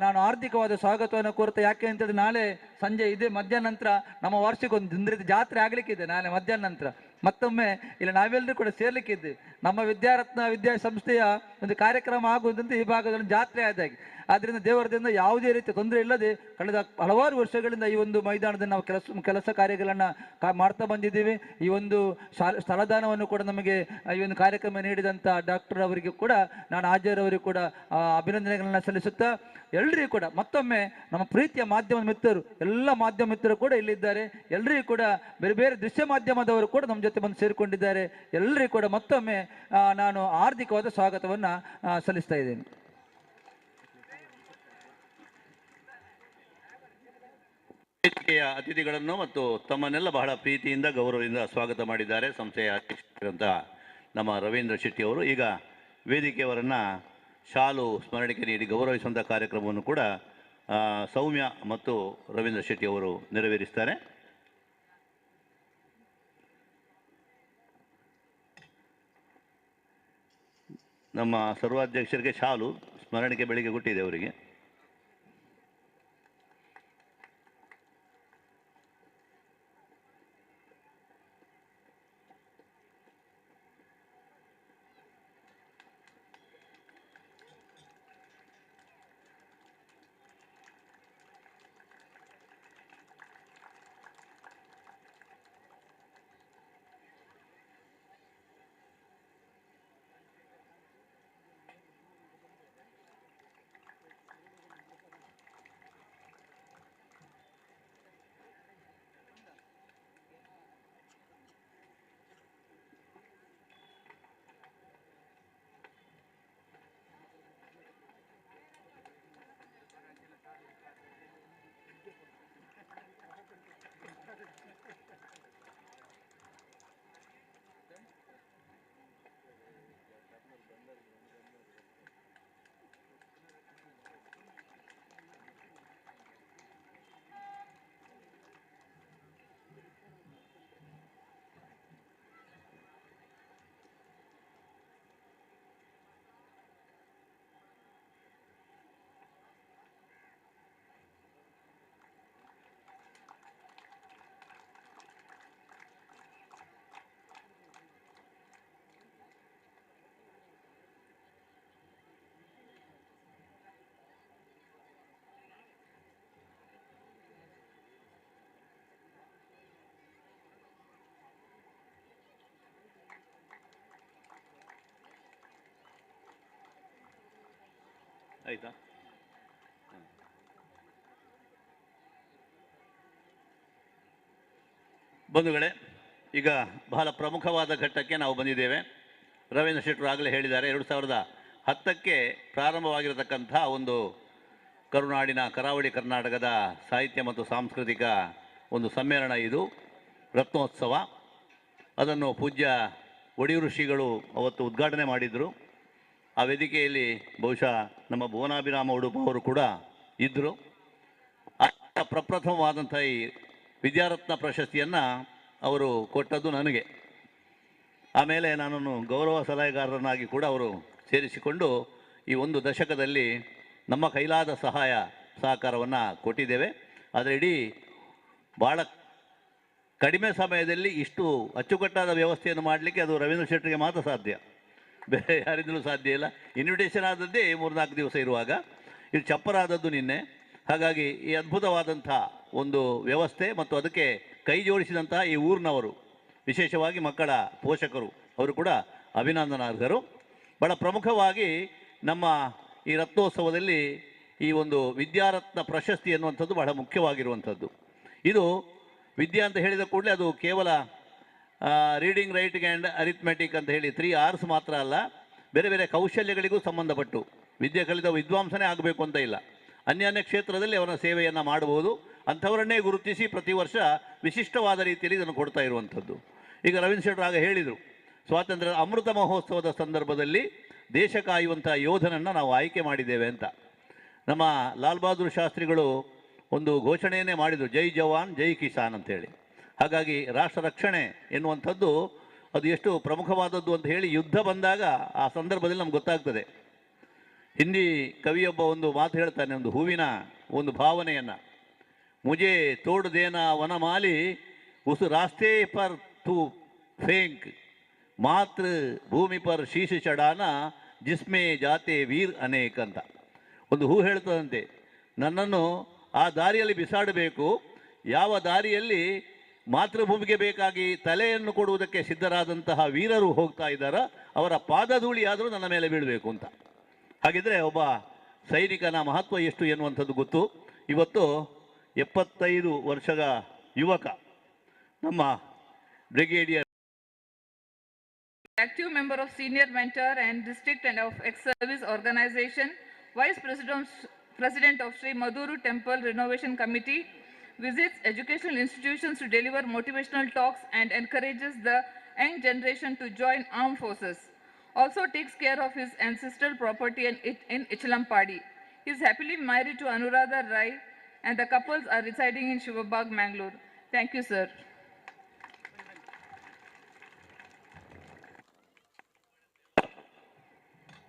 ನಾನು ಆರ್ಥಿಕವಾದ ಸ್ವಾಗತವನ್ನು ಕೋರುತ್ತಾ. ಯಾಕೆ ಅಂತಂದ್ರೆ ನಾಳೆ ಸಂಜೆ ಇದೇ ಮಧ್ಯಾಹ್ನ ನಂತರ ನಮ್ಮ ವಾರ್ಷಿಕ ಒಂದು ಜಾತ್ರೆ ಆಗಲಿಕ್ಕಿದೆ. ನಾಳೆ ಮಧ್ಯಾಹ್ನ ನಂತರ ಮತ್ತೊಮ್ಮೆ ಇಲ್ಲಿ ನಾವೆಲ್ಲರೂ ಕೂಡ ಸೇರ್ಲಿಕ್ಕಿದ್ದೇವೆ. ನಮ್ಮ ವಿದ್ಯಾರತ್ನ ವಿದ್ಯಾಸಂಸ್ಥೆಯ ಒಂದು ಕಾರ್ಯಕ್ರಮ ಆಗುವುದಂತೆ ಈ ಭಾಗದಲ್ಲಿ ಜಾತ್ರೆ ಆದಾಗೆ. ಆದ್ದರಿಂದ ದೇವರದಿಂದ ಯಾವುದೇ ರೀತಿಯ ತೊಂದರೆ ಇಲ್ಲದೆ ಕಳೆದ ಹಲವಾರು ವರ್ಷಗಳಿಂದ ಈ ಒಂದು ಮೈದಾನದಲ್ಲಿ ನಾವು ಕೆಲಸ ಕಾರ್ಯಗಳನ್ನು ಮಾಡ್ತಾ ಬಂದಿದ್ದೀವಿ. ಈ ಒಂದು ಸ್ಥಳದಾನವನ್ನು ಕೂಡ ನಮಗೆ ಈ ಒಂದು ಕಾರ್ಯಕ್ರಮ ನೀಡಿದಂಥ ಡಾಕ್ಟರ್ ಅವರಿಗೆ ಕೂಡ ನಾನು ಹಾಜರವರಿಗೂ ಕೂಡ ಅಭಿನಂದನೆಗಳನ್ನು ಸಲ್ಲಿಸುತ್ತಾ ಎಲ್ಲರಿಗೂ ಕೂಡ ಮತ್ತೊಮ್ಮೆ ನಮ್ಮ ಪ್ರೀತಿಯ ಮಾಧ್ಯಮ ಮಿತ್ರರು ಎಲ್ಲ ಮಾಧ್ಯಮ ಮಿತ್ರರು ಕೂಡ ಇಲ್ಲಿದ್ದಾರೆ. ಎಲ್ಲರಿಗೂ ಕೂಡ ಬೇರೆ ಬೇರೆ ದೃಶ್ಯ ಮಾಧ್ಯಮದವರು ಕೂಡ ನಮ್ಮ ಜೊತೆ ಬಂದು ಸೇರಿಕೊಂಡಿದ್ದಾರೆ. ಎಲ್ಲರಿಗೂ ಕೂಡ ಮತ್ತೊಮ್ಮೆ ನಾನು ಹಾರ್ದಿಕವಾದ ಸ್ವಾಗತವನ್ನು ಸಲ್ಲಿಸ್ತಾ ಇದ್ದೇನೆ. ವೇದಿಕೆಯ ಅತಿಥಿಗಳನ್ನು ಮತ್ತು ತಮ್ಮನ್ನೆಲ್ಲ ಬಹಳ ಪ್ರೀತಿಯಿಂದ ಗೌರವದಿಂದ ಸ್ವಾಗತ ಮಾಡಿದ್ದಾರೆ ಸಂಸ್ಥೆಯ ಅಧ್ಯಕ್ಷರಾದಂಥ ನಮ್ಮ ರವೀಂದ್ರ ಶೆಟ್ಟಿ ಅವರು. ಈಗ ವೇದಿಕೆಯವರನ್ನು ಶಾಲು ಸ್ಮರಣಿಕೆ ನೀಡಿ ಗೌರವಿಸುವಂಥ ಕಾರ್ಯಕ್ರಮವನ್ನು ಕೂಡ ಸೌಮ್ಯ ಮತ್ತು ರವೀಂದ್ರ ಶೆಟ್ಟಿ ಅವರು ನೆರವೇರಿಸ್ತಾರೆ. ನಮ್ಮ ಸರ್ವಾಧ್ಯಕ್ಷರಿಗೆ ಶಾಲು ಸ್ಮರಣಿಕೆ ಬೆಳಿಗ್ಗೆ ಕೊಟ್ಟಿದೆ ಅವರಿಗೆ. ಆಯಿತಾ? ಬಂಧುಗಳೇ, ಈಗ ಬಹಳ ಪ್ರಮುಖವಾದ ಘಟ್ಟಕ್ಕೆ ನಾವು ಬಂದಿದ್ದೇವೆ. ರವೀಂದ್ರ ಶೆಟ್ಟರು ಆಗಲೇ ಹೇಳಿದ್ದಾರೆ, 2010ಕ್ಕೆ ಪ್ರಾರಂಭವಾಗಿರತಕ್ಕಂಥ ಒಂದು ಕರುನಾಡಿನ ಕರಾವಳಿ ಕರ್ನಾಟಕದ ಸಾಹಿತ್ಯ ಮತ್ತು ಸಾಂಸ್ಕೃತಿಕ ಒಂದು ಸಮ್ಮೇಳನ ಇದು ರತ್ನೋತ್ಸವ. ಅದನ್ನು ಪೂಜ್ಯ ಒಡಿಯೂರು ಶ್ರೀಗಳು ಅವತ್ತು ಉದ್ಘಾಟನೆ ಮಾಡಿದರು. ಆ ವೇದಿಕೆಯಲ್ಲಿ ಬಹುಶಃ ನಮ್ಮ ಭುವನಾಭಿರಾಮ ಉಡುಪ ಅವರು ಕೂಡ ಇದ್ದರು. ಪ್ರಪ್ರಥಮವಾದಂಥ ಈ ವಿದ್ಯಾರತ್ನ ಪ್ರಶಸ್ತಿಯನ್ನು ಅವರು ಕೊಟ್ಟದ್ದು ನನಗೆ. ಆಮೇಲೆ ನಾನನ್ನು ಗೌರವ ಸಲಹೆಗಾರರನ್ನಾಗಿ ಕೂಡ ಅವರು ಸೇರಿಸಿಕೊಂಡು ಈ ಒಂದು ದಶಕದಲ್ಲಿ ನಮ್ಮ ಕೈಲಾದ ಸಹಾಯ ಸಹಕಾರವನ್ನು ಕೊಟ್ಟಿದ್ದೇವೆ. ಆದರೆ ಇಡೀ ಭಾಳ ಕಡಿಮೆ ಸಮಯದಲ್ಲಿ ಇಷ್ಟು ಅಚ್ಚುಕಟ್ಟಾದ ವ್ಯವಸ್ಥೆಯನ್ನು ಮಾಡಲಿಕ್ಕೆ ಅದು ರವೀಂದ್ರ ಶೆಟ್ಟರಿಗೆ ಮಾತ್ರ ಸಾಧ್ಯ, ಬೇರೆ ಯಾರಿಂದಲೂ ಸಾಧ್ಯ ಇಲ್ಲ. ಇನ್ವಿಟೇಷನ್ ಆದದ್ದೇ 3-4 ದಿವಸ ಇರುವಾಗ, ಇದು ಚಪ್ಪರಾದದ್ದು ನಿನ್ನೆ. ಹಾಗಾಗಿ ಈ ಅದ್ಭುತವಾದಂಥ ಒಂದು ವ್ಯವಸ್ಥೆ ಮತ್ತು ಅದಕ್ಕೆ ಕೈ ಜೋಡಿಸಿದಂತಹ ಈ ಊರಿನವರು, ವಿಶೇಷವಾಗಿ ಮಕ್ಕಳ ಪೋಷಕರು, ಅವರು ಕೂಡ ಅಭಿನಂದನಾರ್ಹರು. ಭಾಳ ಪ್ರಮುಖವಾಗಿ ನಮ್ಮ ಈ ರತ್ನೋತ್ಸವದಲ್ಲಿ ಈ ಒಂದು ವಿದ್ಯಾರತ್ನ ಪ್ರಶಸ್ತಿ ಎನ್ನುವಂಥದ್ದು ಬಹಳ ಮುಖ್ಯವಾಗಿರುವಂಥದ್ದು. ಇದು ವಿದ್ಯೆ ಅಂತ ಹೇಳಿದ ಕೂಡಲೇ ಅದು ಕೇವಲ ರೀಡಿಂಗ್, ರೈಟಿಂಗ್ ಆ್ಯಂಡ್ ಅರಿಥ್ಮೆಟಿಕ್ ಅಂತ ಹೇಳಿ 3 R's ಮಾತ್ರ ಅಲ್ಲ, ಬೇರೆ ಬೇರೆ ಕೌಶಲ್ಯಗಳಿಗೂ ಸಂಬಂಧಪಟ್ಟು ವಿದ್ಯೆ ಕಲಿತ ವಿದ್ವಾಂಸನೇ ಆಗಬೇಕು ಅಂತ ಇಲ್ಲ, ಅನ್ಯಾನ್ಯ ಕ್ಷೇತ್ರದಲ್ಲಿ ಅವರ ಸೇವೆಯನ್ನು ಮಾಡಬಹುದು. ಅಂಥವರನ್ನೇ ಗುರುತಿಸಿ ಪ್ರತಿ ವರ್ಷ ವಿಶಿಷ್ಟವಾದ ರೀತಿಯಲ್ಲಿ ಇದನ್ನು ಕೊಡ್ತಾ ಇರುವಂಥದ್ದು. ಈಗ ರವೀಂದ್ರ ಶೆಟ್ಟರು ಆಗ ಹೇಳಿದರು, ಸ್ವಾತಂತ್ರ್ಯದ ಅಮೃತ ಮಹೋತ್ಸವದ ಸಂದರ್ಭದಲ್ಲಿ ದೇಶ ಕಾಯುವಂಥ ಯೋಧನನ್ನು ನಾವು ಆಯ್ಕೆ ಮಾಡಿದ್ದೇವೆ ಅಂತ. ನಮ್ಮ ಲಾಲ್ ಬಹದ್ದೂರ್ ಶಾಸ್ತ್ರಿಗಳು ಒಂದು ಘೋಷಣೆಯನ್ನೇ ಮಾಡಿದರು, ಜೈ ಜವಾನ್ ಜೈ ಕಿಸಾನ್ ಅಂತೇಳಿ. ಹಾಗಾಗಿ ರಾಷ್ಟ್ರ ರಕ್ಷಣೆ ಎನ್ನುವಂಥದ್ದು ಅದು ಎಷ್ಟು ಪ್ರಮುಖವಾದದ್ದು ಅಂತ ಹೇಳಿ ಯುದ್ಧ ಬಂದಾಗ ಆ ಸಂದರ್ಭದಲ್ಲಿ ನಮ್ಗೆ ಗೊತ್ತಾಗ್ತದೆ. ಹಿಂದಿ ಕವಿಯೊಬ್ಬ ಒಂದು ಮಾತು ಹೇಳ್ತಾನೆ, ಒಂದು ಹೂವಿನ ಒಂದು ಭಾವನೆಯನ್ನು, ಮುಜೆ ತೋಡ್ ದೇನಾ ವನಮಾಲಿ ಉಸ್ ರಾಸ್ತೆ ಪರ್ ತೂ फेंक ಮಾತೃ ಭೂಮಿ ಪರ್ ಶೀಶ ಚಡಾನ ಜಿಸ್ಮೆ ಜಾತೆ ವೀರ್ ಅನೇಕ್ ಅಂತ ಒಂದು ಹೂ ಹೇಳ್ತದಂತೆ, ನನ್ನನ್ನು ಆ ದಾರಿಯಲ್ಲಿ ಬಿಸಾಡಬೇಕು, ಯಾವ ದಾರಿಯಲ್ಲಿ ಮಾತೃಭೂಮಿಗೆ ಬೇಕಾಗಿ ತಲೆಯನ್ನು ಕೊಡುವುದಕ್ಕೆ ಸಿದ್ಧರಾದಂತಹ ವೀರರು ಹೋಗ್ತಾ ಇದ್ದಾರ ಅವರ ಪಾದಧೂಳಿಯಾದರೂ ನನ್ನ ಮೇಲೆ ಬೀಳಬೇಕು ಅಂತ. ಹಾಗಿದ್ರೆ ಒಬ್ಬ ಸೈನಿಕನ ಮಹತ್ವ ಎಷ್ಟು ಎನ್ನುವಂಥದ್ದು ಗೊತ್ತು. ಇವತ್ತು 75 ವರ್ಷದ ಯುವಕ ನಮ್ಮ brigadier active member of senior mentor and district and of ex-service organization, vice president of Sri Maduru Temple Renovation Committee, visits educational institutions to deliver motivational talks and encourages the young generation to join armed forces. Also takes care of his ancestral property in Ichilampadi. He is happily married to Anuradha Rai and the couples are residing in Shivabag, Mangalore. Thank you, sir.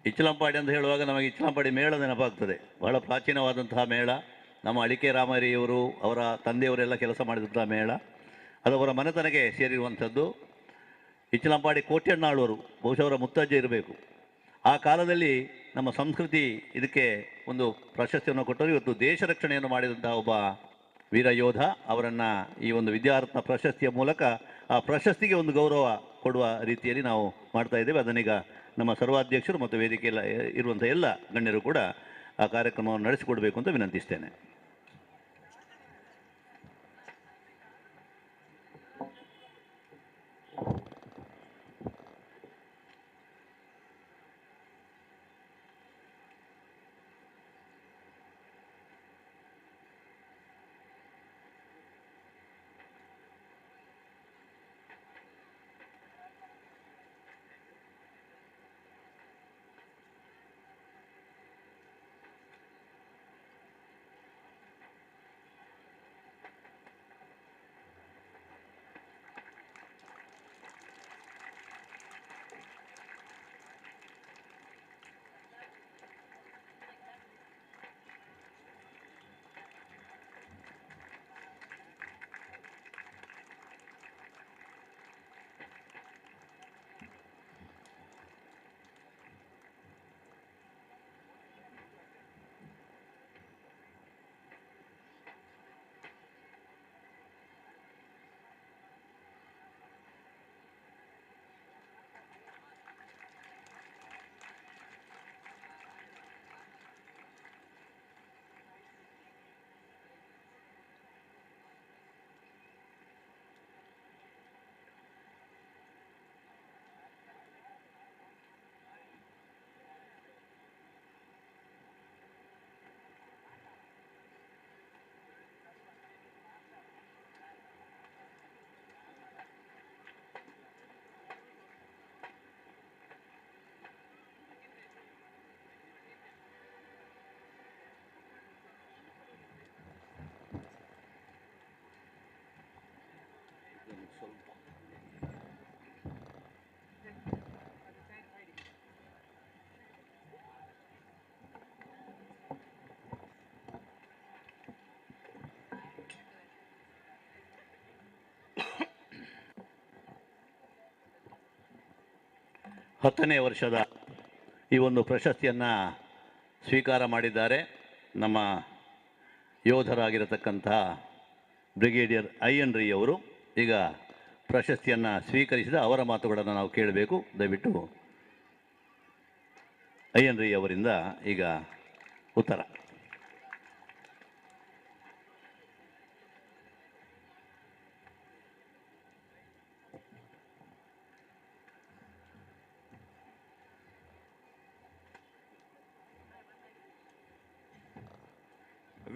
ಇಚ್ಚಲಂಪಾಡಿ ಅಂತ ಹೇಳುವಾಗ ನಮಗೆ ಇಚ್ಚಲಂಪಾಡಿ ಮೇಳ ನೆನಪಾಗ್ತದೆ. ಬಹಳ ಪ್ರಾಚೀನವಾದಂತಹ ಮೇಳ. ನಮ್ಮ ಅಳಿಕೆ ರಾಮರಿಯವರು ಅವರ ತಂದೆಯವರೆಲ್ಲ ಕೆಲಸ ಮಾಡಿದಂತಹ ಮೇಳ, ಅದು ಅವರ ಮನೆತನಕ್ಕೆ ಸೇರಿರುವಂಥದ್ದು. ಇಚ್ಚಲಂಪಾಡಿ ಕೋಟ್ಯಣ್ಣಾಳವರು ಬಹುಶಃ ಅವರ ಮುತ್ತಜ್ಜ ಇರಬೇಕು. ಆ ಕಾಲದಲ್ಲಿ ನಮ್ಮ ಸಂಸ್ಕೃತಿ ಇದಕ್ಕೆ ಒಂದು ಪ್ರಶಸ್ತಿಯನ್ನು ಕೊಟ್ಟರು. ಇವತ್ತು ದೇಶ ರಕ್ಷಣೆಯನ್ನು ಮಾಡಿದಂತಹ ಒಬ್ಬ ವೀರ ಯೋಧ ಅವರನ್ನು ಈ ಒಂದು ವಿದ್ಯಾರತ್ನ ಪ್ರಶಸ್ತಿಯ ಮೂಲಕ ಆ ಪ್ರಶಸ್ತಿಗೆ ಒಂದು ಗೌರವ ಕೊಡುವ ರೀತಿಯಲ್ಲಿ ನಾವು ಮಾಡ್ತಾ ಇದ್ದೇವೆ. ಅದನ್ನೀಗ ನಮ್ಮ ಸರ್ವಾಧ್ಯಕ್ಷರು ಮತ್ತು ವೇದಿಕೆಯಲ್ಲಿ ಇರುವಂಥ ಎಲ್ಲ ಗಣ್ಯರು ಕೂಡ ಆ ಕಾರ್ಯಕ್ರಮವನ್ನು ನಡೆಸಿಕೊಡಬೇಕು ಅಂತ ವಿನಂತಿಸ್ತೇನೆ. ಹತ್ತನೇ ವರ್ಷದ ಈ ಒಂದು ಪ್ರಶಸ್ತಿಯನ್ನು ಸ್ವೀಕಾರ ಮಾಡಿದ್ದಾರೆ ನಮ್ಮ ಯೋಧರಾಗಿರತಕ್ಕಂಥ ಬ್ರಿಗೇಡಿಯರ್ ಐಎನ್.ರೈ ಅವರು. ಈಗ ಪ್ರಶಸ್ತಿಯನ್ನು ಸ್ವೀಕರಿಸಿದ ಅವರ ಮಾತುಗಳನ್ನು ನಾವು ಕೇಳಬೇಕು. ದಯವಿಟ್ಟು ಐಎನ್.ರೈ ಅವರಿಂದ ಈಗ ಉತ್ತರ.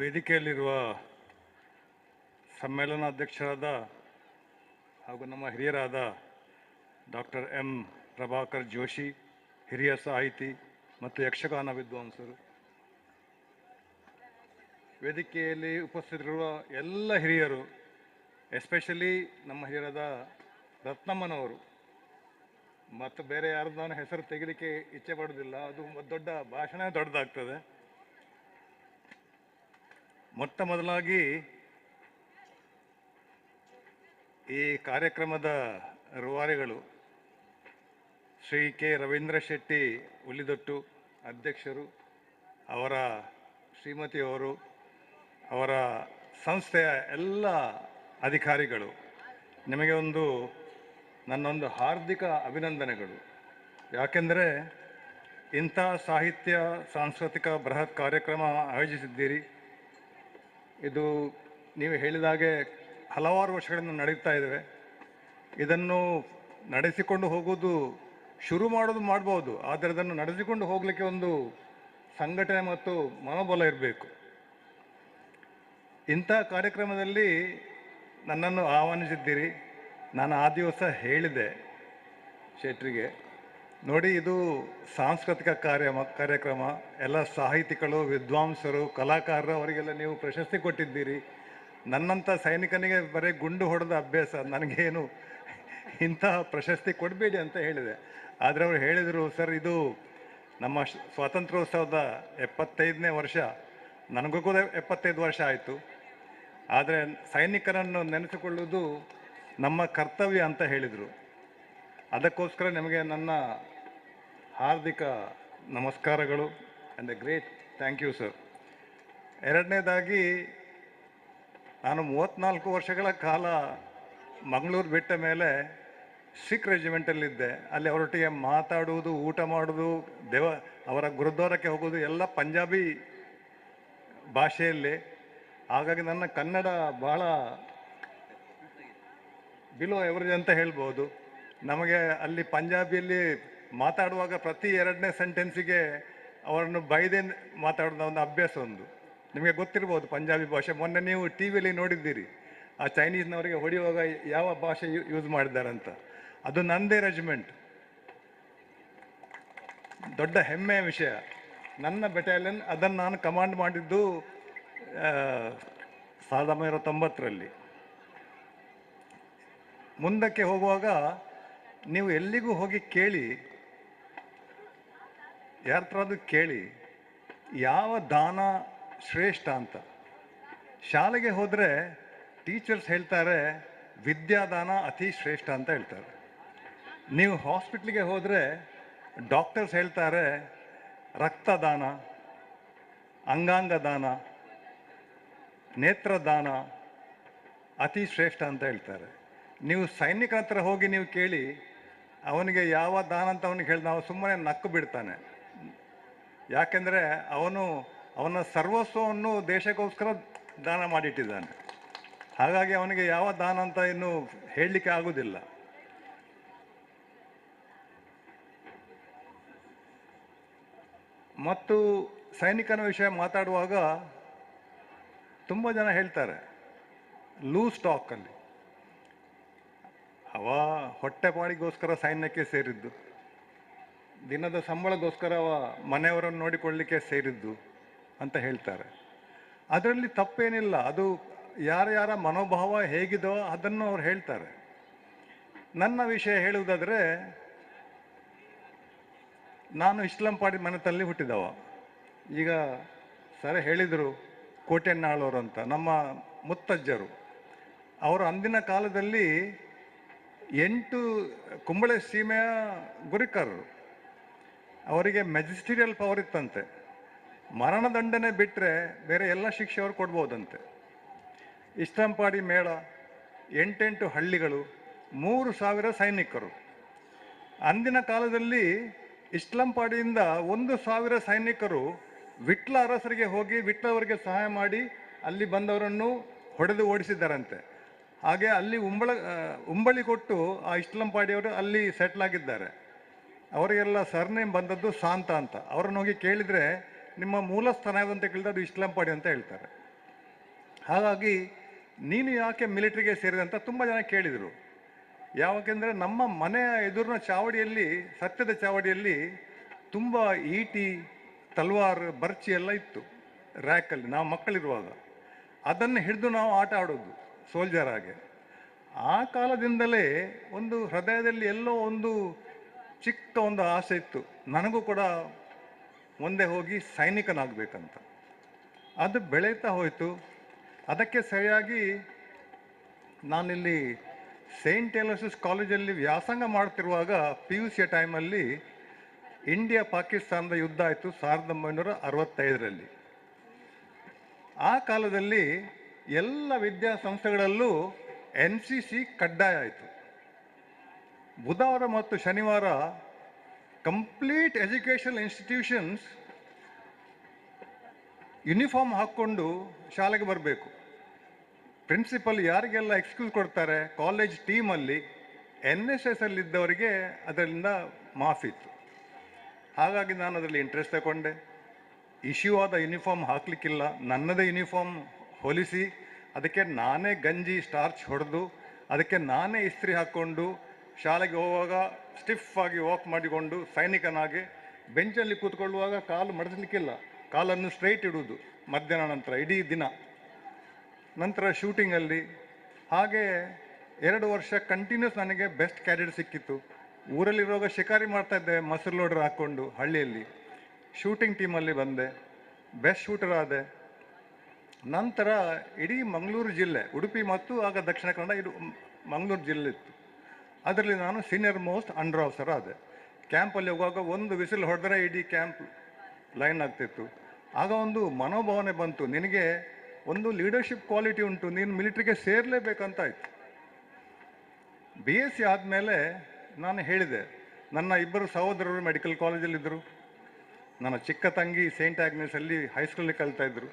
ವೇದಿಕೆಯಲ್ಲಿರುವ ಸಮ್ಮೇಳನಾಧ್ಯಕ್ಷರಾದ ಹಾಗೂ ನಮ್ಮ ಹಿರಿಯರಾದ ಡಾಕ್ಟರ್ ಎಂ ಪ್ರಭಾಕರ್ ಜೋಶಿ, ಹಿರಿಯ ಸಾಹಿತಿ ಮತ್ತು ಯಕ್ಷಗಾನ ವಿದ್ವಾಂಸರು, ವೇದಿಕೆಯಲ್ಲಿ ಉಪಸ್ಥಿತರಿರುವ ಎಲ್ಲ ಹಿರಿಯರು, ಎಸ್ಪೆಷಲಿ ನಮ್ಮ ಹಿರಿಯರಾದ ರತ್ನಮ್ಮನವರು, ಮತ್ತು ಬೇರೆ ಯಾರ್ದಾನ ಹೆಸರು ತೆಗಿಲಿಕ್ಕೆ ಇಚ್ಛೆ ಪಡೋದಿಲ್ಲ, ಅದು ದೊಡ್ಡ ಭಾಷಣ ದೊಡ್ಡದಾಗ್ತದೆ. ಮೊಟ್ಟ ಮೊದಲಾಗಿ ಈ ಕಾರ್ಯಕ್ರಮದ ರೂವಾರಿಗಳು ಶ್ರೀ ಕೆ ರವೀಂದ್ರ ಶೆಟ್ಟಿ ಉಲಿದೊಟ್ಟು ಅಧ್ಯಕ್ಷರು, ಅವರ ಶ್ರೀಮತಿಯವರು, ಅವರ ಸಂಸ್ಥೆಯ ಎಲ್ಲ ಅಧಿಕಾರಿಗಳು, ನಿಮಗೆ ನನ್ನೊಂದು ಹಾರ್ದಿಕ ಅಭಿನಂದನೆಗಳು. ಯಾಕೆಂದರೆ ಇಂಥ ಸಾಹಿತ್ಯ ಸಾಂಸ್ಕೃತಿಕ ಬೃಹತ್ ಕಾರ್ಯಕ್ರಮ ಆಯೋಜಿಸಿದ್ದೀರಿ. ಇದು ನೀವು ಹೇಳಿದಾಗೆ ಹಲವಾರು ವರ್ಷಗಳಿಂದ ನಡೀತಾ ಇದ್ದೇವೆ. ಇದನ್ನು ನಡೆಸಿಕೊಂಡು ಹೋಗೋದು, ಶುರು ಮಾಡೋದು ಮಾಡ್ಬೋದು, ಆದರೆ ಅದನ್ನು ನಡೆಸಿಕೊಂಡು ಹೋಗಲಿಕ್ಕೆ ಒಂದು ಸಂಘಟನೆ ಮತ್ತು ಮನೋಬಲ ಇರಬೇಕು. ಇಂಥ ಕಾರ್ಯಕ್ರಮದಲ್ಲಿ ನನ್ನನ್ನು ಆಹ್ವಾನಿಸಿದ್ದೀರಿ. ನಾನು ಆ ದಿವಸ ಹೇಳಿದೆ ಶೆಟ್ರಿಗೆ, ನೋಡಿ ಇದು ಸಾಂಸ್ಕೃತಿಕ ಕಾರ್ಯಕ್ರಮ, ಎಲ್ಲ ಸಾಹಿತಿಗಳು, ವಿದ್ವಾಂಸರು, ಕಲಾಕಾರರು, ಅವರಿಗೆಲ್ಲ ನೀವು ಪ್ರಶಸ್ತಿ ಕೊಟ್ಟಿದ್ದೀರಿ. ನನ್ನಂಥ ಸೈನಿಕನಿಗೆ ಬರೀ ಗುಂಡು ಹೊಡೆದ ಅಭ್ಯಾಸ, ನನಗೇನು ಇಂತಹ ಪ್ರಶಸ್ತಿ ಕೊಡಬೇಡಿ ಅಂತ ಹೇಳಿದೆ. ಆದರೆ ಅವರು ಹೇಳಿದರು, ಸರ್ ಇದು ನಮ್ಮ ಸ್ವಾತಂತ್ರ್ಯೋತ್ಸವದ 75ನೇ ವರ್ಷ, ನನಗೂ ಕೂಡ 75 ವರ್ಷ ಆಯಿತು. ಆದರೆ ಸೈನಿಕರನ್ನು ನೆನೆಸಿಕೊಳ್ಳುವುದು ನಮ್ಮ ಕರ್ತವ್ಯ ಅಂತ ಹೇಳಿದರು. ಅದಕ್ಕೋಸ್ಕರ ನಿಮಗೆ ನನ್ನ ಹಾರ್ದಿಕ ನಮಸ್ಕಾರಗಳು and a great thank you sir. ಎರಡನೇದಾಗಿ, ನಾನು 34 ವರ್ಷಗಳ ಕಾಲ ಮಂಗಳೂರು ಬಿಟ್ಟ ಮೇಲೆ ಸಿಖ್ ರೆಜಿಮೆಂಟಲ್ಲಿದ್ದೆ. ಅಲ್ಲಿ ಅವರೊಟ್ಟಿಗೆ ಮಾತಾಡುವುದು, ಊಟ ಮಾಡೋದು, ಅವರ ಗುರುದ್ವಾರಕ್ಕೆ ಹೋಗೋದು ಎಲ್ಲ ಪಂಜಾಬಿ ಭಾಷೆಯಲ್ಲಿ. ಹಾಗಾಗಿ ನನ್ನ ಕನ್ನಡ ಭಾಳ ಬಿಲೋ ಎವರೇಜ್ ಅಂತ ಹೇಳ್ಬೋದು. ನಮಗೆ ಅಲ್ಲಿ ಪಂಜಾಬಿಯಲ್ಲಿ ಮಾತಾಡುವಾಗ ಪ್ರತಿ 2ನೇ ಸೆಂಟೆನ್ಸಿಗೆ ಅವರನ್ನು ಬೈದೇ ಮಾತಾಡೋದು ಒಂದು ಅಭ್ಯಾಸ ಒಂದು. ನಿಮಗೆ ಗೊತ್ತಿರ್ಬೋದು ಪಂಜಾಬಿ ಭಾಷೆ. ಮೊನ್ನೆ ನೀವು ಟಿ ವಿಯಲ್ಲಿ ನೋಡಿದ್ದೀರಿ, ಆ ಚೈನೀಸ್ನವರಿಗೆ ಹೊಡೆಯುವಾಗ ಯಾವ ಭಾಷೆ ಯೂಸ್ ಮಾಡಿದ್ದಾರೆ ಅಂತ. ಅದು ನನ್ನದೇ ರೆಜಿಮೆಂಟ್, ದೊಡ್ಡ ಹೆಮ್ಮೆಯ ವಿಷಯ. ನನ್ನ ಬೆಟಾಲಿಯನ್, ಅದನ್ನು ನಾನು ಕಮಾಂಡ್ ಮಾಡಿದ್ದು 1990ರಲ್ಲಿ. ಮುಂದಕ್ಕೆ ಹೋಗುವಾಗ ನೀವು ಎಲ್ಲಿಗೂ ಹೋಗಿ ಕೇಳಿ, ಯಾರ ಹತ್ರ ಕೇಳಿ ಯಾವ ದಾನ ಶ್ರೇಷ್ಠ ಅಂತ. ಶಾಲೆಗೆ ಹೋದರೆ ಟೀಚರ್ಸ್ ಹೇಳ್ತಾರೆ ವಿದ್ಯಾದಾನ ಅತಿ ಶ್ರೇಷ್ಠ ಅಂತ ಹೇಳ್ತಾರೆ. ನೀವು ಹಾಸ್ಪಿಟ್ಲಿಗೆ ಹೋದರೆ ಡಾಕ್ಟರ್ಸ್ ಹೇಳ್ತಾರೆ ರಕ್ತದಾನ, ಅಂಗಾಂಗ ದಾನ, ನೇತ್ರದಾನ ಅತಿ ಶ್ರೇಷ್ಠ ಅಂತ ಹೇಳ್ತಾರೆ. ನೀವು ಸೈನಿಕರ ಹತ್ರ ಹೋಗಿ ನೀವು ಕೇಳಿ, ಅವನಿಗೆ ಯಾವ ದಾನ ಅಂತ ಅವನಿಗೆ ಹೇಳಿ ನಾವು ಸುಮ್ಮನೆ ನಕ್ಕು ಬಿಡ್ತಾನೆ. ಯಾಕೆಂದರೆ ಅವನ ಸರ್ವಸ್ವವನ್ನು ದೇಶಕ್ಕೋಸ್ಕರ ದಾನ ಮಾಡಿಟ್ಟಿದ್ದಾನೆ. ಹಾಗಾಗಿ ಅವನಿಗೆ ಯಾವ ದಾನ ಅಂತ ಇನ್ನು ಹೇಳಲಿಕ್ಕೆ ಆಗುವುದಿಲ್ಲ. ಮತ್ತು ಸೈನಿಕನ ವಿಷಯ ಮಾತಾಡುವಾಗ ತುಂಬ ಜನ ಹೇಳ್ತಾರೆ ಲೂಸ್ ಟಾಕಲ್ಲಿ, ಅವ ಹೊಟ್ಟೆಪಾಡಿಗೋಸ್ಕರ ಸೈನ್ಯಕ್ಕೆ ಸೇರಿದ್ದು, ದಿನದ ಸಂಬಳಗೋಸ್ಕರ ಅವ ಮನೆಯವರನ್ನು ನೋಡಿಕೊಳ್ಳಲಿಕ್ಕೆ ಸೇರಿದ್ದು ಅಂತ ಹೇಳ್ತಾರೆ. ಅದರಲ್ಲಿ ತಪ್ಪೇನಿಲ್ಲ. ಅದು ಯಾರ ಮನೋಭಾವ ಹೇಗಿದೋ ಅದನ್ನು ಅವ್ರು ಹೇಳ್ತಾರೆ. ನನ್ನ ವಿಷಯ ಹೇಳುವುದಾದರೆ, ನಾನು ಇಸ್ಲಾಂಪಾಡಿ ಮನೆತಲ್ಲಿ ಹುಟ್ಟಿದವ. ಈಗ ಸರ್ ಹೇಳಿದರು ಕೋಟೆನ್ನಾಳವರು ಅಂತ, ನಮ್ಮ ಮುತ್ತಜ್ಜರು. ಅವರು ಅಂದಿನ ಕಾಲದಲ್ಲಿ 8 ಕುಂಬಳೆ ಸೀಮೆಯ ಗುರಿಕಾರರು. ಅವರಿಗೆ ಮೆಜಿಸ್ಟೀರಿಯಲ್ ಪವರ್ ಇತ್ತಂತೆ. ಮರಣದಂಡನೆ ಬಿಟ್ಟರೆ ಬೇರೆ ಎಲ್ಲ ಶಿಕ್ಷೆ ಅವರು ಕೊಡ್ಬೋದಂತೆ. ಇಸ್ಲಾಂಪಾಡಿ ಮೇಳ, 8 ಹಳ್ಳಿಗಳು, 3000 ಸೈನಿಕರು. ಅಂದಿನ ಕಾಲದಲ್ಲಿ ಇಸ್ಲಾಂಪಾಡಿಯಿಂದ 1000 ಸೈನಿಕರು ವಿಟ್ಲ ಅರಸರಿಗೆ ಹೋಗಿ ವಿಟ್ಲವರಿಗೆ ಸಹಾಯ ಮಾಡಿ ಅಲ್ಲಿ ಬಂದವರನ್ನು ಹೊಡೆದು ಓಡಿಸಿದ್ದಾರಂತೆ. ಹಾಗೆ ಅಲ್ಲಿ ಉಂಬಳಿ ಕೊಟ್ಟು ಆ ಇಸ್ಲಾಂಪಾಡಿಯವರು ಅಲ್ಲಿ ಸೆಟ್ಲ್ ಆಗಿದ್ದಾರೆ. ಅವರಿಗೆಲ್ಲ ಸರ್ನೇಮ್ ಬಂದದ್ದು ಶಾಂತ ಅಂತ. ಅವರನ್ನು ಹೋಗಿ ಕೇಳಿದರೆ ನಿಮ್ಮ ಮೂಲ ಸ್ಥಾನ ಯಾವುದು ಕೇಳಿದ್ರೆ ಅದು ಇಸ್ಲಾಂಪಾಡಿ ಅಂತ ಹೇಳ್ತಾರೆ. ಹಾಗಾಗಿ ನೀನು ಯಾಕೆ ಮಿಲಿಟ್ರಿಗೆ ಸೇರಿದೆ ಅಂತ ತುಂಬ ಜನ ಕೇಳಿದರು. ಯಾಕೆಂದರೆ ನಮ್ಮ ಮನೆಯ ಎದುರಿನ ಚಾವಡಿಯಲ್ಲಿ, ಸತ್ಯದ ಚಾವಡಿಯಲ್ಲಿ ತುಂಬ ಈಟಿ, ತಲ್ವಾರ್, ಬರ್ಚಿ ಎಲ್ಲ ಇತ್ತು ರ್ಯಾಕಲ್ಲಿ. ನಾವು ಮಕ್ಕಳಿರುವಾಗ ಅದನ್ನು ಹಿಡಿದು ನಾವು ಆಟ ಆಡೋದು ಸೋಲ್ಜರ್ ಆಗಿ. ಆ ಕಾಲದಿಂದಲೇ ಒಂದು ಹೃದಯದಲ್ಲಿ ಎಲ್ಲೋ ಒಂದು ಚಿಕ್ಕ ಒಂದು ಆಸೆ ಇತ್ತು, ನನಗೂ ಕೂಡ ಮುಂದೆ ಹೋಗಿ ಸೈನಿಕನಾಗಬೇಕಂತ. ಅದು ಬೆಳೀತಾ ಹೋಯಿತು. ಅದಕ್ಕೆ ಸರಿಯಾಗಿ ನಾನಿಲ್ಲಿ ಸೇಂಟ್ ಟೇಲರ್ಸಸ್ ಕಾಲೇಜಲ್ಲಿ ವ್ಯಾಸಂಗ ಮಾಡ್ತಿರುವಾಗ PUC ಟೈಮಲ್ಲಿ ಇಂಡಿಯಾ ಪಾಕಿಸ್ತಾನದ ಯುದ್ಧ ಆಯಿತು 1965ರಲ್ಲಿ. ಆ ಕಾಲದಲ್ಲಿ ಎಲ್ಲ ವಿದ್ಯಾಸಂಸ್ಥೆಗಳಲ್ಲೂ NCC ಕಡ್ಡಾಯ ಆಯಿತು. ಬುಧವಾರ ಮತ್ತು ಶನಿವಾರ ಕಂಪ್ಲೀಟ್ ಎಜುಕೇಷನಲ್ ಇನ್ಸ್ಟಿಟ್ಯೂಷನ್ಸ್ ಯೂನಿಫಾರ್ಮ್ ಹಾಕ್ಕೊಂಡು ಶಾಲೆಗೆ ಬರಬೇಕು. ಪ್ರಿನ್ಸಿಪಲ್ ಯಾರಿಗೆಲ್ಲ ಎಕ್ಸ್ಕ್ಯೂಸ್ ಕೊಡ್ತಾರೆ, ಕಾಲೇಜ್ ಟೀಮಲ್ಲಿ NSS ಅಲ್ಲಿದ್ದವರಿಗೆ ಅದರಿಂದ ಮಾಫಿತ್ತು. ಹಾಗಾಗಿ ನಾನು ಅದರಲ್ಲಿ ಇಂಟ್ರೆಸ್ಟ್ ತಗೊಂಡೆ. ಇಶ್ಯೂ ಆದ ಯೂನಿಫಾರ್ಮ್ ಹಾಕಲಿಕ್ಕಿಲ್ಲ, ನನ್ನದೇ ಯೂನಿಫಾರ್ಮ್ ಹೊಲಿಸಿ ಅದಕ್ಕೆ ನಾನೇ ಗಂಜಿ ಸ್ಟಾರ್ಚ್ ಹೊಡೆದು ಅದಕ್ಕೆ ನಾನೇ ಇಸ್ತ್ರಿ ಹಾಕ್ಕೊಂಡು ಶಾಲೆಗೆ ಹೋಗುವಾಗ ಸ್ಟಿಫ್ ಆಗಿ ವಾಕ್ ಮಾಡಿಕೊಂಡು ಸೈನಿಕನಾಗಿ ಬೆಂಚಲ್ಲಿ ಕೂತ್ಕೊಳ್ಳುವಾಗ ಕಾಲು ಮಡಚಲಿಕ್ಕಿಲ್ಲ, ಕಾಲನ್ನು ಸ್ಟ್ರೈಟ್ ಇಡುವುದು ಮಧ್ಯಾಹ್ನ ನಂತರ ಇಡೀ ದಿನ. ನಂತರ ಶೂಟಿಂಗಲ್ಲಿ ಹಾಗೆ 2 ವರ್ಷ ಕಂಟಿನ್ಯೂಸ್ ನನಗೆ ಬೆಸ್ಟ್ ಕ್ಯಾಡೆಟ್ ಸಿಕ್ಕಿತ್ತು. ಊರಲ್ಲಿರುವಾಗ ಶಿಕಾರಿ ಮಾಡ್ತಾ ಇದ್ದೆ ಮಸರು ಲೋಡರ್ ಹಾಕ್ಕೊಂಡು ಹಳ್ಳಿಯಲ್ಲಿ. ಶೂಟಿಂಗ್ ಟೀಮಲ್ಲಿ ಬಂದೆ, ಬೆಸ್ಟ್ ಶೂಟರ್ ಆದೆ. ನಂತರ ಇಡೀ ಮಂಗಳೂರು ಜಿಲ್ಲೆ, ಉಡುಪಿ ಮತ್ತು ಆಗ ದಕ್ಷಿಣ ಕನ್ನಡ, ಇದು ಮಂಗಳೂರು ಜಿಲ್ಲೆ ಇತ್ತು. ಅದರಲ್ಲಿ ನಾನು ಸೀನಿಯರ್ ಮೋಸ್ಟ್ ಅಂಡರ್ ಆಫೀಸರ್ ಆದೆ. ಕ್ಯಾಂಪಲ್ಲಿ ಹೋಗುವಾಗ ಒಂದು ವಿಸಿಲ್ ಹೊಡೆದ್ರೆ ಇಡೀ ಕ್ಯಾಂಪ್ ಲೈನ್ ಆಗ್ತಿತ್ತು. ಆಗ ಒಂದು ಮನೋಭಾವನೆ ಬಂತು, ನಿನಗೆ ಒಂದು ಲೀಡರ್ಶಿಪ್ ಕ್ವಾಲಿಟಿ ಉಂಟು, ನೀನು ಮಿಲಿಟ್ರಿಗೆ ಸೇರಲೇಬೇಕಂತಾಯಿತು. BSc ಆದಮೇಲೆ ನಾನು ಹೇಳಿದೆ, ನನ್ನ 2 ಸಹೋದರರು ಮೆಡಿಕಲ್ ಕಾಲೇಜಲ್ಲಿದ್ದರು, ನನ್ನ ಚಿಕ್ಕ ತಂಗಿ ಸೇಂಟ್ ಆಗ್ನೆಸಲ್ಲಿ ಹೈಸ್ಕೂಲಲ್ಲಿ ಕಲಿತಾಯಿದ್ರು.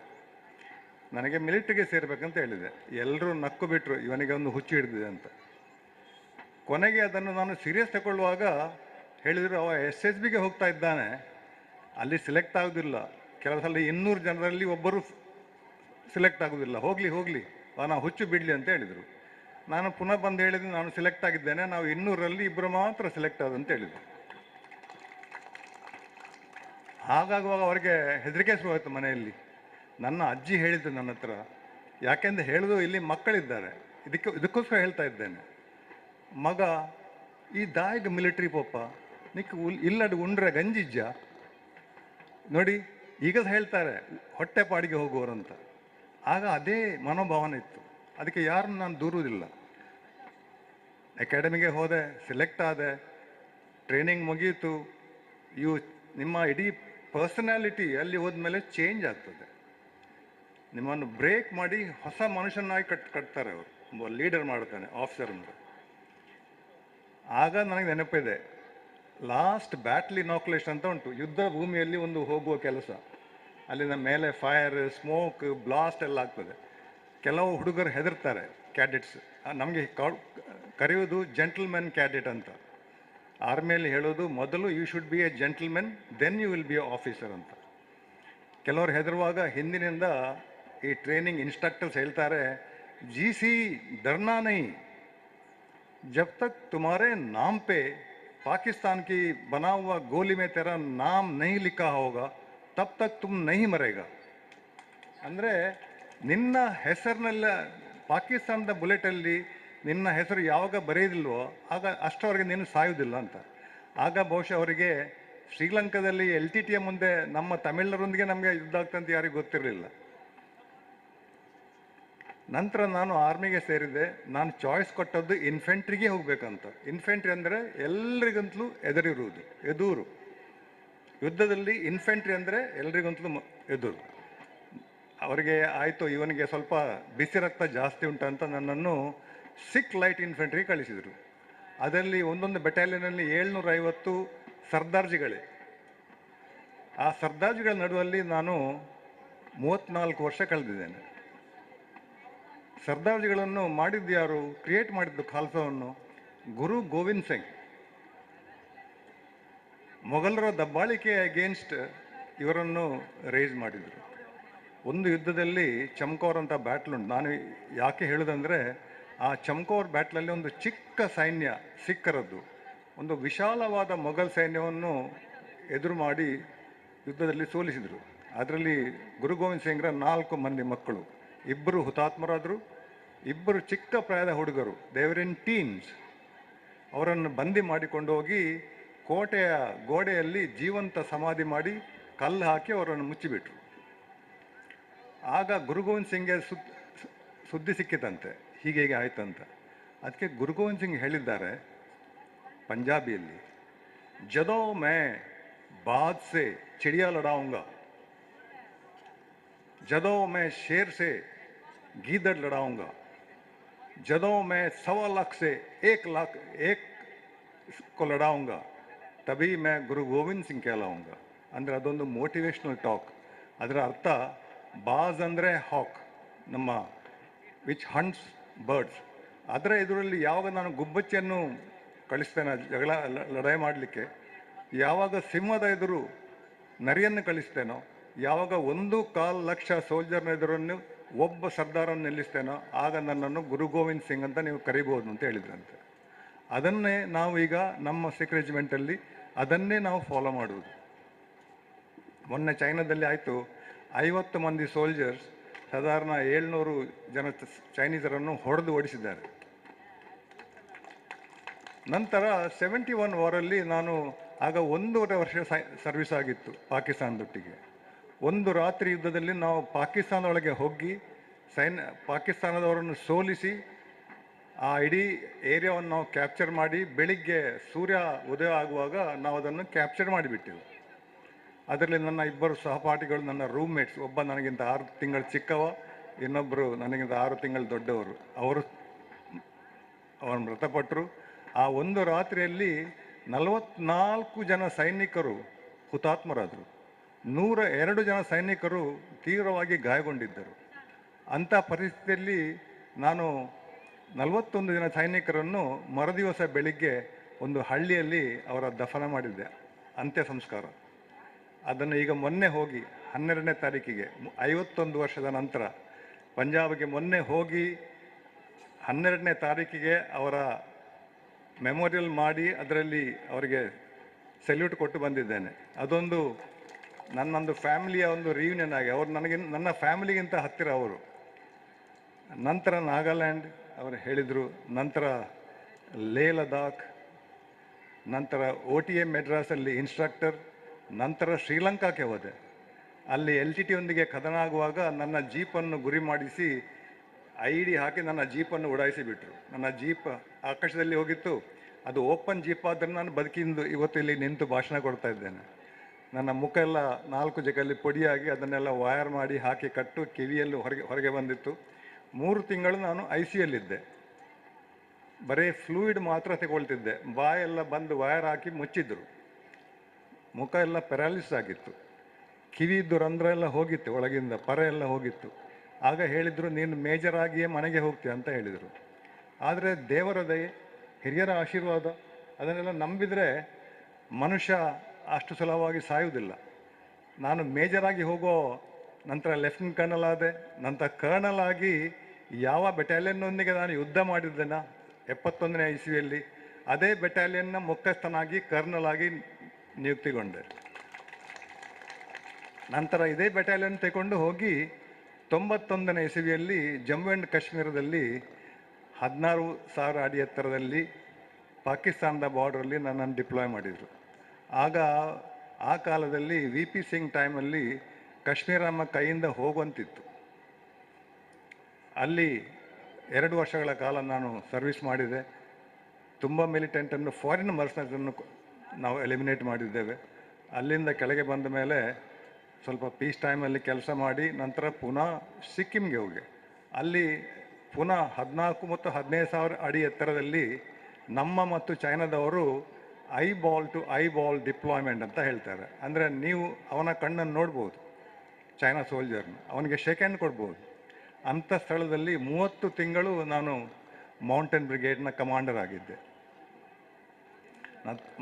ನನಗೆ ಮಿಲಿಟ್ರಿಗೆ ಸೇರಬೇಕಂತ ಹೇಳಿದೆ. ಎಲ್ಲರೂ ನಕ್ಕು ಬಿಟ್ಟರು, ಇವನಿಗೆ ಒಂದು ಹುಚ್ಚು ಹಿಡಿದಿದೆ ಅಂತ. ಕೊನೆಗೆ ಅದನ್ನು ನಾನು ಸೀರಿಯಸ್ ತಗೊಳ್ಳುವಾಗ ಹೇಳಿದರು, ಅವ SSBಗೆ ಹೋಗ್ತಾ ಇದ್ದಾನೆ, ಅಲ್ಲಿ ಸಿಲೆಕ್ಟ್ ಆಗೋದಿಲ್ಲ, ಕೆಲವು ಸಲ 200 ಜನರಲ್ಲಿ ಒಬ್ಬರು ಸಿಲೆಕ್ಟ್ ಆಗೋದಿಲ್ಲ, ಹೋಗಲಿ ನಾವು ಹುಚ್ಚು ಬಿಡಲಿ ಅಂತ ಹೇಳಿದರು. ನಾನು ಪುನಃ ಬಂದು ಹೇಳಿದೆ, ನಾನು ಸಿಲೆಕ್ಟ್ ಆಗಿದ್ದೇನೆ, ನಾವು 200ರಲ್ಲಿ 2 ಮಾತ್ರ ಸಿಲೆಕ್ಟ್ ಆದಂತ ಹೇಳಿದರು. ಹಾಗಾಗುವಾಗ ಅವರಿಗೆ ಹೆದರಿಕೆ ಶುರುವಾಯಿತು ಮನೆಯಲ್ಲಿ. ನನ್ನ ಅಜ್ಜಿ ಹೇಳಿದ್ದು ನನ್ನ ಹತ್ರ, ಯಾಕೆಂದ್ರೆ ಹೇಳೋದು ಇಲ್ಲಿ ಮಕ್ಕಳಿದ್ದಾರೆ, ಇದಕ್ಕೋಸ್ಕರ ಹೇಳ್ತಾ ಇದ್ದೇನೆ. ಮಗ ಈ ದಾಯಿಗೆ ಮಿಲಿಟ್ರಿ ಪೋಪ ನಿಕ್ ಇಲ್ಲಡು ಉಂಡ್ರೆ ಗಂಜಿಜ್ಜ ನೋಡಿ, ಈಗ ಹೇಳ್ತಾರೆ ಹೊಟ್ಟೆ ಪಾಡಿಗೆ ಹೋಗುವರಂತ. ಆಗ ಅದೇ ಮನೋಭಾವನೆ ಇತ್ತು, ಅದಕ್ಕೆ ಯಾರನ್ನು ನಾನು ದೂರುವುದಿಲ್ಲ. ಅಕಾಡೆಮಿಗೆ ಹೋದೆ, ಸಿಲೆಕ್ಟ್ ಆದೆ, ಟ್ರೈನಿಂಗ್ ಮುಗಿಯಿತು. ನಿಮ್ಮ ಇಡೀ ಪರ್ಸನಾಲಿಟಿ ಅಲ್ಲಿ ಹೋದ್ಮೇಲೆ ಚೇಂಜ್ ಆಗ್ತದೆ. ನಿಮ್ಮನ್ನು ಬ್ರೇಕ್ ಮಾಡಿ ಹೊಸ ಮನುಷ್ಯನಾಗಿ ಕಟ್ತಾರೆ ಅವರು, ಒಬ್ಬ ಲೀಡರ್ ಮಾಡ್ತಾನೆ ಆಫೀಸರ್ ಅಂದರೆ. ಆಗ ನನಗೆ ನೆನಪಿದೆ, ಲಾಸ್ಟ್ ಬ್ಯಾಟ್ಲ್ ಇನಾಕ್ಯುಲೇಷನ್ ಅಂತ ಉಂಟು, ಯುದ್ಧ ಭೂಮಿಯಲ್ಲಿ ಒಂದು ಹೋಗುವ ಕೆಲಸ. ಅಲ್ಲಿನ ಮೇಲೆ ಫೈರ್, ಸ್ಮೋಕ್, ಬ್ಲಾಸ್ಟ್ ಎಲ್ಲ ಆಗ್ತದೆ. ಕೆಲವು ಹುಡುಗರು ಹೆದರ್ತಾರೆ, ಕ್ಯಾಡೆಟ್ಸ್. ನಮಗೆ ಕರೆಯೋದು ಜೆಂಟಲ್ಮೆನ್ ಕ್ಯಾಡೆಟ್ ಅಂತ. ಆರ್ಮಿಯಲ್ಲಿ ಹೇಳೋದು, ಮೊದಲು you should be a gentlemen, then you will be a officer ಅಂತ. ಕೆಲವರು ಹೆದರುವಾಗ ಹಿಂದಿನಿಂದ ಈ ಟ್ರೈನಿಂಗ್ ಇನ್ಸ್ಟ್ರಕ್ಟರ್ಸ್ ಹೇಳ್ತಾರೆ, GC डरना नहीं, जब तक तुम्हारे नाम पे पाकिस्तान की बना हुआ गोली में तेरा नाम नहीं लिखा होगा तब तक तुम नहीं मरेगा. ಅಂದರೆ ನಿನ್ನ ಹೆಸರಿನೆಲ್ಲ ಪಾಕಿಸ್ತಾನದ ಬುಲೆಟಲ್ಲಿ ನಿನ್ನ ಹೆಸರು ಯಾವಾಗ ಬರೆಯೋದಿಲ್ವೋ ಆಗ ಅಷ್ಟರವರೆಗೆ ನೀನು ಸಾಯುವುದಿಲ್ಲ ಅಂತ. ಆಗ ಬಹುಶಃ ಅವರಿಗೆ ಶ್ರೀಲಂಕಾದಲ್ಲಿ LTTE ಮುಂದೆ ನಮ್ಮ ತಮಿಳರೊಂದಿಗೆ ನಮಗೆ ಯುದ್ಧ ಆಗ್ತಂತ ಯಾರಿಗೂ ಗೊತ್ತಿರಲಿಲ್ಲ. ನಂತರ ನಾನು ಆರ್ಮಿಗೆ ಸೇರಿದೆ. ನಾನು ಚಾಯ್ಸ್ ಕೊಟ್ಟದ್ದು ಇನ್ಫೆಂಟ್ರಿಗೆ ಹೋಗ್ಬೇಕಂತ. ಇನ್ಫೆಂಟ್ರಿ ಅಂದರೆ ಎಲ್ರಿಗಂತಲೂ ಎದುರಿರುವುದು, ಎದುರು. ಯುದ್ಧದಲ್ಲಿ ಇನ್ಫೆಂಟ್ರಿ ಅಂದರೆ ಎಲ್ರಿಗಂತಲೂ ಎದುರು. ಅವರಿಗೆ ಆಯಿತು, ಇವನಿಗೆ ಸ್ವಲ್ಪ ಬಿಸಿ ರಕ್ತ ಜಾಸ್ತಿ ಉಂಟಂತ ನನ್ನನ್ನು 6 ಲೈಟ್ ಇನ್ಫೆಂಟ್ರಿ ಕಳಿಸಿದರು. ಅದರಲ್ಲಿ ಒಂದೊಂದು ಬೆಟಾಲಿಯನಲ್ಲಿ 750 ಸರ್ದಾರ್ಜಿಗಳೇ. ಆ ಸರ್ದಾರ್ಜಿಗಳ ನಡುವಲ್ಲಿ ನಾನು 34 ವರ್ಷ ಕಳೆದಿದ್ದೇನೆ. ಸರ್ದಾರ್ಜಿಗಳನ್ನು ಮಾಡಿದ್ದು ಯಾರು, ಕ್ರಿಯೇಟ್ ಮಾಡಿದ್ದು ಖಾಲ್ಸಾವನ್ನು ಗುರು ಗೋವಿಂದ್ ಸಿಂಗ್. ಮೊಘಲರ ದಬ್ಬಾಳಿಕೆ ಅಗೇನ್ಸ್ಟ್ ಇವರನ್ನು ರೇಸ್ ಮಾಡಿದರು. ಒಂದು ಯುದ್ಧದಲ್ಲಿ ಚಮ್ಕೌರ್ ಅಂತ ಬ್ಯಾಟ್ಲ್ ಉಂಟು. ನಾನು ಯಾಕೆ ಹೇಳೋದಂದರೆ, ಆ ಚಮ್ಕೌರ್ ಬ್ಯಾಟ್ಲಲ್ಲಿ ಒಂದು ಚಿಕ್ಕ ಸೈನ್ಯ ಸಿಕ್ಕರದ್ದು ಒಂದು ವಿಶಾಲವಾದ ಮೊಘಲ್ ಸೈನ್ಯವನ್ನು ಎದುರು ಮಾಡಿ ಯುದ್ಧದಲ್ಲಿ ಸೋಲಿಸಿದರು. ಅದರಲ್ಲಿ ಗುರು ಗೋವಿಂದ್ ಸಿಂಗ್ರ 4 ಮಂದಿ ಮಕ್ಕಳು, 2 ಹುತಾತ್ಮರಾದರು, 2 ಚಿಕ್ಕ ಪ್ರಾಯದ ಹುಡುಗರು, ದೇವರ್ ಇನ್ ಟೀನ್ಸ್. ಅವರನ್ನು ಬಂದಿ ಮಾಡಿಕೊಂಡು ಹೋಗಿ ಕೋಟೆಯ ಗೋಡೆಯಲ್ಲಿ ಜೀವಂತ ಸಮಾಧಿ ಮಾಡಿ ಕಲ್ಲು ಹಾಕಿ ಅವರನ್ನು ಮುಚ್ಚಿಬಿಟ್ರು. ಆಗ ಗುರು ಗೋವಿಂದ್ ಸಿಂಗ್ಗೆ ಸುದ್ದಿ ಸಿಕ್ಕಿತಂತೆ, ಹೀಗೆ ಆಯ್ತಂತ. ಅದಕ್ಕೆ ಗುರು ಗೋವಿಂದ್ ಸಿಂಗ್ ಹೇಳಿದ್ದಾರೆ ಪಂಜಾಬಿಯಲ್ಲಿ, ಜದೋ ಮೈ ಬಾದ್ ಸೆ ಚಿಡಿಯಾ ಲಡಾऊंगा, जदों मैं शेर से गीदड़ लड़ाऊंगा, जदों मैं 1.25 लाख से 1 लाख एक को लड़ाऊंगा, तभी मैं गुरु गोविंद सिंग कहलाऊंगा. ಅಂದರೆ ಅದೊಂದು ಮೋಟಿವೇಶ್ನಲ್ ಟಾಕ್. ಅದರ ಅರ್ಥ ಬಾಸ್ ಅಂದರೆ ಹಾಕ್, ನಮ್ಮ ವಿಚ್ ಹಂಟ್ಸ್ ಬರ್ಡ್ಸ್. ಅದರ ಇದರಲ್ಲಿ ಯಾವಾಗ ನಾನು ಗುಬ್ಬಚ್ಚಿಯನ್ನು ಕಳಿಸ್ತೇನೆ ಜಗಳ ಲಡಾಯಿ ಮಾಡಲಿಕ್ಕೆ, ಯಾವಾಗ ಸಿಂಹದ ಎದುರು ನರಿಯನ್ನು ಕಳಿಸ್ತೇನೋ, ಯಾವಾಗ 1.25 ಲಕ್ಷ ಸೋಲ್ಜರ್ನ ಎದುರನ್ನು ಒಬ್ಬ ಸರ್ದಾರನ್ನು ನಿಲ್ಲಿಸ್ತೇನೋ, ಆಗ ನನ್ನನ್ನು ಗುರು ಗೋವಿಂದ್ ಸಿಂಗ್ ಅಂತ ನೀವು ಕರಿಬೋದು ಅಂತ ಹೇಳಿದ್ರಂತೆ. ಅದನ್ನೇ ನಾವು ಈಗ ನಮ್ಮ ಸಿಖ್ ರೆಜಿಮೆಂಟಲ್ಲಿ ಅದನ್ನೇ ನಾವು ಫಾಲೋ ಮಾಡುವುದು. ಮೊನ್ನೆ ಚೈನಾದಲ್ಲಿ ಆಯಿತು, 50 ಮಂದಿ ಸೋಲ್ಜರ್ಸ್ ಸಾಧಾರಣ 700 ಜನ ಚೈನೀಸರನ್ನು ಹೊಡೆದು ಓಡಿಸಿದ್ದಾರೆ. ನಂತರ 71 ವಾರಲ್ಲಿ ನಾನು ಆಗ 1.5 ವರ್ಷ ಸರ್ವಿಸ್ ಆಗಿತ್ತು ಪಾಕಿಸ್ತಾನದೊಟ್ಟಿಗೆ. ಒಂದು ರಾತ್ರಿ ಯುದ್ಧದಲ್ಲಿ ನಾವು ಪಾಕಿಸ್ತಾನದೊಳಗೆ ಹೋಗಿ ಪಾಕಿಸ್ತಾನದವರನ್ನು ಸೋಲಿಸಿ ಆ ಇಡೀ ಏರಿಯಾವನ್ನು ನಾವು ಕ್ಯಾಪ್ಚರ್ ಮಾಡಿ, ಬೆಳಿಗ್ಗೆ ಸೂರ್ಯ ಉದಯ ಆಗುವಾಗ ನಾವು ಅದನ್ನು ಕ್ಯಾಪ್ಚರ್ ಮಾಡಿಬಿಟ್ಟೆವು. ಅದರಲ್ಲಿ ನನ್ನ 2 ಸಹಪಾಠಿಗಳು, ನನ್ನ ರೂಮ್ಮೇಟ್ಸ್, ಒಬ್ಬ ನನಗಿಂತ 6 ತಿಂಗಳು ಚಿಕ್ಕವ, ಇನ್ನೊಬ್ಬರು ನನಗಿಂತ 6 ತಿಂಗಳು ದೊಡ್ಡವರು, ಅವರು ಮೃತಪಟ್ಟರು. ಆ ಒಂದು ರಾತ್ರಿಯಲ್ಲಿ 44 ಜನ ಸೈನಿಕರು ಹುತಾತ್ಮರಾದರು, 102 ಜನ ಸೈನಿಕರು ತೀವ್ರವಾಗಿ ಗಾಯಗೊಂಡಿದ್ದರು. ಅಂಥ ಪರಿಸ್ಥಿತಿಯಲ್ಲಿ ನಾನು 41 ಜನ ಸೈನಿಕರನ್ನು ಮರುದಿವಸ ಬೆಳಿಗ್ಗೆ ಒಂದು ಹಳ್ಳಿಯಲ್ಲಿ ಅವರ ದಫನ ಮಾಡಿದ್ದೆ, ಅಂತ್ಯ ಸಂಸ್ಕಾರ. ಅದನ್ನು ಈಗ ಮೊನ್ನೆ ಹೋಗಿ 12ನೇ ತಾರೀಕಿಗೆ 51 ವರ್ಷದ ನಂತರ ಪಂಜಾಬ್ಗೆ ಮೊನ್ನೆ ಹೋಗಿ 12ನೇ ತಾರೀಕಿಗೆ ಅವರ ಮೆಮೋರಿಯಲ್ ಮಾಡಿ ಅದರಲ್ಲಿ ಅವರಿಗೆ ಸೆಲ್ಯೂಟ್ ಕೊಟ್ಟು ಬಂದಿದ್ದೇನೆ. ಅದೊಂದು ನನ್ನೊಂದು ಫ್ಯಾಮಿಲಿಯ ಒಂದು ರಿಯೂನಿಯನ್ ಆಗಿ, ಅವರು ನನ್ನ ಫ್ಯಾಮಿಲಿಗಿಂತ ಹತ್ತಿರ ಅವರು. ನಂತರ ನಾಗಾಲ್ಯಾಂಡ್ ಅವರು ಹೇಳಿದರು, ನಂತರ ಲೇ ಲದಾಖ್, ನಂತರ OTA ಮೆಡ್ರಾಸಲ್ಲಿ ಇನ್ಸ್ಟ್ರಕ್ಟರ್, ನಂತರ ಶ್ರೀಲಂಕಾಕ್ಕೆ ಹೋದೆ. ಅಲ್ಲಿ LTT ಯೊಂದಿಗೆ ಕದನ ಆಗುವಾಗ ನನ್ನ ಜೀಪನ್ನು ಗುರಿ ಮಾಡಿಸಿ ID ಹಾಕಿ ನನ್ನ ಜೀಪನ್ನು ಉಡಾಯಿಸಿ ಬಿಟ್ಟರು. ನನ್ನ ಜೀಪ್ ಆಕಾಶದಲ್ಲಿ ಹೋಗಿತ್ತು. ಅದು ಓಪನ್ ಜೀಪ್ ಆದರೆ ನಾನು ಬದುಕಿಂದು ಇವತ್ತು ಇಲ್ಲಿ ನಿಂತು ಭಾಷಣ ಕೊಡ್ತಾ ಇದ್ದೇನೆ. ನನ್ನ ಮುಖ ಎಲ್ಲ 4 ಜಾಗದಲ್ಲಿ ಪೊಡಿಯಾಗಿ ಅದನ್ನೆಲ್ಲ ವಯರ್ ಮಾಡಿ ಹಾಕಿ ಕಟ್ಟು ಕಿವಿಯಲ್ಲೂ ಹೊರಗೆ ಬಂದಿತ್ತು. 3 ತಿಂಗಳು ನಾನು ICUಯಲ್ಲಿದ್ದೆ. ಬರೀ ಫ್ಲೂಯಿಡ್ ಮಾತ್ರ ತಗೊಳ್ತಿದ್ದೆ. ಬಾಯೆಲ್ಲ ಬಂದು ವಯರ್ ಹಾಕಿ ಮುಚ್ಚಿದ್ರು. ಮುಖ ಎಲ್ಲ ಪ್ಯಾರಾಲಿಸಿಸ್ ಆಗಿತ್ತು. ಕಿವಿದ್ದು ರಂಧ್ರ ಎಲ್ಲ ಹೋಗಿತ್ತು, ಒಳಗಿಂದ ಪರ ಎಲ್ಲ ಹೋಗಿತ್ತು. ಆಗ ಹೇಳಿದರು, ನೀನು ಮೇಜರ್ ಆಗಿಯೇ ಮನೆಗೆ ಹೋಗ್ತೀಯ ಅಂತ ಹೇಳಿದರು. ಆದರೆ ದೇವರ ದಯೆ, ಹಿರಿಯರ ಆಶೀರ್ವಾದ ಅದನ್ನೆಲ್ಲ ನಂಬಿದರೆ ಮನುಷ್ಯ ಅಷ್ಟು ಸುಲಭವಾಗಿ ಸಾಯುವುದಿಲ್ಲ. ನಾನು ಮೇಜರಾಗಿ ಹೋಗೋ ನಂತರ ಲೆಫ್ಟಿನೆಂಟ್ ಕರ್ನಲ್ ಆದೆ. ನಂತರ ಕರ್ನಲ್ ಆಗಿ ಯಾವ ಬೆಟಾಲಿಯನ್ನೊಂದಿಗೆ ನಾನು ಯುದ್ಧ ಮಾಡಿದ್ದೇನೆ 71ನೇ ಇಸ್ವಿಯಲ್ಲಿ, ಅದೇ ಬೆಟಾಲಿಯನ್ನ ಮುಖ್ಯಸ್ಥನಾಗಿ ಕರ್ನಲ್ ಆಗಿ ನಿಯುಕ್ತಿಗೊಂಡೆ. ನಂತರ ಇದೇ ಬೆಟಾಲಿಯನ್ ತಗೊಂಡು ಹೋಗಿ 91ನೇ ಇಸವಿಯಲ್ಲಿ ಜಮ್ಮು ಆ್ಯಂಡ್ ಕಾಶ್ಮೀರದಲ್ಲಿ 16,000 ಅಡಿ ಎತ್ತರದಲ್ಲಿ ಪಾಕಿಸ್ತಾನದ ಬಾರ್ಡ್ರಲ್ಲಿ ನನ್ನನ್ನು ಡಿಪ್ಲಾಯ್ ಮಾಡಿದರು. ಆಗ ಆ ಕಾಲದಲ್ಲಿ VP ಸಿಂಗ್ ಟೈಮಲ್ಲಿ ಕಾಶ್ಮೀರ ನಮ್ಮ ಕೈಯಿಂದ ಹೋಗುವಂತಿತ್ತು. ಅಲ್ಲಿ 2 ವರ್ಷಗಳ ಕಾಲ ನಾನು ಸರ್ವಿಸ್ ಮಾಡಿದೆ. ತುಂಬ ಮಿಲಿಟೆಂಟನ್ನು, ಫಾರಿನ್ ಮರ್ಸನರಿಯನ್ನು ನಾವು ಎಲಿಮಿನೇಟ್ ಮಾಡಿದ್ದೇವೆ. ಅಲ್ಲಿಂದ ಕೆಳಗೆ ಬಂದ ಮೇಲೆ ಸ್ವಲ್ಪ ಪೀಸ್ ಟೈಮಲ್ಲಿ ಕೆಲಸ ಮಾಡಿ ನಂತರ ಪುನಃ ಸಿಕ್ಕಿಂಗೆ ಹೋಗಿ ಅಲ್ಲಿ ಪುನಃ 14 ಮತ್ತು 15,000 ಅಡಿ ಎತ್ತರದಲ್ಲಿ ನಮ್ಮ ಮತ್ತು ಚೈನಾದವರು ಐಬಾಲ್ ಟು ಐಬಾಲ್ ಡಿಪ್ಲಾಯ್ಮೆಂಟ್ ಅಂತ ಹೇಳ್ತಾರೆ. ಅಂದರೆ ನೀವು ಅವನ ಕಣ್ಣನ್ನು ನೋಡ್ಬೋದು, ಚೈನಾ ಸೋಲ್ಜರ್ನ, ಅವನಿಗೆ ಶೇಕ್ ಹ್ಯಾಂಡ್ ಕೊಡ್ಬೋದು. ಅಂಥ ಸ್ಥಳದಲ್ಲಿ 30 ತಿಂಗಳು ನಾನು ಮೌಂಟೇನ್ ಬ್ರಿಗೇಡ್ನ ಕಮಾಂಡರ್ ಆಗಿದ್ದೆ.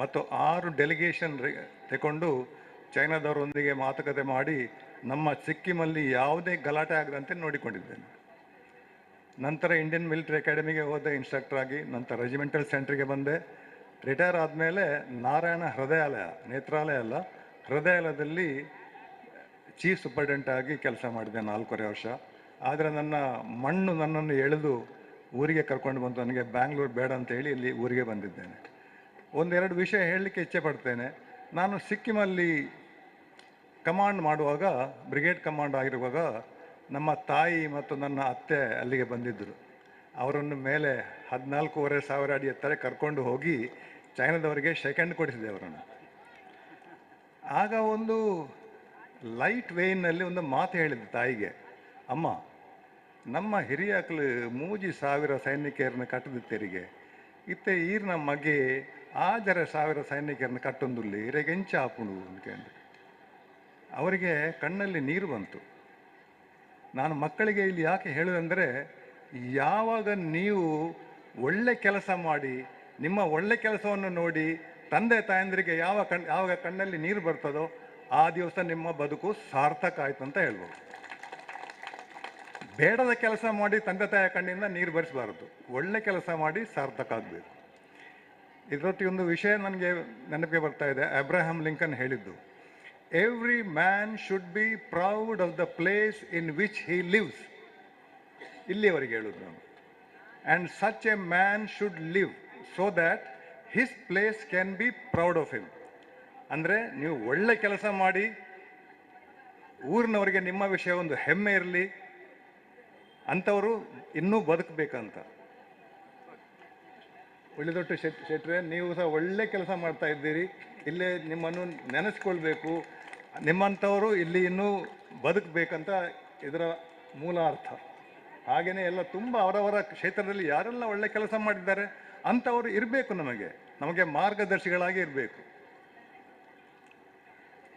ಮತ್ತು 6 ಡೆಲಿಗೇಷನ್ ತಗೊಂಡು ಚೈನಾದವರೊಂದಿಗೆ ಮಾತುಕತೆ ಮಾಡಿ ನಮ್ಮ ಸಿಕ್ಕಿಮಲ್ಲಿ ಯಾವುದೇ ಗಲಾಟೆ ಆಗದಂತೆ ನೋಡಿಕೊಂಡಿದ್ದೇನೆ. ನಂತರ ಇಂಡಿಯನ್ ಮಿಲಿಟರಿ ಅಕಾಡೆಮಿಗೆ ಹೋದೆ ಇನ್ಸ್ಟ್ರಕ್ಟರ್ ಆಗಿ. ನಂತರ ರೆಜಿಮೆಂಟಲ್ ಸೆಂಟ್ರಿಗೆ ಬಂದೆ. ರಿಟೈರ್ ಆದಮೇಲೆ ನಾರಾಯಣ ಹೃದಯಾಲಯ, ನೇತ್ರಾಲಯ ಅಲ್ಲ, ಹೃದಯಾಲಯದಲ್ಲಿ ಚೀಫ್ ಸೂಪರ್ಡೆಂಟ್ ಆಗಿ ಕೆಲಸ ಮಾಡಿದೆ 4.5 ವರ್ಷ. ಆದರೆ ನನ್ನ ಮಣ್ಣು ನನ್ನನ್ನು ಎಳೆದು ಊರಿಗೆ ಕರ್ಕೊಂಡು ಬಂತು. ನನಗೆ ಬ್ಯಾಂಗ್ಳೂರು ಬೇಡ ಅಂತ ಹೇಳಿ ಇಲ್ಲಿ ಊರಿಗೆ ಬಂದಿದ್ದೇನೆ. 1-2 ವಿಷಯ ಹೇಳಲಿಕ್ಕೆ ಇಚ್ಛೆ ಪಡ್ತೇನೆ. ನಾನು ಸಿಕ್ಕಿಮಲ್ಲಿ ಕಮಾಂಡ್ ಮಾಡುವಾಗ, ಬ್ರಿಗೇಡ್ ಕಮಾಂಡ್ ಆಗಿರುವಾಗ, ನಮ್ಮ ತಾಯಿ ಮತ್ತು ನನ್ನ ಅತ್ತೆ ಅಲ್ಲಿಗೆ ಬಂದಿದ್ದರು. ಅವರನ್ನು ಮೇಲೆ 14,500 ಅಡಿ ಎತ್ತರ ಕರ್ಕೊಂಡು ಹೋಗಿ ಚೈನಾದವರಿಗೆ ಸೆಕೆಂಡ್ ಕೊಡಿಸಿದೆ ಅವರನ್ನು. ಆಗ ಒಂದು ಲೈಟ್ ವೇಯ್ನಲ್ಲಿ ಒಂದು ಮಾತು ಹೇಳಿದ್ದು ತಾಯಿಗೆ, ಅಮ್ಮ ನಮ್ಮ ಹಿರಿಯಕ್ಕಳು 3,000 ಸೈನಿಕರನ್ನು ಕಟ್ಟದ ತೆರಿಗೆ ಇತ್ತೆ ಈರ್ನ ಮಗೆ 6,000 ಸೈನಿಕರನ್ನು ಕಟ್ಟೊಂದುಲ್ಲಿ ಇರೆಗೆಂಚ ಆಪುಂಡು ಅಂದ್ಕೊಂಡು ಅವರಿಗೆ ಕಣ್ಣಲ್ಲಿ ನೀರು ಬಂತು. ನಾನು ಮಕ್ಕಳಿಗೆ ಇಲ್ಲಿ ಯಾಕೆ ಹೇಳೋದಂದರೆ, ಯಾವಾಗ ನೀವು ಒಳ್ಳೆ ಕೆಲಸ ಮಾಡಿ ನಿಮ್ಮ ಒಳ್ಳೆ ಕೆಲಸವನ್ನು ನೋಡಿ ತಂದೆ ತಾಯಂದಿರಿಗೆ ಯಾವಾಗ ಕಣ್ಣಲ್ಲಿ ನೀರು ಬರ್ತದೋ ಆ ದಿವಸ ನಿಮ್ಮ ಬದುಕು ಸಾರ್ಥಕ ಆಯ್ತು ಅಂತ ಹೇಳ್ಬೋದು. ಬೇಡದ ಕೆಲಸ ಮಾಡಿ ತಂದೆ ತಾಯಿಯ ಕಣ್ಣಿಂದ ನೀರು ಬರಿಸಬಾರದು, ಒಳ್ಳೆ ಕೆಲಸ ಮಾಡಿ ಸಾರ್ಥಕ ಆಗಬೇಕು. ಇದರೊಟ್ಟಿಗೆ ಒಂದು ವಿಷಯ ನನಗೆ ನೆನಪಿಗೆ ಬರ್ತಾ ಇದೆ. ಅಬ್ರಹಾಂ ಲಿಂಕನ್ ಹೇಳಿದ್ದು, every man should be proud of the place in which he lives. ಇಲ್ಲಿಯವರೆಗೆ ಹೇಳುದು ನಾನು. And such a man should live so that his place can be proud of him. ಅಂದರೆ ನೀವು ಒಳ್ಳೆ ಕೆಲಸ ಮಾಡಿ ಊರಿನವರಿಗೆ ನಿಮ್ಮ ವಿಷಯ ಒಂದು ಹೆಮ್ಮೆ ಇರಲಿ, ಅಂಥವರು ಇನ್ನೂ ಬದುಕಬೇಕಂತ. ಉಳಿದೊಟ್ಟು ಶೆಟ್ರೆ, ನೀವು ಸಹ ಒಳ್ಳೆ ಕೆಲಸ ಮಾಡ್ತಾ ಇದ್ದೀರಿ, ಇಲ್ಲೇ ನಿಮ್ಮನ್ನು ನೆನೆಸ್ಕೊಳ್ಬೇಕು, ನಿಮ್ಮಂಥವರು ಇಲ್ಲಿ ಇನ್ನೂ ಬದುಕಬೇಕಂತ ಇದರ ಮೂಲ ಅರ್ಥ. ಹಾಗೆಯೇ ಎಲ್ಲ ತುಂಬ ಅವರವರ ಕ್ಷೇತ್ರದಲ್ಲಿ ಯಾರೆಲ್ಲ ಒಳ್ಳೆ ಕೆಲಸ ಮಾಡಿದ್ದಾರೆ ಅಂಥವರು ಇರಬೇಕು, ನಮಗೆ ಮಾರ್ಗದರ್ಶಿಗಳಾಗಿ ಇರಬೇಕು.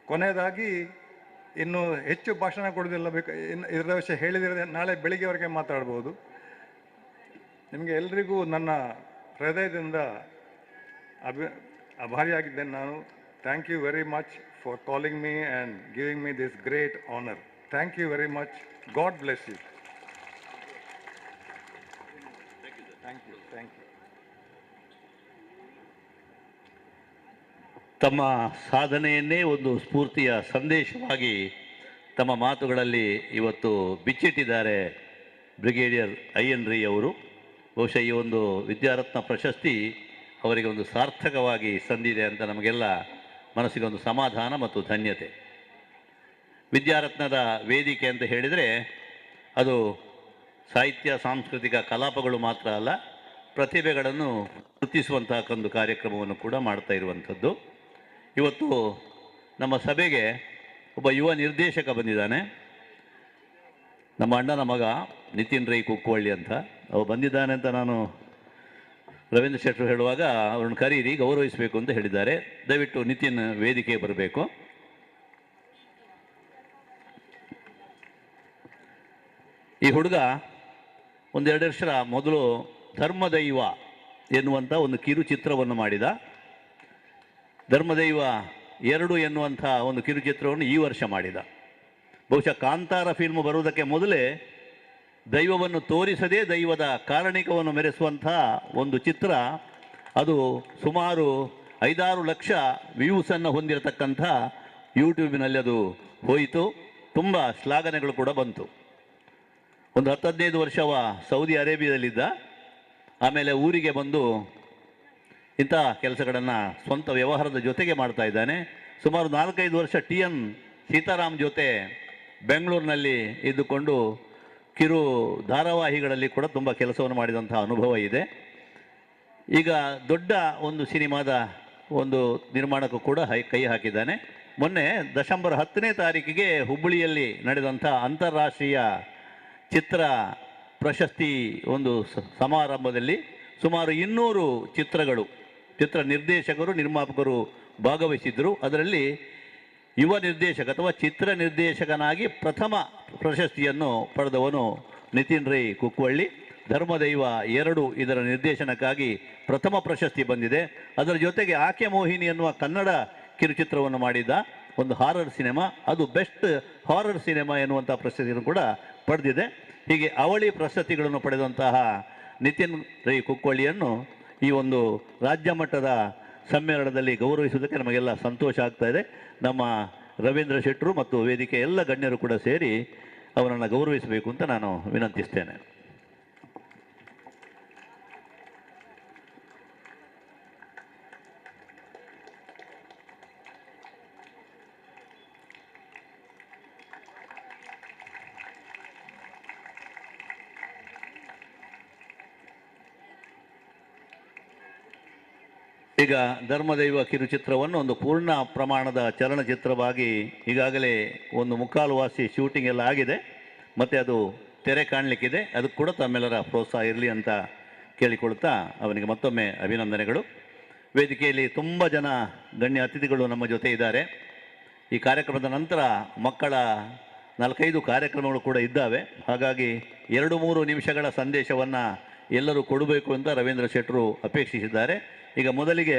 ಕೊನೆಯದಾಗಿ ಇನ್ನು ಹೆಚ್ಚು ಭಾಷಣ ಕೊಡೋದಿಲ್ಲ, ಇದರ ವಿಷಯ ಹೇಳಿದರೆ ನಾಳೆ ಬೆಳಿಗ್ಗೆವರೆಗೆ ಮಾತಾಡ್ಬೋದು. ನಿಮಗೆ ಎಲ್ರಿಗೂ ನನ್ನ ಹೃದಯದಿಂದ ಆಭಾರಿಯಾಗಿದ್ದೇನೆ ನಾನು. Thank you very much for calling me and giving me this great honour. Thank you very much. God bless you. Thank you. Thank you. ತಮ್ಮ ಸಾಧನೆಯನ್ನೇ ಒಂದು ಸ್ಫೂರ್ತಿಯ ಸಂದೇಶವಾಗಿ ತಮ್ಮ ಮಾತುಗಳಲ್ಲಿ ಇವತ್ತು ಬಿಚ್ಚಿಟ್ಟಿದ್ದಾರೆ ಬ್ರಿಗೇಡಿಯರ್ ಅಯ್ಯನ್ರಿ ಅವರು. ಬಹುಶಃ ಈ ಒಂದು ವಿದ್ಯಾರತ್ನ ಪ್ರಶಸ್ತಿ ಅವರಿಗೆ ಒಂದು ಸಾರ್ಥಕವಾಗಿ ಸಂದಿದೆ ಅಂತ ನಮಗೆಲ್ಲ ಮನಸ್ಸಿಗೆ ಒಂದು ಸಮಾಧಾನ ಮತ್ತು ಧನ್ಯತೆ. ವಿದ್ಯಾರತ್ನದ ವೇದಿಕೆ ಅಂತ ಹೇಳಿದರೆ ಅದು ಸಾಹಿತ್ಯ ಸಾಂಸ್ಕೃತಿಕ ಕಲಾಪಗಳು ಮಾತ್ರ ಅಲ್ಲ, ಪ್ರತಿಭೆಗಳನ್ನು ಗುರುತಿಸುವಂತಹ ಒಂದು ಕಾರ್ಯಕ್ರಮವನ್ನು ಕೂಡ ಮಾಡ್ತಾ ಇರುವಂಥದ್ದು. ಇವತ್ತು ನಮ್ಮ ಸಭೆಗೆ ಒಬ್ಬ ಯುವ ನಿರ್ದೇಶಕ ಬಂದಿದ್ದಾನೆ, ನಮ್ಮ ಅಣ್ಣನ ಮಗ ನಿತಿನ್ ರೈ ಕುಕ್ಕವಳ್ಳಿ ಅಂತ. ಅವ ಬಂದಿದ್ದಾನೆ ಅಂತ ನಾನು ರವೀಂದ್ರ ಶೆಟ್ಟರು ಹೇಳುವಾಗ ಅವ್ರನ್ನ ಕರೀರಿ, ಗೌರವಿಸಬೇಕು ಅಂತ ಹೇಳಿದ್ದಾರೆ. ದಯವಿಟ್ಟು ನಿತಿನ್ ವೇದಿಕೆ ಬರಬೇಕು. ಈ ಹುಡುಗ ಒಂದೆರಡು ವರ್ಷ ಮೊದಲು ಧರ್ಮದೈವ ಎನ್ನುವಂಥ ಒಂದು ಕಿರುಚಿತ್ರವನ್ನು ಮಾಡಿದ. ಧರ್ಮದೈವ 2 ಎನ್ನುವಂಥ ಒಂದು ಕಿರುಚಿತ್ರವನ್ನು ಈ ವರ್ಷ ಮಾಡಿದ. ಬಹುಶಃ ಕಾಂತಾರ ಫಿಲ್ಮ್ ಬರುವುದಕ್ಕೆ ಮೊದಲೇ ದೈವವನ್ನು ತೋರಿಸದೇ ದೈವದ ಕಾರಣಿಕವನ್ನು ಮೆರೆಸುವಂಥ ಒಂದು ಚಿತ್ರ. ಅದು ಸುಮಾರು 5-6 ಲಕ್ಷ ವ್ಯೂಸನ್ನು ಹೊಂದಿರತಕ್ಕಂಥ ಯೂಟ್ಯೂಬಿನಲ್ಲಿ ಅದು ಹೋಯಿತು. ತುಂಬ ಶ್ಲಾಘನೆಗಳು ಕೂಡ ಬಂತು. ಒಂದು 10-15 ವರ್ಷವ ಸೌದಿ ಅರೇಬಿಯಾದಲ್ಲಿದ್ದ. ಆಮೇಲೆ ಊರಿಗೆ ಬಂದು ಇಂಥ ಕೆಲಸಗಳನ್ನು ಸ್ವಂತ ವ್ಯವಹಾರದ ಜೊತೆಗೆ ಮಾಡ್ತಾ ಇದ್ದಾನೆ. ಸುಮಾರು 4-5 ವರ್ಷ TN ಸೀತಾರಾಮ್ ಜೊತೆ ಬೆಂಗಳೂರಿನಲ್ಲಿ ಇದ್ದುಕೊಂಡು ಕಿರು ಧಾರಾವಾಹಿಗಳಲ್ಲಿ ಕೂಡ ತುಂಬ ಕೆಲಸವನ್ನು ಮಾಡಿದಂಥ ಅನುಭವ ಇದೆ. ಈಗ ದೊಡ್ಡ ಒಂದು ಸಿನಿಮಾದ ಒಂದು ನಿರ್ಮಾಣಕ್ಕೂ ಕೂಡ ಕೈ ಹಾಕಿದ್ದಾನೆ. ಮೊನ್ನೆ ಡಿಸೆಂಬರ್ 10ನೇ ತಾರೀಕಿಗೆ ಹುಬ್ಬಳ್ಳಿಯಲ್ಲಿ ನಡೆದಂಥ ಅಂತಾರಾಷ್ಟ್ರೀಯ ಚಿತ್ರ ಪ್ರಶಸ್ತಿ ಒಂದು ಸಮಾರಂಭದಲ್ಲಿ ಸುಮಾರು 200 ಚಿತ್ರ ನಿರ್ದೇಶಕರು ನಿರ್ಮಾಪಕರು ಭಾಗವಹಿಸಿದ್ದರು. ಅದರಲ್ಲಿ ಯುವ ನಿರ್ದೇಶಕ ಅಥವಾ ಚಿತ್ರ ನಿರ್ದೇಶಕನಾಗಿ ಪ್ರಥಮ ಪ್ರಶಸ್ತಿಯನ್ನು ಪಡೆದವನು ನಿತಿನ್ ರೈ ಕುಕ್ಕವಳ್ಳಿ. ಧರ್ಮದೈವ 2 ಇದರ ನಿರ್ದೇಶನಕ್ಕಾಗಿ ಪ್ರಥಮ ಪ್ರಶಸ್ತಿ ಬಂದಿದೆ. ಅದರ ಜೊತೆಗೆ ಆಕೆ ಮೋಹಿನಿ ಎನ್ನುವ ಕನ್ನಡ ಕಿರುಚಿತ್ರವನ್ನು ಮಾಡಿದ್ದ ಒಂದು ಹಾರರ್ ಸಿನಿಮಾ, ಅದು ಬೆಸ್ಟ್ ಹಾರರ್ ಸಿನಿಮಾ ಎನ್ನುವಂಥ ಪ್ರಶಸ್ತಿಯನ್ನು ಕೂಡ ಪಡೆದಿದೆ. ಹೀಗೆ ಅವಳಿ ಪ್ರಶಸ್ತಿಗಳನ್ನು ಪಡೆದಂತಹ ನಿತಿನ್ ರೈ ಕುಕ್ಕವಳ್ಳಿಯನ್ನು ಈ ಒಂದು ರಾಜ್ಯ ಮಟ್ಟದ ಸಮ್ಮೇಳನದಲ್ಲಿ ಗೌರವಿಸುವುದಕ್ಕೆ ನಮಗೆಲ್ಲ ಸಂತೋಷ ಆಗ್ತಾ ಇದೆ. ನಮ್ಮ ರವೀಂದ್ರ ಶೆಟ್ಟರು ಮತ್ತು ವೇದಿಕೆ ಎಲ್ಲ ಗಣ್ಯರು ಕೂಡ ಸೇರಿ ಅವರನ್ನು ಗೌರವಿಸಬೇಕು ಅಂತ ನಾನು ವಿನಂತಿಸ್ತೇನೆ. ಈಗ ಧರ್ಮದೈವ ಕಿರುಚಿತ್ರವನ್ನು ಒಂದು ಪೂರ್ಣ ಪ್ರಮಾಣದ ಚಲನಚಿತ್ರವಾಗಿ ಈಗಾಗಲೇ ಒಂದು ಮುಕ್ಕಾಲು ವಾಸಿ ಶೂಟಿಂಗ್ ಎಲ್ಲ ಆಗಿದೆ, ಮತ್ತು ಅದು ತೆರೆ ಕಾಣಲಿಕ್ಕಿದೆ. ಅದು ಕೂಡ ತಮ್ಮೆಲ್ಲರ ಪ್ರೋತ್ಸಾಹ ಇರಲಿ ಅಂತ ಕೇಳಿಕೊಳ್ತಾ ಅವನಿಗೆ ಮತ್ತೊಮ್ಮೆ ಅಭಿನಂದನೆಗಳು. ವೇದಿಕೆಯಲ್ಲಿ ತುಂಬ ಜನ ಗಣ್ಯ ಅತಿಥಿಗಳು ನಮ್ಮ ಜೊತೆ ಇದ್ದಾರೆ. ಈ ಕಾರ್ಯಕ್ರಮದ ನಂತರ ಮಕ್ಕಳ 4-5 ಕಾರ್ಯಕ್ರಮಗಳು ಕೂಡ ಇದ್ದಾವೆ. ಹಾಗಾಗಿ 2-3 ನಿಮಿಷಗಳ ಸಂದೇಶವನ್ನು ಎಲ್ಲರೂ ಕೊಡಬೇಕು ಅಂತ ರವೀಂದ್ರ ಶೆಟ್ಟರು ಅಪೇಕ್ಷಿಸಿದ್ದಾರೆ. ಈಗ ಮೊದಲಿಗೆ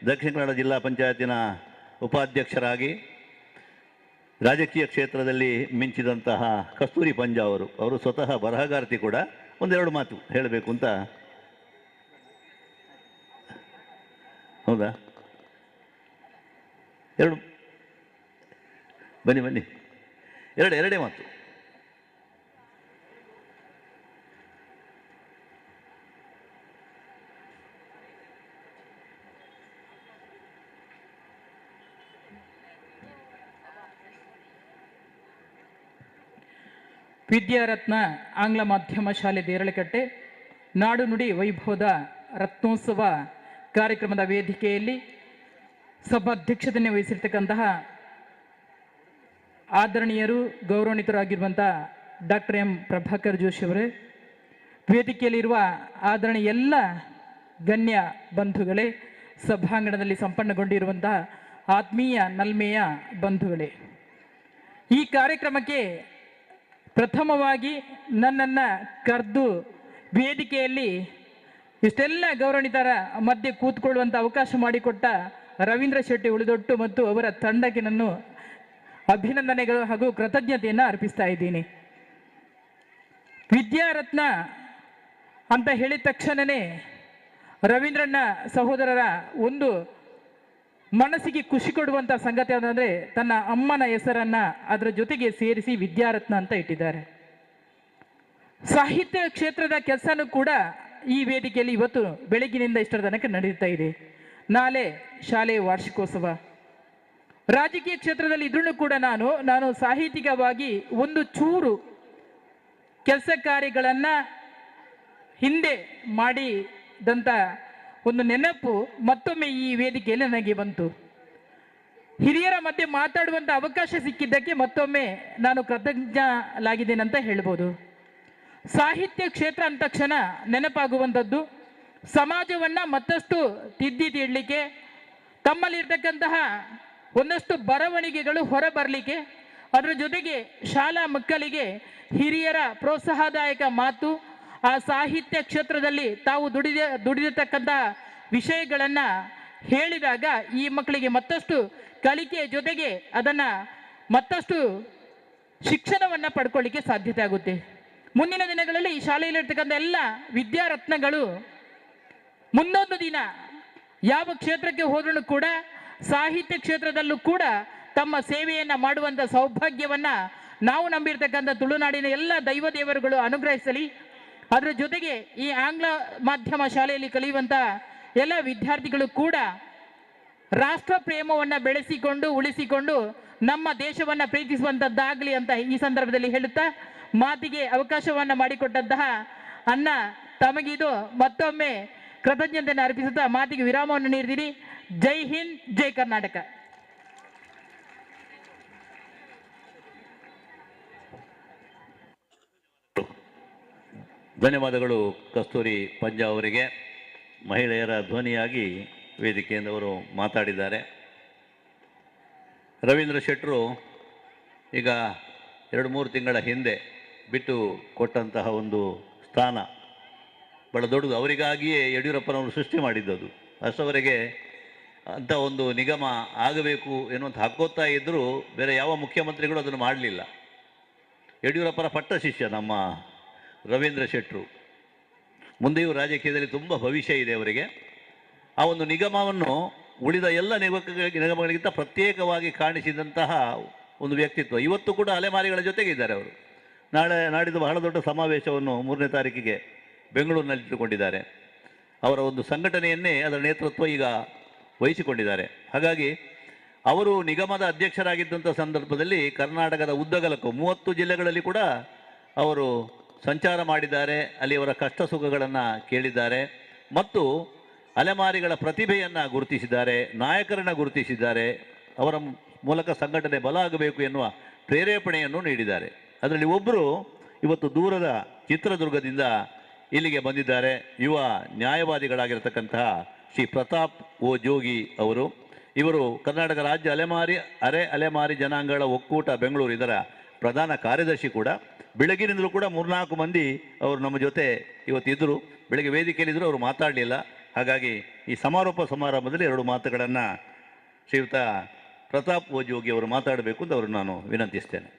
ದಕ್ಷಿಣ ಕನ್ನಡ ಜಿಲ್ಲಾ ಪಂಚಾಯತಿನ ಉಪಾಧ್ಯಕ್ಷರಾಗಿ ರಾಜಕೀಯ ಕ್ಷೇತ್ರದಲ್ಲಿ ಮಿಂಚಿದಂತಹ ಕಸ್ತೂರಿ ಪಂಜಾ ಅವರು ಸ್ವತಃ ಬರಹಗಾರ್ತಿ ಕೂಡ, ಒಂದೆರಡು ಮಾತು ಹೇಳಬೇಕು ಅಂತ. ಹೌದಾ? ಬನ್ನಿ ಎರಡೇ ಮಾತು. ವಿದ್ಯಾರತ್ನ ಆಂಗ್ಲ ಮಾಧ್ಯಮ ಶಾಲೆ ದೇರಳಕಟ್ಟೆ ನಾಡು ನುಡಿ ವೈಭವದ ರತ್ನೋತ್ಸವ ಕಾರ್ಯಕ್ರಮದ ವೇದಿಕೆಯಲ್ಲಿ ಸಭಾಧ್ಯಕ್ಷತೆಯನ್ನು ವಹಿಸಿರ್ತಕ್ಕಂತಹ ಆದರಣೀಯರು ಗೌರವಾನ್ವಿತರಾಗಿರುವಂಥ ಡಾಕ್ಟರ್ ಎಂ ಪ್ರಭಾಕರ್ ಜೋಶಿ ಅವರೇ, ವೇದಿಕೆಯಲ್ಲಿರುವ ಆದರಣೀಯ ಎಲ್ಲ ಗಣ್ಯ ಬಂಧುಗಳೇ, ಸಭಾಂಗಣದಲ್ಲಿ ಸಂಪನ್ನಗೊಂಡಿರುವಂತಹ ಆತ್ಮೀಯ ನಲ್ಮೆಯ ಬಂಧುಗಳೇ, ಈ ಕಾರ್ಯಕ್ರಮಕ್ಕೆ ಪ್ರಥಮವಾಗಿ ನನ್ನನ್ನು ಕರೆದು ವೇದಿಕೆಯಲ್ಲಿ ಇಷ್ಟೆಲ್ಲ ಗೌರವಾನ್ವಿತರ ಮಧ್ಯೆ ಕೂತ್ಕೊಳ್ಳುವಂಥ ಅವಕಾಶ ಮಾಡಿಕೊಟ್ಟ ರವೀಂದ್ರ ಶೆಟ್ಟಿ ಉಳಿದೊಟ್ಟು ಮತ್ತು ಅವರ ತಂಡಕ್ಕೆ ನಾನು ಅಭಿನಂದನೆಗಳು ಹಾಗೂ ಕೃತಜ್ಞತೆಯನ್ನು ಅರ್ಪಿಸ್ತಾ ಇದ್ದೀನಿ. ವಿದ್ಯಾರತ್ನ ಅಂತ ಹೇಳಿದ ತಕ್ಷಣವೇ ರವೀಂದ್ರಣ್ಣ ಸಹೋದರರ ಒಂದು ಮನಸ್ಸಿಗೆ ಖುಷಿ ಕೊಡುವಂಥ ಸಂಗತಿ ಅಂದರೆ ತನ್ನ ಅಮ್ಮನ ಹೆಸರನ್ನು ಅದರ ಜೊತೆಗೆ ಸೇರಿಸಿ ವಿದ್ಯಾರತ್ನ ಅಂತ ಇಟ್ಟಿದ್ದಾರೆ. ಸಾಹಿತ್ಯ ಕ್ಷೇತ್ರದ ಕೆಲಸನೂ ಕೂಡ ಈ ವೇದಿಕೆಯಲ್ಲಿ ಇವತ್ತು ಬೆಳಗಿನಿಂದ ಇಷ್ಟರ ತನಕ ನಡೀತಾ ಇದೆ. ನಾಳೆ ಶಾಲೆಯ ವಾರ್ಷಿಕೋತ್ಸವ. ರಾಜಕೀಯ ಕ್ಷೇತ್ರದಲ್ಲಿ ಇದ್ರೂ ಕೂಡ ನಾನು ಸಾಹಿತ್ಯಿಕವಾಗಿ ಒಂದು ಚೂರು ಕೆಲಸ ಕಾರ್ಯಗಳನ್ನು ಹಿಂದೆ ಮಾಡಿದಂಥ ಒಂದು ನೆನಪು ಮತ್ತೊಮ್ಮೆ ಈ ವೇದಿಕೆಯಲ್ಲಿ ನನಗೆ ಬಂತು. ಹಿರಿಯರ ಮಧ್ಯೆ ಮಾತಾಡುವಂಥ ಅವಕಾಶ ಸಿಕ್ಕಿದ್ದಕ್ಕೆ ಮತ್ತೊಮ್ಮೆ ನಾನು ಕೃತಜ್ಞನಾಗಿದ್ದೇನೆ ಅಂತ ಹೇಳ್ಬೋದು. ಸಾಹಿತ್ಯ ಕ್ಷೇತ್ರ ಅಂದ ತಕ್ಷಣ ನೆನಪಾಗುವಂಥದ್ದು ಸಮಾಜವನ್ನು ಮತ್ತಷ್ಟು ತಿದ್ದಿ ತೀಡಲಿಕ್ಕೆ, ತಮ್ಮಲ್ಲಿರ್ತಕ್ಕಂತಹ ಒಂದಷ್ಟು ಬರವಣಿಗೆಗಳು ಹೊರ ಬರಲಿಕ್ಕೆ, ಅದರ ಜೊತೆಗೆ ಶಾಲಾ ಮಕ್ಕಳಿಗೆ ಹಿರಿಯರ ಪ್ರೋತ್ಸಾಹದಾಯಕ ಮಾತು, ಆ ಸಾಹಿತ್ಯ ಕ್ಷೇತ್ರದಲ್ಲಿ ತಾವು ದುಡಿದಿರ್ತಕ್ಕಂಥ ವಿಷಯಗಳನ್ನು ಹೇಳಿದಾಗ ಈ ಮಕ್ಕಳಿಗೆ ಮತ್ತಷ್ಟು ಕಲಿಕೆ ಜೊತೆಗೆ ಅದನ್ನು ಮತ್ತಷ್ಟು ಶಿಕ್ಷಣವನ್ನು ಪಡ್ಕೊಳ್ಳಿಕ್ಕೆ ಸಾಧ್ಯತೆ ಆಗುತ್ತೆ. ಮುಂದಿನ ದಿನಗಳಲ್ಲಿ ಈ ಶಾಲೆಯಲ್ಲಿರ್ತಕ್ಕಂಥ ಎಲ್ಲ ವಿದ್ಯಾರತ್ನಗಳು ಮುಂದೊಂದು ದಿನ ಯಾವ ಕ್ಷೇತ್ರಕ್ಕೆ ಹೋದ್ರೂ ಕೂಡ ಸಾಹಿತ್ಯ ಕ್ಷೇತ್ರದಲ್ಲೂ ಕೂಡ ತಮ್ಮ ಸೇವೆಯನ್ನು ಮಾಡುವಂಥ ಸೌಭಾಗ್ಯವನ್ನು ನಾವು ನಂಬಿರ್ತಕ್ಕಂಥ ತುಳುನಾಡಿನ ಎಲ್ಲ ದೈವ ದೇವರುಗಳು ಅನುಗ್ರಹಿಸಲಿ. ಅದರ ಜೊತೆಗೆ ಈ ಆಂಗ್ಲ ಮಾಧ್ಯಮ ಶಾಲೆಯಲ್ಲಿ ಕಲಿಯುವಂಥ ಎಲ್ಲ ವಿದ್ಯಾರ್ಥಿಗಳು ಕೂಡ ರಾಷ್ಟ್ರ ಪ್ರೇಮವನ್ನು ಬೆಳೆಸಿಕೊಂಡು ಉಳಿಸಿಕೊಂಡು ನಮ್ಮ ದೇಶವನ್ನು ಪ್ರೀತಿಸುವಂಥದ್ದಾಗಲಿ ಅಂತ ಈ ಸಂದರ್ಭದಲ್ಲಿ ಹೇಳುತ್ತಾ ಮಾತಿಗೆ ಅವಕಾಶವನ್ನು ಮಾಡಿಕೊಟ್ಟಂತಹ ಅಣ್ಣ ತಮಗಿದು ಮತ್ತೊಮ್ಮೆ ಕೃತಜ್ಞತೆಯನ್ನು ಅರ್ಪಿಸುತ್ತಾ ಮಾತಿಗೆ ವಿರಾಮವನ್ನು ನೀಡಿದಿರಿ. ಜೈ ಹಿಂದ್, ಜೈ ಕರ್ನಾಟಕ. ಧನ್ಯವಾದಗಳು ಕಸ್ತೂರಿ ಪಂಜಾ ಅವರಿಗೆ. ಮಹಿಳೆಯರ ಧ್ವನಿಯಾಗಿ ವೇದಿಕೆಯಿಂದ ಅವರು ಮಾತಾಡಿದ್ದಾರೆ. ರವೀಂದ್ರ ಶೆಟ್ಟರು ಈಗ 2-3 ತಿಂಗಳ ಹಿಂದೆ ಬಿಟ್ಟು ಕೊಟ್ಟಂತಹ ಒಂದು ಸ್ಥಾನ ಬಹಳ ದೊಡ್ಡದು. ಅವರಿಗಾಗಿಯೇ ಯಡಿಯೂರಪ್ಪನವರು ಸೃಷ್ಟಿ ಮಾಡಿದ್ದದು. ಅಷ್ಟವರೆಗೆ ಅಂಥ ಒಂದು ನಿಗಮ ಆಗಬೇಕು ಎನ್ನುವಂಥ ಹಕ್ಕೊತ್ತಾ ಇದ್ದರೂ ಬೇರೆ ಯಾವ ಮುಖ್ಯಮಂತ್ರಿಗಳು ಅದನ್ನು ಮಾಡಲಿಲ್ಲ. ಯಡಿಯೂರಪ್ಪರ ಪಟ್ಟ ಶಿಷ್ಯ ನಮ್ಮ ರವೀಂದ್ರ ಶೆಟ್ಟರು. ಮುಂದೆಯೂ ರಾಜಕೀಯದಲ್ಲಿ ತುಂಬ ಭವಿಷ್ಯ ಇದೆ ಅವರಿಗೆ. ಆ ಒಂದು ನಿಗಮವನ್ನು ಉಳಿದ ಎಲ್ಲ ನಿಗಮಗಳಿಗಿಂತ ಪ್ರತ್ಯೇಕವಾಗಿ ಕಾಣಿಸಿದಂತಹ ಒಂದು ವ್ಯಕ್ತಿತ್ವ. ಇವತ್ತು ಕೂಡ ಅಲೆಮಾರಿಗಳ ಜೊತೆಗಿದ್ದಾರೆ ಅವರು. ನಾಡಿದ್ದು ಬಹಳ ದೊಡ್ಡ ಸಮಾವೇಶವನ್ನು 3ನೇ ತಾರೀಕಿಗೆ ಬೆಂಗಳೂರಿನಲ್ಲಿ ಇಟ್ಟುಕೊಂಡಿದ್ದಾರೆ. ಅವರ ಒಂದು ಸಂಘಟನೆಯನ್ನೇ ಅದರ ನೇತೃತ್ವ ಈಗ ವಹಿಸಿಕೊಂಡಿದ್ದಾರೆ. ಹಾಗಾಗಿ ಅವರು ನಿಗಮದ ಅಧ್ಯಕ್ಷರಾಗಿದ್ದಂಥ ಸಂದರ್ಭದಲ್ಲಿ ಕರ್ನಾಟಕದ ಉದ್ದಗಲಕ್ಕೂ 30 ಜಿಲ್ಲೆಗಳಲ್ಲಿ ಕೂಡ ಅವರು ಸಂಚಾರ ಮಾಡಿದ್ದಾರೆ. ಅಲ್ಲಿ ಅವರ ಕಷ್ಟ ಸುಖಗಳನ್ನು ಕೇಳಿದ್ದಾರೆ. ಮತ್ತು ಅಲೆಮಾರಿಗಳ ಪ್ರತಿಭೆಯನ್ನು ಗುರುತಿಸಿದ್ದಾರೆ, ನಾಯಕರನ್ನು ಗುರುತಿಸಿದ್ದಾರೆ, ಅವರ ಮೂಲಕ ಸಂಘಟನೆ ಬಲ ಆಗಬೇಕು ಎನ್ನುವ ಪ್ರೇರೇಪಣೆಯನ್ನು ನೀಡಿದ್ದಾರೆ. ಅದರಲ್ಲಿ ಒಬ್ಬರು ಇವತ್ತು ದೂರದ ಚಿತ್ರದುರ್ಗದಿಂದ ಇಲ್ಲಿಗೆ ಬಂದಿದ್ದಾರೆ. ಯುವ ನ್ಯಾಯವಾದಿಗಳಾಗಿರ್ತಕ್ಕಂತಹ ಶ್ರೀ ಪ್ರತಾಪ್ ಓ ಜೋಗಿ ಅವರು. ಇವರು ಕರ್ನಾಟಕ ರಾಜ್ಯ ಅಲೆಮಾರಿ ಜನಾಂಗಗಳ ಒಕ್ಕೂಟ ಬೆಂಗಳೂರು ಇದರ ಪ್ರಧಾನ ಕಾರ್ಯದರ್ಶಿ ಕೂಡ. ಬೆಳಗಿನಿಂದಲೂ ಕೂಡ 3-4 ಮಂದಿ ಅವರು ನಮ್ಮ ಜೊತೆ ಇವತ್ತಿದ್ದರು. ಬೆಳಗ್ಗೆ ವೇದಿಕೆಯಲ್ಲಿದ್ದರು, ಅವರು ಮಾತಾಡಲಿಲ್ಲ. ಹಾಗಾಗಿ ಈ ಸಮಾರೋಪ ಸಮಾರಂಭದಲ್ಲಿ 2 ಮಾತುಗಳನ್ನು ಶ್ರೀಯುತ ಪ್ರತಾಪ್ ಓ ಜೋಗಿ ಅವರು ಮಾತಾಡಬೇಕು ಅಂತ ಅವರು ನಾನು ವಿನಂತಿಸ್ತೇನೆ.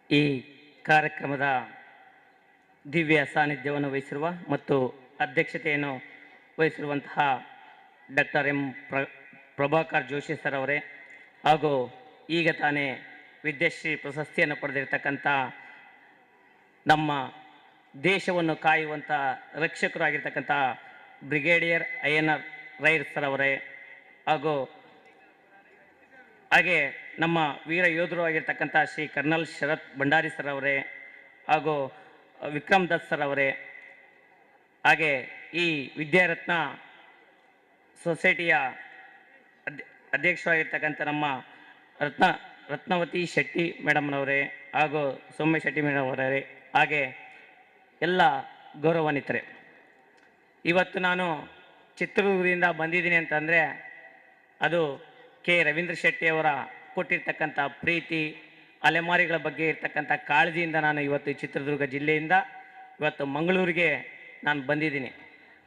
ಈ ಕಾರ್ಯಕ್ರಮದ ದಿವ್ಯ ಸಾನ್ನಿಧ್ಯವನ್ನು ವಹಿಸಿರುವ ಮತ್ತು ಅಧ್ಯಕ್ಷತೆಯನ್ನು ವಹಿಸಿರುವಂತಹ doctor M Prabhakar Joshi sir ಅವರೇ, ಹಾಗೂ ಈಗ ತಾನೇ ವಿದ್ಯಾಶ್ರೀ ಪ್ರಶಸ್ತಿಯನ್ನು ಪಡೆದಿರತಕ್ಕಂಥ ನಮ್ಮ ದೇಶವನ್ನು ಕಾಯುವಂಥ ರಕ್ಷಕರಾಗಿರ್ತಕ್ಕಂಥ ಬ್ರಿಗೇಡಿಯರ್ ಐಎನ್ಆರ್ ರೈರ್ ಸರ್ ಅವರೇ, ಹಾಗೆ ನಮ್ಮ ವೀರ ಯೋಧರು ಆಗಿರ್ತಕ್ಕಂಥ ಶ್ರೀ ಕರ್ನಲ್ ಶರತ್ ಭಂಡಾರಿ ಸರ್ ಅವರೇ, ಹಾಗೂ ವಿಕ್ರಮ್ ದತ್ ಸರ್ ಅವರೇ, ಹಾಗೆ ಈ ವಿದ್ಯಾರತ್ನ ಸೊಸೈಟಿಯ ಅಧ್ಯಕ್ಷರಾಗಿರ್ತಕ್ಕಂಥ ನಮ್ಮ ರತ್ನವತಿ ಶೆಟ್ಟಿ ಮೇಡಮ್ನವರೇ, ಹಾಗೂ ಸೌಮ್ಯ ಶೆಟ್ಟಿ ಮೇಡಮ್ ಅವರೇ, ಹಾಗೆ ಎಲ್ಲ ಗೌರವಾನ್ವಿತರೆ, ಇವತ್ತು ನಾನು ಚಿತ್ರದುರ್ಗದಿಂದ ಬಂದಿದ್ದೀನಿ ಅಂತಂದರೆ ಅದು ಕೆ ರವೀಂದ್ರ ಶೆಟ್ಟಿಯವರ ಕೊಟ್ಟಿರ್ತಕ್ಕಂಥ ಪ್ರೀತಿ, ಅಲೆಮಾರಿಗಳ ಬಗ್ಗೆ ಇರ್ತಕ್ಕಂಥ ಕಾಳಜಿಯಿಂದ ನಾನು ಇವತ್ತು ಚಿತ್ರದುರ್ಗ ಜಿಲ್ಲೆಯಿಂದ ಇವತ್ತು ಮಂಗಳೂರಿಗೆ ನಾನು ಬಂದಿದ್ದೀನಿ.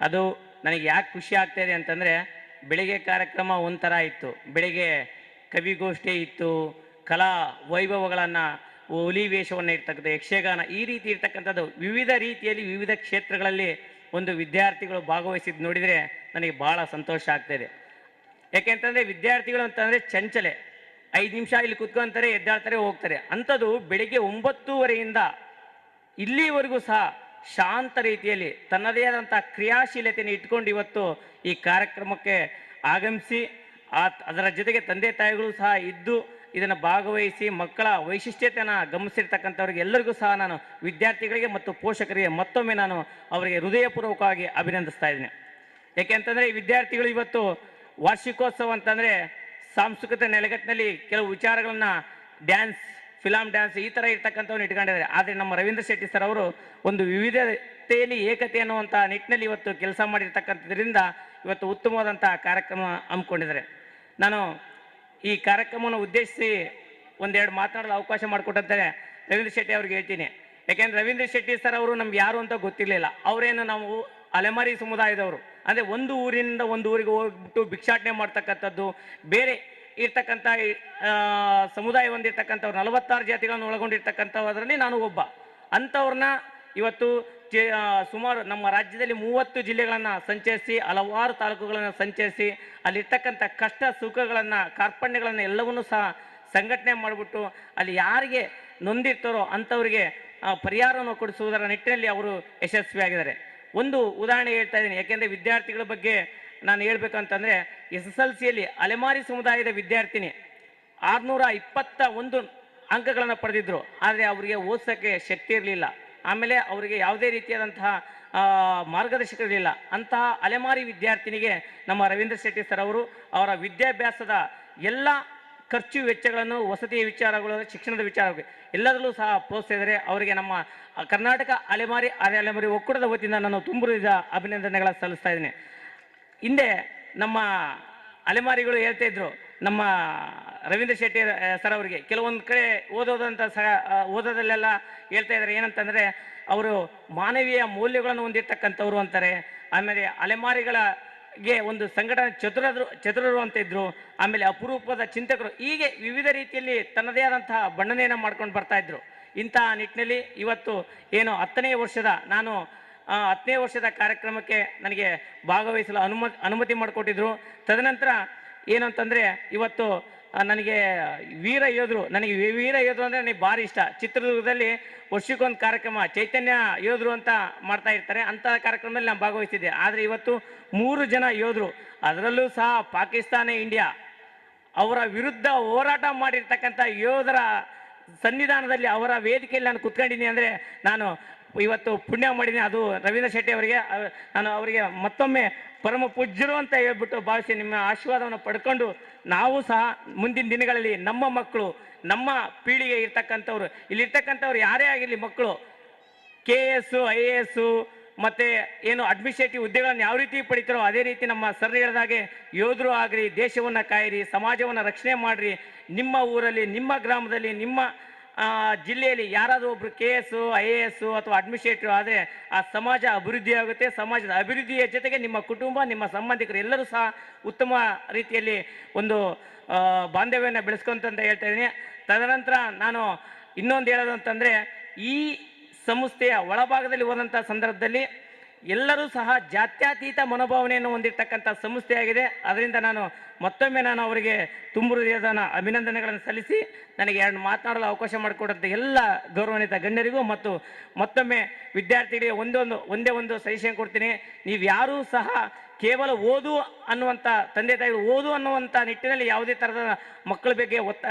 ಅದು ನನಗೆ ಯಾಕೆ ಖುಷಿ ಆಗ್ತಾಯಿದೆ ಅಂತಂದರೆ, ಬೆಳಿಗ್ಗೆ ಕಾರ್ಯಕ್ರಮ ಒಂಥರ ಇತ್ತು, ಬೆಳಿಗ್ಗೆ ಕವಿಗೋಷ್ಠಿ ಇತ್ತು, ಕಲಾ ವೈಭವಗಳನ್ನು, ಹುಲಿ ವೇಷವನ್ನು ಇರ್ತಕ್ಕಂಥ ಯಕ್ಷಗಾನ, ಈ ರೀತಿ ಇರ್ತಕ್ಕಂಥದ್ದು ವಿವಿಧ ರೀತಿಯಲ್ಲಿ ವಿವಿಧ ಕ್ಷೇತ್ರಗಳಲ್ಲಿ ಒಂದು ವಿದ್ಯಾರ್ಥಿಗಳು ಭಾಗವಹಿಸಿದ್ದು ನೋಡಿದರೆ ನನಗೆ ಭಾಳ ಸಂತೋಷ ಆಗ್ತಾಯಿದೆ. ಯಾಕೆಂತಂದರೆ ವಿದ್ಯಾರ್ಥಿಗಳು ಅಂತಂದರೆ ಚಂಚಲೆ, 5 ನಿಮಿಷ ಇಲ್ಲಿ ಕುತ್ಕೊಂತಾರೆ, ಎದ್ದಾಡ್ತಾರೆ, ಹೋಗ್ತಾರೆ. ಅಂಥದ್ದು ಬೆಳಿಗ್ಗೆ 9:30ಯಿಂದ ಇಲ್ಲಿವರೆಗೂ ಸಹ ಶಾಂತ ರೀತಿಯಲ್ಲಿ ತನ್ನದೇ ಆದಂಥ ಕ್ರಿಯಾಶೀಲತೆಯನ್ನು ಇಟ್ಕೊಂಡು ಇವತ್ತು ಈ ಕಾರ್ಯಕ್ರಮಕ್ಕೆ ಆಗಮಿಸಿ ಅದರ ಜೊತೆಗೆ ತಂದೆ ತಾಯಿಗಳು ಸಹ ಇದ್ದು ಇದನ್ನು ಭಾಗವಹಿಸಿ ಮಕ್ಕಳ ವೈಶಿಷ್ಟ್ಯತೆಯನ್ನು ಗಮನಿಸಿರ್ತಕ್ಕಂಥವ್ರಿಗೆ ಎಲ್ಲರಿಗೂ ಸಹ ನಾನು ವಿದ್ಯಾರ್ಥಿಗಳಿಗೆ ಮತ್ತು ಪೋಷಕರಿಗೆ ಮತ್ತೊಮ್ಮೆ ನಾನು ಅವರಿಗೆ ಹೃದಯಪೂರ್ವಕವಾಗಿ ಅಭಿನಂದಿಸ್ತಾ ಇದ್ದೀನಿ. ಯಾಕೆಂತಂದರೆ ಈ ವಿದ್ಯಾರ್ಥಿಗಳು ಇವತ್ತು ವಾರ್ಷಿಕೋತ್ಸವ ಅಂತಂದರೆ ಸಾಂಸ್ಕೃತಿಕ ನೆಲೆಗಟ್ಟಿನಲ್ಲಿ ಕೆಲವು ವಿಚಾರಗಳನ್ನು ಡ್ಯಾನ್ಸ್, ಫಿಲಮ್ ಡ್ಯಾನ್ಸ್ ಈ ಥರ ಇರ್ತಕ್ಕಂಥವ್ರು ಇಟ್ಕೊಂಡಿದ್ದಾರೆ. ಆದರೆ ನಮ್ಮ ರವೀಂದ್ರ ಶೆಟ್ಟಿ ಸರ್ ಅವರು ಒಂದು ವಿವಿಧತೆಯಲ್ಲಿ ಏಕತೆ ಅನ್ನುವಂಥ ನಿಟ್ಟಿನಲ್ಲಿ ಇವತ್ತು ಕೆಲಸ ಮಾಡಿರ್ತಕ್ಕಂಥದ್ರಿಂದ ಇವತ್ತು ಉತ್ತಮವಾದಂಥ ಕಾರ್ಯಕ್ರಮ ಹಮ್ಮಿಕೊಂಡಿದ್ದಾರೆ. ನಾನು ಈ ಕಾರ್ಯಕ್ರಮವನ್ನು ಉದ್ದೇಶಿಸಿ 1-2 ಮಾತನಾಡಲು ಅವಕಾಶ ಮಾಡಿಕೊಟ್ಟಂತೆ ರವೀಂದ್ರ ಶೆಟ್ಟಿ ಅವ್ರಿಗೆ ಹೇಳ್ತೀನಿ. ಯಾಕೆಂದರೆ ರವೀಂದ್ರ ಶೆಟ್ಟಿ ಸರ್ ಅವರು ನಮ್ಗೆ ಯಾರು ಅಂತ ಗೊತ್ತಿರಲಿಲ್ಲ. ಅವರೇನು ನಾವು ಅಲೆಮಾರಿ ಸಮುದಾಯದವರು, ಅಂದರೆ ಒಂದು ಊರಿನಿಂದ ಒಂದು ಊರಿಗೆ ಹೋಗ್ಬಿಟ್ಟು ಭಿಕ್ಷಾಟನೆ ಮಾಡ್ತಕ್ಕಂಥದ್ದು, ಬೇರೆ ಇರ್ತಕ್ಕಂಥ ಸಮುದಾಯ ಹೊಂದಿರ್ತಕ್ಕಂಥವ್ರು 46 ಜಾತಿಗಳನ್ನು ಒಳಗೊಂಡಿರ್ತಕ್ಕಂಥದ್ರಲ್ಲಿ ನಾನು ಒಬ್ಬ. ಅಂಥವ್ರನ್ನ ಇವತ್ತು ಸುಮಾರು ನಮ್ಮ ರಾಜ್ಯದಲ್ಲಿ 30 ಜಿಲ್ಲೆಗಳನ್ನು ಸಂಚರಿಸಿ, ಹಲವಾರು ತಾಲೂಕುಗಳನ್ನು ಸಂಚರಿಸಿ, ಅಲ್ಲಿರ್ತಕ್ಕಂಥ ಕಷ್ಟ ಸುಖಗಳನ್ನು, ಕಾರ್ಪಣ್ಯಗಳನ್ನು ಎಲ್ಲವನ್ನೂ ಸಹ ಸಂಘಟನೆ ಮಾಡಿಬಿಟ್ಟು ಅಲ್ಲಿ ಯಾರಿಗೆ ನೊಂದಿರ್ತಾರೋ ಅಂಥವರಿಗೆ ಪರಿಹಾರವನ್ನು ಕೊಡಿಸುವುದರ ನಿಟ್ಟಿನಲ್ಲಿ ಅವರು ಯಶಸ್ವಿಯಾಗಿದ್ದಾರೆ. ಒಂದು ಉದಾಹರಣೆ ಹೇಳ್ತಾ ಇದ್ದೀನಿ, ಯಾಕೆಂದರೆ ವಿದ್ಯಾರ್ಥಿಗಳ ಬಗ್ಗೆ ನಾನು ಹೇಳ್ಬೇಕಂತಂದರೆ SSLCಯಲ್ಲಿ ಅಲೆಮಾರಿ ಸಮುದಾಯದ ವಿದ್ಯಾರ್ಥಿನಿ 621 ಅಂಕಗಳನ್ನು ಪಡೆದಿದ್ದರು. ಆದರೆ ಅವರಿಗೆ ಓದಿಸೋಕ್ಕೆ ಶಕ್ತಿ ಇರಲಿಲ್ಲ, ಆಮೇಲೆ ಅವರಿಗೆ ಯಾವುದೇ ರೀತಿಯಾದಂತಹ ಮಾರ್ಗದರ್ಶಕರಿರಲಿಲ್ಲ. ಅಂತಹ ಅಲೆಮಾರಿ ವಿದ್ಯಾರ್ಥಿನಿಗೆ ನಮ್ಮ ರವೀಂದ್ರ ಶೆಟ್ಟಿ ಸರ್ ಅವರು ಅವರ ವಿದ್ಯಾಭ್ಯಾಸದ ಎಲ್ಲ ಖರ್ಚು ವೆಚ್ಚಗಳನ್ನು, ವಸತಿಯ ವಿಚಾರಗಳು, ಶಿಕ್ಷಣದ ವಿಚಾರಗಳು ಎಲ್ಲದರಲ್ಲೂ ಸಹ ಪ್ರೋತ್ಸಾಹಿಸಿದರೆ ಅವರಿಗೆ ನಮ್ಮ ಕರ್ನಾಟಕ ಅಲೆಮಾರಿ ಒಕ್ಕೂಟದ ವತಿಯಿಂದ ನಾನು ತುಂಬಿದ ಅಭಿನಂದನೆಗಳ ಸಲ್ಲಿಸ್ತಾ ಇದ್ದೀನಿ. ಹಿಂದೆ ನಮ್ಮ ಅಲೆಮಾರಿಗಳು ಹೇಳ್ತಾ ಇದ್ರು ನಮ್ಮ ರವೀಂದ್ರ ಶೆಟ್ಟಿ ಸರ್ ಅವರಿಗೆ ಕೆಲವೊಂದು ಕಡೆ ಓದೋದಲ್ಲೆಲ್ಲ ಹೇಳ್ತಾ ಇದ್ದಾರೆ ಏನಂತಂದರೆ ಅವರು ಮಾನವೀಯ ಮೌಲ್ಯಗಳನ್ನು ಹೊಂದಿರತಕ್ಕಂಥವ್ರು ಅಂತಾರೆ. ಆಮೇಲೆ ಅಲೆಮಾರಿಗಳಿಗೆ ಒಂದು ಸಂಘಟನೆ ಚತುರರು ಅಂತ ಇದ್ರು. ಆಮೇಲೆ ಅಪರೂಪದ ಚಿಂತಕರು, ಹೀಗೆ ವಿವಿಧ ರೀತಿಯಲ್ಲಿ ತನ್ನದೇ ಆದಂತಹ ಬಣ್ಣನೆಯನ್ನು ಮಾಡ್ಕೊಂಡು ಬರ್ತಾ ಇದ್ರು. ಇಂತಹ ನಿಟ್ಟಿನಲ್ಲಿ ಇವತ್ತು ಏನು 10ನೇ ವರ್ಷದ ಕಾರ್ಯಕ್ರಮಕ್ಕೆ ನನಗೆ ಭಾಗವಹಿಸಲು ಅನುಮತಿ ಮಾಡಿಕೊಟ್ಟಿದ್ರು. ತದನಂತರ ಏನಂತಂದರೆ ಇವತ್ತು ನನಗೆ ವೀರ ಯೋಧರು ಅಂದರೆ ನನಗೆ ಭಾರಿ ಇಷ್ಟ. ಚಿತ್ರದುರ್ಗದಲ್ಲಿ ವರ್ಷಕ್ಕೊಂದು ಕಾರ್ಯಕ್ರಮ ಚೈತನ್ಯ ಯೋಧರು ಅಂತ ಮಾಡ್ತಾ ಇರ್ತಾರೆ, ಅಂಥ ಕಾರ್ಯಕ್ರಮದಲ್ಲಿ ನಾನು ಭಾಗವಹಿಸಿದ್ದೆ. ಆದರೆ ಇವತ್ತು 3 ಜನ ಯೋಧರು, ಅದರಲ್ಲೂ ಸಹ ಪಾಕಿಸ್ತಾನ ಇಂಡಿಯಾ ಅವರ ವಿರುದ್ಧ ಹೋರಾಟ ಮಾಡಿರ್ತಕ್ಕಂಥ ಯೋಧರ ಸನ್ನಿಧಾನದಲ್ಲಿ ಅವರ ವೇದಿಕೆಯಲ್ಲಿ ನಾನು ಕುತ್ಕೊಂಡಿದ್ದೀನಿ ಅಂದರೆ ನಾನು ಇವತ್ತು ಪುಣ್ಯ ಮಾಡಿದ್ದೀನಿ. ಅದು ರವೀಂದ್ರ ಶೆಟ್ಟಿ ಅವರಿಗೆ ನಾನು ಅವರಿಗೆ ಮತ್ತೊಮ್ಮೆ ಪರಮ ಪೂಜ್ಯರು ಅಂತ ಹೇಳ್ಬಿಟ್ಟು ಭಾವಿಸಿ ನಿಮ್ಮ ಆಶೀರ್ವಾದವನ್ನು ಪಡ್ಕೊಂಡು ನಾವು ಸಹ ಮುಂದಿನ ದಿನಗಳಲ್ಲಿ ನಮ್ಮ ಮಕ್ಕಳು, ನಮ್ಮ ಪೀಳಿಗೆ ಇರ್ತಕ್ಕಂಥವ್ರು, ಇಲ್ಲಿರ್ತಕ್ಕಂಥವ್ರು ಯಾರೇ ಆಗಿರಲಿ ಮಕ್ಕಳು KS IAS ಮತ್ತು ಏನು ಅಡ್ಮಿನಿಸ್ಟ್ರೇಟಿವ್ ಹುದ್ದೆಗಳನ್ನು ಯಾವ ರೀತಿ ಪಡಿತಾರೋ ಅದೇ ರೀತಿ ನಮ್ಮ ಸರ್ ಹೇಳಿದಾಗೆ ಯೋಧರು ಆಗ್ರಿ, ದೇಶವನ್ನು ಕಾಯಿರಿ, ಸಮಾಜವನ್ನು ರಕ್ಷಣೆ ಮಾಡಿರಿ. ನಿಮ್ಮ ಊರಲ್ಲಿ, ನಿಮ್ಮ ಗ್ರಾಮದಲ್ಲಿ, ನಿಮ್ಮ ಜಿಲ್ಲೆಯಲ್ಲಿ ಯಾರಾದರೂ ಒಬ್ಬರು KS IAS ಅಥವಾ ಅಡ್ಮಿನಿಸ್ಟ್ರೇಟಿವ್ ಆದರೆ ಆ ಸಮಾಜ ಅಭಿವೃದ್ಧಿ ಆಗುತ್ತೆ. ಸಮಾಜದ ಅಭಿವೃದ್ಧಿಯ ಜೊತೆಗೆ ನಿಮ್ಮ ಕುಟುಂಬ, ನಿಮ್ಮ ಸಂಬಂಧಿಕರು ಎಲ್ಲರೂ ಸಹ ಉತ್ತಮ ರೀತಿಯಲ್ಲಿ ಒಂದು ಬಾಂಧವ್ಯವನ್ನು ಬೆಳೆಸ್ಕೊಂತ ಹೇಳ್ತಾ ಇದ್ದೀನಿ. ತದನಂತರ ನಾನು ಇನ್ನೊಂದು ಹೇಳೋದು ಅಂತಂದರೆ, ಈ ಸಂಸ್ಥೆಯ ಒಳಭಾಗದಲ್ಲಿ ಹೋದಂಥ ಸಂದರ್ಭದಲ್ಲಿ ಎಲ್ಲರೂ ಸಹ ಜಾತ್ಯತೀತ ಮನೋಭಾವನೆಯನ್ನು ಹೊಂದಿರತಕ್ಕಂಥ ಸಂಸ್ಥೆಯಾಗಿದೆ. ಅದರಿಂದ ಮತ್ತೊಮ್ಮೆ ನಾನು ಅವರಿಗೆ ತುಂಬ ಹೃದಯದ ಅಭಿನಂದನೆಗಳನ್ನು ಸಲ್ಲಿಸಿ ನನಗೆ ಎರಡು ಮಾತನಾಡಲು ಅವಕಾಶ ಮಾಡಿಕೊಡಂಥ ಎಲ್ಲ ಗೌರವಾನ್ವಿತ ಗಣ್ಯರಿಗೂ ಮತ್ತು ಮತ್ತೊಮ್ಮೆ ವಿದ್ಯಾರ್ಥಿಗಳಿಗೆ ಒಂದೇ ಒಂದು ಸಜೆಷನ್ ಕೊಡ್ತೀನಿ. ನೀವು ಯಾರೂ ಸಹ ಕೇವಲ ಓದು ಅನ್ನುವಂಥ ತಂದೆ ತಾಯಿಗಳು ಓದು ಅನ್ನುವಂಥ ನಿಟ್ಟಿನಲ್ಲಿ ಯಾವುದೇ ಥರದ ಮಕ್ಕಳ ಬಗ್ಗೆ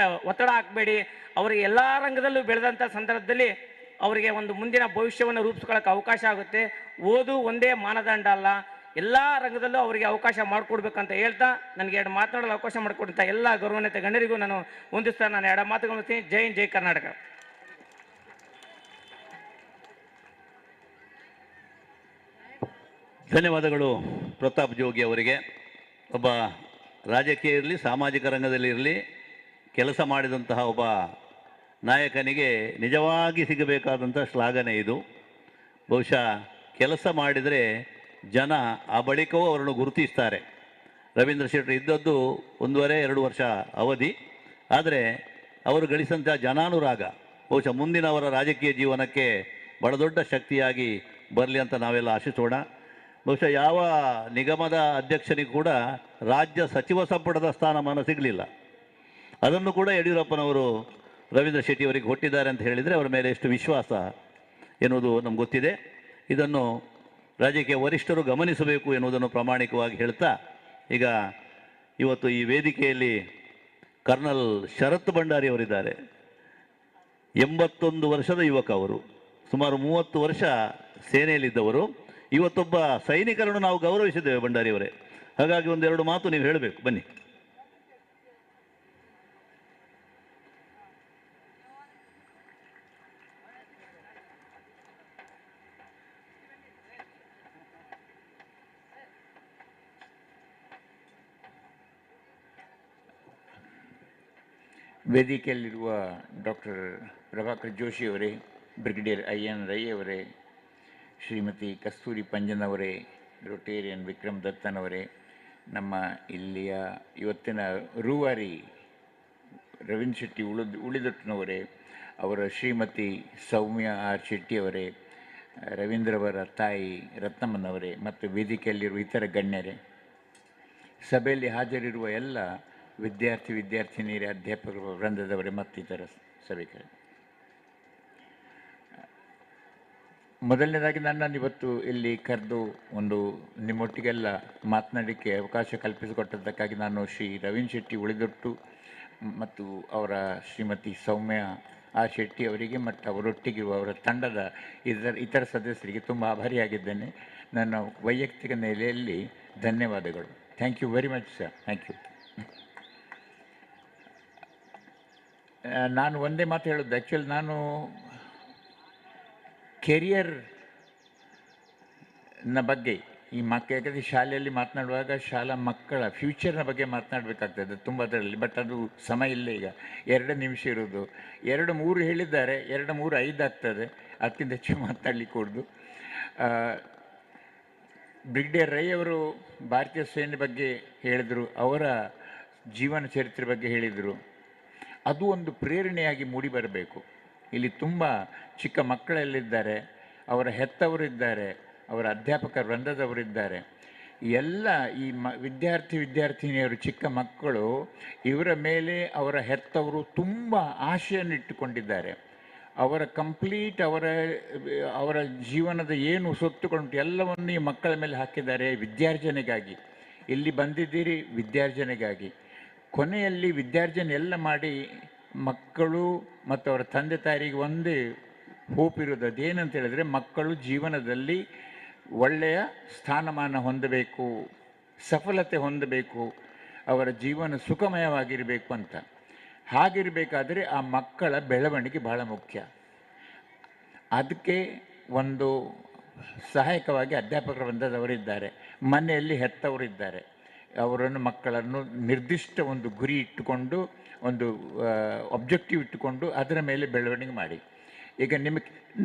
ಒತ್ತಡ ಹಾಕಬೇಡಿ. ಅವರಿಗೆ ಎಲ್ಲ ರಂಗದಲ್ಲೂ ಬೆಳೆದಂಥ ಸಂದರ್ಭದಲ್ಲಿ ಅವರಿಗೆ ಒಂದು ಮುಂದಿನ ಭವಿಷ್ಯವನ್ನು ರೂಪಿಸ್ಕೊಳ್ಳೋಕೆ ಅವಕಾಶ ಆಗುತ್ತೆ. ಓದು ಒಂದೇ ಮಾನದಂಡ ಅಲ್ಲ, ಎಲ್ಲ ರಂಗದಲ್ಲೂ ಅವರಿಗೆ ಅವಕಾಶ ಮಾಡಿಕೊಡ್ಬೇಕಂತ ಹೇಳ್ತಾ ನನಗೆ ಎರಡು ಮಾತನಾಡಲು ಅವಕಾಶ ಮಾಡಿಕೊಡುವಂಥ ಎಲ್ಲ ಗೌರವಾನ್ವಿತ ಗಣ್ಯರಿಗೂ ನಾನು ಹೊಂದಿಸ್ತಾ ನಾನು ಎರಡು ಮಾತುಗಳು ಜೈ ಹಿಂದ್, ಜೈ ಕರ್ನಾಟಕ. ಧನ್ಯವಾದಗಳು ಪ್ರತಾಪ್ ಜೋಗಿ ಅವರಿಗೆ. ಒಬ್ಬ ರಾಜಕೀಯ ಇರಲಿ, ಸಾಮಾಜಿಕ ರಂಗದಲ್ಲಿ ಇರಲಿ, ಕೆಲಸ ಮಾಡಿದಂತಹ ಒಬ್ಬ ನಾಯಕನಿಗೆ ನಿಜವಾಗಿ ಸಿಗಬೇಕಾದಂಥ ಶ್ಲಾಘನೆ ಇದು. ಬಹುಶಃ ಕೆಲಸ ಮಾಡಿದರೆ ಜನ ಆ ಬಳಿಕವೂ ಅವರನ್ನು ಗುರುತಿಸ್ತಾರೆ. ರವೀಂದ್ರ ಶೆಟ್ಟರು ಇದ್ದದ್ದು 1.5-2 ವರ್ಷ ಅವಧಿ, ಆದರೆ ಅವರು ಗಳಿಸಿದಂಥ ಜನಾನುರಾಗ ಬಹುಶಃ ಮುಂದಿನ ಅವರ ರಾಜಕೀಯ ಜೀವನಕ್ಕೆ ಬಹಳ ದೊಡ್ಡ ಶಕ್ತಿಯಾಗಿ ಬರಲಿ ಅಂತ ನಾವೆಲ್ಲ ಆಶಿಸೋಣ. ಬಹುಶಃ ಯಾವ ನಿಗಮದ ಅಧ್ಯಕ್ಷನಿಗೂ ಕೂಡ ರಾಜ್ಯ ಸಚಿವ ಸಂಪುಟದ ಸ್ಥಾನಮಾನ ಸಿಗಲಿಲ್ಲ. ಅದನ್ನು ಕೂಡ ಯಡಿಯೂರಪ್ಪನವರು ರವೀಂದ್ರ ಶೆಟ್ಟಿ ಅವರಿಗೆ ಕೊಟ್ಟಿದ್ದಾರೆ ಅಂತ ಹೇಳಿದರೆ ಅವರ ಮೇಲೆ ಎಷ್ಟು ವಿಶ್ವಾಸ ಎನ್ನುವುದು ನಮ್ಗೆ ಗೊತ್ತಿದೆ. ಇದನ್ನು ರಾಜಕೀಯ ವರಿಷ್ಠರು ಗಮನಿಸಬೇಕು ಎನ್ನುವುದನ್ನು ಪ್ರಾಮಾಣಿಕವಾಗಿ ಹೇಳ್ತಾ, ಈಗ ಇವತ್ತು ಈ ವೇದಿಕೆಯಲ್ಲಿ ಕರ್ನಲ್ ಶರತ್ ಭಂಡಾರಿ ಅವರಿದ್ದಾರೆ. 81 ವರ್ಷದ ಯುವಕ ಅವರು, ಸುಮಾರು 30 ವರ್ಷ ಸೇನೆಯಲ್ಲಿದ್ದವರು. ಇವತ್ತೊಬ್ಬ ಸೈನಿಕರನ್ನು ನಾವು ಗೌರವಿಸಿದ್ದೇವೆ ಭಂಡಾರಿ ಅವರೇ. ಹಾಗಾಗಿ ಒಂದೆರಡು ಮಾತು ನೀವು ಹೇಳಬೇಕು, ಬನ್ನಿ. ವೇದಿಕೆಯಲ್ಲಿರುವ ಡಾಕ್ಟರ್ ಪ್ರಭಾಕರ್ ಜೋಶಿ ಅವರೇ, ಬ್ರಿಗೇಡಿಯರ್ IN ರೈ ಅವರೇ, ಶ್ರೀಮತಿ ಕಸ್ತೂರಿ ಪಂಜನವರೇ, ರೊಟೇರಿಯನ್ ವಿಕ್ರಮ್ ದತ್ತನವರೇ, ನಮ್ಮ ಇಲ್ಲಿಯ ಇವತ್ತಿನ ರೂವಾರಿ ರವೀಂದ್ರ ಶೆಟ್ಟಿ ಉಳಿದೊಟ್ಟಿನವರೇ, ಅವರ ಶ್ರೀಮತಿ ಸೌಮ್ಯ ಆರ್ ಶೆಟ್ಟಿಯವರೇ, ರವೀಂದ್ರವರ ತಾಯಿ ರತ್ನಮ್ಮನವರೇ ಮತ್ತು ವೇದಿಕೆಯಲ್ಲಿರುವ ಇತರ ಗಣ್ಯರೇ, ಸಭೆಯಲ್ಲಿ ಹಾಜರಿರುವ ಎಲ್ಲ ವಿದ್ಯಾರ್ಥಿನಿಯರೇ, ಅಧ್ಯಾಪಕರು ವೃಂದದವರೇ ಮತ್ತು ಇತರ ಸಭಿಕರೇ, ಮೊದಲನೇದಾಗಿ ನನ್ನನ್ನು ಇವತ್ತು ಇಲ್ಲಿ ಕರೆದು ನಿಮ್ಮೊಟ್ಟಿಗೆಲ್ಲ ಮಾತನಾಡಲಿಕ್ಕೆ ಅವಕಾಶ ಕಲ್ಪಿಸಿಕೊಟ್ಟದ್ದಕ್ಕಾಗಿ ನಾನು ಶ್ರೀ ರವೀಂದ್ರ ಶೆಟ್ಟಿ ಉಳಿದೊಟ್ಟು ಮತ್ತು ಅವರ ಶ್ರೀಮತಿ ಸೌಮ್ಯ ಆರ್ ಶೆಟ್ಟಿ ಅವರಿಗೆ ಮತ್ತು ಅವರೊಟ್ಟಿಗಿರುವ ಅವರ ತಂಡದ ಇತರ ಸದಸ್ಯರಿಗೆ ತುಂಬ ಆಭಾರಿಯಾಗಿದ್ದೇನೆ. ನನ್ನ ವೈಯಕ್ತಿಕ ನೆಲೆಯಲ್ಲಿ ಧನ್ಯವಾದಗಳು. Thank you very much sir, thank you. ನಾನು ಒಂದೇ ಮಾತು ಹೇಳೋದು, ಆ್ಯಕ್ಚುಲಿ ನಾನು ಕೆರಿಯರ್ನ ಬಗ್ಗೆ ಈ ಯಾಕಂದರೆ ಶಾಲೆಯಲ್ಲಿ ಮಾತನಾಡುವಾಗ ಶಾಲಾ ಮಕ್ಕಳ ಫ್ಯೂಚರ್ನ ಬಗ್ಗೆ ಮಾತನಾಡಬೇಕಾಗ್ತದೆ ತುಂಬ ಅದರಲ್ಲಿ. ಬಟ್ ಅದು ಸಮಯ ಇಲ್ಲ, ಈಗ 2 ನಿಮಿಷ ಇರೋದು. 2-3 ಹೇಳಿದ್ದಾರೆ, 2-3-5 ಆಗ್ತದೆ, ಅದಕ್ಕಿಂತ ಹೆಚ್ಚು ಮಾತನಾಡಲಿಕ್ಕೆ ಕೊಡೋದು. ಬ್ರಿಗೇಡಿಯರ್ ರೈ ಅವರು ಭಾರತೀಯ ಸೇನೆ ಬಗ್ಗೆ ಹೇಳಿದರು, ಅವರ ಜೀವನ ಚರಿತ್ರೆ ಬಗ್ಗೆ ಹೇಳಿದರು. ಅದು ಒಂದು ಪ್ರೇರಣೆಯಾಗಿ ಮೂಡಿ ಬರಬೇಕು. ಇಲ್ಲಿ ತುಂಬ ಚಿಕ್ಕ ಮಕ್ಕಳೆಲ್ಲಿದ್ದಾರೆ, ಅವರ ಹೆತ್ತವರಿದ್ದಾರೆ, ಅವರ ಅಧ್ಯಾಪಕ ವೃಂದದವರಿದ್ದಾರೆ. ಎಲ್ಲ ಈ ವಿದ್ಯಾರ್ಥಿನಿಯರು, ಚಿಕ್ಕ ಮಕ್ಕಳು, ಇವರ ಮೇಲೆ ಅವರ ಹೆತ್ತವರು ತುಂಬ ಆಶೆಯನ್ನು ಇಟ್ಟುಕೊಂಡಿದ್ದಾರೆ. ಅವರ ಕಂಪ್ಲೀಟ್ ಅವರ ಜೀವನದ ಏನು ಸೊತ್ತುಕೊಂಡು ಎಲ್ಲವನ್ನು ಈ ಮಕ್ಕಳ ಮೇಲೆ ಹಾಕಿದ್ದಾರೆ ವಿದ್ಯಾರ್ಜನೆಗಾಗಿ. ಇಲ್ಲಿ ಬಂದಿದ್ದೀರಿ ವಿದ್ಯಾರ್ಜನೆಗಾಗಿ. ಕೊನೆಯಲ್ಲಿ ವಿದ್ಯಾರ್ಜನೆ ಎಲ್ಲ ಮಾಡಿ ಮಕ್ಕಳು ಮತ್ತು ಅವರ ತಂದೆ ತಾಯಿಗೆ ಒಂದೇ ಹೋಪ್ ಇರೋದು. ಅದೇನಂತ ಹೇಳಿದ್ರೆ ಮಕ್ಕಳು ಜೀವನದಲ್ಲಿ ಒಳ್ಳೆಯ ಸ್ಥಾನಮಾನ ಹೊಂದಬೇಕು, ಸಫಲತೆ ಹೊಂದಬೇಕು, ಅವರ ಜೀವನ ಸುಖಮಯವಾಗಿರಬೇಕು ಅಂತ. ಹಾಗಿರಬೇಕಾದ್ರೆ ಆ ಮಕ್ಕಳ ಬೆಳವಣಿಗೆ ಬಹಳ ಮುಖ್ಯ. ಅದಕ್ಕೆ ಒಂದು ಸಹಾಯಕವಾಗಿ ಅಧ್ಯಾಪಕರ ವೃಂದದವರಿದ್ದಾರೆ, ಮನೆಯಲ್ಲಿ ಹೆತ್ತವರಿದ್ದಾರೆ. ಅವರನ್ನು ಮಕ್ಕಳನ್ನು ನಿರ್ದಿಷ್ಟ ಒಂದು ಗುರಿ ಇಟ್ಟುಕೊಂಡು, ಒಂದು ಒಬ್ಜೆಕ್ಟಿವ್ ಇಟ್ಟುಕೊಂಡು ಅದರ ಮೇಲೆ ಬೆಳವಣಿಗೆ ಮಾಡಿ. ಈಗ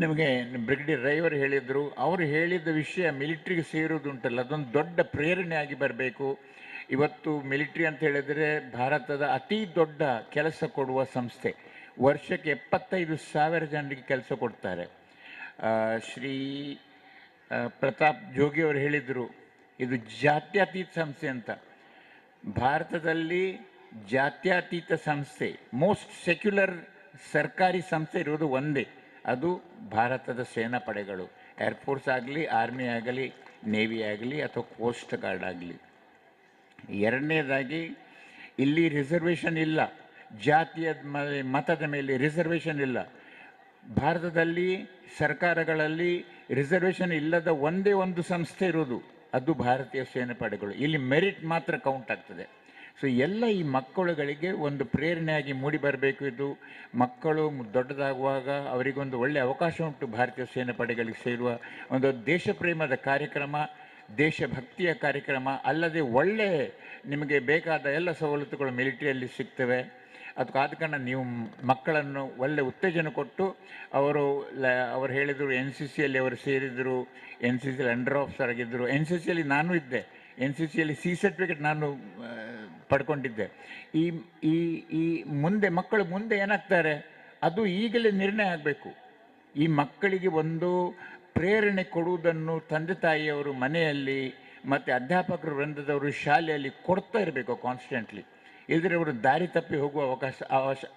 ನಿಮಗೆ ಬ್ರಿಗೇಡಿಯರ್ ರೈ ಅವರು ಹೇಳಿದರು, ಅವರು ಹೇಳಿದ ವಿಷಯ ಮಿಲಿಟ್ರಿಗೆ ಸೇರುವುದುಂಟಲ್ಲ, ಅದೊಂದು ದೊಡ್ಡ ಪ್ರೇರಣೆಯಾಗಿ ಬರಬೇಕು. ಇವತ್ತು ಮಿಲಿಟ್ರಿ ಅಂತ ಹೇಳಿದರೆ ಭಾರತದ ಅತಿ ದೊಡ್ಡ ಕೆಲಸ ಕೊಡುವ ಸಂಸ್ಥೆ. ವರ್ಷಕ್ಕೆ 75,000 ಜನರಿಗೆ ಕೆಲಸ ಕೊಡ್ತಾರೆ. ಶ್ರೀ ಪ್ರತಾಪ್ ಜೋಗಿ ಅವರು ಹೇಳಿದರು, ಇದು ಜಾತ್ಯತೀತ ಸಂಸ್ಥೆ ಅಂತ. ಭಾರತದಲ್ಲಿ ಜಾತ್ಯತೀತ ಸಂಸ್ಥೆ, ಮೋಸ್ಟ್ ಸೆಕ್ಯುಲರ್ ಸರ್ಕಾರಿ ಸಂಸ್ಥೆ ಇರೋದು ಒಂದೇ, ಅದು ಭಾರತದ ಸೇನಾ ಪಡೆಗಳು. ಏರ್ಫೋರ್ಸ್ ಆಗಲಿ, ಆರ್ಮಿ ಆಗಲಿ, ನೇವಿ ಆಗಲಿ ಅಥವಾ ಕೋಸ್ಟ್ ಗಾರ್ಡ್ ಆಗಲಿ. ಎರಡನೇದಾಗಿ ಇಲ್ಲಿ ರಿಸರ್ವೇಷನ್ ಇಲ್ಲ, ಜಾತಿಯ ಮತದ ಮೇಲೆ ರಿಸರ್ವೇಷನ್ ಇಲ್ಲ. ಭಾರತದಲ್ಲಿ ಸರ್ಕಾರಗಳಲ್ಲಿ ರಿಸರ್ವೇಷನ್ ಇಲ್ಲದ ಒಂದೇ ಒಂದು ಸಂಸ್ಥೆ ಇರೋದು, ಅದು ಭಾರತೀಯ ಸೇನಾ ಪಡೆಗಳು. ಇಲ್ಲಿ ಮೆರಿಟ್ ಮಾತ್ರ ಕೌಂಟ್ ಆಗ್ತದೆ. ಸೊ ಎಲ್ಲ ಈ ಮಕ್ಕಳುಗಳಿಗೆ ಒಂದು ಪ್ರೇರಣೆಯಾಗಿ ಮೂಡಿ ಬರಬೇಕು. ಇದು ಮಕ್ಕಳು ದೊಡ್ಡದಾಗುವಾಗ ಅವರಿಗೊಂದು ಒಳ್ಳೆಯ ಅವಕಾಶ ಉಂಟು ಭಾರತೀಯ ಸೇನಾ ಪಡೆಗಳಿಗೆ ಸೇರುವ. ಒಂದು ದೇಶ ಪ್ರೇಮದ ಕಾರ್ಯಕ್ರಮ, ದೇಶಭಕ್ತಿಯ ಕಾರ್ಯಕ್ರಮ, ಅಲ್ಲದೆ ಒಳ್ಳೆ ನಿಮಗೆ ಬೇಕಾದ ಎಲ್ಲ ಸವಲತ್ತುಗಳು ಮಿಲಿಟರಿಯಲ್ಲಿ ಸಿಗ್ತವೆ. ಅದಕ್ಕಾದ ಕಾರಣ ನೀವು ಮಕ್ಕಳನ್ನು ಒಳ್ಳೆ ಉತ್ತೇಜನ ಕೊಟ್ಟು, ಅವರು ಹೇಳಿದರು NCCಯಲ್ಲಿ ಅವರು ಸೇರಿದರು, NCCಯಲ್ಲಿ ಅಂಡರ್ ಆಫೀಸರ್ ಆಗಿದ್ದರು. NCCಯಲ್ಲಿ ನಾನು ಇದ್ದೆ, NCCಯಲ್ಲಿ C ಸರ್ಟಿಫಿಕೇಟ್ ನಾನು ಪಡ್ಕೊಂಡಿದ್ದೆ. ಈ ಮುಂದೆ ಮಕ್ಕಳು ಮುಂದೆ ಏನಾಗ್ತಾರೆ ಅದು ಈಗಲೇ ನಿರ್ಣಯ ಆಗಬೇಕು. ಈ ಮಕ್ಕಳಿಗೆ ಒಂದು ಪ್ರೇರಣೆ ಕೊಡುವುದನ್ನು ತಂದೆ ತಾಯಿಯವರು ಮನೆಯಲ್ಲಿ ಮತ್ತು ಅಧ್ಯಾಪಕರ ವೃಂದದವರು ಶಾಲೆಯಲ್ಲಿ ಕೊಡ್ತಾ ಇರಬೇಕು ಕಾನ್ಸ್ಟೆಂಟ್ಲಿ. ಇಲ್ಲದ್ರೆ ಅವರು ದಾರಿ ತಪ್ಪಿ ಹೋಗುವ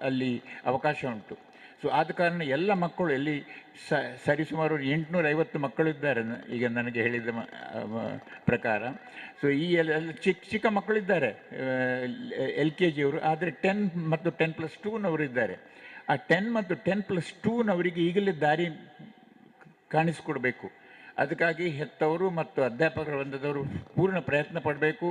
ಅಲ್ಲಿ ಅವಕಾಶ ಉಂಟು. ಸೊ ಆದ ಕಾರಣ ಎಲ್ಲ ಮಕ್ಕಳು ಇಲ್ಲಿ ಸರಿಸುಮಾರು 850 ಮಕ್ಕಳಿದ್ದಾರೆ ಈಗ ನನಗೆ ಹೇಳಿದ ಪ್ರಕಾರ. ಸೊ ಈ ಎಲ್ಲ ಚಿಕ್ಕ ಮಕ್ಕಳಿದ್ದಾರೆ, LKGಯವರು. ಆದರೆ 10 ಮತ್ತು 10+2ನವರು ಇದ್ದಾರೆ. ಆ 10 ಮತ್ತು 10+2ನವರಿಗೆ ಈಗಲೇ ದಾರಿ ಕಾಣಿಸ್ಕೊಡ್ಬೇಕು. ಅದಕ್ಕಾಗಿ ಹೆತ್ತವರು ಮತ್ತು ಅಧ್ಯಾಪಕರ ವೃಂದದವರು ಪೂರ್ಣ ಪ್ರಯತ್ನ ಪಡಬೇಕು.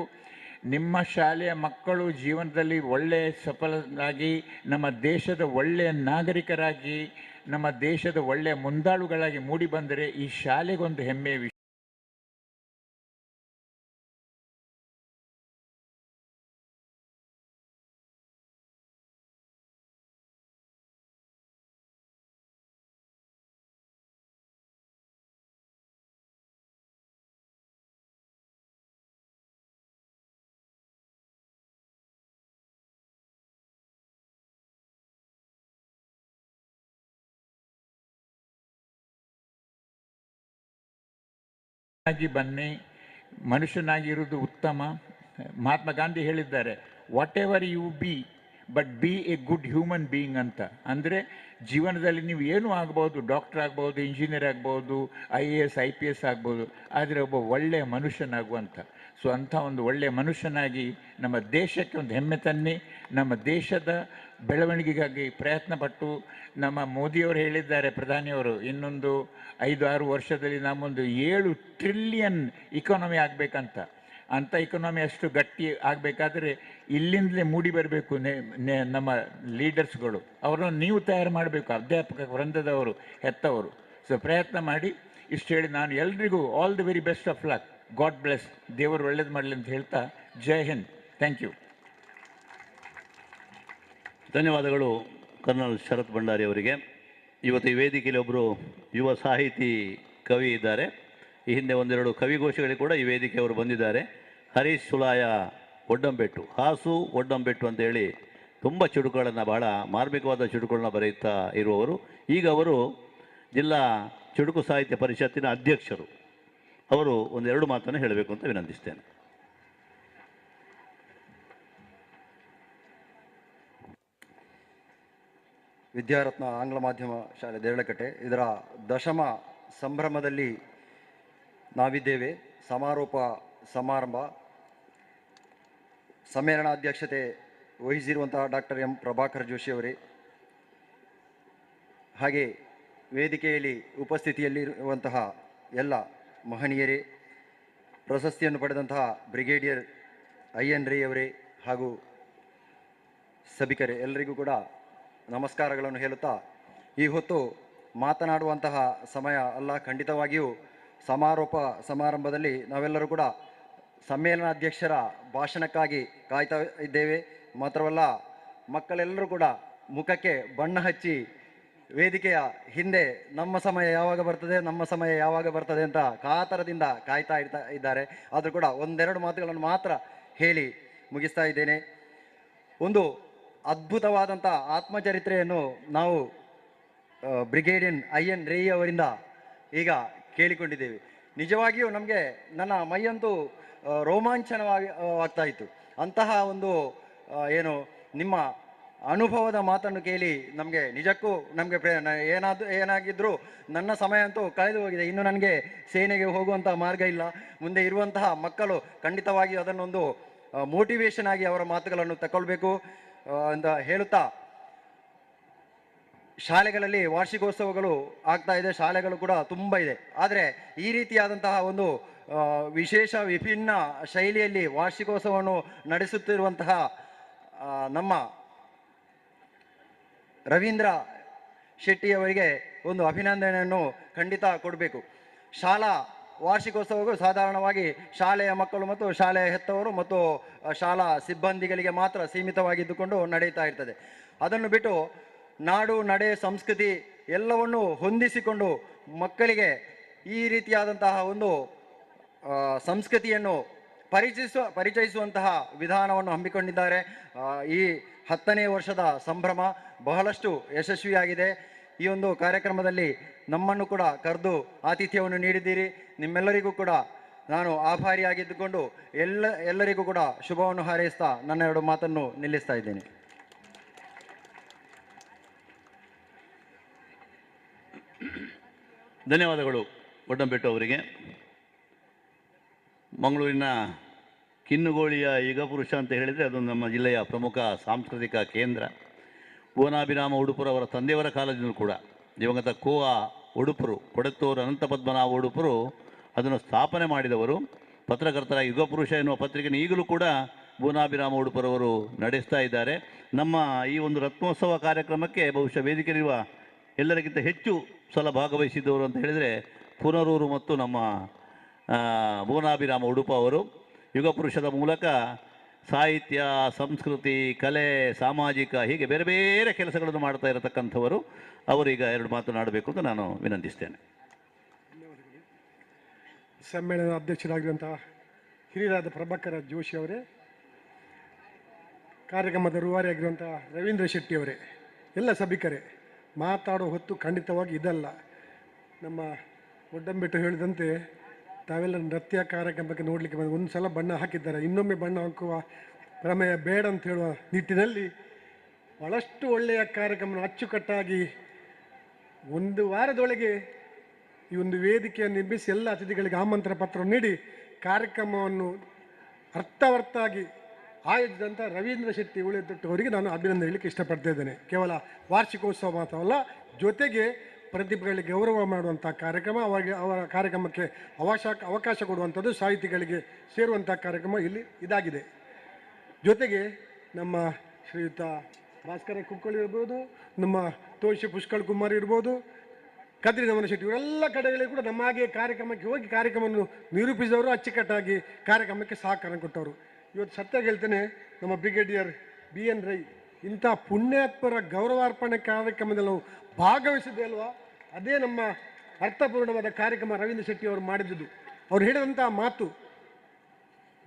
ನಿಮ್ಮ ಶಾಲೆಯ ಮಕ್ಕಳು ಜೀವನದಲ್ಲಿ ಒಳ್ಳೆಯ ಸಫಲರಾಗಿ, ನಮ್ಮ ದೇಶದ ಒಳ್ಳೆಯ ನಾಗರಿಕರಾಗಿ, ನಮ್ಮ ದೇಶದ ಒಳ್ಳೆಯ ಮುಂದಾಳುಗಳಾಗಿ ಮೂಡಿ ಬಂದರೆ ಈ ಶಾಲೆಗೊಂದು ಹೆಮ್ಮೆಯ ವಿಷಯ. ಬನ್ನಿ, ಮನುಷ್ಯನಾಗಿರುವುದು ಉತ್ತಮ. ಮಹಾತ್ಮ ಗಾಂಧಿ ಹೇಳಿದ್ದಾರೆ, whatever you be but be a good human being ಅಂತ. ಅಂದರೆ ಜೀವನದಲ್ಲಿ ನೀವು ಏನೂ ಆಗ್ಬೋದು, ಡಾಕ್ಟರ್ ಆಗ್ಬೋದು, ಇಂಜಿನಿಯರ್ ಆಗ್ಬೋದು, IAS IPS ಆಗ್ಬೋದು, ಆದರೆ ಒಬ್ಬ ಒಳ್ಳೆಯ ಮನುಷ್ಯನಾಗುವಂಥ. ಸೊ ಅಂಥ ಒಂದು ಒಳ್ಳೆಯ ಮನುಷ್ಯನಾಗಿ ನಮ್ಮ ದೇಶಕ್ಕೆ ಒಂದು ಹೆಮ್ಮೆ ತನ್ನಿ. ನಮ್ಮ ದೇಶದ ಬೆಳವಣಿಗೆಗಾಗಿ ಪ್ರಯತ್ನಪಟ್ಟು, ನಮ್ಮ ಮೋದಿಯವರು ಹೇಳಿದ್ದಾರೆ, ಪ್ರಧಾನಿಯವರು, ಇನ್ನೊಂದು 5-6 ವರ್ಷದಲ್ಲಿ ನಮ್ಮೊಂದು 7 ಟ್ರಿಲಿಯನ್ ಇಕಾನಮಿ ಆಗಬೇಕಂತ. ಅಂಥ ಇಕಾನಮಿ ಅಷ್ಟು ಗಟ್ಟಿ ಆಗಬೇಕಾದ್ರೆ ಇಲ್ಲಿಂದಲೇ ಮೂಡಿ ಬರಬೇಕು ನಮ್ಮ ಲೀಡರ್ಸ್ಗಳು. ಅವರನ್ನು ನೀವು ತಯಾರು ಮಾಡಬೇಕು, ಅಧ್ಯಾಪಕ ವೃಂದದವರು, ಹೆತ್ತವರು. ಸೊ ಪ್ರಯತ್ನ ಮಾಡಿ. ಇಷ್ಟು ಹೇಳಿ ನಾನು ಎಲ್ರಿಗೂ all the very best of luck. God bless, ದೇವರು ಒಳ್ಳೇದು ಮಾಡಲಿ ಅಂತ ಹೇಳ್ತಾ ಜೈ ಹಿಂದ್. Thank you. ಧನ್ಯವಾದಗಳು ಕರ್ನಲ್ ಶರತ್ ಭಂಡಾರಿ ಅವರಿಗೆ. ಇವತ್ತು ಈ ವೇದಿಕೆಯಲ್ಲಿ ಒಬ್ಬರು ಯುವ ಸಾಹಿತಿ ಕವಿ ಇದ್ದಾರೆ. ಈ ಹಿಂದೆ ಒಂದೆರಡು ಕವಿಗೋಷ್ಠಿಗಳಿಗೆ ಕೂಡ ಈ ವೇದಿಕೆಯವರು ಬಂದಿದ್ದಾರೆ. ಹರೀಶ್ ಸುಲಾಯ ಒಡ್ಡಂಬೆಟ್ಟು, ಹಾಸು ಒಡ್ಡಂಬೆಟ್ಟು ಅಂತೇಳಿ ತುಂಬ ಚುಟುಕುಗಳನ್ನು, ಬಹಳ ಮಾರ್ಮಿಕವಾದ ಚುಟುಕುಗಳನ್ನ ಬರೆಯುತ್ತಾ ಇರುವವರು. ಈಗ ಅವರು ಜಿಲ್ಲಾ ಚುಟುಕು ಸಾಹಿತ್ಯ ಪರಿಷತ್ತಿನ ಅಧ್ಯಕ್ಷರು. ಅವರು ಒಂದೆರಡು ಮಾತನ್ನು ಹೇಳಬೇಕು ಅಂತ ವಿನಂತಿಸ್ತೇನೆ. ವಿದ್ಯಾರತ್ನ ಆಂಗ್ಲ ಮಾಧ್ಯಮ ಶಾಲೆ ರಳಕಟೆ ಇದರ ದಶಮ ಸಂಭ್ರಮದಲ್ಲಿ ನಾವಿದ್ದೇವೆ. ಸಮಾರೋಪ ಸಮಾರಂಭ, ಸಮ್ಮೇಳನಾಧ್ಯಕ್ಷತೆ ವಹಿಸಿರುವಂತಹ ಡಾಕ್ಟರ್ ಎಂ ಪ್ರಭಾಕರ್ ಜೋಶಿ ಅವರೇ, ಹಾಗೆ ವೇದಿಕೆಯಲ್ಲಿ ಉಪಸ್ಥಿತಿಯಲ್ಲಿರುವಂತಹ ಎಲ್ಲ ಮಹನೀಯರೇ, ಪ್ರಶಸ್ತಿಯನ್ನು ಪಡೆದಂತಹ ಬ್ರಿಗೇಡಿಯರ್ ಐಎನ್ ರೈ ಅವರೇ ಹಾಗೂ ಸಭಿಕರೇ, ಎಲ್ಲರಿಗೂ ಕೂಡ ನಮಸ್ಕಾರಗಳನ್ನು ಹೇಳುತ್ತಾ, ಈ ಹೊತ್ತು ಮಾತನಾಡುವಂತಹ ಸಮಯ ಅಲ್ಲ. ಖಂಡಿತವಾಗಿಯೂ ಸಮಾರೋಪ ಸಮಾರಂಭದಲ್ಲಿ ನಾವೆಲ್ಲರೂ ಕೂಡ ಸಮ್ಮೇಳನಾಧ್ಯಕ್ಷರ ಭಾಷಣಕ್ಕಾಗಿ ಕಾಯ್ತಾ ಇದ್ದೇವೆ. ಮಾತ್ರವಲ್ಲ, ಮಕ್ಕಳೆಲ್ಲರೂ ಕೂಡ ಮುಖಕ್ಕೆ ಬಣ್ಣ ಹಚ್ಚಿ ವೇದಿಕೆಯ ಹಿಂದೆ ನಮ್ಮ ಸಮಯ ಯಾವಾಗ ಬರ್ತದೆ ಅಂತ ಕಾತರದಿಂದ ಕಾಯ್ತಾ ಇದ್ದಾರೆ. ಆದರೂ ಕೂಡ ಒಂದೆರಡು ಮಾತುಗಳನ್ನು ಮಾತ್ರ ಹೇಳಿ ಮುಗಿಸ್ತಾ ಇದ್ದೇನೆ. ಒಂದು ಅದ್ಭುತವಾದಂಥ ಆತ್ಮಚರಿತ್ರೆಯನ್ನು ನಾವು ಬ್ರಿಗೇಡಿಯನ್ ಐಎನ್ ರೈ ಅವರಿಂದ ಈಗ ಕೇಳಿಕೊಂಡಿದ್ದೇವೆ. ನಿಜವಾಗಿಯೂ ನಮಗೆ ನನ್ನ ಮೈಯಂತೂ ರೋಮಾಂಚನವಾಗ್ತಾ ಇತ್ತು. ಅಂತಹ ಒಂದು ನಿಮ್ಮ ಅನುಭವದ ಮಾತನ್ನು ಕೇಳಿ ನಿಜಕ್ಕೂ ನಮಗೆ ಏನಾಗಿದ್ದರೂ ನನ್ನ ಸಮಯ ಅಂತೂ ಕಳೆದು ಹೋಗಿದೆ. ಇನ್ನು ನನಗೆ ಸೇನೆಗೆ ಹೋಗುವಂಥ ಮಾರ್ಗ ಇಲ್ಲ. ಮುಂದೆ ಇರುವಂತಹ ಮಕ್ಕಳು ಖಂಡಿತವಾಗಿ ಅದನ್ನೊಂದು ಮೋಟಿವೇಶನ್ ಆಗಿ ಅವರ ಮಾತುಗಳನ್ನು ತಗೊಳ್ಬೇಕು ಅಂತ ಹೇಳುತ್ತಾ, ಶಾಲೆಗಳಲ್ಲಿ ವಾರ್ಷಿಕೋತ್ಸವಗಳು ಆಗ್ತಾ ಇದೆ, ಶಾಲೆಗಳು ಕೂಡ ತುಂಬ ಇದೆ. ಆದರೆ ಈ ರೀತಿಯಾದಂತಹ ಒಂದು ವಿಶೇಷ ವಿಭಿನ್ನ ಶೈಲಿಯಲ್ಲಿ ವಾರ್ಷಿಕೋತ್ಸವವನ್ನು ನಡೆಸುತ್ತಿರುವಂತಹ ನಮ್ಮ ರವೀಂದ್ರ ಶೆಟ್ಟಿ ಅವರಿಗೆ ಒಂದು ಅಭಿನಂದನೆಯನ್ನು ಖಂಡಿತ ಕೊಡಬೇಕು. ಶಾಲಾ ವಾರ್ಷಿಕೋತ್ಸವಗಳು ಸಾಧಾರಣವಾಗಿ ಶಾಲೆಯ ಮಕ್ಕಳು ಮತ್ತು ಶಾಲೆಯ ಹೆತ್ತವರು ಮತ್ತು ಶಾಲಾ ಸಿಬ್ಬಂದಿಗಳಿಗೆ ಮಾತ್ರ ಸೀಮಿತವಾಗಿದ್ದುಕೊಂಡು ನಡೆಯುತ್ತಾ ಇರ್ತದೆ. ಅದನ್ನು ಬಿಟ್ಟು ನಾಡು ನಡೆ ಸಂಸ್ಕೃತಿ ಎಲ್ಲವನ್ನು ಹೊಂದಿಸಿಕೊಂಡು ಮಕ್ಕಳಿಗೆ ಈ ರೀತಿಯಾದಂತಹ ಒಂದು ಸಂಸ್ಕೃತಿಯನ್ನು ಪರಿಚಯಿಸುವಂತಹ ವಿಧಾನವನ್ನು ಹಮ್ಮಿಕೊಂಡಿದ್ದಾರೆ. ಈ 10ನೇ ವರ್ಷದ ಸಂಭ್ರಮ ಬಹಳಷ್ಟು ಯಶಸ್ವಿಯಾಗಿದೆ. ಈ ಒಂದು ಕಾರ್ಯಕ್ರಮದಲ್ಲಿ ನಮ್ಮನ್ನು ಕೂಡ ಕರೆದು ಆತಿಥ್ಯವನ್ನು ನೀಡಿದ್ದೀರಿ. ನಿಮ್ಮೆಲ್ಲರಿಗೂ ಕೂಡ ನಾನು ಆಭಾರಿಯಾಗಿದ್ದುಕೊಂಡು ಎಲ್ಲರಿಗೂ ಕೂಡ ಶುಭವನ್ನು ಹಾರೈಸ್ತಾ ನನ್ನ 2 ಮಾತನ್ನು ನಿಲ್ಲಿಸ್ತಾ ಇದ್ದೇನೆ. ಧನ್ಯವಾದಗಳು ಒಡ್ಡಂಬೆಟ್ಟು ಅವರಿಗೆ. ಮಂಗಳೂರಿನ ಕಿನ್ನುಗೋಳಿಯ ಯುಗಪುರುಷ ಅಂತ ಹೇಳಿದರೆ ಅದು ನಮ್ಮ ಜಿಲ್ಲೆಯ ಪ್ರಮುಖ ಸಾಂಸ್ಕೃತಿಕ ಕೇಂದ್ರ. ಭುವನಾಭಿರಾಮ ಉಡುಪರು ಅವರ ತಂದೆಯವರ ಕಾಲದಿಂದಲೂ ಕೂಡ ದಿವಂಗತ ಕೋವಾ ಉಡುಪರು, ಕೊಡೆತ್ತೂರು ಅನಂತ ಪದ್ಮನಾಭ ಉಡುಪರು ಅದನ್ನು ಸ್ಥಾಪನೆ ಮಾಡಿದವರು. ಪತ್ರಕರ್ತರ ಯುಗಪುರುಷ ಎನ್ನುವ ಪತ್ರಿಕೆಯನ್ನು ಈಗಲೂ ಕೂಡ ಭುವನಾಭಿರಾಮ ಉಡುಪರವರು ನಡೆಸ್ತಾ ಇದ್ದಾರೆ. ನಮ್ಮ ಈ ಒಂದು ರತ್ನೋತ್ಸವ ಕಾರ್ಯಕ್ರಮಕ್ಕೆ ಬಹುಶಃ ವೇದಿಕೆಯಲ್ಲಿರುವ ಎಲ್ಲರಿಗಿಂತ ಹೆಚ್ಚು ಸಲ ಭಾಗವಹಿಸಿದ್ದವರು ಅಂತ ಹೇಳಿದರೆ ಪುನರೂರು ಮತ್ತು ನಮ್ಮ ಭುವನಾಭಿರಾಮ ಉಡುಪ ಅವರು. ಯುಗಪುರುಷದ ಮೂಲಕ ಸಾಹಿತ್ಯ, ಸಂಸ್ಕೃತಿ, ಕಲೆ, ಸಾಮಾಜಿಕ ಹೀಗೆ ಬೇರೆ ಬೇರೆ ಕೆಲಸಗಳನ್ನು ಮಾಡ್ತಾ ಇರತಕ್ಕಂಥವರು. ಅವರೀಗ 2 ಮಾತನಾಡಬೇಕು ಅಂತ ನಾನು ವಿನಂತಿಸ್ತೇನೆ. ಸಮ್ಮೇಳನ ಅಧ್ಯಕ್ಷರಾಗಿರುವಂತಹ ಹಿರಿಯರಾದ ಪ್ರಭಾಕರ ಜೋಶಿ ಅವರೇ, ಕಾರ್ಯಕ್ರಮದ ರೂವಾರಿಯಾಗಿರುವಂತಹ ರವೀಂದ್ರ ಶೆಟ್ಟಿ ಅವರೇ, ಎಲ್ಲ ಸಭಿಕರೇ, ಮಾತಾಡೋ ಹೊತ್ತು ಖಂಡಿತವಾಗಿ ಇದಲ್ಲ. ನಮ್ಮ ಒಡ್ಡಂಬೆಟ್ಟು ಹೇಳಿದಂತೆ ತಾವೆಲ್ಲ ನೃತ್ಯ ಕಾರ್ಯಕ್ರಮಕ್ಕೆ ನೋಡಲಿಕ್ಕೆ ಒಂದು ಸಲ ಬಣ್ಣ ಹಾಕಿದ್ದಾರೆ, ಇನ್ನೊಮ್ಮೆ ಬಣ್ಣ ಹಾಕುವ ಪ್ರಮೇಯ ಬೇಡ ಅಂತ ಹೇಳುವ ನಿಟ್ಟಿನಲ್ಲಿ ಭಾಳಷ್ಟು ಒಳ್ಳೆಯ ಕಾರ್ಯಕ್ರಮ ಅಚ್ಚುಕಟ್ಟಾಗಿ 1 ವಾರದೊಳಗೆ ಈ ಒಂದು ವೇದಿಕೆಯನ್ನು ನಿರ್ಮಿಸಿ ಎಲ್ಲ ಅತಿಥಿಗಳಿಗೆ ಆಮಂತ್ರಣ ಪತ್ರವನ್ನು ನೀಡಿ ಕಾರ್ಯಕ್ರಮವನ್ನು ಅರ್ಥವತ್ತಾಗಿ ಆಯೋಜಿಸಿದಂಥ ರವೀಂದ್ರ ಶೆಟ್ಟಿ ಉಳಿದೊಟ್ಟವರಿಗೆ ನಾನು ಅಭಿನಂದನೆ ಹೇಳಲಿಕ್ಕೆ ಇಷ್ಟಪಡ್ತಾ ಇದ್ದೇನೆ. ಕೇವಲ ವಾರ್ಷಿಕೋತ್ಸವ ಮಾತ್ರವಲ್ಲ, ಜೊತೆಗೆ ಪ್ರತಿಭೆಗಳಿಗೆ ಗೌರವ ಮಾಡುವಂಥ ಕಾರ್ಯಕ್ರಮ, ಅವರ ಕಾರ್ಯಕ್ರಮಕ್ಕೆ ಅವಕಾಶ ಕೊಡುವಂಥದ್ದು, ಸಾಹಿತಿಗಳಿಗೆ ಸೇರುವಂಥ ಕಾರ್ಯಕ್ರಮ ಇಲ್ಲಿ ಇದಾಗಿದೆ. ಜೊತೆಗೆ ನಮ್ಮ ಶ್ರೀಯುತ ಭಾಸ್ಕರ ಕುಕ್ಕಳಿ ಇರ್ಬೋದು, ನಮ್ಮ ತೋಷಿ ಪುಷ್ಕಳ್ ಕುಮಾರ್ ಇರ್ಬೋದು, ಕದ್ರಿ ನಮನ ಶೆಟ್ಟಿ, ಇವರೆಲ್ಲ ಕಡೆಗಳಿಗೆ ಕೂಡ ನಮ್ಮ ಹಾಗೆ ಕಾರ್ಯಕ್ರಮಕ್ಕೆ ಹೋಗಿ ಕಾರ್ಯಕ್ರಮವನ್ನು ನಿರೂಪಿಸಿದವರು, ಅಚ್ಚುಕಟ್ಟಾಗಿ ಕಾರ್ಯಕ್ರಮಕ್ಕೆ ಸಹಕಾರ ಕೊಟ್ಟವರು. ಇವತ್ತು ಸತ್ಯ ಹೇಳ್ತೇನೆ, ನಮ್ಮ ಬ್ರಿಗೇಡಿಯರ್ BN ರೈ ಇಂಥ ಪುಣ್ಯಾತ್ಮರ ಗೌರವಾರ್ಪಣೆ ಕಾರ್ಯಕ್ರಮದಲ್ಲಿ ನಾವು ಭಾಗವಹಿಸಿದ್ದೆ ಅಲ್ವಾ, ಅದೇ ನಮ್ಮ ಅರ್ಥಪೂರ್ಣವಾದ ಕಾರ್ಯಕ್ರಮ ರವೀಂದ್ರ ಶೆಟ್ಟಿ ಅವರು ಮಾಡಿದ್ದು. ಅವ್ರು ಹೇಳಿದಂಥ ಮಾತು,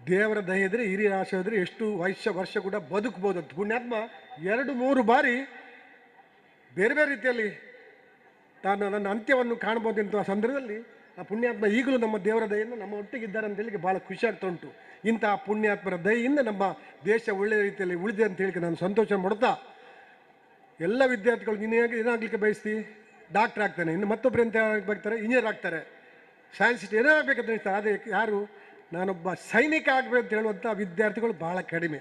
ದೇವರ ದಯೆ ಇದ್ದರೆ, ಹಿರಿಯರ ಆಶೆ ಇದ್ದರೆ ಎಷ್ಟು ವರ್ಷ ಕೂಡ ಬದುಕಬಹುದು. ಪುಣ್ಯಾತ್ಮ 2-3 ಬಾರಿ ಬೇರೆ ಬೇರೆ ರೀತಿಯಲ್ಲಿ ನನ್ನ ಅಂತ್ಯವನ್ನು ಕಾಣ್ಬೋದಂಥ ಸಂದರ್ಭದಲ್ಲಿ ಆ ಪುಣ್ಯಾತ್ಮ ಈಗಲೂ ನಮ್ಮ ದೇವರ ದಯೆಯಿಂದ ನಮ್ಮ ಒಟ್ಟಿಗಿದ್ದಾರೆ ಅಂತ ಹೇಳಿಕ್ಕೆ ಭಾಳ ಖುಷಿ ಆಗ್ತಾ ಉಂಟು. ಇಂತಹ ಪುಣ್ಯಾತ್ಮರ ದಯೆಯಿಂದ ನಮ್ಮ ದೇಶ ಒಳ್ಳೆಯ ರೀತಿಯಲ್ಲಿ ಉಳಿದೆ ಅಂತ ಹೇಳಿಕ್ಕೆ ನಾನು ಸಂತೋಷ ಮಾಡುತ್ತಾ, ಎಲ್ಲ ವಿದ್ಯಾರ್ಥಿಗಳು ಏನಾಗಲಿಕ್ಕೆ ಬಯಸ್ತಿ, ಡಾಕ್ಟರ್ ಆಗ್ತಾನೆ, ಇನ್ನು ಮತ್ತೊಬ್ಬರು ಎಂತ ಆಗ್ತಾರೆ, ಇಂಜಿನಿಯರ್ ಆಗ್ತಾರೆ, ಸೈನ್ಸಿಸ್ಟ್ ಏನಾಗಬೇಕಂತ ಹೇಳ್ತಾರೆ. ಆದರೆ ಯಾರು ನಾನೊಬ್ಬ ಸೈನಿಕ ಆಗಬೇಕು ಅಂತ ಹೇಳುವಂಥ ವಿದ್ಯಾರ್ಥಿಗಳು ಭಾಳ ಕಡಿಮೆ.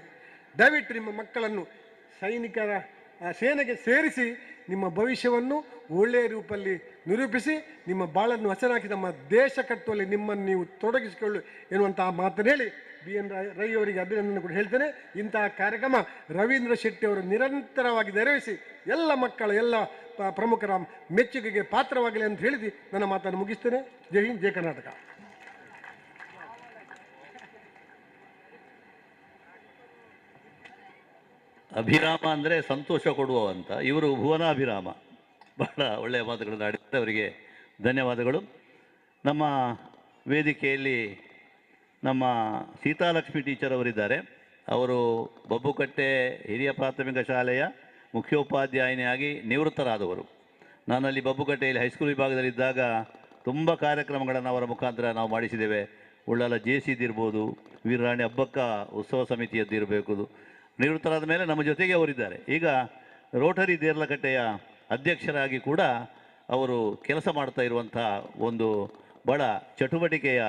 ದಯವಿಟ್ಟು ನಿಮ್ಮ ಮಕ್ಕಳನ್ನು ಸೈನಿಕರ ಸೇನೆಗೆ ಸೇರಿಸಿ ನಿಮ್ಮ ಭವಿಷ್ಯವನ್ನು ಒಳ್ಳೆಯ ರೂಪದಲ್ಲಿ ನಿರೂಪಿಸಿ ನಿಮ್ಮ ಬಾಳನ್ನು ಹಸನಾಕಿ ನಮ್ಮ ದೇಶ ಕಟ್ಟುವಲ್ಲಿ ನಿಮ್ಮನ್ನು ನೀವು ತೊಡಗಿಸಿಕೊಳ್ಳು ಎನ್ನುವಂತಹ ಮಾತನ್ನು ಹೇಳಿ BN ರೈ ಅವರಿಗೆ ಅಭಿನಂದನೆ ಕೂಡ ಹೇಳ್ತೇನೆ. ಇಂತಹ ಕಾರ್ಯಕ್ರಮ ರವೀಂದ್ರ ಶೆಟ್ಟಿ ಅವರು ನಿರಂತರವಾಗಿ ನೆರವೇರಿಸಿ ಎಲ್ಲ ಮಕ್ಕಳ ಎಲ್ಲ ಪ್ರಮುಖರ ಮೆಚ್ಚುಗೆಗೆ ಪಾತ್ರವಾಗಲಿ ಅಂತ ಹೇಳಿದ್ದು ನನ್ನ ಮಾತನ್ನು ಮುಗಿಸ್ತೇನೆ. ಜೈ ಹಿಂದ್, ಜೈ ಕರ್ನಾಟಕ. ಅಭಿರಾಮ ಅಂದರೆ ಸಂತೋಷ ಕೊಡುವ ಅಂತ, ಇವರು ಭುವನಾಭಿರಾಮ. ಬಹಳ ಒಳ್ಳೆಯ ಮಾತುಗಳನ್ನು ಆಡಿದ್ದಾರೆ, ಅವರಿಗೆ ಧನ್ಯವಾದಗಳು. ನಮ್ಮ ವೇದಿಕೆಯಲ್ಲಿ ನಮ್ಮ ಸೀತಾಲಕ್ಷ್ಮಿ ಟೀಚರ್ ಅವರಿದ್ದಾರೆ. ಅವರು ಬಬ್ಬುಕಟ್ಟೆ ಹಿರಿಯ ಪ್ರಾಥಮಿಕ ಶಾಲೆಯ ಮುಖ್ಯೋಪಾಧ್ಯಾಯಿನಿಯಾಗಿ ನಿವೃತ್ತರಾದವರು. ನಾನಲ್ಲಿ ಬಬ್ಬುಕಟ್ಟೆಯಲ್ಲಿ ಹೈಸ್ಕೂಲ್ ವಿಭಾಗದಲ್ಲಿದ್ದಾಗ ತುಂಬ ಕಾರ್ಯಕ್ರಮಗಳನ್ನು ಅವರ ಮುಖಾಂತರ ನಾವು ಮಾಡಿಸಿದ್ದೇವೆ. ಉಳ್ಳಾಲ ಜೇಸಿದಿರ್ಬೋದು, ವೀರರಾಣಿ ಹಬ್ಬಕ್ಕ ಉತ್ಸವ ಸಮಿತಿಯದ್ದಿರಬೇಕು. ನಿವೃತ್ತರಾದ ಮೇಲೆ ನಮ್ಮ ಜೊತೆಗೆ ಅವರಿದ್ದಾರೆ. ಈಗ ರೋಟರಿ ದೇರ್ಲಕಟ್ಟೆಯ ಅಧ್ಯಕ್ಷರಾಗಿ ಕೂಡ ಅವರು ಕೆಲಸ ಮಾಡ್ತಾ ಇರುವಂಥ ಒಂದು ಬಹಳ ಚಟುವಟಿಕೆಯ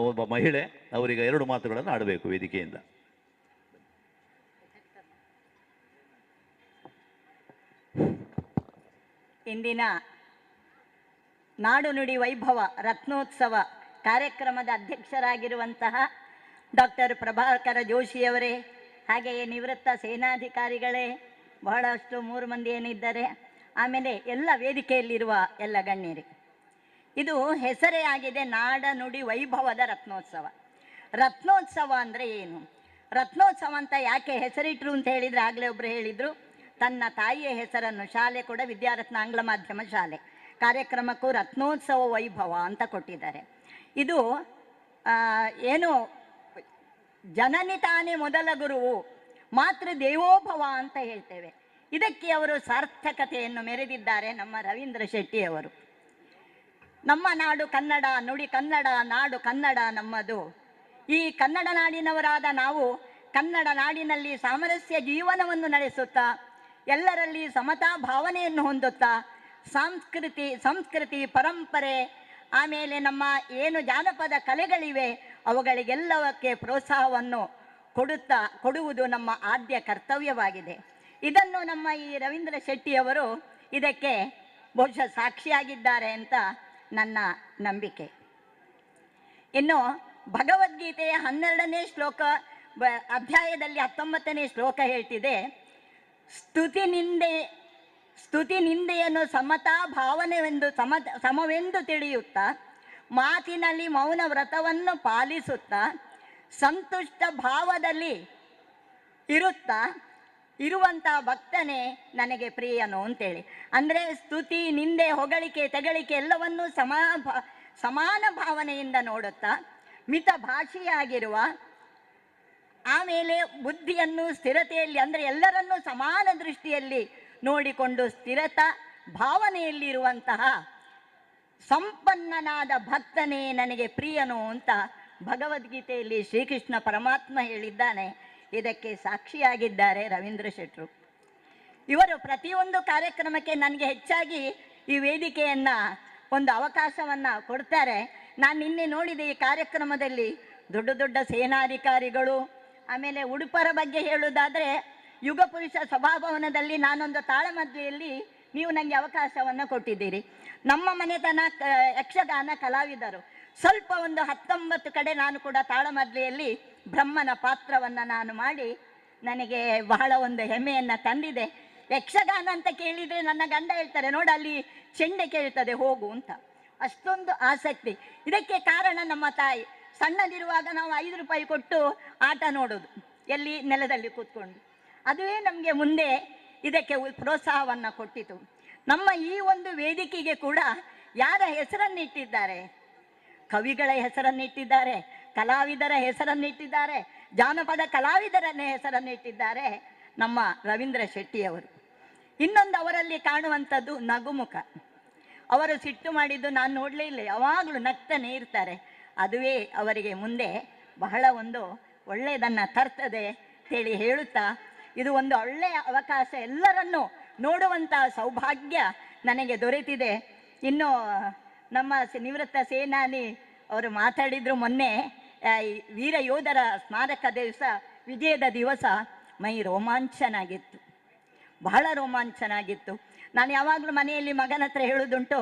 ಒಬ್ಬ ಮಹಿಳೆ. ಅವರೀಗ 2 ಮಾತುಗಳನ್ನು ಆಡಬೇಕು ವೇದಿಕೆಯಿಂದ. ಇಂದಿನ ನಾಡು ನುಡಿ ವೈಭವ ರತ್ನೋತ್ಸವ ಕಾರ್ಯಕ್ರಮದ ಅಧ್ಯಕ್ಷರಾಗಿರುವಂತಹ ಡಾಕ್ಟರ್ ಪ್ರಭಾಕರ ಜೋಶಿಯವರೇ, ಹಾಗೆಯೇ ನಿವೃತ್ತ ಸೇನಾಧಿಕಾರಿಗಳೇ, ಬಹಳಷ್ಟು 3 ಮಂದಿ ಏನಿದ್ದಾರೆ, ಆಮೇಲೆ ಎಲ್ಲ ವೇದಿಕೆಯಲ್ಲಿರುವ ಎಲ್ಲ ಗಣ್ಯರೇ, ಇದು ಹೆಸರೇ ಆಗಿದೆ ನಾಡ ನುಡಿ ವೈಭವದ ರತ್ನೋತ್ಸವ. ರತ್ನೋತ್ಸವ ಅಂದರೆ ಏನು? ರತ್ನೋತ್ಸವ ಅಂತ ಯಾಕೆ ಹೆಸರಿಟ್ರು ಅಂತ ಹೇಳಿದರೆ, ಆಗಲೇ ಒಬ್ಬರು ಹೇಳಿದರು, ತನ್ನ ತಾಯಿಯ ಹೆಸರನ್ನು, ಶಾಲೆ ಕೂಡ ವಿದ್ಯಾರತ್ನ ಆಂಗ್ಲ ಮಾಧ್ಯಮ ಶಾಲೆ, ಕಾರ್ಯಕ್ರಮಕ್ಕೂ ರತ್ನೋತ್ಸವ ವೈಭವ ಅಂತ ಕೊಟ್ಟಿದ್ದಾರೆ. ಇದು ಏನು, ಜನನಿ ತಾನೇ ಮೊದಲ ಗುರುವು, ಮಾತೃ ದೇವೋಭವ ಅಂತ ಹೇಳ್ತೇವೆ. ಇದಕ್ಕೆ ಅವರು ಸಾರ್ಥಕತೆಯನ್ನು ಮೆರೆದಿದ್ದಾರೆ ನಮ್ಮ ರವೀಂದ್ರ ಶೆಟ್ಟಿಯವರು. ನಮ್ಮ ನಾಡು ಕನ್ನಡ, ನುಡಿ ಕನ್ನಡ, ನಾಡು ಕನ್ನಡ ನಮ್ಮದು. ಈ ಕನ್ನಡ ನಾಡಿನವರಾದ ನಾವು ಕನ್ನಡ ನಾಡಿನಲ್ಲಿ ಸಾಮರಸ್ಯ ಜೀವನವನ್ನು ನಡೆಸುತ್ತಾ, ಎಲ್ಲರಲ್ಲಿ ಸಮತಾ ಭಾವನೆಯನ್ನು ಹೊಂದುತ್ತಾ, ಸಂಸ್ಕೃತಿ ಪರಂಪರೆ, ಆಮೇಲೆ ನಮ್ಮ ಏನು ಜಾನಪದ ಕಲೆಗಳಿವೆ ಅವುಗಳಿಗೆಲ್ಲವಕ್ಕೆ ಪ್ರೋತ್ಸಾಹವನ್ನು ಕೊಡುವುದು ನಮ್ಮ ಆದ್ಯ ಕರ್ತವ್ಯವಾಗಿದೆ. ಇದನ್ನು ನಮ್ಮ ಈ ರವೀಂದ್ರ ಶೆಟ್ಟಿಯವರು ಇದಕ್ಕೆ ಬಹುಶಃ ಸಾಕ್ಷಿಯಾಗಿದ್ದಾರೆ ಅಂತ ನನ್ನ ನಂಬಿಕೆ. ಇನ್ನು ಭಗವದ್ಗೀತೆಯ 12ನೇ ಶ್ಲೋಕ ಅಧ್ಯಾಯದಲ್ಲಿ 19ನೇ ಶ್ಲೋಕ ಹೇಳ್ತಿದೆ, ಸ್ತುತಿ ನಿಂದೆಯನ್ನು ಸಮತಾ ಭಾವನೆವೆಂದು ಸಮವೆಂದು ತಿಳಿಯುತ್ತಾ, ಮಾತಿನಲ್ಲಿ ಮೌನ ವ್ರತವನ್ನು ಪಾಲಿಸುತ್ತಾ, ಸಂತುಷ್ಟ ಭಾವದಲ್ಲಿ ಇರುವಂಥ ಭಕ್ತನೇ ನನಗೆ ಪ್ರಿಯನು ಅಂತೇಳಿ. ಅಂದರೆ ಸ್ತುತಿ, ನಿಂದೆ, ಹೊಗಳಿಕೆ, ತೆಗಳಿಕೆ ಎಲ್ಲವನ್ನೂ ಸಮಾನ ಭಾವನೆಯಿಂದ ನೋಡುತ್ತಾ, ಮಿತ ಭಾಷೆಯಾಗಿರುವ, ಆಮೇಲೆ ಬುದ್ಧಿಯನ್ನು ಸ್ಥಿರತೆಯಲ್ಲಿ, ಅಂದರೆ ಎಲ್ಲರನ್ನೂ ಸಮಾನ ದೃಷ್ಟಿಯಲ್ಲಿ ನೋಡಿಕೊಂಡು ಸ್ಥಿರತಾ ಭಾವನೆಯಲ್ಲಿರುವಂತಹ ಸಂಪನ್ನನಾದ ಭಕ್ತನೇ ನನಗೆ ಪ್ರಿಯನು ಅಂತ ಭಗವದ್ಗೀತೆಯಲ್ಲಿ ಶ್ರೀಕೃಷ್ಣ ಪರಮಾತ್ಮ ಹೇಳಿದ್ದಾನೆ. ಇದಕ್ಕೆ ಸಾಕ್ಷಿಯಾಗಿದ್ದಾರೆ ರವೀಂದ್ರ ಶೆಟ್ಟರು. ಇವರು ಪ್ರತಿಯೊಂದು ಕಾರ್ಯಕ್ರಮಕ್ಕೆ ನನಗೆ ಹೆಚ್ಚಾಗಿ ಈ ವೇದಿಕೆಯನ್ನು ಒಂದು ಅವಕಾಶವನ್ನು ಕೊಡ್ತಾರೆ. ನಾನು ನಿನ್ನೆ ನೋಡಿದೆ ಈ ಕಾರ್ಯಕ್ರಮದಲ್ಲಿ ದೊಡ್ಡ ದೊಡ್ಡ ಸೇನಾಧಿಕಾರಿಗಳು, ಆಮೇಲೆ ಉಡುಪರ ಬಗ್ಗೆ ಹೇಳುವುದಾದರೆ ಯುಗ ಪುರುಷ ಸಭಾಭವನದಲ್ಲಿ ನಾನೊಂದು ತಾಳಮದ್ವೆಯಲ್ಲಿ ನೀವು ನನಗೆ ಅವಕಾಶವನ್ನು ಕೊಟ್ಟಿದ್ದೀರಿ. ನಮ್ಮ ಮನೆತನ ಯಕ್ಷಗಾನ ಕಲಾವಿದರು, ಸ್ವಲ್ಪ ಒಂದು 19 ಕಡೆ ನಾನು ಕೂಡ ತಾಳಮದ್ವೆಯಲ್ಲಿ ಬ್ರಹ್ಮನ ಪಾತ್ರವನ್ನು ನಾನು ಮಾಡಿ ನನಗೆ ಬಹಳ ಒಂದು ಹೆಮ್ಮೆಯನ್ನು ತಂದಿದೆ. ಯಕ್ಷಗಾನ ಅಂತ ಕೇಳಿದರೆ ನನ್ನ ಗಂಡ ಹೇಳ್ತಾರೆ, ನೋಡು ಅಲ್ಲಿ ಚೆಂಡೆ ಕೇಳ್ತದೆ ಹೋಗು ಅಂತ, ಅಷ್ಟೊಂದು ಆಸಕ್ತಿ. ಇದಕ್ಕೆ ಕಾರಣ ನಮ್ಮ ತಾಯಿ. ಸಣ್ಣದಿರುವಾಗ ನಾವು 5 ರೂಪಾಯಿ ಕೊಟ್ಟು ಆಟ ನೋಡೋದು, ಎಲ್ಲಿ ನೆಲದಲ್ಲಿ ಕೂತ್ಕೊಂಡು. ಅದುವೇ ನಮಗೆ ಮುಂದೆ ಇದಕ್ಕೆ ಪ್ರೋತ್ಸಾಹವನ್ನು ಕೊಟ್ಟಿತು. ನಮ್ಮ ಈ ಒಂದು ವೇದಿಕೆಗೆ ಕೂಡ ಯಾರ ಹೆಸರನ್ನಿಟ್ಟಿದ್ದಾರೆ? ಕವಿಗಳ ಹೆಸರನ್ನಿಟ್ಟಿದ್ದಾರೆ, ಕಲಾವಿದರ ಹೆಸರನ್ನಿಟ್ಟಿದ್ದಾರೆ, ಜಾನಪದ ಕಲಾವಿದರನ್ನೇ ಹೆಸರನ್ನಿಟ್ಟಿದ್ದಾರೆ ನಮ್ಮ ರವೀಂದ್ರ ಶೆಟ್ಟಿಯವರು. ಇನ್ನೊಂದು ಅವರಲ್ಲಿ ಕಾಣುವಂಥದ್ದು ನಗುಮುಖ. ಅವರು ಸಿಟ್ಟು ಮಾಡಿದ್ದು ನಾನು ನೋಡಲೇ ಇಲ್ಲ, ಯಾವಾಗಲೂ ನಗ್ತಾನೆ ಇರ್ತಾರೆ. ಅದುವೇ ಅವರಿಗೆ ಮುಂದೆ ಬಹಳ ಒಂದು ಒಳ್ಳೆಯದನ್ನು ತರ್ತದೆ ಅಂತೇಳಿ ಹೇಳುತ್ತಾ, ಇದು ಒಂದು ಒಳ್ಳೆಯ ಅವಕಾಶ, ಎಲ್ಲರನ್ನೂ ನೋಡುವಂಥ ಸೌಭಾಗ್ಯ ನನಗೆ ದೊರೆತಿದೆ. ಇನ್ನು ನಮ್ಮ ನಿವೃತ್ತ ಸೇನಾನಿ ಅವರು ಮಾತಾಡಿದ್ರು ಮೊನ್ನೆ, ವೀರ ಯೋಧರ ಸ್ಮಾರಕ ದಿವಸ ವಿಜಯದ ದಿವಸ ಮೈ ರೋಮಾಂಚನಾಗಿತ್ತು, ಬಹಳ ರೋಮಾಂಚನಾಗಿತ್ತು. ನಾನು ಯಾವಾಗಲೂ ಮನೆಯಲ್ಲಿ ಮಗನ ಹತ್ರ ಹೇಳೋದುಂಟು,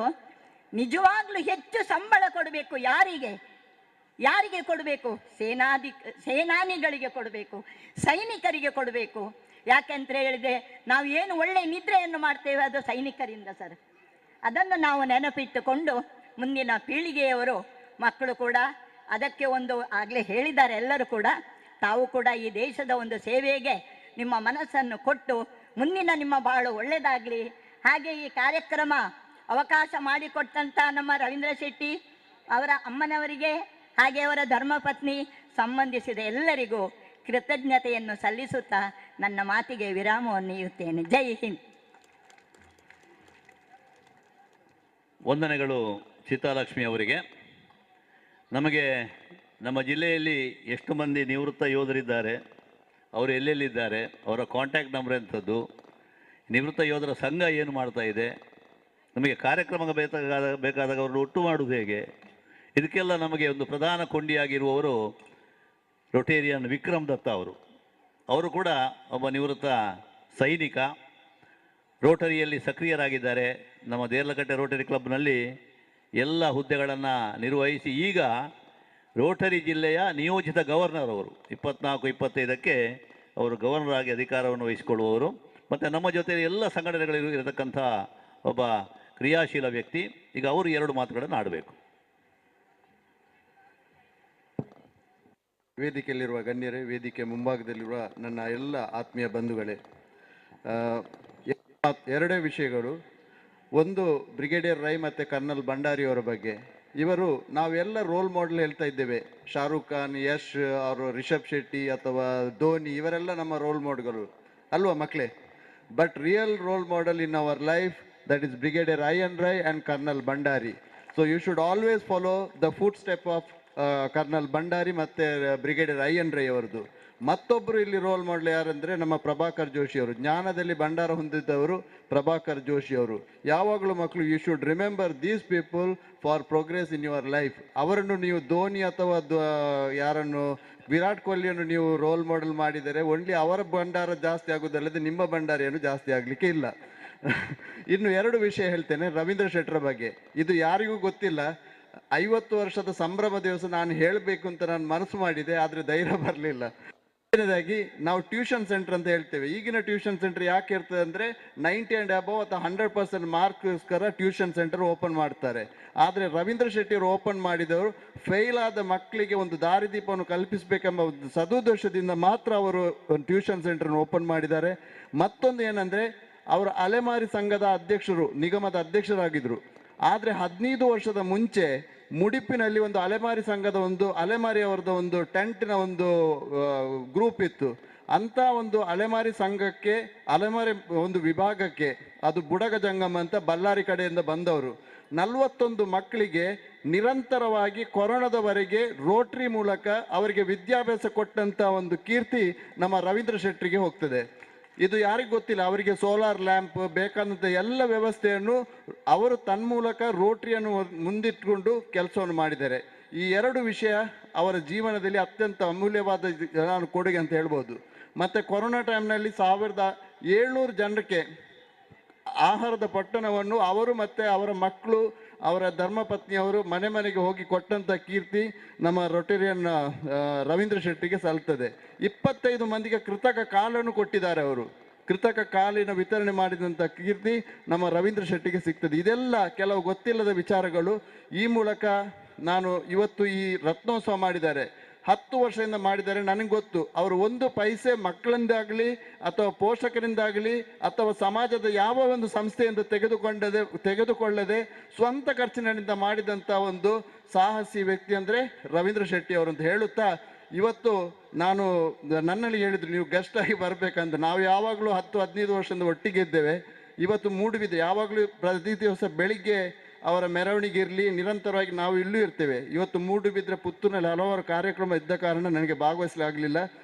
ನಿಜವಾಗ್ಲೂ ಹೆಚ್ಚು ಸಂಬಳ ಕೊಡಬೇಕು ಯಾರಿಗೆ ಕೊಡಬೇಕು? ಸೇನಾನಿಗಳಿಗೆ ಕೊಡಬೇಕು, ಸೈನಿಕರಿಗೆ ಕೊಡಬೇಕು. ಯಾಕೆಂತ ಹೇಳಿದೆ, ನಾವು ಏನು ಒಳ್ಳೆ ನಿದ್ರೆಯನ್ನು ಮಾಡ್ತೇವೆ ಅದು ಸೈನಿಕರಿಂದ ಸರ್. ಅದನ್ನು ನಾವು ನೆನಪಿಟ್ಟುಕೊಂಡು ಮುಂದಿನ ಪೀಳಿಗೆಯವರು ಮಕ್ಕಳು ಕೂಡ ಅದಕ್ಕೆ ಒಂದು ಆಗಲೇ ಹೇಳಿದ್ದಾರೆ, ಎಲ್ಲರೂ ಕೂಡ ತಾವು ಕೂಡ ಈ ದೇಶದ ಒಂದು ಸೇವೆಗೆ ನಿಮ್ಮ ಮನಸ್ಸನ್ನು ಕೊಟ್ಟು ಮುಂದಿನ ನಿಮ್ಮ ಬಾಳು ಒಳ್ಳೆಯದಾಗಲಿ. ಹಾಗೆ ಈ ಕಾರ್ಯಕ್ರಮ ಅವಕಾಶ ಮಾಡಿಕೊಟ್ಟಂಥ ನಮ್ಮ ರವೀಂದ್ರ ಶೆಟ್ಟಿ ಅವರ ಅಮ್ಮನವರಿಗೆ ಹಾಗೆ ಅವರ ಧರ್ಮಪತ್ನಿ ಸಂಬಂಧಿಸಿದ ಎಲ್ಲರಿಗೂ ಕೃತಜ್ಞತೆಯನ್ನು ಸಲ್ಲಿಸುತ್ತಾ ನನ್ನ ಮಾತಿಗೆ ವಿರಾಮವನ್ನು ನೀಡುತ್ತೇನೆ. ಜೈ ಹಿಂದ್. ವಂದನೆಗಳು ಸೀತಾಲಕ್ಷ್ಮಿ ಅವರಿಗೆ. ನಮಗೆ ನಮ್ಮ ಜಿಲ್ಲೆಯಲ್ಲಿ ಎಷ್ಟು ಮಂದಿ ನಿವೃತ್ತ ಯೋಧರಿದ್ದಾರೆ, ಅವರು ಎಲ್ಲೆಲ್ಲಿದ್ದಾರೆ, ಅವರ ಕಾಂಟ್ಯಾಕ್ಟ್ ನಂಬರ್ ಎಂಥದ್ದು, ನಿವೃತ್ತ ಯೋಧರ ಸಂಘ ಏನು ಮಾಡ್ತಾ ಇದೆ, ನಮಗೆ ಕಾರ್ಯಕ್ರಮ ಬೇಕಾದಾಗ ಅವರನ್ನು ಒಟ್ಟು ಮಾಡುವುದು ಹೇಗೆ, ಇದಕ್ಕೆಲ್ಲ ನಮಗೆ ಒಂದು ಪ್ರಧಾನ ಕೊಂಡಿಯಾಗಿರುವವರು ರೊಟೇರಿಯನ್ ವಿಕ್ರಮ್ ದತ್ತ ಅವರು ಕೂಡ ಒಬ್ಬ ನಿವೃತ್ತ ಸೈನಿಕ, ರೋಟರಿಯಲ್ಲಿ ಸಕ್ರಿಯರಾಗಿದ್ದಾರೆ. ನಮ್ಮ ದೇರ್ಲಕಟ್ಟೆ ರೋಟರಿ ಕ್ಲಬ್ನಲ್ಲಿ ಎಲ್ಲ ಹುದ್ದೆಗಳನ್ನು ನಿರ್ವಹಿಸಿ ಈಗ ರೋಟರಿ ಜಿಲ್ಲೆಯ ನಿಯೋಜಿತ ಗವರ್ನರ್ ಅವರು 24-25ಕ್ಕೆ ಅವರು ಗವರ್ನರ್ ಆಗಿ ಅಧಿಕಾರವನ್ನು ವಹಿಸಿಕೊಳ್ಳುವವರು. ಮತ್ತು ನಮ್ಮ ಜೊತೆ ಎಲ್ಲ ಸಂಘಟನೆಗಳಿಗೂ ಇರತಕ್ಕಂಥ ಒಬ್ಬ ಕ್ರಿಯಾಶೀಲ ವ್ಯಕ್ತಿ. ಈಗ ಅವರು 2 ಮಾತುಗಳನ್ನು ಆಡಬೇಕು. ವೇದಿಕೆಯಲ್ಲಿರುವ ಗಣ್ಯರೇ, ವೇದಿಕೆ ಮುಂಭಾಗದಲ್ಲಿರುವ ನನ್ನ ಎಲ್ಲ ಆತ್ಮೀಯ ಬಂಧುಗಳೇ, 2 ವಿಷಯಗಳು. ಒಂದು ಬ್ರಿಗೇಡಿಯರ್ ರೈ ಮತ್ತು ಕರ್ನಲ್ ಭಂಡಾರಿಯವರ ಬಗ್ಗೆ. ಇವರು ನಾವೆಲ್ಲ ರೋಲ್ ಮಾಡೆಲ್ ಹೇಳ್ತಾ ಇದ್ದೇವೆ, ಶಾರುಖ್ ಖಾನ್, ಯಶ್ ಅವರು, ರಿಷಬ್ ಶೆಟ್ಟಿ ಅಥವಾ ಧೋನಿ, ಇವರೆಲ್ಲ ನಮ್ಮ ರೋಲ್ ಮಾಡೆಲ್ಗಳು ಅಲ್ವಾ ಮಕ್ಕಳೇ? But real role model in our life, that is Brigadier Ryan Rai and Colonel Bandari. So you should always follow the footstep of colonel Bhandari ಮತ್ತು ಬ್ರಿಗೇಡಿಯರ್ Ryan Rai ಅವರದು. ಮತ್ತೊಬ್ಬರು ಇಲ್ಲಿ ರೋಲ್ ಮಾಡಲ್ ಯಾರಂದರೆ ನಮ್ಮ ಪ್ರಭಾಕರ್ ಜೋಶಿ ಅವರು. ಜ್ಞಾನದಲ್ಲಿ ಭಂಡಾರ ಹೊಂದಿದ್ದವರು ಪ್ರಭಾಕರ್ ಜೋಶಿ ಅವರು. ಯಾವಾಗಲೂ ಮಕ್ಕಳು you should remember these people for progress in your life. ಅವರನ್ನು ನೀವು ಧೋನಿ ಅಥವಾ ಯಾರನ್ನು ವಿರಾಟ್ ಕೊಹ್ಲಿಯನ್ನು ನೀವು ರೋಲ್ ಮಾಡೆಲ್ ಮಾಡಿದರೆ ಓನ್ಲಿ ಅವರ ಭಂಡಾರ ಜಾಸ್ತಿ ಆಗೋದಲ್ಲದೆ ನಿಮ್ಮ ಭಂಡಾರ ಏನು ಜಾಸ್ತಿ ಆಗಲಿಕ್ಕೆ ಇಲ್ಲ. ಇನ್ನು 2 ವಿಷಯ ಹೇಳ್ತೇನೆ ರವೀಂದ್ರ ಶೆಟ್ಟರ ಬಗ್ಗೆ. ಇದು ಯಾರಿಗೂ ಗೊತ್ತಿಲ್ಲ. 50 ವರ್ಷದ ಸಂಭ್ರಮ ದಿವಸ ನಾನು ಹೇಳಬೇಕು ಅಂತ ನಾನು ಮನಸ್ಸು ಮಾಡಿದೆ, ಆದರೆ ಧೈರ್ಯ ಬರಲಿಲ್ಲ. ಎರಡನೇದಾಗಿ ನಾವು ಟ್ಯೂಷನ್ ಸೆಂಟರ್ ಅಂತ ಹೇಳ್ತೇವೆ. ಈಗಿನ ಟ್ಯೂಷನ್ ಸೆಂಟರ್ ಯಾಕೆ ಇರ್ತದೆ ಅಂದರೆ 90 and above ಅಥವಾ 100% ಮಾರ್ಕ್ಸ್ಗೋಸ್ಕರ ಟ್ಯೂಷನ್ ಸೆಂಟರ್ ಓಪನ್ ಮಾಡ್ತಾರೆ. ಆದರೆ ರವೀಂದ್ರ ಶೆಟ್ಟಿಯವರು ಓಪನ್ ಮಾಡಿದವರು ಫೇಲ್ ಆದ ಮಕ್ಕಳಿಗೆ ಒಂದು ದಾರಿದೀಪವನ್ನು ಕಲ್ಪಿಸಬೇಕೆಂಬ ಒಂದು ಸದುದ್ದೇಶದಿಂದ ಮಾತ್ರ ಅವರು ಒಂದು ಟ್ಯೂಷನ್ ಸೆಂಟರ್ನ ಓಪನ್ ಮಾಡಿದ್ದಾರೆ. ಮತ್ತೊಂದು ಏನಂದರೆ ಅವರು ಅಲೆಮಾರಿ ಸಂಘದ ಅಧ್ಯಕ್ಷರು, ನಿಗಮದ ಅಧ್ಯಕ್ಷರಾಗಿದ್ದರು. ಆದರೆ 15 ವರ್ಷದ ಮುಂಚೆ ಮುಡಿಪಿನಲ್ಲಿ ಒಂದು ಅಲೆಮಾರಿ ಸಂಘದ ಅಲೆಮಾರಿ ಅವರದ ಒಂದು ಟೆಂಟ್ನ ಒಂದು ಗ್ರೂಪ್ ಇತ್ತು. ಅಂಥ ಒಂದು ಅಲೆಮಾರಿ ಸಂಘಕ್ಕೆ, ಅಲೆಮಾರಿ ಒಂದು ವಿಭಾಗಕ್ಕೆ, ಅದು ಬುಡಗ ಜಂಗಮ ಅಂತ ಬಳ್ಳಾರಿ ಕಡೆಯಿಂದ ಬಂದವರು 41 ಮಕ್ಕಳಿಗೆ ನಿರಂತರವಾಗಿ ಕೊರೋನಾದವರೆಗೆ ರೋಟ್ರಿ ಮೂಲಕ ಅವರಿಗೆ ವಿದ್ಯಾಭ್ಯಾಸ ಕೊಟ್ಟಂಥ ಒಂದು ಕೀರ್ತಿ ನಮ್ಮ ರವೀಂದ್ರ ಶೆಟ್ಟರಿಗೆ ಹೋಗ್ತದೆ. ಇದು ಯಾರಿಗೂ ಗೊತ್ತಿಲ್ಲ. ಅವರಿಗೆ ಸೋಲಾರ್ ಲ್ಯಾಂಪ್ ಬೇಕಾದಂಥ ಎಲ್ಲ ವ್ಯವಸ್ಥೆಯನ್ನು ಅವರು ತನ್ಮೂಲಕ ರೋಟ್ರಿಯನ್ನು ಮುಂದಿಟ್ಟುಕೊಂಡು ಕೆಲಸವನ್ನು ಮಾಡಿದ್ದಾರೆ. ಈ 2 ವಿಷಯ ಅವರ ಜೀವನದಲ್ಲಿ ಅತ್ಯಂತ ಅಮೂಲ್ಯವಾದ ನಾನು ಕೊಡುಗೆ ಅಂತ ಹೇಳ್ಬೋದು. ಮತ್ತು ಕೊರೋನಾ ಟೈಮ್ನಲ್ಲಿ 1700 ಜನರಿಗೆ ಆಹಾರದ ಪೊಟ್ಟಣವನ್ನು ಅವರು ಮತ್ತು ಅವರ ಮಕ್ಕಳು, ಅವರ ಧರ್ಮಪತ್ನಿಯವರು ಮನೆ ಮನೆಗೆ ಹೋಗಿ ಕೊಟ್ಟಂಥ ಕೀರ್ತಿ ನಮ್ಮ ರೊಟೇರಿಯನ್ ರವೀಂದ್ರ ಶೆಟ್ಟಿಗೆ ಸಲ್ತದೆ. 25 ಮಂದಿಗೆ ಕೃತಕ ಕಾಲನ್ನು ಕೊಟ್ಟಿದ್ದಾರೆ ಅವರು. ಕೃತಕ ಕಾಲಿನ ವಿತರಣೆ ಮಾಡಿದಂಥ ಕೀರ್ತಿ ನಮ್ಮ ರವೀಂದ್ರ ಶೆಟ್ಟಿಗೆ ಸಿಗ್ತದೆ. ಇದೆಲ್ಲ ಕೆಲವು ಗೊತ್ತಿಲ್ಲದ ವಿಚಾರಗಳು. ಈ ಮೂಲಕ ನಾನು ಇವತ್ತು ಈ ರತ್ನೋತ್ಸವ ಮಾಡಿದ್ದಾರೆ, 10 ವರ್ಷದಿಂದ ಮಾಡಿದ್ದಾರೆ. ನನಗೆ ಗೊತ್ತು ಅವರು 1 ಪೈಸೆ ಮಕ್ಕಳಿಂದಾಗಲಿ ಅಥವಾ ಪೋಷಕರಿಂದಾಗಲಿ ಅಥವಾ ಸಮಾಜದ ಯಾವ ಒಂದು ಸಂಸ್ಥೆಯಿಂದ ತೆಗೆದುಕೊಳ್ಳದೆ ಸ್ವಂತ ಖರ್ಚಿನಿಂದ ಮಾಡಿದಂಥ ಒಂದು ಸಾಹಸಿ ವ್ಯಕ್ತಿ ಅಂದರೆ ರವೀಂದ್ರ ಶೆಟ್ಟಿ ಅವರು ಅಂತ ಹೇಳುತ್ತಾ, ಇವತ್ತು ನಾನು ನನ್ನಲ್ಲಿ ಹೇಳಿದ್ರು ನೀವು ಗೆಸ್ಟ್ ಆಗಿ ಬರಬೇಕಂತ. ನಾವು ಯಾವಾಗಲೂ 10-15 ವರ್ಷದಿಂದ ಒಟ್ಟಿಗೆ ಇದ್ದೇವೆ. ಇವತ್ತು ಮೂಡುಬಿದ್ದೆ ಯಾವಾಗಲೂ ಪ್ರತಿ ದಿವಸ ಬೆಳಿಗ್ಗೆ ಅವರ ಮೆರವಣಿಗೆ ಇರಲಿ, ನಿರಂತರವಾಗಿ ನಾವು ಇಲ್ಲೂ ಇರ್ತೇವೆ. ಇವತ್ತು ಮೂಡುಬಿದ್ರೆ ಪುತ್ತೂರಿನಲ್ಲಿ ಹಲವಾರು ಕಾರ್ಯಕ್ರಮ ಇದ್ದ ಕಾರಣ ನನಗೆ ಭಾಗವಹಿಸಲಾಗಲಿಲ್ಲ.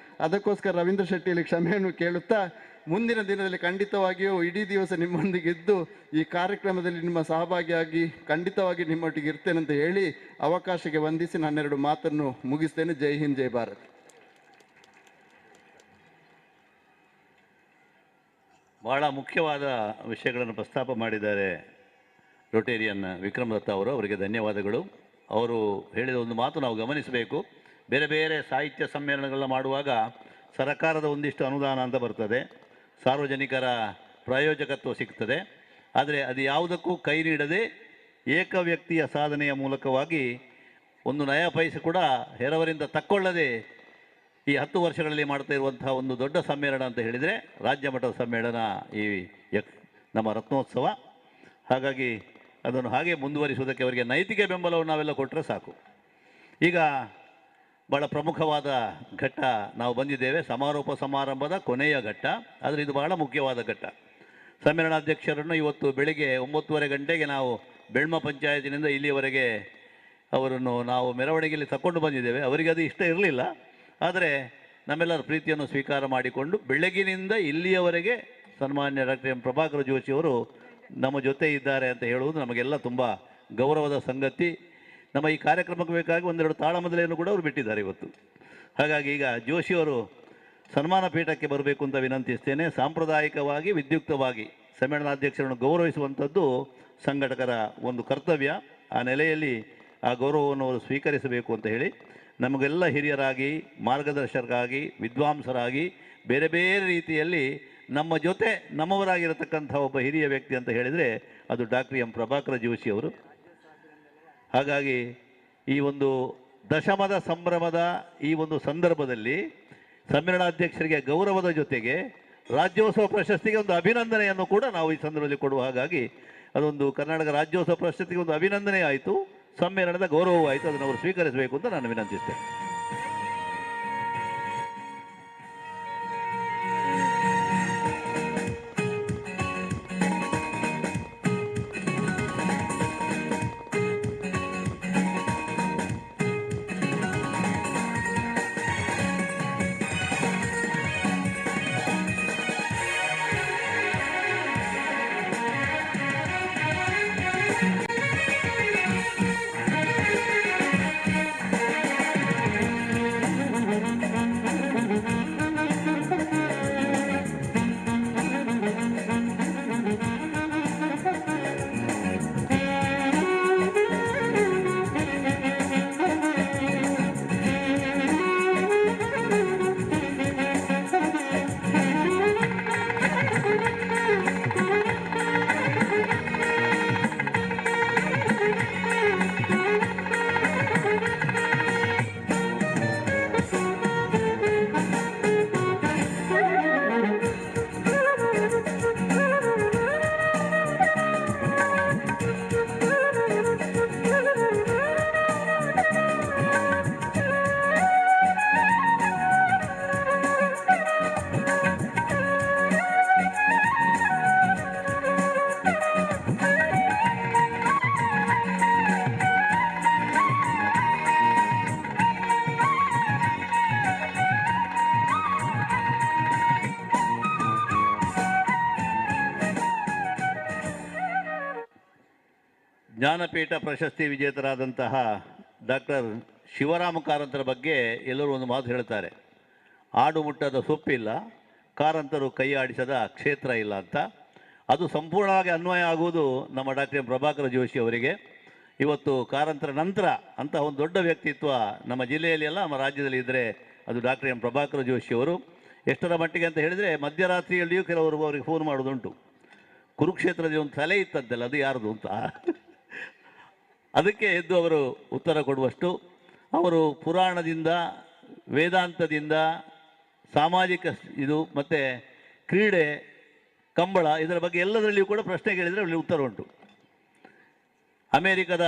ಅದಕ್ಕೋಸ್ಕರ ರವೀಂದ್ರ ಶೆಟ್ಟಿಯಲ್ಲಿ ಕ್ಷಮೆಯನ್ನು ಕೇಳುತ್ತಾ, ಮುಂದಿನ ದಿನದಲ್ಲಿ ಖಂಡಿತವಾಗಿಯೂ ಇಡೀ ದಿವಸ ನಿಮ್ಮೊಂದಿಗೆ ಇದ್ದು ಈ ಕಾರ್ಯಕ್ರಮದಲ್ಲಿ ನಿಮ್ಮ ಸಹಭಾಗಿಯಾಗಿ ಖಂಡಿತವಾಗಿ ನಿಮ್ಮೊಟ್ಟಿಗೆ ಇರ್ತೇನೆ ಅಂತ ಹೇಳಿ ಅವಕಾಶಕ್ಕೆ ವಂದಿಸಿ ನನ್ನೆರಡು ಮಾತನ್ನು ಮುಗಿಸ್ತೇನೆ. ಜೈ ಹಿಂದ್, ಜೈ ಭಾರತ್. ಬಹಳ ಮುಖ್ಯವಾದ ವಿಷಯಗಳನ್ನು ಪ್ರಸ್ತಾಪ ಮಾಡಿದ್ದಾರೆ ರೊಟೇರಿಯನ್ ವಿಕ್ರಮ್ ದತ್ತ ಅವರು. ಅವರಿಗೆ ಧನ್ಯವಾದಗಳು. ಅವರು ಹೇಳಿದ ಒಂದು ಮಾತು ನಾವು ಗಮನಿಸಬೇಕು. ಬೇರೆ ಬೇರೆ ಸಾಹಿತ್ಯ ಸಮ್ಮೇಳನಗಳನ್ನ ಮಾಡುವಾಗ ಸರಕಾರದ ಒಂದಿಷ್ಟು ಅನುದಾನ ಅಂತ ಬರ್ತದೆ, ಸಾರ್ವಜನಿಕರ ಪ್ರಾಯೋಜಕತ್ವ ಸಿಗ್ತದೆ. ಆದರೆ ಅದು ಯಾವುದಕ್ಕೂ ಕೈ ನೀಡದೆ ಏಕ ವ್ಯಕ್ತಿಯ ಸಾಧನೆಯ ಮೂಲಕವಾಗಿ ಒಂದು ನಯ ಪೈಸೆ ಕೂಡ ಹೆರವರಿಂದ ತಕ್ಕೊಳ್ಳದೆ ಈ 10 ವರ್ಷಗಳಲ್ಲಿ ಮಾಡ್ತಾ ಇರುವಂತಹ ಒಂದು ದೊಡ್ಡ ಸಮ್ಮೇಳನ ಅಂತ ಹೇಳಿದರೆ ರಾಜ್ಯ ಮಟ್ಟದ ಸಮ್ಮೇಳನ ಈ ನಮ್ಮ ರತ್ನೋತ್ಸವ. ಹಾಗಾಗಿ ಅದನ್ನು ಹಾಗೆ ಮುಂದುವರಿಸುವುದಕ್ಕೆ ಅವರಿಗೆ ನೈತಿಕ ಬೆಂಬಲವನ್ನು ನಾವೆಲ್ಲ ಕೊಟ್ಟರೆ ಸಾಕು. ಈಗ ಭಾಳ ಪ್ರಮುಖವಾದ ಘಟ್ಟ ನಾವು ಬಂದಿದ್ದೇವೆ, ಸಮಾರೋಪ ಸಮಾರಂಭದ ಕೊನೆಯ ಘಟ್ಟ. ಆದರೆ ಇದು ಬಹಳ ಮುಖ್ಯವಾದ ಘಟ್ಟ. ಸಮ್ಮೇಳನಾಧ್ಯಕ್ಷರನ್ನು ಇವತ್ತು ಬೆಳಿಗ್ಗೆ 9:30 ಗಂಟೆಗೆ ನಾವು ಬೆಳ್ಮ ಪಂಚಾಯತಿನಿಂದ ಇಲ್ಲಿಯವರೆಗೆ ಅವರನ್ನು ನಾವು ಮೆರವಣಿಗೆಯಲ್ಲಿ ತಗೊಂಡು ಬಂದಿದ್ದೇವೆ. ಅವರಿಗೆ ಅದು ಇಷ್ಟ ಇರಲಿಲ್ಲ, ಆದರೆ ನಮ್ಮೆಲ್ಲರ ಪ್ರೀತಿಯನ್ನು ಸ್ವೀಕಾರ ಮಾಡಿಕೊಂಡು ಬೆಳಗಿನಿಂದ ಇಲ್ಲಿಯವರೆಗೆ ಸನ್ಮಾನ್ಯ ಡಾಕ್ಟರ್ ಎಂ ಪ್ರಭಾಕರ ಜೋಶಿಯವರು ನಮ್ಮ ಜೊತೆ ಇದ್ದಾರೆ ಅಂತ ಹೇಳುವುದು ನಮಗೆಲ್ಲ ತುಂಬ ಗೌರವದ ಸಂಗತಿ. ನಮ್ಮ ಈ ಕಾರ್ಯಕ್ರಮಕ್ಕೆ ಬೇಕಾಗಿ ಒಂದೆರಡು ತಾಳಮದಲೆಯನ್ನು ಕೂಡ ಅವರು ಬಿಟ್ಟಿದ್ದಾರೆ ಇವತ್ತು. ಹಾಗಾಗಿ ಈಗ ಜೋಶಿಯವರು ಸನ್ಮಾನ ಪೀಠಕ್ಕೆ ಬರಬೇಕು ಅಂತ ವಿನಂತಿಸ್ತೇನೆ. ಸಾಂಪ್ರದಾಯಿಕವಾಗಿ ವಿದ್ಯುಕ್ತವಾಗಿ ಸಮ್ಮೇಳನಾಧ್ಯಕ್ಷರನ್ನು ಗೌರವಿಸುವಂಥದ್ದು ಸಂಘಟಕರ ಒಂದು ಕರ್ತವ್ಯ. ಆ ನೆಲೆಯಲ್ಲಿ ಆ ಗೌರವವನ್ನು ಅವರು ಸ್ವೀಕರಿಸಬೇಕು ಅಂತ ಹೇಳಿ ನಮಗೆಲ್ಲ ಹಿರಿಯರಾಗಿ, ಮಾರ್ಗದರ್ಶಕರಾಗಿ, ವಿದ್ವಾಂಸರಾಗಿ, ಬೇರೆ ಬೇರೆ ರೀತಿಯಲ್ಲಿ ನಮ್ಮ ಜೊತೆ ನಮ್ಮವರಾಗಿರತಕ್ಕಂಥ ಒಬ್ಬ ಹಿರಿಯ ವ್ಯಕ್ತಿ ಅಂತ ಹೇಳಿದರೆ ಅದು ಡಾಕ್ಟರ್ ಎಂ ಪ್ರಭಾಕರ ಜೋಶಿ ಅವರು. ಹಾಗಾಗಿ ಈ ಒಂದು ದಶಮದ ಸಂಭ್ರಮದ ಈ ಒಂದು ಸಂದರ್ಭದಲ್ಲಿ ಸಮ್ಮೇಳನಾಧ್ಯಕ್ಷರಿಗೆ ಗೌರವದ ಜೊತೆಗೆ ರಾಜ್ಯೋತ್ಸವ ಪ್ರಶಸ್ತಿಗೆ ಒಂದು ಅಭಿನಂದನೆಯನ್ನು ಕೂಡ ನಾವು ಈ ಸಂದರ್ಭದಲ್ಲಿ ಕೊಡುವ. ಹಾಗಾಗಿ ಅದೊಂದು ಕರ್ನಾಟಕ ರಾಜ್ಯೋತ್ಸವ ಪ್ರಶಸ್ತಿಗೆ ಒಂದು ಅಭಿನಂದನೆ ಆಯಿತು, ಸಮ್ಮೇಳನದ ಗೌರವವೂ ಆಯಿತು. ಅದನ್ನು ಅವರು ಸ್ವೀಕರಿಸಬೇಕು ಅಂತ ನಾನು ವಿನಂತಿಸ್ತೇನೆ. ಜ್ಞಾನಪೀಠ ಪ್ರಶಸ್ತಿ ವಿಜೇತರಾದಂತಹ ಡಾಕ್ಟರ್ ಶಿವರಾಮ ಕಾರಂತರ ಬಗ್ಗೆ ಎಲ್ಲರೂ ಒಂದು ಮಾತು ಹೇಳ್ತಾರೆ, ಆಡು ಮುಟ್ಟದ ಸೊಪ್ಪಿಲ್ಲ, ಕಾರಂತರು ಕೈ ಆಡಿಸದ ಕ್ಷೇತ್ರ ಇಲ್ಲ ಅಂತ. ಅದು ಸಂಪೂರ್ಣವಾಗಿ ಅನ್ವಯ ಆಗುವುದು ನಮ್ಮ ಡಾಕ್ಟರ್ ಎಂ ಪ್ರಭಾಕರ ಜೋಶಿ ಅವರಿಗೆ. ಇವತ್ತು ಕಾರಂತರ ನಂತರ ಅಂತಹ ಒಂದು ದೊಡ್ಡ ವ್ಯಕ್ತಿತ್ವ ನಮ್ಮ ಜಿಲ್ಲೆಯಲ್ಲಿ ಅಲ್ಲ, ನಮ್ಮ ರಾಜ್ಯದಲ್ಲಿ ಇದ್ದರೆ ಅದು ಡಾಕ್ಟರ್ ಎಂ ಪ್ರಭಾಕರ ಜೋಶಿ ಅವರು. ಎಷ್ಟರ ಮಟ್ಟಿಗೆ ಅಂತ ಹೇಳಿದರೆ ಮಧ್ಯರಾತ್ರಿಯಲ್ಲಿಯೂ ಕೆಲವರು ಅವರಿಗೆ ಫೋನ್ ಮಾಡೋದುಂಟು, ಕುರುಕ್ಷೇತ್ರದಲ್ಲಿ ಒಂದು ತಲೆ ಇತ್ತದ್ದಲ್ಲ, ಅದು ಯಾರ್ದು ಅಂತ. ಅದಕ್ಕೆ ಎದ್ದು ಅವರು ಉತ್ತರ ಕೊಡುವಷ್ಟು ಅವರು ಪುರಾಣದಿಂದ, ವೇದಾಂತದಿಂದ, ಸಾಮಾಜಿಕ ಇದು ಮತ್ತು ಕ್ರೀಡೆ, ಕಂಬಳ, ಇದರ ಬಗ್ಗೆ ಎಲ್ಲದರಲ್ಲಿಯೂ ಕೂಡ ಪ್ರಶ್ನೆ ಕೇಳಿದರೆ ಅಲ್ಲಿ ಉತ್ತರ ಉಂಟು. ಅಮೇರಿಕದ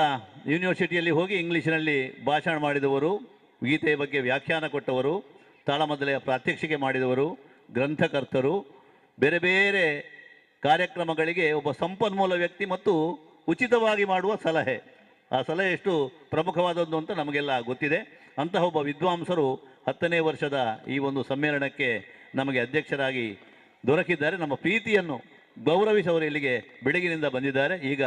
ಯೂನಿವರ್ಸಿಟಿಯಲ್ಲಿ ಹೋಗಿ ಇಂಗ್ಲೀಷಿನಲ್ಲಿ ಭಾಷಣ ಮಾಡಿದವರು, ಗೀತೆಯ ಬಗ್ಗೆ ವ್ಯಾಖ್ಯಾನ ಕೊಟ್ಟವರು, ತಾಳಮದ್ದಲೆಯ ಪ್ರಾತ್ಯಕ್ಷಿಕೆ ಮಾಡಿದವರು, ಗ್ರಂಥಕರ್ತರು, ಬೇರೆ ಬೇರೆ ಕಾರ್ಯಕ್ರಮಗಳಿಗೆ ಒಬ್ಬ ಸಂಪನ್ಮೂಲ ವ್ಯಕ್ತಿ ಮತ್ತು ಉಚಿತವಾಗಿ ಮಾಡುವ ಸಲಹೆ. ಆ ಸಲಹೆ ಎಷ್ಟು ಪ್ರಮುಖವಾದದ್ದು ಅಂತ ನಮಗೆಲ್ಲ ಗೊತ್ತಿದೆ. ಅಂತಹ ಒಬ್ಬ ವಿದ್ವಾಂಸರು 10ನೇ ವರ್ಷದ ಈ ಒಂದು ಸಮ್ಮೇಳನಕ್ಕೆ ನಮಗೆ ಅಧ್ಯಕ್ಷರಾಗಿ ದೊರಕಿದ್ದಾರೆ. ನಮ್ಮ ಪ್ರೀತಿಯನ್ನು ಗೌರವಿಸಿ ಅವರು ಇಲ್ಲಿಗೆ ಬೆಳಗಿನಿಂದ ಬಂದಿದ್ದಾರೆ. ಈಗ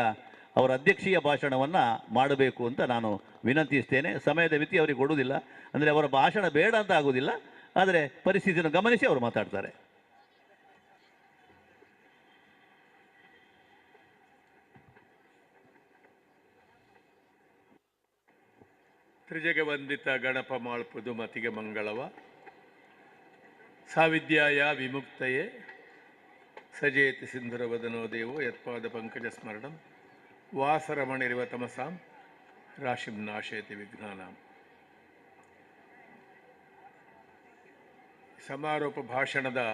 ಅವರ ಅಧ್ಯಕ್ಷೀಯ ಭಾಷಣವನ್ನು ಮಾಡಬೇಕು ಅಂತ ನಾನು ವಿನಂತಿಸ್ತೇನೆ. ಸಮಯದ ಮಿತಿ ಅವರಿಗೆ ಕೊಡುವುದಿಲ್ಲ, ಅಂದರೆ ಅವರ ಭಾಷಣ ಬೇಡ ಅಂತ ಆಗುವುದಿಲ್ಲ, ಆದರೆ ಪರಿಸ್ಥಿತಿಯನ್ನು ಗಮನಿಸಿ ಅವರು ಮಾತಾಡ್ತಾರೆ. ತ್ರಿಜಗವಂದಿತ ಗಣಪ ಮಾಳ್ಪುದು ಮತಿಗೆ ಮಂಗಳವ ಸಾವಿದ್ಯಾಯ ವಿಮುಕ್ತಯೇ ಸಜೇತಿ ಸಿಂಧುರವದನೋ ದೇವೋ ಯತ್ಪಾದ ಪಂಕಜ ಸ್ಮರಣಂ ವಾಸರಮಣಿರಿವ ತಮಸಾಂ ರಾಶಿಂ ನಾಶಯತಿ ವಿಘ್ನಾನಾಂ. ಸಮಾರೋಪ ಭಾಷಣದ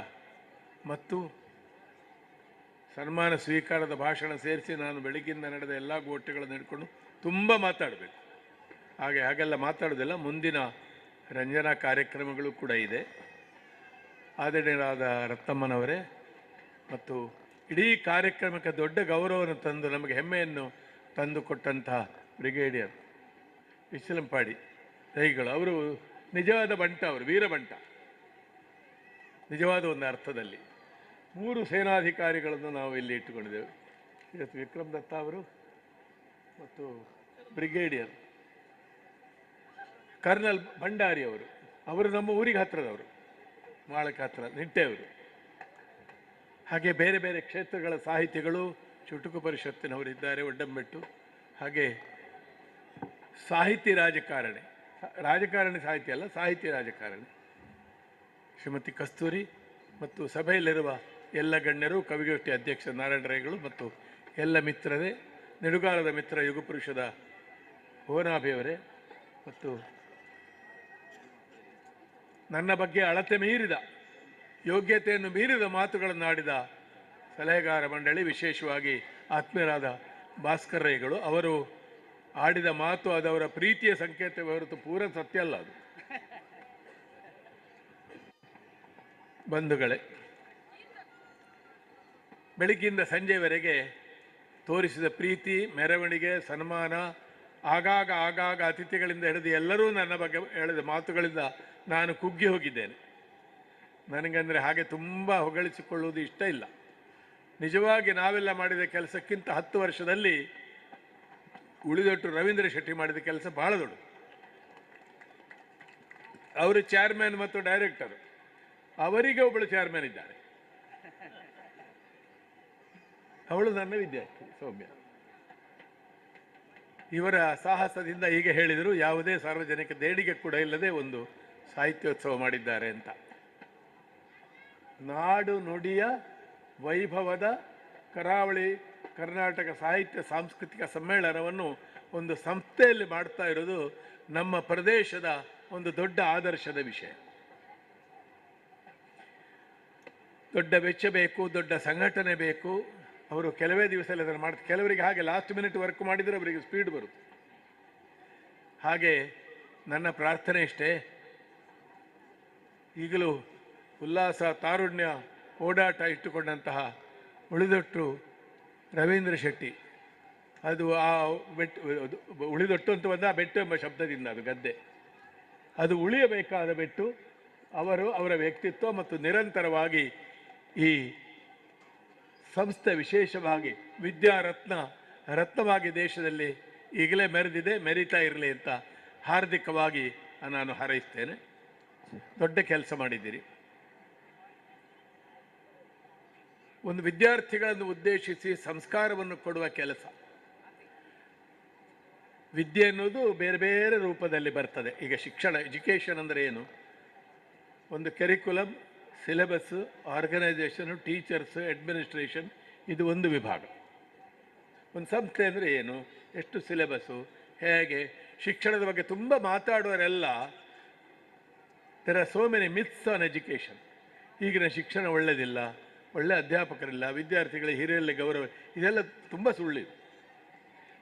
ಮತ್ತು ಸನ್ಮಾನ ಸ್ವೀಕಾರದ ಭಾಷಣ ಸೇರಿಸಿ ನಾನು ಬೆಳಗ್ಗಿಂದ ನಡೆದ ಎಲ್ಲ ಗೋಷ್ಠಿಗಳನ್ನು ಹಿಡ್ಕೊಂಡು ತುಂಬ ಮಾತಾಡಬೇಕು. ಹಾಗೆಲ್ಲ ಮಾತಾಡೋದಿಲ್ಲ. ಮುಂದಿನ ರಂಜನಾ ಕಾರ್ಯಕ್ರಮಗಳು ಕೂಡ ಇದೆ. ಆದರಣೀಯರಾದ ರತ್ನಮ್ಮನವರೇ ಮತ್ತು ಇಡೀ ಕಾರ್ಯಕ್ರಮಕ್ಕೆ ದೊಡ್ಡ ಗೌರವವನ್ನು ತಂದು ನಮಗೆ ಹೆಮ್ಮೆಯನ್ನು ತಂದುಕೊಟ್ಟಂತಹ ಬ್ರಿಗೇಡಿಯರ್ ವಿಶ್ಲಂಪಾಡಿ ರೈಗಳು, ಅವರು ನಿಜವಾದ ಬಂಟ, ಅವರು ವೀರಬಂಟ ನಿಜವಾದ ಒಂದು ಅರ್ಥದಲ್ಲಿ. 3 ಸೇನಾಧಿಕಾರಿಗಳನ್ನು ನಾವು ಇಲ್ಲಿ ಇಟ್ಟುಕೊಂಡಿದ್ದೇವೆ. ಇವತ್ತು ವಿಕ್ರಮ್ ದತ್ತ ಅವರು ಮತ್ತು ಬ್ರಿಗೇಡಿಯರ್ ಕರ್ನಲ್ ಭಂಡಾರಿ ಅವರು ನಮ್ಮ ಊರಿಗೆ ಹತ್ತಿರದವರು, ಮಾಳಕ್ಕೆ ಹತ್ತಿರ ನಿಟ್ಟೆಯವರು. ಹಾಗೆ ಬೇರೆ ಬೇರೆ ಕ್ಷೇತ್ರಗಳ ಸಾಹಿತಿಗಳು, ಚುಟುಕು ಪರಿಷತ್ತಿನವರಿದ್ದಾರೆ, ಒಡ್ಡಂಬೆಟ್ಟು. ಹಾಗೆ ಸಾಹಿತಿ ರಾಜಕಾರಣಿ ಸಾಹಿತಿ ಅಲ್ಲ, ಸಾಹಿತಿ ರಾಜಕಾರಣಿ ಶ್ರೀಮತಿ ಕಸ್ತೂರಿ ಮತ್ತು ಸಭೆಯಲ್ಲಿರುವ ಎಲ್ಲ ಗಣ್ಯರು, ಕವಿಗೋಷ್ಠಿ ಅಧ್ಯಕ್ಷ ನಾರಾಯಣ ರೈಗಳು ಮತ್ತು ಎಲ್ಲ ಮಿತ್ರರೇ, ನಿಡುಗಾಲದ ಮಿತ್ರ ಯುಗಪುರುಷದ ಹೋನಾಭಿಯವರೇ ಮತ್ತು ನನ್ನ ಬಗ್ಗೆ ಅಳತೆ ಮೀರಿದ, ಯೋಗ್ಯತೆಯನ್ನು ಮೀರಿದ ಮಾತುಗಳನ್ನಾಡಿದ ಸಲಹೆಗಾರ ಮಂಡಳಿ, ವಿಶೇಷವಾಗಿ ಆತ್ಮೀಯರಾದ ಭಾಸ್ಕರ್ ರೈಗಳು. ಅವರು ಆಡಿದ ಮಾತು ಅದವರ ಪ್ರೀತಿಯ ಸಂಕೇತವೇ ಹೊರತು ಪೂರ ಸತ್ಯ ಅಲ್ಲ ಅದು. ಬಂಧುಗಳೇ, ಬೆಳಗ್ಗಿಂದ ಸಂಜೆವರೆಗೆ ತೋರಿಸಿದ ಪ್ರೀತಿ, ಮೆರವಣಿಗೆ, ಸನ್ಮಾನ, ಆಗಾಗ ಅತಿಥಿಗಳಿಂದ ಹಿಡಿದು ಎಲ್ಲರೂ ನನ್ನ ಬಗ್ಗೆ ಹೇಳಿದ ಮಾತುಗಳಿಂದ ನಾನು ಕುಗ್ಗಿ ಹೋಗಿದ್ದೇನೆ. ನನಗಂದರೆ ಹಾಗೆ ತುಂಬ ಹೊಗಳಿಸಿಕೊಳ್ಳುವುದು ಇಷ್ಟ ಇಲ್ಲ. ನಿಜವಾಗಿ ನಾವೆಲ್ಲ ಮಾಡಿದ ಕೆಲಸಕ್ಕಿಂತ 10 ವರ್ಷದಲ್ಲಿ ಉಳಿದೊಟ್ಟು ರವೀಂದ್ರ ಶೆಟ್ಟಿ ಮಾಡಿದ ಕೆಲಸ ಬಹಳ ದೊಡ್ಡ. ಅವರು ಚೇರ್ಮನ್ ಮತ್ತು ಡೈರೆಕ್ಟರ್, ಅವರಿಗೆ ಒಬ್ಬಳು ಚೇರ್ಮನ್ ಇದ್ದಾರೆ, ಅವಳು ನನ್ನ ವಿದ್ಯಾರ್ಥಿ ಸೌಮ್ಯ. ಇವರ ಸಾಹಸದಿಂದ ಹೀಗೆ ಹೇಳಿದರು, ಯಾವುದೇ ಸಾರ್ವಜನಿಕ ದೇಣಿಗೆ ಕೂಡ ಇಲ್ಲದೆ ಒಂದು ಸಾಹಿತ್ಯೋತ್ಸವ ಮಾಡಿದ್ದಾರೆ ಅಂತ. ನಾಡು ನುಡಿಯ ವೈಭವದ ಕರಾವಳಿ ಕರ್ನಾಟಕ ಸಾಹಿತ್ಯ ಸಾಂಸ್ಕೃತಿಕ ಸಮ್ಮೇಳನವನ್ನು ಒಂದು ಸಂಸ್ಥೆಯಲ್ಲಿ ಮಾಡ್ತಾ ಇರೋದು ನಮ್ಮ ಪ್ರದೇಶದ ಒಂದು ದೊಡ್ಡ ಆದರ್ಶದ ವಿಷಯ. ದೊಡ್ಡ ವೆಚ್ಚ ಬೇಕು, ದೊಡ್ಡ ಸಂಘಟನೆ ಬೇಕು. ಅವರು ಕೆಲವೇ ದಿವಸದಲ್ಲಿ ಅದನ್ನು ಮಾಡ್ತಾರೆ. ಕೆಲವರಿಗೆ ಹಾಗೆ ಲಾಸ್ಟ್ ಮಿನಿಟ್ ವರ್ಕ್ ಮಾಡಿದರೆ ಅವರಿಗೆ ಸ್ಪೀಡ್ ಬರುತ್ತೆ. ಹಾಗೆ ನನ್ನ ಪ್ರಾರ್ಥನೆ ಇಷ್ಟೇ, ಈಗಲೂ ಉಲ್ಲಾಸ, ತಾರುಣ್ಯ, ಓಡಾಟ ಇಟ್ಟುಕೊಂಡಂತಹ ಉಳಿದೊಟ್ಟು ರವೀಂದ್ರ ಶೆಟ್ಟಿ, ಅದು ಆ ಉಳಿದೊಟ್ಟು ಅಂತ ಬಂದ ಬೆಟ್ಟು ಎಂಬ ಶಬ್ದದಿಂದ, ಅದು ಗದ್ದೆ, ಅದು ಉಳಿಯಬೇಕಾದ ಬೆಟ್ಟು. ಅವರ ವ್ಯಕ್ತಿತ್ವ ಮತ್ತು ನಿರಂತರವಾಗಿ ಈ ಸಂಸ್ಥೆ, ವಿಶೇಷವಾಗಿ ರತ್ನವಾಗಿ ದೇಶದಲ್ಲಿ ಈಗಲೇ ಮೆರೆದಿದೆ, ಮೆರೀತಾ ಇರಲಿ ಅಂತ ಹಾರ್ದಿಕವಾಗಿ ನಾನು ಹಾರೈಸ್ತೇನೆ. ದೊಡ್ಡ ಕೆಲಸ ಮಾಡಿದ್ದೀರಿ. ಒಂದು ವಿದ್ಯಾರ್ಥಿಗಳನ್ನು ಉದ್ದೇಶಿಸಿ ಸಂಸ್ಕಾರವನ್ನು ಕೊಡುವ ಕೆಲಸ. ವಿದ್ಯೆ ಅನ್ನೋದು ಬೇರೆ ಬೇರೆ ರೂಪದಲ್ಲಿ ಬರ್ತದೆ. ಈಗ ಶಿಕ್ಷಣ, ಎಜುಕೇಷನ್ ಅಂದರೆ ಏನು? ಒಂದು ಕೆರಿಕ್ಯುಲಮ್, ಸಿಲೆಬಸ್ಸು, ಆರ್ಗನೈಸೇಷನು, ಟೀಚರ್ಸ್, ಅಡ್ಮಿನಿಸ್ಟ್ರೇಷನ್, ಇದು ಒಂದು ವಿಭಾಗ. ಒಂದು ಸಂಸ್ಥೆ ಅಂದರೆ ಏನು, ಎಷ್ಟು ಸಿಲೆಬಸ್ಸು, ಹೇಗೆ ಶಿಕ್ಷಣದ ಬಗ್ಗೆ ತುಂಬ ಮಾತಾಡುವವರೆಲ್ಲ, there are so many myths on education. ಈಗಿನ ಶಿಕ್ಷಣ ಒಳ್ಳೆಯದಿಲ್ಲ, ಒಳ್ಳೆ ಅಧ್ಯಾಪಕರಿಲ್ಲ, ವಿದ್ಯಾರ್ಥಿಗಳ ಹಿರಿಯರಲ್ಲಿ ಗೌರವ, ಇದೆಲ್ಲ ತುಂಬ ಸುಳ್ಳಿದೆ.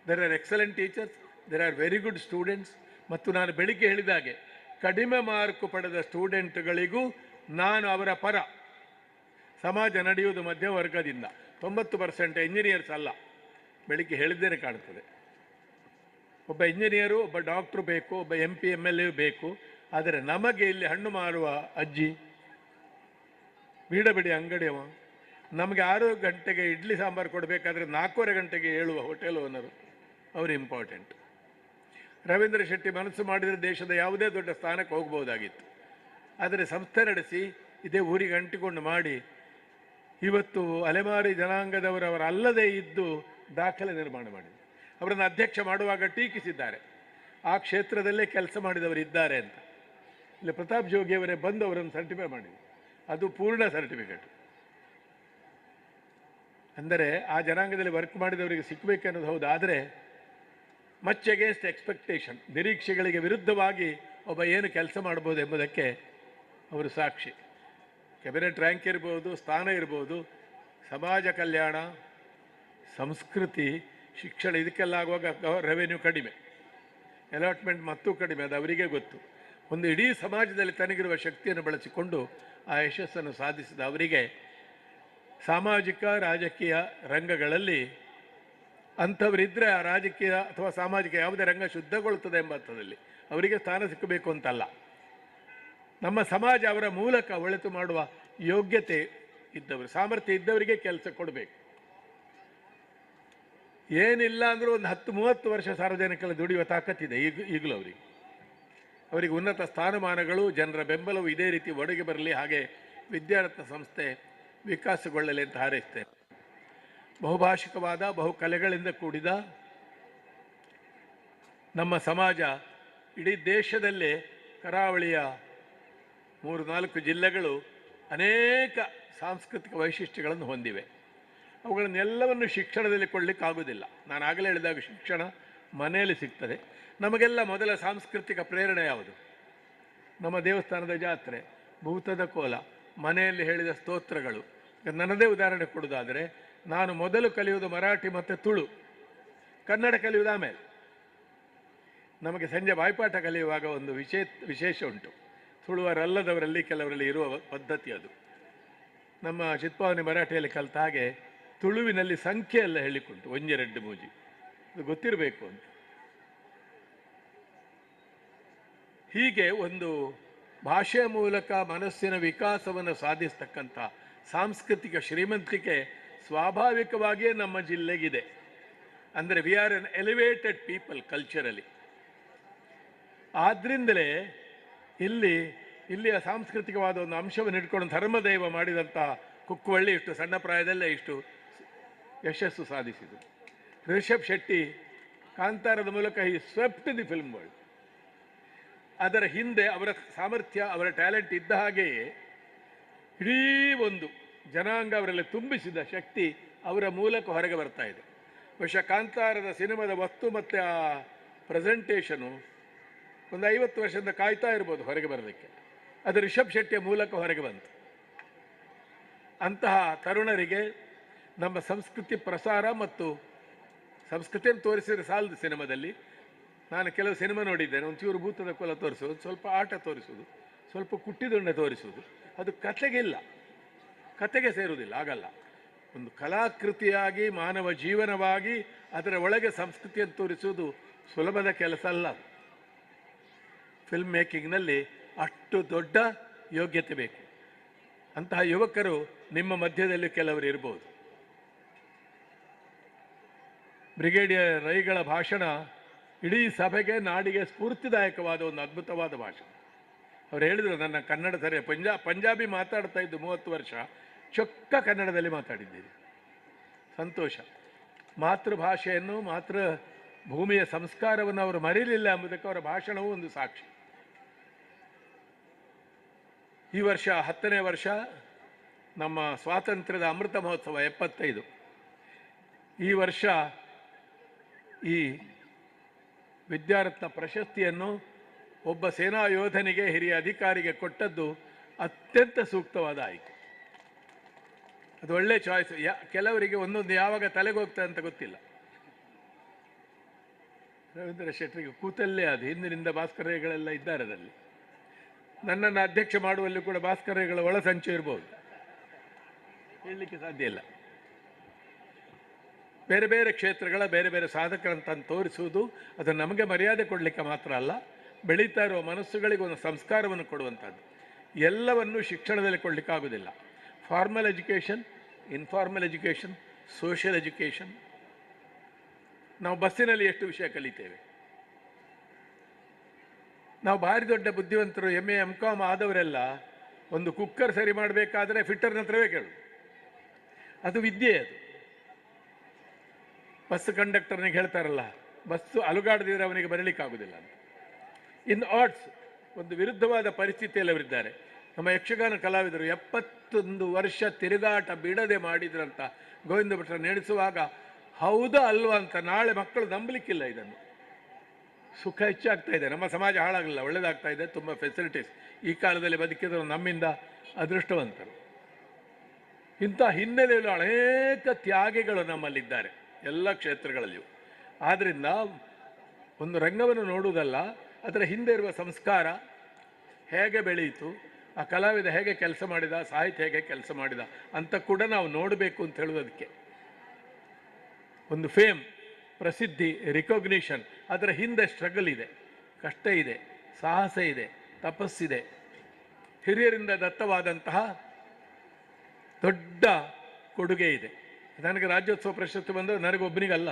There are excellent teachers, there are very good students. ಮತ್ತು ನಾನು ಬೆಳಿಗ್ಗೆ ಹೇಳಿದಾಗೆ ಕಡಿಮೆ ಮಾರ್ಕು ಪಡೆದ ಸ್ಟೂಡೆಂಟ್ಗಳಿಗೂ ನಾನು ಅವರ ಪರ. ಸಮಾಜ ನಡೆಯುವುದು ಮಧ್ಯವರ್ಗದಿಂದ. 90% ಇಂಜಿನಿಯರ್ಸ್ ಅಲ್ಲ, ಬೆಳಿಗ್ಗೆ ಹೇಳಿದ್ದೇನೆ ಕಾಣ್ತದೆ. ಒಬ್ಬ ಇಂಜಿನಿಯರು, ಒಬ್ಬ ಡಾಕ್ಟ್ರು ಬೇಕು, ಒಬ್ಬ MP MLA ಬೇಕು. ಆದರೆ ನಮಗೆ ಇಲ್ಲಿ ಹಣ್ಣು ಮಾರುವ ಅಜ್ಜಿ, ಬೀಡಬಿಡಿ ಅಂಗಡಿಯವ, ನಮಗೆ 6 ಗಂಟೆಗೆ ಇಡ್ಲಿ ಸಾಂಬಾರು ಕೊಡಬೇಕಾದ್ರೆ 4:15 ಗಂಟೆಗೆ ಹೇಳುವ ಹೋಟೆಲ್ ಓನರು, ಅವರು ಇಂಪಾರ್ಟೆಂಟ್. ರವೀಂದ್ರ ಶೆಟ್ಟಿ ಮನಸ್ಸು ಮಾಡಿದರೆ ದೇಶದ ಯಾವುದೇ ದೊಡ್ಡ ಸ್ಥಾನಕ್ಕೆ ಹೋಗ್ಬೋದಾಗಿತ್ತು. ಆದರೆ ಸಂಸ್ಥೆ ನಡೆಸಿ ಇದೇ ಊರಿಗೆ ಅಂಟಿಕೊಂಡು ಮಾಡಿ ಇವತ್ತು ಅಲೆಮಾರಿ ಜನಾಂಗದವರಲ್ಲದೇ ಇದ್ದು ದಾಖಲೆ ನಿರ್ಮಾಣ ಮಾಡಿದೆ. ಅವರನ್ನು ಅಧ್ಯಕ್ಷ ಮಾಡುವಾಗ ಟೀಕಿಸಿದ್ದಾರೆ. ಆ ಕ್ಷೇತ್ರದಲ್ಲೇ ಕೆಲಸ ಮಾಡಿದವರು ಇದ್ದಾರೆ ಅಂತ. ಇಲ್ಲಿ ಪ್ರತಾಪ್ ಜೋಗಿಯವರೇ ಬಂದು ಅವರನ್ನು ಸರ್ಟಿಫೈ ಮಾಡಿದರು. ಅದು ಪೂರ್ಣ ಸರ್ಟಿಫಿಕೇಟ್. ಅಂದರೆ ಆ ಜನಾಂಗದಲ್ಲಿ ವರ್ಕ್ ಮಾಡಿದವರಿಗೆ ಸಿಕ್ಕಬೇಕನ್ನೋದು ಹೌದು. ಆದರೆ ಮಚ್ ಅಗೇನ್ಸ್ಟ್ ಎಕ್ಸ್ಪೆಕ್ಟೇಷನ್, ನಿರೀಕ್ಷೆಗಳಿಗೆ ವಿರುದ್ಧವಾಗಿ ಒಬ್ಬ ಏನು ಕೆಲಸ ಮಾಡ್ಬೋದು ಎಂಬುದಕ್ಕೆ ಅವರು ಸಾಕ್ಷಿ. ಕ್ಯಾಬಿನೆಟ್ ರ್ಯಾಂಕ್ ಇರ್ಬೋದು, ಸ್ಥಾನ ಇರ್ಬೋದು, ಸಮಾಜ ಕಲ್ಯಾಣ, ಸಂಸ್ಕೃತಿ, ಶಿಕ್ಷಣ ಇದಕ್ಕೆಲ್ಲ ಆಗುವಾಗ ರೆವೆನ್ಯೂ ಕಡಿಮೆ, ಅಲಾಟ್ಮೆಂಟ್ ಮತ್ತೂ ಕಡಿಮೆ. ಅದು ಅವರಿಗೆ ಗೊತ್ತು. ಒಂದು ಇಡೀ ಸಮಾಜದಲ್ಲಿ ತನಗಿರುವ ಶಕ್ತಿಯನ್ನು ಬಳಸಿಕೊಂಡು ಆ ಯಶಸ್ಸನ್ನು ಸಾಧಿಸಿದ ಅವರಿಗೆ ಸಾಮಾಜಿಕ ರಾಜಕೀಯ ರಂಗಗಳಲ್ಲಿ ಅಂಥವರಿದ್ದರೆ ಆ ರಾಜಕೀಯ ಅಥವಾ ಸಾಮಾಜಿಕ ಯಾವುದೇ ರಂಗ ಶುದ್ಧಗೊಳ್ಳುತ್ತದೆ ಎಂಬ ಅರ್ಥದಲ್ಲಿ ಅವರಿಗೆ ಸ್ಥಾನ ಸಿಕ್ಕಬೇಕು ಅಂತಲ್ಲ. ನಮ್ಮ ಸಮಾಜ ಅವರ ಮೂಲಕ ಒಳಿತು ಮಾಡುವ ಯೋಗ್ಯತೆ ಇದ್ದವರು, ಸಾಮರ್ಥ್ಯ ಇದ್ದವರಿಗೆ ಕೆಲಸ ಕೊಡಬೇಕು. ಏನಿಲ್ಲ ಅಂದರೂ ಒಂದು 10-30 ವರ್ಷ ಸಾರ್ವಜನಿಕರಲ್ಲಿ ದುಡಿಯುವ ತಾಕತ್ತಿದೆ ಈಗಲೂ ಅವರಿಗೆ ಉನ್ನತ ಸ್ಥಾನಮಾನಗಳು, ಜನರ ಬೆಂಬಲವು ಇದೇ ರೀತಿ ಒಳಗೆ ಬರಲಿ. ಹಾಗೆ ವಿದ್ಯಾರತ್ನ ಸಂಸ್ಥೆ ವಿಕಾಸಗೊಳ್ಳಲಿ ಅಂತ ಹಾರೈಸ್ತೇನೆ. ಬಹುಭಾಷಿಕವಾದ, ಬಹು ಕಲೆಗಳಿಂದ ಕೂಡಿದ ನಮ್ಮ ಸಮಾಜ ಇಡೀ ದೇಶದಲ್ಲೇ ಕರಾವಳಿಯ 3-4 ಜಿಲ್ಲೆಗಳು ಅನೇಕ ಸಾಂಸ್ಕೃತಿಕ ವೈಶಿಷ್ಟ್ಯಗಳನ್ನು ಹೊಂದಿವೆ. ಅವುಗಳನ್ನೆಲ್ಲವನ್ನು ಶಿಕ್ಷಣದಲ್ಲಿ ಕೊಡಲಿಕ್ಕಾಗೋದಿಲ್ಲ. ನಾನು ಆಗಲೇ ಹೇಳಿದಾಗ ಶಿಕ್ಷಣ ಮನೆಯಲ್ಲಿ ಸಿಗ್ತದೆ. ನಮಗೆಲ್ಲ ಮೊದಲ ಸಾಂಸ್ಕೃತಿಕ ಪ್ರೇರಣೆ ಯಾವುದು? ನಮ್ಮ ದೇವಸ್ಥಾನದ ಜಾತ್ರೆ, ಭೂತದ ಕೋಲ, ಮನೆಯಲ್ಲಿ ಹೇಳಿದ ಸ್ತೋತ್ರಗಳು. ನನ್ನದೇ ಉದಾಹರಣೆ ಕೊಡೋದಾದರೆ, ನಾನು ಮೊದಲು ಕಲಿಯುವುದು ಮರಾಠಿ ಮತ್ತು ತುಳು, ಕನ್ನಡ ಕಲಿಯುವುದು ಆಮೇಲೆ. ನಮಗೆ ಸಂಜೆ ಬಾಯ್ಪಾಠ ಕಲಿಯುವಾಗ ಒಂದು ವಿಶೇಷ ಉಂಟು. ತುಳುವರಲ್ಲದವರಲ್ಲಿ ಕೆಲವರಲ್ಲಿ ಇರುವ ಪದ್ಧತಿ ಅದು. ನಮ್ಮ ಚಿತ್ಪಾವನಿ ಮರಾಠಿಯಲ್ಲಿ ಕಲಿತ ಹಾಗೆ ತುಳುವಿನಲ್ಲಿ ಸಂಖ್ಯೆ ಎಲ್ಲ ಹೇಳಿಕೊಂಡು 1 2 3 ಇದು ಗೊತ್ತಿರಬೇಕು ಅಂತ. ಹೀಗೆ ಒಂದು ಭಾಷೆಯ ಮೂಲಕ ಮನಸ್ಸಿನ ವಿಕಾಸವನ್ನು ಸಾಧಿಸ್ತಕ್ಕಂಥ ಸಾಂಸ್ಕೃತಿಕ ಶ್ರೀಮಂತಿಕೆ ಸ್ವಾಭಾವಿಕವಾಗಿಯೇ ನಮ್ಮ ಜಿಲ್ಲೆಗಿದೆ. ಅಂದರೆ we are N elevated people culturally. ಆದ್ದರಿಂದಲೇ ಇಲ್ಲಿಯ ಸಾಂಸ್ಕೃತಿಕವಾದ ಒಂದು ಅಂಶವನ್ನು ಇಟ್ಕೊಂಡು ಧರ್ಮದೈವ ಮಾಡಿದಂತಹ ಕುಕ್ಕುವಳ್ಳಿ ಇಷ್ಟು ಸಣ್ಣ ಪ್ರಾಯದಲ್ಲೇ ಇಷ್ಟು ಯಶಸ್ಸು ಸಾಧಿಸಿದರು. ರಿಷಬ್ ಶೆಟ್ಟಿ ಕಾಂತಾರದ ಮೂಲಕ ಈ ಸ್ವೆಪ್ಟ್ ದಿ ಫಿಲ್ಮ್ ವರ್ಲ್ಡ್. ಅದರ ಹಿಂದೆ ಅವರ ಸಾಮರ್ಥ್ಯ, ಅವರ ಟ್ಯಾಲೆಂಟ್ ಇದ್ದ ಹಾಗೆಯೇ ಇಡೀ ಒಂದು ಜನಾಂಗ ಅವರಲ್ಲಿ ತುಂಬಿಸಿದ ಶಕ್ತಿ ಅವರ ಮೂಲಕ ಹೊರಗೆ ಬರ್ತಾ ಇದೆ. ಬಹುಶಃ ಕಾಂತಾರದ ಸಿನಿಮಾದ ವಸ್ತು ಮತ್ತು ಆ ಪ್ರೆಸೆಂಟೇಷನು ಒಂದು 50 ವರ್ಷದಿಂದ ಕಾಯ್ತಾ ಇರ್ಬೋದು ಹೊರಗೆ ಬರೋದಕ್ಕೆ. ಅದು ರಿಷಬ್ ಶೆಟ್ಟಿಯ ಮೂಲಕ ಹೊರಗೆ ಬಂತು. ಅಂತಹ ತರುಣರಿಗೆ ನಮ್ಮ ಸಂಸ್ಕೃತಿ ಪ್ರಸಾರ ಮತ್ತು ಸಂಸ್ಕೃತಿಯನ್ನು ತೋರಿಸಿದರೆ ಸಾಲದು. ಸಿನಿಮಾದಲ್ಲಿ ನಾನು ಕೆಲವು ಸಿನಿಮಾ ನೋಡಿದ್ದೇನೆ. ಒಂಚೂರು ಭೂತದ ಕೋಲ ತೋರಿಸೋದು, ಸ್ವಲ್ಪ ಆಟ ತೋರಿಸೋದು, ಸ್ವಲ್ಪ ಕುಟ್ಟಿದೊಣ್ಣೆ ತೋರಿಸೋದು. ಅದು ಕತೆಗೆ ಸೇರುವುದಿಲ್ಲ, ಆಗಲ್ಲ. ಒಂದು ಕಲಾಕೃತಿಯಾಗಿ ಮಾನವ ಜೀವನವಾಗಿ ಅದರ ಒಳಗೆ ಸಂಸ್ಕೃತಿಯನ್ನು ತೋರಿಸುವುದು ಸುಲಭದ ಕೆಲಸ ಅಲ್ಲ. ಫಿಲ್ಮ್ ಮೇಕಿಂಗ್ನಲ್ಲಿ ಅಷ್ಟು ದೊಡ್ಡ ಯೋಗ್ಯತೆ ಬೇಕು. ಅಂತಹ ಯುವಕರು ನಿಮ್ಮ ಮಧ್ಯದಲ್ಲಿ ಕೆಲವರು ಇರ್ಬೋದು. ಬ್ರಿಗೇಡಿಯರ್ ರೈಗಳ ಭಾಷಣ ಇಡೀ ಸಭೆಗೆ, ನಾಡಿಗೆ ಸ್ಫೂರ್ತಿದಾಯಕವಾದ ಒಂದು ಅದ್ಭುತವಾದ ಭಾಷಣ. ಅವ್ರು ಹೇಳಿದರು, ನನ್ನ ಕನ್ನಡ ಸರಿ, ಪಂಜಾಬಿ ಮಾತಾಡ್ತಾ ಇದ್ದು 30 ವರ್ಷ, ಚೊಕ್ಕ ಕನ್ನಡದಲ್ಲಿ ಮಾತಾಡಿದ್ದೀರಿ. ಸಂತೋಷ. ಮಾತೃಭಾಷೆಯನ್ನು, ಭೂಮಿಯ ಸಂಸ್ಕಾರವನ್ನು ಅವರು ಮರೀಲಿಲ್ಲ ಎಂಬುದಕ್ಕೆ ಅವರ ಭಾಷಣವೂ ಒಂದು ಸಾಕ್ಷಿ. ಈ ವರ್ಷ 10ನೇ ವರ್ಷ ನಮ್ಮ ಸ್ವಾತಂತ್ರ್ಯದ ಅಮೃತ ಮಹೋತ್ಸವ 75. ಈ ವರ್ಷ ಈ ವಿದ್ಯಾರತ್ನ ಪ್ರಶಸ್ತಿಯನ್ನು ಒಬ್ಬ ಸೇನಾ ಯೋಧನಿಗೆ, ಹಿರಿಯ ಅಧಿಕಾರಿಗೆ ಕೊಟ್ಟದ್ದು ಅತ್ಯಂತ ಸೂಕ್ತವಾದ ಆಯ್ಕೆ. ಅದು ಒಳ್ಳೆ ಚಾಯ್ಸ್. ಕೆಲವರಿಗೆ ಒಂದೊಂದು ಯಾವಾಗ ತಲೆಗೆ ಹೋಗ್ತದೆ ಅಂತ ಗೊತ್ತಿಲ್ಲ. ರವೀಂದ್ರ ಶೆಟ್ಟರಿಗೆ ಕೂತಲ್ಲೇ ಅದು ಹಿಂದಿನಿಂದ ಭಾಸ್ಕರಗಳೆಲ್ಲ ಇದ್ದಾರೆ ಅದರಲ್ಲಿ. ನನ್ನನ್ನು ಅಧ್ಯಕ್ಷ ಮಾಡುವಲ್ಲಿ ಕೂಡ ಭಾಸ್ಕರಗಳ ಒಳಸಂಚು ಇರ್ಬೋದು, ಹೇಳಲಿಕ್ಕೆ ಸಾಧ್ಯ ಇಲ್ಲ. ಬೇರೆ ಬೇರೆ ಕ್ಷೇತ್ರಗಳ ಬೇರೆ ಬೇರೆ ಸಾಧಕರಂತ ತೋರಿಸುವುದು ಅದು ನಮಗೆ ಮರ್ಯಾದೆ ಕೊಡಲಿಕ್ಕೆ ಮಾತ್ರ ಅಲ್ಲ, ಬೆಳೀತಾ ಇರುವ ಮನಸ್ಸುಗಳಿಗೆ ಒಂದು ಸಂಸ್ಕಾರವನ್ನು ಕೊಡುವಂಥದ್ದು. ಎಲ್ಲವನ್ನು ಶಿಕ್ಷಣದಲ್ಲಿ ಕೊಡಲಿಕ್ಕಾಗೋದಿಲ್ಲ. Formal education, informal education, social education. ನಾವು ಬಸ್ಸಿನಲ್ಲಿ ಎಷ್ಟು ವಿಷಯ ಕಲಿತೇವೆ. ನಾವು ಭಾರಿ ದೊಡ್ಡ ಬುದ್ಧಿವಂತರು, MA MCOM ಆದವರೆಲ್ಲ ಒಂದು ಕುಕ್ಕರ್ ಸರಿ ಮಾಡಬೇಕಾದ್ರೆ ಫಿಟ್ಟರ್ನ ಹತ್ರವೇ ಕೇಳು. ಅದು ವಿದ್ಯೆ. ಅದು ಬಸ್ ಕಂಡಕ್ಟರ್ನಿಗೆ ಹೇಳ್ತಾರಲ್ಲ, ಬಸ್ಸು ಅಲುಗಾಡದಿದ್ರೆ ಅವನಿಗೆ ಬರಲಿಕ್ಕಾಗೋದಿಲ್ಲ ಅಂತ. ಇನ್ ಆರ್ಟ್ಸ್ ಒಂದು ವಿರುದ್ಧವಾದ ಪರಿಸ್ಥಿತಿಯಲ್ಲಿ ಅವರಿದ್ದಾರೆ. ನಮ್ಮ ಯಕ್ಷಗಾನ ಕಲಾವಿದರು 71 ವರ್ಷ ತಿರುಗಾಟ ಬಿಡದೆ ಮಾಡಿದ್ರಂತ ಗೋವಿಂದ ಭಟ್ರ ನೆನೆಸುವಾಗ ಹೌದಾ ಅಲ್ವಾ ಅಂತ ನಾಳೆ ಮಕ್ಕಳು ನಂಬಲಿಕ್ಕಿಲ್ಲ. ಇದನ್ನು ಸುಖ ಹೆಚ್ಚಾಗ್ತಾ ಇದೆ, ನಮ್ಮ ಸಮಾಜ ಹಾಳಾಗಲಿಲ್ಲ, ಒಳ್ಳೆಯದಾಗ್ತಾ ಇದೆ. ತುಂಬ ಫೆಸಿಲಿಟೀಸ್ ಈ ಕಾಲದಲ್ಲಿ ಬದುಕಿದ್ರು ನಮ್ಮಿಂದ ಅದೃಷ್ಟವಂತರು. ಇಂಥ ಹಿನ್ನೆಲೆಯಲ್ಲಿ ಅನೇಕ ತ್ಯಾಗಿಗಳು ನಮ್ಮಲ್ಲಿದ್ದಾರೆ ಎಲ್ಲ ಕ್ಷೇತ್ರಗಳಲ್ಲಿಯೂ. ಆದ್ದರಿಂದ ಒಂದು ರಂಗವನ್ನು ನೋಡುವುದಲ್ಲ, ಅದರ ಹಿಂದೆ ಇರುವ ಸಂಸ್ಕಾರ ಹೇಗೆ ಬೆಳೆಯಿತು, ಆ ಕಲಾವಿದ ಹೇಗೆ ಕೆಲಸ ಮಾಡಿದ, ಸಾಹಿತ್ಯ ಹೇಗೆ ಕೆಲಸ ಮಾಡಿದ ಅಂತ ಕೂಡ ನಾವು ನೋಡಬೇಕು ಅಂತ ಹೇಳುವುದಕ್ಕೆ. ಒಂದು ಫೇಮ್, ಪ್ರಸಿದ್ಧಿ, ರಿಕಾಗ್ನಿಷನ್, ಅದರ ಹಿಂದೆ ಸ್ಟ್ರಗಲ್ ಇದೆ, ಕಷ್ಟ ಇದೆ, ಸಾಹಸ ಇದೆ, ತಪಸ್ಸಿದೆ, ಹಿರಿಯರಿಂದ ದತ್ತವಾದಂತಹ ದೊಡ್ಡ ಕೊಡುಗೆ ಇದೆ. ನನಗೆ ರಾಜ್ಯೋತ್ಸವ ಪ್ರಶಸ್ತಿ ಬಂದರೆ ನನಗೊಬ್ಬನಿಗಲ್ಲ,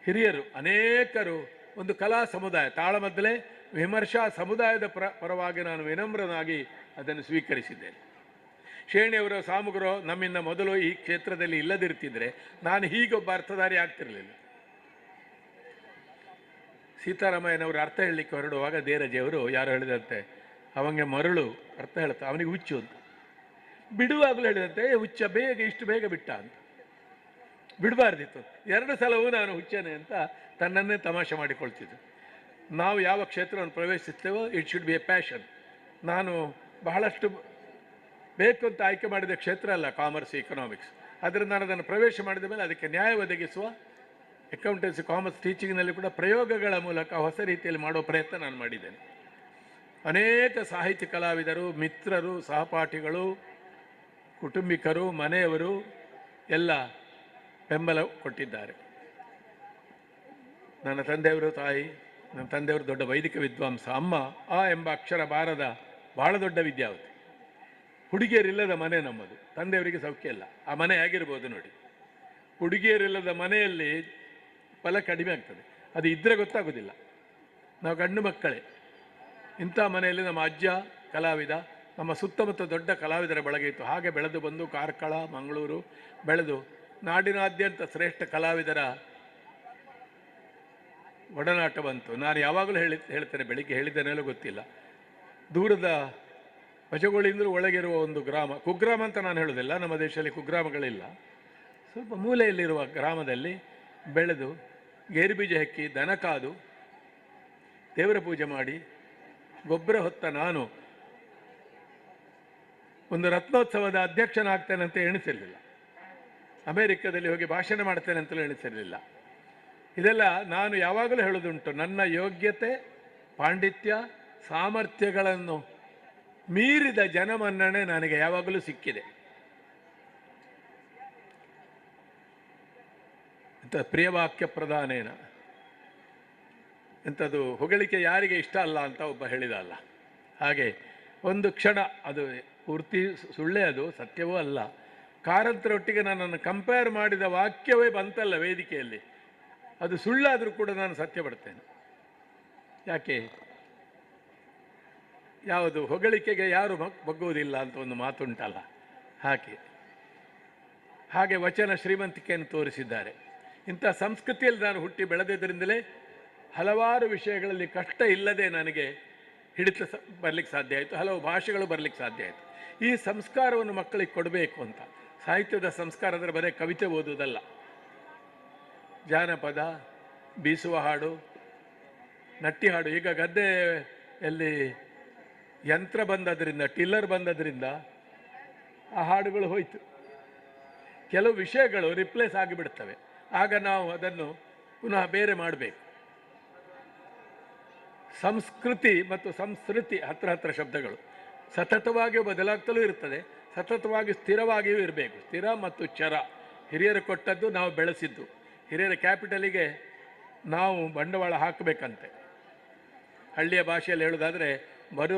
ಹಿರಿಯರು ಅನೇಕರು, ಒಂದು ಕಲಾ ಸಮುದಾಯ, ತಾಳಮದ್ದಲೆ ವಿಮರ್ಶಾ ಸಮುದಾಯದ ಪರವಾಗಿ ನಾನು ವಿನಮ್ರನಾಗಿ ಅದನ್ನು ಸ್ವೀಕರಿಸಿದ್ದೇನೆ. ಶೇಣಿಯವರ ಸಾಮುಗರು ನಮ್ಮಿಂದ ಮೊದಲು ಈ ಕ್ಷೇತ್ರದಲ್ಲಿ ಇಲ್ಲದಿರ್ತಿದ್ರೆ ನಾನು ಹೀಗೊಬ್ಬ ಅರ್ಥಧಾರಿ ಆಗ್ತಿರಲಿಲ್ಲ. ಸೀತಾರಾಮಯ್ಯನವರು ಅರ್ಥ ಹೇಳಲಿಕ್ಕೆ ಹೊರಡುವಾಗ ದೇರಜಿಯವರು ಯಾರು ಹೇಳಿದಂತೆ, ಅವಂಗೆ ಮರಳು ಅರ್ಥ ಹೇಳ್ತಾ ಅವನಿಗೆ ಹುಚ್ಚು ಅಂತ, ಬಿಡುವಾಗಲೂ ಹೇಳಿದಂತೆ ಹುಚ್ಚ ಬೇಗ ಇಷ್ಟು ಬೇಗ ಬಿಟ್ಟ ಅಂತ. ಬಿಡಬಾರ್ದಿತ್ತು, 2 ಸಲವೂ ನಾನು ಹುಚ್ಚನೆ ಅಂತ ತನ್ನನ್ನೇ ತಮಾಷೆ ಮಾಡಿಕೊಳ್ತಿದ್ದೆ. ನಾವು ಯಾವ ಕ್ಷೇತ್ರವನ್ನು ಪ್ರವೇಶಿಸ್ತೇವೋ it should be a passion. ನಾನು ಬಹಳಷ್ಟು ಬೇಕು ಅಂತ ಆಯ್ಕೆ ಮಾಡಿದ ಕ್ಷೇತ್ರ ಅಲ್ಲ ಕಾಮರ್ಸ್, ಎಕನಾಮಿಕ್ಸ್. ಆದ್ದರಿಂದ ನಾನು ಅದನ್ನು ಪ್ರವೇಶ ಮಾಡಿದ ಮೇಲೆ ಅದಕ್ಕೆ ನ್ಯಾಯ ಒದಗಿಸುವ ಅಕೌಂಟೆನ್ಸಿ, ಕಾಮರ್ಸ್ ಟೀಚಿಂಗ್ನಲ್ಲಿ ಕೂಡ ಪ್ರಯೋಗಗಳ ಮೂಲಕ ಹೊಸ ರೀತಿಯಲ್ಲಿ ಮಾಡೋ ಪ್ರಯತ್ನ ನಾನು ಮಾಡಿದ್ದೇನೆ. ಅನೇಕ ಸಾಹಿತ್ಯ ಕಲಾವಿದರು, ಮಿತ್ರರು, ಸಹಪಾಠಿಗಳು, ಕುಟುಂಬಿಕರು, ಮನೆಯವರು ಎಲ್ಲ ಬೆಂಬಲ ಕೊಟ್ಟಿದ್ದಾರೆ. ನನ್ನ ತಂದೆಯವರು, ತಾಯಿ, ನನ್ನ ತಂದೆಯವರು ದೊಡ್ಡ ವೈದಿಕ ವಿದ್ವಾಂಸ, ಅಮ್ಮ ಆ ಎಂಬ ಅಕ್ಷರ ಬಾರದ ಬಹಳ ದೊಡ್ಡ ವಿದ್ಯಾವತಿ. ಹುಡುಗಿಯರಿಲ್ಲದ ಮನೆ ನಮ್ಮದು, ತಂದೆಯವರಿಗೆ ಸೌಖ್ಯ ಇಲ್ಲ. ಆ ಮನೆ ಹೇಗಿರ್ಬೋದು ನೋಡಿ. ಹುಡುಗಿಯರಿಲ್ಲದ ಮನೆಯಲ್ಲಿ ಫಲ ಕಡಿಮೆ ಆಗ್ತದೆ, ಅದು ಇದ್ದರೆ ಗೊತ್ತಾಗೋದಿಲ್ಲ. ನಾವು ಗಂಡು ಮಕ್ಕಳೇ. ಇಂಥ ಮನೆಯಲ್ಲಿ ನಮ್ಮ ಅಜ್ಜ ಕಲಾವಿದ, ನಮ್ಮ ಸುತ್ತಮುತ್ತ ದೊಡ್ಡ ಕಲಾವಿದರ ಬಳಗ ಇತ್ತು. ಹಾಗೆ ಬೆಳೆದು ಬಂದು ಕಾರ್ಕಳ, ಮಂಗಳೂರು ಬೆಳೆದು ನಾಡಿನಾದ್ಯಂತ ಶ್ರೇಷ್ಠ ಕಲಾವಿದರ ಒಡನಾಟ ಬಂತು. ನಾನು ಯಾವಾಗಲೂ ಹೇಳ್ತೇನೆ, ಬೆಳಿಗ್ಗೆ ಹೇಳಿದ್ದೇನೆಲ್ಲೂ ಗೊತ್ತಿಲ್ಲ, ದೂರದ ಬಜಗೋಳಿಂದಲೂ ಒಳಗಿರುವ ಒಂದು ಗ್ರಾಮ, ಕುಗ್ರಾಮ ಅಂತ ನಾನು ಹೇಳೋದಿಲ್ಲ, ನಮ್ಮ ದೇಶದಲ್ಲಿ ಕುಗ್ರಾಮಗಳಿಲ್ಲ, ಸ್ವಲ್ಪ ಮೂಲೆಯಲ್ಲಿರುವ ಗ್ರಾಮದಲ್ಲಿ ಬೆಳೆದು ಗೇರುಬೀಜ ಹೆಕ್ಕಿ ದನ ಕಾದು ದೇವರ ಪೂಜೆ ಮಾಡಿ ಗೊಬ್ಬರ ಹೊತ್ತ ನಾನು ಒಂದು ರತ್ನೋತ್ಸವದ ಅಧ್ಯಕ್ಷನಾಗ್ತೇನೆ ಅಂತ ಎಣಿಸಿರಲಿಲ್ಲ. ಅಮೇರಿಕದಲ್ಲಿ ಹೋಗಿ ಭಾಷಣ ಮಾಡ್ತೇನೆ ಅಂತಲೂ ಎಣಿಸಿರಲಿಲ್ಲ. ಇದೆಲ್ಲ ನಾನು ಯಾವಾಗಲೂ ಹೇಳೋದುಂಟು, ನನ್ನ ಯೋಗ್ಯತೆ, ಪಾಂಡಿತ್ಯ, ಸಾಮರ್ಥ್ಯಗಳನ್ನು ಮೀರಿದ ಜನಮನ್ನಣೆ ನನಗೆ ಯಾವಾಗಲೂ ಸಿಕ್ಕಿದೆ. ಇಂಥ ಪ್ರಿಯವಾಕ್ಯ ಪ್ರಧಾನೇನ, ಇಂಥದ್ದು ಹೊಗಳಿಕೆ ಯಾರಿಗೆ ಇಷ್ಟ ಅಲ್ಲ ಅಂತ ಒಬ್ಬ ಹೇಳಿದ ಅಲ್ಲ. ಹಾಗೆ ಒಂದು ಕ್ಷಣ, ಅದು ಪೂರ್ತಿ ಸುಳ್ಳೇ, ಅದು ಸತ್ಯವೂ ಅಲ್ಲ, ಕಾರಂತರೊಟ್ಟಿಗೆ ನನ್ನನ್ನು ಕಂಪೇರ್ ಮಾಡಿದ ವಾಕ್ಯವೇ ಬಂತಲ್ಲ ವೇದಿಕೆಯಲ್ಲಿ, ಅದು ಸುಳ್ಳಾದರೂ ಕೂಡ ನಾನು ಸತ್ಯ ಪಡ್ತೇನೆ. ಯಾಕೆ? ಯಾವುದು ಹೊಗಳಿಕೆಗೆ ಯಾರು ಬಗ್ಗುವುದಿಲ್ಲ ಅಂತ ಒಂದು ಮಾತುಂಟಲ್ಲ, ಹಾಗೆ ವಚನ ಶ್ರೀಮಂತಿಕೆಯನ್ನು ತೋರಿಸಿದ್ದಾರೆ. ಇಂಥ ಸಂಸ್ಕೃತಿಯಲ್ಲಿ ನಾನು ಹುಟ್ಟಿ ಬೆಳೆದಿದ್ದರಿಂದಲೇ ಹಲವಾರು ವಿಷಯಗಳಲ್ಲಿ ಕಷ್ಟ ಇಲ್ಲದೆ ನನಗೆ ಹಿಡಿತ ಬರಲಿಕ್ಕೆ ಸಾಧ್ಯ ಆಯಿತು, ಹಲವು ಭಾಷೆಗಳು ಬರಲಿಕ್ಕೆ ಸಾಧ್ಯ ಆಯಿತು. ಈ ಸಂಸ್ಕಾರವನ್ನು ಮಕ್ಕಳಿಗೆ ಕೊಡಬೇಕು ಅಂತ. ಸಾಹಿತ್ಯದ ಸಂಸ್ಕಾರ ಅಂದರೆ ಬರೀ ಕವಿತೆ ಓದುವುದಲ್ಲ, ಜಾನಪದ, ಬೀಸುವ ಹಾಡು, ನಟ್ಟಿ ಹಾಡು. ಈಗ ಗದ್ದೆಯಲ್ಲಿ ಯಂತ್ರ ಬಂದದ್ರಿಂದ, ಟಿಲ್ಲರ್ ಬಂದದ್ರಿಂದ ಆ ಹಾಡುಗಳು ಹೋಯಿತು, ಕೆಲವು ವಿಷಯಗಳು ರಿಪ್ಲೇಸ್ ಆಗಿಬಿಡ್ತವೆ. ಆಗ ನಾವು ಅದನ್ನು ಪುನಃ ಬೇರೆ ಮಾಡಬೇಕು. ಸಂಸ್ಕೃತಿ ಮತ್ತು ಸಂಸ್ಕೃತಿ ಹತ್ರ ಶಬ್ದಗಳು ಸತತವಾಗಿಯೂ ಬದಲಾಗ್ತಲೂ ಇರ್ತದೆ, ಸತತವಾಗಿ ಸ್ಥಿರವಾಗಿಯೂ ಇರಬೇಕು. ಸ್ಥಿರ ಮತ್ತು ಚರ, ಹಿರಿಯರು ಕೊಟ್ಟದ್ದು, ನಾವು ಬೆಳೆಸಿದ್ದು. ಹಿರಿಯರ ಕ್ಯಾಪಿಟಲಿಗೆ ನಾವು ಬಂಡವಾಳ ಹಾಕಬೇಕಂತೆ. ಹಳ್ಳಿಯ ಭಾಷೆಯಲ್ಲಿ ಹೇಳೋದಾದರೆ,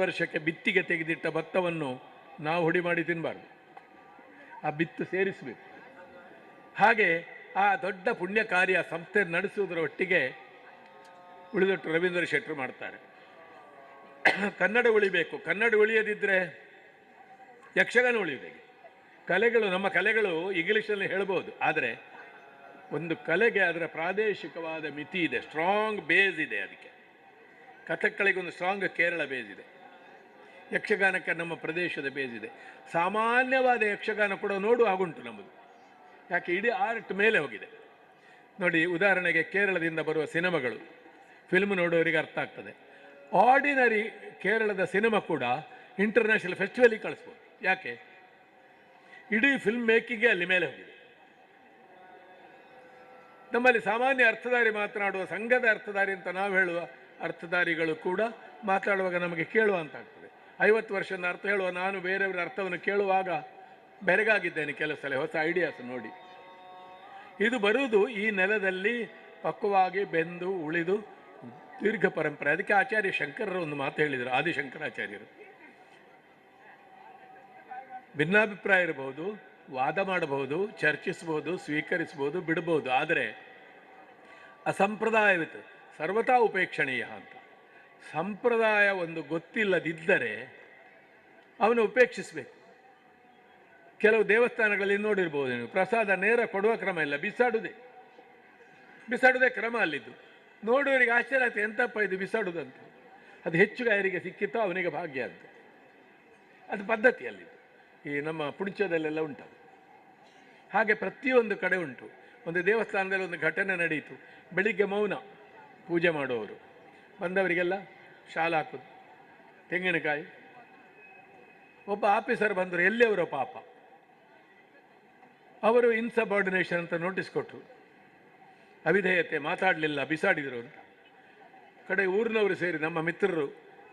ವರ್ಷಕ್ಕೆ ಬಿತ್ತಿಗೆ ತೆಗೆದಿಟ್ಟ ಭತ್ತವನ್ನು ನಾವು ಹುಡಿ ಮಾಡಿ ತಿನ್ನಬಾರ್ದು, ಆ ಬಿತ್ತು ಸೇರಿಸಬೇಕು. ಹಾಗೆ ಆ ದೊಡ್ಡ ಪುಣ್ಯ ಕಾರ್ಯ ಸಂಸ್ಥೆ ನಡೆಸುವುದರ ಒಟ್ಟಿಗೆ ಉಳಿದೊಟ್ಟು ರವೀಂದ್ರ ಶೆಟ್ಟರು ಮಾಡ್ತಾರೆ. ಕನ್ನಡ ಉಳಿಬೇಕು, ಕನ್ನಡ ಉಳಿಯದಿದ್ದರೆ ಯಕ್ಷಗಾನ ಉಳಿಬೇಕು. ಕಲೆಗಳು, ನಮ್ಮ ಕಲೆಗಳು ಇಂಗ್ಲೀಷಲ್ಲಿ ಹೇಳ್ಬೋದು, ಆದರೆ ಒಂದು ಕಲೆಗೆ ಅದರ ಪ್ರಾದೇಶಿಕವಾದ ಮಿತಿ ಇದೆ, ಸ್ಟ್ರಾಂಗ್ ಬೇಸ್ ಇದೆ. ಅದಕ್ಕೆ ಕಥಕ್ಕಳಿಗೊಂದು ಸ್ಟ್ರಾಂಗ್ ಕೇರಳ ಬೇಸ್ ಇದೆ, ಯಕ್ಷಗಾನಕ್ಕೆ ನಮ್ಮ ಪ್ರದೇಶದ ಬೇಸ್ ಇದೆ. ಸಾಮಾನ್ಯವಾದ ಯಕ್ಷಗಾನ ಕೂಡ ನೋಡು ಆಗುಂಟು ನಮ್ಮದು, ಯಾಕೆ ಇಡೀ ಆರ್ಟ್ ಮೇಲೆ ಹೋಗಿದೆ. ನೋಡಿ, ಉದಾಹರಣೆಗೆ ಕೇರಳದಿಂದ ಬರುವ ಸಿನಿಮಾಗಳು ಫಿಲ್ಮ್ ನೋಡೋರಿಗೆ ಅರ್ಥ ಆಗ್ತದೆ. ಆರ್ಡಿನರಿ ಕೇರಳದ ಸಿನಿಮಾ ಕೂಡ ಇಂಟರ್ನ್ಯಾಷನಲ್ ಫೆಸ್ಟಿವಲಿಗೆ ಕಳಿಸ್ಬೋದು. ಯಾಕೆ? ಇಡೀ ಫಿಲ್ಮ್ ಮೇಕಿಂಗ್ಗೆ ಅಲ್ಲಿ ಮೇಲೆ ಹೋಗಿದೆ. ನಮ್ಮಲ್ಲಿ ಸಾಮಾನ್ಯ ಅರ್ಥಧಾರಿ ಮಾತನಾಡುವ ಸಂಘದ ಅರ್ಥಧಾರಿ ಅಂತ ನಾವು ಹೇಳುವ ಅರ್ಥಧಾರಿಗಳು ಕೂಡ ಮಾತಾಡುವಾಗ ನಮಗೆ ಕೇಳುವ ಅಂತ ಆಗ್ತದೆ. 50 ವರ್ಷದ ಅರ್ಥ ಹೇಳುವ ನಾನು ಬೇರೆಯವರ ಅರ್ಥವನ್ನು ಕೇಳುವಾಗ ಬೆರಗಾಗಿದ್ದೇನೆ ಕೆಲವು ಸಲ ಹೊಸ ಐಡಿಯಾಸ್ ನೋಡಿ. ಇದು ಬರುವುದು ಈ ನೆಲದಲ್ಲಿ ಪಕ್ವವಾಗಿ ಬೆಂದು ಉಳಿದು ದೀರ್ಘ ಪರಂಪರೆ. ಅದಕ್ಕೆ ಆಚಾರ್ಯ ಶಂಕರರ ಒಂದು ಮಾತು ಹೇಳಿದರು, ಆದಿಶಂಕರಾಚಾರ್ಯರು. ಭಿನ್ನಾಭಿಪ್ರಾಯ ಇರಬಹುದು, ವಾದ ಮಾಡಬಹುದು, ಚರ್ಚಿಸಬಹುದು, ಸ್ವೀಕರಿಸಬಹುದು, ಬಿಡಬಹುದು. ಆದರೆ ಅಸಂಪ್ರದಾಯವಿತ್ತು ಸರ್ವತಾ ಉಪೇಕ್ಷಣೀಯ ಅಂತ. ಸಂಪ್ರದಾಯ ಒಂದು ಗೊತ್ತಿಲ್ಲದಿದ್ದರೆ ಅವನು ಉಪೇಕ್ಷಿಸಬೇಕು. ಕೆಲವು ದೇವಸ್ಥಾನಗಳಲ್ಲಿ ನೋಡಿರ್ಬೋದು ನೀವು, ಪ್ರಸಾದ ನೇರ ಕೊಡುವ ಕ್ರಮ ಇಲ್ಲ, ಬಿಸಾಡುವುದೇ ಕ್ರಮ ಅಲ್ಲಿದ್ದು. ನೋಡುವವರಿಗೆ ಆಶ್ಚರ್ಯ ಆಗ್ತದೆ, ಎಂತಪ್ಪ ಇದು ಬಿಸಾಡುವುದಂತ. ಅದು ಹೆಚ್ಚು ಯಾರಿಗೆ ಸಿಕ್ಕಿತ್ತೋ ಅವನಿಗೆ ಭಾಗ್ಯ ಅಂತ. ಅದು ಪದ್ಧತಿ ಅಲ್ಲಿದ್ದು. ಈ ನಮ್ಮ ಪುಣಚದಲ್ಲೆಲ್ಲ ಉಂಟು. ಹಾಗೆ ಪ್ರತಿಯೊಂದು ಕಡೆ ಉಂಟು. ಒಂದು ದೇವಸ್ಥಾನದಲ್ಲಿ ಒಂದು ಘಟನೆ ನಡೆಯಿತು. ಬೆಳಿಗ್ಗೆ ಮೌನ ಪೂಜೆ ಮಾಡುವವರು, ಬಂದವರಿಗೆಲ್ಲ ಶಾಲ ಹಾಕೋದು, ತೆಂಗಿನಕಾಯಿ. ಒಬ್ಬ ಆಫೀಸರ್ ಬಂದರು, ಎಲ್ಲಿಯವರೋ ಪಾಪ, ಅವರು ಇನ್ಸಬಾರ್ಡಿನೇಷನ್ ಅಂತ ನೋಟಿಸ್ ಕೊಟ್ಟರು. ಅವಿಧೇಯತೆ, ಮಾತಾಡಲಿಲ್ಲ, ಬಿಸಾಡಿದರು ಅಂತ. ಕಡೆ ಊರಿನವರು ಸೇರಿ ನಮ್ಮ ಮಿತ್ರರು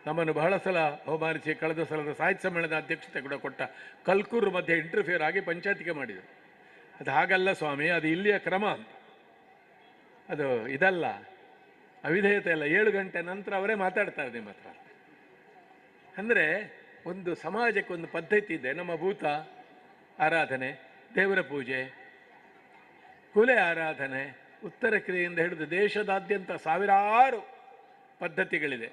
ನಮ್ಮನ್ನು ಬಹಳ ಸಲ ಅವಮಾನಿಸಿ ಕಳೆದ ಸಲದ ಸಾಹಿತ್ಯ ಸಮ್ಮೇಳನದ ಅಧ್ಯಕ್ಷತೆ ಕೂಡ ಕೊಟ್ಟ ಕಲ್ಕೂರು ಮಧ್ಯೆ ಇಂಟರ್ಫಿಯರ್ ಆಗಿ ಪಂಚಾಯತಿಗೆ ಮಾಡಿದರು. ಅದು ಹಾಗಲ್ಲ ಸ್ವಾಮಿ, ಅದು ಇಲ್ಲಿಯ ಕ್ರಮ ಅಂತ. ಅದು ಇದಲ್ಲ, ಅವಿಧೇಯತೆ ಅಲ್ಲ. 7 ಗಂಟೆ ನಂತರ ಅವರೇ ಮಾತಾಡ್ತಾರೆ ನಿಮ್ಮ ಹತ್ರ. ಅಂದರೆ ಒಂದು ಸಮಾಜಕ್ಕೆ ಒಂದು ಪದ್ಧತಿ ಇದೆ. ನಮ್ಮ ಭೂತ ಆರಾಧನೆ, ದೇವರ ಪೂಜೆ, ಕುಲೆ ಆರಾಧನೆ, ಉತ್ತರ ಕ್ರಿಯೆಯಿಂದ ಹಿಡಿದು ದೇಶದಾದ್ಯಂತ ಸಾವಿರಾರು ಪದ್ಧತಿಗಳಿದೆ.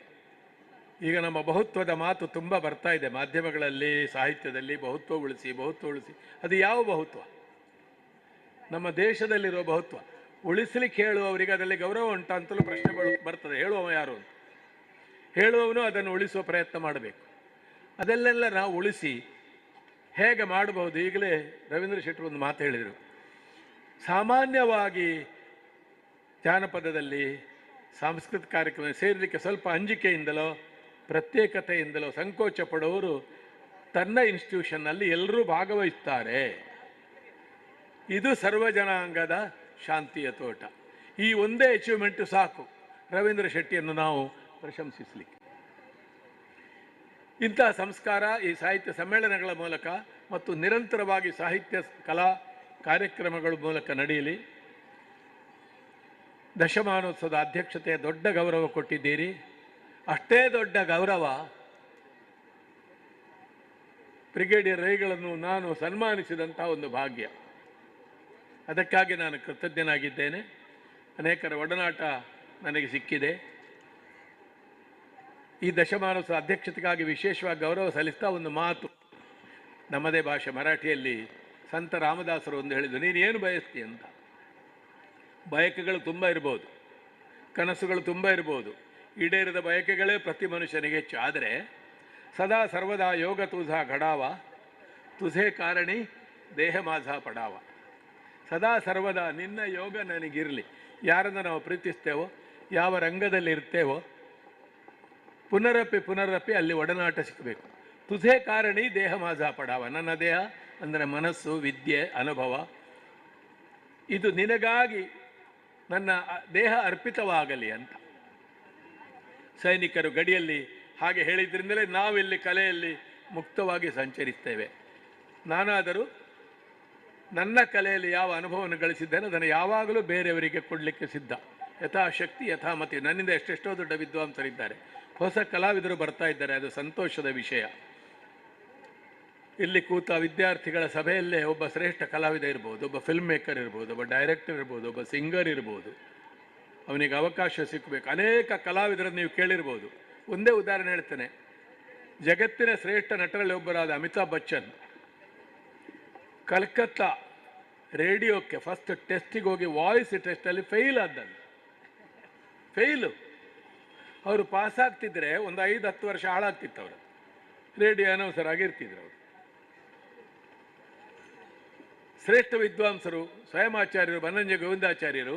ಈಗ ನಮ್ಮ ಬಹುತ್ವದ ಮಾತು ತುಂಬ ಬರ್ತಾ ಇದೆ ಮಾಧ್ಯಮಗಳಲ್ಲಿ, ಸಾಹಿತ್ಯದಲ್ಲಿ. ಬಹುತ್ವ ಉಳಿಸಿ, ಬಹುತ್ವ ಉಳಿಸಿ. ಅದು ಯಾವ ಬಹುತ್ವ? ನಮ್ಮ ದೇಶದಲ್ಲಿರೋ ಬಹುತ್ವ ಉಳಿಸ್ಲಿಕ್ಕೆ ಹೇಳುವವರಿಗೆ ಅದರಲ್ಲಿ ಗೌರವ ಉಂಟಾ ಅಂತಲೂ ಪ್ರಶ್ನೆ ಬರ್ತದೆ. ಹೇಳುವವ ಯಾರು ಅಂತ. ಹೇಳುವವನು ಅದನ್ನು ಉಳಿಸುವ ಪ್ರಯತ್ನ ಮಾಡಬೇಕು. ಅದೆಲ್ಲೆಲ್ಲ ನಾವು ಉಳಿಸಿ ಹೇಗೆ ಮಾಡಬಹುದು? ಈಗಲೇ ರವೀಂದ್ರ ಶೆಟ್ಟರು ಒಂದು ಮಾತು ಹೇಳಿದರು. ಸಾಮಾನ್ಯವಾಗಿ ಜಾನಪದದಲ್ಲಿ ಸಾಂಸ್ಕೃತಿಕ ಕಾರ್ಯಕ್ರಮ ಸೇರಲಿಕ್ಕೆ ಸ್ವಲ್ಪ ಅಂಜಿಕೆಯಿಂದಲೋ ಪ್ರತ್ಯೇಕತೆಯಿಂದಲೋ ಸಂಕೋಚ ಪಡುವವರು ತನ್ನ ಇನ್ಸ್ಟಿಟ್ಯೂಷನ್ನಲ್ಲಿ ಎಲ್ಲರೂ ಭಾಗವಹಿಸ್ತಾರೆ. ಇದು ಸರ್ವಜನಾಂಗದ ಶಾಂತಿಯ ತೋಟ. ಈ ಒಂದೇ ಅಚೀವ್ಮೆಂಟು ಸಾಕು ರವೀಂದ್ರ ಶೆಟ್ಟಿಯನ್ನು ನಾವು ಪ್ರಶಂಸಿಸಲಿಕ್ಕೆ. ಇಂತಹ ಸಂಸ್ಕಾರ ಈ ಸಾಹಿತ್ಯ ಸಮ್ಮೇಳನಗಳ ಮೂಲಕ ಮತ್ತು ನಿರಂತರವಾಗಿ ಸಾಹಿತ್ಯ ಕಲಾ ಕಾರ್ಯಕ್ರಮಗಳ ಮೂಲಕ ನಡೆಯಲಿ. ದಶಮಾನೋತ್ಸವದ ಅಧ್ಯಕ್ಷತೆಯ ದೊಡ್ಡ ಗೌರವ ಕೊಟ್ಟಿದ್ದೀರಿ. ಅಷ್ಟೇ ದೊಡ್ಡ ಗೌರವ ಬ್ರಿಗೇಡಿಯರ್ ರೈಗಳನ್ನು ನಾನು ಸನ್ಮಾನಿಸಿದಂಥ ಒಂದು ಭಾಗ್ಯ. ಅದಕ್ಕಾಗಿ ನಾನು ಕೃತಜ್ಞನಾಗಿದ್ದೇನೆ. ಅನೇಕರ ಒಡನಾಟ ನನಗೆ ಸಿಕ್ಕಿದೆ. ಈ ದಶಮಾನೋತ್ಸವ ಅಧ್ಯಕ್ಷತೆಗಾಗಿ ವಿಶೇಷವಾಗಿ ಗೌರವ ಸಲ್ಲಿಸ್ತಾ ಒಂದು ಮಾತು ನಮ್ಮದೇ ಭಾಷೆ ಮರಾಠಿಯಲ್ಲಿ ಸಂತ ರಾಮದಾಸರು ಒಂದು ಹೇಳಿದರು, ನೀನು ಏನು ಬಯಸ್ತಿ ಅಂತ. ಬಯಕೆಗಳು ತುಂಬ ಇರ್ಬೋದು, ಕನಸುಗಳು ತುಂಬ ಇರ್ಬೋದು. ಈಡೇರಿದ ಬಯಕೆಗಳೇ ಪ್ರತಿ ಮನುಷ್ಯನಿಗೆ ಹೆಚ್ಚು. ಆದರೆ ಸದಾ ಸರ್ವದಾ ಯೋಗ ತುಝಾ ಘಡಾವ, ತುझे ಕಾರಣಿ ದೇಹ ಮಾಝಾ ಪಡಾವ. ಸದಾ ಸರ್ವದಾ ನಿನ್ನ ಯೋಗ ನನಗಿರಲಿ. ಯಾರನ್ನು ನಾವು ಪ್ರೀತಿಸ್ತೇವೋ, ಯಾವ ರಂಗದಲ್ಲಿ ಇರ್ತೇವೋ, ಪುನರಪಿ ಅಲ್ಲಿ ಒಡನಾಟ ಸಿಕ್ಕಬೇಕು. ತುझे ಕಾರಣಿ ದೇಹ ಮಾಝಾ ಪಡಾವ. ನನ್ನ ದೇಹ ಅಂದರೆ ಮನಸ್ಸು, ವಿದ್ಯೆ, ಅನುಭವ, ಇದು ನಿನಗಾಗಿ ನನ್ನ ದೇಹ ಅರ್ಪಿತವಾಗಲಿ ಅಂತ ಸೈನಿಕರು ಗಡಿಯಲ್ಲಿ ಹಾಗೆ ಹೇಳಿದ್ರಿಂದಲೇ ನಾವಿಲ್ಲಿ ಕಲೆಯಲ್ಲಿ ಮುಕ್ತವಾಗಿ ಸಂಚರಿಸ್ತೇವೆ. ನಾನಾದರೂ ನನ್ನ ಕಲೆಯಲ್ಲಿ ಯಾವ ಅನುಭವವನ್ನು ಗಳಿಸಿದ್ದೇನೆ ಅದನ್ನು ಯಾವಾಗಲೂ ಬೇರೆಯವರಿಗೆ ಕೊಡಲಿಕ್ಕೆ ಸಿದ್ಧ. ಯಥಾಶಕ್ತಿ ಯಥಾಮತಿ. ನನ್ನಿಂದ ಎಷ್ಟೆಷ್ಟೋ ದೊಡ್ಡ ವಿದ್ವಾಂಸರಿದ್ದಾರೆ, ಹೊಸ ಕಲಾವಿದರು ಬರ್ತಾ ಇದ್ದಾರೆ. ಅದು ಸಂತೋಷದ ವಿಷಯ. ಇಲ್ಲಿ ಕೂತ ವಿದ್ಯಾರ್ಥಿಗಳ ಸಭೆಯಲ್ಲೇ ಒಬ್ಬ ಶ್ರೇಷ್ಠ ಕಲಾವಿದ ಇರ್ಬೋದು, ಒಬ್ಬ ಫಿಲ್ಮ್ ಮೇಕರ್ ಇರ್ಬೋದು, ಒಬ್ಬ ಡೈರೆಕ್ಟರ್ ಇರ್ಬೋದು, ಒಬ್ಬ ಸಿಂಗರ್ ಇರ್ಬೋದು. ಅವನಿಗೆ ಅವಕಾಶ ಸಿಕ್ಕಬೇಕು. ಅನೇಕ ಕಲಾವಿದರನ್ನು ನೀವು ಕೇಳಿರ್ಬೋದು. ಒಂದೇ ಉದಾಹರಣೆ ಹೇಳ್ತೇನೆ. ಜಗತ್ತಿನ ಶ್ರೇಷ್ಠ ನಟರಲ್ಲಿ ಒಬ್ಬರಾದ ಅಮಿತಾಬ್ ಬಚ್ಚನ್ ಕಲ್ಕತ್ತಾ ರೇಡಿಯೋಕ್ಕೆ ಫಸ್ಟ್ ಟೆಸ್ಟಿಗೆ ಹೋಗಿ ವಾಯ್ಸ್ ಟೆಸ್ಟಲ್ಲಿ ಫೇಲ್ ಆದ್ದದ್ದು. ಫೇಲು. ಅವರು ಪಾಸ್ ಆಗ್ತಿದ್ರೆ ಒಂದು 5-10 ವರ್ಷ ಹಾಳಾಗ್ತಿತ್ತು ಅವರು. ರೇಡಿಯೋ ಅನೌನ್ಸರ್ ಆಗಿರ್ತಿದ್ರು ಅವರು. ಶ್ರೇಷ್ಠ ವಿದ್ವಾಂಸರು ಸ್ವಯಮಾಚಾರ್ಯರು ಬನ್ನಂಜೆ ಗೋವಿಂದಾಚಾರ್ಯರು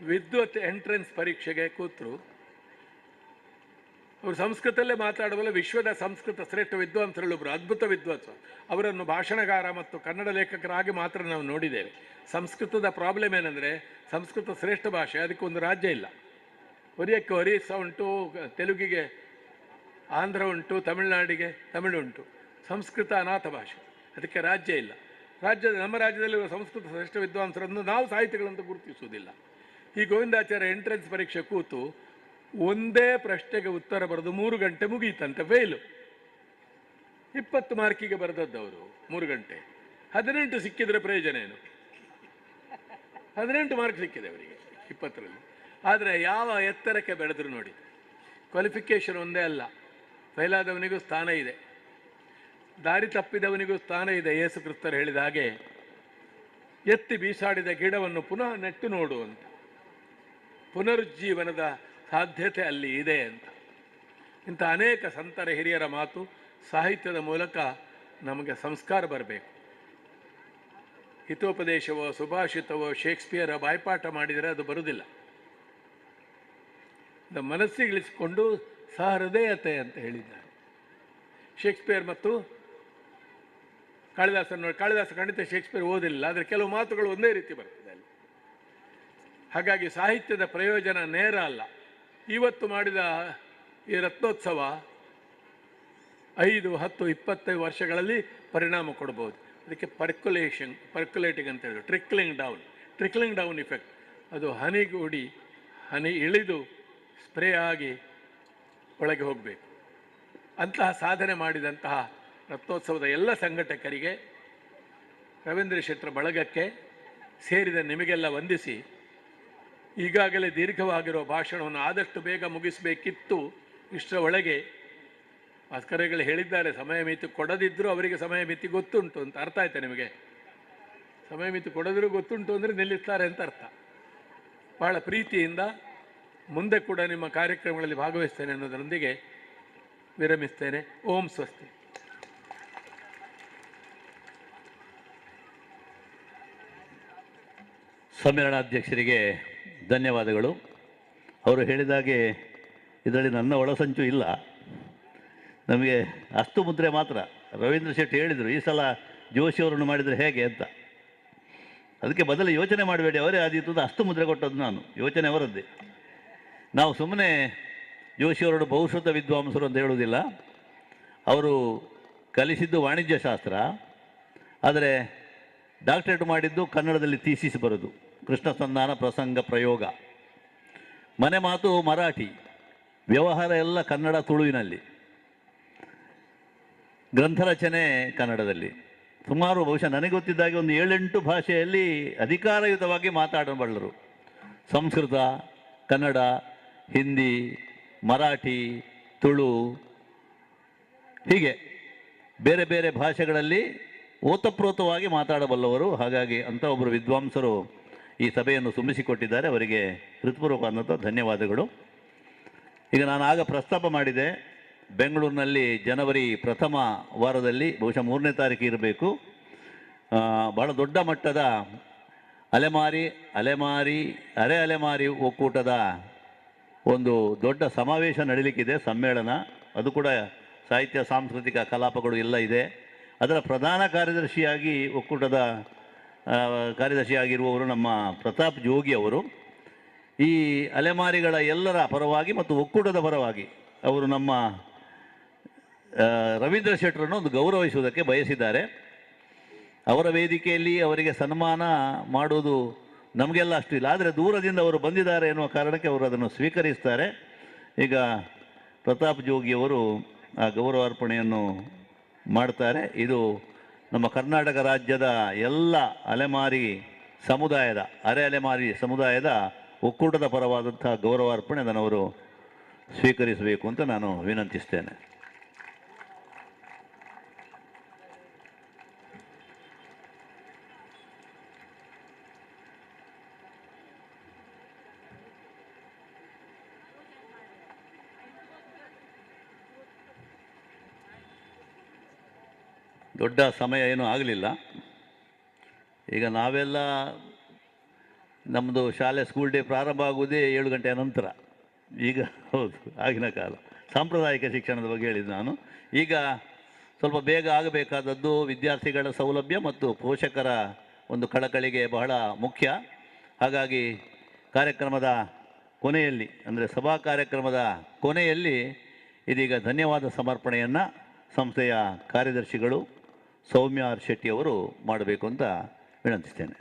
ವಿದ್ವತ್ ಎಂಟ್ರೆನ್ಸ್ ಪರೀಕ್ಷೆಗೆ ಕೂತರು. ಅವರು ಸಂಸ್ಕೃತಲ್ಲೇ ಮಾತಾಡುವಲ್ಲ, ವಿಶ್ವದ ಸಂಸ್ಕೃತ ಶ್ರೇಷ್ಠ ವಿದ್ವಾಂಸರಲ್ಲೊಬ್ಬರು, ಅದ್ಭುತ ವಿದ್ವಾಂಸ. ಅವರನ್ನು ಭಾಷಣಗಾರ ಮತ್ತು ಕನ್ನಡ ಲೇಖಕರಾಗಿ ಮಾತ್ರ ನಾವು ನೋಡಿದ್ದೇವೆ. ಸಂಸ್ಕೃತದ ಪ್ರಾಬ್ಲಮ್ ಏನಂದರೆ, ಸಂಸ್ಕೃತ ಶ್ರೇಷ್ಠ ಭಾಷೆ, ಅದಕ್ಕೊಂದು ರಾಜ್ಯ ಇಲ್ಲ. ಒರಿಯಕ್ಕೆ ಒರಿಸ್ಸಾ ಉಂಟು, ತೆಲುಗಿಗೆ ಆಂಧ್ರ ಉಂಟು, ತಮಿಳುನಾಡಿಗೆ ತಮಿಳು ಉಂಟು. ಸಂಸ್ಕೃತ ಅನಾಥ ಭಾಷೆ, ಅದಕ್ಕೆ ರಾಜ್ಯ ಇಲ್ಲ. ನಮ್ಮ ರಾಜ್ಯದಲ್ಲಿ ಸಂಸ್ಕೃತ ಶ್ರೇಷ್ಠ ವಿದ್ವಾಂಸರನ್ನು ನಾವು ಸಾಹಿತಿಗಳಂತ ಗುರುತಿಸುವುದಿಲ್ಲ. ಈ ಗೋವಿಂದಾಚಾರ್ಯ ಎಂಟ್ರೆನ್ಸ್ ಪರೀಕ್ಷೆ ಕೂತು ಒಂದೇ ಪ್ರಶ್ನೆಗೆ ಉತ್ತರ ಬರೆದು 3 ಗಂಟೆ ಮುಗೀತಂತೆ. ಫೇಲು. 20 ಮಾರ್ಕಿಗೆ ಬರೆದದ್ದು ಅವರು 3 ಗಂಟೆ. 18 ಸಿಕ್ಕಿದ್ರೆ ಪ್ರಯೋಜನ ಏನು? 18 ಮಾರ್ಕ್ ಸಿಕ್ಕಿದೆ ಅವರಿಗೆ 20ರಲ್ಲಿ. ಆದರೆ ಯಾವ ಎತ್ತರಕ್ಕೆ ಬೆಳೆದ್ರು ನೋಡಿ. ಕ್ವಾಲಿಫಿಕೇಷನ್ ಒಂದೇ ಅಲ್ಲ, ಫೈಲಾದವನಿಗೂ ಸ್ಥಾನ ಇದೆ, ದಾರಿ ತಪ್ಪಿದವನಿಗೂ ಸ್ಥಾನ ಇದೆ. ಯೇಸು ಕ್ರಿಸ್ತರು ಹೇಳಿದ ಹಾಗೆ, ಎತ್ತಿ ಬೀಸಾಡಿದ ಗಿಡವನ್ನು ಪುನಃ ನೆಟ್ಟು ನೋಡು ಅಂತ. ಪುನರುಜ್ಜೀವನದ ಸಾಧ್ಯತೆ ಅಲ್ಲಿ ಇದೆ ಅಂತ. ಇಂಥ ಅನೇಕ ಸಂತರ ಹಿರಿಯರ ಮಾತು ಸಾಹಿತ್ಯದ ಮೂಲಕ ನಮಗೆ ಸಂಸ್ಕಾರ ಬರಬೇಕು. ಹಿತೋಪದೇಶವೋ ಸುಭಾಷಿತವೋ ಶೇಕ್ಸ್ಪಿಯರ ಬಾಯ್ಪಾಠ ಮಾಡಿದರೆ ಅದು ಬರುವುದಿಲ್ಲ. ಮನಸ್ಸಿಗಿಳಿಸಿಕೊಂಡು ಸಹೃದಯತೆ ಅಂತ ಹೇಳಿದ್ದಾರೆ ಶೇಕ್ಸ್ಪಿಯರ್ ಮತ್ತು ಕಾಳಿದಾಸ ಖಂಡಿತ ಶೇಕ್ಸ್ಪಿಯರ್ ಓದಿಲ್ಲ, ಆದರೆ ಕೆಲವು ಮಾತುಗಳು ಒಂದೇ ರೀತಿ ಬರ್ತದೆ ಅಲ್ಲಿ. ಹಾಗಾಗಿ ಸಾಹಿತ್ಯದ ಪ್ರಯೋಜನ ನೇರ ಅಲ್ಲ. ಇವತ್ತು ಮಾಡಿದ ಈ ರತ್ನೋತ್ಸವ 5, 10, 25 ವರ್ಷಗಳಲ್ಲಿ ಪರಿಣಾಮ ಕೊಡ್ಬೋದು. ಅದಕ್ಕೆ ಪರ್ಕ್ಯುಲೇಟಿಂಗ್ ಅಂತ ಹೇಳಿದ್ರು, ಟ್ರಿಕ್ಲಿಂಗ್ ಡೌನ್ ಇಫೆಕ್ಟ್. ಅದು ಹನಿಗೂಡಿ ಹನಿ ಇಳಿದು ಸ್ಪ್ರೇ ಆಗಿ ಒಳಗೆ ಹೋಗಬೇಕು. ಅಂತಹ ಸಾಧನೆ ಮಾಡಿದಂತಹ ರತ್ನೋತ್ಸವದ ಎಲ್ಲ ಸಂಘಟಕರಿಗೆ, ರವೀಂದ್ರ ಶೆಟ್ಟರ ಬಳಗಕ್ಕೆ ಸೇರಿದ ನಿಮಗೆಲ್ಲ ವಂದಿಸಿ, ಈಗಾಗಲೇ ದೀರ್ಘವಾಗಿರುವ ಭಾಷಣವನ್ನು ಆದಷ್ಟು ಬೇಗ ಮುಗಿಸಬೇಕಿತ್ತು. ಇಷ್ಟರ ಒಳಗೆ ಭಾಸ್ಕರಗಳು ಹೇಳಿದ್ದಾರೆ, ಸಮಯ ಮಿತಿ ಕೊಡದಿದ್ದರೂ ಅವರಿಗೆ ಸಮಯ ಮಿತಿ ಗೊತ್ತುಂಟು ಅಂತ. ಅರ್ಥ ಆಯ್ತಾ ನಿಮಗೆ? ಸಮಯ ಮಿತಿ ಕೊಡದಿರೂ ಗೊತ್ತುಂಟು ಅಂದರೆ ನಿಲ್ಲಿಸ್ತಾರೆ ಅಂತ ಅರ್ಥ. ಬಹಳ ಪ್ರೀತಿಯಿಂದ ಮುಂದೆ ಕೂಡ ನಿಮ್ಮ ಕಾರ್ಯಕ್ರಮಗಳಲ್ಲಿ ಭಾಗವಹಿಸ್ತೇನೆ ಅನ್ನೋದರೊಂದಿಗೆ ವಿರಮಿಸ್ತೇನೆ. ಓಂ ಸ್ವಸ್ತಿ. ಸಮ್ಮೇಳನಾಧ್ಯಕ್ಷರಿಗೆ ಧನ್ಯವಾದಗಳು. ಅವರು ಹೇಳಿದಾಗೆ ಇದರಲ್ಲಿ ನನ್ನ ಒಳಸಂಚು ಇಲ್ಲ, ನಮಗೆ ಅಷ್ಟು ಮುದ್ರೆ ಮಾತ್ರ. ರವೀಂದ್ರ ಶೆಟ್ಟಿ ಹೇಳಿದರು, ಈ ಸಲ ಜೋಶಿಯವರನ್ನು ಮಾಡಿದರೆ ಹೇಗೆ ಅಂತ. ಅದಕ್ಕೆ ಬದಲು ಯೋಚನೆ ಮಾಡಬೇಡಿ, ಅವರೇ ಆದೀತು ಅಷ್ಟು ಮುದ್ರೆ ಕೊಟ್ಟದ್ದು ನಾನು. ಯೋಚನೆ ಅವರದ್ದೇ. ನಾವು ಸುಮ್ಮನೆ ಜೋಶಿಯವರನ್ನು ಬಹುಶ್ರುತ ವಿದ್ವಾಂಸರು ಅಂತ ಹೇಳುವುದಿಲ್ಲ. ಅವರು ಕಲಿಸಿದ್ದು ವಾಣಿಜ್ಯ ಶಾಸ್ತ್ರ, ಆದರೆ ಡಾಕ್ಟರೇಟ್ ಮಾಡಿದ್ದು ಕನ್ನಡದಲ್ಲಿ ಥೀಸಿಸ್ ಬರೋದು, ಕೃಷ್ಣ ಸಂಧಾನ ಪ್ರಸಂಗ ಪ್ರಯೋಗ. ಮನೆ ಮಾತು ಮರಾಠಿ, ವ್ಯವಹಾರ ಎಲ್ಲ ಕನ್ನಡ ತುಳುವಿನಲ್ಲಿ, ಗ್ರಂಥ ರಚನೆ ಕನ್ನಡದಲ್ಲಿ. ಸುಮಾರು ಬಹುಶಃ ನನಗೆ ಗೊತ್ತಿದ್ದಾಗೆ ಒಂದು 7-8 ಭಾಷೆಯಲ್ಲಿ ಅಧಿಕಾರಯುತವಾಗಿ ಮಾತಾಡಬಲ್ಲರು. ಸಂಸ್ಕೃತ, ಕನ್ನಡ, ಹಿಂದಿ, ಮರಾಠಿ, ತುಳು, ಹೀಗೆ ಬೇರೆ ಬೇರೆ ಭಾಷೆಗಳಲ್ಲಿ ಓತಪ್ರೋತವಾಗಿ ಮಾತಾಡಬಲ್ಲವರು. ಹಾಗಾಗಿ ಅಂಥ ಒಬ್ಬರು ವಿದ್ವಾಂಸರು ಈ ಸಭೆಯನ್ನು ಸುಮ್ಮಿಸಿಕೊಟ್ಟಿದ್ದಾರೆ. ಅವರಿಗೆ ಹೃತ್ಪೂರ್ವಕವಾದಂಥ ಧನ್ಯವಾದಗಳು. ಈಗ ನಾನು ಆಗ ಪ್ರಸ್ತಾಪ ಮಾಡಿದೆ, ಬೆಂಗಳೂರಿನಲ್ಲಿ ಜನವರಿ ಪ್ರಥಮ ವಾರದಲ್ಲಿ ಬಹುಶಃ 3ನೇ ತಾರೀಕು ಇರಬೇಕು, ಭಾಳ ದೊಡ್ಡ ಮಟ್ಟದ ಅರೆ ಅಲೆಮಾರಿ ಒಕ್ಕೂಟದ ಒಂದು ದೊಡ್ಡ ಸಮಾವೇಶ ನಡೀಲಿಕ್ಕಿದೆ, ಸಮ್ಮೇಳನ. ಅದು ಕೂಡ ಸಾಹಿತ್ಯ, ಸಾಂಸ್ಕೃತಿಕ ಕಲಾಪಗಳು ಎಲ್ಲ ಇದೆ. ಅದರ ಪ್ರಧಾನ ಕಾರ್ಯದರ್ಶಿಯಾಗಿ ಒಕ್ಕೂಟದ ಕಾರ್ಯದರ್ಶಿಯಾಗಿರುವವರು ನಮ್ಮ ಪ್ರತಾಪ್ ಜೋಗಿ ಅವರು. ಈ ಅಲೆಮಾರಿಗಳ ಎಲ್ಲರ ಪರವಾಗಿ ಮತ್ತು ಒಕ್ಕೂಟದ ಪರವಾಗಿ ಅವರು ನಮ್ಮ ರವೀಂದ್ರ ಶೆಟ್ಟರನ್ನು ಒಂದು ಗೌರವಿಸುವುದಕ್ಕೆ ಬಯಸಿದ್ದಾರೆ. ಅವರ ವೇದಿಕೆಯಲ್ಲಿ ಅವರಿಗೆ ಸನ್ಮಾನ ಮಾಡುವುದು ನಮಗೆಲ್ಲ ಅಷ್ಟು ಇಲ್ಲ, ಆದರೆ ದೂರದಿಂದ ಅವರು ಬಂದಿದ್ದಾರೆ ಎನ್ನುವ ಕಾರಣಕ್ಕೆ ಅವರು ಅದನ್ನು ಸ್ವೀಕರಿಸ್ತಾರೆ. ಈಗ ಪ್ರತಾಪ್ ಜೋಗಿಯವರು ಆ ಗೌರವಾರ್ಪಣೆಯನ್ನು ಮಾಡ್ತಾರೆ. ಇದು ನಮ್ಮ ಕರ್ನಾಟಕ ರಾಜ್ಯದ ಎಲ್ಲ ಅರೆ ಅಲೆಮಾರಿ ಸಮುದಾಯದ ಒಕ್ಕೂಟದ ಪರವಾದಂಥ ಗೌರವಾರ್ಪಣೆ ಅದನ್ನು ಅವರು ಸ್ವೀಕರಿಸಬೇಕು ಅಂತ ನಾನು ವಿನಂತಿಸ್ತೇನೆ. ದೊಡ್ಡ ಸಮಯ ಏನೂ ಆಗಲಿಲ್ಲ. ಈಗ ನಾವೆಲ್ಲ ನಮ್ಮದು ಶಾಲೆ ಸ್ಕೂಲ್ ಡೇ ಪ್ರಾರಂಭ ಆಗುವುದೇ 7 ಗಂಟೆಯ ನಂತರ. ಈಗ ಹೌದು, ಆಗಿನ ಕಾಲ ಸಾಂಪ್ರದಾಯಿಕ ಶಿಕ್ಷಣದ ಬಗ್ಗೆ ಹೇಳಿದ್ದು ನಾನು. ಈಗ ಸ್ವಲ್ಪ ಬೇಗ ಆಗಬೇಕಾದದ್ದು ವಿದ್ಯಾರ್ಥಿಗಳ ಸೌಲಭ್ಯ ಮತ್ತು ಪೋಷಕರ ಒಂದು ಕಳಕಳಿಗೆ ಬಹಳ ಮುಖ್ಯ. ಹಾಗಾಗಿ ಕಾರ್ಯಕ್ರಮದ ಕೊನೆಯಲ್ಲಿ, ಅಂದರೆ ಸಭಾ ಕಾರ್ಯಕ್ರಮದ ಕೊನೆಯಲ್ಲಿ ಇದೀಗ ಧನ್ಯವಾದ ಸಮರ್ಪಣೆಯನ್ನು ಸಂಸ್ಥೆಯ ಕಾರ್ಯದರ್ಶಿಗಳು ಸೌಮ್ಯ ಆರ್ ಶೆಟ್ಟಿ ಅವರು ಮಾಡಬೇಕು ಅಂತ ವಿನಂತಿಸ್ತೇನೆ.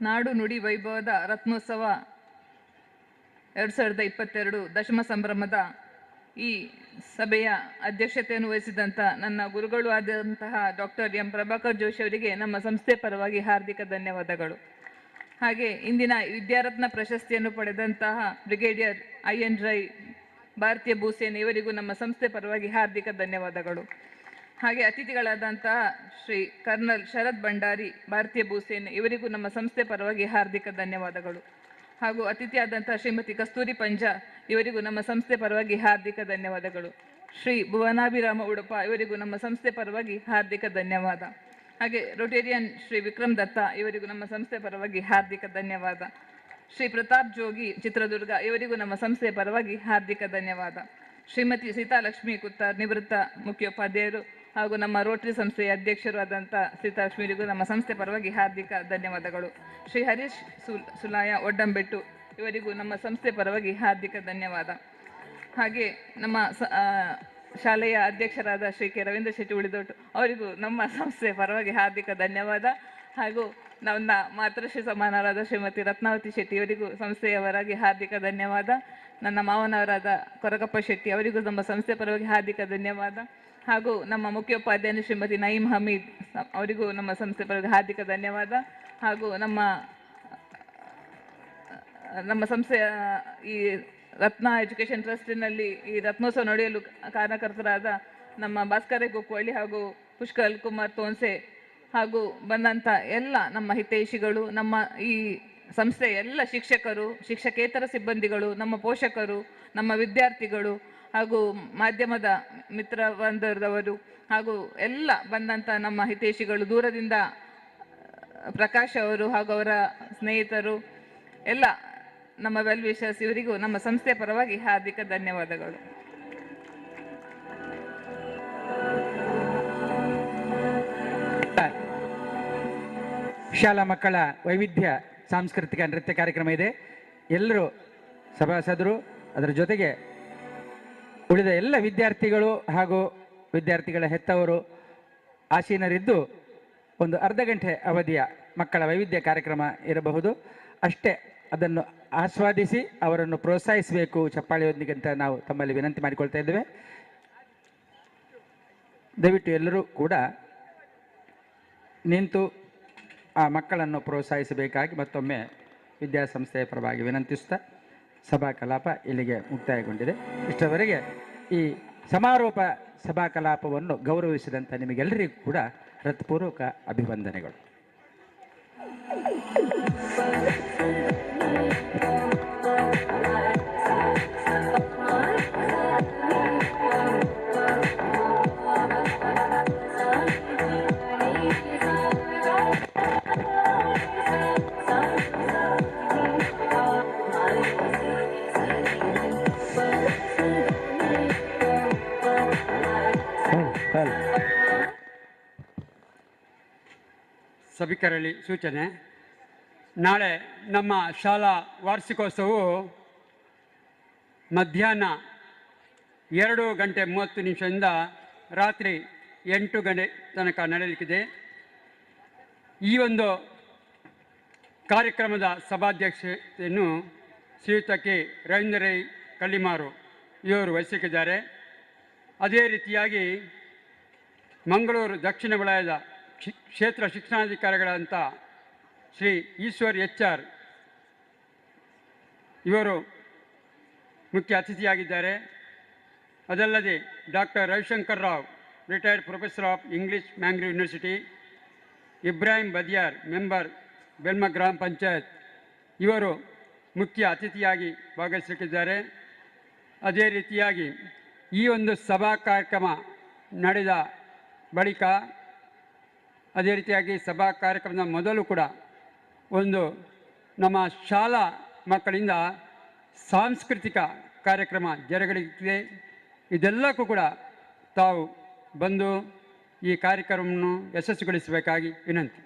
ನಾಡು ನುಡಿ ವೈಭವದ ರತ್ನೋತ್ಸವ 2022 ದಶಮ ಸಂಭ್ರಮದ ಈ ಸಭೆಯ ಅಧ್ಯಕ್ಷತೆಯನ್ನು ವಹಿಸಿದಂಥ ನನ್ನ ಗುರುಗಳು ಆದಂತಹ ಡಾಕ್ಟರ್ ಎಂ ಪ್ರಭಾಕರ್ ಜೋಶಿ ಅವರಿಗೆ ನಮ್ಮ ಸಂಸ್ಥೆ ಪರವಾಗಿ ಹಾರ್ದಿಕ ಧನ್ಯವಾದಗಳು. ಹಾಗೆ ಇಂದಿನ ವಿದ್ಯಾರತ್ನ ಪ್ರಶಸ್ತಿಯನ್ನು ಪಡೆದಂತಹ ಬ್ರಿಗೇಡಿಯರ್ IN ರೈ, ಭಾರತೀಯ ಭೂಸೇನೆ ಇವರಿಗೂ ನಮ್ಮ ಸಂಸ್ಥೆ ಪರವಾಗಿ ಹಾರ್ದಿಕ ಧನ್ಯವಾದಗಳು. ಹಾಗೆ ಅತಿಥಿಗಳಾದಂತಹ ಶ್ರೀ ಕರ್ನಲ್ ಶರತ್ ಭಂಡಾರಿ, ಭಾರತೀಯ ಭೂಸೇನೆ ಇವರಿಗೂ ನಮ್ಮ ಸಂಸ್ಥೆ ಪರವಾಗಿ ಹಾರ್ದಿಕ ಧನ್ಯವಾದಗಳು. ಹಾಗೂ ಅತಿಥಿಯಾದಂತಹ ಶ್ರೀಮತಿ ಕಸ್ತೂರಿ ಪಂಜಾ ಇವರಿಗೂ ನಮ್ಮ ಸಂಸ್ಥೆ ಪರವಾಗಿ ಹಾರ್ದಿಕ ಧನ್ಯವಾದಗಳು. ಶ್ರೀ ಭುವನಾಭಿರಾಮ ಉಡುಪ ಇವರಿಗೂ ನಮ್ಮ ಸಂಸ್ಥೆ ಪರವಾಗಿ ಹಾರ್ದಿಕ ಧನ್ಯವಾದ. ಹಾಗೆ ರೊಟೇರಿಯನ್ ಶ್ರೀ ವಿಕ್ರಮ್ ದತ್ತ ಇವರಿಗೂ ನಮ್ಮ ಸಂಸ್ಥೆ ಪರವಾಗಿ ಹಾರ್ದಿಕ ಧನ್ಯವಾದ. ಶ್ರೀ ಪ್ರತಾಪ್ ಜೋಗಿ ಚಿತ್ರದುರ್ಗ ಇವರಿಗೂ ನಮ್ಮ ಸಂಸ್ಥೆಯ ಪರವಾಗಿ ಹಾರ್ದಿಕ ಧನ್ಯವಾದ. ಶ್ರೀಮತಿ ಸೀತಾಲಕ್ಷ್ಮಿ ಕುತ್ತಾರ್, ನಿವೃತ್ತ ಮುಖ್ಯೋಪಾಧ್ಯಾಯರು ಹಾಗೂ ನಮ್ಮ ರೋಟರಿ ಸಂಸ್ಥೆಯ ಅಧ್ಯಕ್ಷರು ಆದಂಥ ಸೀತಾಲಕ್ಷ್ಮಿಯವರಿಗೂ ನಮ್ಮ ಸಂಸ್ಥೆ ಪರವಾಗಿ ಹಾರ್ದಿಕ ಧನ್ಯವಾದಗಳು. ಶ್ರೀ ಹರೀಶ್ ಸುಲಾಯ ಒಡ್ಡಂಬೆಟ್ಟು ಇವರಿಗೂ ನಮ್ಮ ಸಂಸ್ಥೆ ಪರವಾಗಿ ಹಾರ್ದಿಕ ಧನ್ಯವಾದ. ಹಾಗೆ ನಮ್ಮ ಶಾಲೆಯ ಅಧ್ಯಕ್ಷರಾದ ಶ್ರೀ ಕೆ ರವೀಂದ್ರ ಶೆಟ್ಟಿ ಉಳಿದೊಟ್ಟು ಅವರಿಗೂ ನಮ್ಮ ಸಂಸ್ಥೆಯ ಪರವಾಗಿ ಹಾರ್ದಿಕ ಧನ್ಯವಾದ. ಹಾಗೂ ನನ್ನ ಮಾತೃಶ್ರೀ ಸಮಾನರಾದ ಶ್ರೀಮತಿ ರತ್ನಾವತಿ ಶೆಟ್ಟಿ ಅವರಿಗೂ ಸಂಸ್ಥೆಯವರಾಗಿ ಹಾರ್ದಿಕ ಧನ್ಯವಾದ. ನನ್ನ ಮಾವನವರಾದ ಕೊರಗಪ್ಪ ಶೆಟ್ಟಿ ಅವರಿಗೂ ನಮ್ಮ ಸಂಸ್ಥೆ ಪರವಾಗಿ ಹಾರ್ದಿಕ ಧನ್ಯವಾದ. ಹಾಗೂ ನಮ್ಮ ಮುಖ್ಯೋಪಾಧ್ಯಾಯ ಶ್ರೀಮತಿ ನಯೀಂ ಹಮೀದ್ ಅವರಿಗೂ ನಮ್ಮ ಸಂಸ್ಥೆ ಪರವಾಗಿ ಹಾರ್ದಿಕ ಧನ್ಯವಾದ. ಹಾಗೂ ನಮ್ಮ ಸಂಸ್ಥೆಯ ಈ ರತ್ನ ಎಜುಕೇಷನ್ ಟ್ರಸ್ಟಿನಲ್ಲಿ ಈ ರತ್ನೋತ್ಸವ ನಡೆಯಲು ಕಾರಣಕರ್ತರಾದ ನಮ್ಮ ಭಾಸ್ಕರ ಕುಕ್ವಳ್ಳಿ ಹಾಗೂ ಪುಷ್ಕಲ್ ಕುಮಾರ್ ತೋನ್ಸೆ ಹಾಗೂ ಬಂದಂಥ ಎಲ್ಲ ನಮ್ಮ ಹಿತೈಷಿಗಳು, ನಮ್ಮ ಈ ಸಂಸ್ಥೆಯ ಎಲ್ಲ ಶಿಕ್ಷಕರು, ಶಿಕ್ಷಕೇತರ ಸಿಬ್ಬಂದಿಗಳು, ನಮ್ಮ ಪೋಷಕರು, ನಮ್ಮ ವಿದ್ಯಾರ್ಥಿಗಳು ಹಾಗೂ ಮಾಧ್ಯಮದ ಮಿತ್ರ ಬಾಂಧವರವರು ಹಾಗೂ ಎಲ್ಲ ಬಂದಂಥ ನಮ್ಮ ಹಿತೈಷಿಗಳು, ದೂರದಿಂದ ಪ್ರಕಾಶ್ ಅವರು ಹಾಗೂ ಅವರ ಸ್ನೇಹಿತರು ಎಲ್ಲ ನಮ್ಮ ವೆಲ್ ವಿಶರ್ಸ್ ಇವರಿಗೂ ನಮ್ಮ ಸಂಸ್ಥೆಯ ಪರವಾಗಿ ಹಾರ್ದಿಕ ಧನ್ಯವಾದಗಳು. ಶಾಲಾ ಮಕ್ಕಳ ವೈವಿಧ್ಯ ಸಾಂಸ್ಕೃತಿಕ ನೃತ್ಯ ಕಾರ್ಯಕ್ರಮ ಇದೆ. ಎಲ್ಲರೂ ಸಭಾಸದರು, ಅದರ ಜೊತೆಗೆ ಉಳಿದ ಎಲ್ಲ ವಿದ್ಯಾರ್ಥಿಗಳು ಹಾಗೂ ವಿದ್ಯಾರ್ಥಿಗಳ ಹೆತ್ತವರು ಆಸೀನರಿದ್ದು ಒಂದು ಅರ್ಧ ಗಂಟೆ ಅವಧಿಯ ಮಕ್ಕಳ ವೈವಿಧ್ಯ ಕಾರ್ಯಕ್ರಮ ಇರಬಹುದು. ಅಷ್ಟೇ, ಅದನ್ನು ಆಸ್ವಾದಿಸಿ ಅವರನ್ನು ಪ್ರೋತ್ಸಾಹಿಸಬೇಕು ಚಪ್ಪಾಳೆಯೊಂದಿಗೆ ಅಂತ ನಾವು ತಮ್ಮಲ್ಲಿ ವಿನಂತಿ ಮಾಡಿಕೊಳ್ತಾ ಇದ್ದೇವೆ. ದಯವಿಟ್ಟು ಎಲ್ಲರೂ ಕೂಡ ನಿಂತು ಆ ಮಕ್ಕಳನ್ನು ಪ್ರೋತ್ಸಾಹಿಸಬೇಕಾಗಿ ಮತ್ತೊಮ್ಮೆ ವಿದ್ಯಾಸಂಸ್ಥೆಯ ಪರವಾಗಿ ವಿನಂತಿಸ್ತಾ ಸಭಾ ಕಲಾಪ ಇಲ್ಲಿಗೆ ಮುಕ್ತಾಯಗೊಂಡಿದೆ. ಇಷ್ಟರವರೆಗೆ ಈ ಸಮಾರೋಪ ಸಭಾ ಕಲಾಪವನ್ನು ಗೌರವಿಸಿದಂಥ ನಿಮಗೆಲ್ಲರಿಗೂ ಕೂಡ ಹೃತ್ಪೂರ್ವಕ ಅಭಿವಂದನೆಗಳು. ಸಭಿಕರಲ್ಲಿ ಸೂಚನೆ, ನಾಳೆ ನಮ್ಮ ಶಾಲಾ ವಾರ್ಷಿಕೋತ್ಸವವು ಮಧ್ಯಾಹ್ನ 2:30 ರಾತ್ರಿ 8 ಗಂಟೆ ತನಕ ನಡೆಯಲಿಕ್ಕಿದೆ. ಈ ಒಂದು ಕಾರ್ಯಕ್ರಮದ ಸಭಾಧ್ಯಕ್ಷತೆಯನ್ನು ಶ್ರೀಯುತ ಕೆ ರವೀಂದ್ರ ರೈ ಕಳ್ಳಿಮಾರು ಇವರು ವಹಿಸಿದ್ದಾರೆ. ಅದೇ ರೀತಿಯಾಗಿ ಮಂಗಳೂರು ದಕ್ಷಿಣ ವಲಯದ ಕ್ಷೇತ್ರ ಶಿಕ್ಷಣಾಧಿಕಾರಿಗಳಂತ ಶ್ರೀ ಈಶ್ವರ್ HR ಇವರು ಮುಖ್ಯ ಅತಿಥಿಯಾಗಿದ್ದಾರೆ. ಅದಲ್ಲದೆ doctor Ravishankar Rao, retired professor of English, Mangalore university, Ibrahim Badiyar, member Belma ಗ್ರಾಮ ಪಂಚಾಯತ್ ಇವರು ಮುಖ್ಯ ಅತಿಥಿಯಾಗಿ ಭಾಗವಹಿಸಲಿದ್ದಾರೆ. ಅದೇ ರೀತಿಯಾಗಿ ಈ ಒಂದು ಸಭಾ ಕಾರ್ಯಕ್ರಮ ನಡೆದ ಬಳಿಕ ಅದೇ ರೀತಿಯಾಗಿ ಸಭಾ ಕಾರ್ಯಕ್ರಮದ ಮೊದಲು ಕೂಡ ಒಂದು ನಮ್ಮ ಶಾಲಾ ಮಕ್ಕಳಿಂದ ಸಾಂಸ್ಕೃತಿಕ ಕಾರ್ಯಕ್ರಮ ಜರುಗಲಿದೆ. ಇದೆಲ್ಲಕ್ಕೂ ಕೂಡ ತಾವು ಬಂದು ಈ ಕಾರ್ಯಕ್ರಮವನ್ನು ಯಶಸ್ವಿಗೊಳಿಸಬೇಕಾಗಿ ವಿನಂತಿ.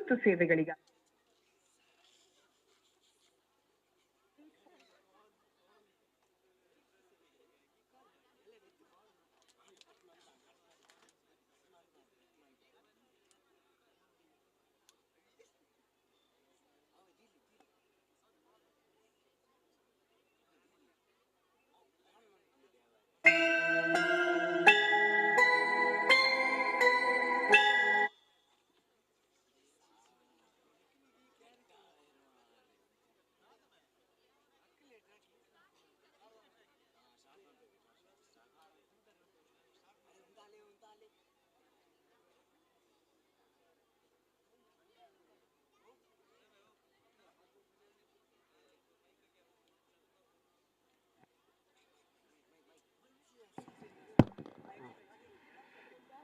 ತುರ್ತು ಸೇವೆಗಳಿಗಾಗಿ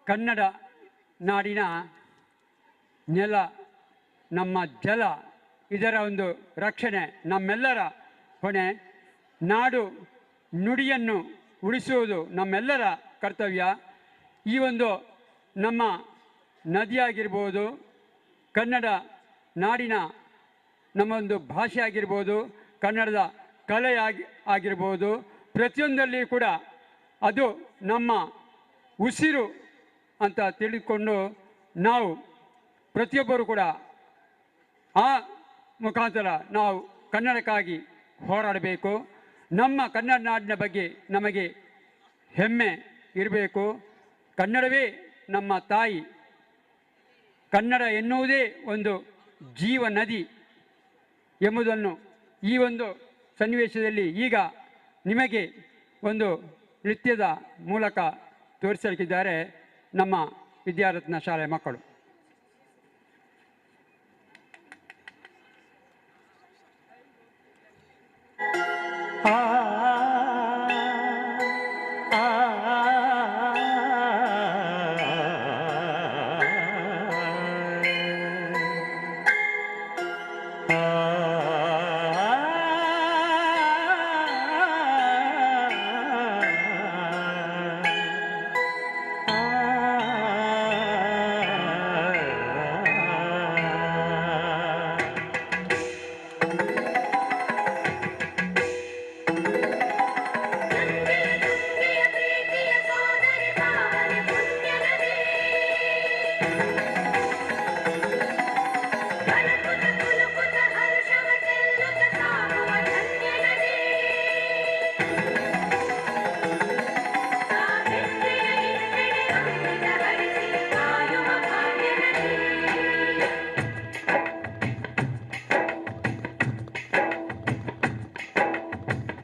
ಕನ್ನಡ ನಾಡಿನ ನೆಲ, ನಮ್ಮ ಜಲ, ಇದರ ಒಂದು ರಕ್ಷಣೆ ನಮ್ಮೆಲ್ಲರ ಹೊಣೆ. ನಾಡು ನುಡಿಯನ್ನು ಉಳಿಸುವುದು ನಮ್ಮೆಲ್ಲರ ಕರ್ತವ್ಯ. ಈ ಒಂದು ನಮ್ಮ ನದಿಯಾಗಿರ್ಬೋದು, ಕನ್ನಡ ನಾಡಿನ ನಮ್ಮ ಒಂದು ಭಾಷೆ ಆಗಿರ್ಬೋದು, ಕನ್ನಡದ ಕಲೆ ಆಗಿರ್ಬೋದು, ಪ್ರತಿಯೊಂದರಲ್ಲಿ ಕೂಡ ಅದು ನಮ್ಮ ಉಸಿರು ಅಂತ ತಿಳಿದುಕೊಂಡು ನಾವು ಪ್ರತಿಯೊಬ್ಬರು ಕೂಡ ಆ ಮುಖಾಂತರ ನಾವು ಕನ್ನಡಕ್ಕಾಗಿ ಹೋರಾಡಬೇಕು. ನಮ್ಮ ಕನ್ನಡ ನಾಡಿನ ಬಗ್ಗೆ ನಮಗೆ ಹೆಮ್ಮೆ ಇರಬೇಕು. ಕನ್ನಡವೇ ನಮ್ಮ ತಾಯಿ. ಕನ್ನಡ ಎನ್ನುವುದೇ ಒಂದು ಜೀವ ನದಿ ಎಂಬುದನ್ನು ಈ ಒಂದು ಸನ್ನಿವೇಶದಲ್ಲಿ ಈಗ ನಿಮಗೆ ಒಂದು ನೃತ್ಯದ ಮೂಲಕ ತೋರಿಸಲಿಕ್ಕಿದ್ದಾರೆ ನಮ್ಮ ವಿದ್ಯಾರತ್ನ ಶಾಲೆಯ ಮಕ್ಕಳು.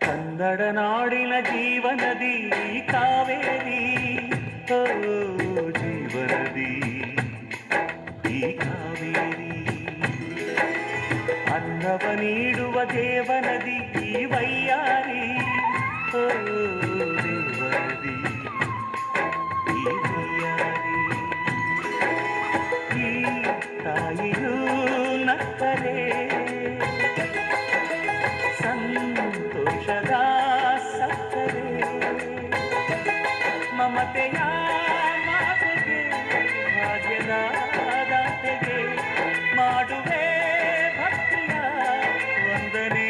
ಕನ್ನಡ ನಾಡಿನ ಜೀವನದಿ ಕಾವೇರಿ, ಓ ಜೀವನದಿ ಈ ಕಾವೇರಿ. ಅನ್ನವ ನೀಡುವ ದೇವನದಿ ಈ ವೈಯಾರಿ, ಓ ದೇವನದಿ ಈ ವೈಯಾರಿ. ಈ ತಾಯಿಯೂ ನಕ್ಕರೆ ಸಂತೋಷದ ಸಕ್ಕರೆ, ಮಮತೆಯ ಮಾತೆಗೆ ಭಾಗ್ಯದ ದಾತೆಗೆ ಮಾಡುವೆ ಭಕ್ತಿಯ ವಂದನೆ.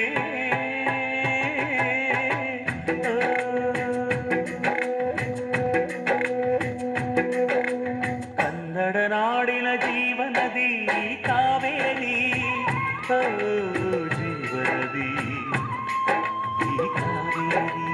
ಕನ್ನಡ ನಾಡಿನ ಜೀವನದಿ ಕಾವೇರಿ, ಓ ಜೀವನದಿ ಈ ಕಾವೇರಿ.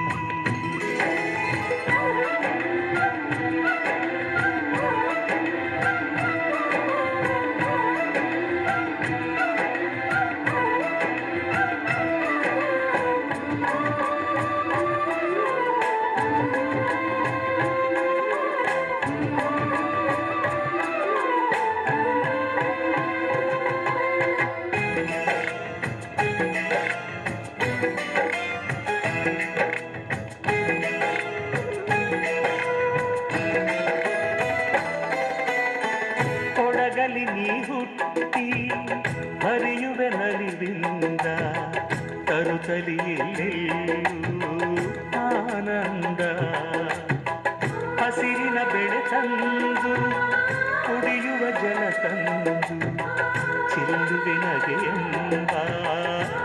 ನೀಡುವೆ ನಗೆಯೆಂಬ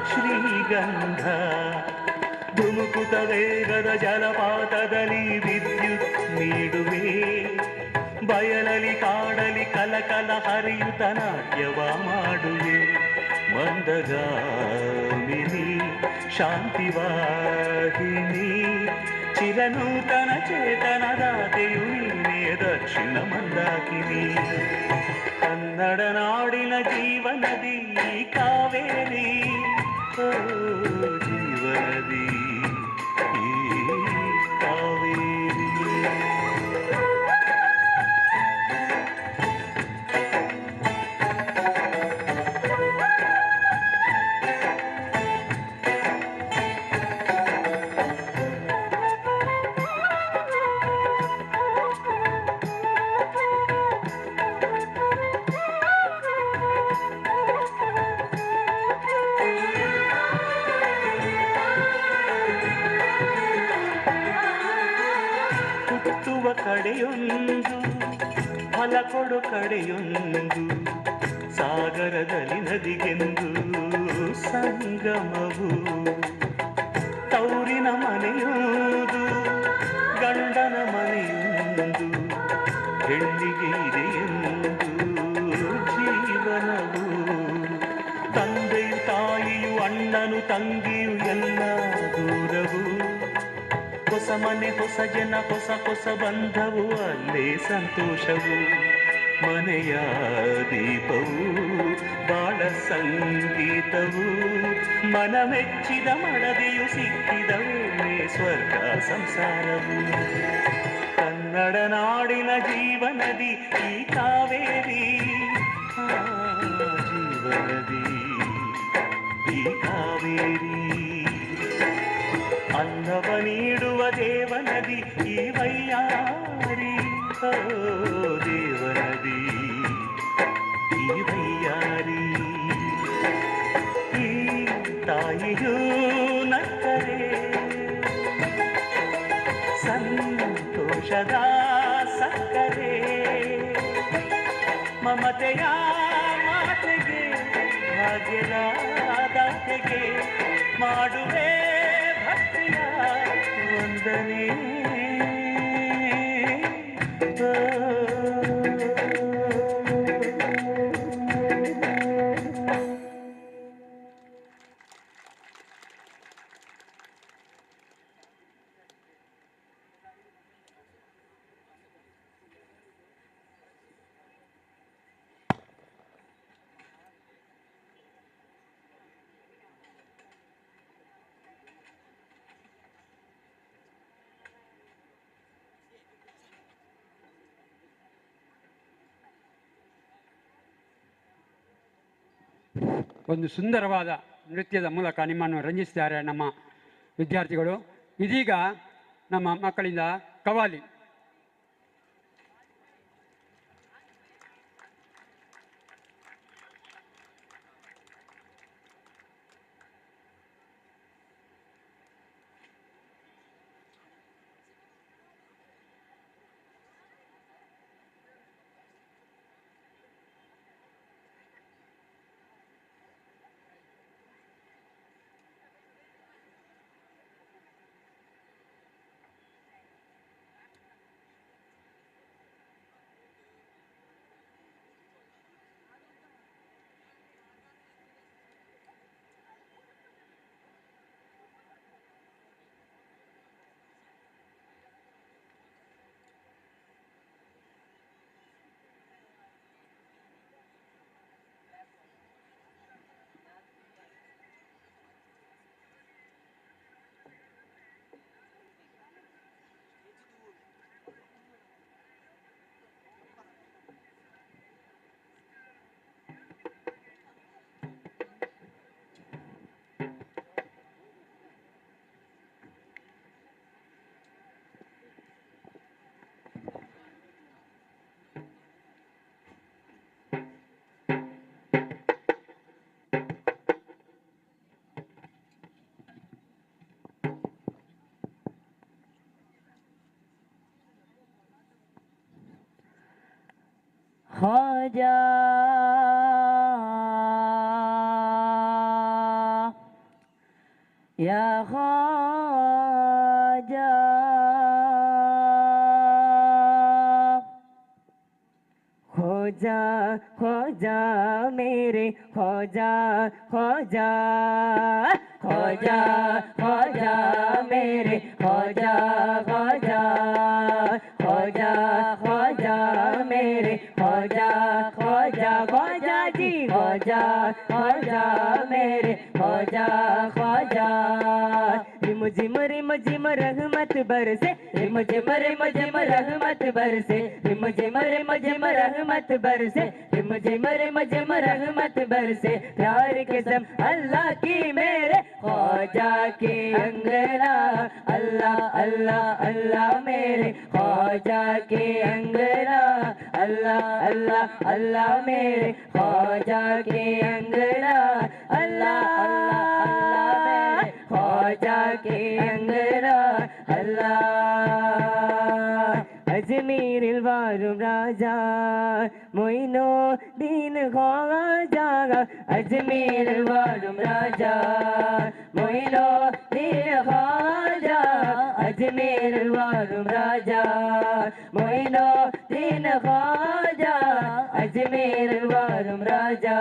ಶ್ರೀಗಂಧ ಧುಮುಕುತ ವೇಗದ ಜಲಪಾತದಲ್ಲಿ ವಿದ್ಯುತ್ ನೀಡುವೆ ಬಯಲಲಿ ಕಾಡಲಿ ಕಲಕಲ ಹರಿಯುತ ನಾಟ್ಯವ ಮಾಡುವೆ ಮಂದಗಾಮಿನಿ ಶಾಂತಿವಾಹಿನಿ ಚಿರನೂತನ ಚೇತನದಾತೆಯು ನೀನೇ ದಕ್ಷಿಣ ಮಂದಾಕಿನಿ ಕನ್ನಡ ನಾಡಿನ ಜೀವನದಿ ಕಾವೇರಿ ಓ ಜೀವನದಿ ಈ ಕಾವೇರಿ ಹುಟ್ಟುವ ಕಡೆಯೊಂದು ಫಲ ಕೊಡು ಕಡೆಯೊಂದು ಸಾಗರದಲ್ಲಿ ನದಿಗೆಂದು ಸಂಗಮವು ತೌರಿನ ಮನೆಯುವುದು ಗಂಡನ ಮನೆಯೊಂದು ಹೆಣ್ಣಿಗೆ ಇದೆಯೆಂದು ಜೀವನವು ತಂದೆಯು ತಾಯಿಯು ಅಣ್ಣನು ತಂಗಿಯು ಎಲ್ಲ ದೂರವು ಹೊಸ ಮನೆ ಹೊಸ ಜನ ಹೊಸ ಹೊಸ ಬಂಧವು ಅಲ್ಲೇ ಸಂತೋಷವು ಮನೆಯ ದೀಪವು ಬಾಳ ಸಂಗೀತವು ಮನ ಮೆಚ್ಚಿದ ಮಡದಿಯು ಸಿಕ್ಕಿದ ವೇಳೆ ಸ್ವರ್ಗ ಸಂಸಾರವು ಕನ್ನಡ ನಾಡಿನ ಜೀವನದಿ ಈ ಕಾವೇರಿ ಜೀವನದಿ ಈ ಕಾವೇರಿ ಅನ್ನವ ನೀಡುವ ದೇವನದಿ ಈ ವೈಯಾರಿ ಓ ದೇವನದಿ ಈ ವೈಯಾರಿ ಈ ತಾಯಿಯೂ ನಕ್ಕರೆ ಸಂತೋಷದ ಸಕ್ಕರೆ ಮಮತೆಯ ಮಾತೆಗೆ ಭಾಗ್ಯದ ದಾತೆಗೆ ಮಾಡುವೆ ಭಕ್ತಿಯ ವಂದನೆ ಒಂದು ಸುಂದರವಾದ ನೃತ್ಯದ ಮೂಲಕ ನಿಮ್ಮನ್ನು ರಂಜಿಸಿದ್ದಾರೆ ನಮ್ಮ ವಿದ್ಯಾರ್ಥಿಗಳು. ಇದೀಗ ನಮ್ಮ ಮಕ್ಕಳಿಂದ ಕವಾಲಿ. ख्वाजा या ख्वाजा ख्वाजा ख्वाजा मेरे ख्वाजा ख्वाजा ख्वाजा ख्वाजा मेरे ख्वाजा ख्वाजा ख्वाजा ख्वाजा मेरे ख्वाजा ख्वाजा ख्वाजा जी ख्वाजा ख्वाजा मेरे ख्वाजा ख्वाजा रिम झिम रहमत बरसे रिम झिम रहमत बरसे रिम झिम रहमत बरसे रिम झिम रहमत बरसे प्यार के सब अल्लाह की मेरे ख्वाजा के अंगना अल्लाह अल्लाह अल्लाह मेरे ख्वाजा के अंगना अल्लाह अल्लाह अल्लाह मेरे ख्वाजा के अंगना अल्लाह अल्लाह अल्लाह मेरे ख्वाजा के अंगना अल्लाह अजमेर वारुम राजा मोइनो दीन ख्वाजा अजमेर वारुम राजा मोइनो दीन ख्वाजा अजमेर वारुम राजा मोइनो दीन ख्वाजा अजमेर वारुम राजा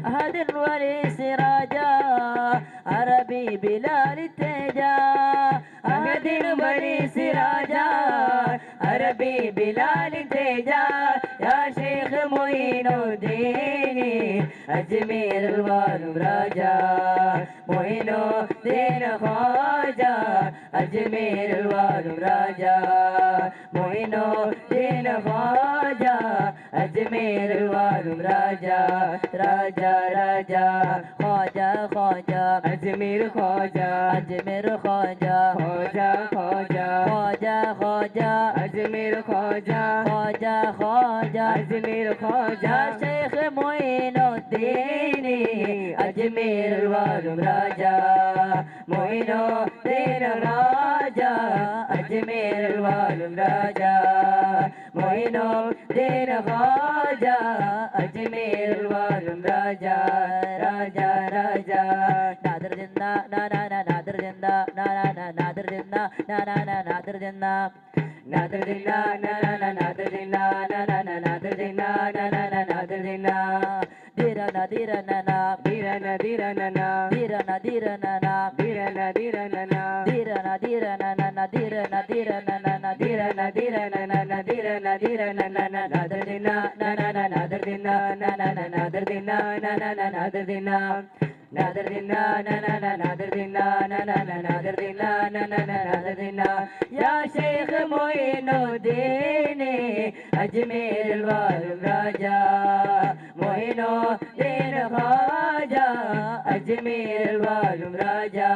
أحد الوريس راجا عربي بلال تجا أحد الوريس راجا عربي بلال تجا يا شيخ معين الدين أجمير الوالم راجا معين الدين خواجا أجمير الوالم راجا معين الدين خواجا أجمير الوالم راجا راجا राजा ख्वाजा ख्वाजा अजमेर ख्वाजा अजमेर ख्वाजा ख्वाजा ख्वाजा ख्वाजा ख्वाजा अजमेर ख्वाजा ख्वाजा ख्वाजा अजमेर ख्वाजा शेख मोइनुद्दीन अजमेर वारुम राजा मोइनुद्दीन राजा अजमेर वारुम राजा मोइनुद्दीन ख्वाजा अजमेर वारुम राजा राजा राजा नादर जिन्ना ना ना ना नादर जिन्ना ना ना ना नादर जिन्ना ना ना ना नादर जिन्ना नादर जिन्ना ना ना ना नादर जिन्ना ना ना ना नादर जिन्ना ना ना ना नादर जिन्ना धीरा ना धीरा ना ना धीरा ना धीरा ना ना धीरा ना धीरा ना ना धीरा ना धीरा ना ना धीरा ना धीरा ना ना ना धीरा ना धीरा ना ना ना धीरा ना धीरा ना ना ना धीरा ना धीरा ना ना ना नादर जिन्ना ना ना ना नादर जिन्ना ना ना ना नादर जिन्ना ना ना ना नादर जिन्ना नादर जिन्ना ना ना ना नादर जिन्ना ना ना ना नादर जिन्ना ना ना ना नादर जिन्ना या शेख मोइनुद्दीन अजमेर वारुम राजा मोइनुद्दीन ख्वाजा अजमेर वारुम राजा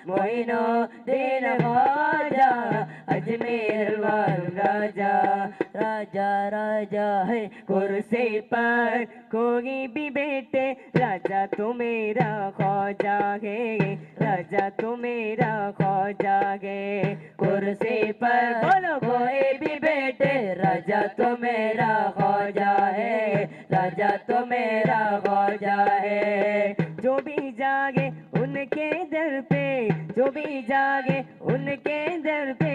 मोइनुद्दीन ख्वाजा अजमेर वारुम राजा राजा राजा है कुर्सी पर कोई भी बैठे राजा तो मेरा ख्वाजा है राजा तो मेरा ख्वाजा है कुर्सी पर बोलो कोई भी बैठे राजा तो मेरा ख्वाजा है राजा तो मेरा ख्वाजा है जो भी जागे उनके दर पे जो भी जागे उनके दर पे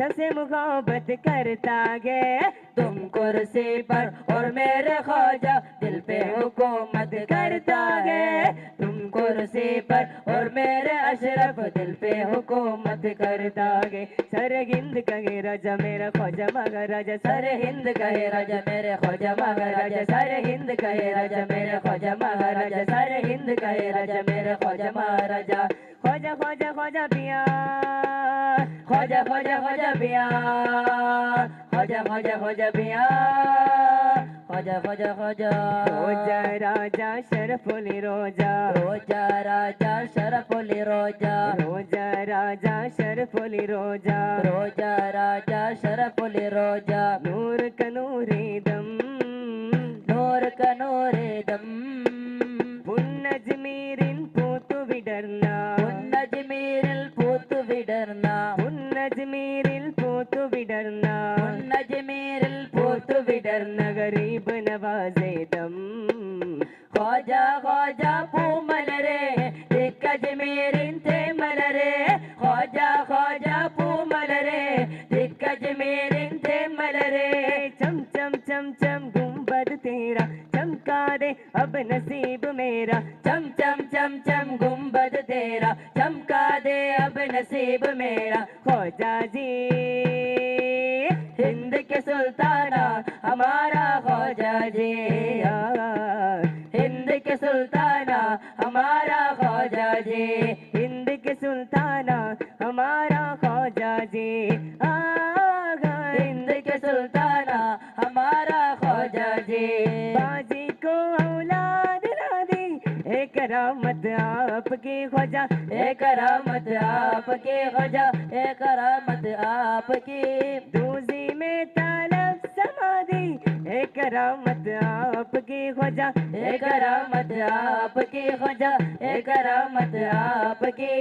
सबसे मुहब्बत करता है तुम कुर्सी पर और मेरे ख्वाजा दिल पे हुकूमत करता है तुम कुर्सी पर और मेरे अशरफ दिल पे हुकूमत करता है सर हिंद कहे राजा मेरा ख्वाजा महाराजा सर हिंद कहे राजा मेरे ख्वाजा महाराजा सर हिंद कहे राजा मेरे ख्वाजा महाराजा सर हिंद कहे राजा मेरे ख्वाजा महाराजा ख्वाजा ख्वाजा ख्वाजा पिया ख्वाजा ख्वाजा ख्वाजा पिया ख्वाजा ख्वाजा ख्वाजा पिया ख्वाजा ख्वाजा ख्वाजा रोजा राजा शरफुली रोजा रोजा राजा शरफुली रोजा रोजा राजा शरफुली रोजा रोजा राजा शरफुली रोजा नूर का नूरे दम नूर का नूरे दम पुन्नजमीरिन पूतु विडरना पुन्नजमीरिल पूतु विडरना पुन्नजमीरिल पूतु विडरना पुन्नजमीरिल पूतु विडरना गरीब नवाजे दम ख्वाजा ख्वाजा पूमल रे दिक्कत मेरे चमका दे अब नसीब मेरा, चम चम चम चम गुंबद तेरा, चमका दे अब नसीब मेरा। ख्वाजा जी हिंद के सुल्ताना हमारा ख्वाजा जी, हिंद के सुल्ताना हमारा ख्वाजा जी, हिंद के सुल्ताना हमारा ख्वाजा जी, हिंद के सुल्ताना हमारा ख्वाजा जी। बाजी को औलाद ना दी एक करामत आपकी ख्वाजा, एक करामत आपकी ख्वाजा, एक करामत आपकी। दूजी में तालब समाधि एक करामत आपकी ख्वाजा, एक करामत आपकी ख्वाजा, एक करामत आपकी।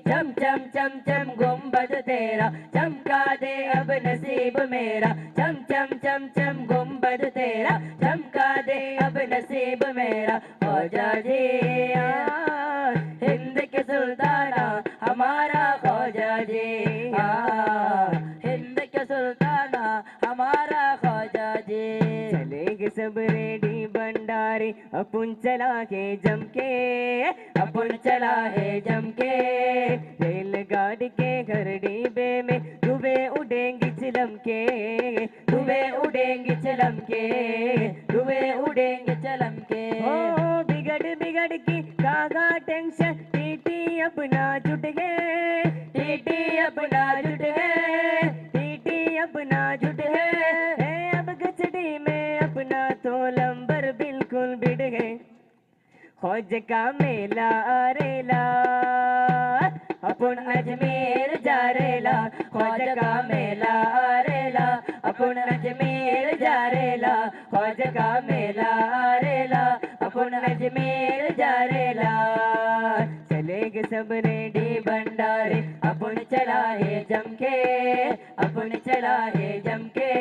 चम चम चम चम गुंबद तेरा, चमका दे अब नसीब मेरा, चम चम चम चम गुंबद तेरा, चमका दे अब नसीब मेरा। ख्वाजा जी हिंद के सुल्ताना हमारा ख्वाजा जी, हिंद के सुल्ताना हमारा ख्वाजा जी। चलेंगे सब रेडी भंडारी अपुन चला है जम के, अपुन चला है जम के। रेलगाड़ी के घर डिब्बे में धुएं उड़ेंगी चिलम के, धुएं उड़ेंगी चिलम के, धुएं उड़ेंगे चलम के। ओ बिगड़ बिगड़ की कागा टेंशन, टीटी अपना जुट गए, टीटी अपना जुट गए, टीटी अपना जुट गए। अब गचड़ी में अपना तो लंबर बिल्कुल बिड़ गए। ख्वाजा का मेला आरेला अपुन अजमेर जा रेला, ख्वाजा का मेला आरेला अपुन अजमेर जा रेला, ख्वाजा का मेला आरेला अपुन अजमेर जा रेला। चलेंगे सब रेडी भंडारे अपुन चला है जम के, अपुन चला है जम के।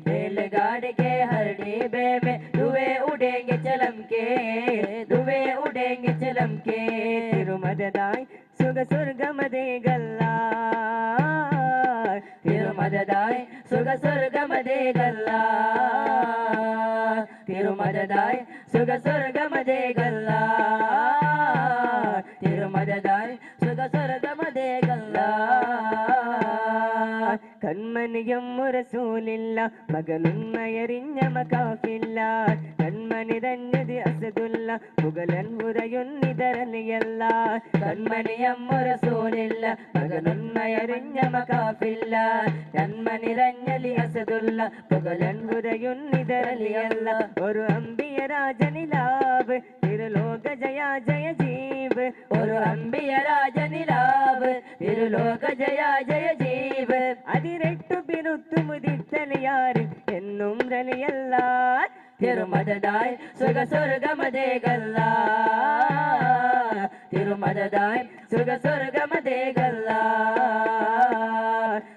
रेलगाड़ी के हर डिब्बे में धुएं उड़ेंगे चलम के, धुएं उड़ेंगे चलम के। तिरुमददाय सुग सुर्गमदे गल्ला, तिरुमददाय सुग सुर्गमदे गल्ला, तिरुमददाय सुग सुर्गमदे गल्ला, तिरुमददाय सुग सुर्गमदे गल्ला। കൺമണിയം റസൂലില്ല മകനുമ്മയറിഞ്ഞ മകാഫില്ല, കൺമണി തന്നത് അസദുല്ല മുഗലൻ ഹുറയുന്നിതരലിയല്ല. കൺമണിയം റസൂലില്ല മകനുമ്മയറിഞ്ഞ മകാഫില്ല, കൺമണി തഞ്ഞലി അസദുല്ല മുഗലൻ ഹുറയുന്നിതരലിയല്ല. ഒരു അമ്പിയ രാജനിലാവ് തിരുലോക ജയ ജയ ജീവ്, ഒരു അമ്പിയ രാജനിലാവ് തിരുലോക ജയ ജയ ജീവ്. അതിരെട്ടു പിറുത്തു മുതിർത്തലിയാറ് എന്നും റലിയല്ല, തിരുമദദായ് സുഖ സ്വർഗമതേ ഗല്ല, തിരുമദദായ് സുഖ സ്വർഗമതേ ഗല്ല,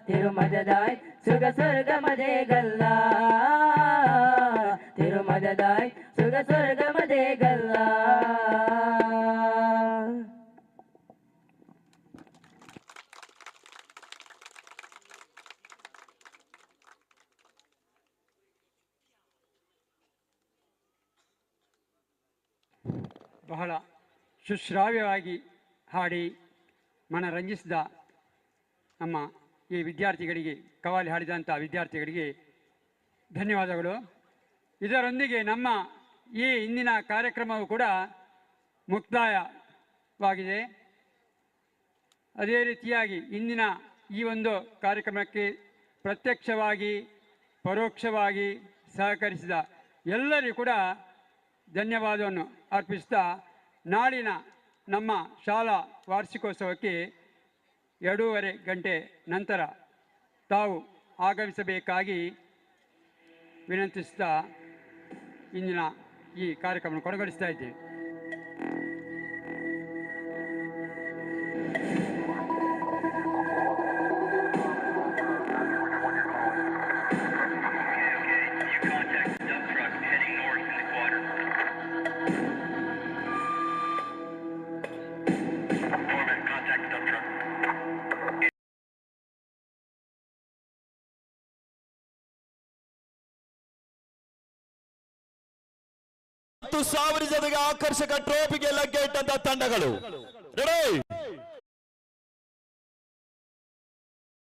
തിരുമദദായ് സുഖ സ്വർഗമതേ ഗല്ല, തിരുമദദായ് സുഖ സ്വർഗമതേ ഗല്ല. ಬಹಳ ಸುಶ್ರಾವ್ಯವಾಗಿ ಹಾಡಿ ಮನರಂಜಿಸಿದ ನಮ್ಮ ಈ ವಿದ್ಯಾರ್ಥಿಗಳಿಗೆ, ಕವಾಲಿ ಹಾಡಿದಂಥ ವಿದ್ಯಾರ್ಥಿಗಳಿಗೆ ಧನ್ಯವಾದಗಳು. ಇದರೊಂದಿಗೆ ನಮ್ಮ ಈ ಇಂದಿನ ಕಾರ್ಯಕ್ರಮವು ಕೂಡ ಮುಕ್ತಾಯವಾಗಿದೆ. ಅದೇ ರೀತಿಯಾಗಿ ಇಂದಿನ ಈ ಒಂದು ಕಾರ್ಯಕ್ರಮಕ್ಕೆ ಪ್ರತ್ಯಕ್ಷವಾಗಿ ಪರೋಕ್ಷವಾಗಿ ಸಹಕರಿಸಿದ ಎಲ್ಲರಿಗೂ ಕೂಡ ಧನ್ಯವಾದವನ್ನು ಅರ್ಪಿಸ್ತಾ, ನಾಳಿನ ನಮ್ಮ ಶಾಲಾ ವಾರ್ಷಿಕೋತ್ಸವಕ್ಕೆ 2:30 ಗಂಟೆ ನಂತರ ತಾವು ಆಗಮಿಸಬೇಕಾಗಿ ವಿನಂತಿಸ್ತಾ ಇಂದಿನ ಈ ಕಾರ್ಯಕ್ರಮವನ್ನು ಕೊನೆಗೊಳಿಸ್ತಾ ಇದ್ದೇವೆ. 50,000 ಜನರಿಗೆ ಆಕರ್ಷಕ ಟ್ರೋಫಿಗೆ ಲಗ್ಗೆ ಇಟ್ಟಂತ ತಂಡಗಳು ರೆಡಿ